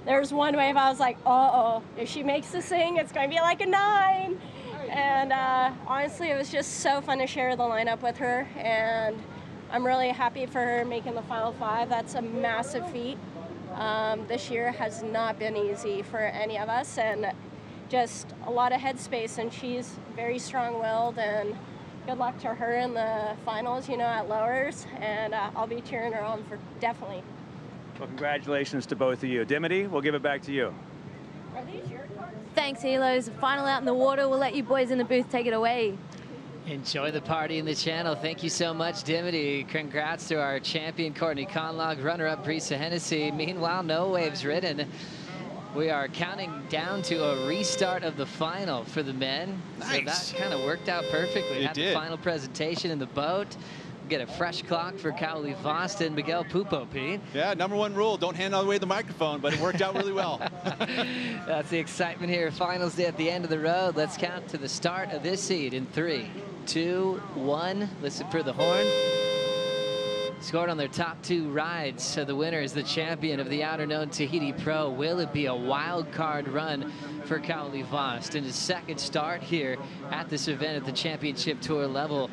there was one wave I was like, uh-oh, if she makes this thing, it's going to be like a 9. And honestly, it was just so fun to share the lineup with her, and I'm really happy for her making the Final 5. That's a massive feat. This year has not been easy for any of us, and just a lot of headspace, and she's very strong-willed, and good luck to her in the finals, you know, at lowers, and I'll be cheering her on for definitely. Well, congratulations to both of you. Dimity, we'll give it back to you. Are these your cards? Thanks, Elos. Final out in the water. We'll let you boys in the booth take it away. Enjoy the party in the channel. Thank you so much, Dimity. Congrats to our champion, Courtney Conlogue, runner-up, Brisa Hennessy. Meanwhile, no waves ridden. We are counting down to a restart of the final for the men. Nice. So that kind of worked out perfectly. It Had did. the final presentation in the boat. Get a fresh clock for Kaoli Vost and Miguel Pupo, Pete. Yeah, #1 rule, don't hand away the microphone, but it worked out really well. That's the excitement here. Finals day at the end of the road. Let's count to the start of this seed in 3, 2, 1. Listen for the horn. Scored on their top 2 rides. So the winner is the champion of the Outerknown Tahiti Pro. Will it be a wild card run for Kaoli Vost in his second start here at this event at the championship tour level?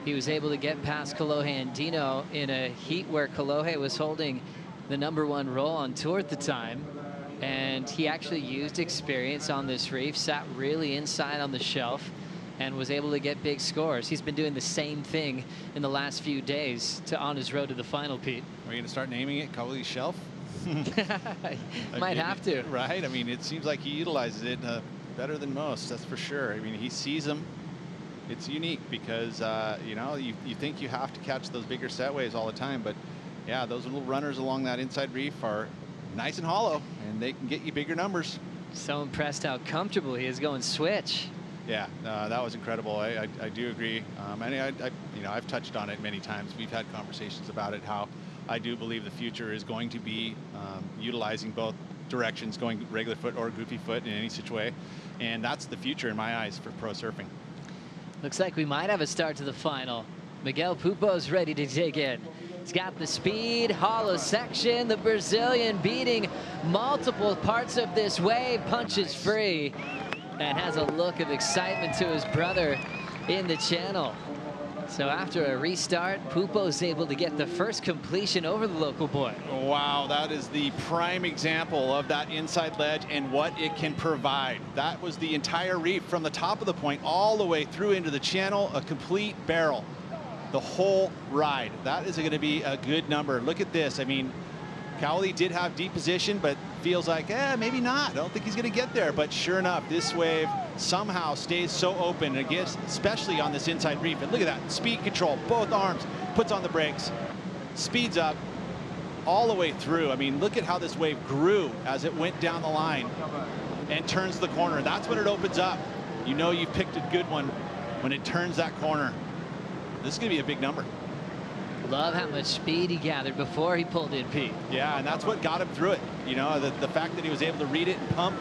He was able to get past Kolohe and Dino in a heat where Kolohe was holding the #1 role on tour at the time. And he actually used experience on this reef, sat really inside on the shelf, and was able to get big scores. He's been doing the same thing in the last few days on his road to the final, Pete. Are we going to start naming it Kaoli's Shelf? Might have to. Right? I mean, it seems like he utilizes it better than most, that's for sure. I mean, he sees them. It's unique because, you know, you think you have to catch those bigger set waves all the time, but yeah, those little runners along that inside reef are nice and hollow, and they can get you bigger numbers. So impressed how comfortable he is going switch. Yeah, that was incredible. I do agree. And you know, I've touched on it many times. We've had conversations about it, how I do believe the future is going to be utilizing both directions, going regular foot or goofy foot in any such way. And that's the future in my eyes for pro surfing. Looks like we might have a start to the final. Miguel Pupo's ready to dig in. He's got the speed, hollow section, the Brazilian beating multiple parts of this wave, punches free, and has a look of excitement to his brother in the channel. So after a restart, Pupo's able to get the first completion over the local boy. Wow, that is the prime example of that inside ledge and what it can provide. That was the entire reef from the top of the point all the way through into the channel, a complete barrel. The whole ride. That is going to be a good number. Look at this. I mean, Kaoli did have deep position, but feels like, maybe not. I don't think he's going to get there. But sure enough, this wave somehow stays so open, again, especially on this inside reef. And look at that, speed control, both arms, puts on the brakes, speeds up all the way through. I mean, look at how this wave grew as it went down the line and turns the corner. That's when it opens up. You know you've picked a good one when it turns that corner. This is going to be a big number. Love how much speed he gathered before he pulled in, Pete. Yeah, and that's what got him through it. You know, the fact that he was able to read it and pump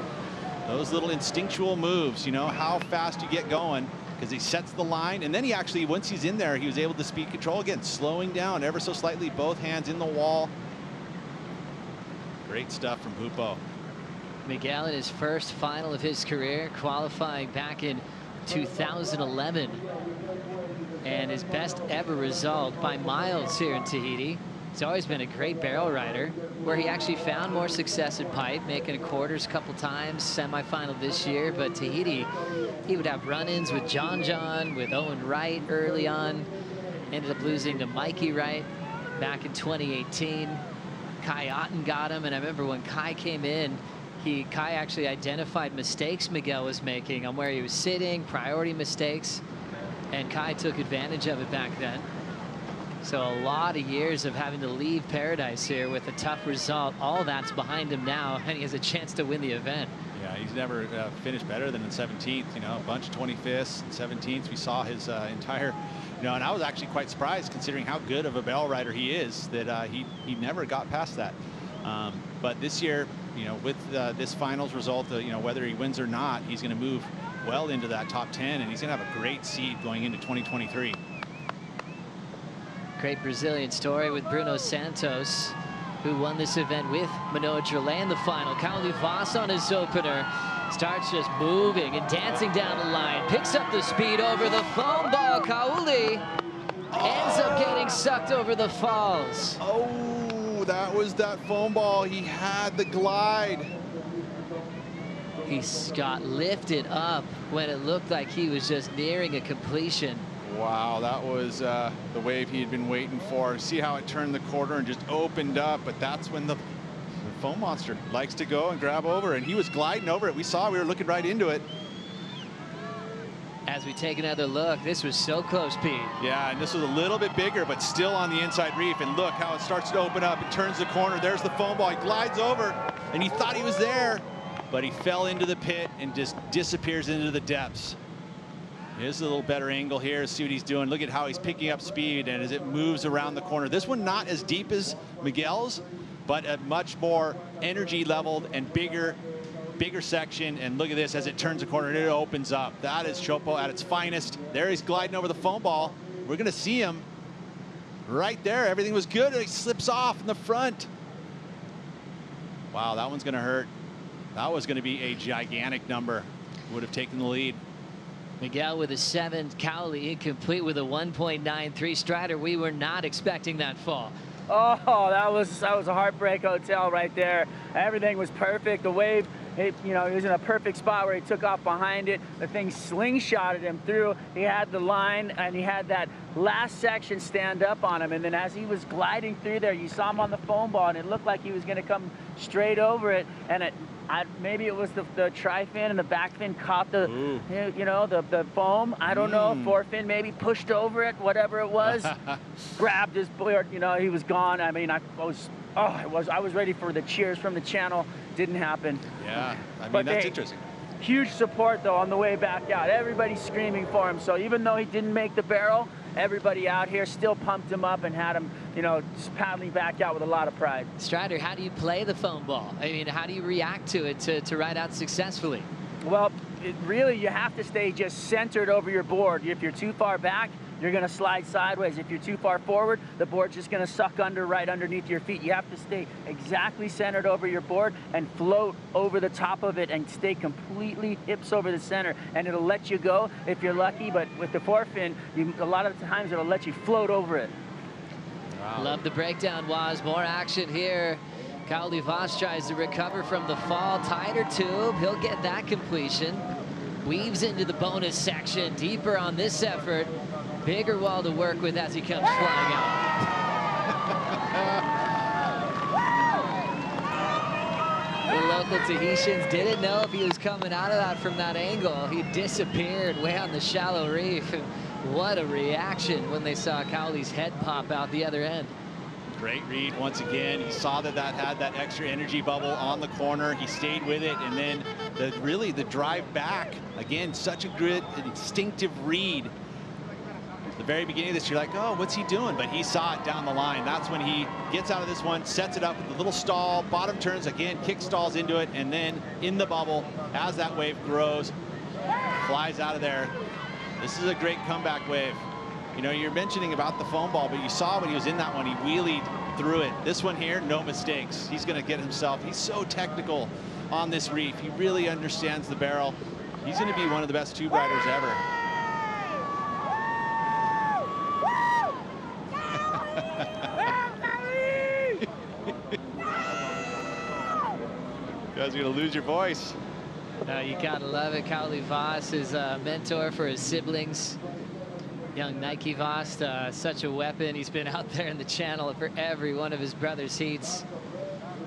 those little instinctual moves, you know, how fast you get going, because he sets the line. And then he actually, once he's in there, he was able to speed control again, slowing down ever so slightly, both hands in the wall. Great stuff from Pupo. Miguel in his first final of his career, qualifying back in 2011. And his best ever result by miles here in Tahiti. He's always been a great barrel rider, where he actually found more success in pipe, making a quarters a couple times, semifinal this year. But Tahiti, he would have run-ins with John, with Owen Wright early on. Ended up losing to Mikey Wright back in 2018. Kai Otten got him, and I remember when Kai came in, Kai actually identified mistakes Miguel was making on where he was sitting, priority mistakes. And Kai took advantage of it back then. So a lot of years of having to leave paradise here with a tough result. All that's behind him now, and he has a chance to win the event. Yeah, he's never finished better than in 17th. You know, a bunch of 25ths and 17ths. We saw his entire, you know, and I was actually quite surprised considering how good of a barrel rider he is that he never got past that. But this year, you know, with this finals result, you know, whether he wins or not, he's going to move well into that top 10, and he's going to have a great seed going into 2023. Great Brazilian story with Bruno Santos, who won this event with Manoa Droulet in the final. Kaoli Vost on his opener starts just moving and dancing down the line, picks up the speed over the foam ball. Kaoli ends up getting sucked over the falls. Oh, that was that foam ball. He had the glide. He got lifted up when it looked like he was just nearing a completion. Wow, that was the wave he had been waiting for. See how it turned the corner and just opened up, but that's when the foam monster likes to go and grab over, and he was gliding over it. We were looking right into it. As we take another look, this was so close, Pete. Yeah, and this was a little bit bigger, but still on the inside reef. And look how it starts to open up. It turns the corner. There's the foam ball. He glides over, and he thought he was there, but he fell into the pit and just disappears into the depths. Here's a little better angle here. See what he's doing. Look at how he's picking up speed, and as it moves around the corner. This one not as deep as Miguel's, but a much more energy leveled and bigger section. And look at this as it turns the corner and it opens up. That is Teahupo'o at its finest. There he's gliding over the foam ball. We're going to see him right there. Everything was good. He slips off in the front. Wow, that one's going to hurt. That was going to be a gigantic number. Would have taken the lead. Miguel with a 7, Cowley incomplete with a 1.93. Strider, we were not expecting that fall. Oh, that was a heartbreak hotel right there. Everything was perfect. The wave, he was in a perfect spot where he took off behind it. The thing slingshotted him through. He had the line, and he had that last section stand up on him. And then as he was gliding through there, you saw him on the foam ball, and it looked like he was going to come straight over it. And maybe it was the tri-fin and the back fin caught the, the foam. I don't know. Forefin maybe pushed over it, whatever it was. Grabbed his board, he was gone. I mean, I was ready for the cheers from the channel. Didn't happen. Yeah, I mean, that's interesting. Huge support, though, on the way back out. Everybody's screaming for him. So even though he didn't make the barrel, everybody out here still pumped him up and had him, just paddling back out with a lot of pride. Strider, how do you play the foam ball? I mean, how do you react to it to ride out successfully? Well, really, you have to stay just centered over your board. If you're too far back, you're going to slide sideways. If you're too far forward, the board's just going to suck under right underneath your feet. You have to stay exactly centered over your board and float over the top of it and stay completely hips over the center. And it'll let you go if you're lucky, but with the forefin, a lot of the times it'll let you float over it. Wow. Love the breakdown, Waz. More action here. Cowley Voss tries to recover from the fall. Tighter tube. He'll get that completion. Weaves into the bonus section. Deeper on this effort. Bigger wall to work with as he comes flying out. The local Tahitians didn't know if he was coming out of that from that angle. He disappeared way on the shallow reef. What a reaction when they saw Cowley's head pop out the other end. Great read once again. He saw that had that extra energy bubble on the corner. He stayed with it, and then the drive back. Again, such a good instinctive read. The very beginning of this, you're like, oh, what's he doing? But he saw it down the line. That's when he gets out of this one, sets it up with a little stall, bottom turns again, kick stalls into it, and then in the bubble, as that wave grows, flies out of there. This is a great comeback wave. You're mentioning about the foam ball, but you saw when he was in that one, he wheelied through it. This one here, no mistakes. He's going to get himself. He's so technical on this reef. He really understands the barrel. He's going to be one of the best tube riders ever. You guys are going to lose your voice. No, you gotta love it. Cowley Voss is a mentor for his siblings. Young Nike Voss, such a weapon. He's been out there in the channel for every one of his brother's heats.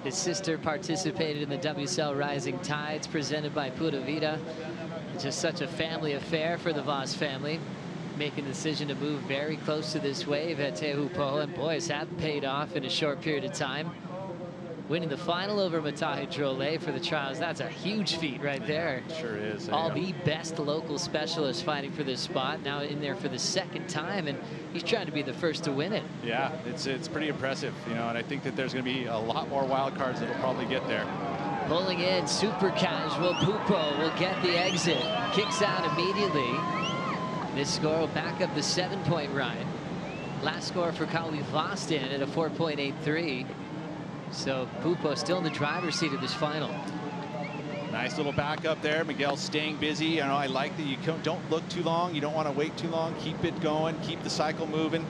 His sister participated in the WSL Rising Tides presented by Pura Vida. Just such a family affair for the Voss family. Making the decision to move very close to this wave at Teahupo'o, and boys, that paid off in a short period of time. Winning the final over Matahi Drole for the trials, that's a huge feat right there. Sure is. All the best local specialists fighting for this spot, now in there for the second time, and he's trying to be the first to win it. Yeah, it's pretty impressive, and I think that there's going to be a lot more wild cards that'll probably get there. Pulling in, super casual, Pupo will get the exit. Kicks out immediately. This score will back up the 7-point ride. Last score for Cowley Voss at a 4.83. So Pupo still in the driver's seat of this final. Nice little backup there. Miguel staying busy. I like that you don't look too long. You don't want to wait too long. Keep it going. Keep the cycle moving.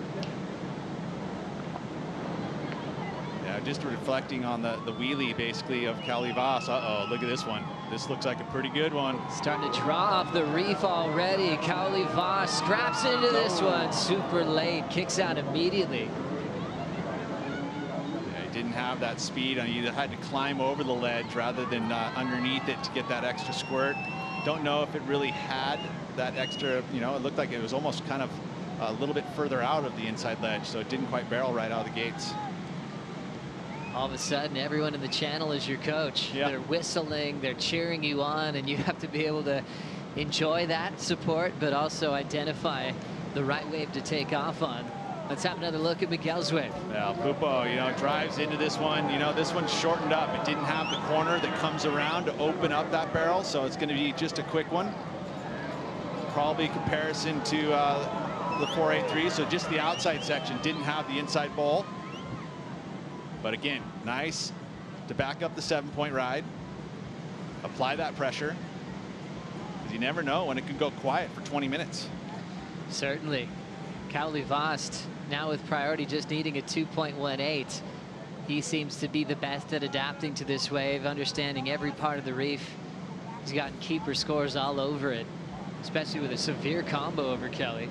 Yeah, just reflecting on the wheelie basically of Cowley Voss. Uh-oh, look at this one. This looks like a pretty good one. Starting to draw off the reef already. Cowley Voss straps into this one. Super late. Kicks out immediately. Didn't have that speed. You had to climb over the ledge rather than underneath it to get that extra squirt. Don't know if it really had that extra, it looked like it was almost kind of a little bit further out of the inside ledge, so it didn't quite barrel right out of the gates. All of a sudden, everyone in the channel is your coach. Yep. They're whistling, they're cheering you on, and you have to be able to enjoy that support, but also identify the right wave to take off on. Let's have another look at Miguel's wave. Yeah, Pupo, you know, drives into this one. You know, this one's shortened up. It didn't have the corner that comes around to open up that barrel, so it's going to be just a quick one. Probably comparison to the 483, so just the outside section didn't have the inside bowl. But again, nice to back up the 7-point ride, apply that pressure, because you never know when it can go quiet for 20 minutes. Certainly. Kaoli Vost now with priority just needing a 2.18. He seems to be the best at adapting to this wave, understanding every part of the reef. He's gotten keeper scores all over it, especially with a severe combo over Kelly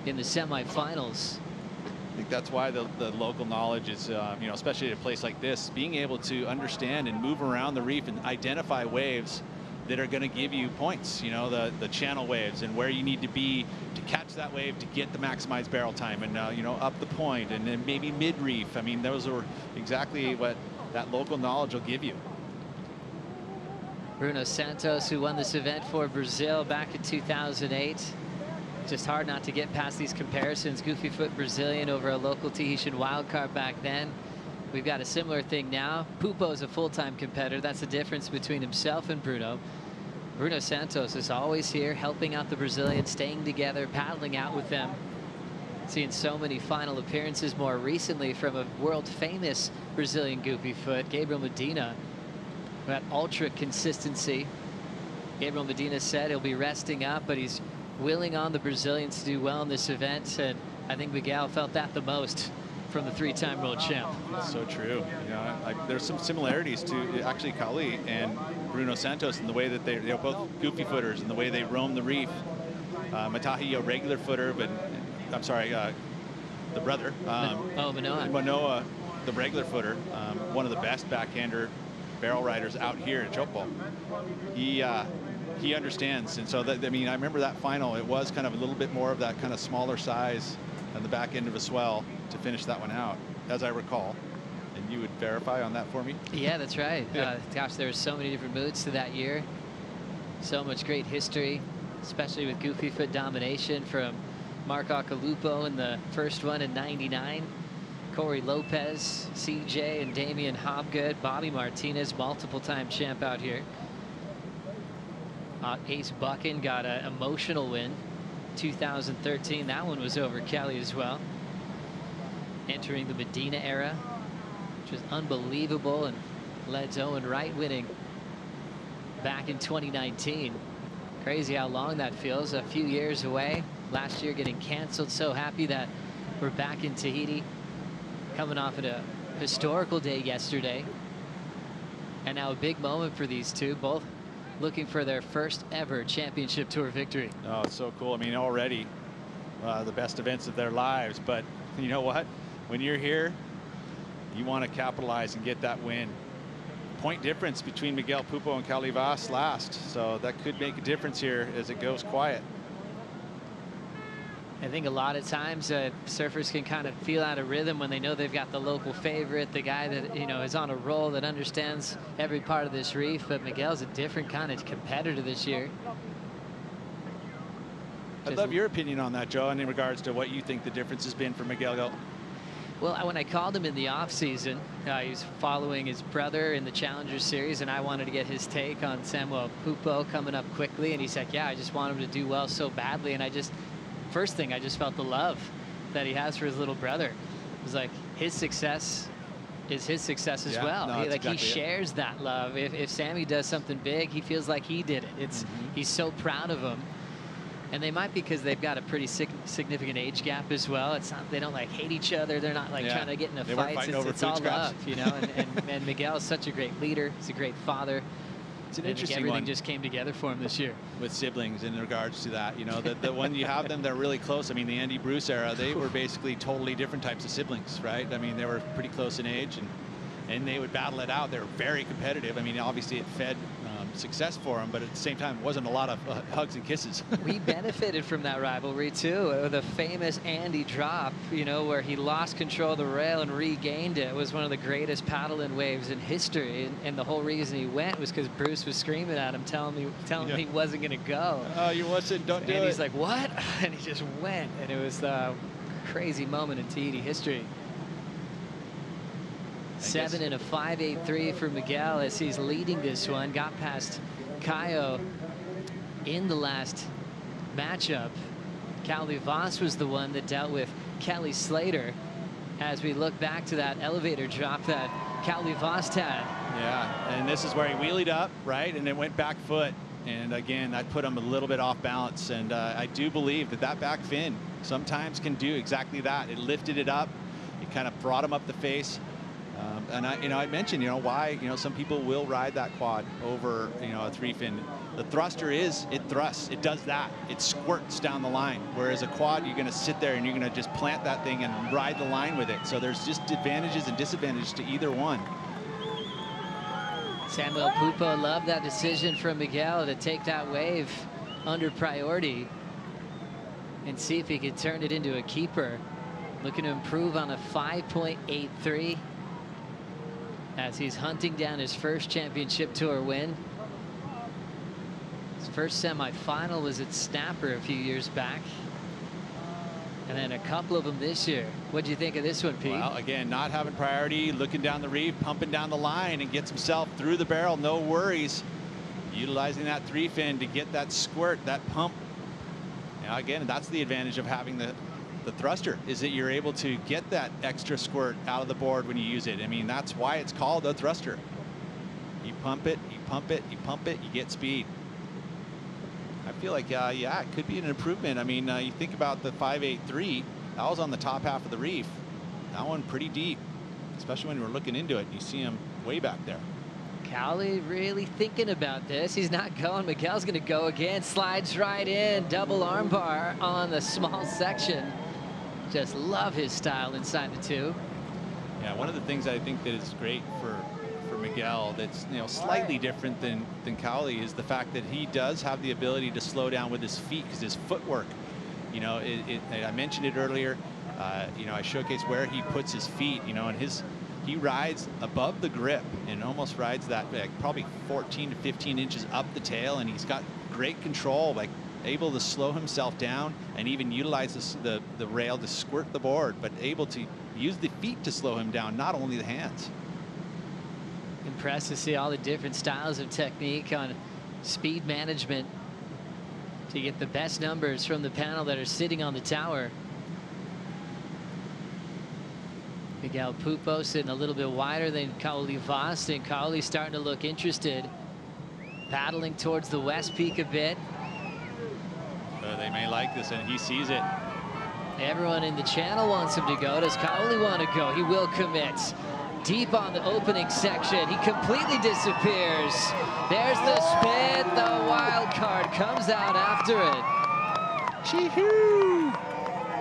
in the semifinals. I think that's why the local knowledge is, you know, especially at a place like this, being able to understand and move around the reef and identify waves that are going to give you points, you know, the channel waves and where you need to be to catch that wave to get the maximized barrel time, and, you know, up the point and then maybe mid-reef. I mean, those are exactly what that local knowledge will give you. Bruno Santos, who won this event for Brazil back in 2008. Just hard not to get past these comparisons. Goofy foot Brazilian over a local Tahitian wildcard back then. We've got a similar thing now. Pupo is a full-time competitor. That's the difference between himself and Bruno. Bruno Santos is always here, helping out the Brazilians, staying together, paddling out with them. Seeing so many final appearances more recently from a world-famous Brazilian goofy foot, Gabriel Medina. That ultra consistency. Gabriel Medina said he'll be resting up, but he's willing on the Brazilians to do well in this event, and I think Miguel felt that the most from the 3-time world champ. So true. You know, there's some similarities to actually Kaoli and Bruno Santos in the way that they're both goofy footers and the way they roam the reef. Matahi, a regular footer, but I'm sorry, the brother. Manoa. Manoa, the regular footer, one of the best backhander barrel riders out here in Teahupo'o. He understands, and so that, I mean, I remember that final. It was kind of a little bit more of that kind of smaller size on the back end of a swell to finish that one out, as I recall. And you would verify on that for me? Yeah, that's right. Yeah. Gosh, there were so many different moods to that year. So much great history, especially with goofy foot domination from Mark Akalupo in the first one in '99. Corey Lopez, CJ, and Damian Hobgood. Bobby Martinez, multiple-time champ out here. Ace Buchan got an emotional win. 2013, that one was over Kelly as well. Entering the Medina era, which was unbelievable, and led to Owen Wright winning back in 2019. Crazy how long that feels, a few years away. Last year getting canceled. So happy that we're back in Tahiti, coming off at a historical day yesterday. And now a big moment for these two, both looking for their first ever championship tour victory. Oh, it's so cool. I mean, already the best events of their lives, but you know what? When you're here, you want to capitalize and get that win. Point difference between Miguel Pupo and Kaoli Vost last, so that could make a difference here as it goes quiet. I think a lot of times surfers can kind of feel out of rhythm when they know they've got the local favorite, the guy that, you know, is on a roll, that understands every part of this reef. But Miguel's a different kind of competitor this year. I'd love your opinion on that, Joe, and in regards to what you think the difference has been for Miguel. Well, when I called him in the offseason, he was following his brother in the Challenger Series, and I wanted to get his take on Samuel Pupo coming up quickly. And he said, yeah, I just want him to do well so badly. And first thing, I just felt the love that he has for his little brother. It was like his success is his success as well. No, he shares that love. If Sammy does something big, he feels like he did it. He's so proud of him. And they might be because they've got a pretty significant age gap as well. It's not, they don't like hate each other. They're not like trying to get into fights. It's all love, you know. And Miguel is such a great leader. He's a great father. It's an interesting everything one. Just came together for him this year. With siblings in regards to that, you know, that when you have them, they're really close. I mean, the Andy Bruce era, they were basically totally different types of siblings, right? I mean, they were pretty close in age, and they would battle it out. They were very competitive. I mean, obviously it fed success for him, but at the same time, it wasn't a lot of hugs and kisses. We benefited from that rivalry too. The famous Andy drop, you know, where he lost control of the rail and regained it, was one of the greatest paddle-in waves in history. And the whole reason he went was because Bruce was screaming at him, telling him he wasn't going to go. Oh, you wasn't, don't do it. And he's like, what? And he just went. And it was a crazy moment in Tahiti history. 7 and a 5.83 for Miguel as he's leading this one. Got past Kaio in the last matchup. Cowley Voss was the one that dealt with Kelly Slater as we look back to that elevator drop that Cowley Voss had. Yeah, and this is where he wheelied up, right, and it went back foot. And again, that put him a little bit off balance. And I do believe that back fin sometimes can do exactly that. It lifted it up. It kind of brought him up the face. And I mentioned, why, some people will ride that quad over, a 3-fin. The thruster it thrusts, it does that. It squirts down the line. Whereas a quad, you're going to sit there and you're going to just plant that thing and ride the line with it. So there's just advantages and disadvantages to either one. Samuel Pupo loved that decision from Miguel to take that wave under priority and see if he could turn it into a keeper. Looking to improve on a 5.83 as he's hunting down his first championship tour win. His first semifinal was at Snapper a few years back. And then a couple of them this year. What do you think of this one, Pete? Well, again, not having priority, looking down the reef, pumping down the line, and gets himself through the barrel, no worries. Utilizing that 3-fin to get that squirt, that pump. Now, again, that's the advantage of having the thruster, is that you're able to get that extra squirt out of the board when you use it. I mean, that's why it's called a thruster. You pump it, you pump it, you pump it, you get speed. I feel like, yeah, it could be an improvement. I mean, you think about the 5.83, that was on the top half of the reef. That one pretty deep, especially when we're looking into it. You see him way back there. Cowley really thinking about this. He's not going. Miguel's going to go again. Slides right in. Double armbar on the small section. Just love his style inside the two. Yeah, one of the things I think that is great for Miguel that's slightly different than Cowley is the fact that he does have the ability to slow down with his feet, because his footwork, I mentioned it earlier, I showcased where he puts his feet, and he rides above the grip and almost rides that probably 14 to 15 inches up the tail, and he's got great control, like able to slow himself down and even utilize the rail to squirt the board, but able to use the feet to slow him down, not only the hands. Impressed to see all the different styles of technique on speed management to get the best numbers from the panel that are sitting on the tower. Miguel Pupo sitting a little bit wider than Cowley Voss, and Cowley starting to look interested. Paddling towards the west peak a bit. They may like this, and he sees it. Everyone in the channel wants him to go. Does Cowley want to go? He will commit. Deep on the opening section. He completely disappears. There's the spin. The wild card comes out after it. Chee-hoo!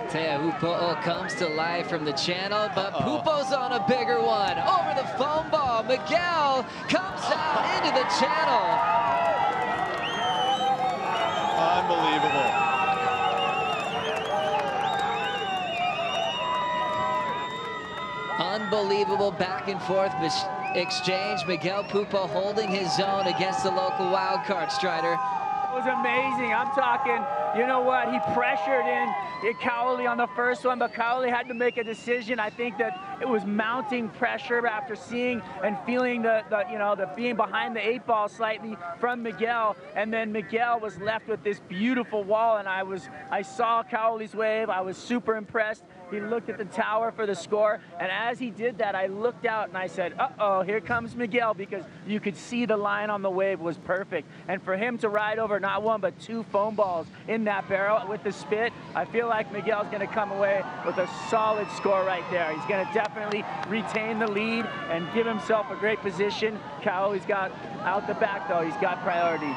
Teahupo'o comes to life from the channel, but Pupo's on a bigger one. Over the foam ball. Miguel comes out into the channel. Unbelievable. Unbelievable back and forth exchange. Miguel Pupo holding his own against the local wild card, Strider. It was amazing. I'm talking, you know what, he pressured in Cowley on the first one, but Cowley had to make a decision. I think that it was mounting pressure after seeing and feeling the being behind the 8 ball slightly from Miguel, and then Miguel was left with this beautiful wall, and I saw Cowley's wave. I was super impressed. He looked at the tower for the score, and as he did that, I looked out and I said, uh-oh, here comes Miguel, because you could see the line on the wave was perfect. And for him to ride over not one but 2 foam balls in that barrel with the spit, I feel like Miguel's going to come away with a solid score right there. He's going to definitely retain the lead and give himself a great position. Cowley's got out the back, though. He's got priority.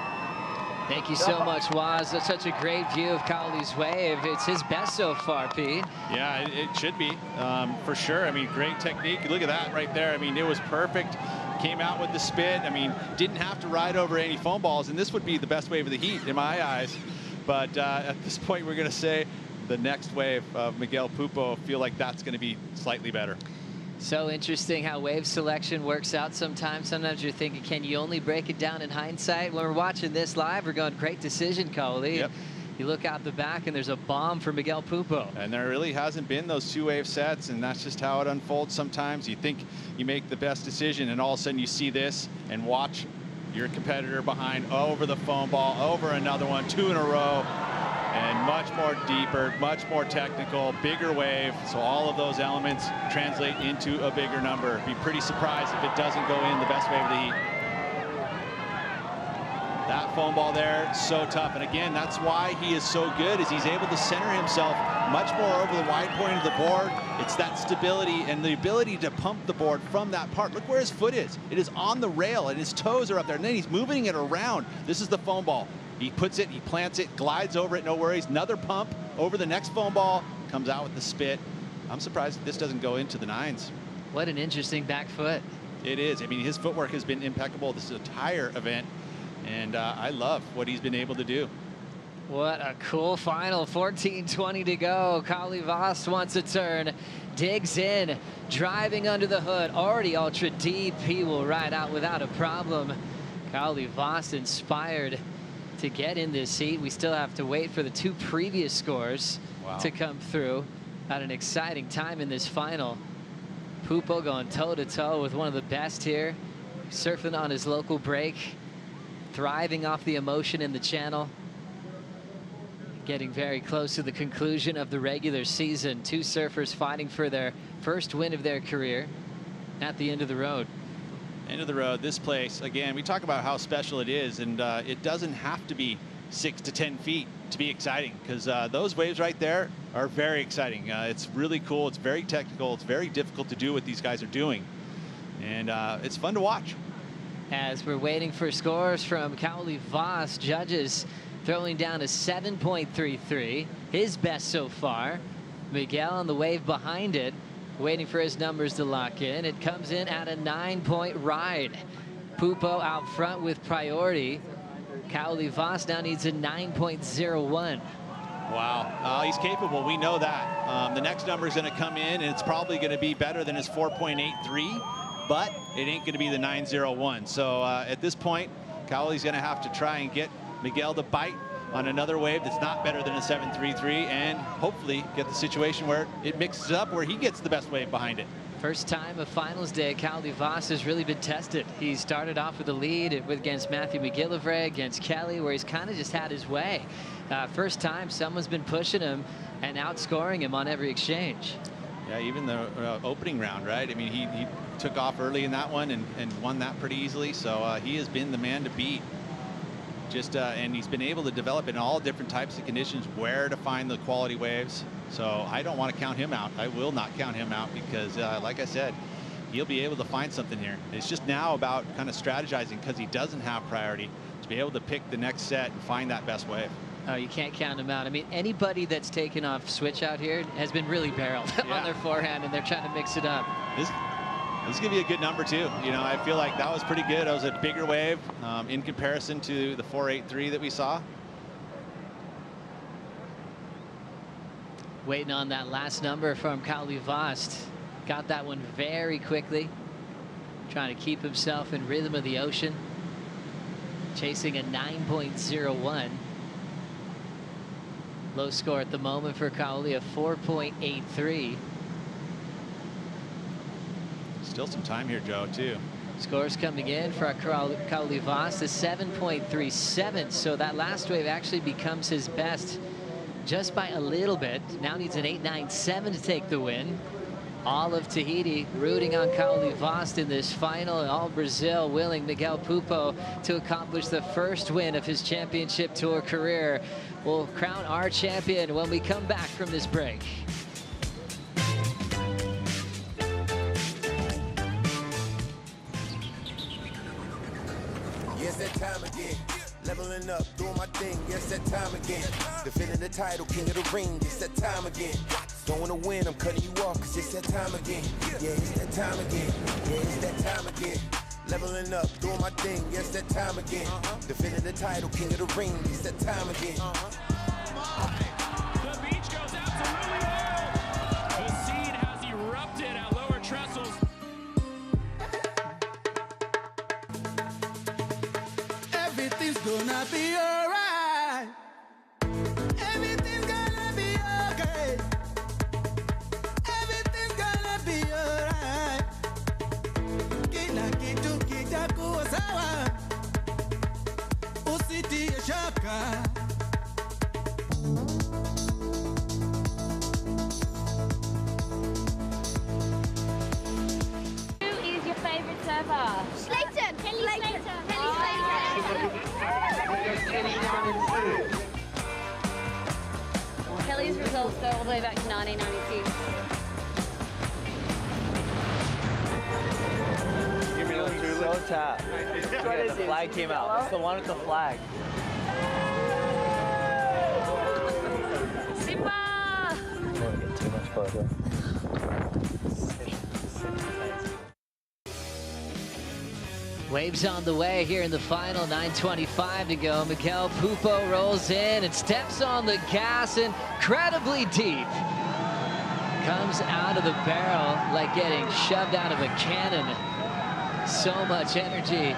Thank you so much, Waz. That's such a great view of Cowley's wave. It's his best so far, Pete. Yeah, it should be, for sure. I mean, great technique. Look at that right there. I mean, it was perfect. came out with the spit. I mean, didn't have to ride over any foam balls, and this would be the best wave of the heat in my eyes. But at this point, we're going to say the next wave of Miguel Pupo, feel like that's going to be slightly better. So interesting how wave selection works out sometimes. Sometimes you're thinking, can you only break it down in hindsight? When we're watching this live, we're going, great decision, Kaoli. Yep. You look out the back, and there's a bomb for Miguel Pupo. And there really hasn't been those two-wave sets, and that's just how it unfolds sometimes. You think you make the best decision, and all of a sudden you see this, and watch your competitor behind over the foam ball, over another one, 2 in a row. And much more deeper, much more technical, bigger wave. So all of those elements translate into a bigger number. Be pretty surprised if it doesn't go in the best wave of the heat. That foam ball there, so tough. And again, that's why he is so good, is he's able to center himself much more over the wide point of the board. It's that stability and the ability to pump the board from that part. Look where his foot is. It is on the rail, and his toes are up there. And then he's moving it around. This is the foam ball. He puts it, he plants it, glides over it, no worries. Another pump over the next foam ball, comes out with the spit. I'm surprised that this doesn't go into the 9s. What an interesting back foot. It is. I mean, his footwork has been impeccable this entire event, and I love what he's been able to do. What a cool final. 14:20 to go. Kaoli Voss wants a turn, digs in, driving under the hood, already ultra deep. He will ride out without a problem. Kaoli Voss inspired to get in this heat. We still have to wait for the 2 previous scores to come through at an exciting time in this final. Pupo going toe-to-toe with one of the best here, surfing on his local break, thriving off the emotion in the channel. Getting very close to the conclusion of the regular season. 2 surfers fighting for their first win of their career at the end of the road. End of the road, this place, again, we talk about how special it is, and it doesn't have to be 6 to 10 feet to be exciting, because those waves right there are very exciting. It's really cool, it's very technical, it's very difficult to do what these guys are doing, and it's fun to watch. As we're waiting for scores from Kaoli Voss, judges throwing down a 7.33, his best so far. Miguel on the wave behind it, waiting for his numbers to lock in. It comes in at a 9-point ride. Pupo out front with priority. Kaoli Voss now needs a 9.01. Wow, he's capable, we know that. The next number is going to come in, and it's probably going to be better than his 4.83, but it ain't going to be the 9.01. So at this point, Kaoli's going to have to try and get Miguel to bite on another wave that's not better than a 7.33, and hopefully get the situation where it mixes up, where he gets the best wave behind it. First time of finals day, Kaoli Voss has really been tested. He started off with a lead against Matthew McGillivray, against Kelly, where he's kind of just had his way. First time someone's been pushing him and outscoring him on every exchange. Yeah, even the opening round, right? I mean, he took off early in that one and won that pretty easily, so he has been the man to beat. And he's been able to develop in all different types of conditions where to find the quality waves. So I don't want to count him out. I will not count him out, because like I said, he'll be able to find something here. It's just now about kind of strategizing, because he doesn't have priority, to be able to pick the next set and find that best wave. Oh, you can't count him out. I mean, anybody that's taken off switch out here has been really barreled on their forehand, and they're trying to mix it up. This is going to be a good number, too. You know, I feel like that was pretty good. That was a bigger wave in comparison to the 4.83 that we saw. Waiting on that last number from Kaoli Voss. Got that one very quickly. Trying to keep himself in rhythm of the ocean. Chasing a 9.01. Low score at the moment for Kaoli, a 4.83. Still some time here, Joe, too. Scores coming in for Kaoli Voss, a 7.37. So that last wave actually becomes his best just by a little bit. Now needs an 8.97 to take the win. All of Tahiti rooting on Kaoli Voss in this final, and all Brazil willing Miguel Pupo to accomplish the first win of his championship tour career. We'll crown our champion when we come back from this break. Yes, that time again. Leveling up, doing my thing, yes, that time again. Defending the title, king of the ring, it's that time again. Don't wanna win, I'm cutting you off, cause it's that time again. Yeah, it's that time again. Yeah, it's that time again. Leveling up, doing my thing, yes, that time again. Defending the title, king of the ring, it's that time again. The beach goes out to Lily Oil. The seed has erupted at lower trestles. Everything's gonna be alright. Everything's gonna be okay. Everything's gonna be alright. Kila kitu kitakuwa sawa. Usitie shaka. Who is your favorite surfer? Slayton. Kelly Slater. Kelly's results go all the way back to 1992. So tap. The flag came out. It's the one with the flag. Simba! Don't get too much closer. Waves on the way here in the final, 9:25 to go. Teahupo'o rolls in and steps on the gas incredibly deep. Comes out of the barrel like getting shoved out of a cannon. So much energy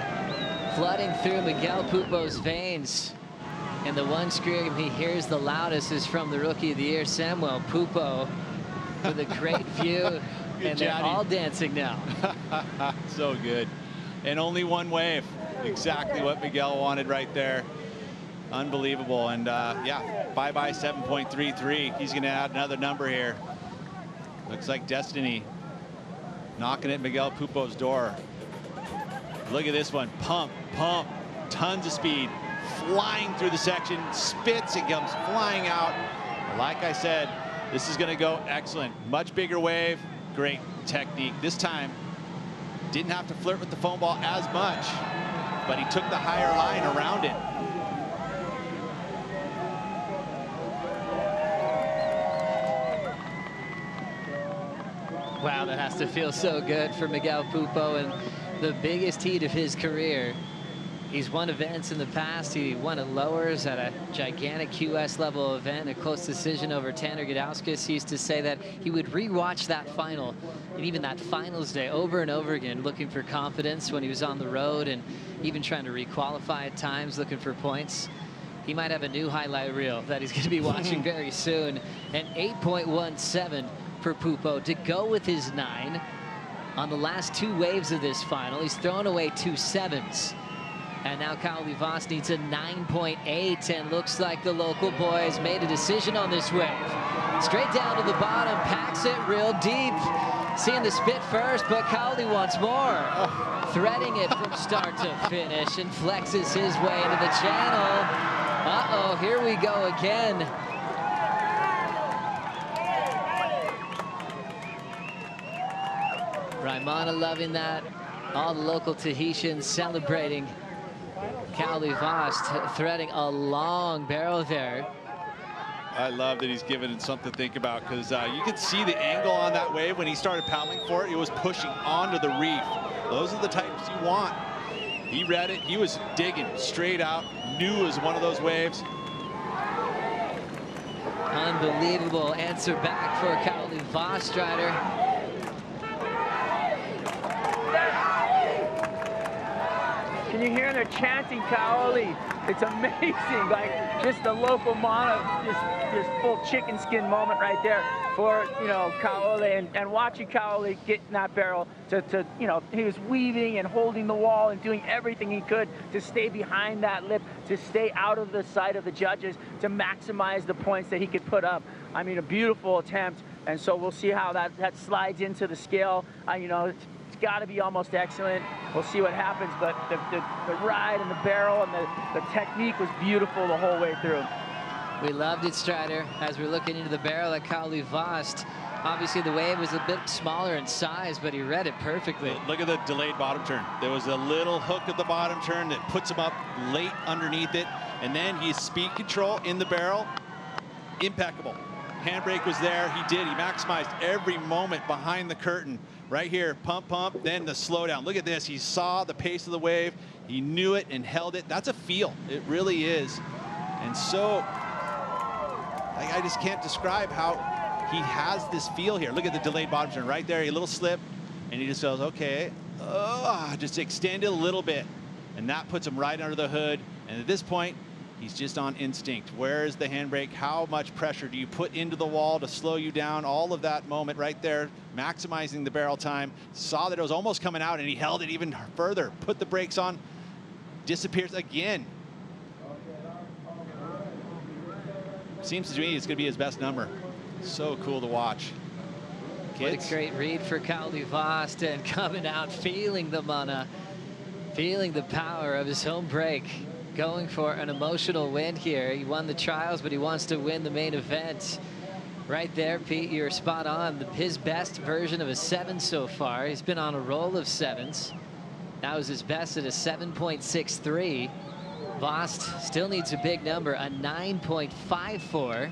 flooding through Teahupo'o's veins. And the one scream he hears the loudest is from the Rookie of the Year, Samuel Pupo, with a great view. And they're all dancing now. So good. And only one wave. Exactly what Miguel wanted right there. Unbelievable. And yeah, bye-bye 7.33. He's going to add another number here. Looks like destiny knocking at Teahupo'o's door. Look at this one. Pump, pump, tons of speed. Flying through the section, spits and comes flying out. Like I said, this is going to go excellent. Much bigger wave, great technique. This time, didn't have to flirt with the foam ball as much, but he took the higher line around it. Wow, that has to feel so good for Teahupo'o, and the biggest heat of his career. He's won events in the past. He won at lowers at a gigantic QS level event, a close decision over Tanner Gudauskas. He used to say that he would rewatch that final and even that finals day over and over again, looking for confidence when he was on the road and even trying to requalify at times, looking for points. He might have a new highlight reel that he's going to be watching very soon. An 8.17 for Pupo to go with his 9 on the last 2 waves of this final. He's thrown away 2 7s. And now Kaoli Voss needs a 9.8, and looks like the local boys made a decision on this wave. Straight down to the bottom, packs it real deep. Seeing the spit first, but Kaoli wants more. Threading it from start to finish and flexes his way into the channel. Uh-oh, here we go again. Raimana loving that. All the local Tahitians celebrating. Kaoli Voss threading a long barrel there. I love that he's given it something to think about, because you could see the angle on that wave when he started paddling for it. It was pushing onto the reef. Those are the types you want. He read it. He was digging straight out. Knew it was one of those waves. Unbelievable answer back for Kaoli Voss, Strider. Can you hear them chanting Kaoli? It's amazing, like just the local mana, just full chicken skin moment right there for, you know, Kaoli, and watching Kaoli get in that barrel to, you know, he was weaving and holding the wall and doing everything he could to stay behind that lip, to stay out of the sight of the judges, to maximize the points that he could put up. I mean, a beautiful attempt, and so we'll see how that slides into the scale. You know, it's got to be almost excellent. We'll see what happens, but the ride and the barrel and the technique was beautiful the whole way through. We loved it, Strider, as we're looking into the barrel at Kaoli Voss. Obviously, the wave was a bit smaller in size, but he read it perfectly. Look at the delayed bottom turn. There was a little hook at the bottom turn that puts him up late underneath it, and then his speed control in the barrel, impeccable. handbrake was there. He did. He maximized every moment behind the curtain. Right here, pump, pump, then the slowdown. Look at this. He saw the pace of the wave. He knew it and held it. That's a feel. It really is. And so, I just can't describe how he has this feel here. Look at the delayed bottom turn right there. A little slip, and he just goes, okay, just extend it a little bit. And that puts him right under the hood. And at this point, he's just on instinct. Where is the handbrake? How much pressure do you put into the wall to slow you down? All of that moment right there, maximizing the barrel time. Saw that it was almost coming out, and he held it even further. Put the brakes on, disappears again. Seems to me it's going to be his best number. So cool to watch. Kids. What a great read for Kyle Vost, and coming out feeling the mana, feeling the power of his home brake. Going for an emotional win here. He won the trials, but he wants to win the main event. Right there, Pete, you're spot on. His best version of a 7 so far. He's been on a roll of 7s. That was his best at a 7.63. Vost still needs a big number, a 9.54.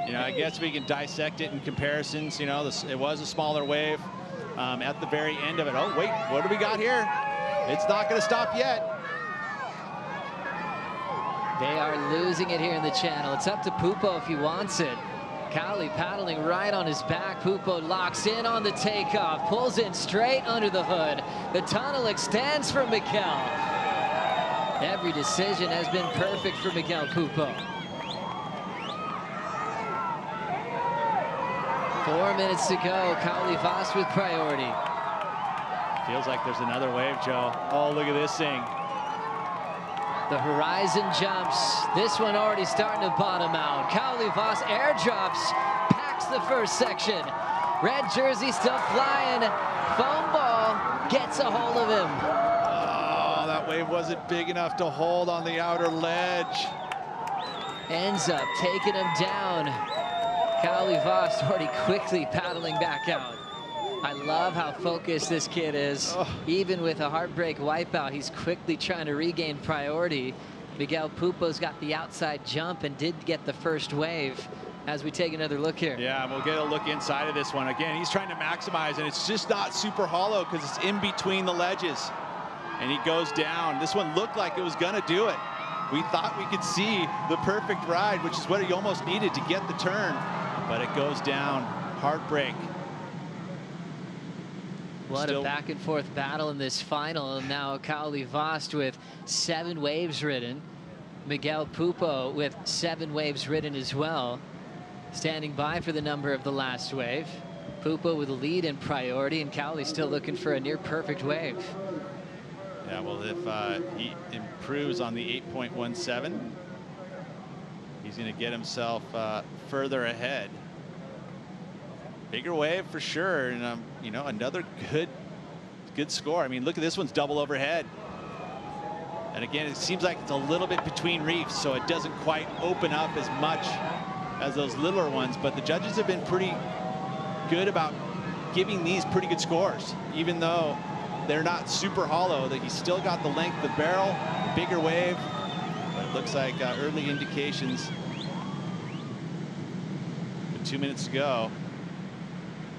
You know, I guess we can dissect it in comparisons. You know, it was a smaller wave at the very end of it. Oh, wait, what do we got here? It's not going to stop yet. They are losing it here in the channel. It's up to Teahupo'o if he wants it. Cowley paddling right on his back. Teahupo'o locks in on the takeoff, pulls in straight under the hood. The tunnel extends for Miguel. Every decision has been perfect for Miguel Teahupo'o. 4 minutes to go. Cowley Vost with priority. Feels like there's another wave, Joe. Oh, look at this thing. The horizon jumps. This one already starting to bottom out. Cowley Vost airdrops, packs the first section. Red jersey still flying. Foam ball gets a hold of him. Oh, that wave wasn't big enough to hold on the outer ledge. Ends up taking him down. Cowley Vost already quickly paddling back out. I love how focused this kid is. Even with a heartbreak wipeout, he's quickly trying to regain priority. Miguel Teahupo'o's got the outside jump and did get the first wave. As we take another look here. Yeah, we'll get a look inside of this one. Again, he's trying to maximize, and it's just not super hollow because it's in between the ledges. And he goes down. This one looked like it was going to do it. We thought we could see the perfect ride, which is what he almost needed to get the turn. But it goes down. Heartbreak. What a back and forth battle in this final. And now Cowley Vost with 7 waves ridden. Miguel Teahupo'o with 7 waves ridden as well. Standing by for the number of the last wave. Teahupo'o with a lead in priority, and Cowley still looking for a near perfect wave. Yeah, well, if he improves on the 8.17, he's going to get himself further ahead. Bigger wave for sure, and you know, another good score. I mean, look at this one's double overhead. And again, it seems like it's a little bit between reefs, so it doesn't quite open up as much as those littler ones, but the judges have been pretty good about giving these pretty good scores, even though they're not super hollow. That he's still got the length of the barrel, the bigger wave, but it looks like early indications. With 2 minutes to go,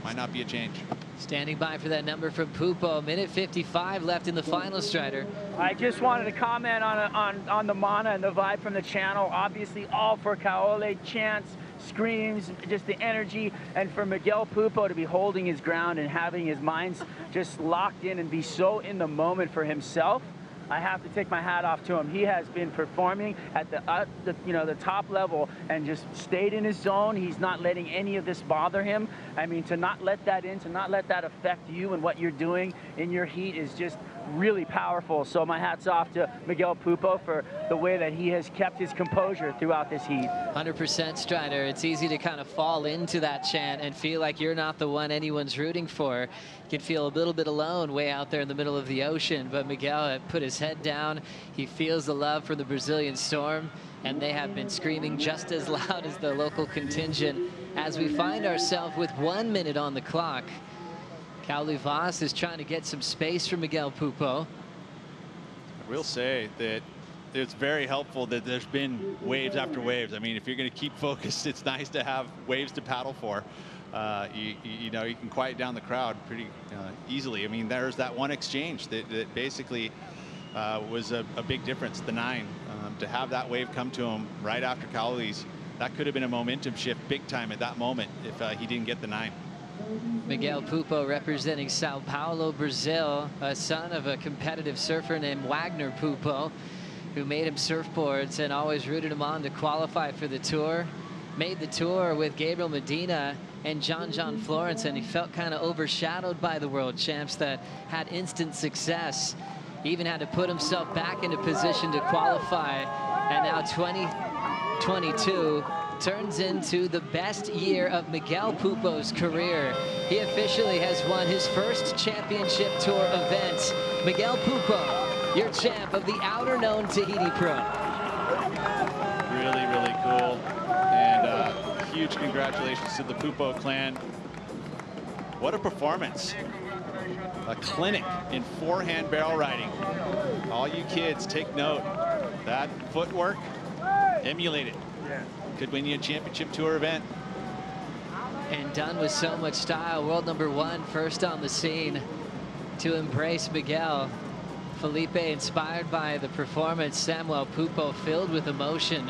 might not be a change. Standing by for that number from Teahupo'o. Minute 55 left in the final, Strider. I just wanted to comment on the mana and the vibe from the channel. Obviously, all for Kaole, chants, screams, just the energy, and for Miguel Teahupo'o to be holding his ground and having his minds just locked in and be so in the moment for himself. I have to take my hat off to him. He has been performing at the top level and just stayed in his zone. He's not letting any of this bother him. I mean, to not let that in, to not let that affect you and what you're doing in your heat is just really powerful. So my hat's off to Miguel Teahupo'o for the way that he has kept his composure throughout this heat. 100% Strider. It's easy to kind of fall into that chant and feel like you're not the one anyone's rooting for. You can feel a little bit alone way out there in the middle of the ocean, but Miguel had put his head down. He feels the love for the Brazilian Storm, and they have been screaming just as loud as the local contingent as we find ourselves with 1 minute on the clock. Cowley Vost is trying to get some space from Miguel Teahupo'o. I will say that it's very helpful that there's been waves after waves. I mean, if you're going to keep focused, it's nice to have waves to paddle for. You know, you can quiet down the crowd pretty easily. I mean, there's that one exchange that basically was a big difference, the 9. To have that wave come to him right after Kauli's, that could have been a momentum shift big time at that moment if he didn't get the 9. Miguel Pupo representing Sao Paulo, Brazil, a son of a competitive surfer named Wagner Pupo, who made him surfboards and always rooted him on to qualify for the tour. Made the tour with Gabriel Medina and John Florence, and he felt kind of overshadowed by the world champs that had instant success. He even had to put himself back into position to qualify, and now 2022 turns into the best year of Miguel Pupo's career. He officially has won his first championship tour event. Miguel Pupo, your champ of the Outerknown Tahiti Pro. Really, really cool. And huge congratulations to the Pupo clan. What a performance. A clinic in forehand barrel riding. All you kids, take note. That footwork, emulate it. Could win you a championship tour event. And done with so much style. World #1, first on the scene to embrace Miguel. Felipe inspired by the performance. Samuel Pupo filled with emotion.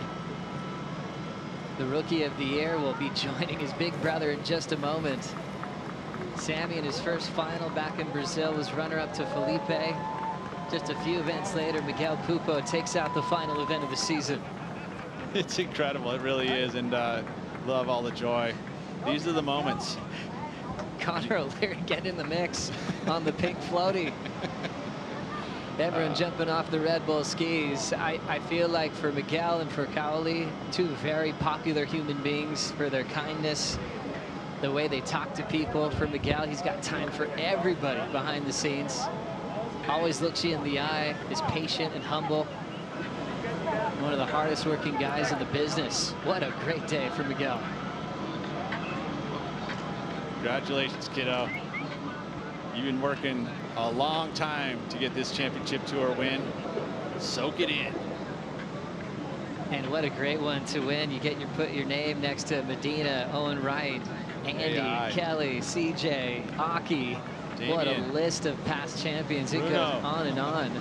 The Rookie of the Year will be joining his big brother in just a moment. Sammy in his first final back in Brazil was runner-up to Felipe. Just a few events later, Miguel Pupo takes out the final event of the season. It's incredible, it really is, and love all the joy. These are the moments. Connor O'Leary getting in the mix on the pink floaty. Everyone jumping off the Red Bull skis. I feel like for Miguel and for Kaoli, two very popular human beings for their kindness, the way they talk to people. For Miguel, he's got time for everybody behind the scenes. Always looks you in the eye, is patient and humble. One of the hardest working guys in the business. What a great day for Miguel. Congratulations, kiddo. You've been working a long time to get this championship tour win. Soak it in. And what a great one to win. You get put your name next to Medina, Owen Wright, Andy, Kelly, CJ, Aki. Damien. What a list of past champions. It Bruno. goes on and on.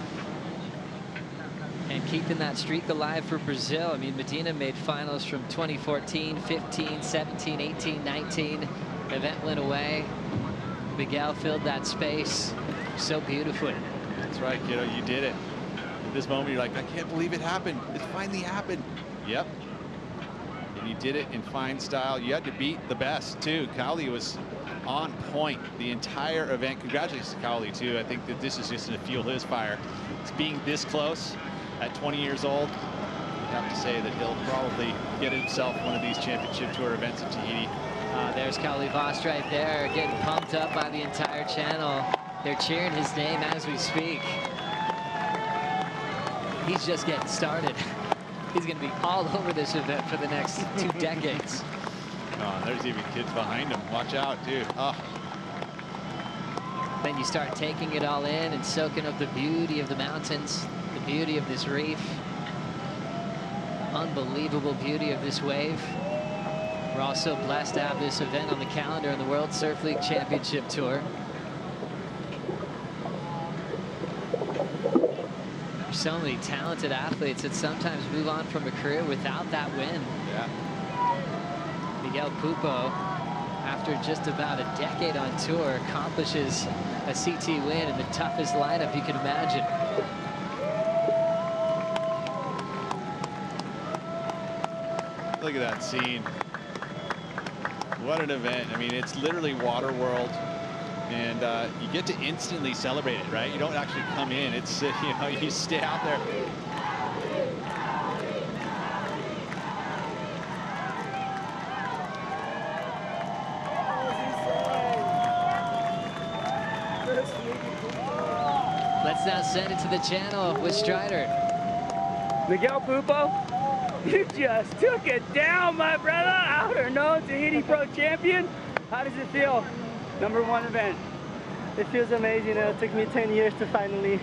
And keeping that streak alive for Brazil. I mean, Medina made finals from 2014, 15, 17, 18, 19. The event went away. Miguel filled that space so beautifully. That's right, kiddo, you did it. At this moment, you're like, I can't believe it happened. It finally happened. Yep. And you did it in fine style. You had to beat the best, too. Kaoli was on point the entire event. Congratulations to Kaoli, too. I think that this is just going to fuel his fire. It's being this close at 20 years old. You have to say that he'll probably get himself one of these championship tour events in Tahiti. There's Kaoli Vost right there, getting pumped up by the entire channel. They're cheering his name as we speak. He's just getting started. He's going to be all over this event for the next 2 decades. Oh, there's even kids behind him. Watch out, dude. Oh. Then you start taking it all in and soaking up the beauty of the mountains, the beauty of this reef, unbelievable beauty of this wave. We're also blessed to have this event on the calendar in the World Surf League Championship Tour. There's so many talented athletes that sometimes move on from a career without that win. Yeah. Miguel Pupo, after just about a decade on tour, accomplishes a CT win in the toughest lineup you can imagine. Look at that scene. What an event. I mean, it's literally water world, and you get to instantly celebrate it, right? You don't actually come in. It's, you know, you stay out there. Let's now send it to the channel with Strider. Miguel Pupo, you just took it down, my brother. Outerknown Tahiti Pro Champion. How does it feel? #1 event. It feels amazing. It took me 10 years to finally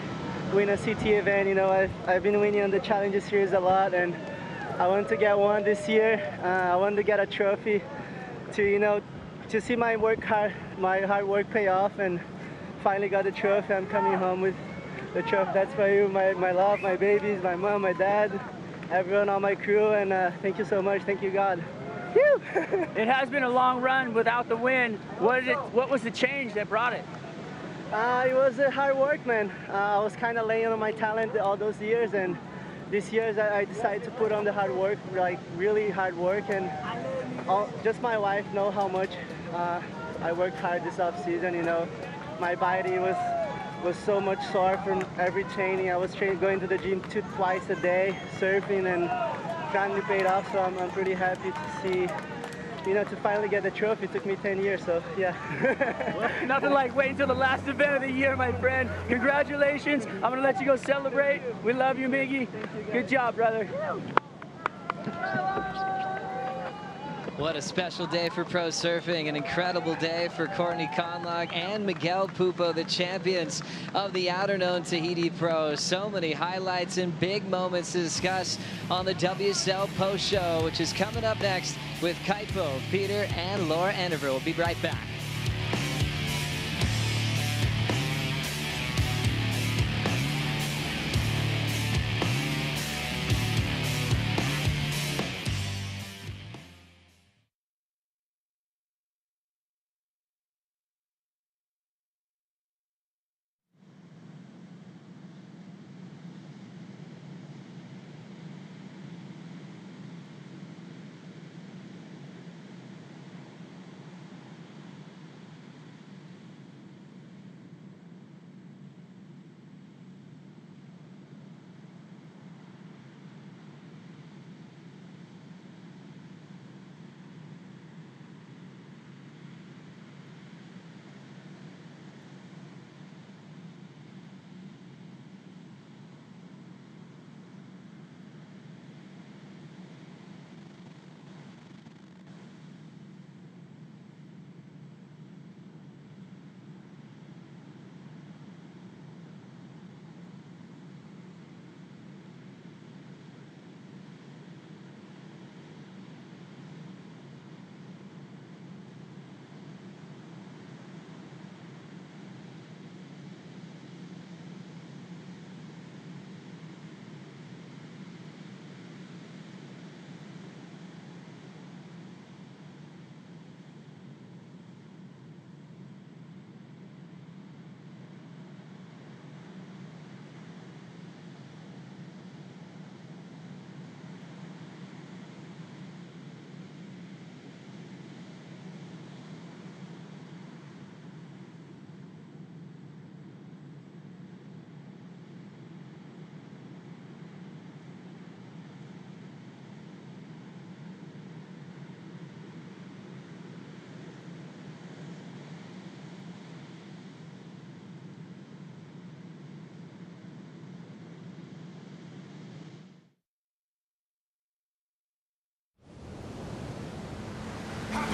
win a CT event. You know, I've been winning on the Challenger Series a lot, and I want to get one this year. I want to get a trophy to, you know, to see my hard work pay off, and finally got the trophy. I'm coming home with the trophy. That's for you, my love, my babies, my mom, my dad, everyone on my crew, and thank you so much. Thank you, God. Whew. It has been a long run without the win. What was the change that brought it? It was hard work, man. I was kind of laying on my talent all those years, and this year I decided to put on the hard work, like really hard work, and just my wife know how much I worked hard this off season. You know, my body was so much sore from every training. I was going to the gym twice a day, surfing, and finally paid off. So I'm pretty happy to see, you know, to finally get the trophy. It took me 10 years, so yeah. Well, nothing like waiting till the last event of the year, my friend. Congratulations. I'm gonna let you go celebrate. We love you, Miggy. Good job, brother. What a special day for pro surfing, an incredible day for Courtney Conlogue and Miguel Pupo, the champions of the Outerknown Tahiti Pro. So many highlights and big moments to discuss on the WSL Post Show, which is coming up next with Kaipo, Peter, and Laura Ennever. We'll be right back.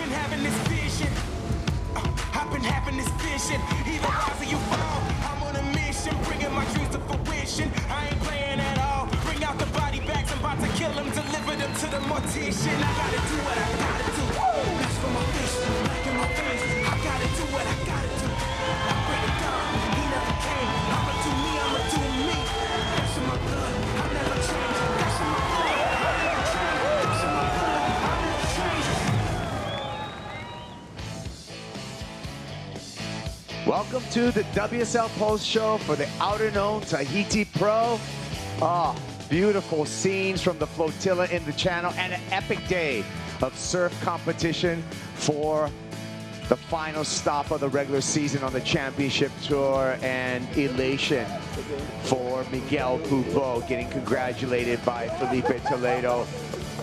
Having this vision, I've been having this vision. Either rise or you fall. I'm on a mission, bringing my dreams to fruition. I ain't playing at all. Bring out the body bags, I'm about to kill them, deliver them to the mortician. I gotta do what I gotta do. That's for my fish, back in my face. I gotta do what I gotta do. I bring it down. He never came. I'ma do me, I'ma do me. That's in my blood. I never change. That's in my blood. I never change. That's in my blood. I never change. Welcome to the WSL Post Show for the Outerknown Tahiti Pro. Beautiful scenes from the flotilla in the channel, and an epic day of surf competition for the final stop of the regular season on the championship tour, and elation for Miguel Pupo getting congratulated by Felipe Toledo.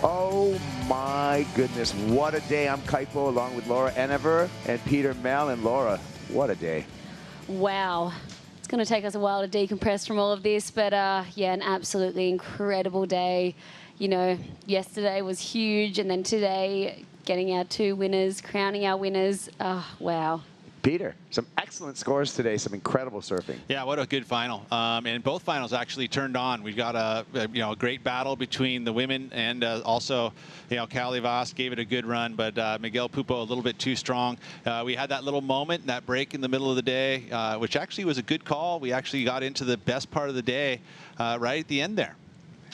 Oh my goodness, what a day. I'm Kaipo along with Laura Ennever and Peter Mel. And Laura, what a day. Wow. It's going to take us a while to decompress from all of this, but yeah, an absolutely incredible day. You know, yesterday was huge, and then today getting our two winners, crowning our winners. Wow. Peter, some excellent scores today, some incredible surfing. Yeah, what a good final. And both finals actually turned on. We've got a great battle between the women, and also, Callie Voss gave it a good run, but Miguel Pupo a little bit too strong. We had that little moment, that break in the middle of the day, which actually was a good call. We actually got into the best part of the day right at the end there.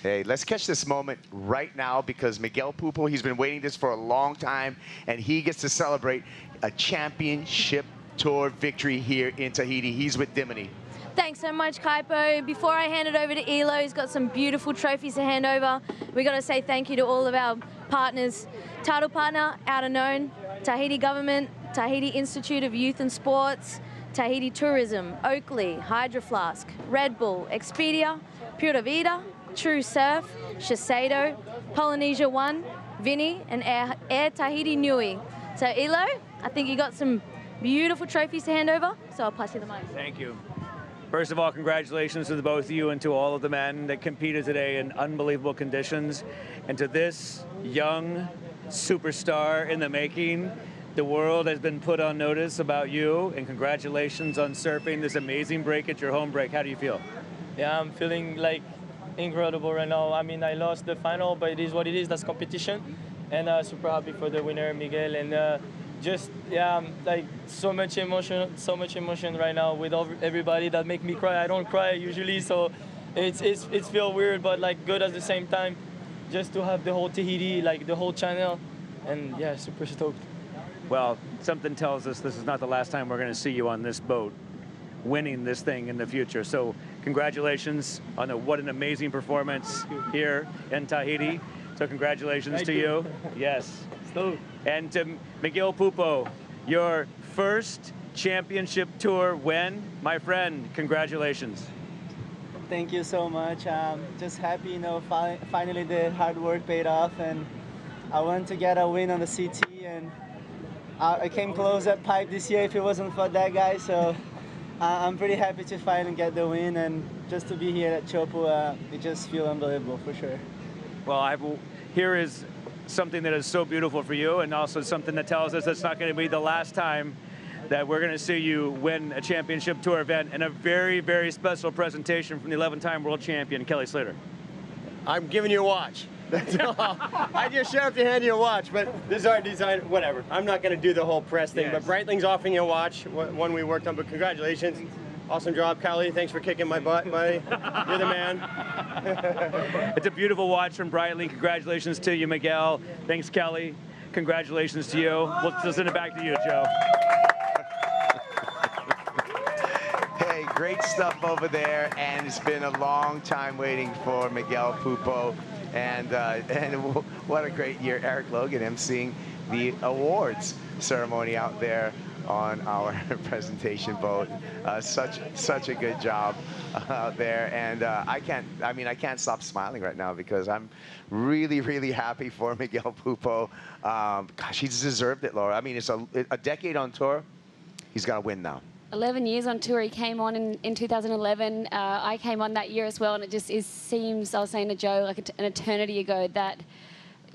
Hey, let's catch this moment right now because Miguel Pupo, he's been waiting this for a long time, and he gets to celebrate a championship tour victory here in Tahiti. He's with Dimini. Thanks so much, Kaipo. Before I hand it over to Elo, he's got some beautiful trophies to hand over. We got to say thank you to all of our partners. Title partner, Outerknown, Tahiti Government, Tahiti Institute of Youth and Sports, Tahiti Tourism, Oakley, Hydro Flask, Red Bull, Expedia, Pura Vida, True Surf, Shiseido, Polynesia One, Vinny, and Air Tahiti Nui. So Elo, I think you got some beautiful trophies to hand over, so I'll pass you the mic. Thank you. First of all, congratulations to the both of you and to all of the men that competed today in unbelievable conditions. And to this young superstar in the making, the world has been put on notice about you, and congratulations on surfing this amazing break at your home break. How do you feel? Yeah, I'm feeling like incredible right now. I mean, I lost the final, but it is what it is. That's competition. And super happy for the winner, Miguel. And just, yeah, like so much emotion right now with everybody that make me cry. I don't cry usually, so it's feel weird, but like good at the same time. Just to have the whole Tahiti, like the whole channel, and yeah, super stoked. Well, something tells us this is not the last time we're going to see you on this boat winning this thing in the future. So congratulations on what an amazing performance here in Tahiti. So congratulations to you. Yes. And to Miguel Pupo, your first championship tour win. My friend, congratulations. Thank you so much. Just happy, finally the hard work paid off, and I wanted to get a win on the CT, and I came close at pipe this year if it wasn't for that guy, so I'm pretty happy to finally get the win, and just to be here at Teahupo'o, it just feels unbelievable for sure. Well, here is something that is so beautiful for you, and also something that tells us it's not going to be the last time that we're going to see you win a championship tour event, and a very, very special presentation from the 11-time world champion, Kelly Slater. I'm giving you a watch. That's all. I just showed up to hand you a watch, but this is our design, whatever. I'm not going to do the whole press thing, but Breitling's offering you a watch, one we worked on, but congratulations. Awesome job, Kelly. Thanks for kicking my butt, buddy. You're the man. It's a beautiful watch from Breitling. Congratulations to you, Miguel. Thanks, Kelly. Congratulations to you. We'll send it back to you, Joe. Hey, great stuff over there, and it's been a long time waiting for Miguel Pupo, and what a great year. Eric Logan emceeing the awards ceremony out there on our presentation boat. Such a good job out there, and I can't stop smiling right now because I'm really, really happy for Miguel Pupo. Gosh, he's deserved it, Laura. I mean, it's a decade on tour. He's got to win now. 11 years on tour. He came on in 2011. I came on that year as well, and it just seems, I was saying to Joe, like an eternity ago that,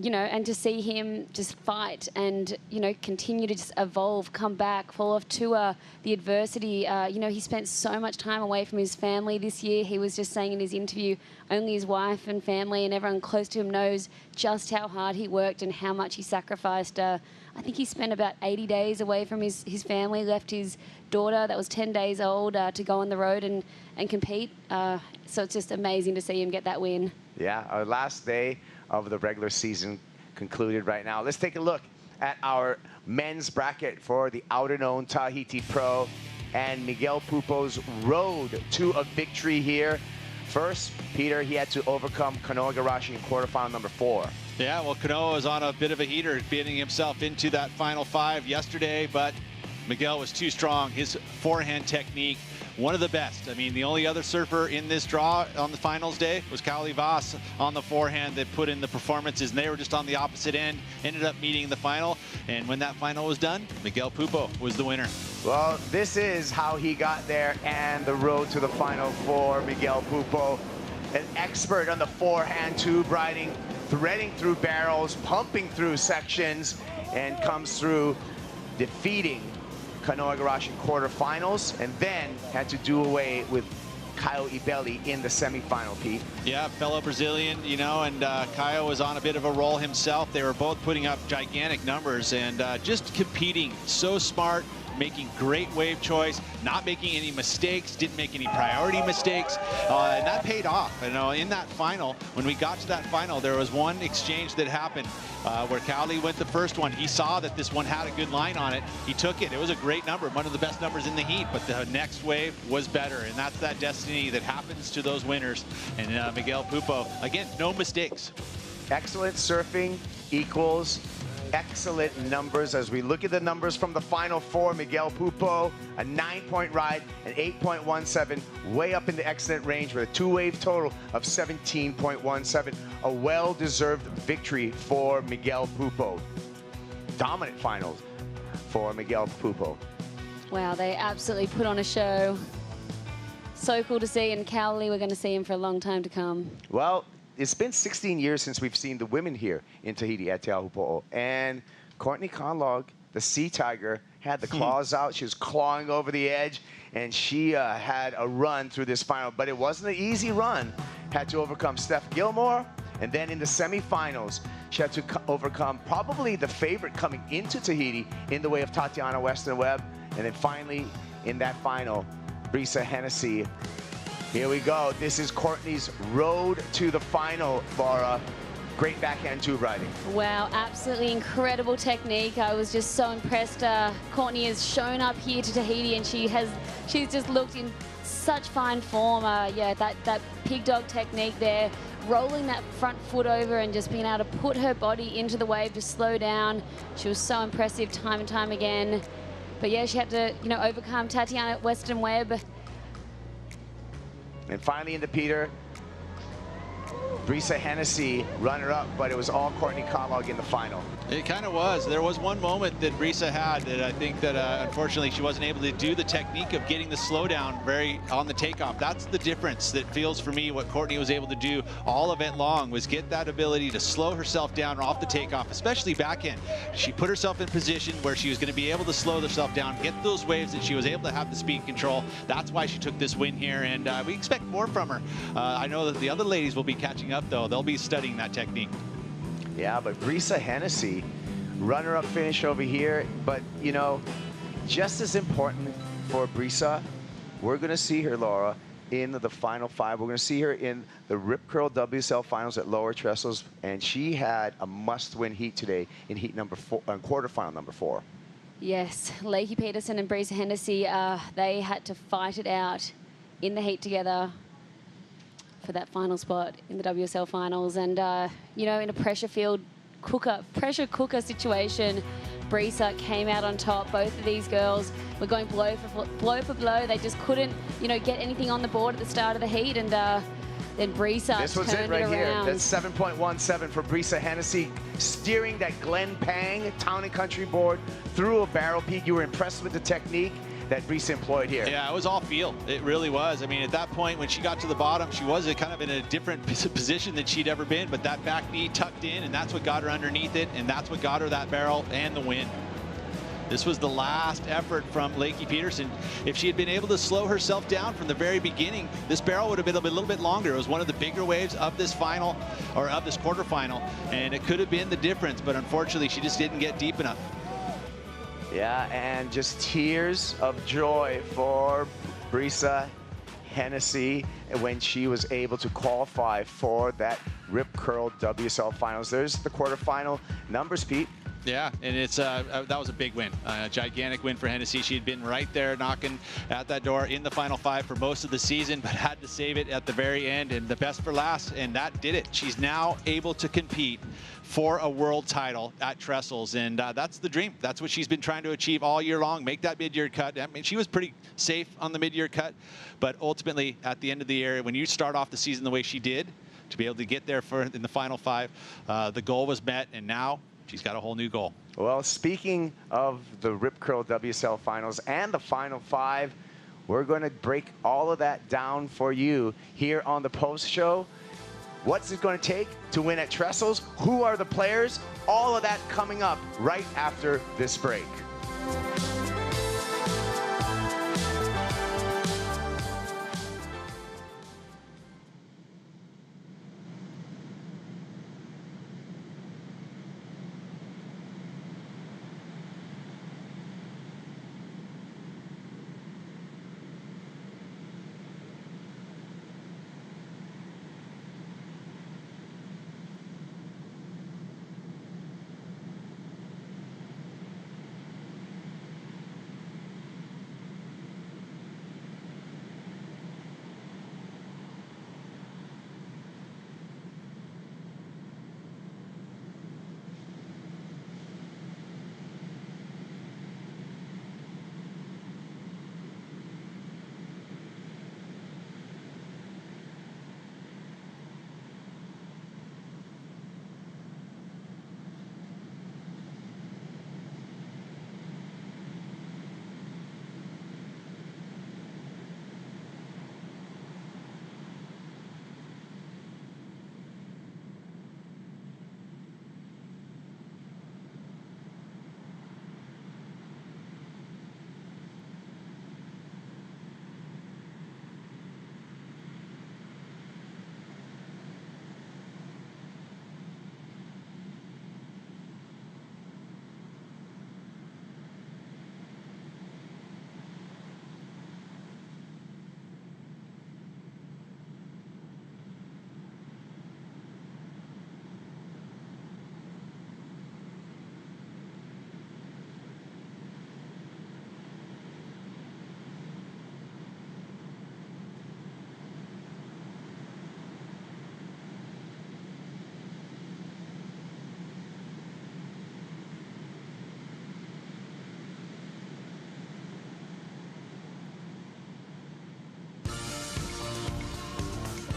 and to see him just fight and, continue to just evolve, come back, fall off tour, the adversity. He spent so much time away from his family this year. He was just saying in his interview, only his wife and family and everyone close to him knows just how hard he worked and how much he sacrificed. I think he spent about 80 days away from his family, left his daughter that was 10 days old to go on the road and compete. So it's just amazing to see him get that win. Yeah, our last day of the regular season concluded right now. Let's take a look at our men's bracket for the Outerknown Tahiti Pro and Miguel Pupo's road to a victory here. First, Peter, he had to overcome Kanoa Igarashi in quarterfinal number 4. Yeah, well, Kanoa was on a bit of a heater, getting himself into that final 5 yesterday, but Miguel was too strong. His forehand technique, one of the best. I mean, the only other surfer in this draw on the finals day was Callie Voss on the forehand that put in the performances, and they were just on the opposite end, ended up meeting the final. And when that final was done, Miguel Pupo was the winner. Well, this is how he got there and the road to the final for Miguel Pupo. An expert on the forehand tube riding, threading through barrels, pumping through sections, and comes through defeating Kanoa Igarashi quarterfinals, and then had to do away with Caio Ibelli in the semifinal, Pete. Yeah, fellow Brazilian, you know, and Caio was on a bit of a roll himself. They were both putting up gigantic numbers and just competing so smart, making great wave choice, not making any mistakes, didn't make any priority mistakes, and that paid off. You know, in that final, when we got to that final, there was one exchange that happened where Cowley went the first one. He saw that this one had a good line on it. He took it. It was a great number, one of the best numbers in the heat, but the next wave was better, and that's that destiny that happens to those winners. And Miguel Pupo, again, no mistakes. Excellent surfing equals excellent numbers. As we look at the numbers from the Final Four, Miguel Pupo, a 9-point ride, an 8.17, way up in the excellent range with a two-wave total of 17.17. A well-deserved victory for Miguel Pupo. Dominant finals for Miguel Pupo. Wow, they absolutely put on a show. So cool to see, and Cowley, we're going to see him for a long time to come. Well, it's been 16 years since we've seen the women here in Tahiti at Teahupo'o. And Courtney Conlogue, the Sea Tiger, had the claws out. She was clawing over the edge, and she had a run through this final. But it wasn't an easy run. Had to overcome Steph Gilmore. And then in the semifinals, she had to overcome probably the favorite coming into Tahiti in the way of Tatiana Weston Webb. And then finally, in that final, Brisa Hennessy. Here we go. This is Courtney's road to the final, Laura. Great backhand tube riding. Wow, absolutely incredible technique. I was just so impressed. Courtney has shown up here to Tahiti, and she's just looked in such fine form. Yeah, that pig dog technique there, rolling that front foot over and just being able to put her body into the wave to slow down. She was so impressive time and time again. But yeah, she had to, you know, overcome Tatiana Weston Webb. And finally into Peter, Brisa Hennessy, runner-up, but it was all Courtney Conlogue in the final. It kind of was. There was one moment that Brisa had that I think that unfortunately she wasn't able to do the technique of getting the slowdown very on the takeoff. That's the difference that feels for me what Courtney was able to do all event long, was get that ability to slow herself down off the takeoff, especially backhand. She put herself in position where she was going to be able to slow herself down, get those waves that she was able to have the speed control. That's why she took this win here, and we expect more from her. I know that the other ladies will be catching up, though. They'll be studying that technique. Yeah, but Brisa Hennessy, runner-up finish over here. But, you know, just as important for Brisa, we're going to see her, Laura, in the final five. We're going to see her in the Rip Curl WSL Finals at Lower Trestles, and she had a must-win heat today in heat number 4, quarterfinal number 4. Yes, Lakey Peterson and Brisa Hennessy, they had to fight it out in the heat together for that final spot in the WSL Finals. And, you know, in a pressure cooker situation, Brisa came out on top. Both of these girls were going blow for blow. They just couldn't, you know, get anything on the board at the start of the heat. And then Brisa This was it right here. That's 7.17 for Brisa Hennessy, steering that Glen Pang Town and Country board through a barrel. Pete, you were impressed with the technique that Brisa employed here. Yeah, it was all feel. It really was. I mean, at that point, when she got to the bottom, she was kind of in a different position than she'd ever been, but that back knee tucked in, and that's what got her underneath it, and that's what got her that barrel and the win. This was the last effort from Lakey Peterson. If she had been able to slow herself down from the very beginning, this barrel would have been a little bit longer. It was one of the bigger waves of this final, or of this quarterfinal, and it could have been the difference, but unfortunately, she just didn't get deep enough. Yeah, and just tears of joy for Brisa Hennessy when she was able to qualify for that Rip Curl WSL Finals. There's the quarterfinal numbers, Pete. Yeah, and it's that was a big win, a gigantic win for Hennessy. She had been right there knocking at that door in the final five for most of the season, but had to save it at the very end, and the best for last, and that did it. She's now able to compete for a world title at Trestles, and that's the dream. That's what she's been trying to achieve all year long, make that mid-year cut. I mean, she was pretty safe on the mid-year cut, but ultimately, at the end of the year, when you start off the season the way she did, to be able to get there in the final five, the goal was met, and now she's got a whole new goal. Well, speaking of the Rip Curl WSL Finals and the Final Five, we're going to break all of that down for you here on the post show. What's it going to take to win at Trestles? Who are the players? All of that coming up right after this break.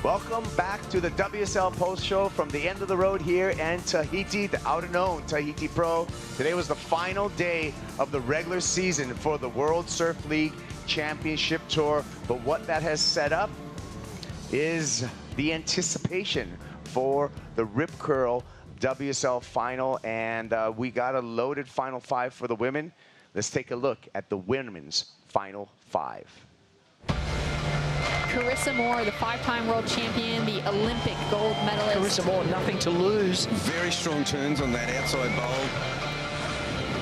Welcome back to the WSL Post Show from the end of the road here in Tahiti, the Outerknown Tahiti Pro. Today was the final day of the regular season for the World Surf League Championship Tour. But what that has set up is the anticipation for the Rip Curl WSL Final. And we got a loaded Final Five for the women. Let's take a look at the women's Final Five. Carissa Moore, the 5-time world champion, the Olympic gold medalist. Carissa Moore, nothing to lose. Very strong turns on that outside bowl.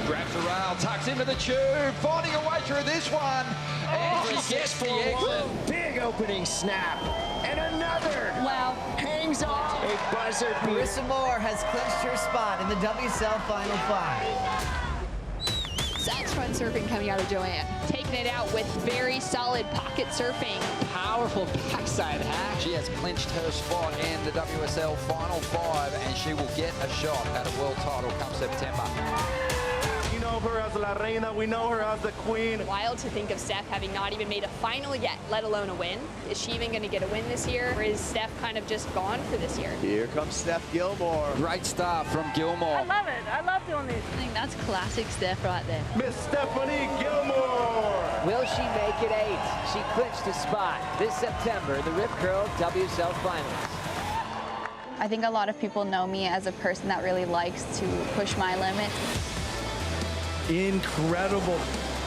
Grabs the rail, tucks into the tube, finding a way through this one. And she gets the exit. Big opening snap. And another. Wow. Hangs on. A buzzer. Carissa Moore has clinched her spot in the WSL Final 5. That's front surfing coming out of Joanne. Taking it out with very solid pocket surfing. Powerful backside hack. She has clinched her spot in the WSL Final 5, and she will get a shot at a world title come September. We know her as La Reina. We know her as the queen. Wild to think of Steph having not even made a final yet, let alone a win. Is she even going to get a win this year, or is Steph kind of just gone for this year? Here comes Steph Gilmore. Great start from Gilmore. I love it. I love doing this. I think that's classic Steph right there. Miss Stephanie Gilmore. Will she make it 8? She clinched a spot this September in the Rip Curl WSL Finals. I think a lot of people know me as a person that really likes to push my limits. Incredible.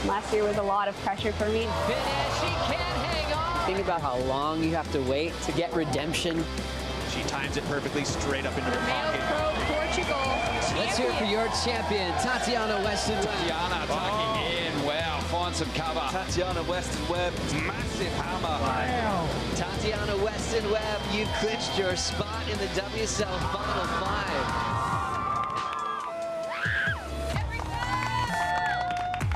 Last year was a lot of pressure for me. Finish, she can't hang on. Think about how long you have to wait to get redemption. She times it perfectly straight up into the pocket. Pro Portugal Let's hear it for your champion, Tatiana Weston. Tatiana tucking in. Wow, find some cover. Tatiana Weston Webb. Massive hammer. Wow. Tatiana Weston Webb, you clinched your spot in the WSL Final 5.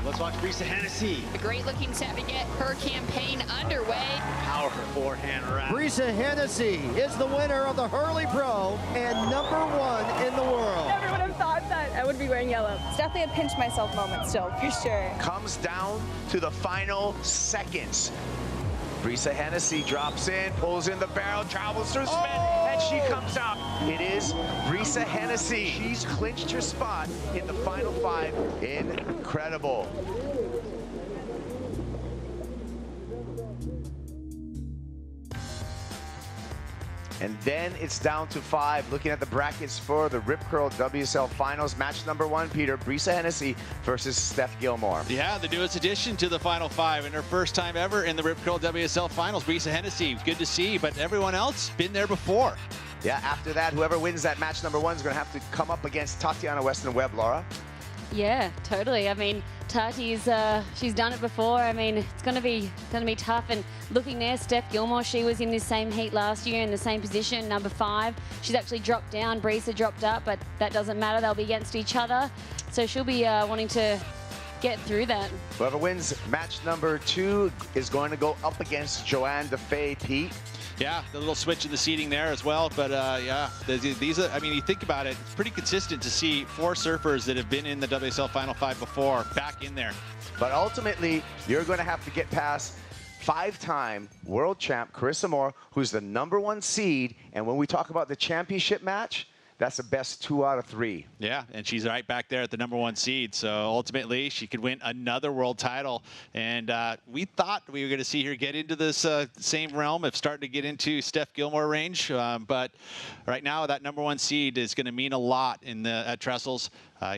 Let's watch Brisa Hennessy. A great looking set to get her campaign underway. Powerful forehand wrap. Brisa Hennessy is the winner of the Hurley Pro and #1 in the world. Never would have thought that I would be wearing yellow. It's definitely a pinch myself moment still, for sure. Comes down to the final seconds. Brisa Hennessy drops in, pulls in the barrel, travels through spin, and she comes out. It is Brisa Hennessy. She's clinched her spot in the Final 5. Incredible. And then it's down to 5. Looking at the brackets for the Rip Curl WSL Finals. Match #1, Peter, Brisa Hennessy versus Steph Gilmore. Yeah, the newest addition to the Final 5 and her first time ever in the Rip Curl WSL Finals. Brisa Hennessy, good to see, but everyone else been there before. Yeah, after that, whoever wins that match #1 is going to have to come up against Tatiana Weston Webb, Laura. Yeah, totally. I mean, Tati's she's done it before. I mean, it's gonna be tough. And looking there, Steph Gilmore, she was in this same heat last year in the same position, #5. She's actually dropped down. Brisa dropped up, but that doesn't matter. They'll be against each other, so she'll be wanting to get through that. Whoever wins match #2 is going to go up against Joanne DeFay, Pete. Yeah, the little switch in the seating there as well. But yeah, these are, I mean, you think about it, it's pretty consistent to see 4 surfers that have been in the WSL Final 5 before back in there. But ultimately, you're going to have to get past 5-time world champ Carissa Moore, who's the #1 seed. And when we talk about the championship match, that's the best 2 out of 3. Yeah, and she's right back there at the #1 seed. So ultimately, she could win another world title. And we thought we were going to see her get into this same realm of starting to get into Steph Gilmore range. But right now, that #1 seed is going to mean a lot in at Trestles.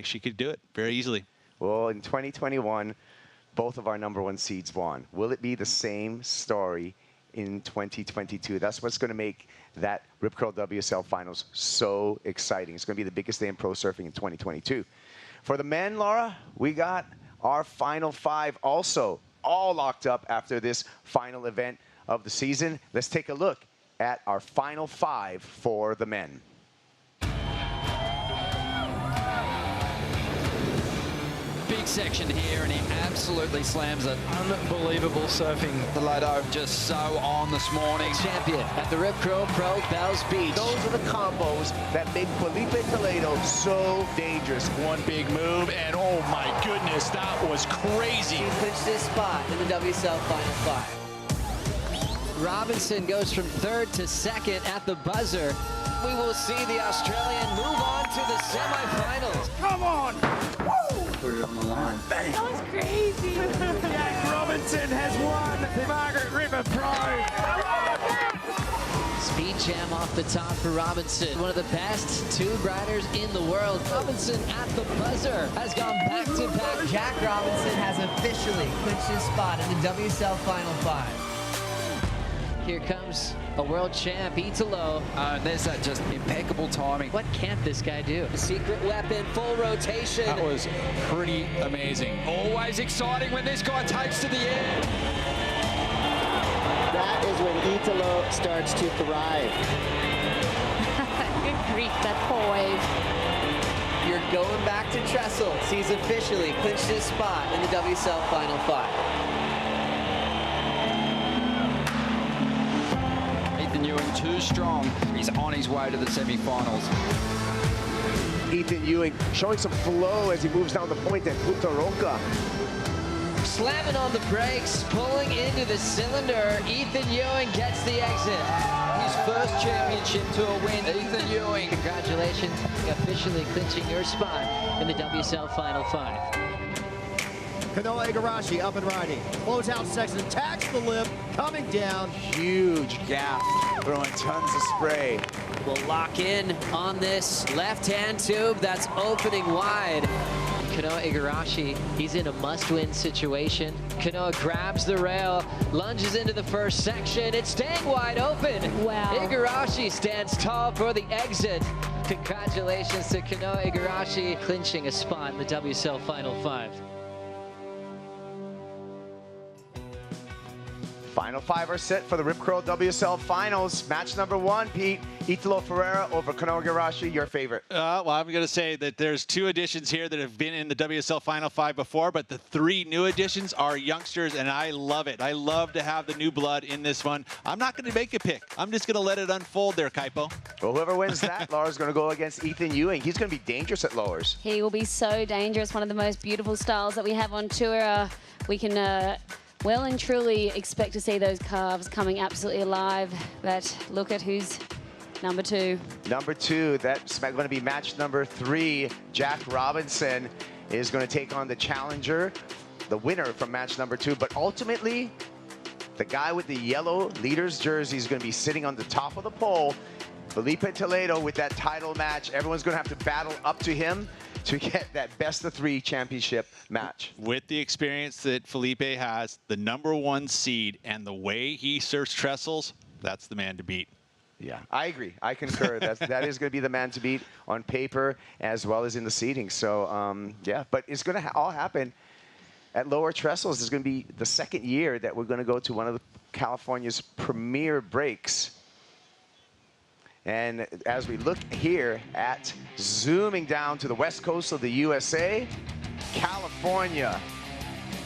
She could do it very easily. Well, in 2021, both of our #1 seeds won. Will it be the same story in 2022? That's what's going to make that Rip Curl WSL Finals so exciting. It's going to be the biggest day in pro surfing in 2022. For the men, Laura, we got our Final 5 also all locked up after this final event of the season. Let's take a look at our Final 5 for the men. Big section here, and he absolutely slams it. Unbelievable surfing. The Lodo just so on this morning. Champion at the Rip Curl Pro Bells Beach. Those are the combos that make Felipe Toledo so dangerous. One big move, and oh my goodness, that was crazy. She clinched this spot in the WSL Final 5. Robinson goes from 3rd to 2nd at the buzzer. We will see the Australian move on to the semifinals. Come on! Woo! Put it on the line. Bang! That was crazy. Jack Robinson has won the Margaret River Pro. Speed jam off the top for Robinson. One of the best tube riders in the world. Robinson at the buzzer has gone back-to-back. Jack Robinson has officially clinched his spot in the WSL Final 5. Here comes a world champ, Outerknown. There's that just impeccable timing. What can't this guy do? The secret weapon, full rotation. That was pretty amazing. Always exciting when this guy takes to the air. That is when Outerknown starts to thrive. Good grief, that poor wave. You're going back to Trestles. He's officially clinched his spot in the WSL Final 5. Ethan Ewing too strong. He's on his way to the semi-finals. Ethan Ewing showing some flow as he moves down the point at Outerknown. Slamming on the brakes, pulling into the cylinder. Ethan Ewing gets the exit. His first championship tour win, Ethan Ewing. Congratulations, officially clinching your spot in the WSL Final 5. Kanoa Igarashi up and riding. Closeout section, attacks the lip, coming down. Huge gap, throwing tons of spray. We'll lock in on this left-hand tube that's opening wide. Kanoa Igarashi, he's in a must-win situation. Kanoa grabs the rail, lunges into the first section. It's staying wide open. Wow. Igarashi stands tall for the exit. Congratulations to Kanoa Igarashi, clinching a spot in the WSL Final 5. Final 5 are set for the Rip Curl WSL Finals. Match number 1, Pete. Italo Ferreira over Kanoa Igarashi, your favorite. Well, I'm going to say that there's 2 additions here that have been in the WSL Final 5 before, but the 3 new additions are youngsters, and I love it. I love to have the new blood in this one. I'm not going to make a pick. I'm just going to let it unfold there, Kaipo. Well, whoever wins that, Laura's going to go against Ethan Ewing. He's going to be dangerous at lowers. He will be so dangerous. One of the most beautiful styles that we have on tour. We can well and truly expect to see those calves coming absolutely alive. But look at who's number 2. Number 2, that's going to be match number 3. Jack Robinson is going to take on the challenger, the winner from match number 2. But ultimately, the guy with the yellow leader's jersey is going to be sitting on the top of the pole. Felipe Toledo with that title match. Everyone's going to have to battle up to him to get that best-of-3 championship match. With the experience that Felipe has, the #1 seed, and the way he surfs trestles, that's the man to beat. Yeah, I agree. I concur. That is going to be the man to beat on paper as well as in the seating. So, yeah, but it's going to all happen at lower trestles. It's going to be the 2nd year that we're going to go to one of California's premier breaks. And as we look here at zooming down to the west coast of the USA, California,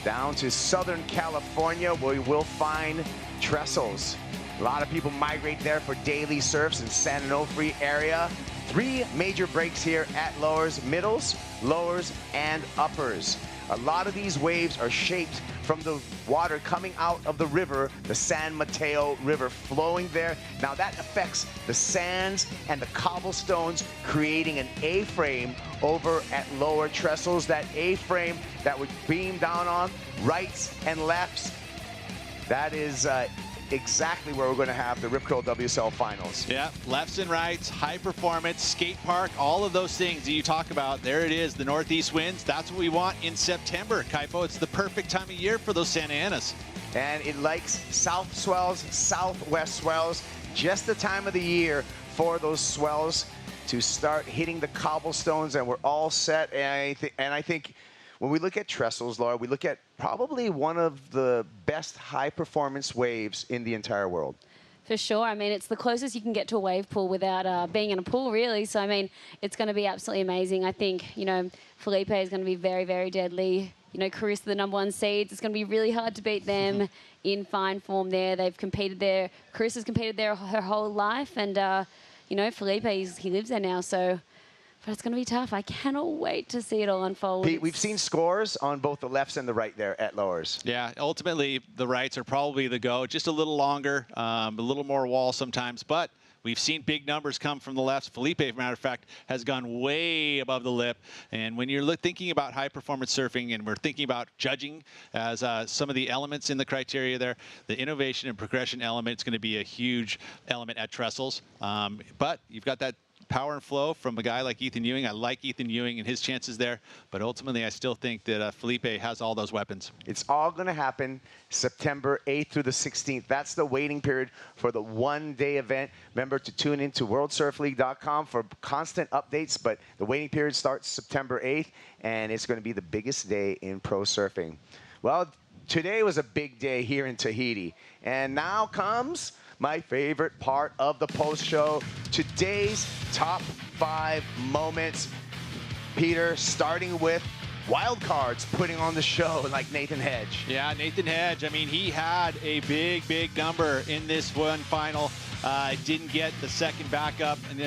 down to Southern California, where we will find trestles. A lot of people migrate there for daily surfs in San Onofre area. 3 major breaks here at lowers, middles, lowers, and uppers. A lot of these waves are shaped from the water coming out of the river, the San Mateo River flowing there. Now that affects the sands and the cobblestones, creating an A-frame over at lower trestles. That A-frame that would beam down on rights and lefts. That is exactly where we're going to have the Rip Curl WSL Finals. Yeah, lefts and rights, high performance, skate park, all of those things that you talk about. There it is, the northeast winds. That's what we want in September, Kaipo. It's the perfect time of year for those Santa Anas. And it likes south swells, southwest swells, just the time of the year for those swells to start hitting the cobblestones, and we're all set. And I think when we look at trestles, Laura, we look at probably one of the best high-performance waves in the entire world. For sure. I mean, it's the closest you can get to a wave pool without being in a pool, really. So, I mean, it's going to be absolutely amazing. I think, you know, Felipe is going to be very, very deadly. You know, Carissa, the #1 seeds. It's going to be really hard to beat them in fine form there. They've competed there. Carissa's competed there her whole life. And, you know, Felipe, he lives there now. So But it's going to be tough. I cannot wait to see it all unfold. Pete, we've seen scores on both the lefts and the right there at lowers. Yeah, ultimately, the rights are probably the go. Just a little longer, a little more wall sometimes, but we've seen big numbers come from the lefts. Felipe, as a matter of fact, has gone way above the lip. And when you're thinking about high-performance surfing, and we're thinking about judging as some of the elements in the criteria there, the innovation and progression element is going to be a huge element at trestles. But you've got that power and flow from a guy like Ethan Ewing. I like Ethan Ewing and his chances there, but ultimately I still think that Felipe has all those weapons. It's all going to happen September 8th through the 16th. That's the waiting period for the one-day event. Remember to tune into WorldSurfLeague.com for constant updates, but the waiting period starts September 8th, and it's going to be the biggest day in pro surfing. Well, today was a big day here in Tahiti, and now comes my favorite part of the post-show, today's top 5 moments. Peter, starting with wild cards putting on the show like Nathan Hedge. Yeah, Nathan Hedge. I mean, he had a big, big number in this one final. Didn't get the second backup, and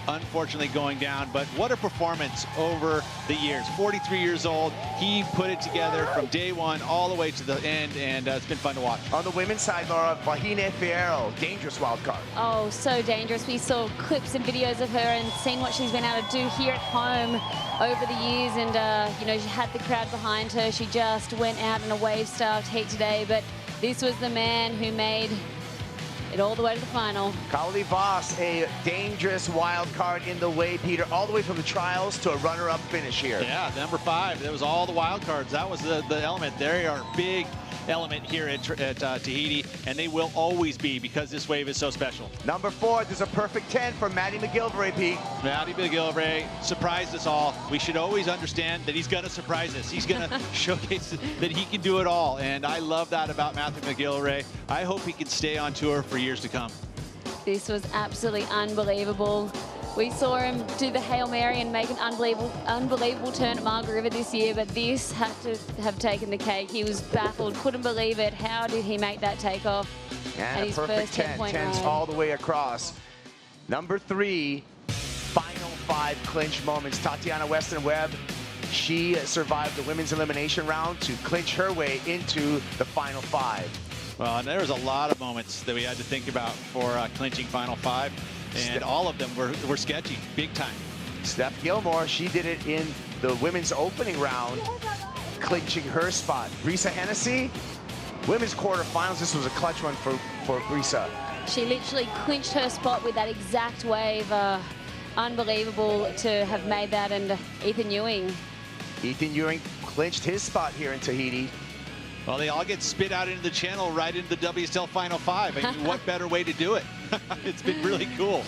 unfortunately going down. But what a performance over the years. 43 years old. He put it together from day one all the way to the end, and it's been fun to watch. On the women's side, Laura, Vahine Fierro, dangerous wild card. Oh, so dangerous. We saw clips and videos of her and seen what she's been able to do here at home over the years. And, you know, she had the crowd behind her. She just went out in a wave-starved heat today. But this was the man who made it all the way to the final. Kaoli Voss, a dangerous wild card in the way, Peter, all the way from the trials to a runner-up finish here. Yeah, number 5. That was all the wild cards. That was the element. They are big element here at Tahiti, and they will always be because this wave is so special. Number 4, there's a perfect 10 for Maddie McGillivray, Pete. Maddie McGillivray surprised us all. We should always understand that he's going to surprise us. He's going to showcase that he can do it all, and I love that about Matthew McGillivray. I hope he can stay on tour for years to come. This was absolutely unbelievable. We saw him do the Hail Mary and make an unbelievable turn at Margaret River this year, but this had to have taken the cake. He was baffled, couldn't believe it. How did he make that takeoff? And a perfect 10, 10s all the way across. Number 3, final 5 clinch moments. Tatiana Weston-Webb, she survived the women's elimination round to clinch her way into the final 5. Well, and there was a lot of moments that we had to think about for clinching final 5. And all of them were sketchy, big time. Steph Gilmore, she did it in the women's opening round, clinching her spot. Brisa Hennessy, women's quarterfinals. This was a clutch one for Brisa. She literally clinched her spot with that exact wave. Unbelievable to have made that. And Ethan Ewing. Ethan Ewing clinched his spot here in Tahiti. Well, they all get spit out into the channel right into the WSL Final 5. I mean, what better way to do it? It's been really cool.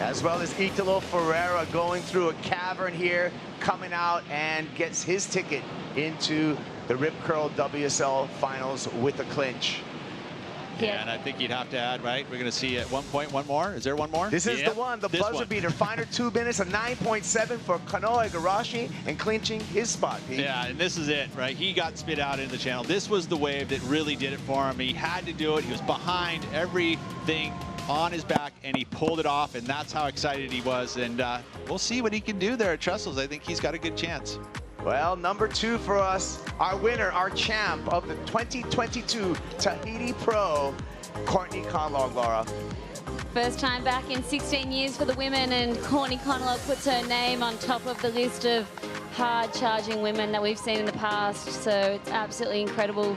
As well as Italo Ferreira going through a cavern here, coming out and gets his ticket into the Rip Curl WSL Finals with a clinch. Yeah, and I think you'd have to add, right? We're going to see at one point one more. Is there one more? This is the one, the buzzer beater. Final 2 minutes, a 9.7 for Kanoa Igarashi and clinching his spot, Pete. Yeah, and this is it, right? He got spit out into the channel. This was the wave that really did it for him. He had to do it. He was behind everything on his back, and he pulled it off, and that's how excited he was. And we'll see what he can do there at Trestles. I think he's got a good chance. Well, number 2 for us, our winner, our champ of the 2022 Tahiti Pro, Courtney Conlogue, Laura. First time back in 16 years for the women, and Courtney Conlogue puts her name on top of the list of hard-charging women that we've seen in the past. So it's absolutely incredible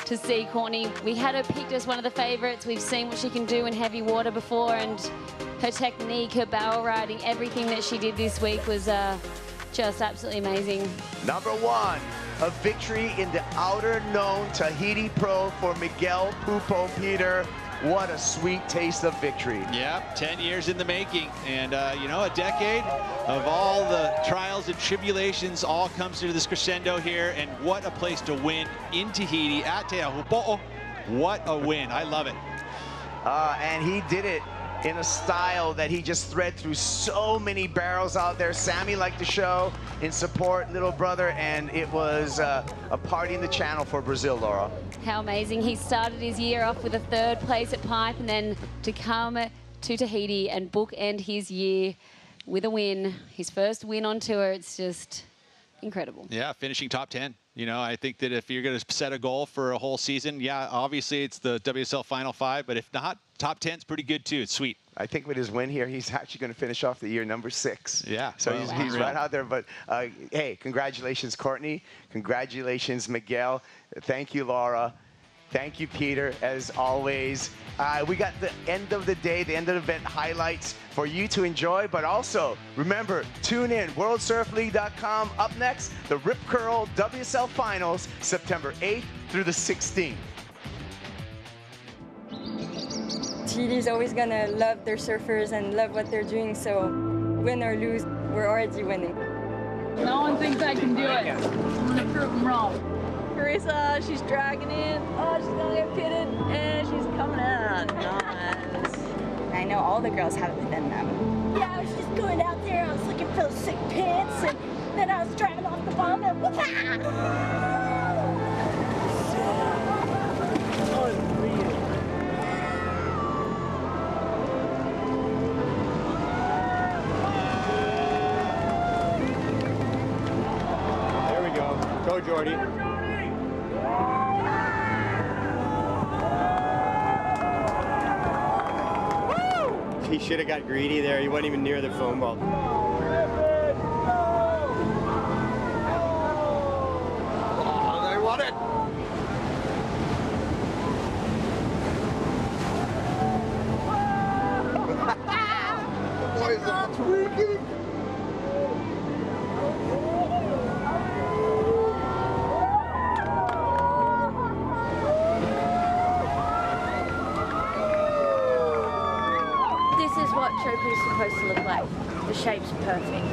to see Courtney. We had her picked as one of the favorites. We've seen what she can do in heavy water before, and her technique, her barrel riding, everything that she did this week was just absolutely amazing. Number 1, a victory in the Outerknown Tahiti Pro for Miguel Pupo. Peter, what a sweet taste of victory. Yep, 10 years in the making. And, you know, a decade of all the trials and tribulations all comes to this crescendo here. And what a place to win in Tahiti at Teahupo'o. What a win. I love it. And he did it in a style that he just thread through so many barrels out there. Sammy liked the show in support, little brother, and it was a party in the channel for Brazil, Laura. How amazing. He started his year off with a 3rd place at Pipe, and then to come to Tahiti and bookend his year with a win. His first win on tour. It's just incredible. Yeah, finishing top 10. You know, I think that if you're going to set a goal for a whole season, yeah, obviously it's the WSL Final 5, but if not, top 10 is pretty good too. It's sweet. I think with his win here, he's actually going to finish off the year number 6. Yeah. So he's right out there. But hey, congratulations, Courtney. Congratulations, Miguel. Thank you, Laura. Thank you, Peter, as always. We got the end of the day, the end of the event highlights for you to enjoy, but also remember, tune in, worldsurfleague.com. Up next, the Rip Curl WSL Finals, September 8th through the 16th. Tahiti's always gonna love their surfers and love what they're doing, so win or lose, we're already winning. No one thinks I can do it. I'm gonna prove them wrong. Carissa, she's dragging in. Oh, she's gonna get pitted, and she's coming out. Nice. I know all the girls have it within them. Yeah, I was just going out there, I was looking for those sick pants, and then I was driving off the bomb and whoop-ah! There we go. Go, Jordy. He should have got greedy there. He wasn't even near the foam ball. Oh, they won it. The boys are tweaking. This is what Teahupo'o is supposed to look like. The shape's perfect.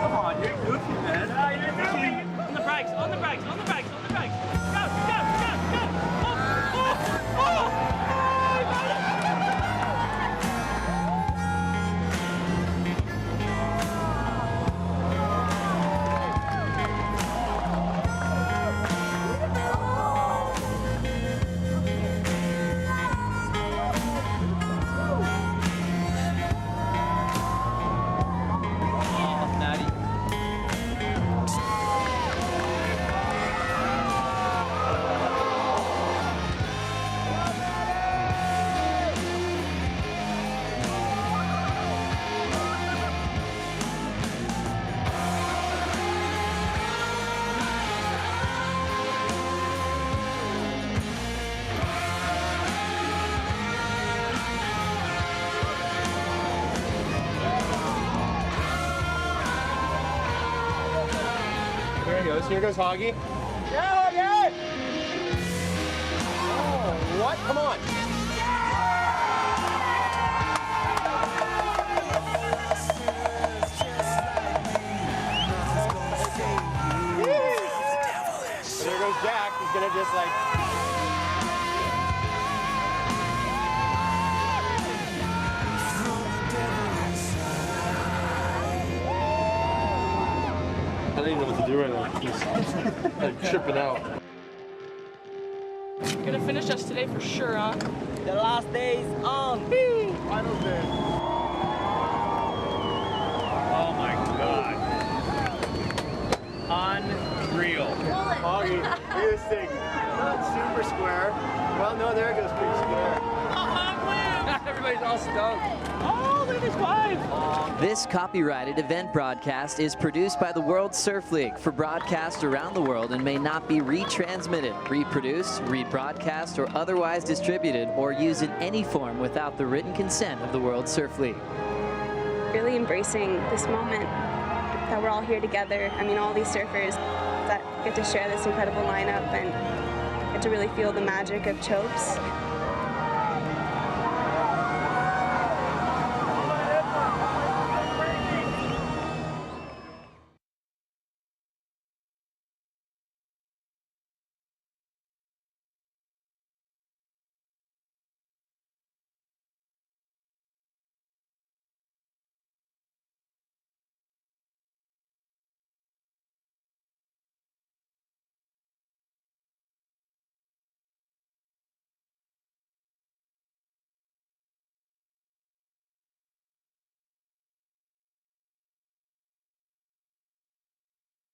Come on, you're goofy, man. You're goofy. On the brakes, on the brakes, on the brakes, on the brakes. Go, go, go, go. Oh, oh, oh. Here he goes. Here goes Hoggy. Yeah, yeah. Oh, what? Come on. But here goes Jack. He's gonna just like. I don't even know what to do right now. Just like tripping out. You're gonna finish us today for sure, huh? The last day's on. Finals day. Oh my God. Unreal. Hoggy, look at this thing. Not super square. Well, no, there it goes pretty square. Everybody's all stoked. Oh, look at this vibe. This copyrighted event broadcast is produced by the World Surf League for broadcast around the world and may not be retransmitted, reproduced, rebroadcast, or otherwise distributed or used in any form without the written consent of the World Surf League. Really embracing this moment that we're all here together. I mean, all these surfers that get to share this incredible lineup and get to really feel the magic of Chopes.